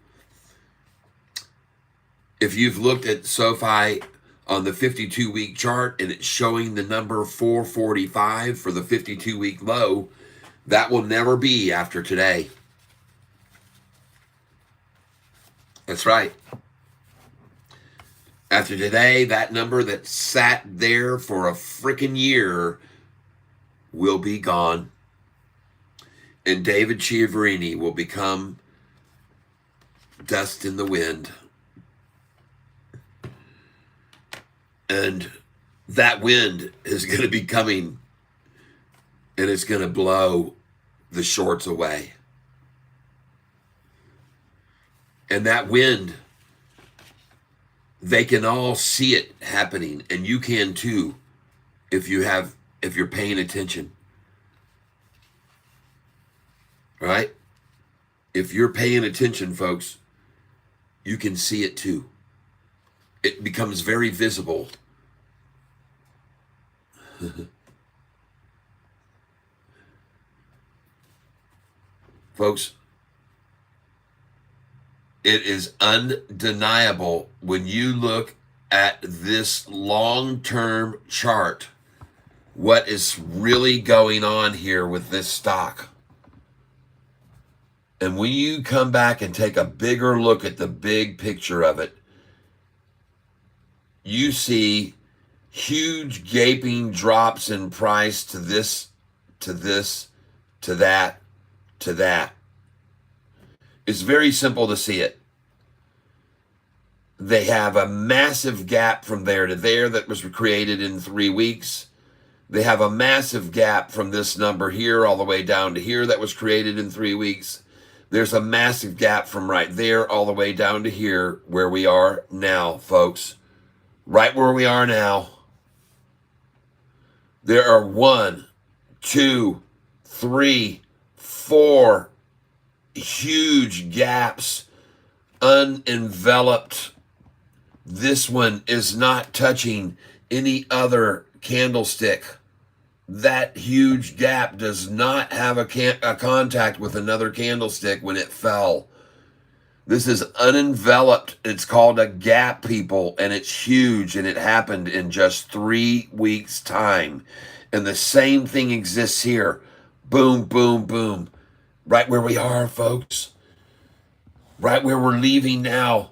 If you've looked at SoFi on the 52-week chart and it's showing the number 445 for the 52-week low, that will never be after today. That's right. After today, that number that sat there for a freaking year will be gone. And David Chiaverini will become dust in the wind. And that wind is going to be coming, and it's going to blow the shorts away. And that wind, they can all see it happening, and you can too if you're paying attention. Right? If you're paying attention, folks, you can see it too. It becomes very visible. Folks, it is undeniable when you look at this long-term chart, what is really going on here with this stock. And when you come back and take a bigger look at the big picture of it, you see huge gaping drops in price to this, to this, to that, to that. It's very simple to see it. They have a massive gap from there to there that was created in 3 weeks. They have a massive gap from this number here all the way down to here that was created in 3 weeks. There's a massive gap from right there all the way down to here where we are now, folks. Right where we are now. There are 1, 2, 3, 4 huge gaps, unenveloped. This one is not touching any other candlestick. That huge gap does not have a contact with another candlestick when it fell. This is unenveloped. It's called a gap, people, and it's huge, and it happened in just 3 weeks' time. And the same thing exists here. Boom, boom, boom. Right where we are, folks. Right where we're leaving now.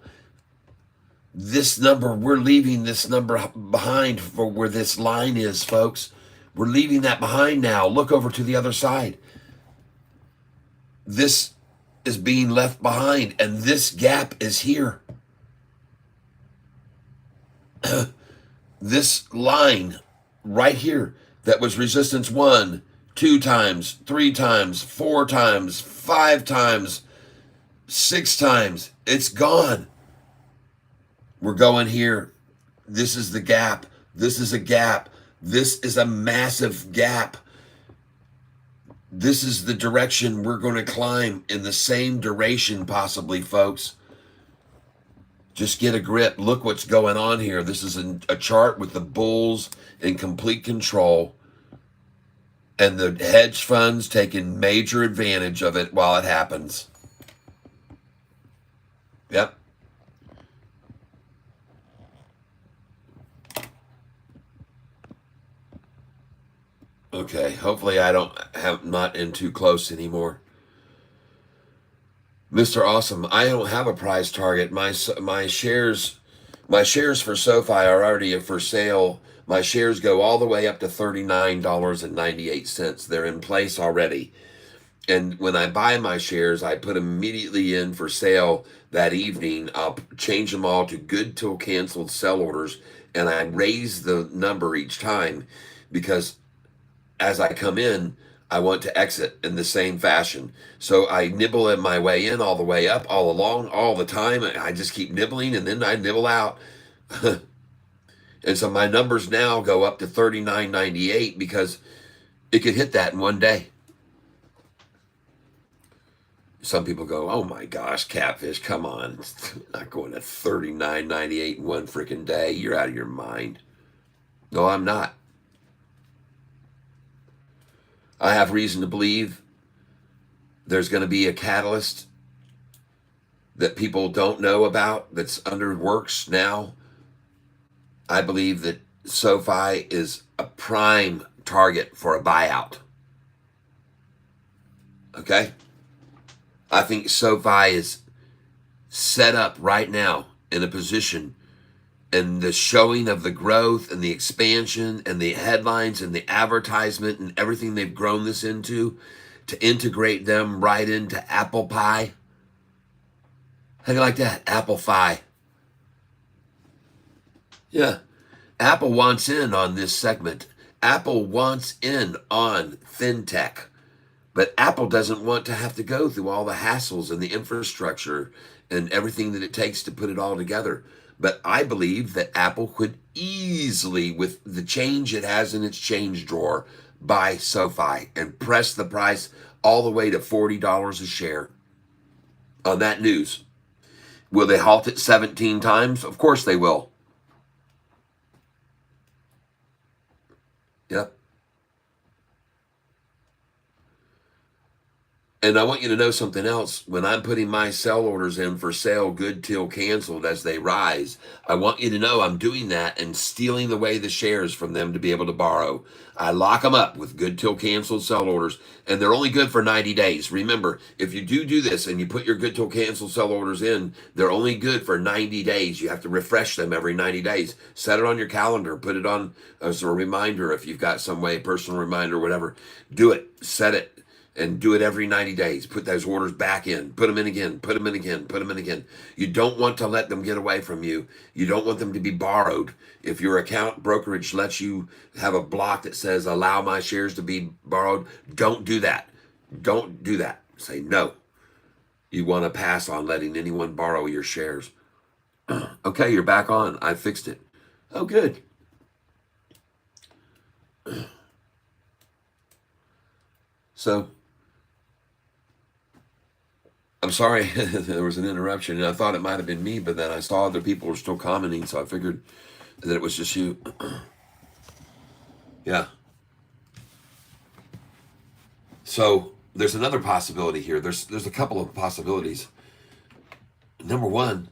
This number, we're leaving this number behind for where this line is, folks. We're leaving that behind now. Look over to the other side. This is being left behind, and this gap is here. This line right here that was resistance 1, 2 times, 3 times, 4 times, 5 times, 6 times. It's gone. We're going here. This is the gap. This is a gap. This is a massive gap. This is the direction we're going to climb in the same duration, possibly, folks. Just get a grip. Look what's going on here. This is a chart with the bulls in complete control and the hedge funds taking major advantage of it while it happens. Yep. Okay, hopefully I'm not in too close anymore. Mr. Awesome, I don't have a price target. My shares for SoFi are already for sale. My shares go all the way up to $39.98. They're in place already. And when I buy my shares, I put them immediately in for sale that evening. I'll change them all to good till canceled sell orders, and I raise the number each time because as I come in, I want to exit in the same fashion. So I nibble in my way in all the way up, all along, all the time. I just keep nibbling, and then I nibble out. And so my numbers now go up to $39.98 because it could hit that in one day. Some people go, oh my gosh, Catfish, come on. It's not going to $39.98 in one freaking day. You're out of your mind. No, I'm not. I have reason to believe there's going to be a catalyst that people don't know about that's under works now. I believe that SoFi is a prime target for a buyout. Okay? I think SoFi is set up right now in a position, and the showing of the growth and the expansion and the headlines and the advertisement and everything they've grown this into, to integrate them right into apple pie. How do you like that? Apple pie. Yeah. Apple wants in on this segment. Apple wants in on fintech. But Apple doesn't want to have to go through all the hassles and the infrastructure and everything that it takes to put it all together. But I believe that Apple could easily, with the change it has in its change drawer, buy SoFi and press the price all the way to $40 a share on that news. Will they halt it 17 times? Of course they will. Yep. And I want you to know something else. When I'm putting my sell orders in for sale, good till canceled as they rise, I want you to know I'm doing that and stealing away the shares from them to be able to borrow. I lock them up with good till canceled sell orders, and they're only good for 90 days. Remember, if you do this and you put your good till canceled sell orders in, they're only good for 90 days. You have to refresh them every 90 days. Set it on your calendar. Put it on as a reminder if you've got some way, personal reminder, whatever. Do it. Set it. And do it every 90 days. Put those orders back in. Put them in again. Put them in again. Put them in again. You don't want to let them get away from you. You don't want them to be borrowed. If your account brokerage lets you have a block that says, allow my shares to be borrowed, don't do that. Don't do that. Say no. You want to pass on letting anyone borrow your shares. Okay, you're back on. I fixed it. Oh, good. So, I'm sorry there was an interruption, and I thought it might have been me, but then I saw other people were still commenting, so I figured that it was just you. Yeah. So there's another possibility here. There's a couple of possibilities. Number one,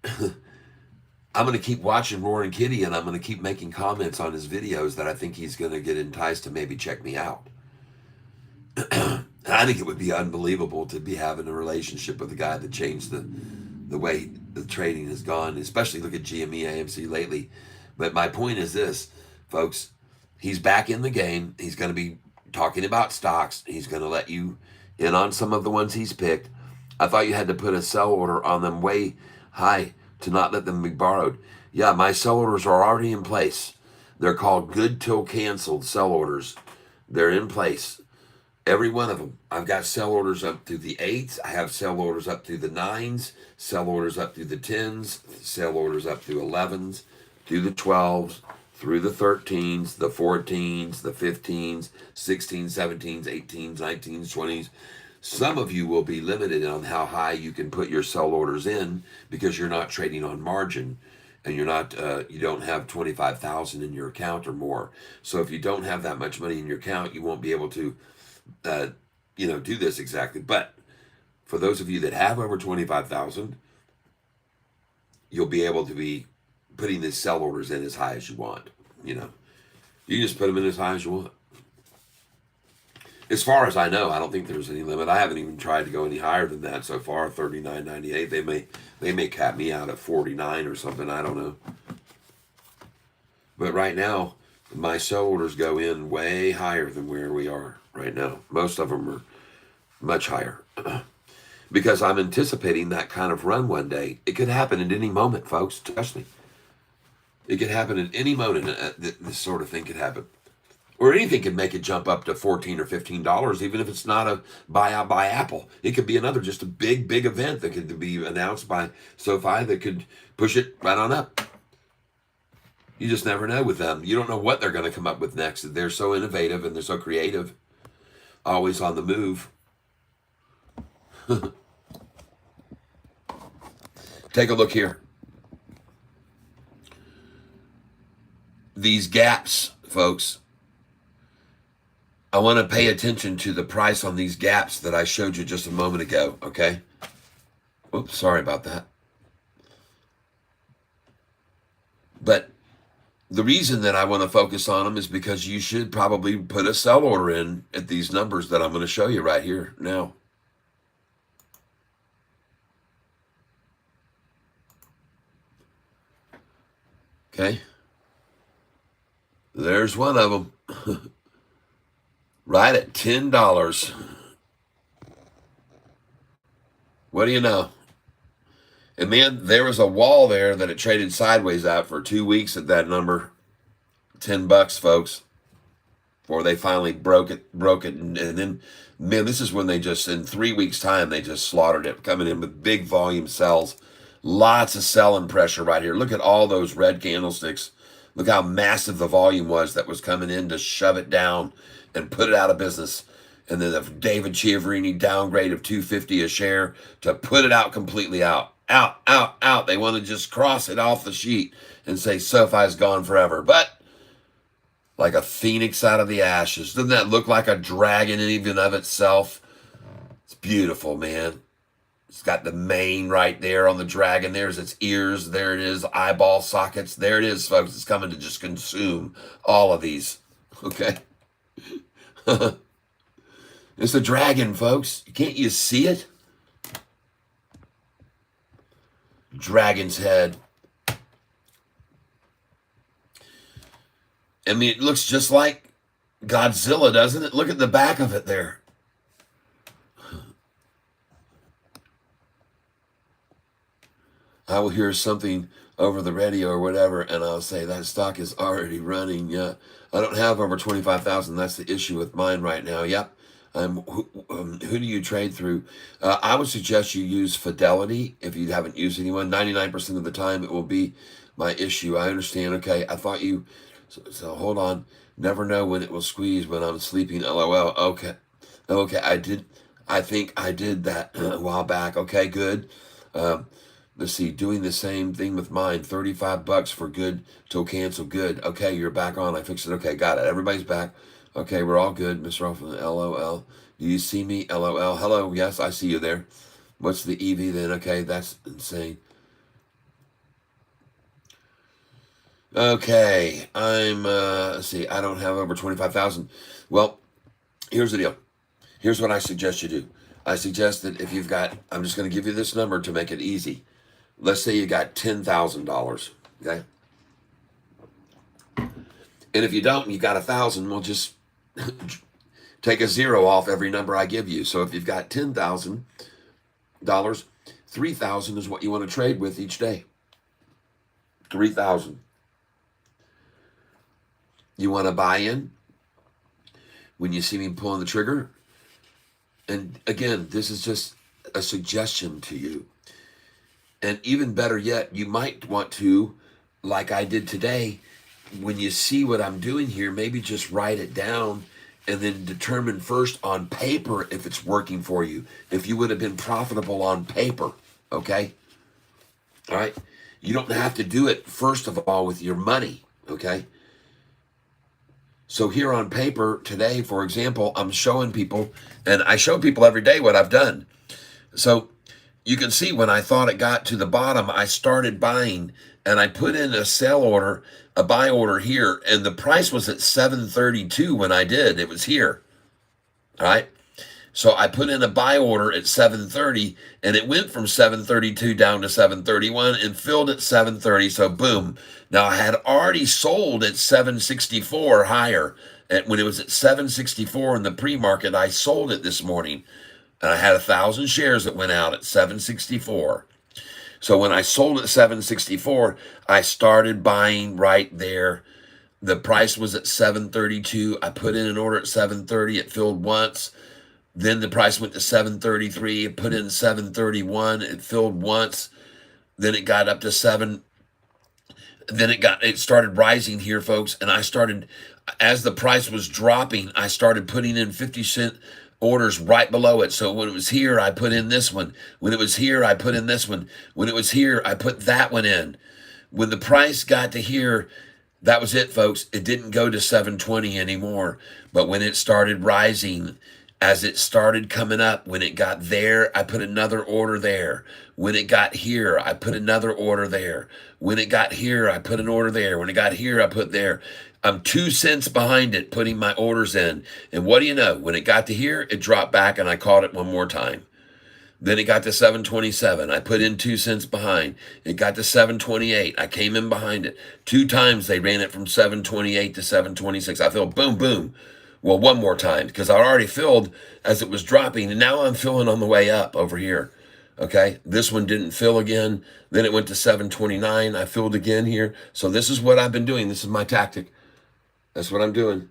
I'm going to keep watching Roaring Kitty, and I'm going to keep making comments on his videos that I think he's going to get enticed to maybe check me out. I think it would be unbelievable to be having a relationship with a guy that changed the way the trading has gone, especially look at GME, AMC lately. But my point is this, folks, he's back in the game. He's going to be talking about stocks. He's going to let you in on some of the ones he's picked. I thought you had to put a sell order on them way high to not let them be borrowed. Yeah, my sell orders are already in place. They're called good till canceled sell orders. They're in place. Every one of them. I've got sell orders up through the 8s. I have sell orders up through the 9s, sell orders up through the 10s, sell orders up through 11s, through the 12s, through the 13s, the 14s, the 15s, 16s, 17s, 18s, 19s, 20s. Some of you will be limited on how high you can put your sell orders in because you're not trading on margin and you're not you don't have 25,000 in your account or more. So if you don't have that much money in your account, you won't be able to do this exactly. But for those of you that have over 25,000, you'll be able to be putting these sell orders in as high as you want. You just put them in as high as you want. As far as I know, I don't think there's any limit. I haven't even tried to go any higher than that so far. 39.98. They may cap me out at 49 or something. I don't know. But right now, my sell orders go in way higher than where we are right now. Most of them are much higher. Because I'm anticipating that kind of run one day. It could happen at any moment, folks. Trust me. It could happen at any moment. This sort of thing could happen. Or anything could make it jump up to $14 or $15, even if it's not a buyout by Apple. It could be another, just a big event that could be announced by Sofi that could push it right on up. You just never know with them. You don't know what they're going to come up with next. They're so innovative and they're so creative. Always on the move. Take a look here. These gaps, folks. I want to pay attention to the price on these gaps that I showed you just a moment ago, okay? Oops, sorry about that. But the reason that I want to focus on them is because you should probably put a sell order in at these numbers that I'm going to show you right here now. Okay? There's one of them. Right at $10. What do you know? And man, there was a wall there that it traded sideways out for 2 weeks at that number. $10, folks. Before they finally broke it. And then, man, this is when they just, in 3 weeks' time, they just slaughtered it, coming in with big volume sells. Lots of selling pressure right here. Look at all those red candlesticks. Look how massive the volume was that was coming in to shove it down and put it out of business. And then the David Chiaverini downgrade of $2.50 a share to put it out completely out. Out. They want to just cross it off the sheet and say SoFi's gone forever. But like a phoenix out of the ashes. Doesn't that look like a dragon even of itself? It's beautiful, man. It's got the mane right there on the dragon. There's its ears. There it is. Eyeball sockets. There it is, folks. It's coming to just consume all of these. Okay? It's a dragon, folks. Can't you see it? Dragon's head. I mean, it looks just like Godzilla, doesn't it? Look at the back of it there. I will hear something over the radio or whatever, and I'll say that stock is already running. Yeah, I don't have over 25,000. That's the issue with mine right now. Yep. Who do you trade through? I would suggest you use Fidelity if you haven't used anyone. 99% of the time, it will be my issue. I understand. Okay, I thought you. So hold on. Never know when it will squeeze when I'm sleeping. LOL. Okay. I think I did that a while back. Okay, good. Let's see, doing the same thing with mine. $35 for good till cancel. Good. Okay, you're back on. I fixed it. Okay, got it. Everybody's back. Okay, we're all good. Mr. Hoffman, LOL. Do you see me? LOL. Hello. Yes, I see you there. What's the EV then? Okay, that's insane. Okay, let's see, I don't have over 25,000. Well, here's the deal. Here's what I suggest you do. I suggest that if you've got, I'm just going to give you this number to make it easy. Let's say you got $10,000, okay? And if you don't, and you got 1,000, we'll just take a zero off every number I give you. So if you've got $10,000, 3,000 is what you want to trade with each day. 3,000. You want to buy in when you see me pulling the trigger? And again, this is just a suggestion to you. And even better yet, you might want to, like I did today, when you see what I'm doing here, maybe just write it down and then determine first on paper if it's working for you. If you would have been profitable on paper, okay? All right? You don't have to do it, first of all, with your money, okay? So here on paper today, for example, I'm showing people, and I show people every day what I've done. So you can see when I thought it got to the bottom, I started buying, and I put in a sell order, a buy order here, and the price was at 732 when I did. It was here, all right? So I put in a buy order at 7:30, and it went from 7:32 down to 7:31 and filled at 7:30. So boom. Now I had already sold at 7:64 higher. And when it was at 7:64 in the pre-market, I sold it this morning. And I had 1,000 shares that went out at 7:64. So when I sold at 7:64, I started buying right there. The price was at 7:32. I put in an order at 7:30. It filled once. Then the price went to 7:33. It put in 7:31. It filled once. Then it got up to 7. Then it started rising here, folks. And I started, as the price was dropping, I started putting in 50-cent orders right below it. So when it was here, I put in this one. When it was here, I put in this one. When it was here, I put that one in. When the price got to here, that was it, folks. It didn't go to 720 anymore. But when it started rising, as it started coming up, when it got there, I put another order there. When it got here, I put another order there. When it got here, I put an order there. When it got here, I put there. I'm 2 cents behind it, putting my orders in. And what do you know? When it got to here, it dropped back and I caught it one more time. Then it got to 727. I put in 2 cents behind. It got to 728. I came in behind it. 2 times they ran it from 728 to 726. I filled boom, boom. Well, one more time because I already filled as it was dropping. And now I'm filling on the way up over here. Okay. This one didn't fill again. Then it went to 729. I filled again here. So this is what I've been doing. This is my tactic. That's what I'm doing.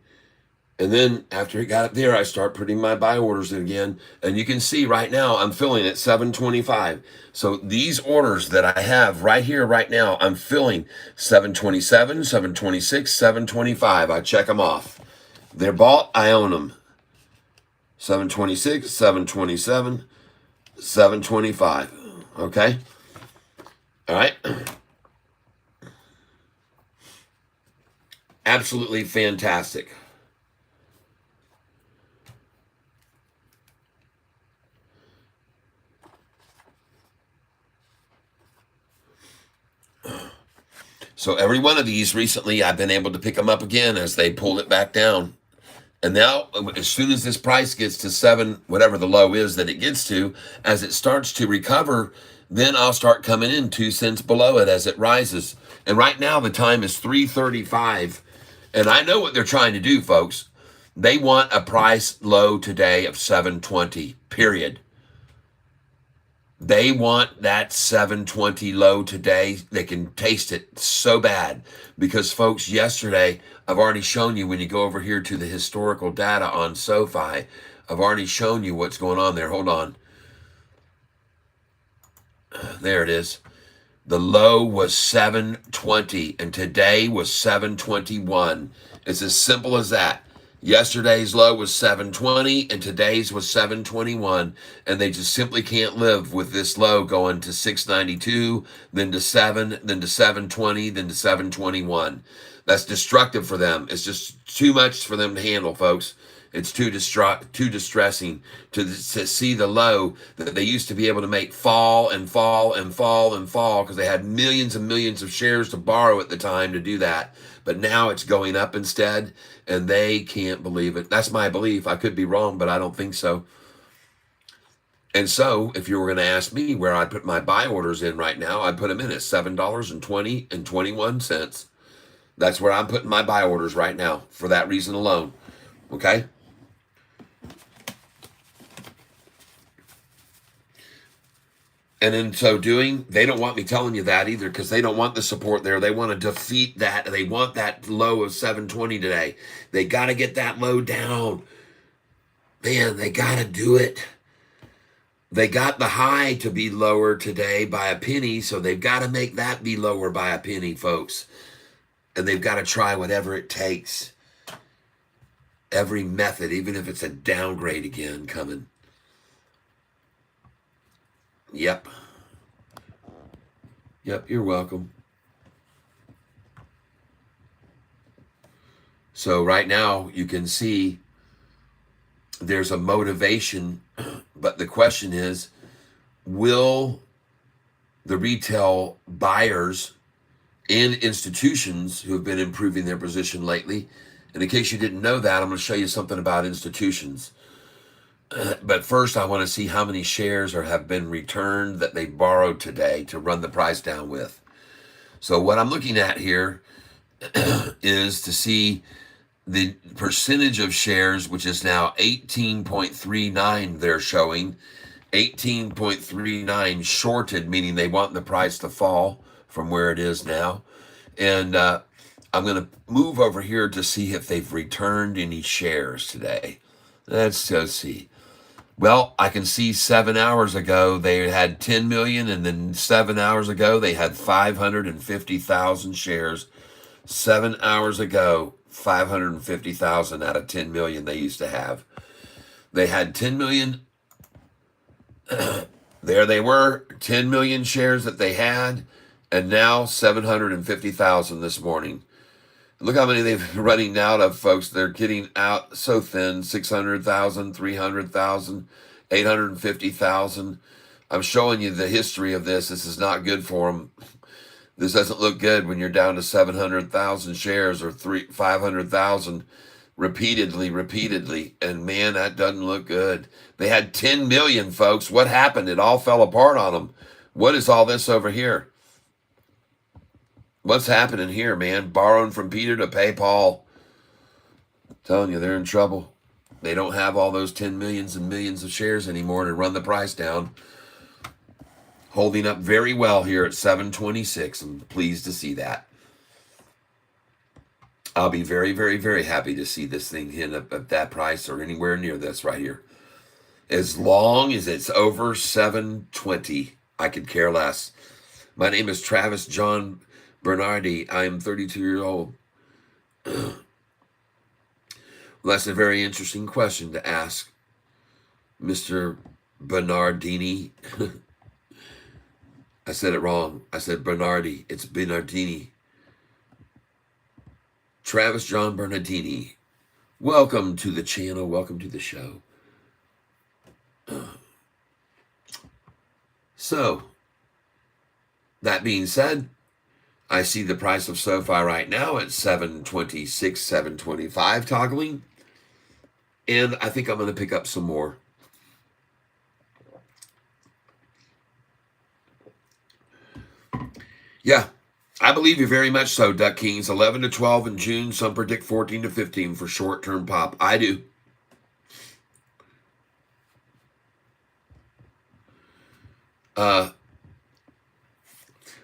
And then after it got up there, I start putting my buy orders in again. And you can see right now, I'm filling at 725. So these orders that I have right here, right now, I'm filling 727, 726, 725. I check them off. They're bought, I own them. 726, 727, 725. Okay? All right? Absolutely fantastic. So every one of these recently, I've been able to pick them up again as they pulled it back down. And now, as soon as this price gets to 7, whatever the low is that it gets to, as it starts to recover, then I'll start coming in 2 cents below it as it rises. And right now, the time is 3:35. And I know what they're trying to do, folks. They want a price low today of 720, period. They want that 720 low today. They can taste it so bad because, folks, yesterday, I've already shown you when you go over here to the historical data on Sofi, I've already shown you what's going on there. Hold on. There it is. The low was 720 and today was 721. It's as simple as that. Yesterday's low was 720 and today's was 721, and they just simply can't live with this low going to 692, then to 7, then to 720, then to 721. That's destructive for them. It's just too much for them to handle, folks. It's too distressing to see the low that they used to be able to make fall and fall and fall and fall because they had millions and millions of shares to borrow at the time to do that. But now it's going up instead, and they can't believe it. That's my belief. I could be wrong, but I don't think so. And so if you were going to ask me where I'd put my buy orders in right now, I'd put them in at $7.20 and 21 cents. That's where I'm putting my buy orders right now for that reason alone. Okay? And in so doing, they don't want me telling you that either because they don't want the support there. They want to defeat that. They want that low of 720 today. They got to get that low down. Man, they got to do it. They got the high to be lower today by a penny, so they've got to make that be lower by a penny, folks. And they've got to try whatever it takes. Every method, even if it's a downgrade again coming. Yep. Yep, you're welcome. So right now you can see there's a motivation, but the question is, will the retail buyers and institutions who have been improving their position lately, and in case you didn't know that, I'm going to show you something about institutions. But first, I want to see how many shares have been returned that they borrowed today to run the price down with. So what I'm looking at here is to see the percentage of shares, which is now 18.39, they're showing 18.39 shorted, meaning they want the price to fall from where it is now. And I'm going to move over here to see if they've returned any shares today. Let's go see. Well, I can see 7 hours ago they had 10 million, and then 7 hours ago they had 550,000 shares. 7 hours ago, 550,000 out of 10 million they used to have. They had 10 million. There they were, 10 million shares that they had, and now 750,000 this morning. Look how many they've running out of, folks. They're getting out so thin, 600,000, 300,000, 850,000. I'm showing you the history of this. This is not good for them. This doesn't look good when you're down to 700,000 shares or 500,000 repeatedly. And man, that doesn't look good. They had 10 million, folks. What happened? It all fell apart on them. What is all this over here? What's happening here, man? Borrowing from Peter to pay Paul. I'm telling you, they're in trouble. They don't have all those 10 millions and millions of shares anymore to run the price down. Holding up very well here at 726. I'm pleased to see that. I'll be very, very, very happy to see this thing hit at that price or anywhere near this right here. As long as it's over 720, I could care less. My name is Travis John Bernardi. I am 32 years old. Well, that's a very interesting question to ask, Mr. Bernardini. I said it wrong. I said Bernardi. It's Bernardini. Travis John Bernardini. Welcome to the channel. Welcome to the show. So, that being said, I see the price of Sofi right now at 726, 725 toggling. And I think I'm going to pick up some more. Yeah, I believe you very much so, Duck Kings. 11 to 12 in June. Some predict 14 to 15 for short-term pop. I do.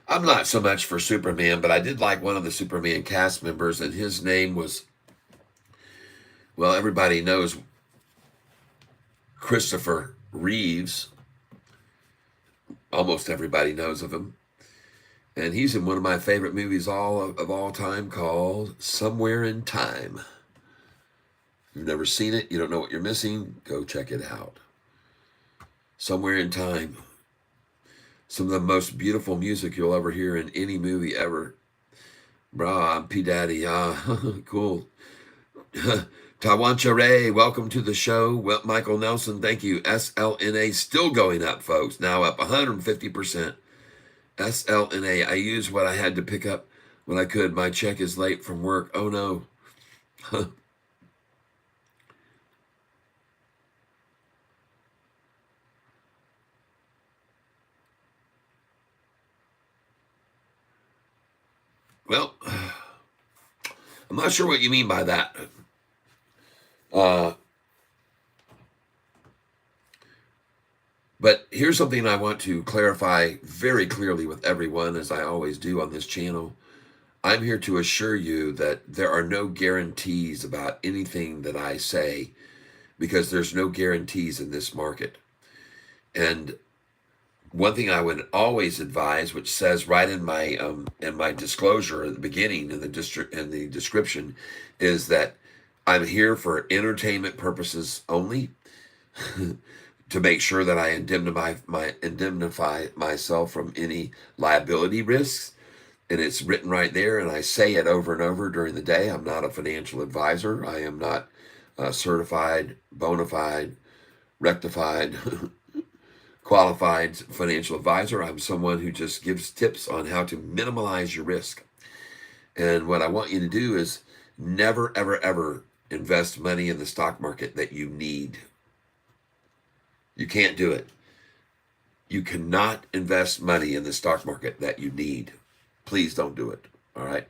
I'm not so much for Superman, but I did like one of the Superman cast members, and his name was, well, everybody knows Christopher Reeves. Almost everybody knows of him. And he's in one of my favorite movies of all time called Somewhere in Time. If you've never seen it, you don't know what you're missing, go check it out. Somewhere in Time. Some of the most beautiful music you'll ever hear in any movie ever. Brah, I'm P Daddy. Cool. Tawancha Ray, welcome to the show. Well, Michael Nelson, thank you. SLNA still going up, folks. Now up 150%. SLNA, I used what I had to pick up when I could. My check is late from work. Oh no. Well, I'm not sure what you mean by that. But here's something I want to clarify very clearly with everyone, as I always do on this channel. I'm here to assure you that there are no guarantees about anything that I say, because there's no guarantees in this market. And one thing I would always advise, which says right in my disclosure at the beginning in the description, is that I'm here for entertainment purposes only, to make sure that I indemnify myself from any liability risks. And it's written right there, and I say it over and over during the day. I'm not a financial advisor. I am not certified, bona fide, rectified, qualified financial advisor. I'm someone who just gives tips on how to minimize your risk. And what I want you to do is never, ever, ever invest money in the stock market that you need. You can't do it. You cannot invest money in the stock market that you need. Please don't do it. All right?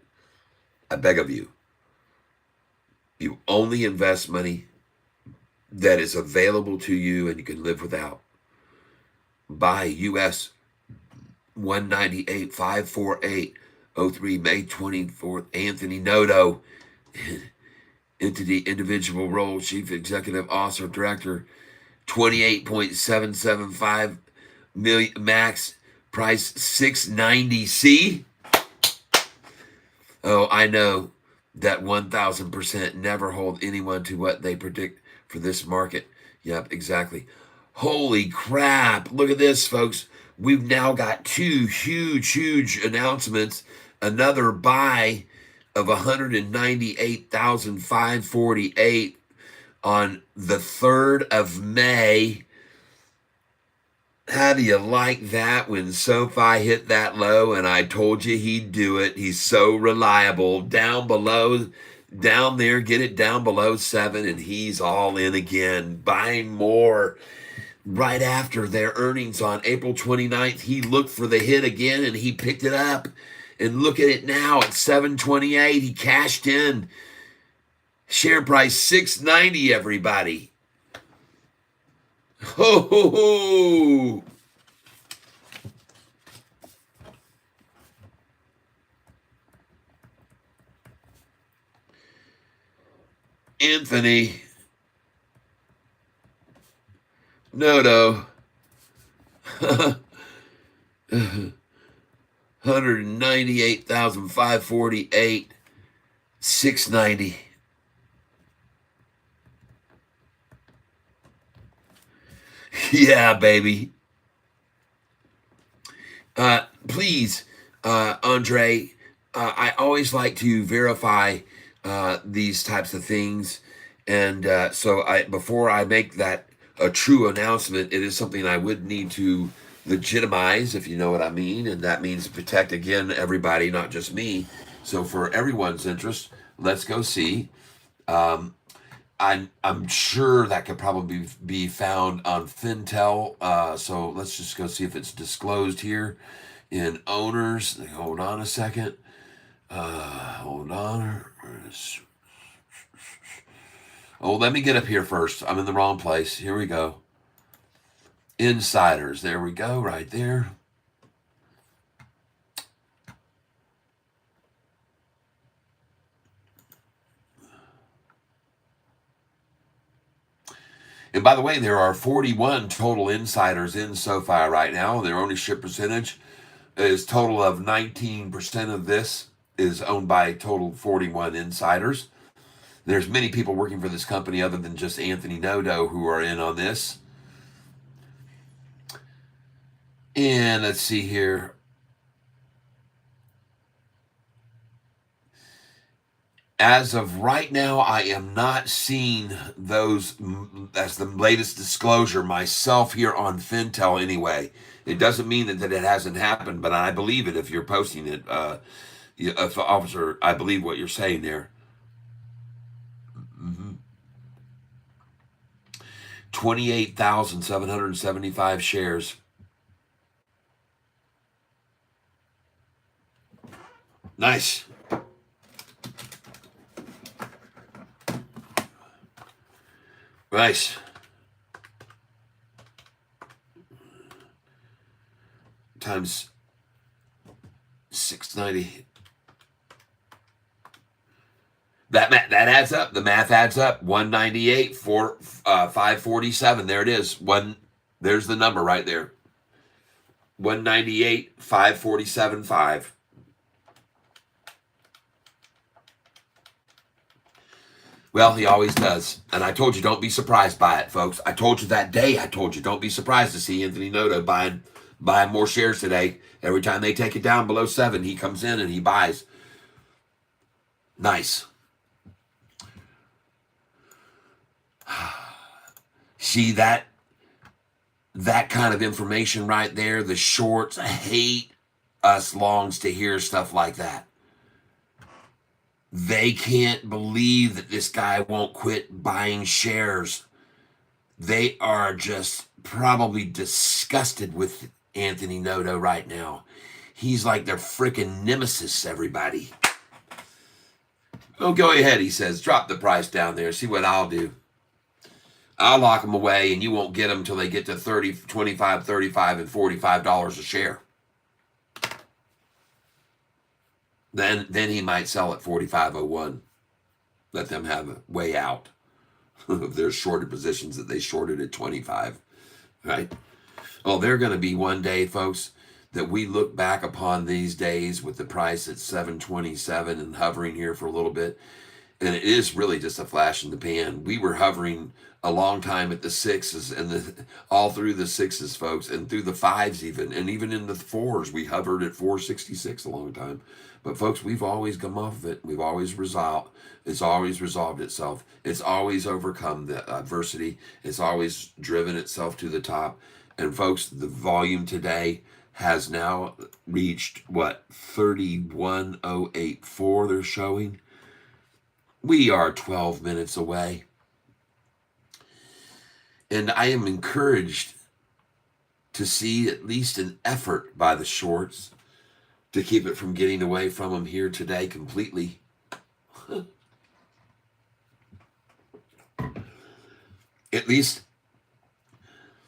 I beg of you. You only invest money that is available to you and you can live without. Buy US 198 548 03 May 24th. Anthony Noto, entity, individual role, chief executive officer, director, 28.775 million max price 690. See? Oh, I know that 1000% never hold anyone to what they predict for this market. Yep, exactly. Holy crap. Look at this, folks. We've now got two huge announcements. Another buy of 198,548 on the 3rd of May. How do you like that when Sofi hit that low and I told you he'd do it? He's so reliable. Down below, down there, get it down below 7 and he's all in again. Buying more. Right after their earnings on April 29th, he looked for the hit again and he picked it up. And look at it now at 728. He cashed in. Share price 690, everybody. Ho, ho, ho. Anthony Noto. 198,548, 690. Yeah, baby. Please, Andre, I always like to verify these types of things. And so before I make that a true announcement, it is something I would need to legitimize, if you know what I mean. And that means protect, again, everybody, not just me. So for everyone's interest, let's go see. I'm sure that could probably be found on Fintel. So let's just go see if it's disclosed here in owners. Hold on a second. Hold on. Oh, let me get up here first. I'm in the wrong place. Here we go. Insiders. There we go, right there. And by the way, there are 41 total insiders in Sofi right now. Their ownership percentage is total of 19% of this is owned by total 41 insiders. There's many people working for this company other than just Anthony Noto who are in on this. And let's see here. As of right now, I am not seeing those as the latest disclosure myself here on Fintel anyway. It doesn't mean that it hasn't happened, but I believe it if you're posting it. If officer, I believe what you're saying there. 28,775 shares. Nice. Nice. Times 690. That adds up. The math adds up. 198 for 547. There it is. There's the number right there. 198 547 5. Well, he always does. And I told you, don't be surprised by it, folks. I told you that day. I told you, don't be surprised to see Anthony Noto buying more shares today. Every time they take it down below 7, he comes in and he buys. Nice. See that kind of information right there? The shorts hate us longs to hear stuff like that. They can't believe that this guy won't quit buying shares. They are just probably disgusted with Anthony Noto right now. He's like their freaking nemesis, everybody. Oh, go ahead, he says. Drop the price down there. See what I'll do. I'll lock them away, and you won't get them until they get to 30, 25, 35, and $45 a share. Then he might sell at 45.01. Let them have a way out of their shorted positions that they shorted at 25. Right? Oh, they're going to be one day, folks, that we look back upon these days with the price at 727 and hovering here for a little bit. And it is really just a flash in the pan. We were hovering a long time at the sixes and all through the sixes, folks, and through the fives even. And even in the fours, we hovered at 466 a long time. But folks, we've always come off of it. We've always resolved. It's always resolved itself. It's always overcome the adversity. It's always driven itself to the top. And folks, the volume today has now reached, what, 31,084 they're showing. We are 12 minutes away. And I am encouraged to see at least an effort by the shorts to keep it from getting away from them here today completely. At least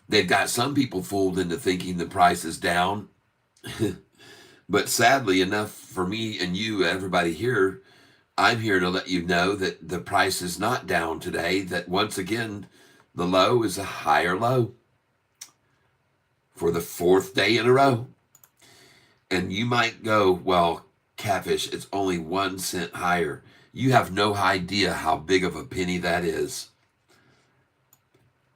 they've got some people fooled into thinking the price is down. But sadly enough for me and you, everybody here, I'm here to let you know that the price is not down today, that once again, the low is a higher low for the fourth day in a row. And you might go, well, Catfish, it's only 1 cent higher. You have no idea how big of a penny that is.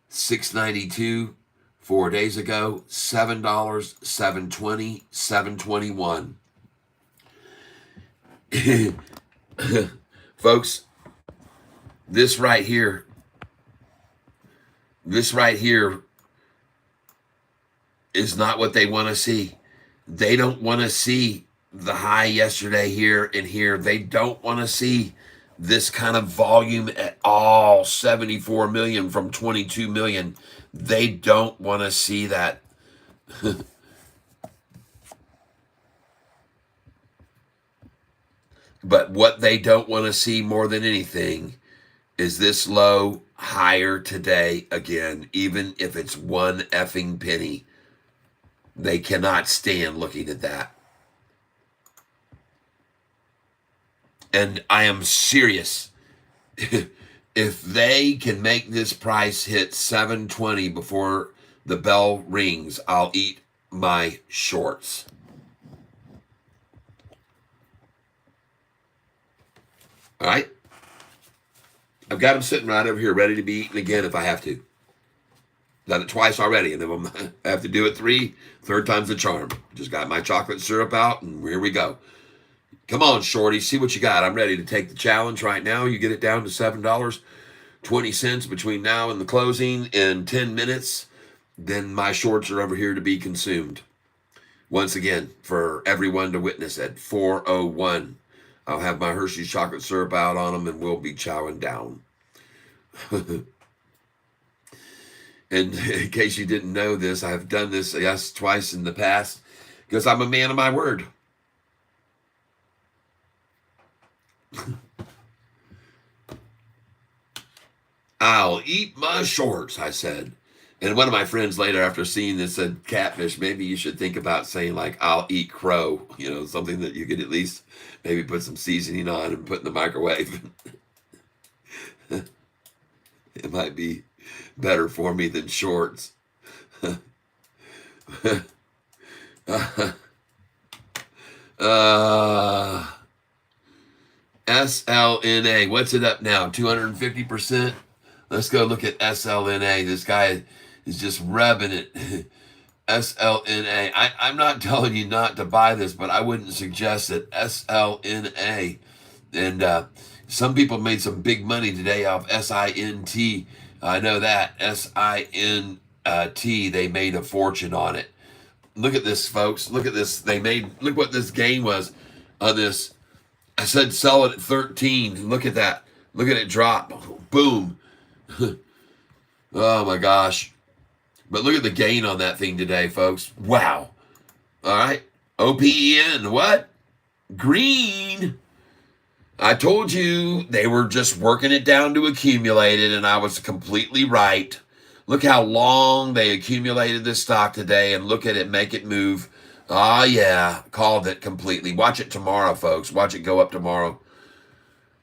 6.92 4 days ago, $7, $7.20, $7.21. Folks, this right here is not what they want to see. They don't want to see the high yesterday here and here. They don't want to see this kind of volume at all. 74 million from 22 million. They don't want to see that. But what they don't want to see more than anything is this low higher today again, even if it's 1 effing penny. They cannot stand looking at that. And I am serious. If they can make this price hit 720 before the bell rings, I'll eat my shorts. All right? I've got them sitting right over here ready to be eaten again if I have to. Done it twice already, and then I have to do it 3. Third time's the charm. Just got my chocolate syrup out, and here we go. Come on, shorty, see what you got. I'm ready to take the challenge right now. You get it down to $7.20 between now and the closing in 10 minutes. Then my shorts are over here to be consumed. Once again, for everyone to witness at 4:01. I'll have my Hershey's chocolate syrup out on them, and we'll be chowing down. And in case you didn't know this, I've done this, yes, twice in the past, because I'm a man of my word. I'll eat my shorts, I said. And one of my friends later, after seeing this, said, Catfish, maybe you should think about saying, like, I'll eat crow. You know, something that you could at least maybe put some seasoning on and put in the microwave. It might be better for me than shorts. SLNA, what's it up now? 250%? Let's go look at SLNA. This guy is just rubbing it. SLNA. I'm not telling you not to buy this, but I wouldn't suggest it. SLNA. And some people made some big money today off SINT. I know that. SINT. They made a fortune on it. Look at this, folks. Look at this. Look what this gain was on this. I said sell it at 13. Look at that. Look at it drop. Boom. Oh my gosh. But look at the gain on that thing today, folks. Wow. All right. OPEN, what? Green. I told you they were just working it down to accumulate it, and I was completely right. Look how long they accumulated this stock today, and look at it make it move. Ah, yeah, called it completely. Watch it tomorrow, folks. Watch it go up tomorrow.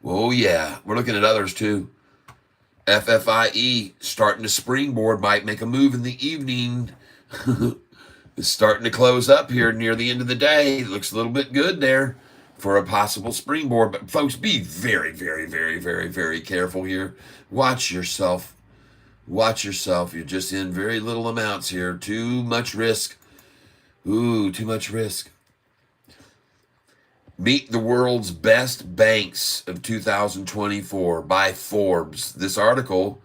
Oh, yeah. We're looking at others, too. FFIE starting to springboard, might make a move in the evening. It's starting to close up here near the end of the day. It looks a little bit good there for a possible springboard. But folks, be very, very, very, very, very careful here. Watch yourself. Watch yourself. You're just in very little amounts here. Too much risk. Ooh, too much risk. Meet the world's best banks of 2024 by Forbes. This article,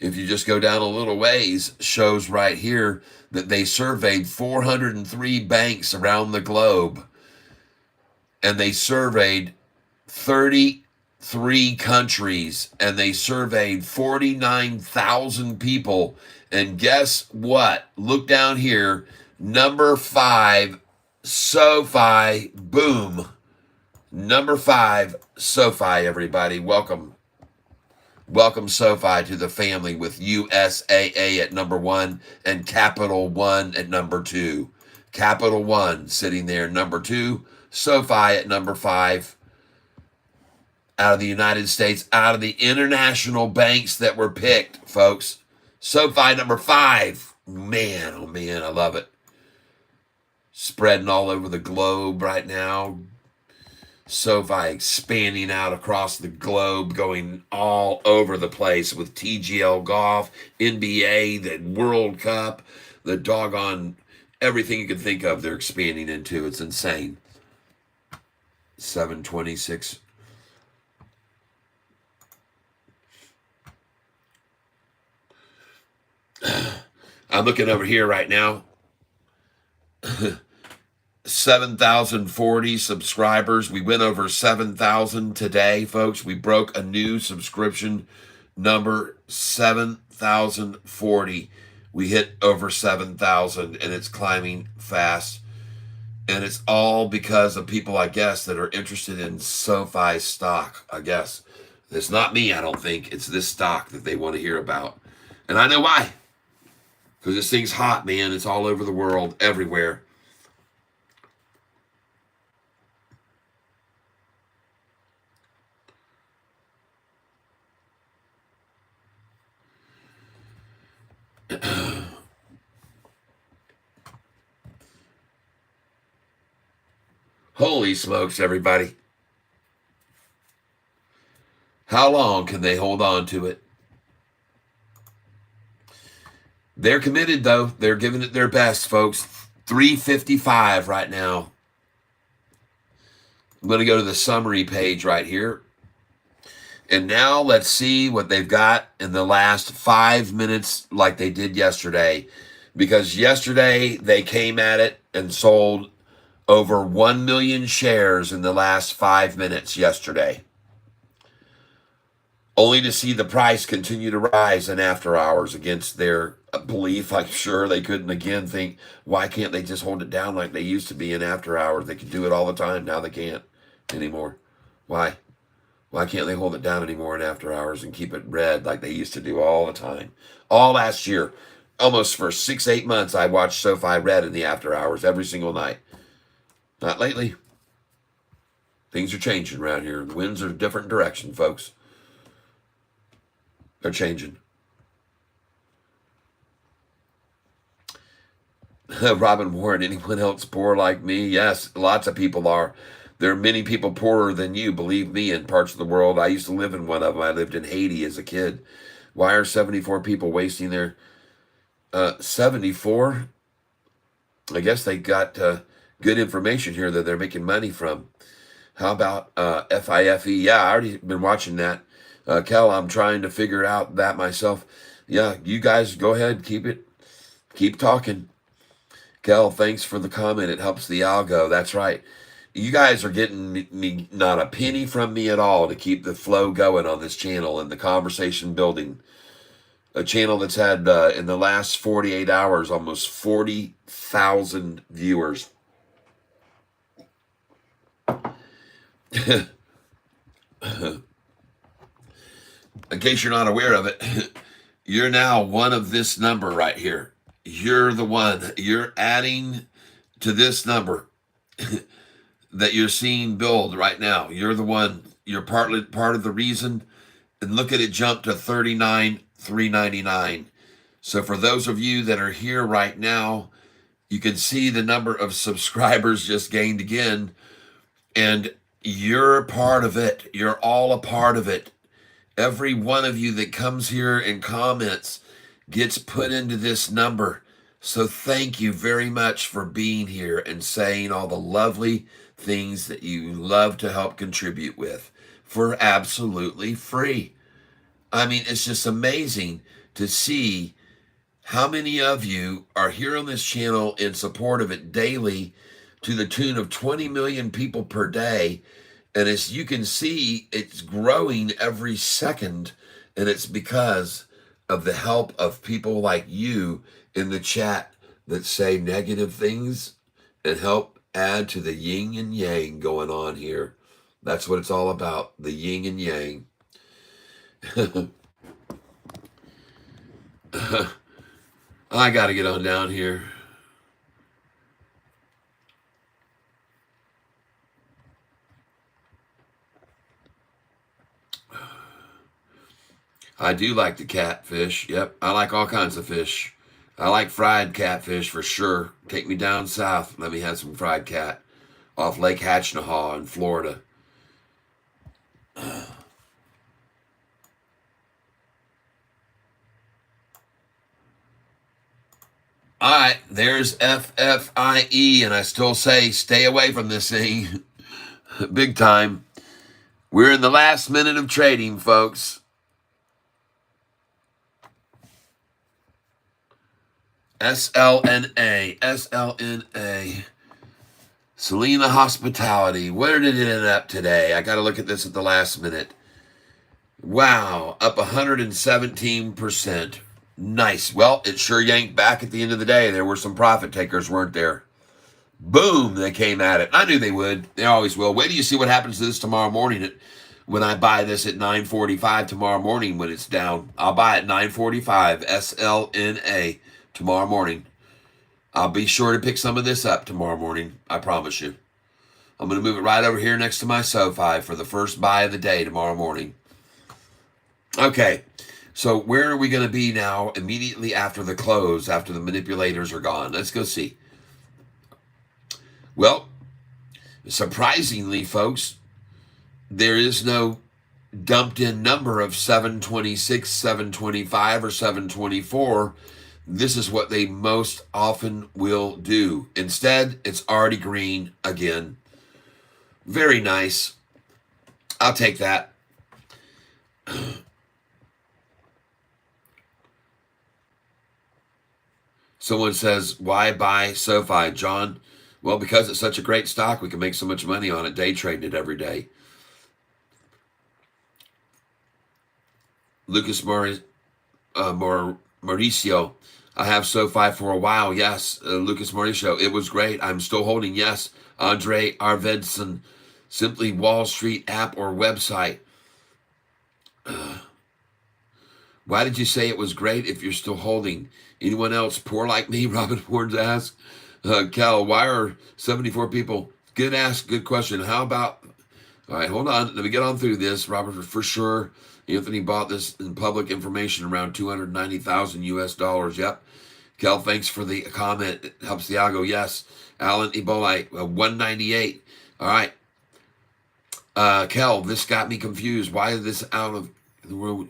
if you just go down a little ways, shows right here that they surveyed 403 banks around the globe. And they surveyed 33 countries. And they surveyed 49,000 people. And guess what? Look down here. Number 5, Sofi. Boom. Number 5, Sofi, everybody. Welcome. Welcome, Sofi, to the family with USAA at number 1 and Capital One at number 2. Capital One sitting there, number 2. Sofi at number 5. Out of the United States, out of the international banks that were picked, folks. Sofi number 5. Man, oh man, I love it. Spreading all over the globe right now. SoFi expanding out across the globe, going all over the place with TGL Golf, NBA, the World Cup, the doggone everything you can think of they're expanding into. It's insane. 726. I'm looking over here right now. 7,040 subscribers. We went over 7,000 today, folks. We broke a new subscription number, 7,040. We hit over 7,000, and it's climbing fast. And it's all because of people, I guess, that are interested in SoFi stock, I guess. It's not me, I don't think. It's this stock that they want to hear about. And I know why. Because this thing's hot, man. It's all over the world, everywhere. Holy smokes, everybody. How long can they hold on to it? They're committed, though. They're giving it their best, folks. 355 right now. I'm going to go to the summary page right here. And now let's see what they've got in the last 5 minutes like they did yesterday. Because yesterday they came at it and sold over 1 million shares in the last 5 minutes yesterday. Only to see the price continue to rise in after hours against their belief. I'm sure they couldn't again think, why can't they just hold it down like they used to be in after hours? They could do it all the time. Now they can't anymore. Why? Why can't they hold it down anymore in after hours and keep it red like they used to do all the time? All last year, almost for 6-8 months, I watched SoFi red in the after hours every single night. Not lately. Things are changing around here. The winds are a different direction, folks. They're changing. Robin Warren, anyone else poor like me? Yes, lots of people are. There are many people poorer than you, believe me, in parts of the world. I used to live in one of them. I lived in Haiti as a kid. Why are 74 people wasting their... 74? I guess they got good information here that they're making money from. How about FIFE? Yeah, I already been watching that. Kel, I'm trying to figure out that myself. Yeah, you guys go ahead. Keep talking. Kel, thanks for the comment. It helps the algo. That's right. You guys are getting me not a penny from me at all to keep the flow going on this channel and the conversation building. a channel that's had in the last 48 hours almost 40,000 viewers. In case you're not aware of it, you're now one of this number right here. You're the one. You're adding to this number that you're seeing build right now. You're the one. You're part of the reason. And look at it jump to 39,399. So for those of you that are here right now, you can see the number of subscribers just gained again. And you're a part of it. You're all a part of it. Every one of you that comes here and comments gets put into this number. So thank you very much for being here and saying all the lovely things that you love to help contribute with for absolutely free. I mean, it's just amazing to see how many of you are here on this channel in support of it daily to the tune of 20 million people per day. And as you can see, it's growing every second, and it's because of the help of people like you in the chat that say negative things and help add to the yin and yang going on here. That's what it's all about, the yin and yang. I got to get on down here. I do like the catfish. Yep, I like all kinds of fish. I like fried catfish for sure. Take me down south. Let me have some fried cat off Lake Hatchnahaw in Florida. All right, there's FFIE, and I still say stay away from this thing. Big time. We're in the last minute of trading, folks. SLNA. Selena Hospitality. Where did it end up today? I got to look at this at the last minute. Wow, up 117%. Nice. Well, it sure yanked back at the end of the day. There were some profit takers, weren't there? Boom, they came at it. I knew they would. They always will. Wait till you see what happens to this tomorrow morning when I buy this at 9:45 tomorrow morning when it's down. I'll buy it at 9:45, SLNA, tomorrow morning. I'll be sure to pick some of this up tomorrow morning. I promise you. I'm going to move it right over here next to my Sofi for the first buy of the day tomorrow morning. Okay, so where are we going to be now immediately after the close, after the manipulators are gone? Let's go see. Well, surprisingly, folks, there is no dumped in number of 726, 725, or 724. This is what they most often will do. Instead, it's already green again. Very nice. I'll take that. Someone says, why buy Sofi, John? Well, because it's such a great stock, we can make so much money on it, day trading it every day. Lucas Mauricio, I have Sofi for a while. Yes, Lucas Mauricio, it was great. I'm still holding. Yes, Andre Arvedson, simply Wall Street app or website. Why did you say it was great if you're still holding? Anyone else poor like me? Robin Warren's asked. Cal, why are 74 people? Good ask, good question. How about, all right, hold on. Let me get on through this. Robert, for sure. Anthony bought this in public information around $290,000 US. Yep. Cal, thanks for the comment. It helps the algo. Yes. Alan Ebola, 198. All right. Cal, this got me confused. Why is this out of the world?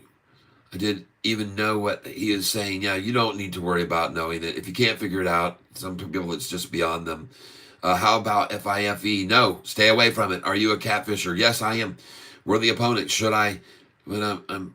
I didn't even know what he is saying. Yeah, you don't need to worry about knowing it. If you can't figure it out, some people, it's just beyond them. How about FIFE? No, stay away from it. Are you a catfisher? Yes, I am. Worthy opponent. Should I? When I'm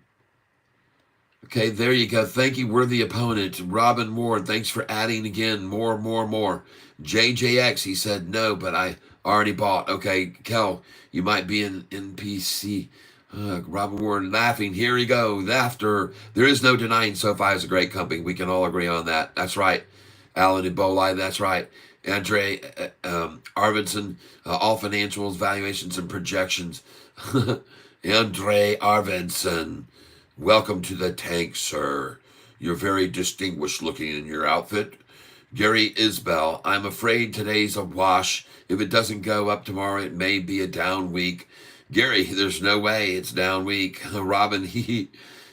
okay, there you go. Thank you, worthy opponent. Robin Ward, thanks for adding again. More. JJX, he said no, but I already bought. Okay, Kel, you might be in NPC. Robin Warren laughing. Here we go. Laughter. There is no denying SoFi is a great company. We can all agree on that. That's right. Alan and Bolai, that's right. Andre Arvidsson, all financials, valuations, and projections. Andre Arvidsson, welcome to the tank, sir. You're very distinguished looking in your outfit. Gary Isbell, I'm afraid today's a wash. If it doesn't go up tomorrow, it may be a down week. Gary, there's no way it's down week. Robin,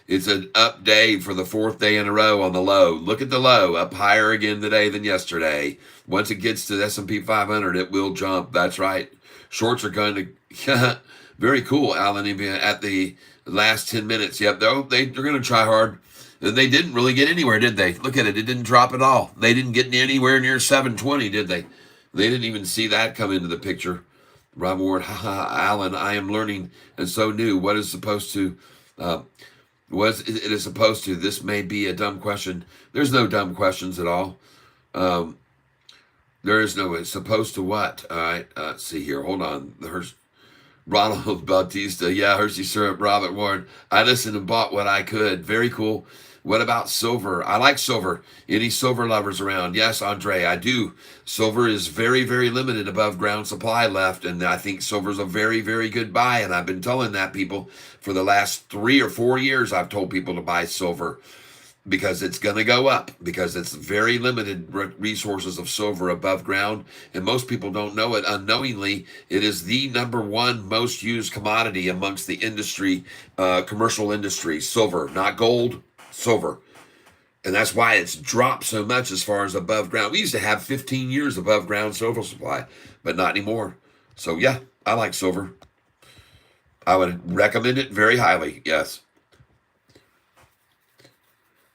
it's an up day for the 4th day in a row on the low. Look at the low, up higher again today than yesterday. Once it gets to the S&P 500, it will jump. That's right. Shorts are going to, very cool, Alan, at the last 10 minutes. Yep, they're going to try hard. And they didn't really get anywhere, did they? Look at it. It didn't drop at all. They didn't get anywhere near 720, did they? They didn't even see that come into the picture. Rob Ward, Alan, I am learning and so new. What is supposed to, it is supposed to, this may be a dumb question. There's no dumb questions at all. There is no, it's supposed to what? All right, let's see here. Hold on. Ronald Bautista, yeah, Hershey syrup, Robert Warren. I listened and bought what I could. Very cool. What about silver? I like silver. Any silver lovers around? Yes, Andre, I do. Silver is very, very limited above ground supply left, and I think silver's a very, very good buy, and I've been telling that people for the last 3 or 4 years. I've told people to buy silver because it's going to go up, because it's very limited resources of silver above ground, and most people don't know it. Unknowingly, it is the #1 most used commodity amongst the industry, commercial industry. Silver, not gold, silver. And that's why it's dropped so much as far as above ground. We used to have 15 years above ground silver supply, but not anymore. So yeah, I like silver. I would recommend it very highly. Yes.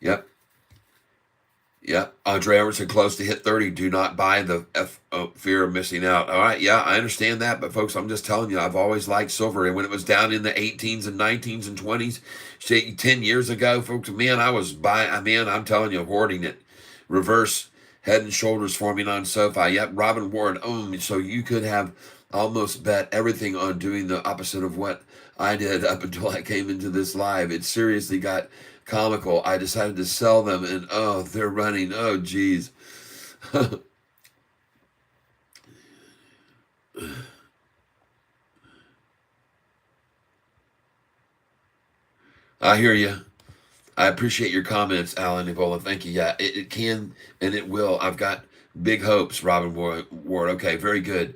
Yep. Yep. Andre Everson close to hit 30. Do not buy the fear of missing out. All right. Yeah, I understand that. But folks, I'm just telling you, I've always liked silver. And when it was down in the 18s and 19s and 20s, 10 years ago, folks, man, I was buying, man, I'm telling you, hoarding it. Reverse head and shoulders forming on SoFi. Yep. Robin Ward. So you could have almost bet everything on doing the opposite of what I did up until I came into this live. It seriously got comical. I decided to sell them, and oh, they're running. Oh, geez. I hear you. I appreciate your comments, Alan Ebola. Thank you. Yeah, it can and it will. I've got big hopes, Robin Ward. Okay, very good.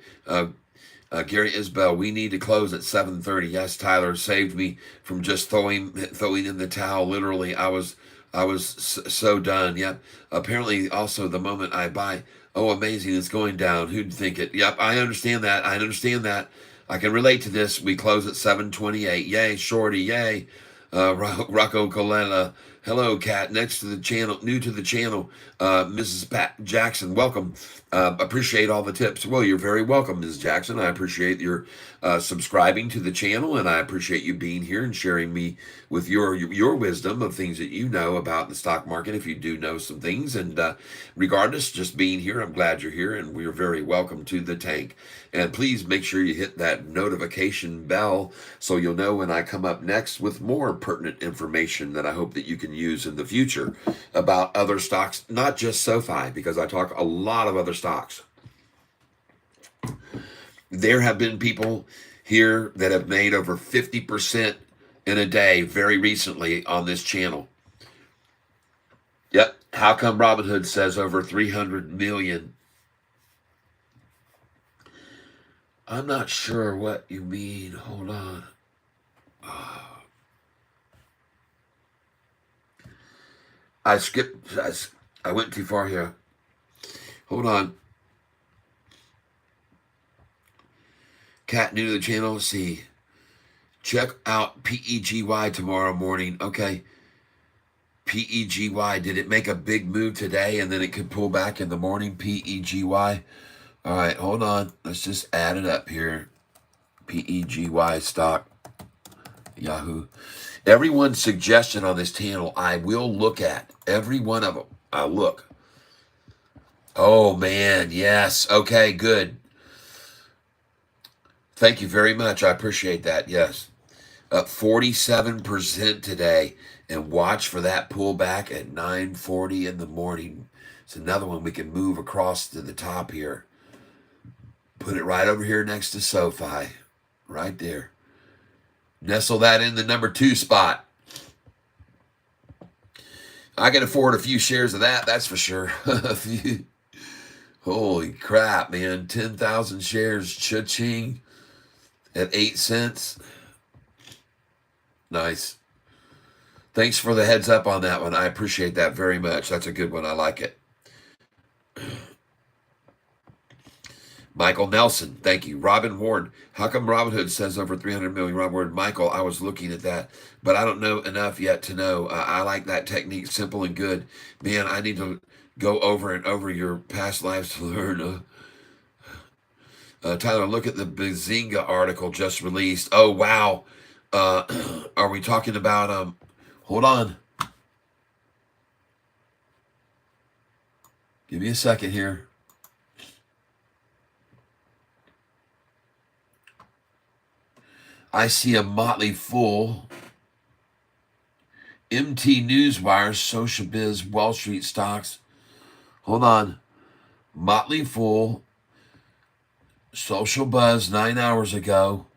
Gary Isbell, we need to close at 7:30. Yes, Tyler saved me from just throwing in the towel. Literally, I was so done. Yep. Apparently, also the moment I buy, oh, amazing, it's going down. Who'd think it? Yep, I understand that. I can relate to this. We close at 7:28. Yay, Shorty. Yay. Rocco Colella. Hello, Kat. Next to the channel, new to the channel, Mrs. Pat Jackson. Welcome. Appreciate all the tips. Well, you're very welcome, Ms. Jackson. I appreciate your subscribing to the channel, and I appreciate you being here and sharing me with your wisdom of things that you know about the stock market, if you do know some things. And regardless, just being here, I'm glad you're here, and we're very welcome to the tank. And please make sure you hit that notification bell so you'll know when I come up next with more pertinent information that I hope that you can use in the future about other stocks, not just SoFi, because I talk a lot of other stocks. There have been people here that have made over 50% in a day very recently on this channel. Yep. How come Robinhood says over 300 million? I'm not sure what you mean. Hold on. I skipped. I went too far here. Hold on. Cat new to the channel. Let's see. Check out PEGY tomorrow morning. Okay. PEGY. Did it make a big move today and then it could pull back in the morning? PEGY. All right. Hold on. Let's just add it up here. PEGY stock. Yahoo. Everyone's suggestion on this channel, I will look at. Every one of them. I'll look. Oh, man. Yes. Okay, good. Thank you very much. I appreciate that. Yes. up 47% today. And watch for that pullback at 9:40 in the morning. It's another one we can move across to the top here. Put it right over here next to SoFi. Right there. Nestle that in the number 2 spot. I can afford a few shares of that, that's for sure. A few. Holy crap, man. 10,000 shares. Cha-ching. At 8 cents. Nice. Thanks for the heads up on that one. I appreciate that very much. That's a good one. I like it. Michael Nelson, thank you. Robin Ward, how come Robinhood says over 300 million? Robin Ward, Michael, I was looking at that, but I don't know enough yet to know. I like that technique, simple and good. Man, I need to go over and over your past lives to learn. Tyler, look at the Bazinga article just released. Oh, wow. Are we talking about, hold on. Give me a second here. I see a motley fool. MT Newswire, Social Biz, Wall Street Stocks. Hold on. Motley Fool, Social Buzz 9 hours ago.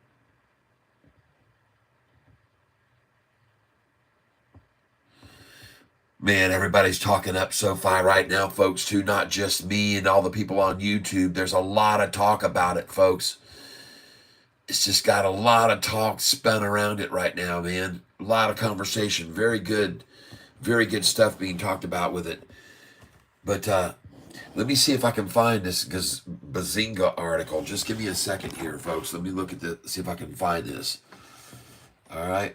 Man, everybody's talking up SoFi right now, folks, too. Not just me and all the people on YouTube. There's a lot of talk about it, folks. It's just got a lot of talk spun around it right now, man. A lot of conversation. Very good stuff being talked about with it. But let me see if I can find this Bazinga article. Just give me a second here, folks. Let me look at see if I can find this. All right.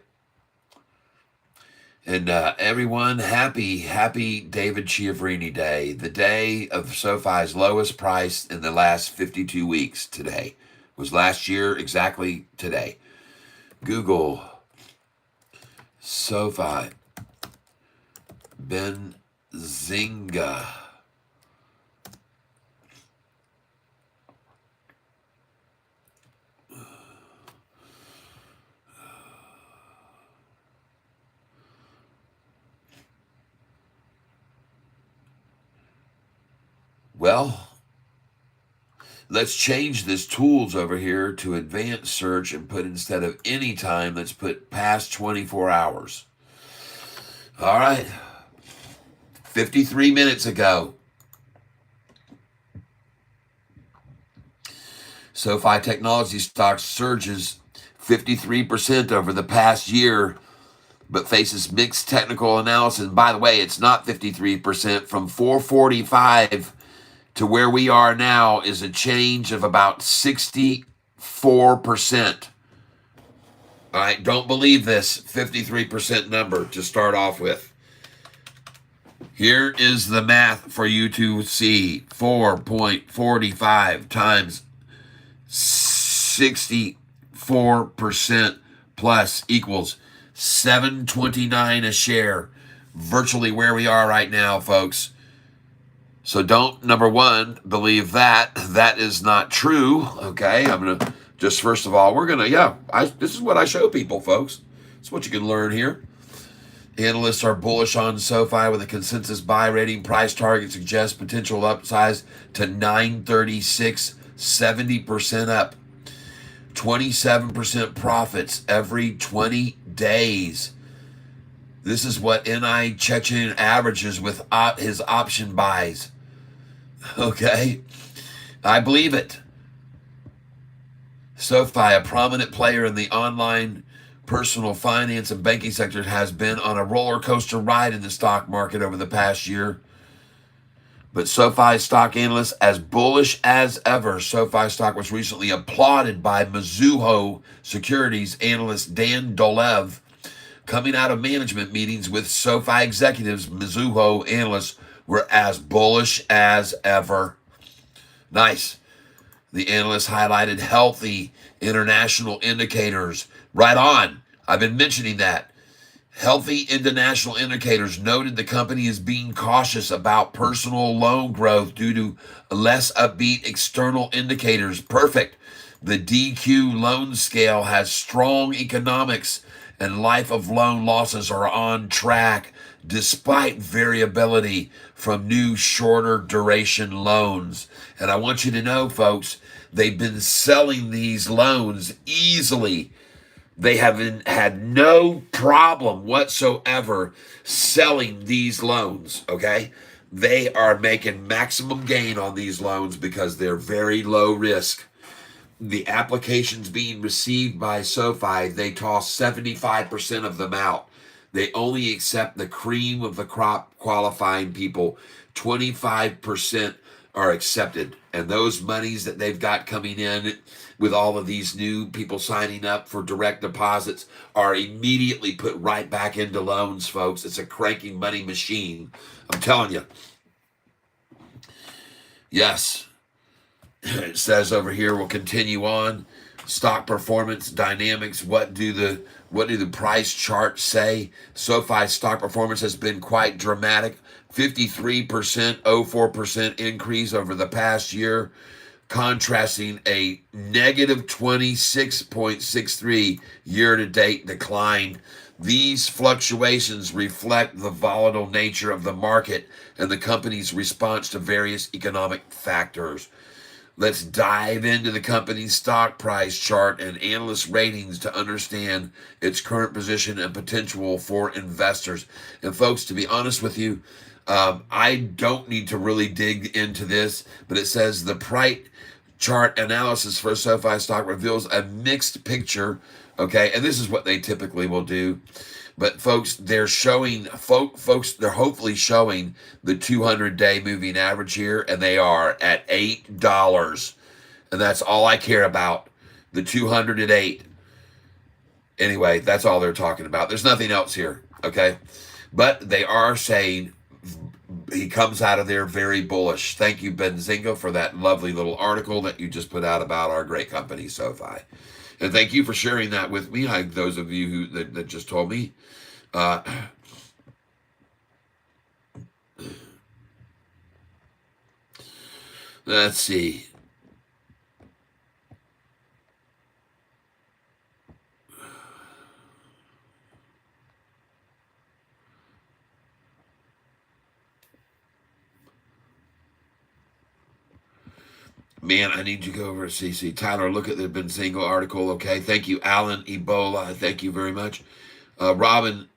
And everyone, happy David Chiavrini Day. The day of SoFi's lowest price in the last 52 weeks today. Was last year exactly today. Google SoFi Bazinga. Well, let's change this tools over here to advanced search and put instead of any time, let's put past 24 hours. All right. 53 minutes ago. SoFi Technology stock surges 53% over the past year, but faces mixed technical analysis. And by the way, it's not 53%. From 445 to where we are now is a change of about 64%. All right, don't believe this 53% number to start off with. Here is the math for you to see. 4.45 times 64% plus equals $7.29 a share. Virtually where we are right now, folks. So don't, number one, believe that. That is not true, okay? I'm going to just, first of all, this is what I show people, folks. It's what you can learn here. Analysts are bullish on SoFi with a consensus buy rating. Price target suggests potential upsize to 936, 70% up. 27% profits every 20 days. This is what NI Chechen averages with his option buys. Okay, I believe it. SoFi, a prominent player in the online personal finance and banking sector, has been on a roller coaster ride in the stock market over the past year. But SoFi stock analysts as bullish as ever. SoFi stock was recently applauded by Mizuho Securities analyst Dan Dolev. Coming out of management meetings with SoFi executives, Mizuho analysts were as bullish as ever. Nice. The analysts highlighted healthy international indicators. Right on. I've been mentioning that. Healthy international indicators noted the company is being cautious about personal loan growth due to less upbeat external indicators. Perfect. The DQ loan scale has strong economics, and life of loan losses are on track despite variability from new shorter duration loans. And I want you to know, folks, they've been selling these loans easily. They haven't had no problem whatsoever selling these loans, okay? They are making maximum gain on these loans because they're very low risk. The applications being received by SoFi, they toss 75% of them out. They only accept the cream of the crop qualifying people. 25% are accepted. And those monies that they've got coming in with all of these new people signing up for direct deposits are immediately put right back into loans, folks. It's a cranking money machine. I'm telling you. Yes. It says over here, we'll continue on. Stock performance dynamics. What do the price charts say? SoFi's stock performance has been quite dramatic. 53%, 04% increase over the past year, contrasting a negative 26.63 year-to-date decline. These fluctuations reflect the volatile nature of the market and the company's response to various economic factors. Let's dive into the company's stock price chart and analyst ratings to understand its current position and potential for investors. And folks, to be honest with you, I don't need to really dig into this, but it says the price chart analysis for SoFi stock reveals a mixed picture. Okay, and this is what they typically will do. But folks, they're showing, folks, they're hopefully showing the 200-day moving average here, and they are at $8. And that's all I care about, the 200 at 8. Anyway, that's all they're talking about. There's nothing else here, okay? But they are saying he comes out of there very bullish. Thank you, Benzinga, for that lovely little article that you just put out about our great company, SoFi. And thank you for sharing that with me. Those of you that just told me. Let's see. Man, I need to go over to CC. Tyler, look at the Benzinga article, okay? Thank you, Alan Ebola. Thank you very much. Robin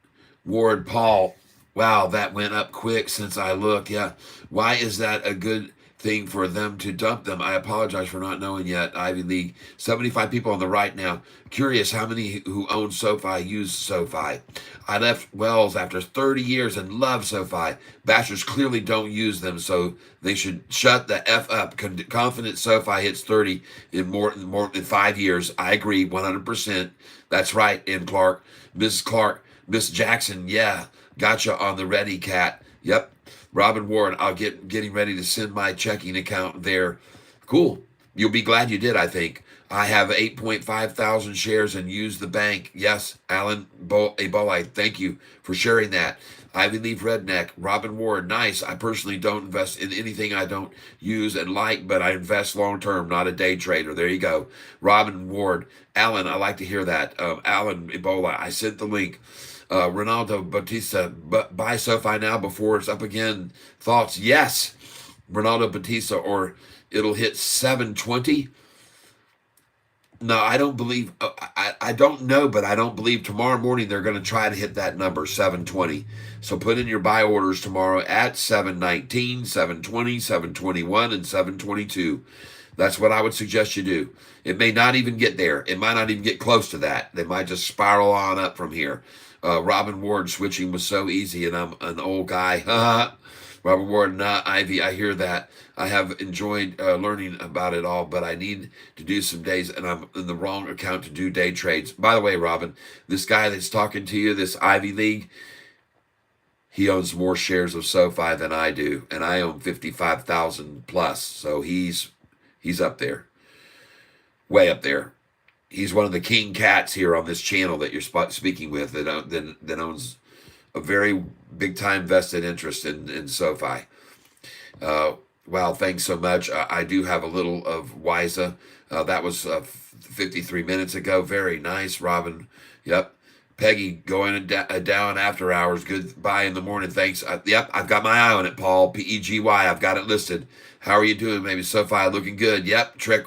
Ward Paul. Wow, that went up quick since I looked. Yeah. Why is that a good thing for them to dump them? I apologize for not knowing yet. Ivy League. 75 people on the right now. Curious how many who own SoFi use SoFi. I left Wells after 30 years and love SoFi. Bastards clearly don't use them, so they should shut the F up. Confident SoFi hits 30 in more than 5 years. I agree 100%. That's right, M. Clark. Mrs. Clark. Miss Jackson, yeah. Gotcha on the ready, Cat. Yep. Robin Ward, I'll getting ready to send my checking account there. Cool. You'll be glad you did, I think. I have 8.5 thousand shares and use the bank. Yes, Alan Ebola, thank you for sharing that. Ivy Leaf Redneck, Robin Ward, nice. I personally don't invest in anything I don't use and like, but I invest long term, not a day trader. There you go. Robin Ward, Alan, I like to hear that. Alan Ebola, I sent the link. Ronaldo Batista, buy SoFi now before it's up again. Thoughts? Yes. Ronaldo Batista, or it'll hit 720. No, I don't believe, I don't know, but I don't believe tomorrow morning they're going to try to hit that number, 720. So put in your buy orders tomorrow at 719, 720, 721, and 722. That's what I would suggest you do. It may not even get there. It might not even get close to that. They might just spiral on up from here. Robin Ward, switching was so easy, and I'm an old guy. Robin Ward, nah, Ivy, I hear that. I have enjoyed learning about it all, but I need to do some days, and I'm in the wrong account to do day trades. By the way, Robin, this guy that's talking to you, this Ivy League, he owns more shares of SoFi than I do, and I own 55,000 plus, so he's up there, way up there. He's one of the king cats here on this channel that you're speaking with that owns a very big time vested interest in SoFi. Wow, thanks so much. I do have a little of WISA. That was 53 minutes ago. Very nice, Robin. Yep. Peggy going down after hours. Goodbye in the morning. Thanks. Yep, I've got my eye on it, Paul. PEGY. I've got it listed. How are you doing? Maybe Sofi looking good. Yep. Trek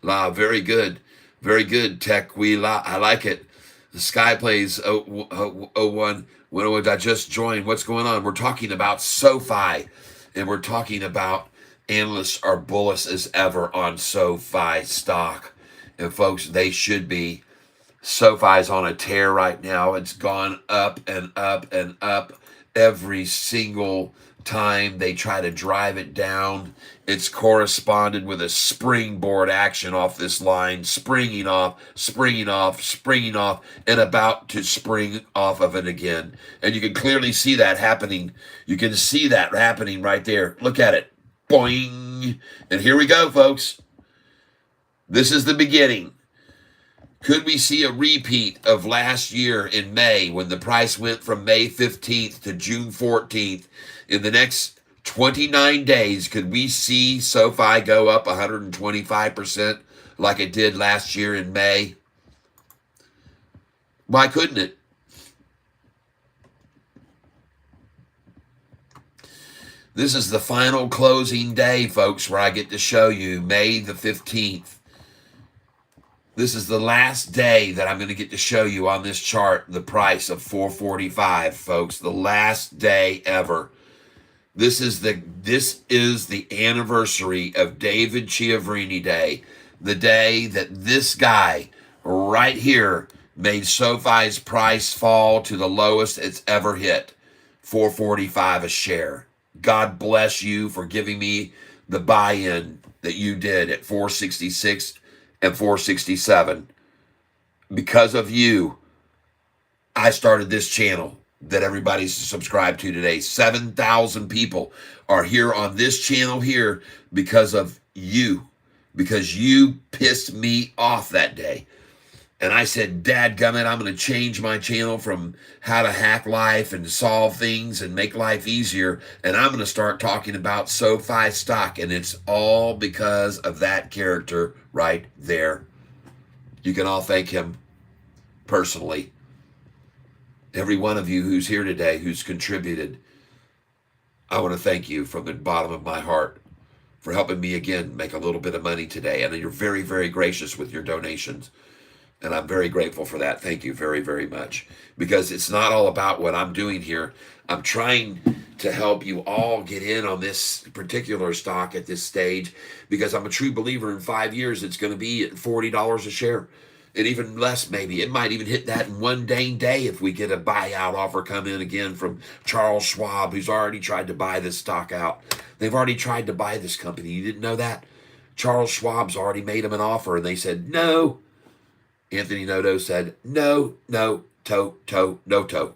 very good. Very good. Tech I like it. The Sky plays 01. When I just joined, what's going on? We're talking about SoFi, and we're talking about analysts are bullish as ever on SoFi stock. And folks, they should be. SoFi's on a tear right now. It's gone up and up and up every single time they try to drive it down. It's corresponded with a springboard action off this line, springing off, and about to spring off of it again. And you can clearly see that happening. You can see that happening right there. Look at it. Boing. And here we go, folks. This is the beginning. Could we see a repeat of last year in May when the price went from May 15th to June 14th? In the next 29 days, could we see SoFi go up 125% like it did last year in May? Why couldn't it? This is the final closing day, folks, where I get to show you May the 15th. This is the last day that I'm going to get to show you on this chart the price of 445, folks. The last day ever. This is the anniversary of David Chiavrini Day, the day that this guy right here made SoFi's price fall to the lowest it's ever hit, 445 a share. God bless you for giving me the buy-in that you did at 466 and 467. Because of you, I started this channel that everybody's subscribed to today. 7,000 people are here on this channel here because of you. Because you pissed me off that day. And I said, dadgummit, I'm going to change my channel from how to hack life and solve things and make life easier. And I'm going to start talking about SoFi stock. And it's all because of that character right there. You can all thank him personally. Every one of you who's here today, who's contributed, I want to thank you from the bottom of my heart for helping me again make a little bit of money today. And you're very, very gracious with your donations. And I'm very grateful for that. Thank you very, very much. Because it's not all about what I'm doing here. I'm trying to help you all get in on this particular stock at this stage, because I'm a true believer in 5 years it's going to be at $40 a share. And even less, maybe. It might even hit that in one dang day if we get a buyout offer come in again from Charles Schwab, who's already tried to buy this stock out. They've already tried to buy this company. You didn't know that? Charles Schwab's already made them an offer, and they said no. Anthony Noto said, no, no, no toe.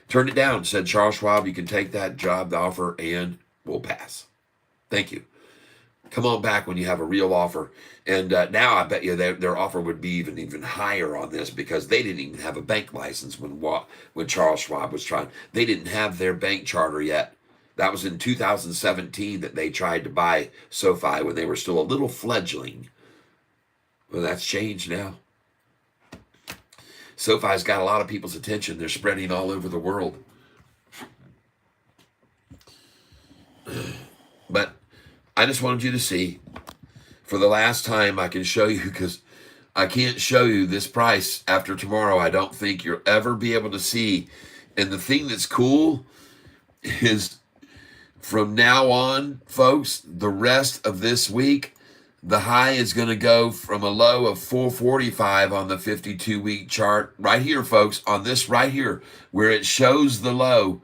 Turned it down, said Charles Schwab, you can take that job offer and we'll pass. Thank you. Come on back when you have a real offer. And now I bet you their offer would be even higher on this, because they didn't even have a bank license when Charles Schwab was trying. They didn't have their bank charter yet. That was in 2017 that they tried to buy SoFi when they were still a little fledgling. Well, that's changed now. SoFi's got a lot of people's attention. They're spreading all over the world. But I just wanted you to see, for the last time I can show you, because I can't show you this price after tomorrow. I don't think you'll ever be able to see. And the thing that's cool is from now on, folks, the rest of this week, the high is going to go from a low of 445 on the 52-week chart. Right here, folks, on this right here, where it shows the low.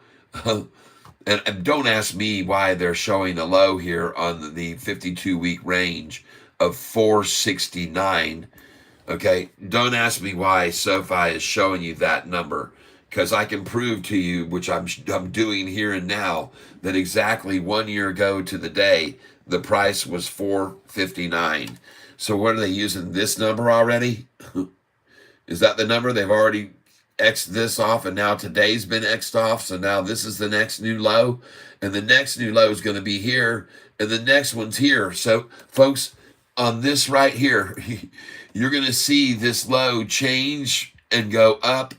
And don't ask me why they're showing a low here on the 52-week range of 469. Okay? Don't ask me why SoFi is showing you that number, because I can prove to you, which I'm doing here and now, that exactly 1 year ago to the day, the price was 459. So what are they using this number already? Is that the number? They've already X'd this off, and now today's been X'd off. So now this is the next new low, and the next new low is going to be here, and the next one's here. So folks, on this right here, you're going to see this low change and go up.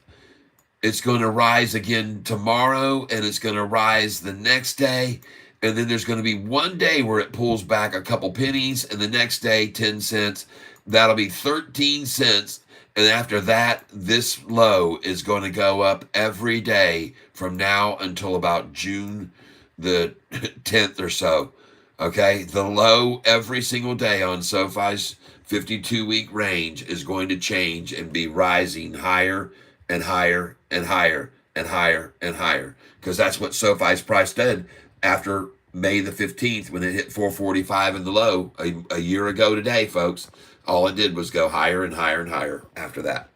It's going to rise again tomorrow, and it's going to rise the next day. And then there's going to be one day where it pulls back a couple pennies, and the next day, 10 cents. That'll be 13 cents. And after that, this low is going to go up every day from now until about June the 10th or so. Okay? The low every single day on SoFi's 52-week range is going to change and be rising higher and higher and higher and higher and higher, because that's what SoFi's price did after May the 15th when it hit 445 in the low a year ago today, folks. All it did was go higher and higher and higher after that.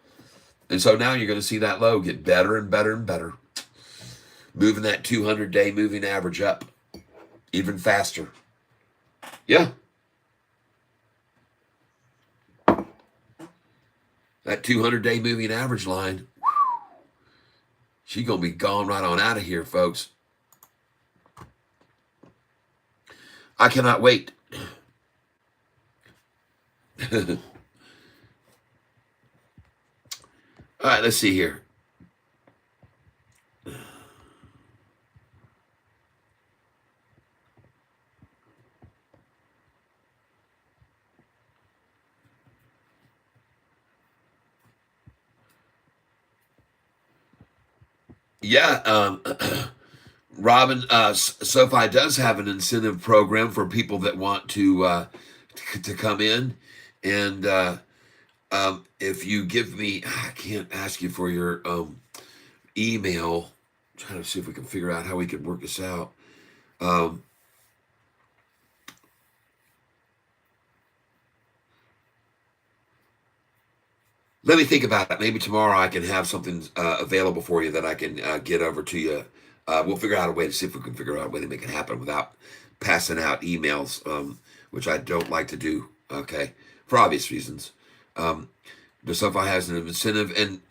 And so now you're going to see that low get better and better and better, moving that 200-day moving average up even faster. Yeah. That 200-day moving average line, she's going to be gone right on out of here, folks. I cannot wait. All right, let's see here. Yeah, Robin, SoFi does have an incentive program for people that want to come in, and if you give me, I can't ask you for your email. I'm trying to see if we can figure out how we can work this out. Let me think about it. Maybe tomorrow I can have something available for you that I can get over to you. We'll figure out a way to see if we can figure out a way to make it happen without passing out emails, which I don't like to do, okay, for obvious reasons. The SoFi has an incentive, and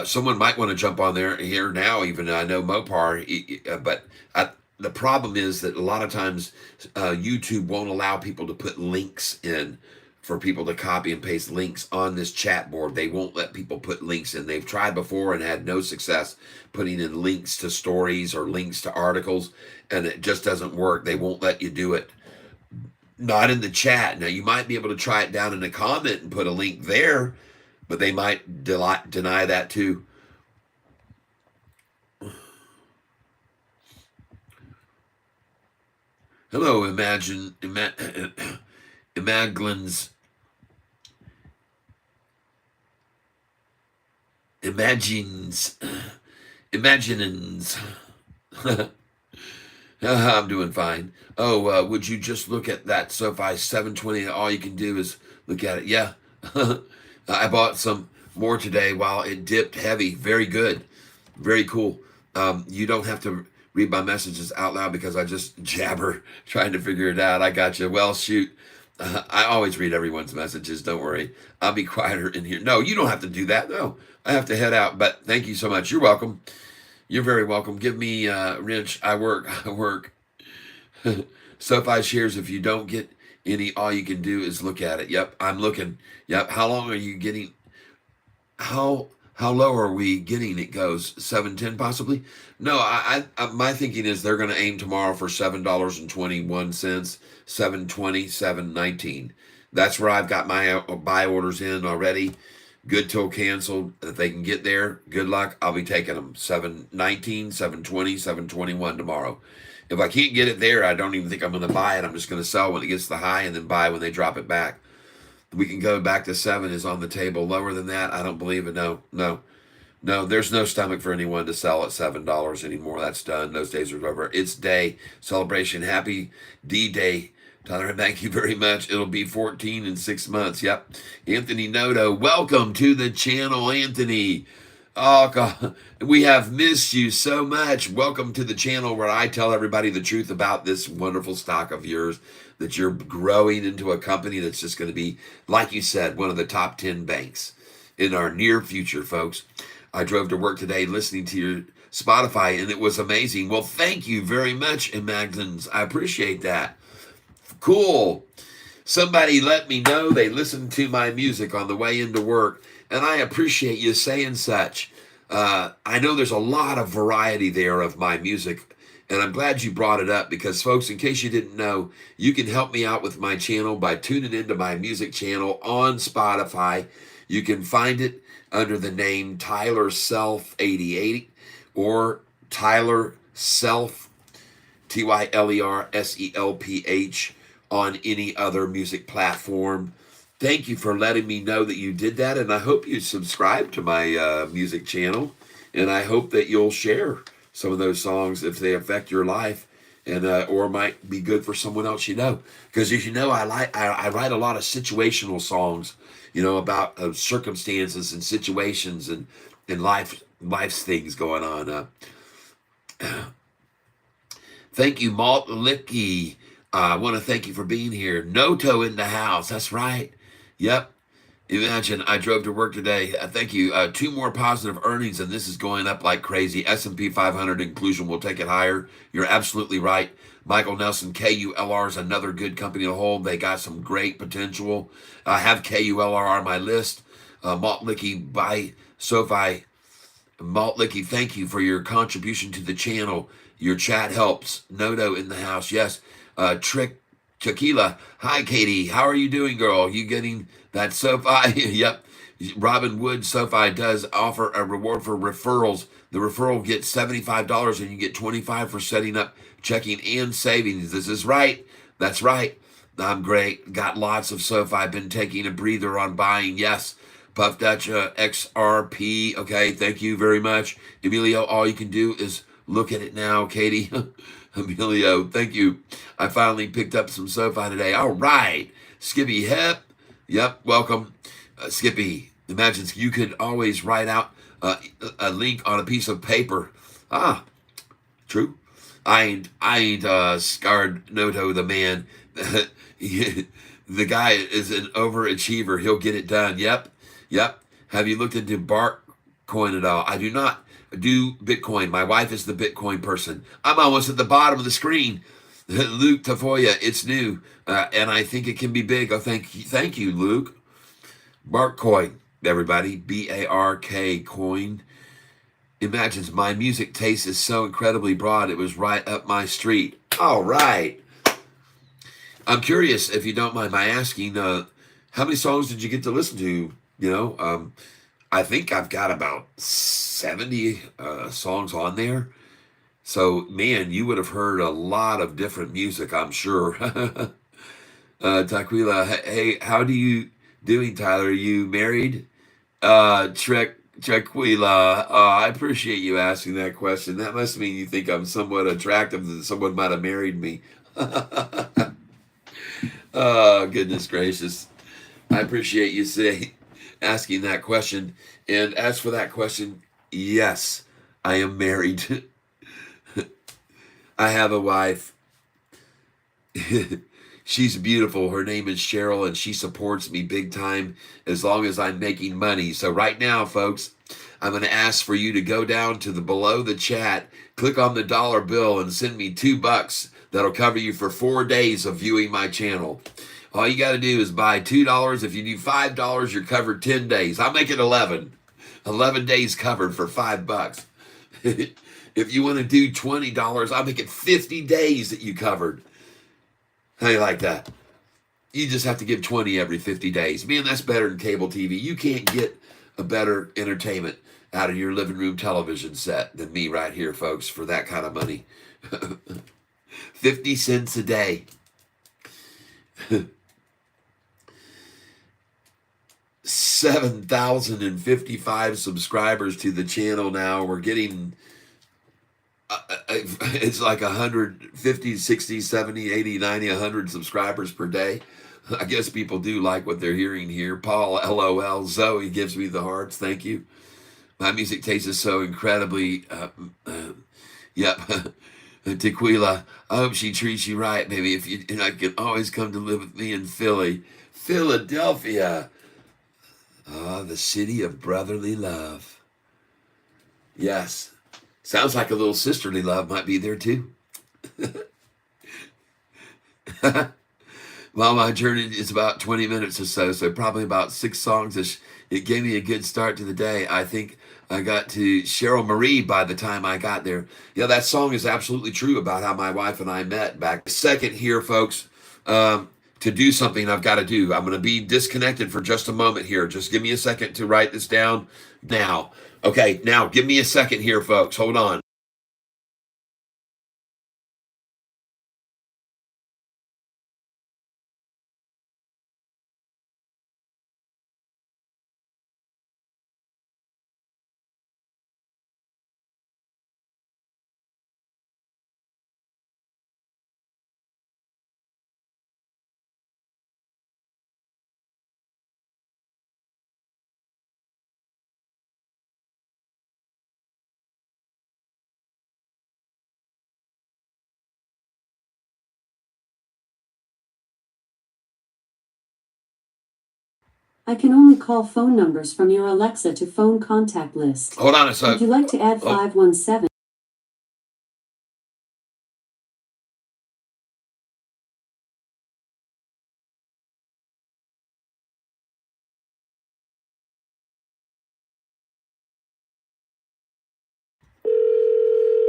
someone might want to jump on there here now, even I know Mopar, but the problem is that a lot of times YouTube won't allow people to put links in for people to copy and paste links on this chat board. They won't let people put links in. They've tried before and had no success putting in links to stories or links to articles, and it just doesn't work. They won't let you do it. Not in the chat. Now, you might be able to try it down in a comment and put a link there, but they might deny that too. Hello, Imaginings. I'm doing fine. Oh, would you just look at that SoFi 720? All you can do is look at it. Yeah. I bought some more today while it dipped heavy. Very good. Very cool. You don't have to read my messages out loud because I just jabber trying to figure it out. I got you. Well, shoot. I always read everyone's messages. Don't worry. I'll be quieter in here. No, you don't have to do that. No, I have to head out. But thank you so much. You're welcome. You're very welcome. Give me wrench. I work. SoFi shares. If you don't get any, all you can do is look at it. Yep, I'm looking. Yep. How long are you getting? How low are we getting? It goes 710 possibly. No, I my thinking is they're going to aim tomorrow for $7.21, 720, 719. That's where I've got my buy orders in already. Good till canceled. If they can get there, good luck. I'll be taking them 719, 720, 721 tomorrow. If I can't get it there, I don't even think I'm going to buy it. I'm just going to sell when it gets to the high and then buy when they drop it back. We can go back to 7 is on the table. Lower than that, I don't believe it. No. There's no stomach for anyone to sell at $7 anymore. That's done. Those days are over. It's day celebration. Happy D-Day, Tyler. Thank you very much. It'll be 14 in 6 months. Yep. Anthony Noto, welcome to the channel, Anthony. Oh, God, we have missed you so much. Welcome to the channel where I tell everybody the truth about this wonderful stock of yours, that you're growing into a company that's just going to be, like you said, one of the top 10 banks in our near future, folks. I drove to work today listening to your Spotify, and it was amazing. Well, thank you very much, Imaginings. I appreciate that. Cool. Somebody let me know they listened to my music on the way into work, and I appreciate you saying such. I know there's a lot of variety there of my music, and I'm glad you brought it up because, folks, in case you didn't know, you can help me out with my channel by tuning into my music channel on Spotify. You can find it under the name Tyler Self 88 or Tyler Self, TYLERSELPH, on any other music platform. Thank you for letting me know that you did that, and I hope you subscribe to my music channel, and I hope that you'll share some of those songs if they affect your life, and or might be good for someone else you know. Because as you know, I write a lot of situational songs, you know, about circumstances and situations and life's things going on. Thank you, Malt Licky. I want to thank you for being here. Noto in the house. That's right. Yep. Imagine I drove to work today. Thank you. 2 more positive earnings, and this is going up like crazy. S&P 500 inclusion will take it higher. You're absolutely right. Michael Nelson, KULR is another good company to hold. They got some great potential. I have KULR on my list. Malt Licky by Sofi. Malt Licky, thank you for your contribution to the channel. Your chat helps. Noto in the house. Yes. Trick Tequila. Hi, Katie. How are you doing, girl? You getting that Sofi? Yep. Robin Wood Sofi does offer a reward for referrals. The referral gets $75 and you get $25 for setting up checking and savings. This is right. That's right. I'm great. Got lots of Sofi. Been taking a breather on buying. Yes. Puff Dutch XRP. Okay. Thank you very much. Emilio, all you can do is look at it now, Katie. Emilio, thank you. I finally picked up some Sofi today. All right. Skippy Hep. Yep, welcome. Skippy, imagine you could always write out a link on a piece of paper. Ah, true. I ain't scarred Noto the man. The guy is an overachiever. He'll get it done. Yep. Have you looked into Bartcoin at all? I do not do Bitcoin. My wife is the Bitcoin person. I'm almost at the bottom of the screen. Luke Tafoya, it's new, and I think it can be big. Oh, thank you, Luke. Bartcoin, everybody, B-A-R-K coin. Imagines my music taste is so incredibly broad. It was right up my street. All right. I'm curious, if you don't mind my asking, how many songs did you get to listen to? You know, I think I've got about 70 songs on there. So, man, you would have heard a lot of different music, I'm sure. Taquila, hey, how do you doing, Tyler? Are you married? Taquila, I appreciate you asking that question. That must mean you think I'm somewhat attractive, that someone might have married me. Oh, goodness gracious. I appreciate you asking that question. And as for that question, yes, I am married. I have a wife. She's beautiful. Her name is Cheryl, and she supports me big time as long as I'm making money. So right now, folks, I'm going to ask for you to go down to the below the chat, click on the dollar bill, and send me $2. That'll cover you for 4 days of viewing my channel. All you got to do is buy $2. If you do $5, you're covered 10 days. I'll make it 11. 11 days covered for $5. If you want to do $20, I'll make it 50 days that you covered. How you like that? You just have to give 20 every 50 days. Man, that's better than cable TV. You can't get a better entertainment out of your living room television set than me right here, folks, for that kind of money. 50 cents a day. 7,055 subscribers to the channel now. We're getting, it's like 150, 60, 70, 80, 90, 100 subscribers per day. I guess people do like what they're hearing here. Paul, LOL. Zoe gives me the hearts. Thank you. My music taste is so incredibly, yep. Tequila, I hope she treats you right, baby. If you, and I can always come to live with me in Philly. Philadelphia. Ah, the city of brotherly love. Yes. Sounds like a little sisterly love might be there too. Well, my journey is about 20 minutes or so probably about 6 songs. It gave me a good start to the day. I think I got to Cheryl Marie by the time I got there. Yeah, that song is absolutely true about how my wife and I met back. Second here, folks, to do something I've got to do. I'm going to be disconnected for just a moment here. Just give me a second to write this down now. Okay, now give me a second here, folks. Hold on. I can only call phone numbers from your Alexa to phone contact list. Hold on a second. Would you like to add 517?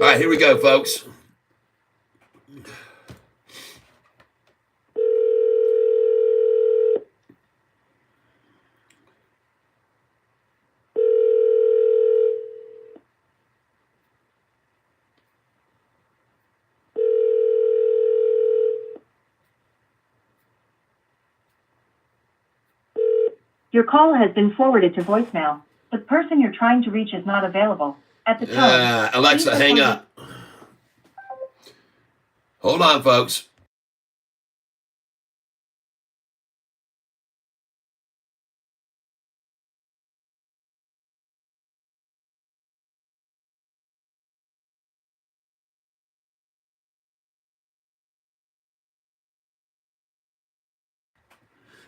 All right, here we go, folks. Your call has been forwarded to voicemail. The person you're trying to reach is not available. At the tone, Alexa, hang up. Hold on, folks.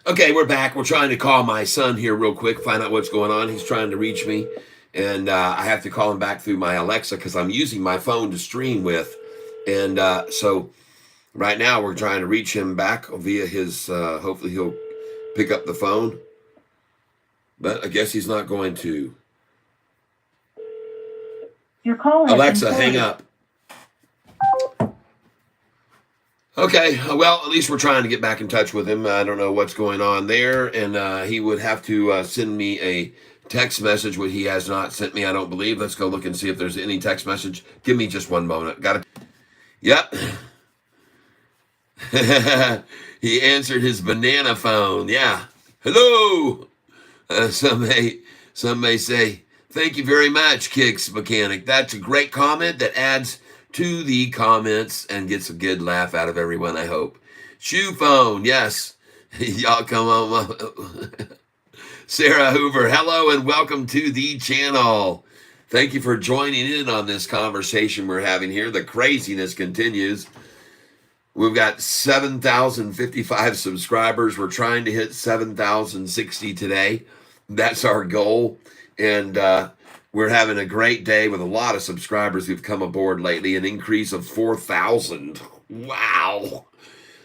Okay, we're back. We're trying to call my son here real quick, find out what's going on. He's trying to reach me, and I have to call him back through my Alexa because I'm using my phone to stream with. And so right now we're trying to reach him back via his, hopefully he'll pick up the phone. But I guess he's not going to. Your call has Alexa, been hang up. Okay, well, at least we're trying to get back in touch with him. I don't know what's going on there, and he would have to send me a text message, which he has not sent me, I don't believe. Let's go look and see if there's any text message. Give me just one moment. Got it. Yep. He answered his banana phone. Yeah. Hello. Some may say, thank you very much, Kicks Mechanic. That's a great comment that adds to the comments and gets a good laugh out of everyone, I hope. Shoe phone, yes. Y'all come on. Sarah Hoover, hello and welcome to the channel. Thank you for joining in on this conversation we're having here. The craziness continues. We've got 7,055 subscribers. We're trying to hit 7,060 today. That's our goal. And we're having a great day with a lot of subscribers who've come aboard lately, an increase of 4,000. Wow.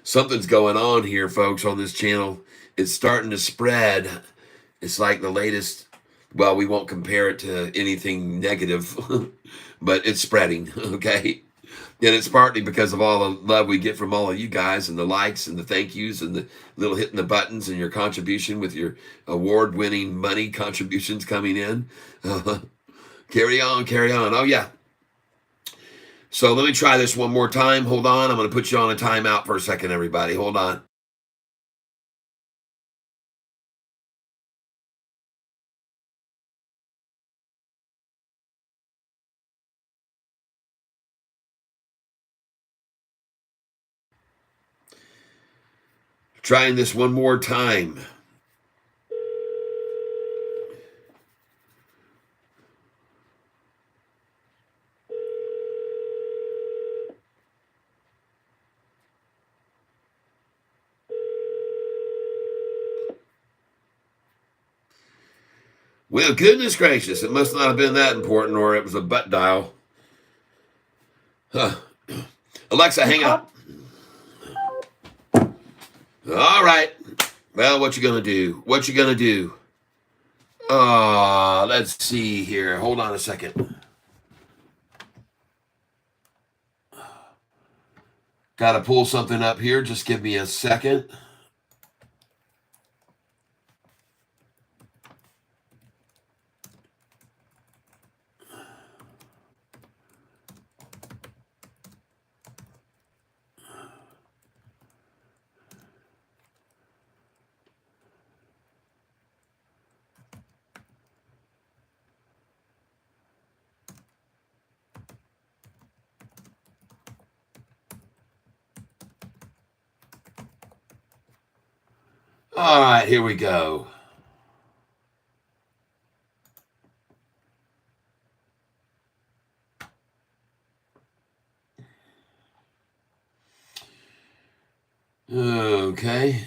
Something's going on here, folks, on this channel. It's starting to spread. It's like the latest, well, we won't compare it to anything negative, but it's spreading, okay? And it's partly because of all the love we get from all of you guys and the likes and the thank yous and the little hitting the buttons and your contribution with your award-winning money contributions coming in. Carry on, carry on. Oh, yeah. So let me try this one more time. Hold on. I'm going to put you on a timeout for a second, everybody. Hold on. Trying this one more time. Well, goodness gracious, it must not have been that important, or it was a butt dial. Alexa, hang up. All right. Well, what you gonna do? What you gonna do? Let's see here. Hold on a second. Got to pull something up here. Just give me a second. All right, here we go. Okay.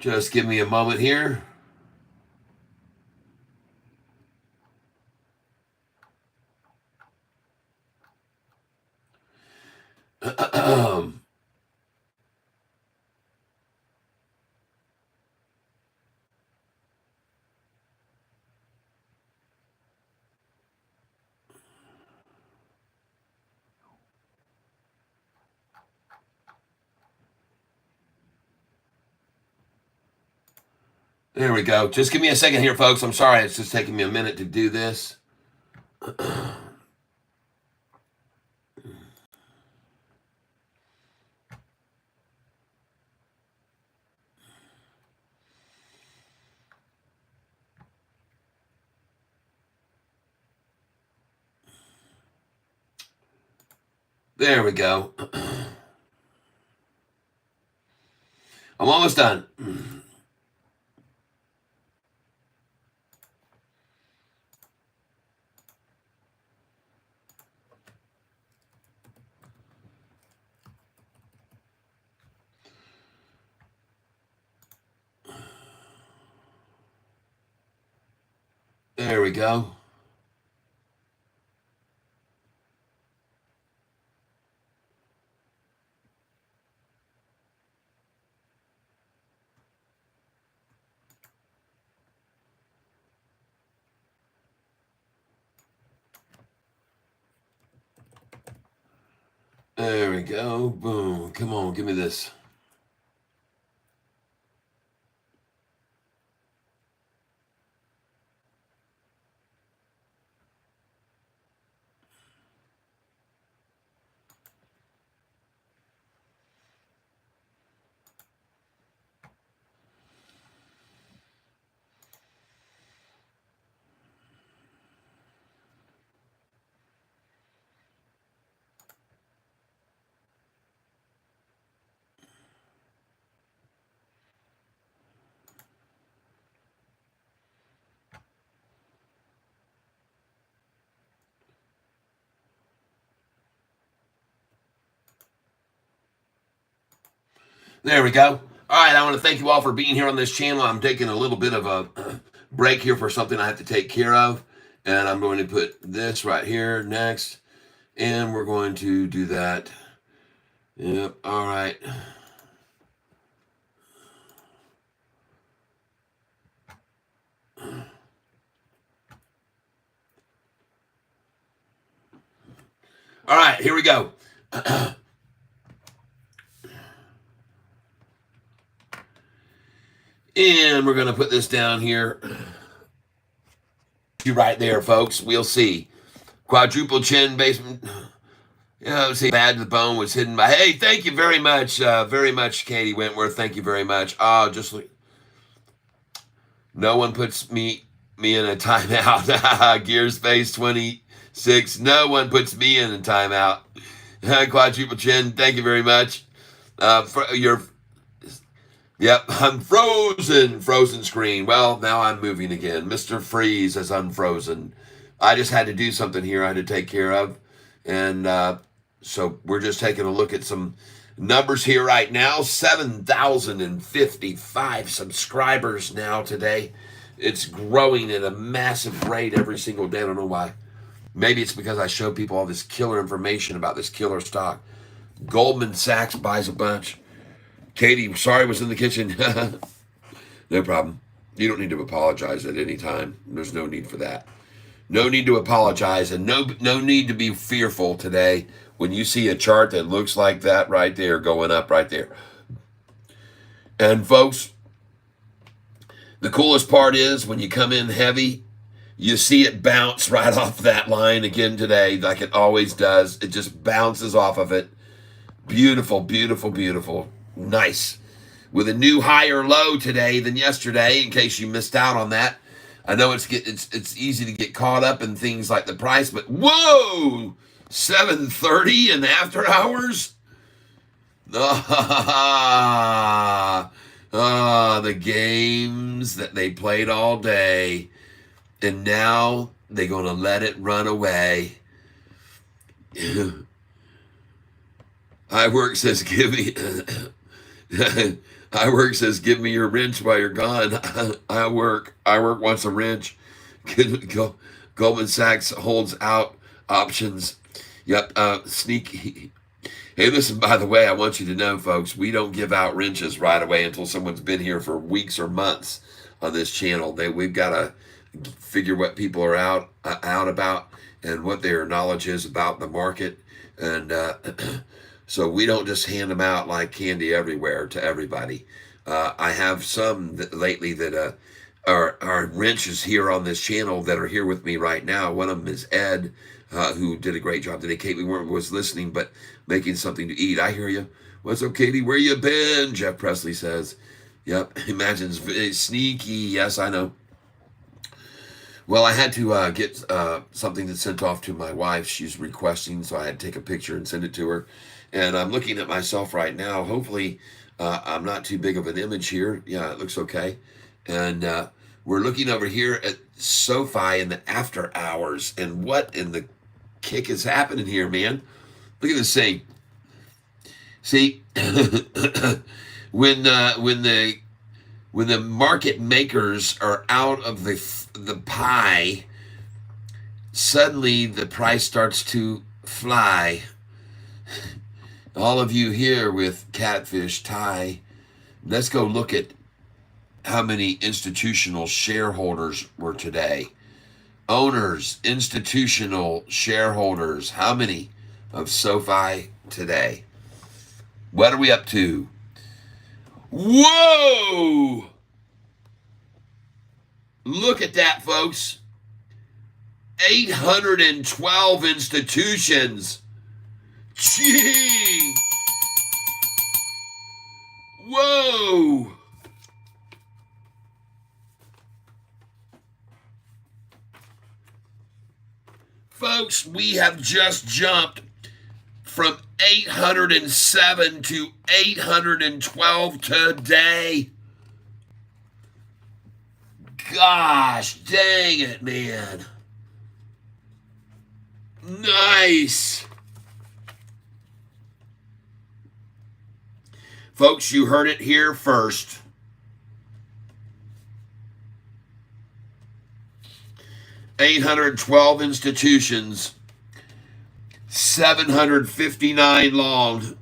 Just give me a moment here. There we go. Just give me a second here, folks. I'm sorry. It's just taking me a minute to do this. There we go. I'm almost done. There we go. There we go. Boom. Come on, give me this. There we go. All right, I want to thank you all for being here on this channel. I'm taking a little bit of a break here for something I have to take care of. And I'm going to put this right here next. And we're going to do that. Yep, all right. All right, here we go. And we're going to put this down here. You right there, folks. We'll see. Quadruple chin basement. Yeah, see, bad to the bone was hidden by. Hey, thank you very much, Katie Wentworth. Thank you very much. Oh, just like no one puts me in a timeout. Gear Space 26. No one puts me in a timeout. Quadruple chin. Thank you very much. For your. Yep, I'm frozen. Frozen screen. Well, now I'm moving again. Mr. Freeze has unfrozen. I just had to do something here I had to take care of. And So we're just taking a look at some numbers here right now. 7,055 subscribers now today. It's growing at a massive rate every single day. I don't know why. Maybe it's because I show people all this killer information about this killer stock. Goldman Sachs buys a bunch. Katie, sorry, was in the kitchen. No problem. You don't need to apologize at any time. There's no need for that. No need to apologize, and no need to be fearful today when you see a chart that looks like that right there going up right there. And folks, the coolest part is when you come in heavy, you see it bounce right off that line again today, like it always does. It just bounces off of it. Beautiful, beautiful, beautiful. Nice. With a new higher low today than yesterday, in case you missed out on that. I know it's easy to get caught up in things like the price, but whoa! 7:30 in after hours? The games that they played all day. And now they're going to let it run away. iWork says, give me your wrench while you're gone. iWork wants a wrench. Goldman Sachs holds out options. Yep, sneaky. Hey, listen, by the way, I want you to know, folks, we don't give out wrenches right away until someone's been here for weeks or months on this channel. We've got to figure what people are out about and what their knowledge is about the market. And so we don't just hand them out like candy everywhere to everybody. I have some lately that are wrenches here on this channel that are here with me right now. One of them is Ed, who did a great job today. Katie was listening, but making something to eat. I hear you. What's up, Katie? Where you been? Jeff Presley says. Yep, imagines sneaky. Yes, I know. Well, I had to get something that's sent off to my wife. She's requesting, so I had to take a picture and send it to her. And I'm looking at myself right now. Hopefully, I'm not too big of an image here. Yeah, it looks okay. And we're looking over here at Sofi in the after hours. And what in the kick is happening here, man? Look at this thing. See, when the market makers are out of the pie, suddenly the price starts to fly. All of you here with Catfish, Ty, let's go look at how many institutional shareholders were today. Owners, institutional shareholders, how many of Sofi today? What are we up to? Whoa! Look at that, folks. 812 institutions. Gee! Whoa! Folks, we have just jumped from 807 to 812 today. Gosh, dang it, man. Nice. Folks, you heard it here first. $812 institutions, 759 long.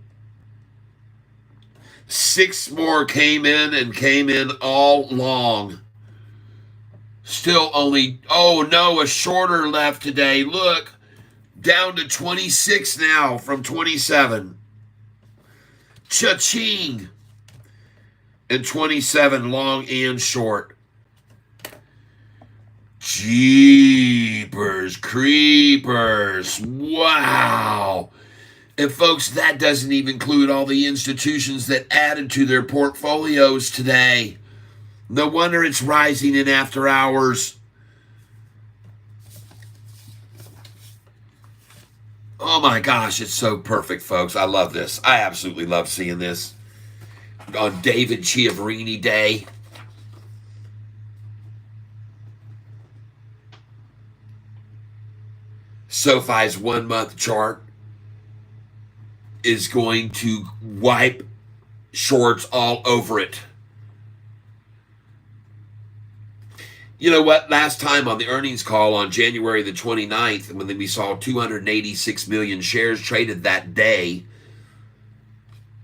6 more came in all long. Still only, oh no, a shorter left today. Look, down to 26 now from 27. Cha-ching. And 27 long and short. Jeepers creepers. Wow. And folks, that doesn't even include all the institutions that added to their portfolios today. No wonder it's rising in after hours. Oh my gosh, it's so perfect, folks. I love this. I absolutely love seeing this on David Chiaverini Day. Sofi's 1 month chart. is going to wipe shorts all over it. You know what? Last time on the earnings call on January the 29th, when we saw 286 million shares traded that day,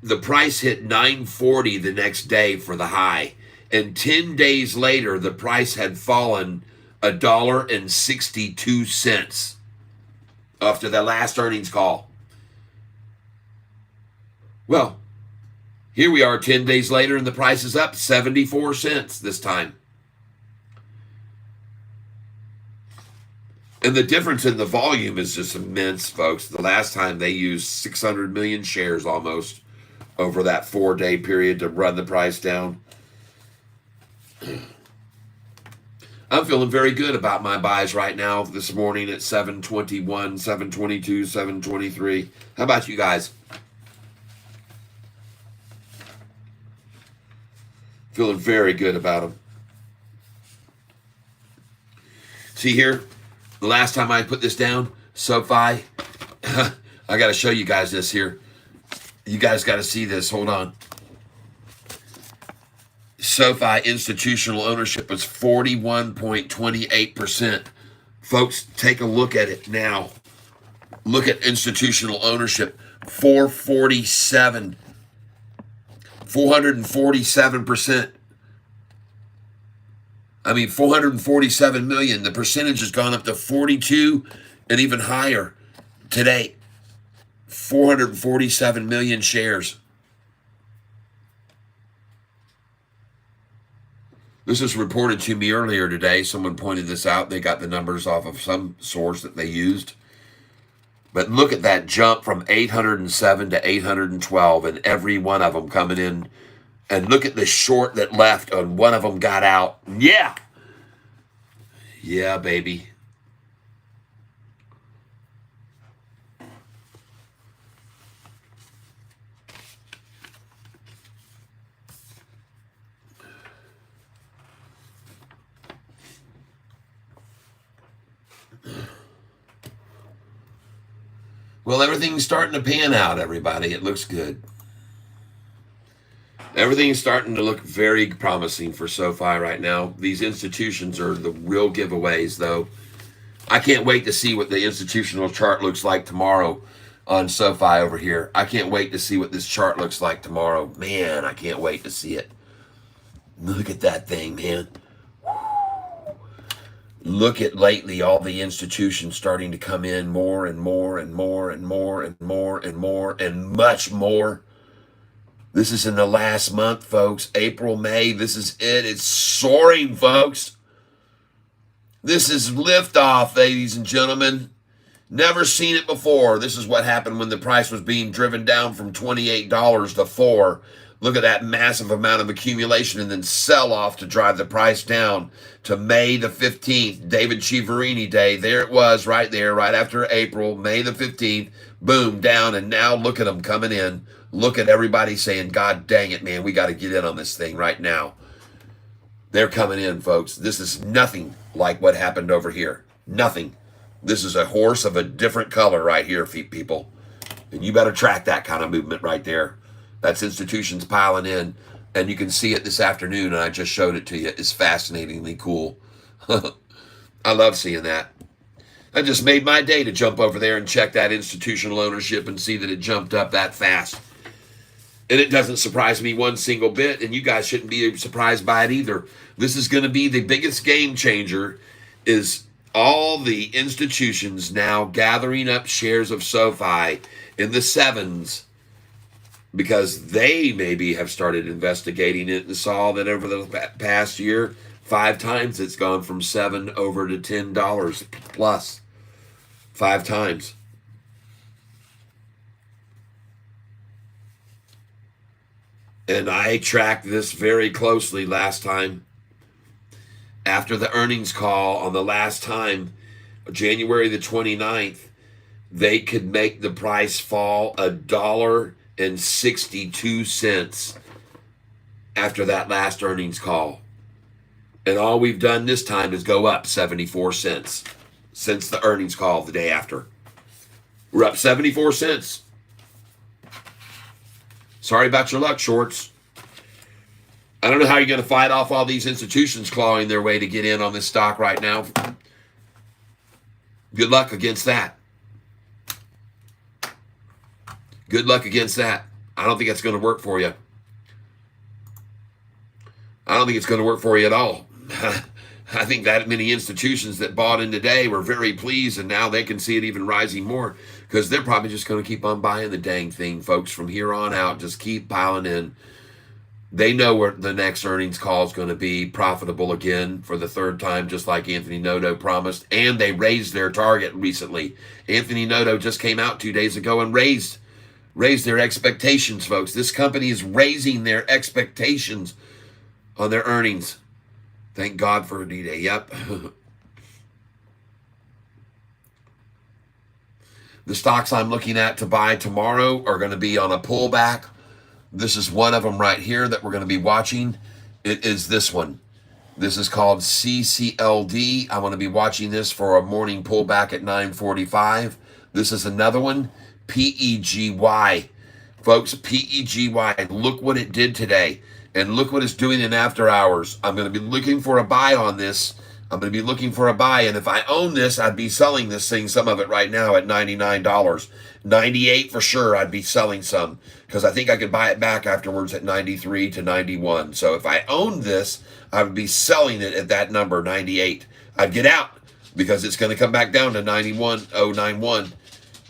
the price hit 940 the next day for the high. And 10 days later, the price had fallen $1.62 after the last earnings call. Well, here we are 10 days later, and the price is up 74 cents this time. And the difference in the volume is just immense, folks. The last time they used 600 million shares almost over that 4-day period to run the price down. I'm feeling very good about my buys right now this morning at 721, 722, 723. How about you guys? Feeling very good about them. See here, the last time I put this down, Sofi, I got to show you guys this here. You guys got to see this. Hold on. Sofi institutional ownership was 41.28%. Folks, take a look at it now. Look at institutional ownership. 447%. I mean, 447 million. The percentage has gone up to 42 and even higher today. 447 million shares. This was reported to me earlier today. Someone pointed this out. They got the numbers off of some source that they used. But look at that jump from 807 to 812, and every one of them coming in. And look at the short that left, and one of them got out. Yeah. Yeah, baby. Well, everything's starting to pan out, everybody. It looks good. Everything's starting to look very promising for Sofi right now. These institutions are the real giveaways, though. I can't wait to see what the institutional chart looks like tomorrow on Sofi over here. I can't wait to see what this chart looks like tomorrow. Man, I can't wait to see it. Look at that thing, man. Look at lately all the institutions starting to come in more and more and more and more and more and more and much more. This is in the last month, folks. April, May, this is it. It's soaring, folks. This is liftoff, ladies and gentlemen. Never seen it before. This is what happened when the price was being driven down from $28 to $4. Look at that massive amount of accumulation and then sell off to drive the price down to May the 15th, David Chiaverini Day. There it was right there, right after April, May the 15th. Boom, down, and now look at them coming in. Look at everybody saying, God dang it, man, we got to get in on this thing right now. They're coming in, folks. This is nothing like what happened over here. Nothing. This is a horse of a different color right here, people. And you better track that kind of movement right there. That's institutions piling in. And you can see it this afternoon, and I just showed it to you. It's fascinatingly cool. I love seeing that. I just made my day to jump over there and check that institutional ownership and see that it jumped up that fast. And it doesn't surprise me one single bit, and you guys shouldn't be surprised by it either. This is going to be the biggest game changer, is all the institutions now gathering up shares of Sofi in the sevens, because they maybe have started investigating it and saw that over the past year, 5 times it's gone from $7 over to $10 plus. 5 times. And I tracked this very closely last time. After the earnings call on the last time, January the 29th, they could make the price fall $1.62 after that last earnings call. And all we've done this time is go up 74 cents since the earnings call the day after. We're up 74 cents. Sorry about your luck, shorts. I don't know how you're going to fight off all these institutions clawing their way to get in on this stock right now. Good luck against that. Good luck against that. I don't think that's going to work for you. I don't think it's going to work for you at all. I think that many institutions that bought in today were very pleased, and now they can see it even rising more because they're probably just going to keep on buying the dang thing, folks, from here on out. Just keep piling in. They know where the next earnings call is going to be profitable again for the third time, just like Anthony Noto promised. And they raised their target recently. Anthony Noto just came out 2 days ago and raised their expectations, folks. This company is raising their expectations on their earnings. Thank God for a D-Day. Yep. The stocks I'm looking at to buy tomorrow are going to be on a pullback. This is one of them right here that we're going to be watching. It is this one. This is called CCLD. I want to be watching this for a morning pullback at 9:45. This is another one, PEGY. Folks, PEGY. Look what it did today. And look what it's doing in after hours. I'm going to be looking for a buy on this. I'm going to be looking for a buy. And if I own this, I'd be selling this thing, some of it right now at $99. $98 for sure, I'd be selling some. Because I think I could buy it back afterwards at $93 to $91. So if I owned this, I would be selling it at that number, $98. I'd get out because it's going to come back down to $91.091.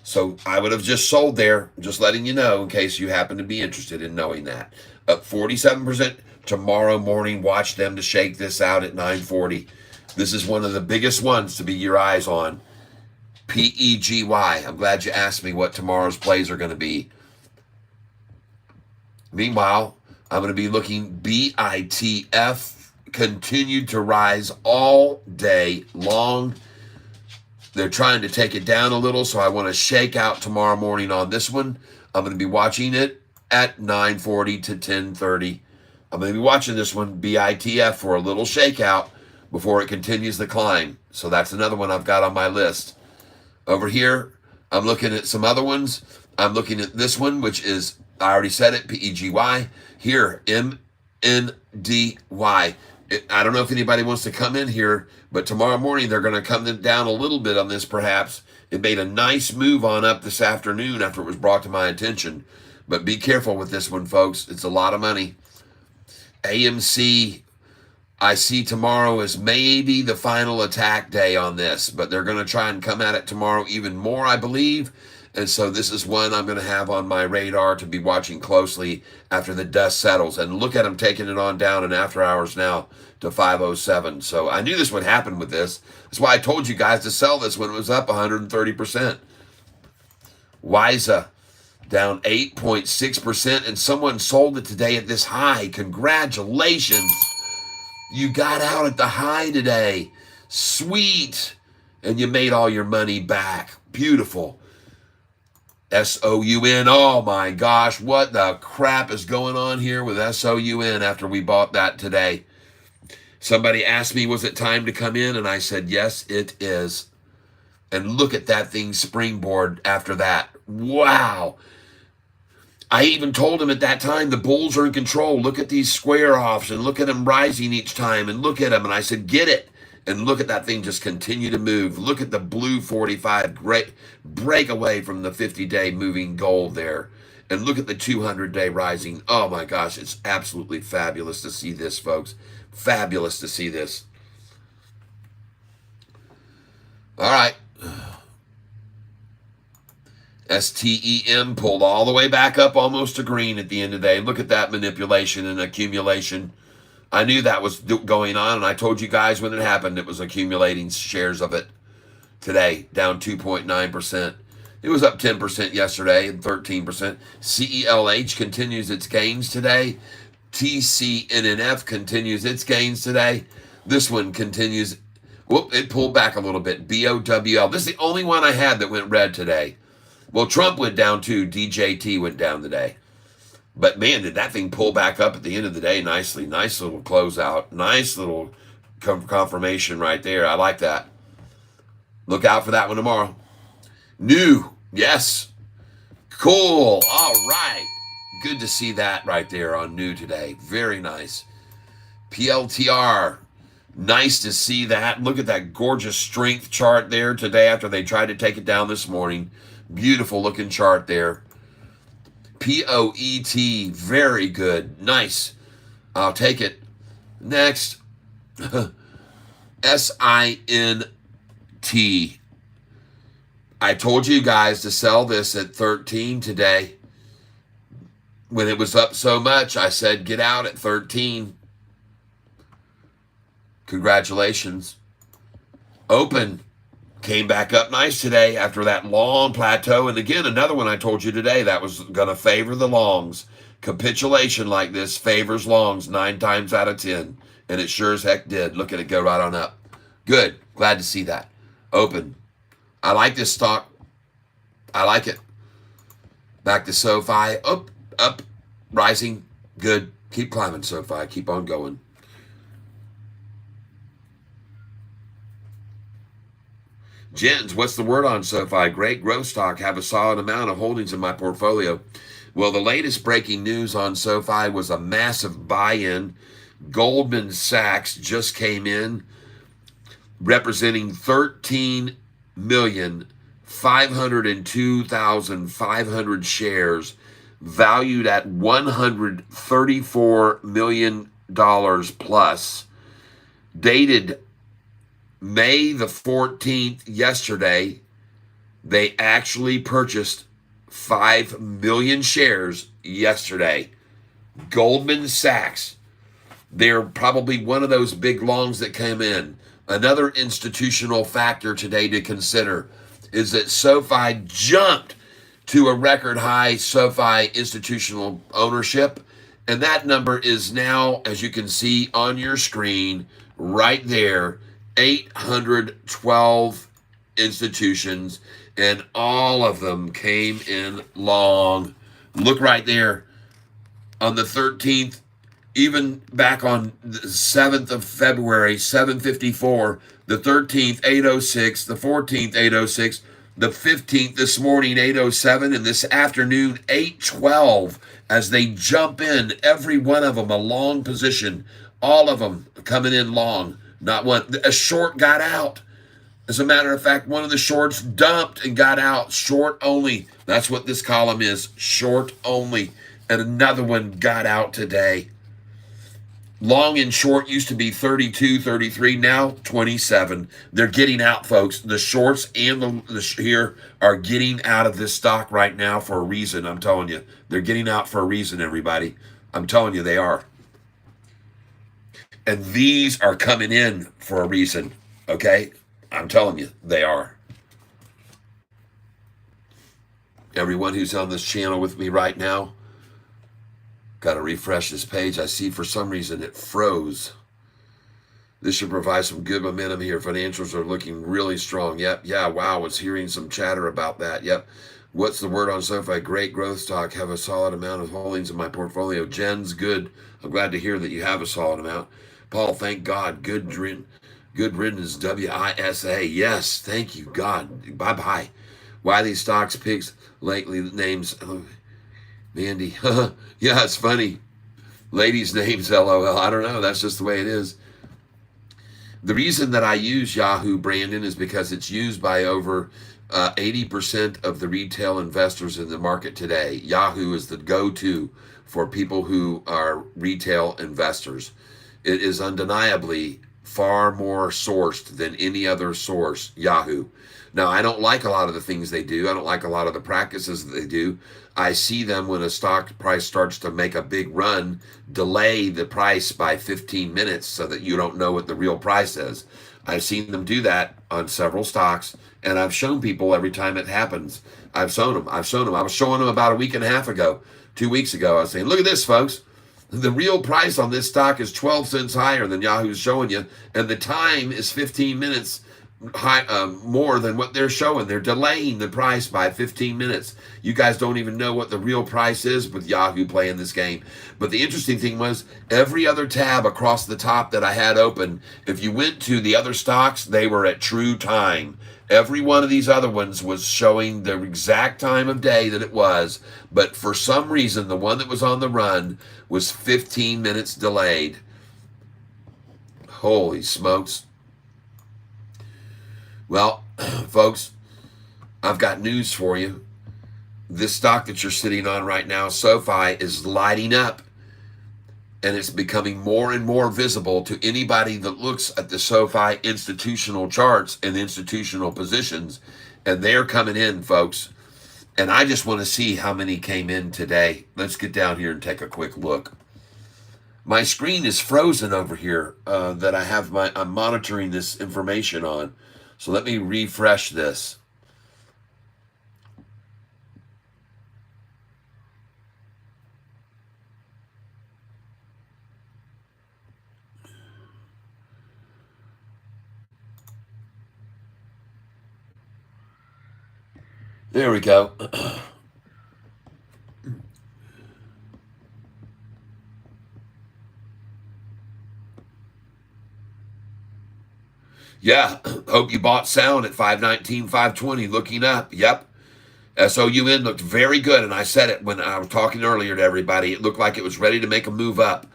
So I would have just sold there, just letting you know in case you happen to be interested in knowing that. Up 47% tomorrow morning. Watch them to shake this out at 9:40. This is one of the biggest ones to be your eyes on. PEGY. I'm glad you asked me what tomorrow's plays are going to be. Meanwhile, I'm going to be looking BITF. Continued to rise all day long. They're trying to take it down a little, so I want to shake out tomorrow morning on this one. I'm going to be watching it at 9:40 to 10:30. I'm going to be watching this one, BITF, for a little shakeout before it continues the climb. So that's another one I've got on my list. Over here, I'm looking at some other ones. I'm looking at this one, which is, I already said it, PEGY. Here, MNDY. I don't know if anybody wants to come in here, but tomorrow morning they're going to come down a little bit on this perhaps. It made a nice move on up this afternoon after it was brought to my attention. But be careful with this one, folks. It's a lot of money. AMC, I see tomorrow as maybe the final attack day on this, but they're going to try and come at it tomorrow even more, I believe. And so this is one I'm going to have on my radar to be watching closely after the dust settles. And look at them taking it on down in after hours now to 507. So I knew this would happen with this. That's why I told you guys to sell this when it was up 130%. WISA down 8.6%, and someone sold it today at this high. Congratulations. You got out at the high today. Sweet. And you made all your money back. Beautiful. SOUN. Oh my gosh, what the crap is going on here with SOUN after we bought that today? Somebody asked me, was it time to come in? And I said, yes, it is. And look at that thing springboard after that. Wow. I even told him at that time, the bulls are in control. Look at these square offs and look at them rising each time and look at them. And I said, get it. And look at that thing just continue to move. Look at the blue 45, great break away from the 50-day moving gold there. And look at the 200-day rising. Oh my gosh, it's absolutely fabulous to see this, folks. Fabulous to see this. All right. STEM pulled all the way back up almost to green at the end of the day. Look at that manipulation and accumulation. I knew that was going on, and I told you guys when it happened it was accumulating shares of it today, down 2.9%. It was up 10% yesterday and 13%. CELH continues its gains today. TCNNF continues its gains today. This one continues. Whoop, it pulled back a little bit. BOWL. This is the only one I had that went red today. Well, Trump went down too. DJT went down today. But man, did that thing pull back up at the end of the day nicely. Nice little closeout. Nice little confirmation right there. I like that. Look out for that one tomorrow. New. Yes. Cool. All right. Good to see that right there on new today. Very nice. PLTR. Nice to see that. Look at that gorgeous strength chart there today after they tried to take it down this morning. Beautiful looking chart there. POET. Very good. Nice. I'll take it. Next. SINT. I told you guys to sell this at 13 today. When it was up so much, I said get out at 13. Congratulations. Open came back up nice today after that long plateau. And again, another one I told you today that was going to favor the longs. Capitulation like this favors longs 9 times out of 10. And it sure as heck did. Look at it go right on up. Good. Glad to see that. Open. I like this stock. I like it. Back to SoFi. Up, rising, good. Keep climbing, SoFi. Keep on going. Jens, what's the word on SoFi? Great growth stock. Have a solid amount of holdings in my portfolio. Well, the latest breaking news on SoFi was a massive buy-in. Goldman Sachs just came in, representing 13,502,500 shares, valued at $134 million plus, dated May the 14th, yesterday. They actually purchased 5 million shares yesterday. Goldman Sachs. They're probably one of those big longs that came in. Another institutional factor today to consider is that SoFi jumped to a record high SoFi institutional ownership. And that number is now, as you can see on your screen, right there, 812 institutions, and all of them came in long. Look right there on the 13th, even back on the 7th of February, 7:54, the 13th, 8:06, the 14th, 8:06, the 15th this morning, 8:07, and this afternoon, 8:12, as they jump in, every one of them a long position, all of them coming in long. Not one. A short got out. As a matter of fact, one of the shorts dumped and got out. Short only. That's what this column is. Short only. And another one got out today. Long and short used to be 32, 33. Now 27. They're getting out, folks. The shorts and the here are getting out of this stock right now for a reason. I'm telling you. They're getting out for a reason, everybody. I'm telling you they are. And these are coming in for a reason, okay? I'm telling you, they are. Everyone who's on this channel with me right now, got to refresh this page. I see for some reason it froze. This should provide some good momentum here. Financials are looking really strong. Yep, yeah, wow, I was hearing some chatter about that. Yep. What's the word on SoFi? Great growth stock. Have a solid amount of holdings in my portfolio. Jen's good. I'm glad to hear that you have a solid amount. Paul, thank God. Good riddance, WISA. Yes, thank you, God. Bye-bye. Why these stocks picks lately names? Oh, Mandy. Yeah, it's funny. Ladies' names, LOL. I don't know. That's just the way it is. The reason that I use Yahoo, Brandon, is because it's used by over 80% of the retail investors in the market today. Yahoo is the go-to for people who are retail investors. It is undeniably far more sourced than any other source, Yahoo. Now, I don't like a lot of the things they do. I don't like a lot of the practices that they do. I see them when a stock price starts to make a big run, delay the price by 15 minutes so that you don't know what the real price is. I've seen them do that on several stocks, and I've shown people every time it happens. I've shown them. I was showing them about a week and a half ago, 2 weeks ago. I was saying, look at this, folks. The real price on this stock is 12 cents higher than Yahoo's showing you, and the time is 15 minutes more than what they're showing. They're delaying the price by 15 minutes. You guys don't even know what the real price is with Yahoo playing this game. But the interesting thing was every other tab across the top that I had open, if you went to the other stocks, they were at true time. Every one of these other ones was showing the exact time of day that it was, but for some reason, the one that was on the run was 15 minutes delayed. Holy smokes. Well, folks, I've got news for you. This stock that you're sitting on right now, Sofi, is lighting up, and it's becoming more and more visible to anybody that looks at the Sofi institutional charts and institutional positions, and they're coming in, folks. And I just want to see how many came in today. Let's get down here and take a quick look. My screen is frozen over here that I'm monitoring this information on. So let me refresh this. There we go. Yeah, hope you bought sound at 519, 520, looking up. Yep. SOUN looked very good, and I said it when I was talking earlier to everybody. It looked like it was ready to make a move up.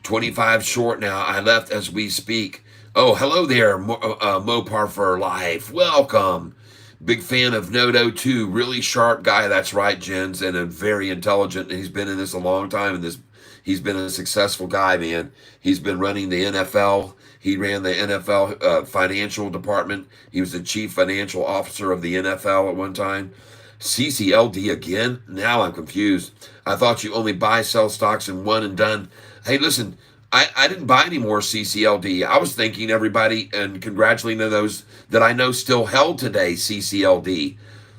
25 short now. I left as we speak. Oh, hello there, Mopar for Life. Welcome. Big fan of Nodo 2. Really sharp guy. That's right, Jens, and a very intelligent. He's been in this a long time, and he's been a successful guy, man. He's been running the NFL. He ran the NFL financial department. He was the chief financial officer of the NFL at one time. CCLD again? Now I'm confused. I thought you only buy, sell stocks in one and done. Hey, listen, I didn't buy any more CCLD. I was thanking everybody and congratulating those that I know still held today CCLD.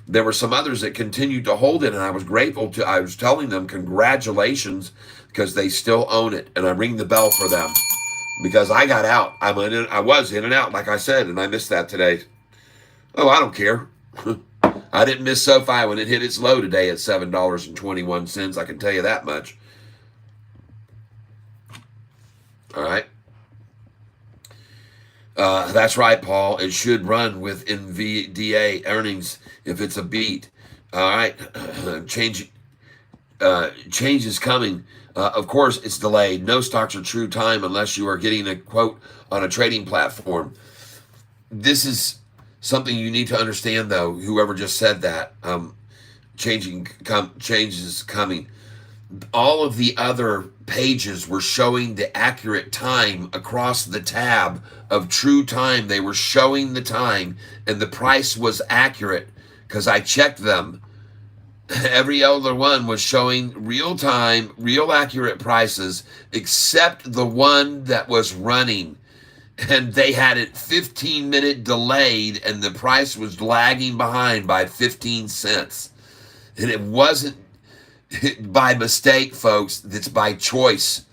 There were some others that continued to hold it, and I was grateful to. I was telling them congratulations because they still own it, and I ring the bell for them because I got out. I was in and out, like I said, and I missed that today. Oh, I don't care. I didn't miss Sofi when it hit its low today at $7.21. I can tell you that much. All right. That's right, Paul. It should run with NVDA earnings if it's a beat. All right. Change is coming. Of course, it's delayed. No stocks are true time unless you are getting a quote on a trading platform. This is something you need to understand, though, whoever just said that. Change is coming. All of the other pages were showing the accurate time across the tab of true time. They were showing the time, and the price was accurate because I checked them. Every other one was showing real time, real accurate prices, except the one that was running. And they had it 15-minute delayed, and the price was lagging behind by 15 cents. And it wasn't by mistake, folks. It's by choice.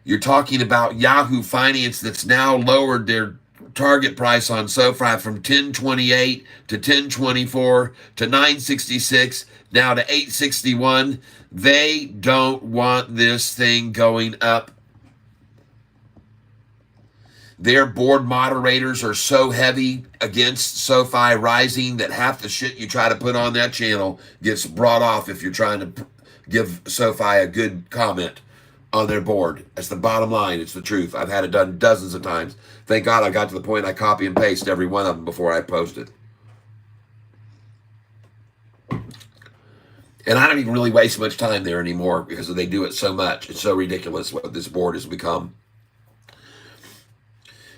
You're talking about Yahoo Finance that's now lowered their target price on Sofi from 10.28 to 10.24 to 9.66, now to 8.61. They don't want this thing going up. Their board moderators are so heavy against Sofi rising that half the shit you try to put on that channel gets brought off if you're trying to give Sofi a good comment on their board. That's the bottom line. It's the truth. I've had it done dozens of times. Thank God I got to the point I copy and paste every one of them before I post it. And I don't even really waste much time there anymore because they do it so much. It's so ridiculous what this board has become.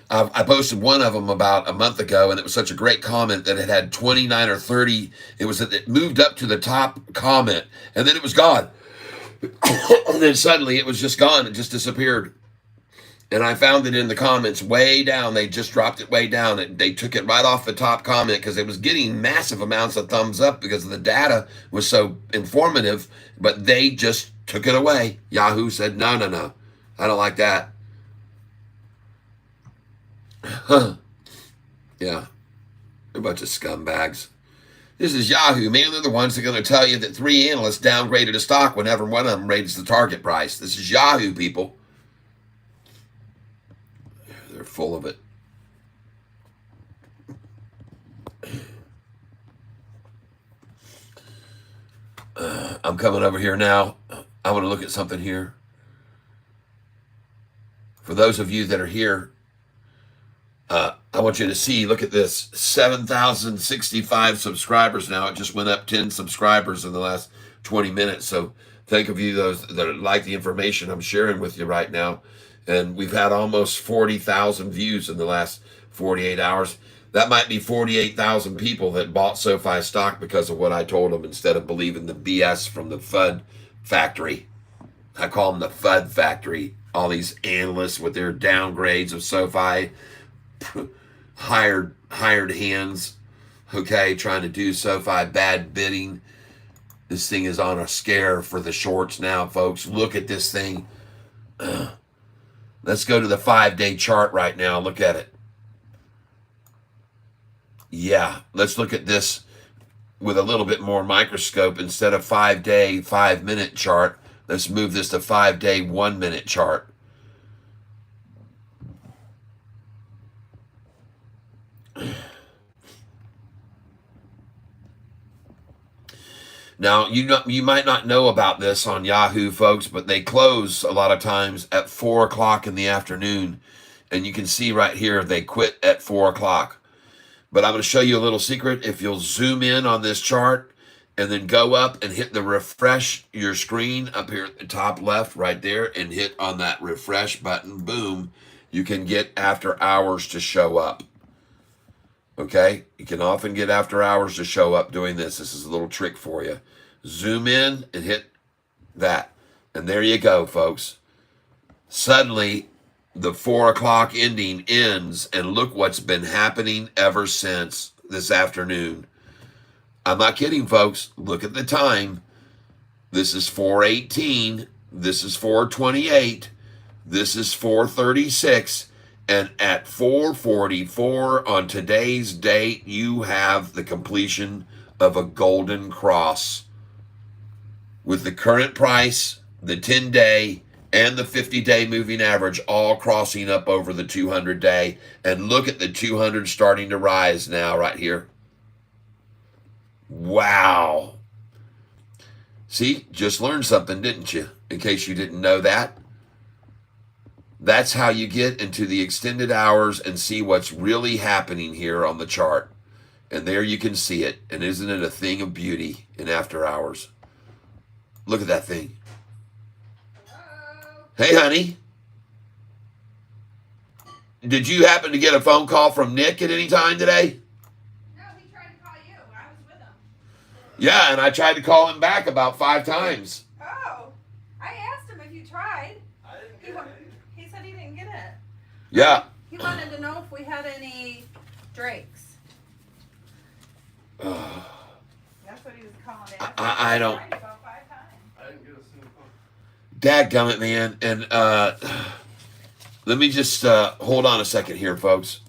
I posted one of them about a month ago, and it was such a great comment that it had 29 or 30. It moved up to the top comment, and then it was gone. And then suddenly it was just gone. It just disappeared. And I found it in the comments way down. They just dropped it way down. They took it right off the top comment because it was getting massive amounts of thumbs up because the data was so informative, but they just took it away. Yahoo said, no, I don't like that. Yeah, they're a bunch of scumbags. This is Yahoo, man. They're the ones that are going to tell you that 3 analysts downgraded a stock whenever one of them raises the target price. This is Yahoo, people. They're full of it. I'm coming over here now. I want to look at something here. For those of you that are here, I want you to see, look at this, 7,065 subscribers now. It just went up 10 subscribers in the last 20 minutes. So thank you those that like the information I'm sharing with you right now. And we've had almost 40,000 views in the last 48 hours. That might be 48,000 people that bought SoFi stock because of what I told them instead of believing the BS from the FUD factory. I call them the FUD factory. All these analysts with their downgrades of SoFi, hired hands, okay, trying to do SoFi bad bidding. This thing is on a scare for the shorts now, folks. Look at this thing. Let's go to the 5-day chart right now. Look at it. Yeah, let's look at this with a little bit more microscope. Instead of 5-day, 5-minute chart, let's move this to 5-day, 1-minute chart. Now, you might not know about this on Yahoo, folks, but they close a lot of times at 4 o'clock in the afternoon. And you can see right here, they quit at 4 o'clock. But I'm going to show you a little secret. If you'll zoom in on this chart and then go up and hit the refresh your screen up here at the top left right there and hit on that refresh button, boom, you can get after hours to show up. Okay? You can often get after hours to show up doing this. This is a little trick for you. Zoom in and hit that. And there you go, folks. Suddenly, the 4 o'clock ending ends, and look what's been happening ever since this afternoon. I'm not kidding, folks. Look at the time. This is 4:18. This is 4:28. This is 4:36. And at 4:44 on today's date, you have the completion of a golden cross. With the current price, the 10-day, and the 50-day moving average all crossing up over the 200-day. And look at the 200 starting to rise now right here. Wow. See, just learned something, didn't you? In case you didn't know that. That's how you get into the extended hours and see what's really happening here on the chart. And there you can see it. And isn't it a thing of beauty in after hours? Look at that thing. Hey, honey. Did you happen to get a phone call from Nick at any time today? No, he tried to call you. I was with him. Yeah, and I tried to call him back about 5 times. Oh, I asked him if you tried. I didn't get it. He said he didn't get it. Yeah. He wanted to know if we had any Drakes. That's what he was calling it. I don't. About 5 times. I didn't get a single phone. Dadgummit, man. And let me just hold on a second here, folks.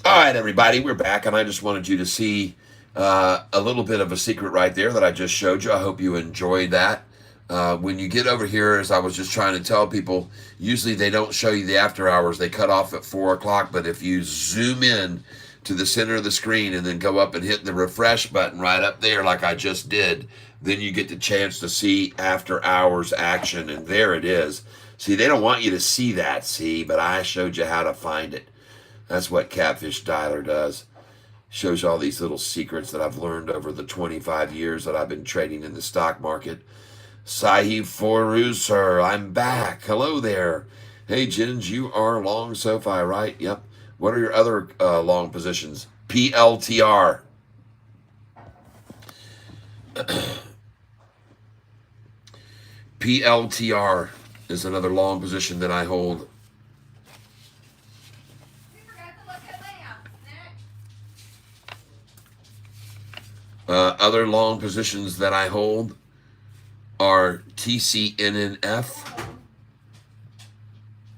All right, everybody, we're back, and I just wanted you to see a little bit of a secret right there that I just showed you. I hope you enjoyed that. When you get over here, as I was just trying to tell people, usually they don't show you the after hours. They cut off at 4 o'clock, but if you zoom in to the center of the screen and then go up and hit the refresh button right up there like I just did, then you get the chance to see after hours action, and there it is. See, they don't want you to see that, see, but I showed you how to find it. That's what Catfish Dialer does. Shows you all these little secrets that I've learned over the 25 years that I've been trading in the stock market. Sahib Foru, sir, I'm back. Hello there. Hey, Jens, you are long SoFi, right? Yep. What are your other long positions? PLTR. PLTR. is another long position that I hold. Other long positions that I hold are TCNNF.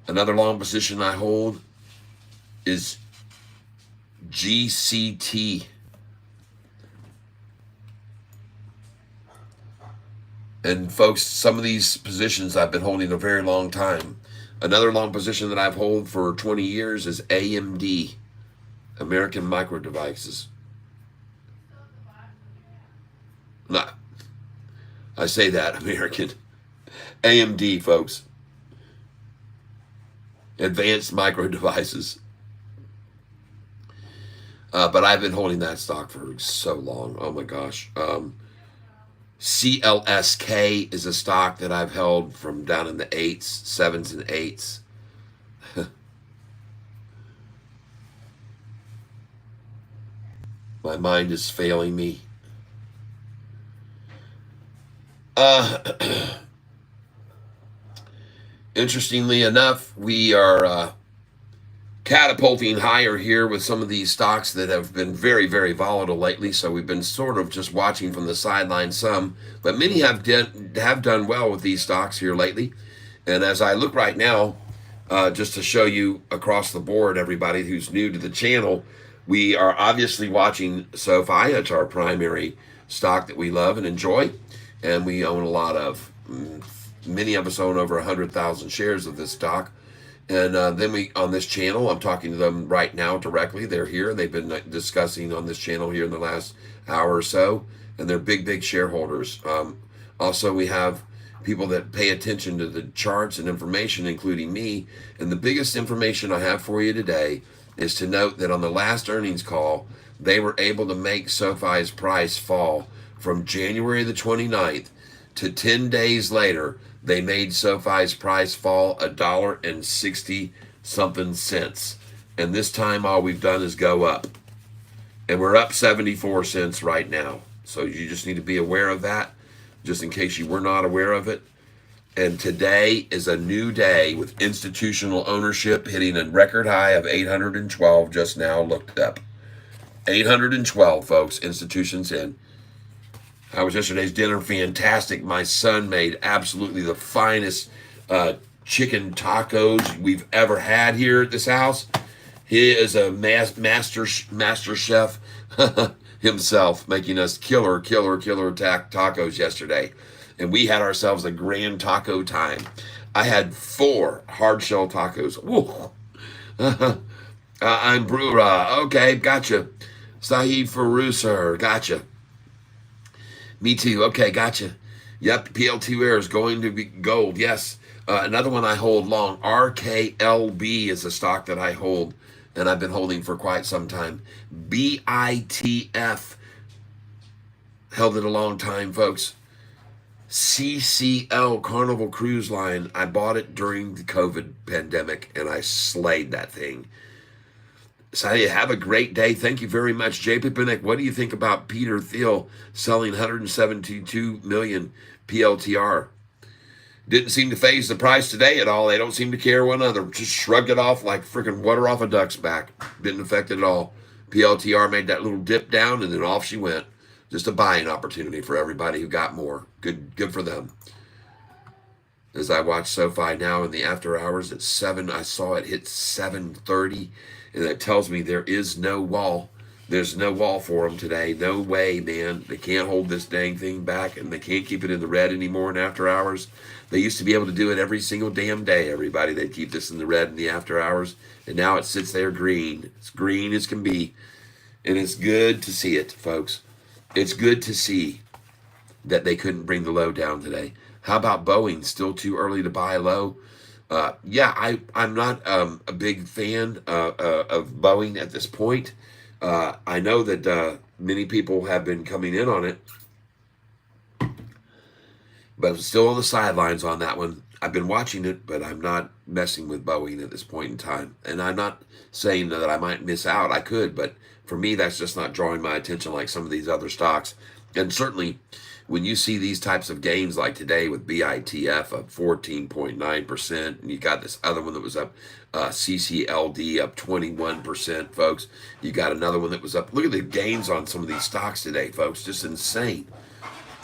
Another long position I hold is GCT. And folks, some of these positions I've been holding a very long time. Another long position that I've held for 20 years is AMD, American Micro Devices. No, I say that, American. AMD, folks. Advanced Micro Devices. But I've been holding that stock for so long. Oh my gosh. CLSK is a stock that I've held from down in the 8s, 7s, and 8s. My mind is failing me. Interestingly enough, we are catapulting higher here with some of these stocks that have been very, very volatile lately. So we've been sort of just watching from the sidelines some, but many have done well with these stocks here lately. And as I look right now, just to show you across the board, everybody who's new to the channel, we are obviously watching Sofi. It's our primary stock that we love and enjoy, and we own a lot of. Many of us own over 100,000 shares of this stock. And then we, on this channel, I'm talking to them right now directly. They're here. They've been discussing on this channel here in the last hour or so. And they're big, big shareholders. Also, we have people that pay attention to the charts and information, including me. And the biggest information I have for you today is to note that on the last earnings call, they were able to make SoFi's price fall from January the 29th to 10 days later. They made SoFi's price fall $1.60-something. And this time all we've done is go up. And we're up 74 cents right now. So you just need to be aware of that, just in case you were not aware of it. And today is a new day with institutional ownership hitting a record high of 812 just now looked up. 812, folks, institutions in. How was yesterday's dinner? Fantastic. My son made absolutely the finest chicken tacos we've ever had here at this house. He is a master chef himself, making us killer tacos yesterday. And we had ourselves a grand taco time. I had 4 hard shell tacos. Woo. I'm Brura. Okay, gotcha. Sahib Farousar. Gotcha. Me too. Okay, gotcha. Yep, PL2 Air is going to be gold. Yes. Another one I hold long. RKLB is a stock that I hold, and I've been holding for quite some time. BITF. Held it a long time, folks. CCL, Carnival Cruise Line. I bought it during the COVID pandemic, and I slayed that thing. So hey, have a great day. Thank you very much. JP Pinnick, what do you think about Peter Thiel selling 172 million PLTR? Didn't seem to phase the price today at all. They don't seem to care one another. Just shrugged it off like freaking water off a duck's back. Didn't affect it at all. PLTR made that little dip down, and then off she went. Just a buying opportunity for everybody who got more. Good for them. As I watch SoFi now in the after hours at 7, I saw it hit 7:30. And that tells me there is no wall. There's no wall for them today. No way, man. They can't hold this dang thing back, and they can't keep it in the red anymore in after hours. They used to be able to do it every single damn day, everybody. They'd keep this in the red in the after hours, and now it sits there green. It's green as can be, and it's good to see it, folks. It's good to see that they couldn't bring the low down today. How about Boeing? Still too early to buy low? Yeah, I'm not a big fan of Boeing at this point. I know that many people have been coming in on it, but I'm still on the sidelines on that one. I've been watching it, but I'm not messing with Boeing at this point in time. And I'm not saying that I might miss out. I could, but for me, that's just not drawing my attention like some of these other stocks. And certainly when you see these types of gains like today with BITF up 14.9%, and you got this other one that was up, CCLD up 21%, folks. You got another one that was up. Look at the gains on some of these stocks today, folks. Just insane.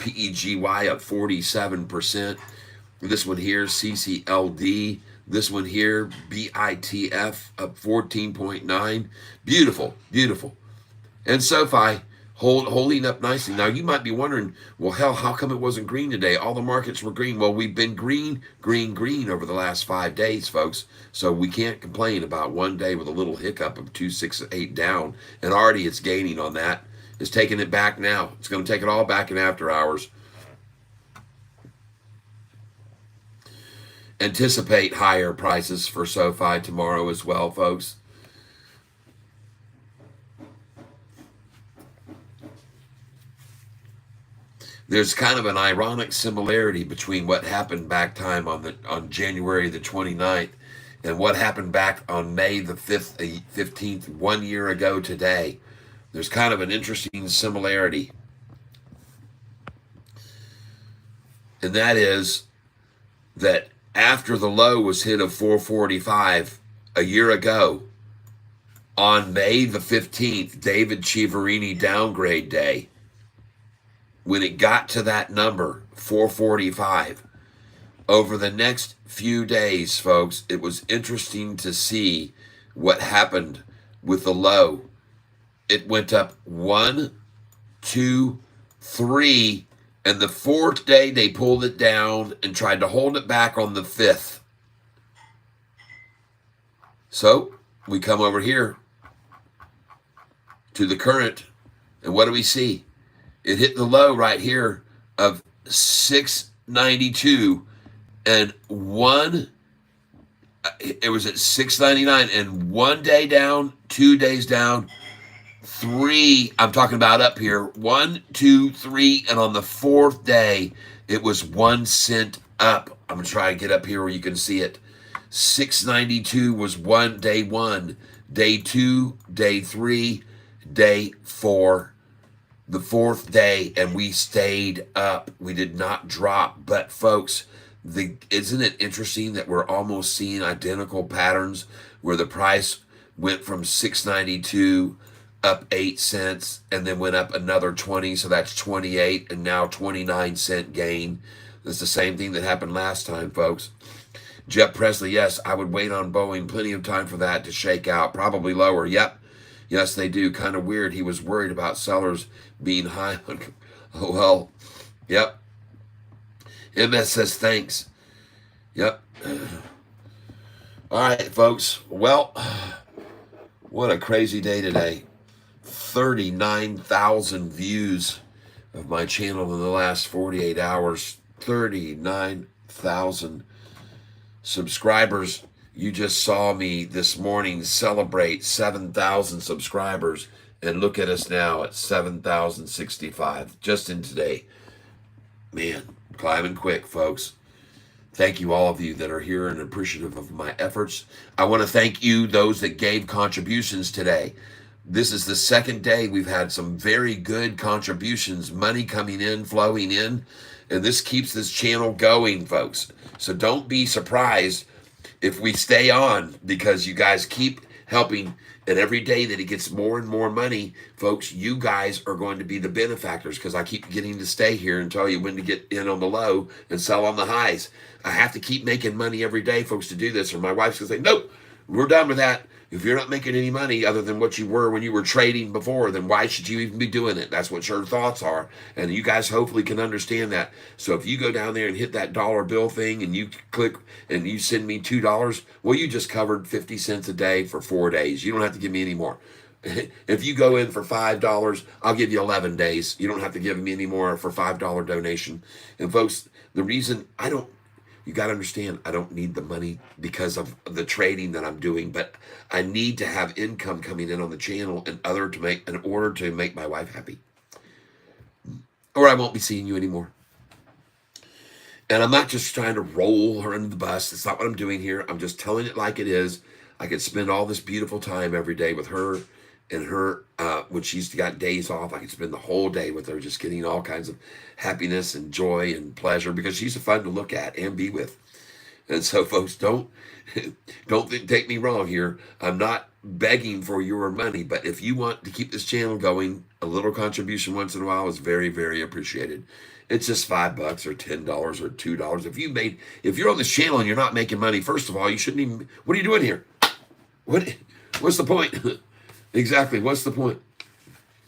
PEGY up 47%. This one here, CCLD. This one here, BITF up 14.9. Beautiful, beautiful. And Sofi holding up nicely. Now you might be wondering, well, hell, how come it wasn't green today? All the markets were green. Well, we've been green over the last 5 days, folks. So we can't complain about one day with a little hiccup of 268 down, and already it's gaining on that. It's taking it back now. It's going to take it all back in after hours. Anticipate higher prices for SoFi tomorrow as well, folks. There's kind of an ironic similarity between what happened back time on January the 29th and what happened back on May the 15th, 1 year ago today. There's kind of an interesting similarity. And that is that after the low was hit of 445 a year ago, on May the 15th, David Chiaverini downgrade day, when it got to that number, 445, over the next few days, folks, it was interesting to see what happened with the low. It went up 1, 2, 3, and the fourth day they pulled it down and tried to hold it back on the 5th. So we come over here to the current, and what do we see? It hit the low right here of 692, and it was at 699, and 1 day down, 2 days down, 3, I'm talking about up here, 1, 2, 3, and on the fourth day, it was 1 cent up. I'm going to try to get up here where you can see it. 692 was day 1, day 2, day 3, day 4. The fourth day, and we stayed up. We did not drop. But folks, isn't it interesting that we're almost seeing identical patterns where the price went from 692 up 8 cents and then went up another 20, so that's 28, and now 29-cent gain. That's the same thing that happened last time, folks. Jeff Presley, yes, I would wait on Boeing. Plenty of time for that to shake out. Probably lower. Yep. Yes, they do. Kind of weird. He was worried about sellers being high. Oh, well, yep. MS says thanks. Yep. All right, folks. Well, what a crazy day today. 39,000 views of my channel in the last 48 hours. 39,000 subscribers. You just saw me this morning celebrate 7,000 subscribers, and look at us now at 7,065 just in today. Man, climbing quick, folks. Thank you, all of you that are here and appreciative of my efforts. I want to thank you, those that gave contributions today. This is the second day we've had some very good contributions, money coming in, flowing in, and this keeps this channel going, folks. So don't be surprised if we stay on, because you guys keep helping, and every day that it gets more and more money, folks, you guys are going to be the benefactors, because I keep getting to stay here and tell you when to get in on the low and sell on the highs. I have to keep making money every day, folks, to do this, or my wife's going to say, nope, we're done with that. If you're not making any money other than what you were when you were trading before, then why should you even be doing it? That's what her thoughts are. And you guys hopefully can understand that. So if you go down there and hit that dollar bill thing and you click and you send me $2, well, you just covered 50 cents a day for 4 days. You don't have to give me any more. If you go in for $5, I'll give you 11 days. You don't have to give me any more for $5 donation. And folks, the reason you got to understand, I don't need the money because of the trading that I'm doing, but I need to have income coming in on the channel in order to make my wife happy. Or I won't be seeing you anymore. And I'm not just trying to roll her under the bus. That's not what I'm doing here. I'm just telling it like it is. I could spend all this beautiful time every day with her and her, when she's got days off, I can spend the whole day with her, just getting all kinds of happiness and joy and pleasure, because she's fun to look at and be with. And so, folks, don't take me wrong here. I'm not begging for your money, but if you want to keep this channel going, a little contribution once in a while is very, very appreciated. It's just $5 or $10 or $2. If you're on this channel and you're not making money, first of all, you shouldn't even. What are you doing here? What's the point? Exactly. What's the point?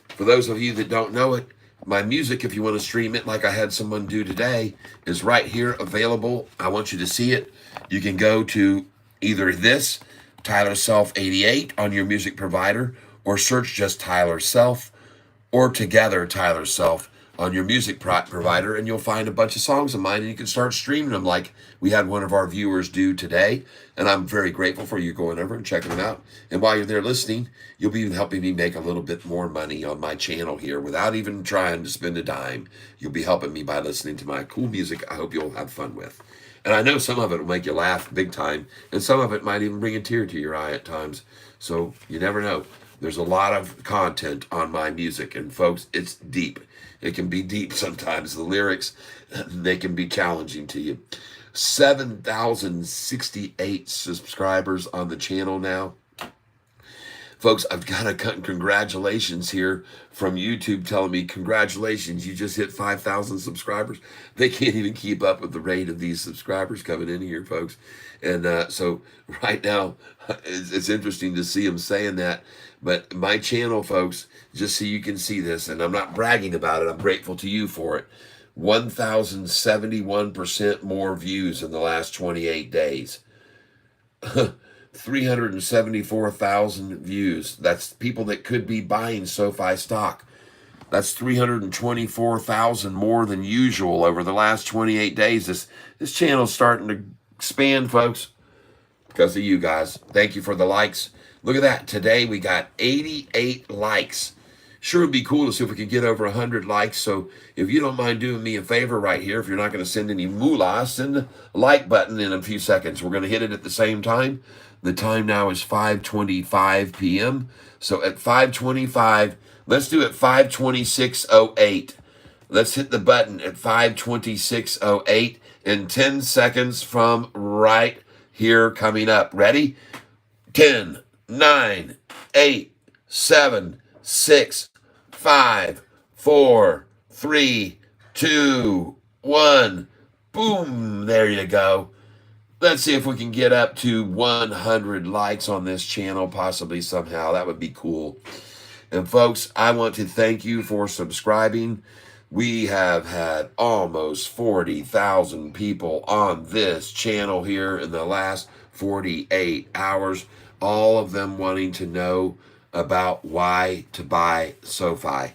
For those of you that don't know it, my music, if you want to stream it like I had someone do today, is right here available. I want you to see it. You can go to either this, Tyler Self 88 on your music provider, or search just Tyler Self, or together Tyler Self on your music provider, and you'll find a bunch of songs of mine, and you can start streaming them like we had one of our viewers do today. And I'm very grateful for you going over and checking them out. And while you're there listening, you'll be helping me make a little bit more money on my channel here without even trying to spend a dime. You'll be helping me by listening to my cool music I hope you'll have fun with. And I know some of it will make you laugh big time, and some of it might even bring a tear to your eye at times. So you never know. There's a lot of content on my music, and folks, it's deep. It can be deep sometimes. The lyrics, they can be challenging to you. 7,068 subscribers on the channel now. Folks, I've got a congratulations here from YouTube telling me, congratulations, you just hit 5,000 subscribers. They can't even keep up with the rate of these subscribers coming in here, folks. And so right now, it's interesting to see them saying that. But my channel, folks, just so you can see this, and I'm not bragging about it, I'm grateful to you for it. 1,071% more views in the last 28 days. 374,000 views. That's people that could be buying SoFi stock. That's 324,000 more than usual over the last 28 days. This channel's starting to expand, folks, because of you guys. Thank you for the likes. Look at that. Today we got 88 likes. Sure, it'd be cool to see if we could get over 100 likes. So if you don't mind doing me a favor right here, if you're not going to send any moolah, send a like button in a few seconds. We're going to hit it at the same time. The time now is 5:25 p.m. So at 5:25, let's do it 5:26:08. Let's hit the button at 5:26:08 in 10 seconds from right here coming up. Ready? 10, 9, 8, 7, 6, 5, 4, 3, 2, 1. Boom. There you go. Let's see if we can get up to 100 likes on this channel, possibly somehow. That would be cool. And folks, I want to thank you for subscribing. We have had almost 40,000 people on this channel here in the last 48 hours, all of them wanting to know about why to buy SoFi.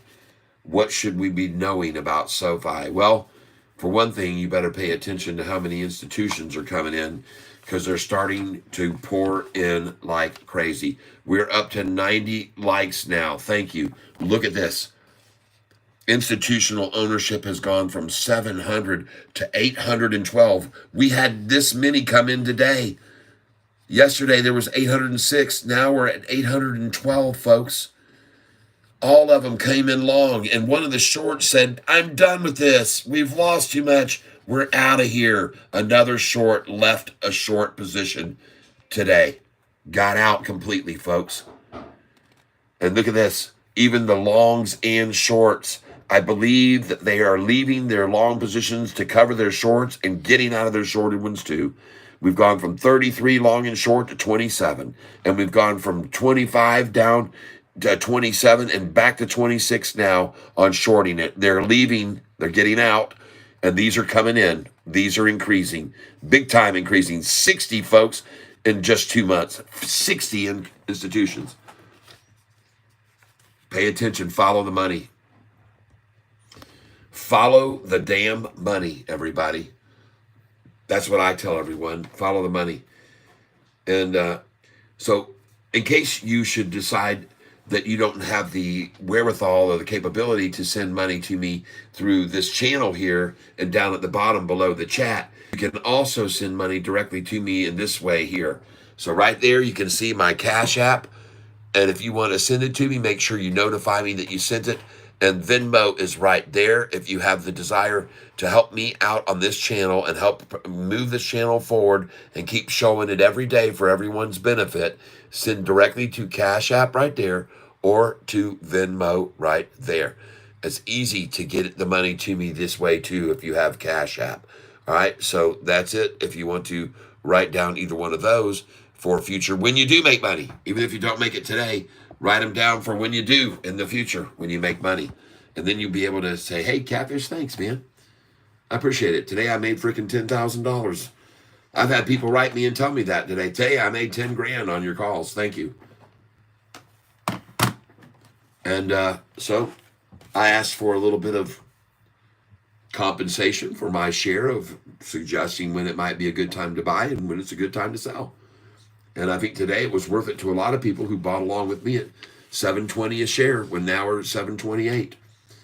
What should we be knowing about SoFi? Well, for one thing, you better pay attention to how many institutions are coming in, because they're starting to pour in like crazy. We're up to 90 likes now. Thank you. Look at this. Institutional ownership has gone from 700 to 812. We had this many come in today. Yesterday there was 806. Now we're at 812, folks. All of them came in long, and one of the shorts said, I'm done with this. We've lost too much. We're out of here. Another short left a short position today. Got out completely, folks. And look at this. Even the longs and shorts, I believe that they are leaving their long positions to cover their shorts and getting out of their shorted ones too. We've gone from 33 long and short to 27. And we've gone from 25 down to 27 and back to 26 now on shorting it. They're leaving, they're getting out, and these are coming in. These are increasing, big time increasing. 60 folks in just 2 months, 60 in institutions. Pay attention, follow the money. Follow the damn money, everybody. That's what I tell everyone. Follow the money. And so in case you should decide that you don't have the wherewithal or the capability to send money to me through this channel here and down at the bottom below the chat, you can also send money directly to me in this way here. So right there, you can see my Cash App. And if you want to send it to me, make sure you notify me that you sent it. And Venmo is right there if you have the desire to help me out on this channel and help move this channel forward and keep showing it every day for everyone's benefit. Send directly to Cash App right there or to Venmo right there. It's easy to get the money to me this way too if you have Cash App. All right, so that's it. If you want to write down either one of those for future when you do make money, even if you don't make it today, write them down for when you do in the future when you make money. And then you'll be able to say, hey, Catfish, thanks, man. I appreciate it. Today I made freaking $10,000. I've had people write me and tell me that today. Today I made 10 grand on your calls. Thank you. And so I asked for a little bit of compensation for my share of suggesting when it might be a good time to buy and when it's a good time to sell. And I think today it was worth it to a lot of people who bought along with me at $7.20 a share when now we're at $7.28.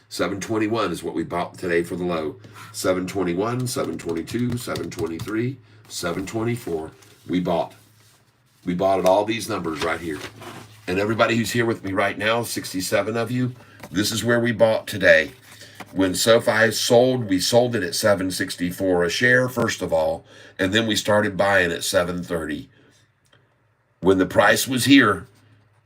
$7.21 is what we bought today for the low. $7.21, $7.22, $7.23, $7.24. We bought at all these numbers right here. And everybody who's here with me right now, 67 of you, this is where we bought today. When Sofi sold, we sold it at $7.64 a share, first of all, and then we started buying at $7.30. When the price was here,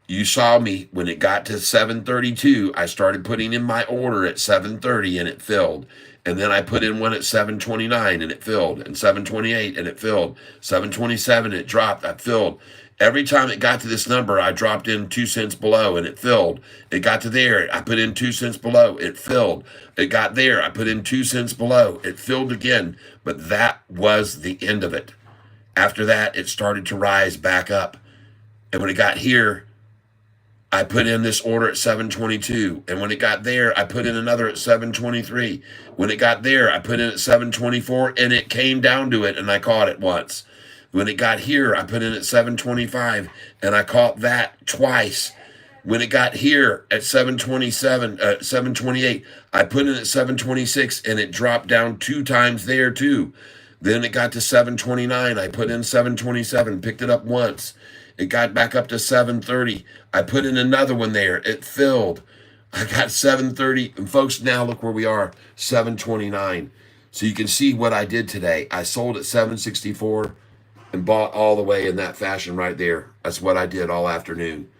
you saw me, when it got to $7.32, I started putting in my order at $7.30 and it filled. And then I put in one at $7.29 and it filled, and $7.28 and it filled, $7.27 it dropped, I filled. Every time it got to this number, I dropped in 2 cents below and it filled. It got to there, I put in 2 cents below, it filled. It got there, I put in 2 cents below, it filled again. But that was the end of it. After that, it started to rise back up. And when it got here, I put in this order at $7.22. And when it got there, I put in another at $7.23. When it got there, I put in at $7.24, and it came down to it, and I caught it once. When it got here, I put in at $7.25, and I caught that twice. When it got here at $7.28, I put in at $7.26, and it dropped down 2 times there too. Then it got to $7.29. I put in $7.27, picked it up once. It got back up to $7.30. I put in another one there. It filled. I got $7.30. And folks, now look where we are, $7.29. So you can see what I did today. I sold at $7.64 and bought all the way in that fashion right there. That's what I did all afternoon.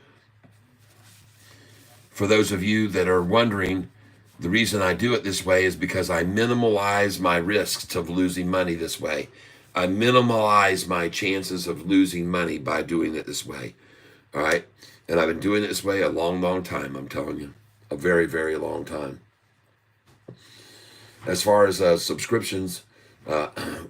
For those of you that are wondering, the reason I do it this way is because I minimize my risks of losing money this way. I minimize my chances of losing money by doing it this way. All right. And I've been doing it this way a long, long time. I'm telling you, a very, very long time. As far as subscriptions,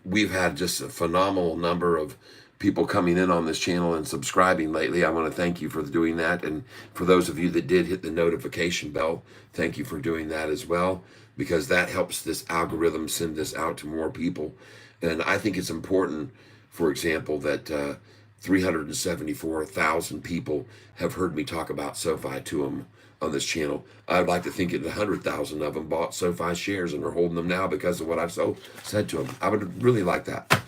we've had just a phenomenal number of people coming in on this channel and subscribing lately. I want to thank you for doing that. And for those of you that did hit the notification bell, thank you for doing that as well, because that helps this algorithm send this out to more people. And I think it's important, for example, that 374,000 people have heard me talk about Sofi to them on this channel. I'd like to think that 100,000 of them bought Sofi shares and are holding them now because of what I've said to them. I would really like that,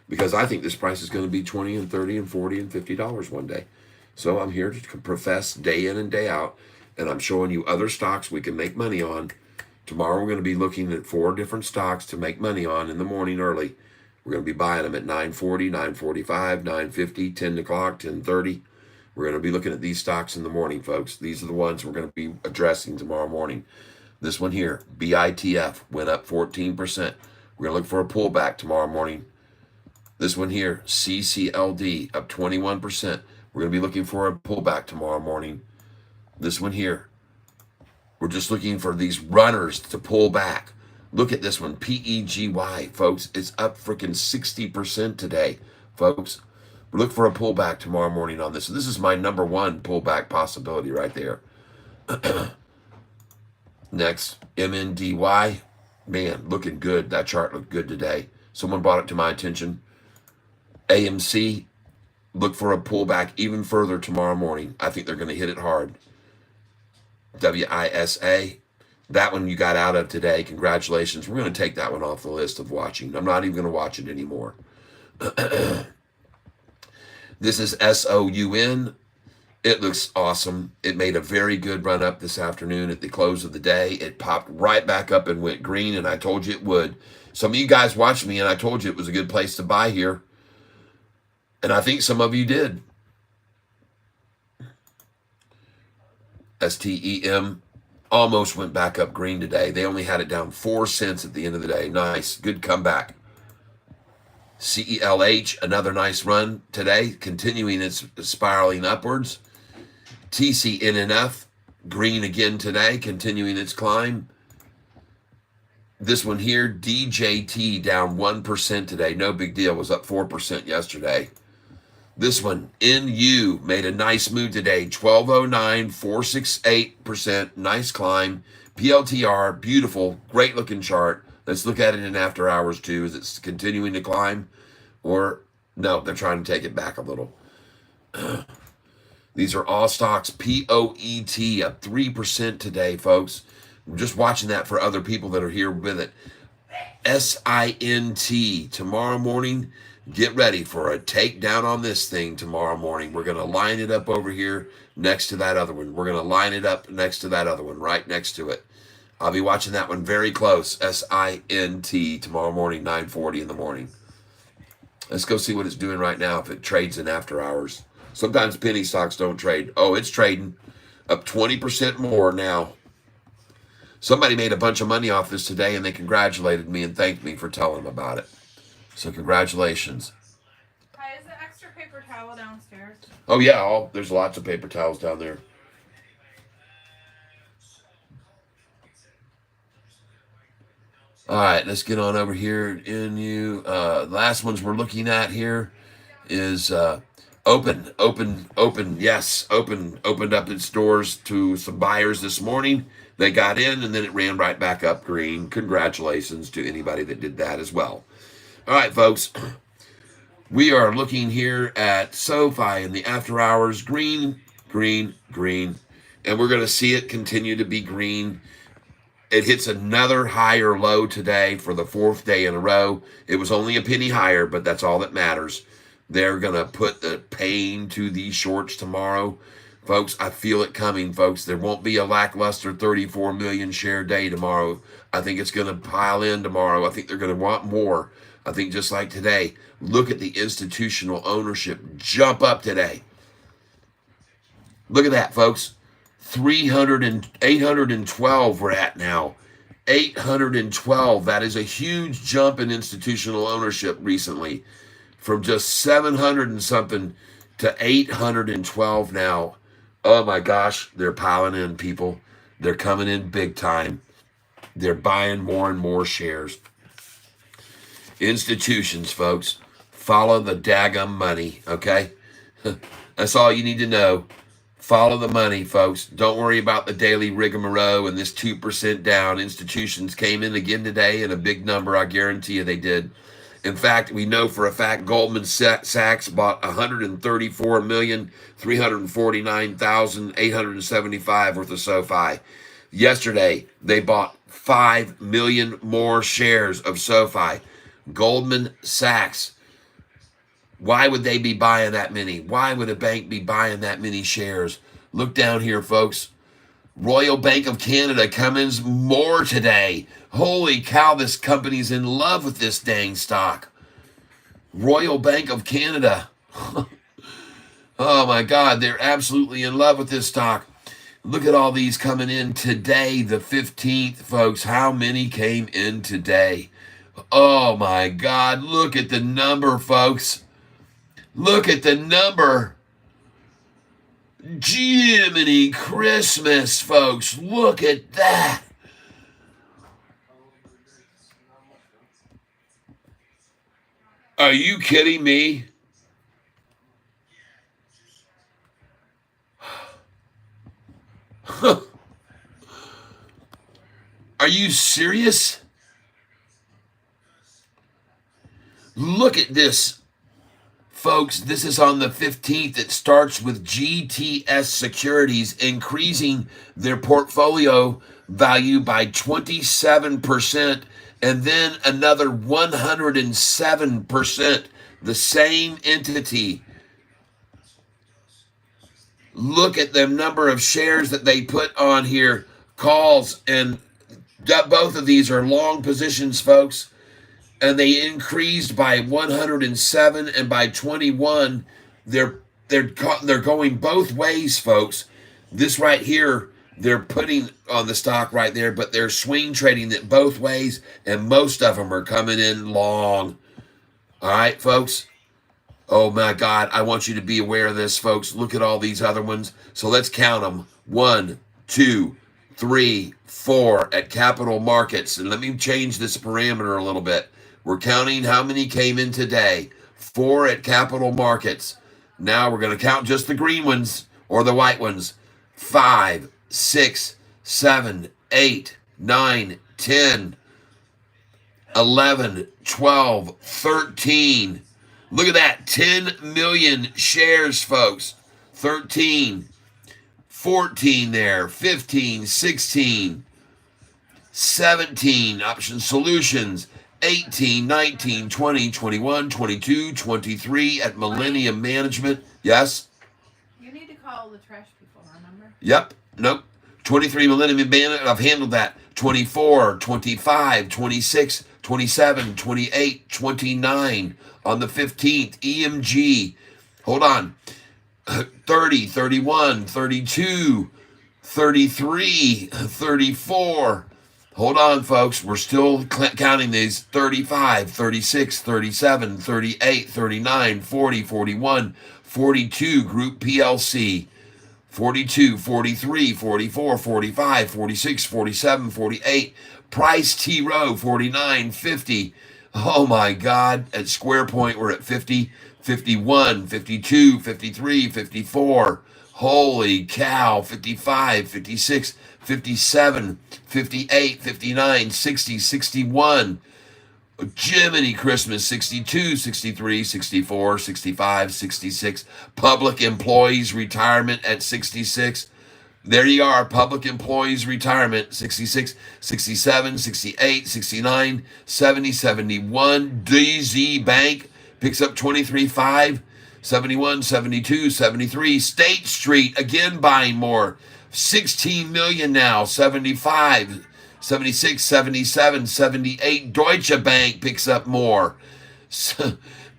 because I think this price is going to be $20 and $30 and $40 and $50 one day. So I'm here to profess day in and day out, and I'm showing you other stocks we can make money on. Tomorrow we're going to be looking at 4 different stocks to make money on in the morning early. We're going to be buying them at 9:40, 9:45, 9:50, 10 o'clock, 10:30. We're going to be looking at these stocks in the morning, folks. These are the ones we're going to be addressing tomorrow morning. This one here, BITF, went up 14%. We're going to look for a pullback tomorrow morning. This one here, CCLD, up 21%. We're going to be looking for a pullback tomorrow morning. This one here, we're just looking for these runners to pull back. Look at this one, PEGY, folks. It's up freaking 60% today, folks. We're looking for a pullback tomorrow morning on this. This is my number 1 pullback possibility right there. Next, MNDY. Man, looking good. That chart looked good today. Someone brought it to my attention. AMC, look for a pullback even further tomorrow morning. I think they're going to hit it hard. WISA, that one you got out of today. Congratulations. We're going to take that one off the list of watching. I'm not even going to watch it anymore. This is SOUN. It looks awesome. It made a very good run up this afternoon at the close of the day. It popped right back up and went green, and I told you it would. Some of you guys watched me, and I told you it was a good place to buy here. And I think some of you did. STEM almost went back up green today. They only had it down 4 cents at the end of the day. Nice. Good comeback. CELH, another nice run today, continuing its spiraling upwards. TCNNF, green again today, continuing its climb. This one here, DJT, down 1% today. No big deal. Was up 4% yesterday. This one, NU, made a nice move today. 1209, 468%. Nice climb. PLTR, beautiful, great looking chart. Let's look at it in after hours too. Is it continuing to climb? Or no, they're trying to take it back a little. These are all stocks. POET up 3% today, folks. I'm just watching that for other people that are here with it. SINT tomorrow morning. Get ready for a takedown on this thing tomorrow morning. We're going to line it up over here next to that other one. We're going to line it up next to that other one, right next to it. I'll be watching that one very close. SINT tomorrow morning, 9:40 in the morning. Let's go see what it's doing right now if it trades in after hours. Sometimes penny stocks don't trade. Oh, it's trading up 20% more now. Somebody made a bunch of money off this today, and they congratulated me and thanked me for telling them about it. So congratulations. Hi, is the extra paper towel downstairs? Oh, yeah. There's lots of paper towels down there. All right, let's get on over here. Last ones we're looking at here is opened up its doors to some buyers this morning. They got in, and then it ran right back up green. Congratulations to anybody that did that as well. All right, folks, we are looking here at Sofi in the after hours. Green, green, green, and we're going to see it continue to be green. It hits another higher low today for the 4th day in a row. It was only a penny higher, but that's all that matters. They're going to put the pain to these shorts tomorrow. Folks, I feel it coming, folks. There won't be a lackluster 34 million share day tomorrow. I think it's going to pile in tomorrow. I think they're going to want more. I think just like today, look at the institutional ownership jump up today. Look at that, folks. 812 we're at now. 812. That is a huge jump in institutional ownership recently. From just 700 and something to 812 now. Oh my gosh, they're piling in, people. They're coming in big time. They're buying more and more shares. Institutions, folks, follow the daggum money, okay? That's all you need to know. Follow the money, folks. Don't worry about the daily rigmarole and this 2% down. Institutions came in again today in a big number. I guarantee you they did. In fact, we know for a fact Goldman Sachs bought 134,349,875 worth of SoFi. Yesterday, they bought 5 million more shares of SoFi. Goldman Sachs. Why would they be buying that many? Why would a bank be buying that many shares? Look down here, folks. Royal Bank of Canada comes more today. Holy cow, this company's in love with this dang stock. Royal Bank of Canada. Oh my God, they're absolutely in love with this stock. Look at all these coming in today, the 15th, folks. How many came in today? Oh my God, look at the number, folks. Look at the number. Jiminy Christmas, folks. Look at that. Are you kidding me? Are you serious? Look at this. Folks, this is on the 15th. It starts with GTS Securities increasing their portfolio value by 27% and then another 107%. The same entity. Look at the number of shares that they put on here, calls, and both of these are long positions, folks. And they increased by 107 and by 21. They're going both ways, folks. This right here, they're putting on the stock right there, but they're swing trading it both ways, and most of them are coming in long. All right, folks. Oh my God, I want you to be aware of this, folks. Look at all these other ones. So let's count them. 1, 2, 3, 4 at capital markets. And let me change this parameter a little bit. We're counting how many came in today. 4 at capital markets. Now we're going to count just the green ones or the white ones. 5, 6, 7, 8, 9, 10, 11, 12, 13. Look at that. 10 million shares, folks. 13, 14 there, 15, 16, 17, Option Solutions, 18, 19, 20, 21, 22, 23 at Millennium Management. Yes? You need to call the trash people, remember? Yep. Nope. 23 Millennium Management. I've handled that. 24, 25, 26, 27, 28, 29 on the 15th. EMG. Hold on. 30, 31, 32, 33, 34. Hold on, folks. We're still counting these. 35, 36, 37, 38, 39, 40, 41, 42, Group PLC. 42, 43, 44, 45, 46, 47, 48. Price T Row, 49, 50. Oh my God. At Square Point, we're at 50, 51, 52, 53, 54. Holy cow. 55, 56, 57, 58, 59, 60, 61. Jiminy Christmas, 62, 63, 64, 65, 66. Public employees retirement at 66. There you are, public employees retirement, 66, 67, 68, 69, 70, 71. DZ Bank picks up 23.5, 71, 72, 73. State Street, again buying more. 16 million now, 75, 76, 77, 78. Deutsche Bank picks up more.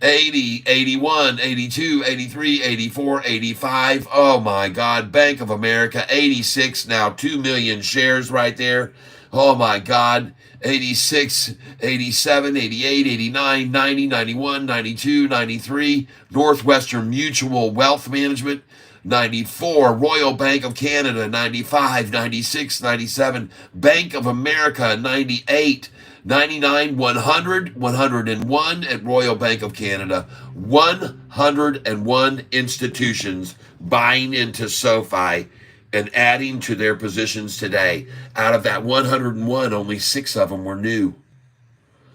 80, 81, 82, 83, 84, 85. Oh my God. Bank of America, 86 now, 2 million shares right there. Oh my God. 86, 87, 88, 89, 90, 91, 92, 93. Northwestern Mutual Wealth Management, 94. Royal Bank of Canada, 95, 96, 97. Bank of America, 98. 99, 100, 101 at Royal Bank of Canada. 101 institutions buying into SoFi and adding to their positions today. Out of that 101, only 6 of them were new.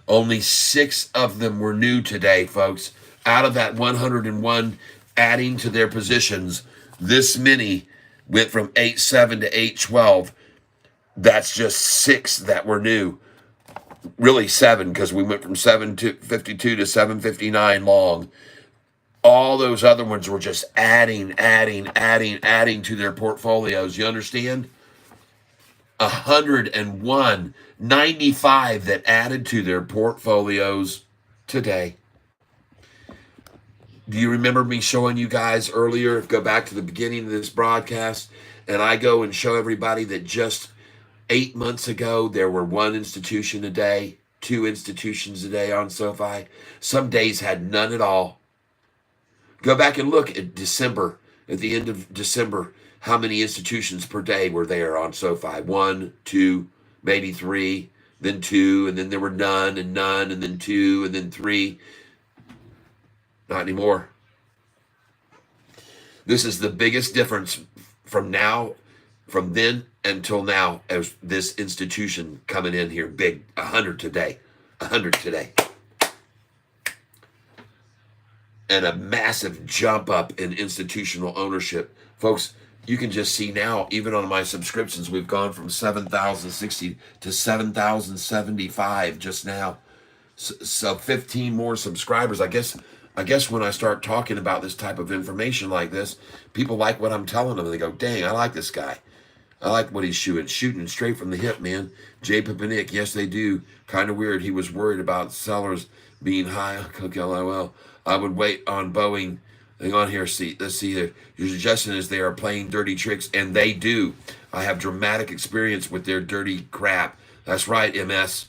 Only 6 of them were new today, folks. Out of that 101 adding to their positions, this many went from 8.7 to 8.12. That's just 6 that were new. Really 7, because we went from 752 to 759 long. All those other ones were just adding to their portfolios. You understand? 101, 95 that added to their portfolios today. Do you remember me showing you guys earlier? Go back to the beginning of this broadcast, and I go and show everybody that just 8 months ago, there were 1 institution a day, 2 institutions a day on SoFi. Some days had none at all. Go back and look at December, at the end of December, how many institutions per day were there on SoFi? 1, 2, maybe 3, then 2, and then there were none, and then 2, and then 3. Not anymore. This is the biggest difference from then until now, as this institution coming in here big. 100 today. 100 today. And a massive jump up in institutional ownership. Folks, you can just see now, even on my subscriptions, we've gone from 7,060 to 7,075 just now. So 15 more subscribers. I guess I guess when I start talking about this type of information like this, people like what I'm telling them. They go, dang, I like this guy. I like what he's shooting straight from the hip, man. J. Nick, yes, they do. Kind of weird. He was worried about sellers being high. Okay, LOL. I would wait on Boeing. Hang on here. See, let's see here. Your suggestion is they are playing dirty tricks, and they do. I have dramatic experience with their dirty crap. That's right, MS.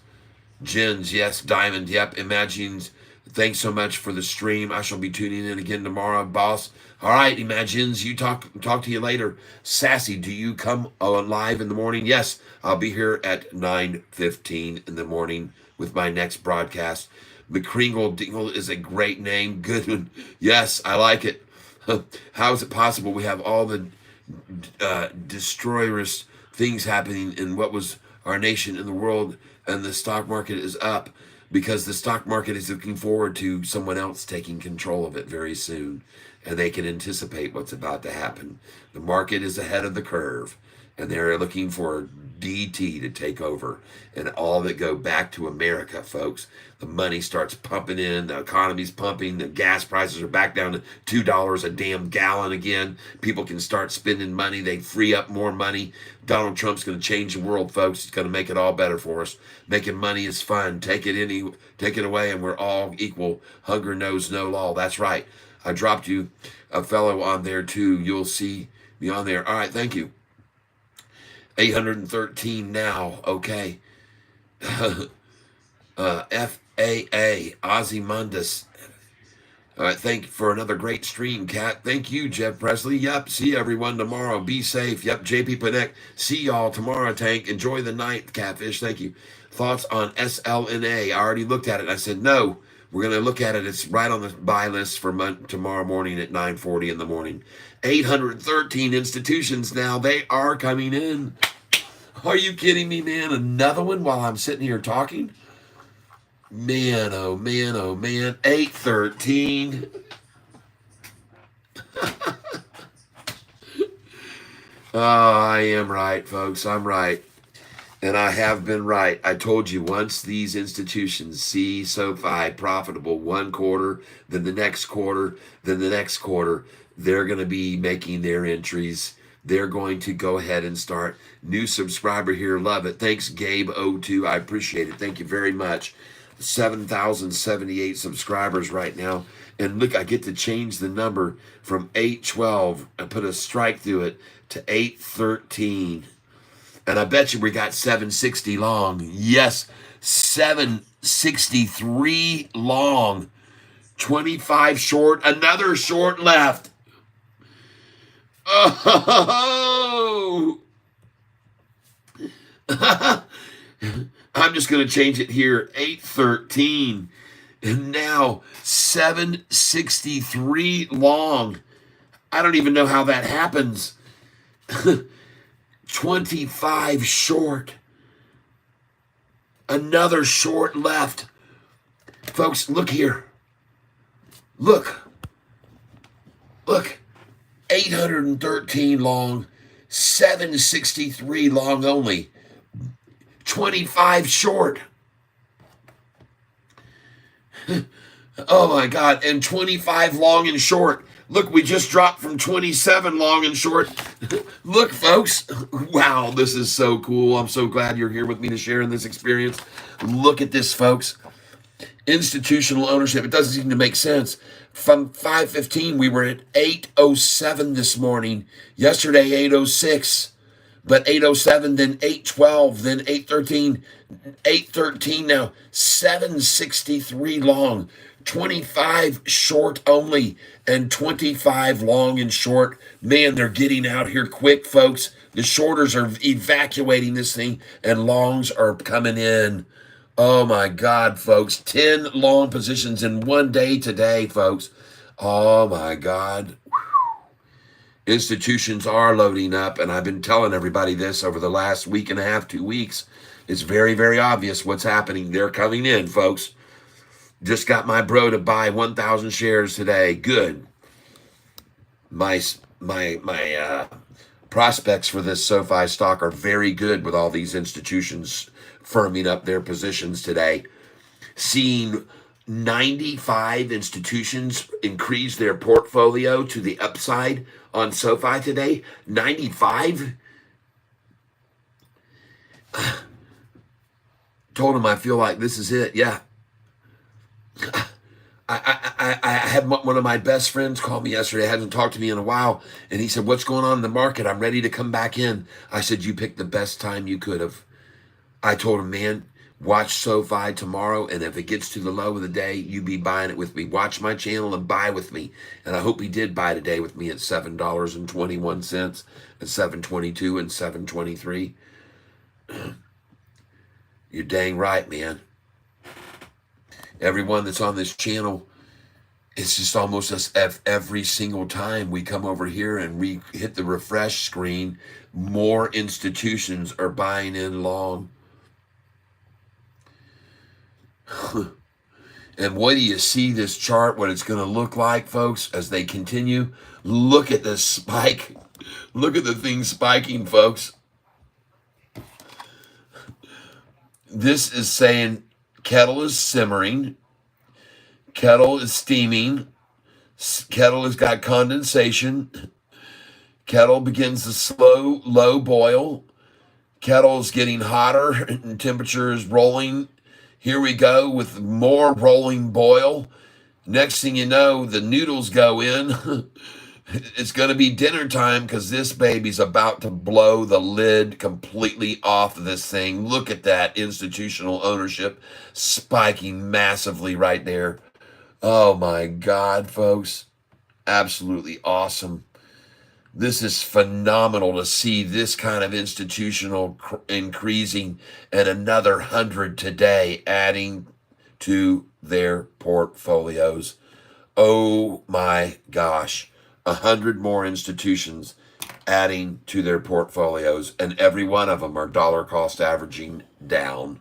Jens, yes. Diamond, yep. Imagines. Thanks so much for the stream. I shall be tuning in again tomorrow, boss. All right, Imagines, you talk to you later. Sassy, do you come on live in the morning? Yes, I'll be here at 9:15 in the morning with my next broadcast. McCringle Dingle is a great name. Good one. Yes, I like it. How is it possible we have all the destroyerous things happening in what was our nation in the world, and the stock market is up? Because the stock market is looking forward to someone else taking control of it very soon, and they can anticipate what's about to happen. The market is ahead of the curve, and they're looking for DT to take over, and all that go back to America, folks. The money starts pumping in, the economy's pumping, the gas prices are back down to $2 a damn gallon again. People can start spending money, they free up more money. Donald Trump's going to change the world, folks. He's going to make it all better for us. Making money is fun. Take it away, and we're all equal. Hunger knows no law. That's right. I dropped you a fellow on there too. You'll see me on there. All right, thank you. 813 now. Okay. FAA Ozymandias. All right, thank you for another great stream, Kat. Thank you, Jeff Presley. Yep, see everyone tomorrow. Be safe. Yep, JP Panek. See y'all tomorrow, Tank. Enjoy the night, Catfish. Thank you. Thoughts on SLNA? I already looked at it. I said, no, we're going to look at it. It's right on the buy list for tomorrow morning at 9:40 in the morning. 813 institutions now. They are coming in. Are you kidding me, man? Another one while I'm sitting here talking? Man, oh man, oh man. 813. Oh, I am right, folks. I'm right. And I have been right. I told you, once these institutions see SoFi profitable one quarter, then the next quarter, then the next quarter, they're going to be making their entries. They're going to go ahead and start. New subscriber here. Love it. Thanks, Gabe02. I appreciate it. Thank you very much. 7,078 subscribers right now. And look, I get to change the number from 812 and put a strike through it to 813. And I bet you we got 760 long. Yes, 763 long. 25 short. Another short left. Oh! I'm just going to change it here. 813. And now 763 long. I don't even know how that happens. 25 short. Another short left. Folks, look here. Look. 813 long. 763 long only. 25 short. Oh my God. And 25 long and short. Look, we just dropped from 27 long and short. Look, folks. Wow, this is so cool. I'm so glad you're here with me to share in this experience. Look at this, folks. Institutional ownership. It doesn't seem to make sense. From 5:15, we were at 8:07 this morning. Yesterday, 8:06. But 8:07, then 8:12, then 8:13. 8:13 now. 763 long. 25 short only, and 25 long and short. Man, they're getting out here quick, folks. The shorters are evacuating this thing, and longs are coming in. Oh my God, folks. 10 long positions in one day today, folks. Oh my God. Institutions are loading up, and I've been telling everybody this over the last week and a half, 2 weeks. It's very, very obvious what's happening. They're coming in, folks. Just got my bro to buy 1,000 shares today. Good. My prospects for this SoFi stock are very good with all these institutions firming up their positions today. Seeing 95 institutions increased their portfolio to the upside on SoFi today. 95. Told him I feel like this is it. Yeah. I had one of my best friends call me yesterday. Hasn't talked to me in a while. And he said, what's going on in the market? I'm ready to come back in. I said, you picked the best time you could have. I told him, man, watch SoFi tomorrow. And if it gets to the low of the day, you be buying it with me. Watch my channel and buy with me. And I hope he did buy today with me at $7.21 and $7.22 and $7.23. You're dang right, man. Everyone that's on this channel, it's just almost as if every single time we come over here and we hit the refresh screen, more institutions are buying in long. And what do you see this chart, what it's going to look like, folks, as they continue? Look at this spike. Look at the thing spiking, folks. This is saying kettle is simmering, kettle is steaming, kettle has got condensation, kettle begins to slow, low boil, kettle's getting hotter and temperature is rolling. Here we go with more rolling boil. Next thing you know, the noodles go in. It's going to be dinner time because this baby's about to blow the lid completely off of this thing. Look at that institutional ownership spiking massively right there. Oh my God, folks. Absolutely awesome. This is phenomenal to see this kind of institutional increasing and another 100 today adding to their portfolios. Oh my gosh. 100 more institutions adding to their portfolios, and every one of them are dollar cost averaging down.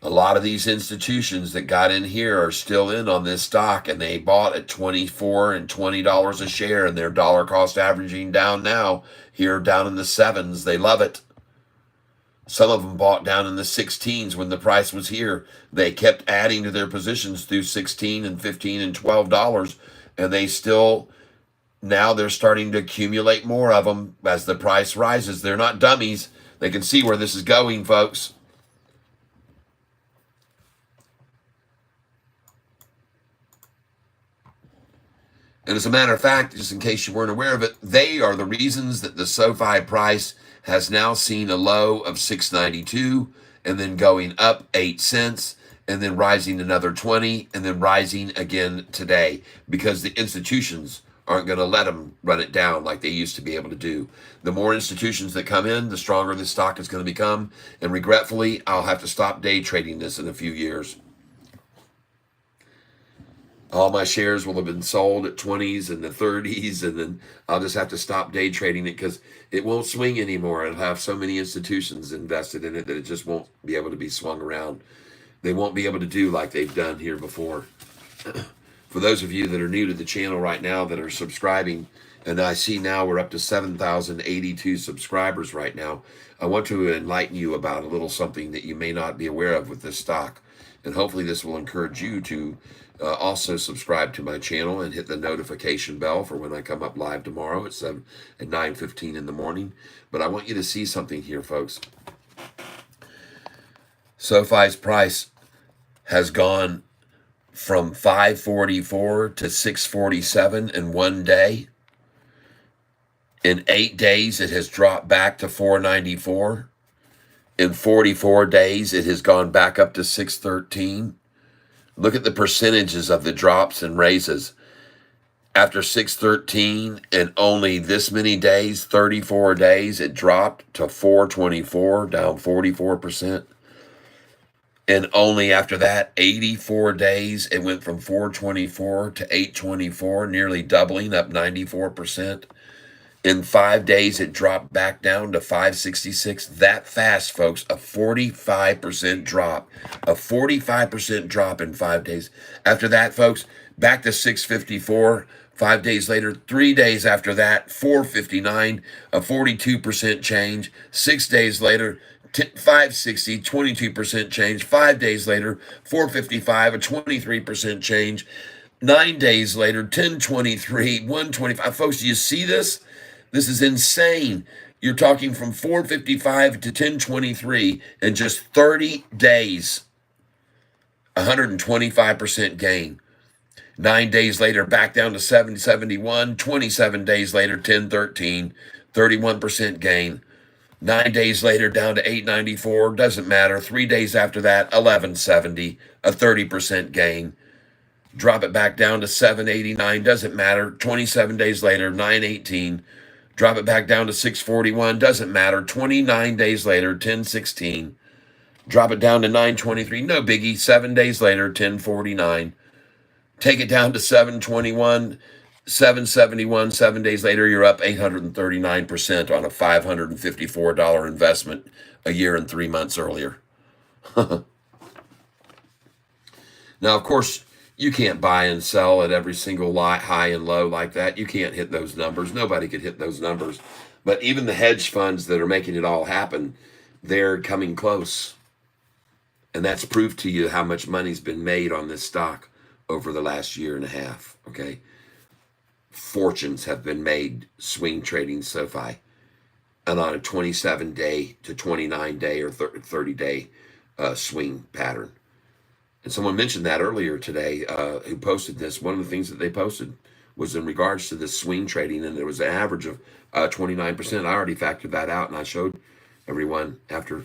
A lot of these institutions that got in here are still in on this stock, and they bought at $24 and $20 a share, and they're dollar cost averaging down now, here down in the 7s. They love it. Some of them bought down in the 16s when the price was here. They kept adding to their positions through $16 and $15 and $12, and they still, now they're starting to accumulate more of them as the price rises. They're not dummies. They can see where this is going, folks. And as a matter of fact, just in case you weren't aware of it, they are the reasons that the SoFi price has now seen a low of $6.92 and then going up 8 cents and then rising another 20 and then rising again today, because the institutions aren't going to let them run it down like they used to be able to do. The more institutions that come in, the stronger the stock is going to become. And regretfully, I'll have to stop day trading this in a few years. All my shares will have been sold at 20s and the 30s, and then I'll just have to stop day trading it because it won't swing anymore. It'll have so many institutions invested in it that it just won't be able to be swung around. They won't be able to do like they've done here before. For those of you that are new to the channel right now that are subscribing, and I see now we're up to 7,082 subscribers right now, I want to enlighten you about a little something that you may not be aware of with this stock. And hopefully this will encourage you to also subscribe to my channel and hit the notification bell for when I come up live tomorrow at 9:15 in the morning. But I want you to see something here, folks. SoFi's price has gone from $5.44 to $6.47 in one day. In 8 days, it has dropped back to $4.94. In 44 days, it has gone back up to $6.13. Look at the percentages of the drops and raises. After $6.13 and only this many days, 34 days, it dropped to $4.24, down 44%. And only after that, 84 days, it went from $4.24 to $8.24, nearly doubling, up 94%. In 5 days, it dropped back down to $5.66. That fast, folks, a 45% drop. A 45% drop in 5 days. After that, folks, back to $6.54. 5 days later, 3 days after that, $4.59, a 42% change. 6 days later, 560, 22% change. 5 days later, 455, a 23% change. 9 days later, 1023, 125. Folks, do you see this? This is insane. You're talking from 455 to 1023 in just 30 days. 125% gain. 9 days later, back down to 771. 27 days later, 1013, 31% gain. 9 days later, down to 894. Doesn't matter. 3 days after that, 1170, a 30% gain. Drop it back down to 789. Doesn't matter. 27 days later, 918. Drop it back down to 641. Doesn't matter. 29 days later, 1016. Drop it down to 923. No biggie. 7 days later, 1049. Take it down to 721. 771. 7 days later, you're up 839% on a $554 investment a year and 3 months earlier. Now, of course, you can't buy and sell at every single high and low like that. You can't hit those numbers. Nobody could hit those numbers. But even the hedge funds that are making it all happen, they're coming close. And that's proof to you how much money's been made on this stock over the last year and a half, okay? Fortunes have been made swing trading SoFi and on a 27-day to 29-day or 30-day swing pattern. And someone mentioned that earlier today who posted this. One of the things that they posted was in regards to this swing trading, and there was an average of 29%. I already factored that out, and I showed everyone after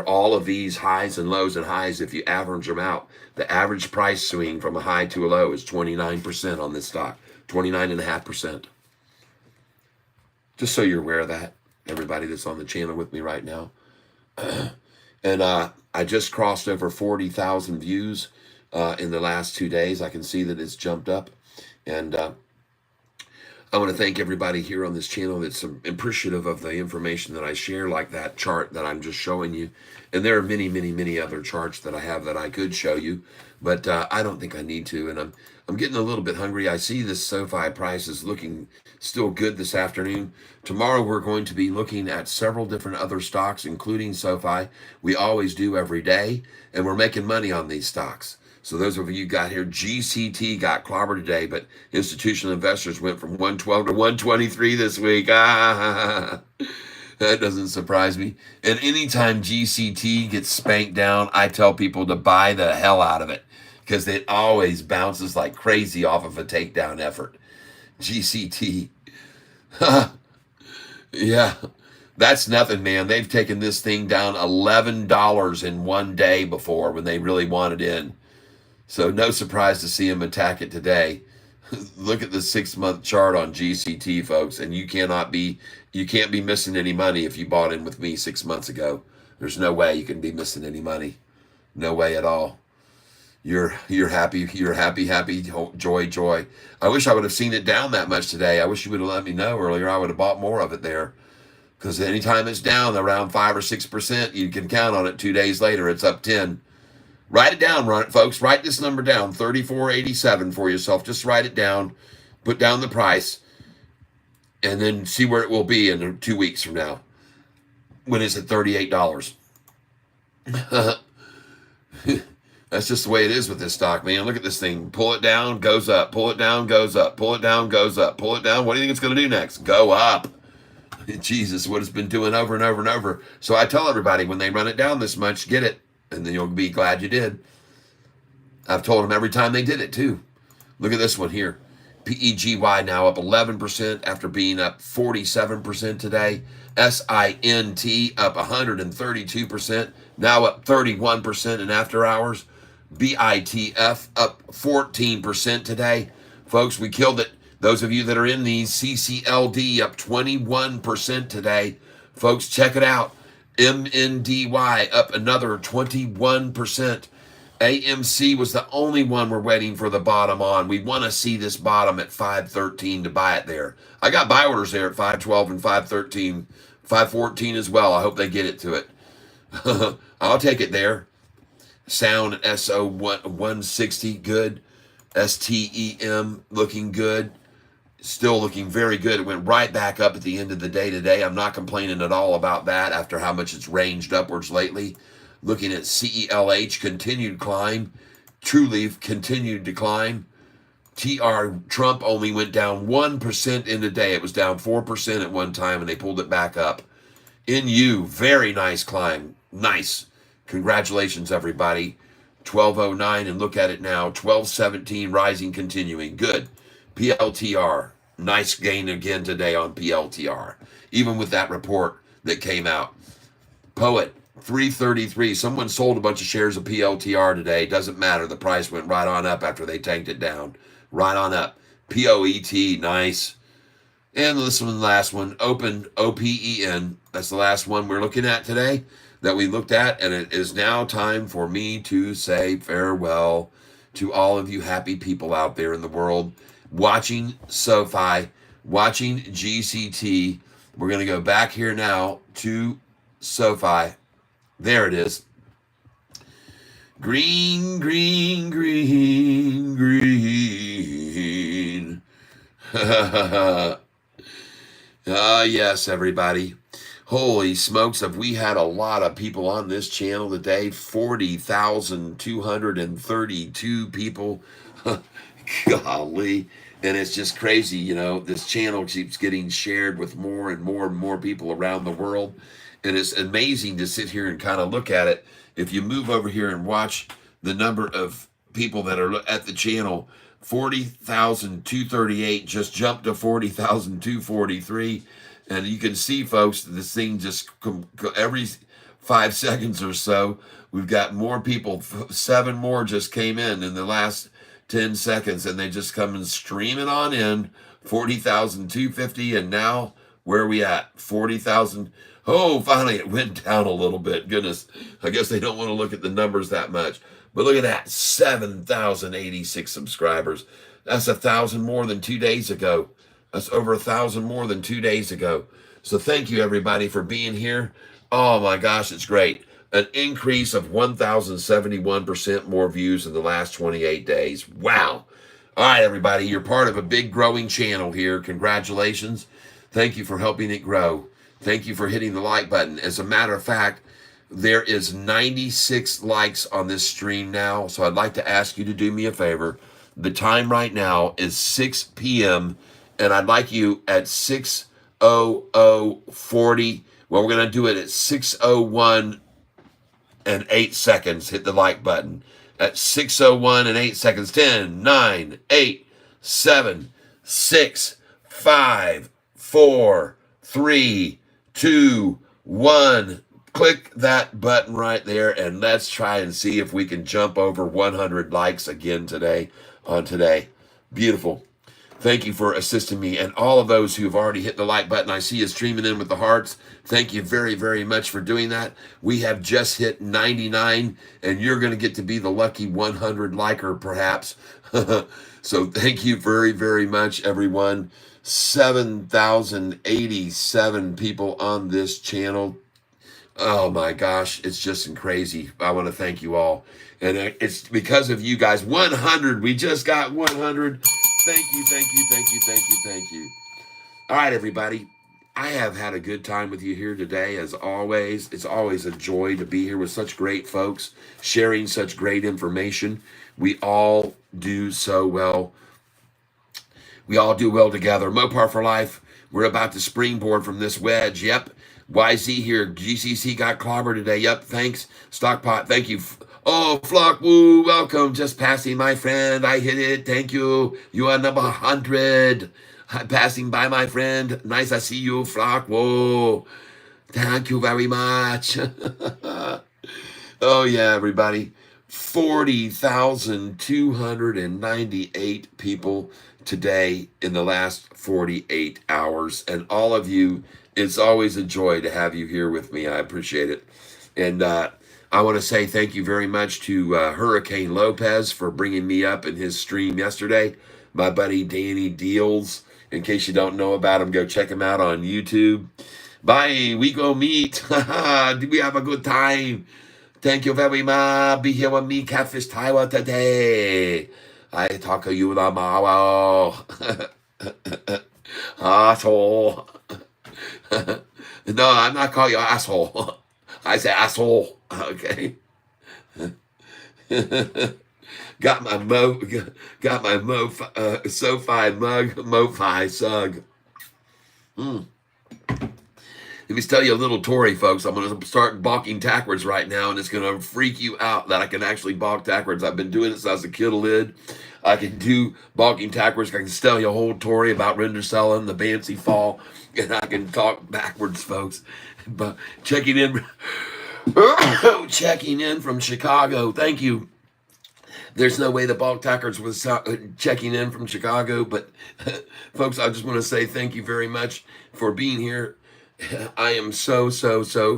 all of these highs and lows and highs, if you average them out, the average price swing from a high to a low is 29% on this stock, 29.5%. Just so you're aware of that, everybody that's on the channel with me right now. And I just crossed over 40,000 views in the last 2 days. I can see that it's jumped up. And I want to thank everybody here on this channel that's appreciative of the information that I share, like that chart that I'm just showing you. And there are many, many, many other charts that I have that I could show you, but I don't think I need to. And I'm getting a little bit hungry. I see this SoFi price is looking still good this afternoon. Tomorrow we're going to be looking at several different other stocks, including SoFi. We always do every day, and we're making money on these stocks. So those of you got here, GCT got clobbered today, but institutional investors went from 112 to 123 this week. That doesn't surprise me. And anytime GCT gets spanked down, I tell people to buy the hell out of it because it always bounces like crazy off of a takedown effort. GCT. Yeah, that's nothing, man. They've taken this thing down $11 in 1 day before when they really wanted in. So no surprise to see him attack it today. Look at the 6-month chart on GCT, folks, and you can't be missing any money if you bought in with me 6 months ago. There's no way you can be missing any money. No way at all. You're happy, joy. I wish I would have seen it down that much today. I wish you would have let me know earlier. I would have bought more of it there. Because anytime it's down around 5 or 6%, you can count on it 2 days later, it's up 10. Write it down, folks. Write this number down, 3487 for yourself. Just write it down, put down the price, and then see where it will be in 2 weeks from now when it's at $38. That's just the way it is with this stock, man. Look at this thing. Pull it down, goes up. Pull it down, goes up. Pull it down, goes up. Pull it down. What do you think it's going to do next? Go up. Jesus, what it's been doing over and over and over. So I tell everybody when they run it down this much, get it. And then you'll be glad you did. I've told them every time they did it, too. Look at this one here. PEGY now up 11% after being up 47% today. SINT up 132%, now up 31% in after hours. BITF up 14% today. Folks, we killed it. Those of you that are in these, CCLD up 21% today. Folks, check it out. MNDY up another 21%. AMC was the only one we're waiting for the bottom on. We want to see this bottom at 513 to buy it there. I got buy orders there at 512 and 513, 514 as well. I hope they get it to it. I'll take it there. Sound SO160, good. STEM looking good. Still looking very good. It went right back up at the end of the day today. I'm not complaining at all about that after how much it's ranged upwards lately. Looking at CELH, continued climb. TrueLeaf, continued decline. TR Trump only went down 1% in the day. It was down 4% at one time, and they pulled it back up. NU, very nice climb. Nice. Congratulations, everybody. 1209, and look at it now. 1217, rising, continuing. Good. PLTR, nice gain again today on PLTR, even with that report that came out. Poet, 333. Someone sold a bunch of shares of PLTR today. Doesn't matter. The price went right on up after they tanked it down. Right on up. POET, nice. And this one, the last one, Open, OPEN. That's the last one we're looking at today that we looked at. And it is now time for me to say farewell to all of you happy people out there in the world watching Sofi, watching GCT. We're going to go back here now to Sofi. There it is. Green, green, green, green. Yes, everybody. Holy smokes, have we had a lot of people on this channel today. 40,232 people. Golly. And it's just crazy, you know, this channel keeps getting shared with more and more and more people around the world. And it's amazing to sit here and kind of look at it. If you move over here and watch the number of people that are at the channel, 40,238 just jumped to 40,243. And you can see, folks, this thing just every 5 seconds or so, we've got more people. 7 more just came in the last 10 seconds, and they just come and streaming on in. 40,250, and now where are we at? 40,000. Oh, finally it went down a little bit. Goodness, I guess they don't want to look at the numbers that much. But look at that, 7,086 subscribers. That's 1,000 more than 2 days ago. That's over 1,000 more than 2 days ago. So thank you, everybody, for being here. Oh, my gosh, it's great. An increase of 1,071% more views in the last 28 days. Wow. All right, everybody, you're part of a big growing channel here. Congratulations. Thank you for helping it grow. Thank you for hitting the like button. As a matter of fact, there is 96 likes on this stream now, so I'd like to ask you to do me a favor. The time right now is 6 p.m., and I'd like you at 6:00:40. Well, we're going to do it at 6:01 and 8 seconds. Hit the like button. At 6:01 and 8 seconds. 10, 9, 8, 7, 6, 5, 4, 3, 2, 1. Click that button right there, and let's try and see if we can jump over 100 likes again today on today. Beautiful. Thank you for assisting me. And all of those who have already hit the like button, I see you streaming in with the hearts. Thank you very, very much for doing that. We have just hit 99, and you're going to get to be the lucky 100 liker, perhaps. So thank you very, very much, everyone. 7,087 people on this channel. Oh, my gosh. It's just crazy. I want to thank you all. And it's because of you guys. 100. We just got 100. Thank you, thank you, thank you, thank you, thank you. All right, everybody. I have had a good time with you here today, as always. It's always a joy to be here with such great folks, sharing such great information. We all do so well. We all do well together. Mopar for life. We're about to springboard from this wedge. Yep. YZ here. GCC got clobbered today. Yep. Thanks. Stockpot. Thank you. Oh, Flock Woo, welcome. Just passing, my friend. I hit it. Thank you. You are number 100. Passing by, my friend. Nice to see you, Flock Woo. Thank you very much. Oh, yeah, everybody. 40,298 people today in the last 48 hours. And all of you, it's always a joy to have you here with me. I appreciate it. And I want to say thank you very much to Hurricane Lopez for bringing me up in his stream yesterday. My buddy Danny Deals. In case you don't know about him, go check him out on YouTube. Bye. We go meet. Did we have a good time? Thank you very much. Be here with me, Catfish Taiwan, today. I talk to you tomorrow. Asshole. No, I'm not calling you asshole. I say asshole. Okay. got my Sofi mug, Mofi sug. Let me tell you a little Tory, folks. I'm going to start balking backwards right now, and it's going to freak you out that I can actually balk backwards. I've been doing it since I was a kid. I can do balking backwards. I can tell you a whole Tory about Rinderselling, the Bancy Fall, and I can talk backwards, folks. But checking in from Chicago. Thank you. There's no way the Balk Tackers was checking in from Chicago, but folks, I just want to say thank you very much for being here. I am so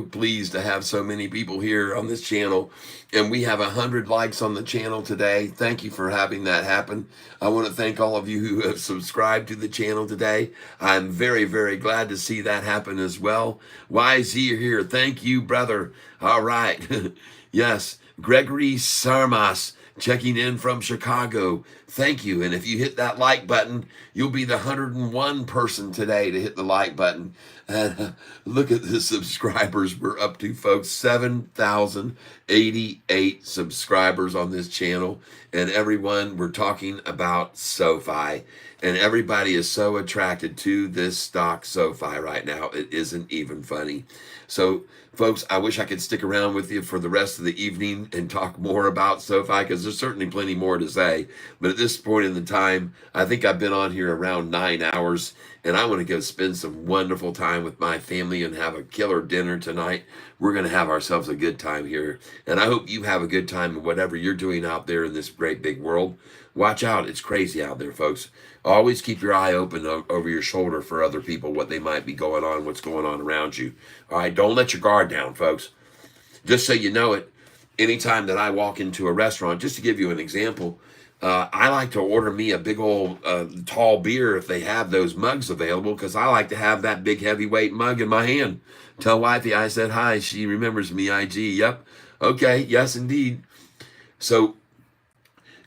pleased to have so many people here on this channel, and we have 100 likes on the channel today. Thank you for having that happen. I want to thank all of you who have subscribed to the channel today. I'm very glad to see that happen as well. YZ, you're here. Thank you, brother. All right. Yes, Gregory Sarmas checking in from Chicago. Thank you. And if you hit that like button, you'll be the 101 person today to hit the like button. And look at the subscribers we're up to, folks. 7,088 subscribers on this channel. And everyone, we're talking about Sofi. And everybody is so attracted to this stock Sofi right now. It isn't even funny. So, folks, I wish I could stick around with you for the rest of the evening and talk more about Sofi, because there's certainly plenty more to say. But at this point in the time, I think I've been on here around 9 hours, and I want to go spend some wonderful time with my family and have a killer dinner tonight. We're going to have ourselves a good time here. And I hope you have a good time in whatever you're doing out there in this great big world. Watch out. It's crazy out there, folks. Always keep your eye open over your shoulder for other people, what they might be going on, what's going on around you. All right, don't let your guard down, folks. Just so you know it, anytime that I walk into a restaurant, just to give you an example, I like to order me a big old tall beer if they have those mugs available, because I like to have that big heavyweight mug in my hand. Tell wifey I said hi. She remembers me, IG. Yep. Okay. Yes, indeed. So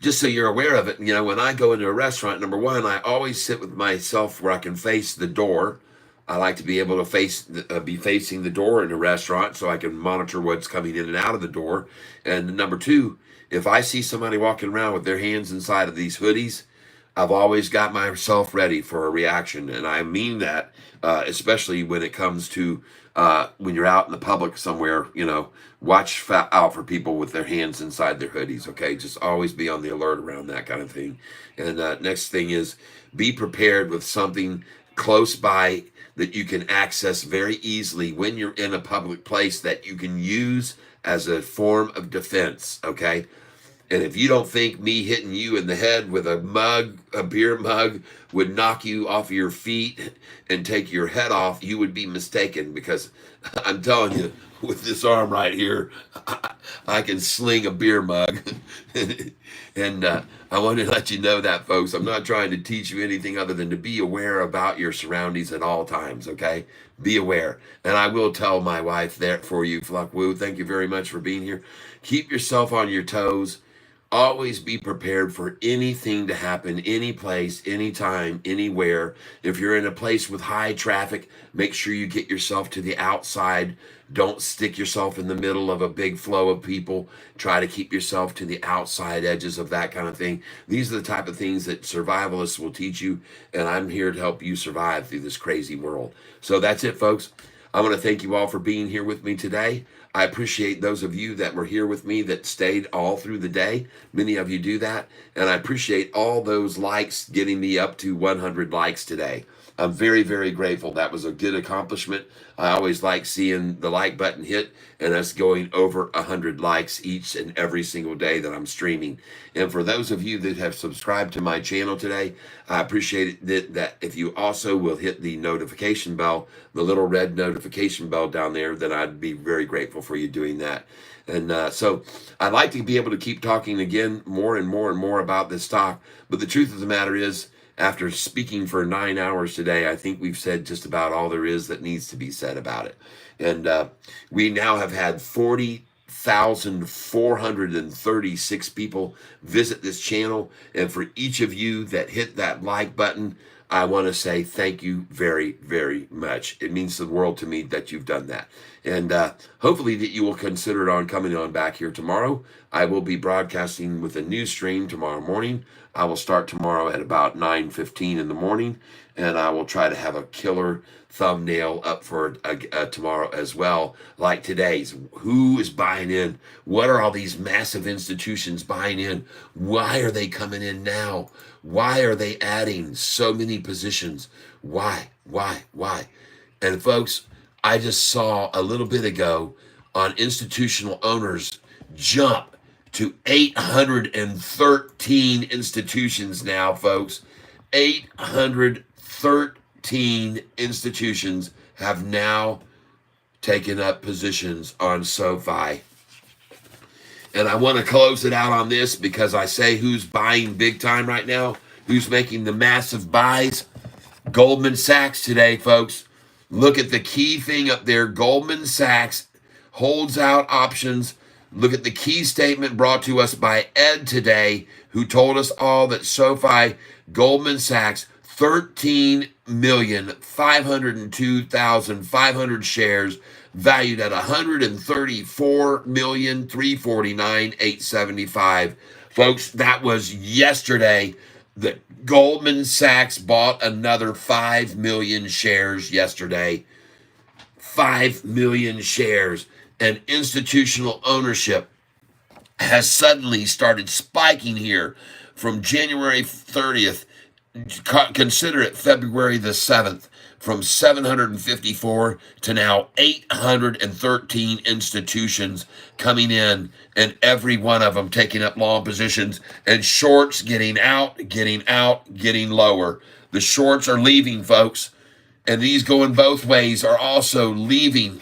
just so you're aware of it, you know, when I go into a restaurant, number one, I always sit with myself where I can face the door. I like to be able to be facing the door in a restaurant so I can monitor what's coming in and out of the door. And number two, if I see somebody walking around with their hands inside of these hoodies, I've always got myself ready for a reaction. And I mean that, especially when it comes to when you're out in the public somewhere, you know, watch out for people with their hands inside their hoodies, okay? Just always be on the alert around that kind of thing. And next thing is be prepared with something close by that you can access very easily when you're in a public place that you can use as a form of defense, okay? And if you don't think me hitting you in the head with a mug, a beer mug, would knock you off your feet and take your head off, you would be mistaken, because I'm telling you, with this arm right here, I can sling a beer mug. And I want to let you know that, folks. I'm not trying to teach you anything other than to be aware about your surroundings at all times, okay? Be aware. And I will tell my wife there for you, Fluck Woo, thank you very much for being here. Keep yourself on your toes. Always be prepared for anything to happen, any place, anytime, anywhere. If you're in a place with high traffic, make sure you get yourself to the outside. Don't stick yourself in the middle of a big flow of people. Try to keep yourself to the outside edges of that kind of thing. These are the type of things that survivalists will teach you, and I'm here to help you survive through this crazy world. So that's it, folks. I want to thank you all for being here with me today. I appreciate those of you that were here with me that stayed all through the day. Many of you do that. And I appreciate all those likes getting me up to 100 likes today. I'm very grateful. That was a good accomplishment. I always like seeing the like button hit and us going over 100 likes each and every single day that I'm streaming. And for those of you that have subscribed to my channel today, I appreciate it that if you also will hit the notification bell, the little red notification bell down there, then I'd be very grateful for you doing that. And so I'd like to be able to keep talking again more and more about this stock. But the truth of the matter is, after speaking for 9 hours today, I think we've said just about all there is that needs to be said about it. And we now have had 40,436 people visit this channel. And for each of you that hit that like button, I want to say thank you very, very much. It means the world to me that you've done that. And hopefully that you will consider on coming on back here tomorrow. I will be broadcasting with a new stream tomorrow morning. I will start tomorrow at about 9:15 in the morning, and I will try to have a killer thumbnail up for tomorrow as well, like today's. Who is buying in? What are all these massive institutions buying in? Why are they coming in now? Why are they adding so many positions? Why? And folks, I just saw a little bit ago on institutional owners jump to 813 institutions now, folks. 813 institutions have now taken up positions on Sofi. And I want to close it out on this because I say who's buying big time right now, who's making the massive buys. Goldman Sachs today, folks. Look at the key thing up there. Goldman Sachs holds out options. Look at the key statement brought to us by Ed today, who told us all that Sofi, Goldman Sachs, 13,502,500 shares, valued at 134,349,875. Folks, that was yesterday. That Goldman Sachs bought another 5 million shares yesterday. 5 million shares. And institutional ownership has suddenly started spiking here from January 30th. Consider it February the 7th, from 754 to now 813 institutions coming in, and every one of them taking up long positions, and shorts getting out, getting lower. The shorts are leaving, folks, and these going both ways are also leaving,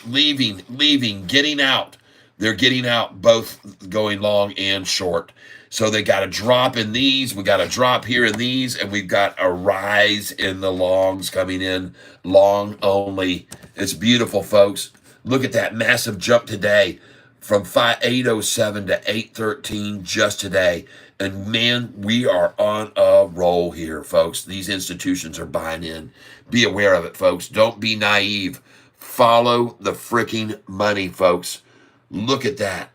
getting out. They're getting out, both going long and short. So they got a drop in these, we got a drop here in these, and we've got a rise in the longs coming in, long only. It's beautiful, folks. Look at that massive jump today from 807 to 813 just today. And man, we are on a roll here, folks. These institutions are buying in. Be aware of it, folks. Don't be naive. Follow the freaking money, folks. Look at that.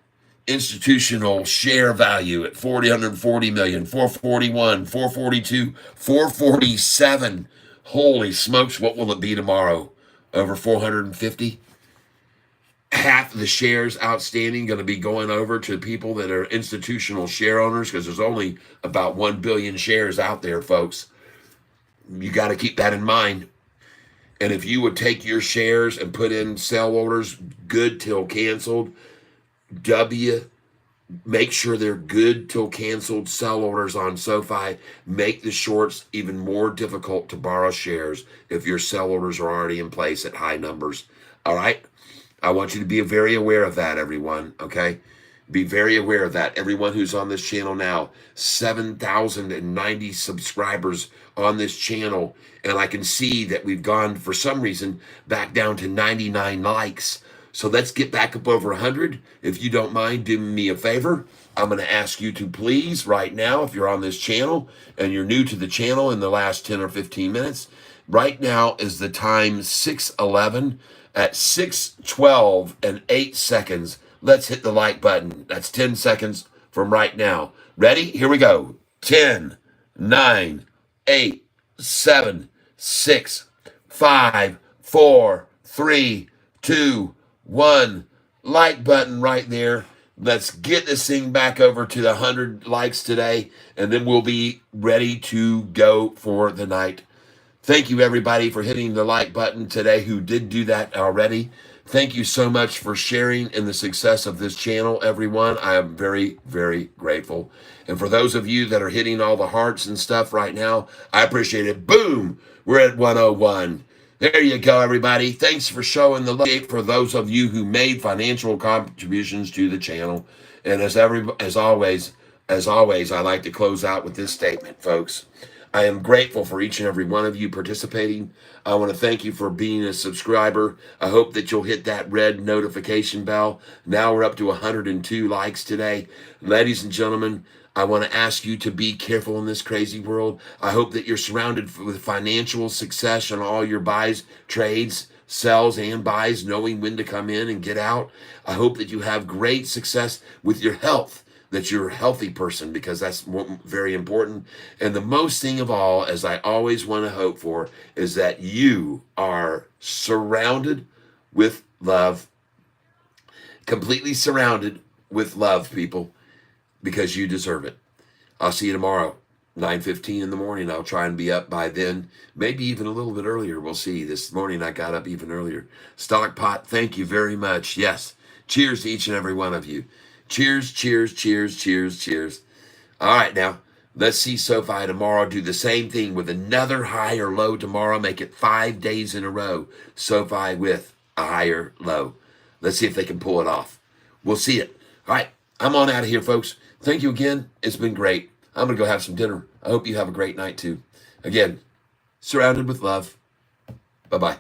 Institutional share value at 440 million, 441, 442, 447. Holy smokes, what will it be tomorrow? Over 450? Half the shares outstanding going to be going over to people that are institutional share owners, because there's only about 1 billion shares out there, folks. You got to keep that in mind. And if you would take your shares and put in sell orders, good till canceled, make sure they're good till canceled sell orders on Sofi. Make the shorts even more difficult to borrow shares if your sell orders are already in place at high numbers. All right? I want you to be very aware of that, everyone, okay? Be very aware of that. Everyone who's on this channel now, 7,090 subscribers on this channel, and I can see that we've gone, for some reason, back down to 99 likes. So let's get back up over 100. If you don't mind doing me a favor, I'm going to ask you to please, right now, if you're on this channel and you're new to the channel in the last 10 or 15 minutes, right now is the time 6:11. At 6:12 and 8 seconds, let's hit the like button. That's 10 seconds from right now. Ready? Here we go. 10, 9, 8, 7, 6, 5, 4, 3, 2, 1. Like button right there. Let's get this thing back over to the 100 likes today, and then we'll be ready to go for the night. Thank you, everybody, for hitting the like button today who did do that already. Thank you so much for sharing in the success of this channel, everyone. I am very, very grateful. And for those of you that are hitting all the hearts and stuff right now, I appreciate it. Boom! We're at 101. There you go, everybody. Thanks for showing the love for those of you who made financial contributions to the channel. And as always, I like to close out with this statement, folks. I am grateful for each and every one of you participating. I want to thank you for being a subscriber. I hope that you'll hit that red notification bell. Now we're up to 102 likes today. Ladies and gentlemen, I want to ask you to be careful in this crazy world. I hope that you're surrounded with financial success on all your buys, trades, sells, and buys, knowing when to come in and get out. I hope that you have great success with your health, that you're a healthy person, because that's very important. And the most thing of all, as I always want to hope for, is that you are surrounded with love, completely surrounded with love, people, because you deserve it. I'll see you tomorrow, 9:15 in the morning. I'll try and be up by then, maybe even a little bit earlier. We'll see. This morning I got up even earlier. Stockpot, thank you very much. Yes, cheers to each and every one of you. Cheers, cheers, cheers, cheers, cheers. All right, now, let's see Sofi tomorrow do the same thing with another high or low tomorrow. Make it 5 days in a row. Sofi with a higher low. Let's see if they can pull it off. We'll see it. All right, I'm on out of here, folks. Thank you again. It's been great. I'm going to go have some dinner. I hope you have a great night, too. Again, surrounded with love. Bye-bye.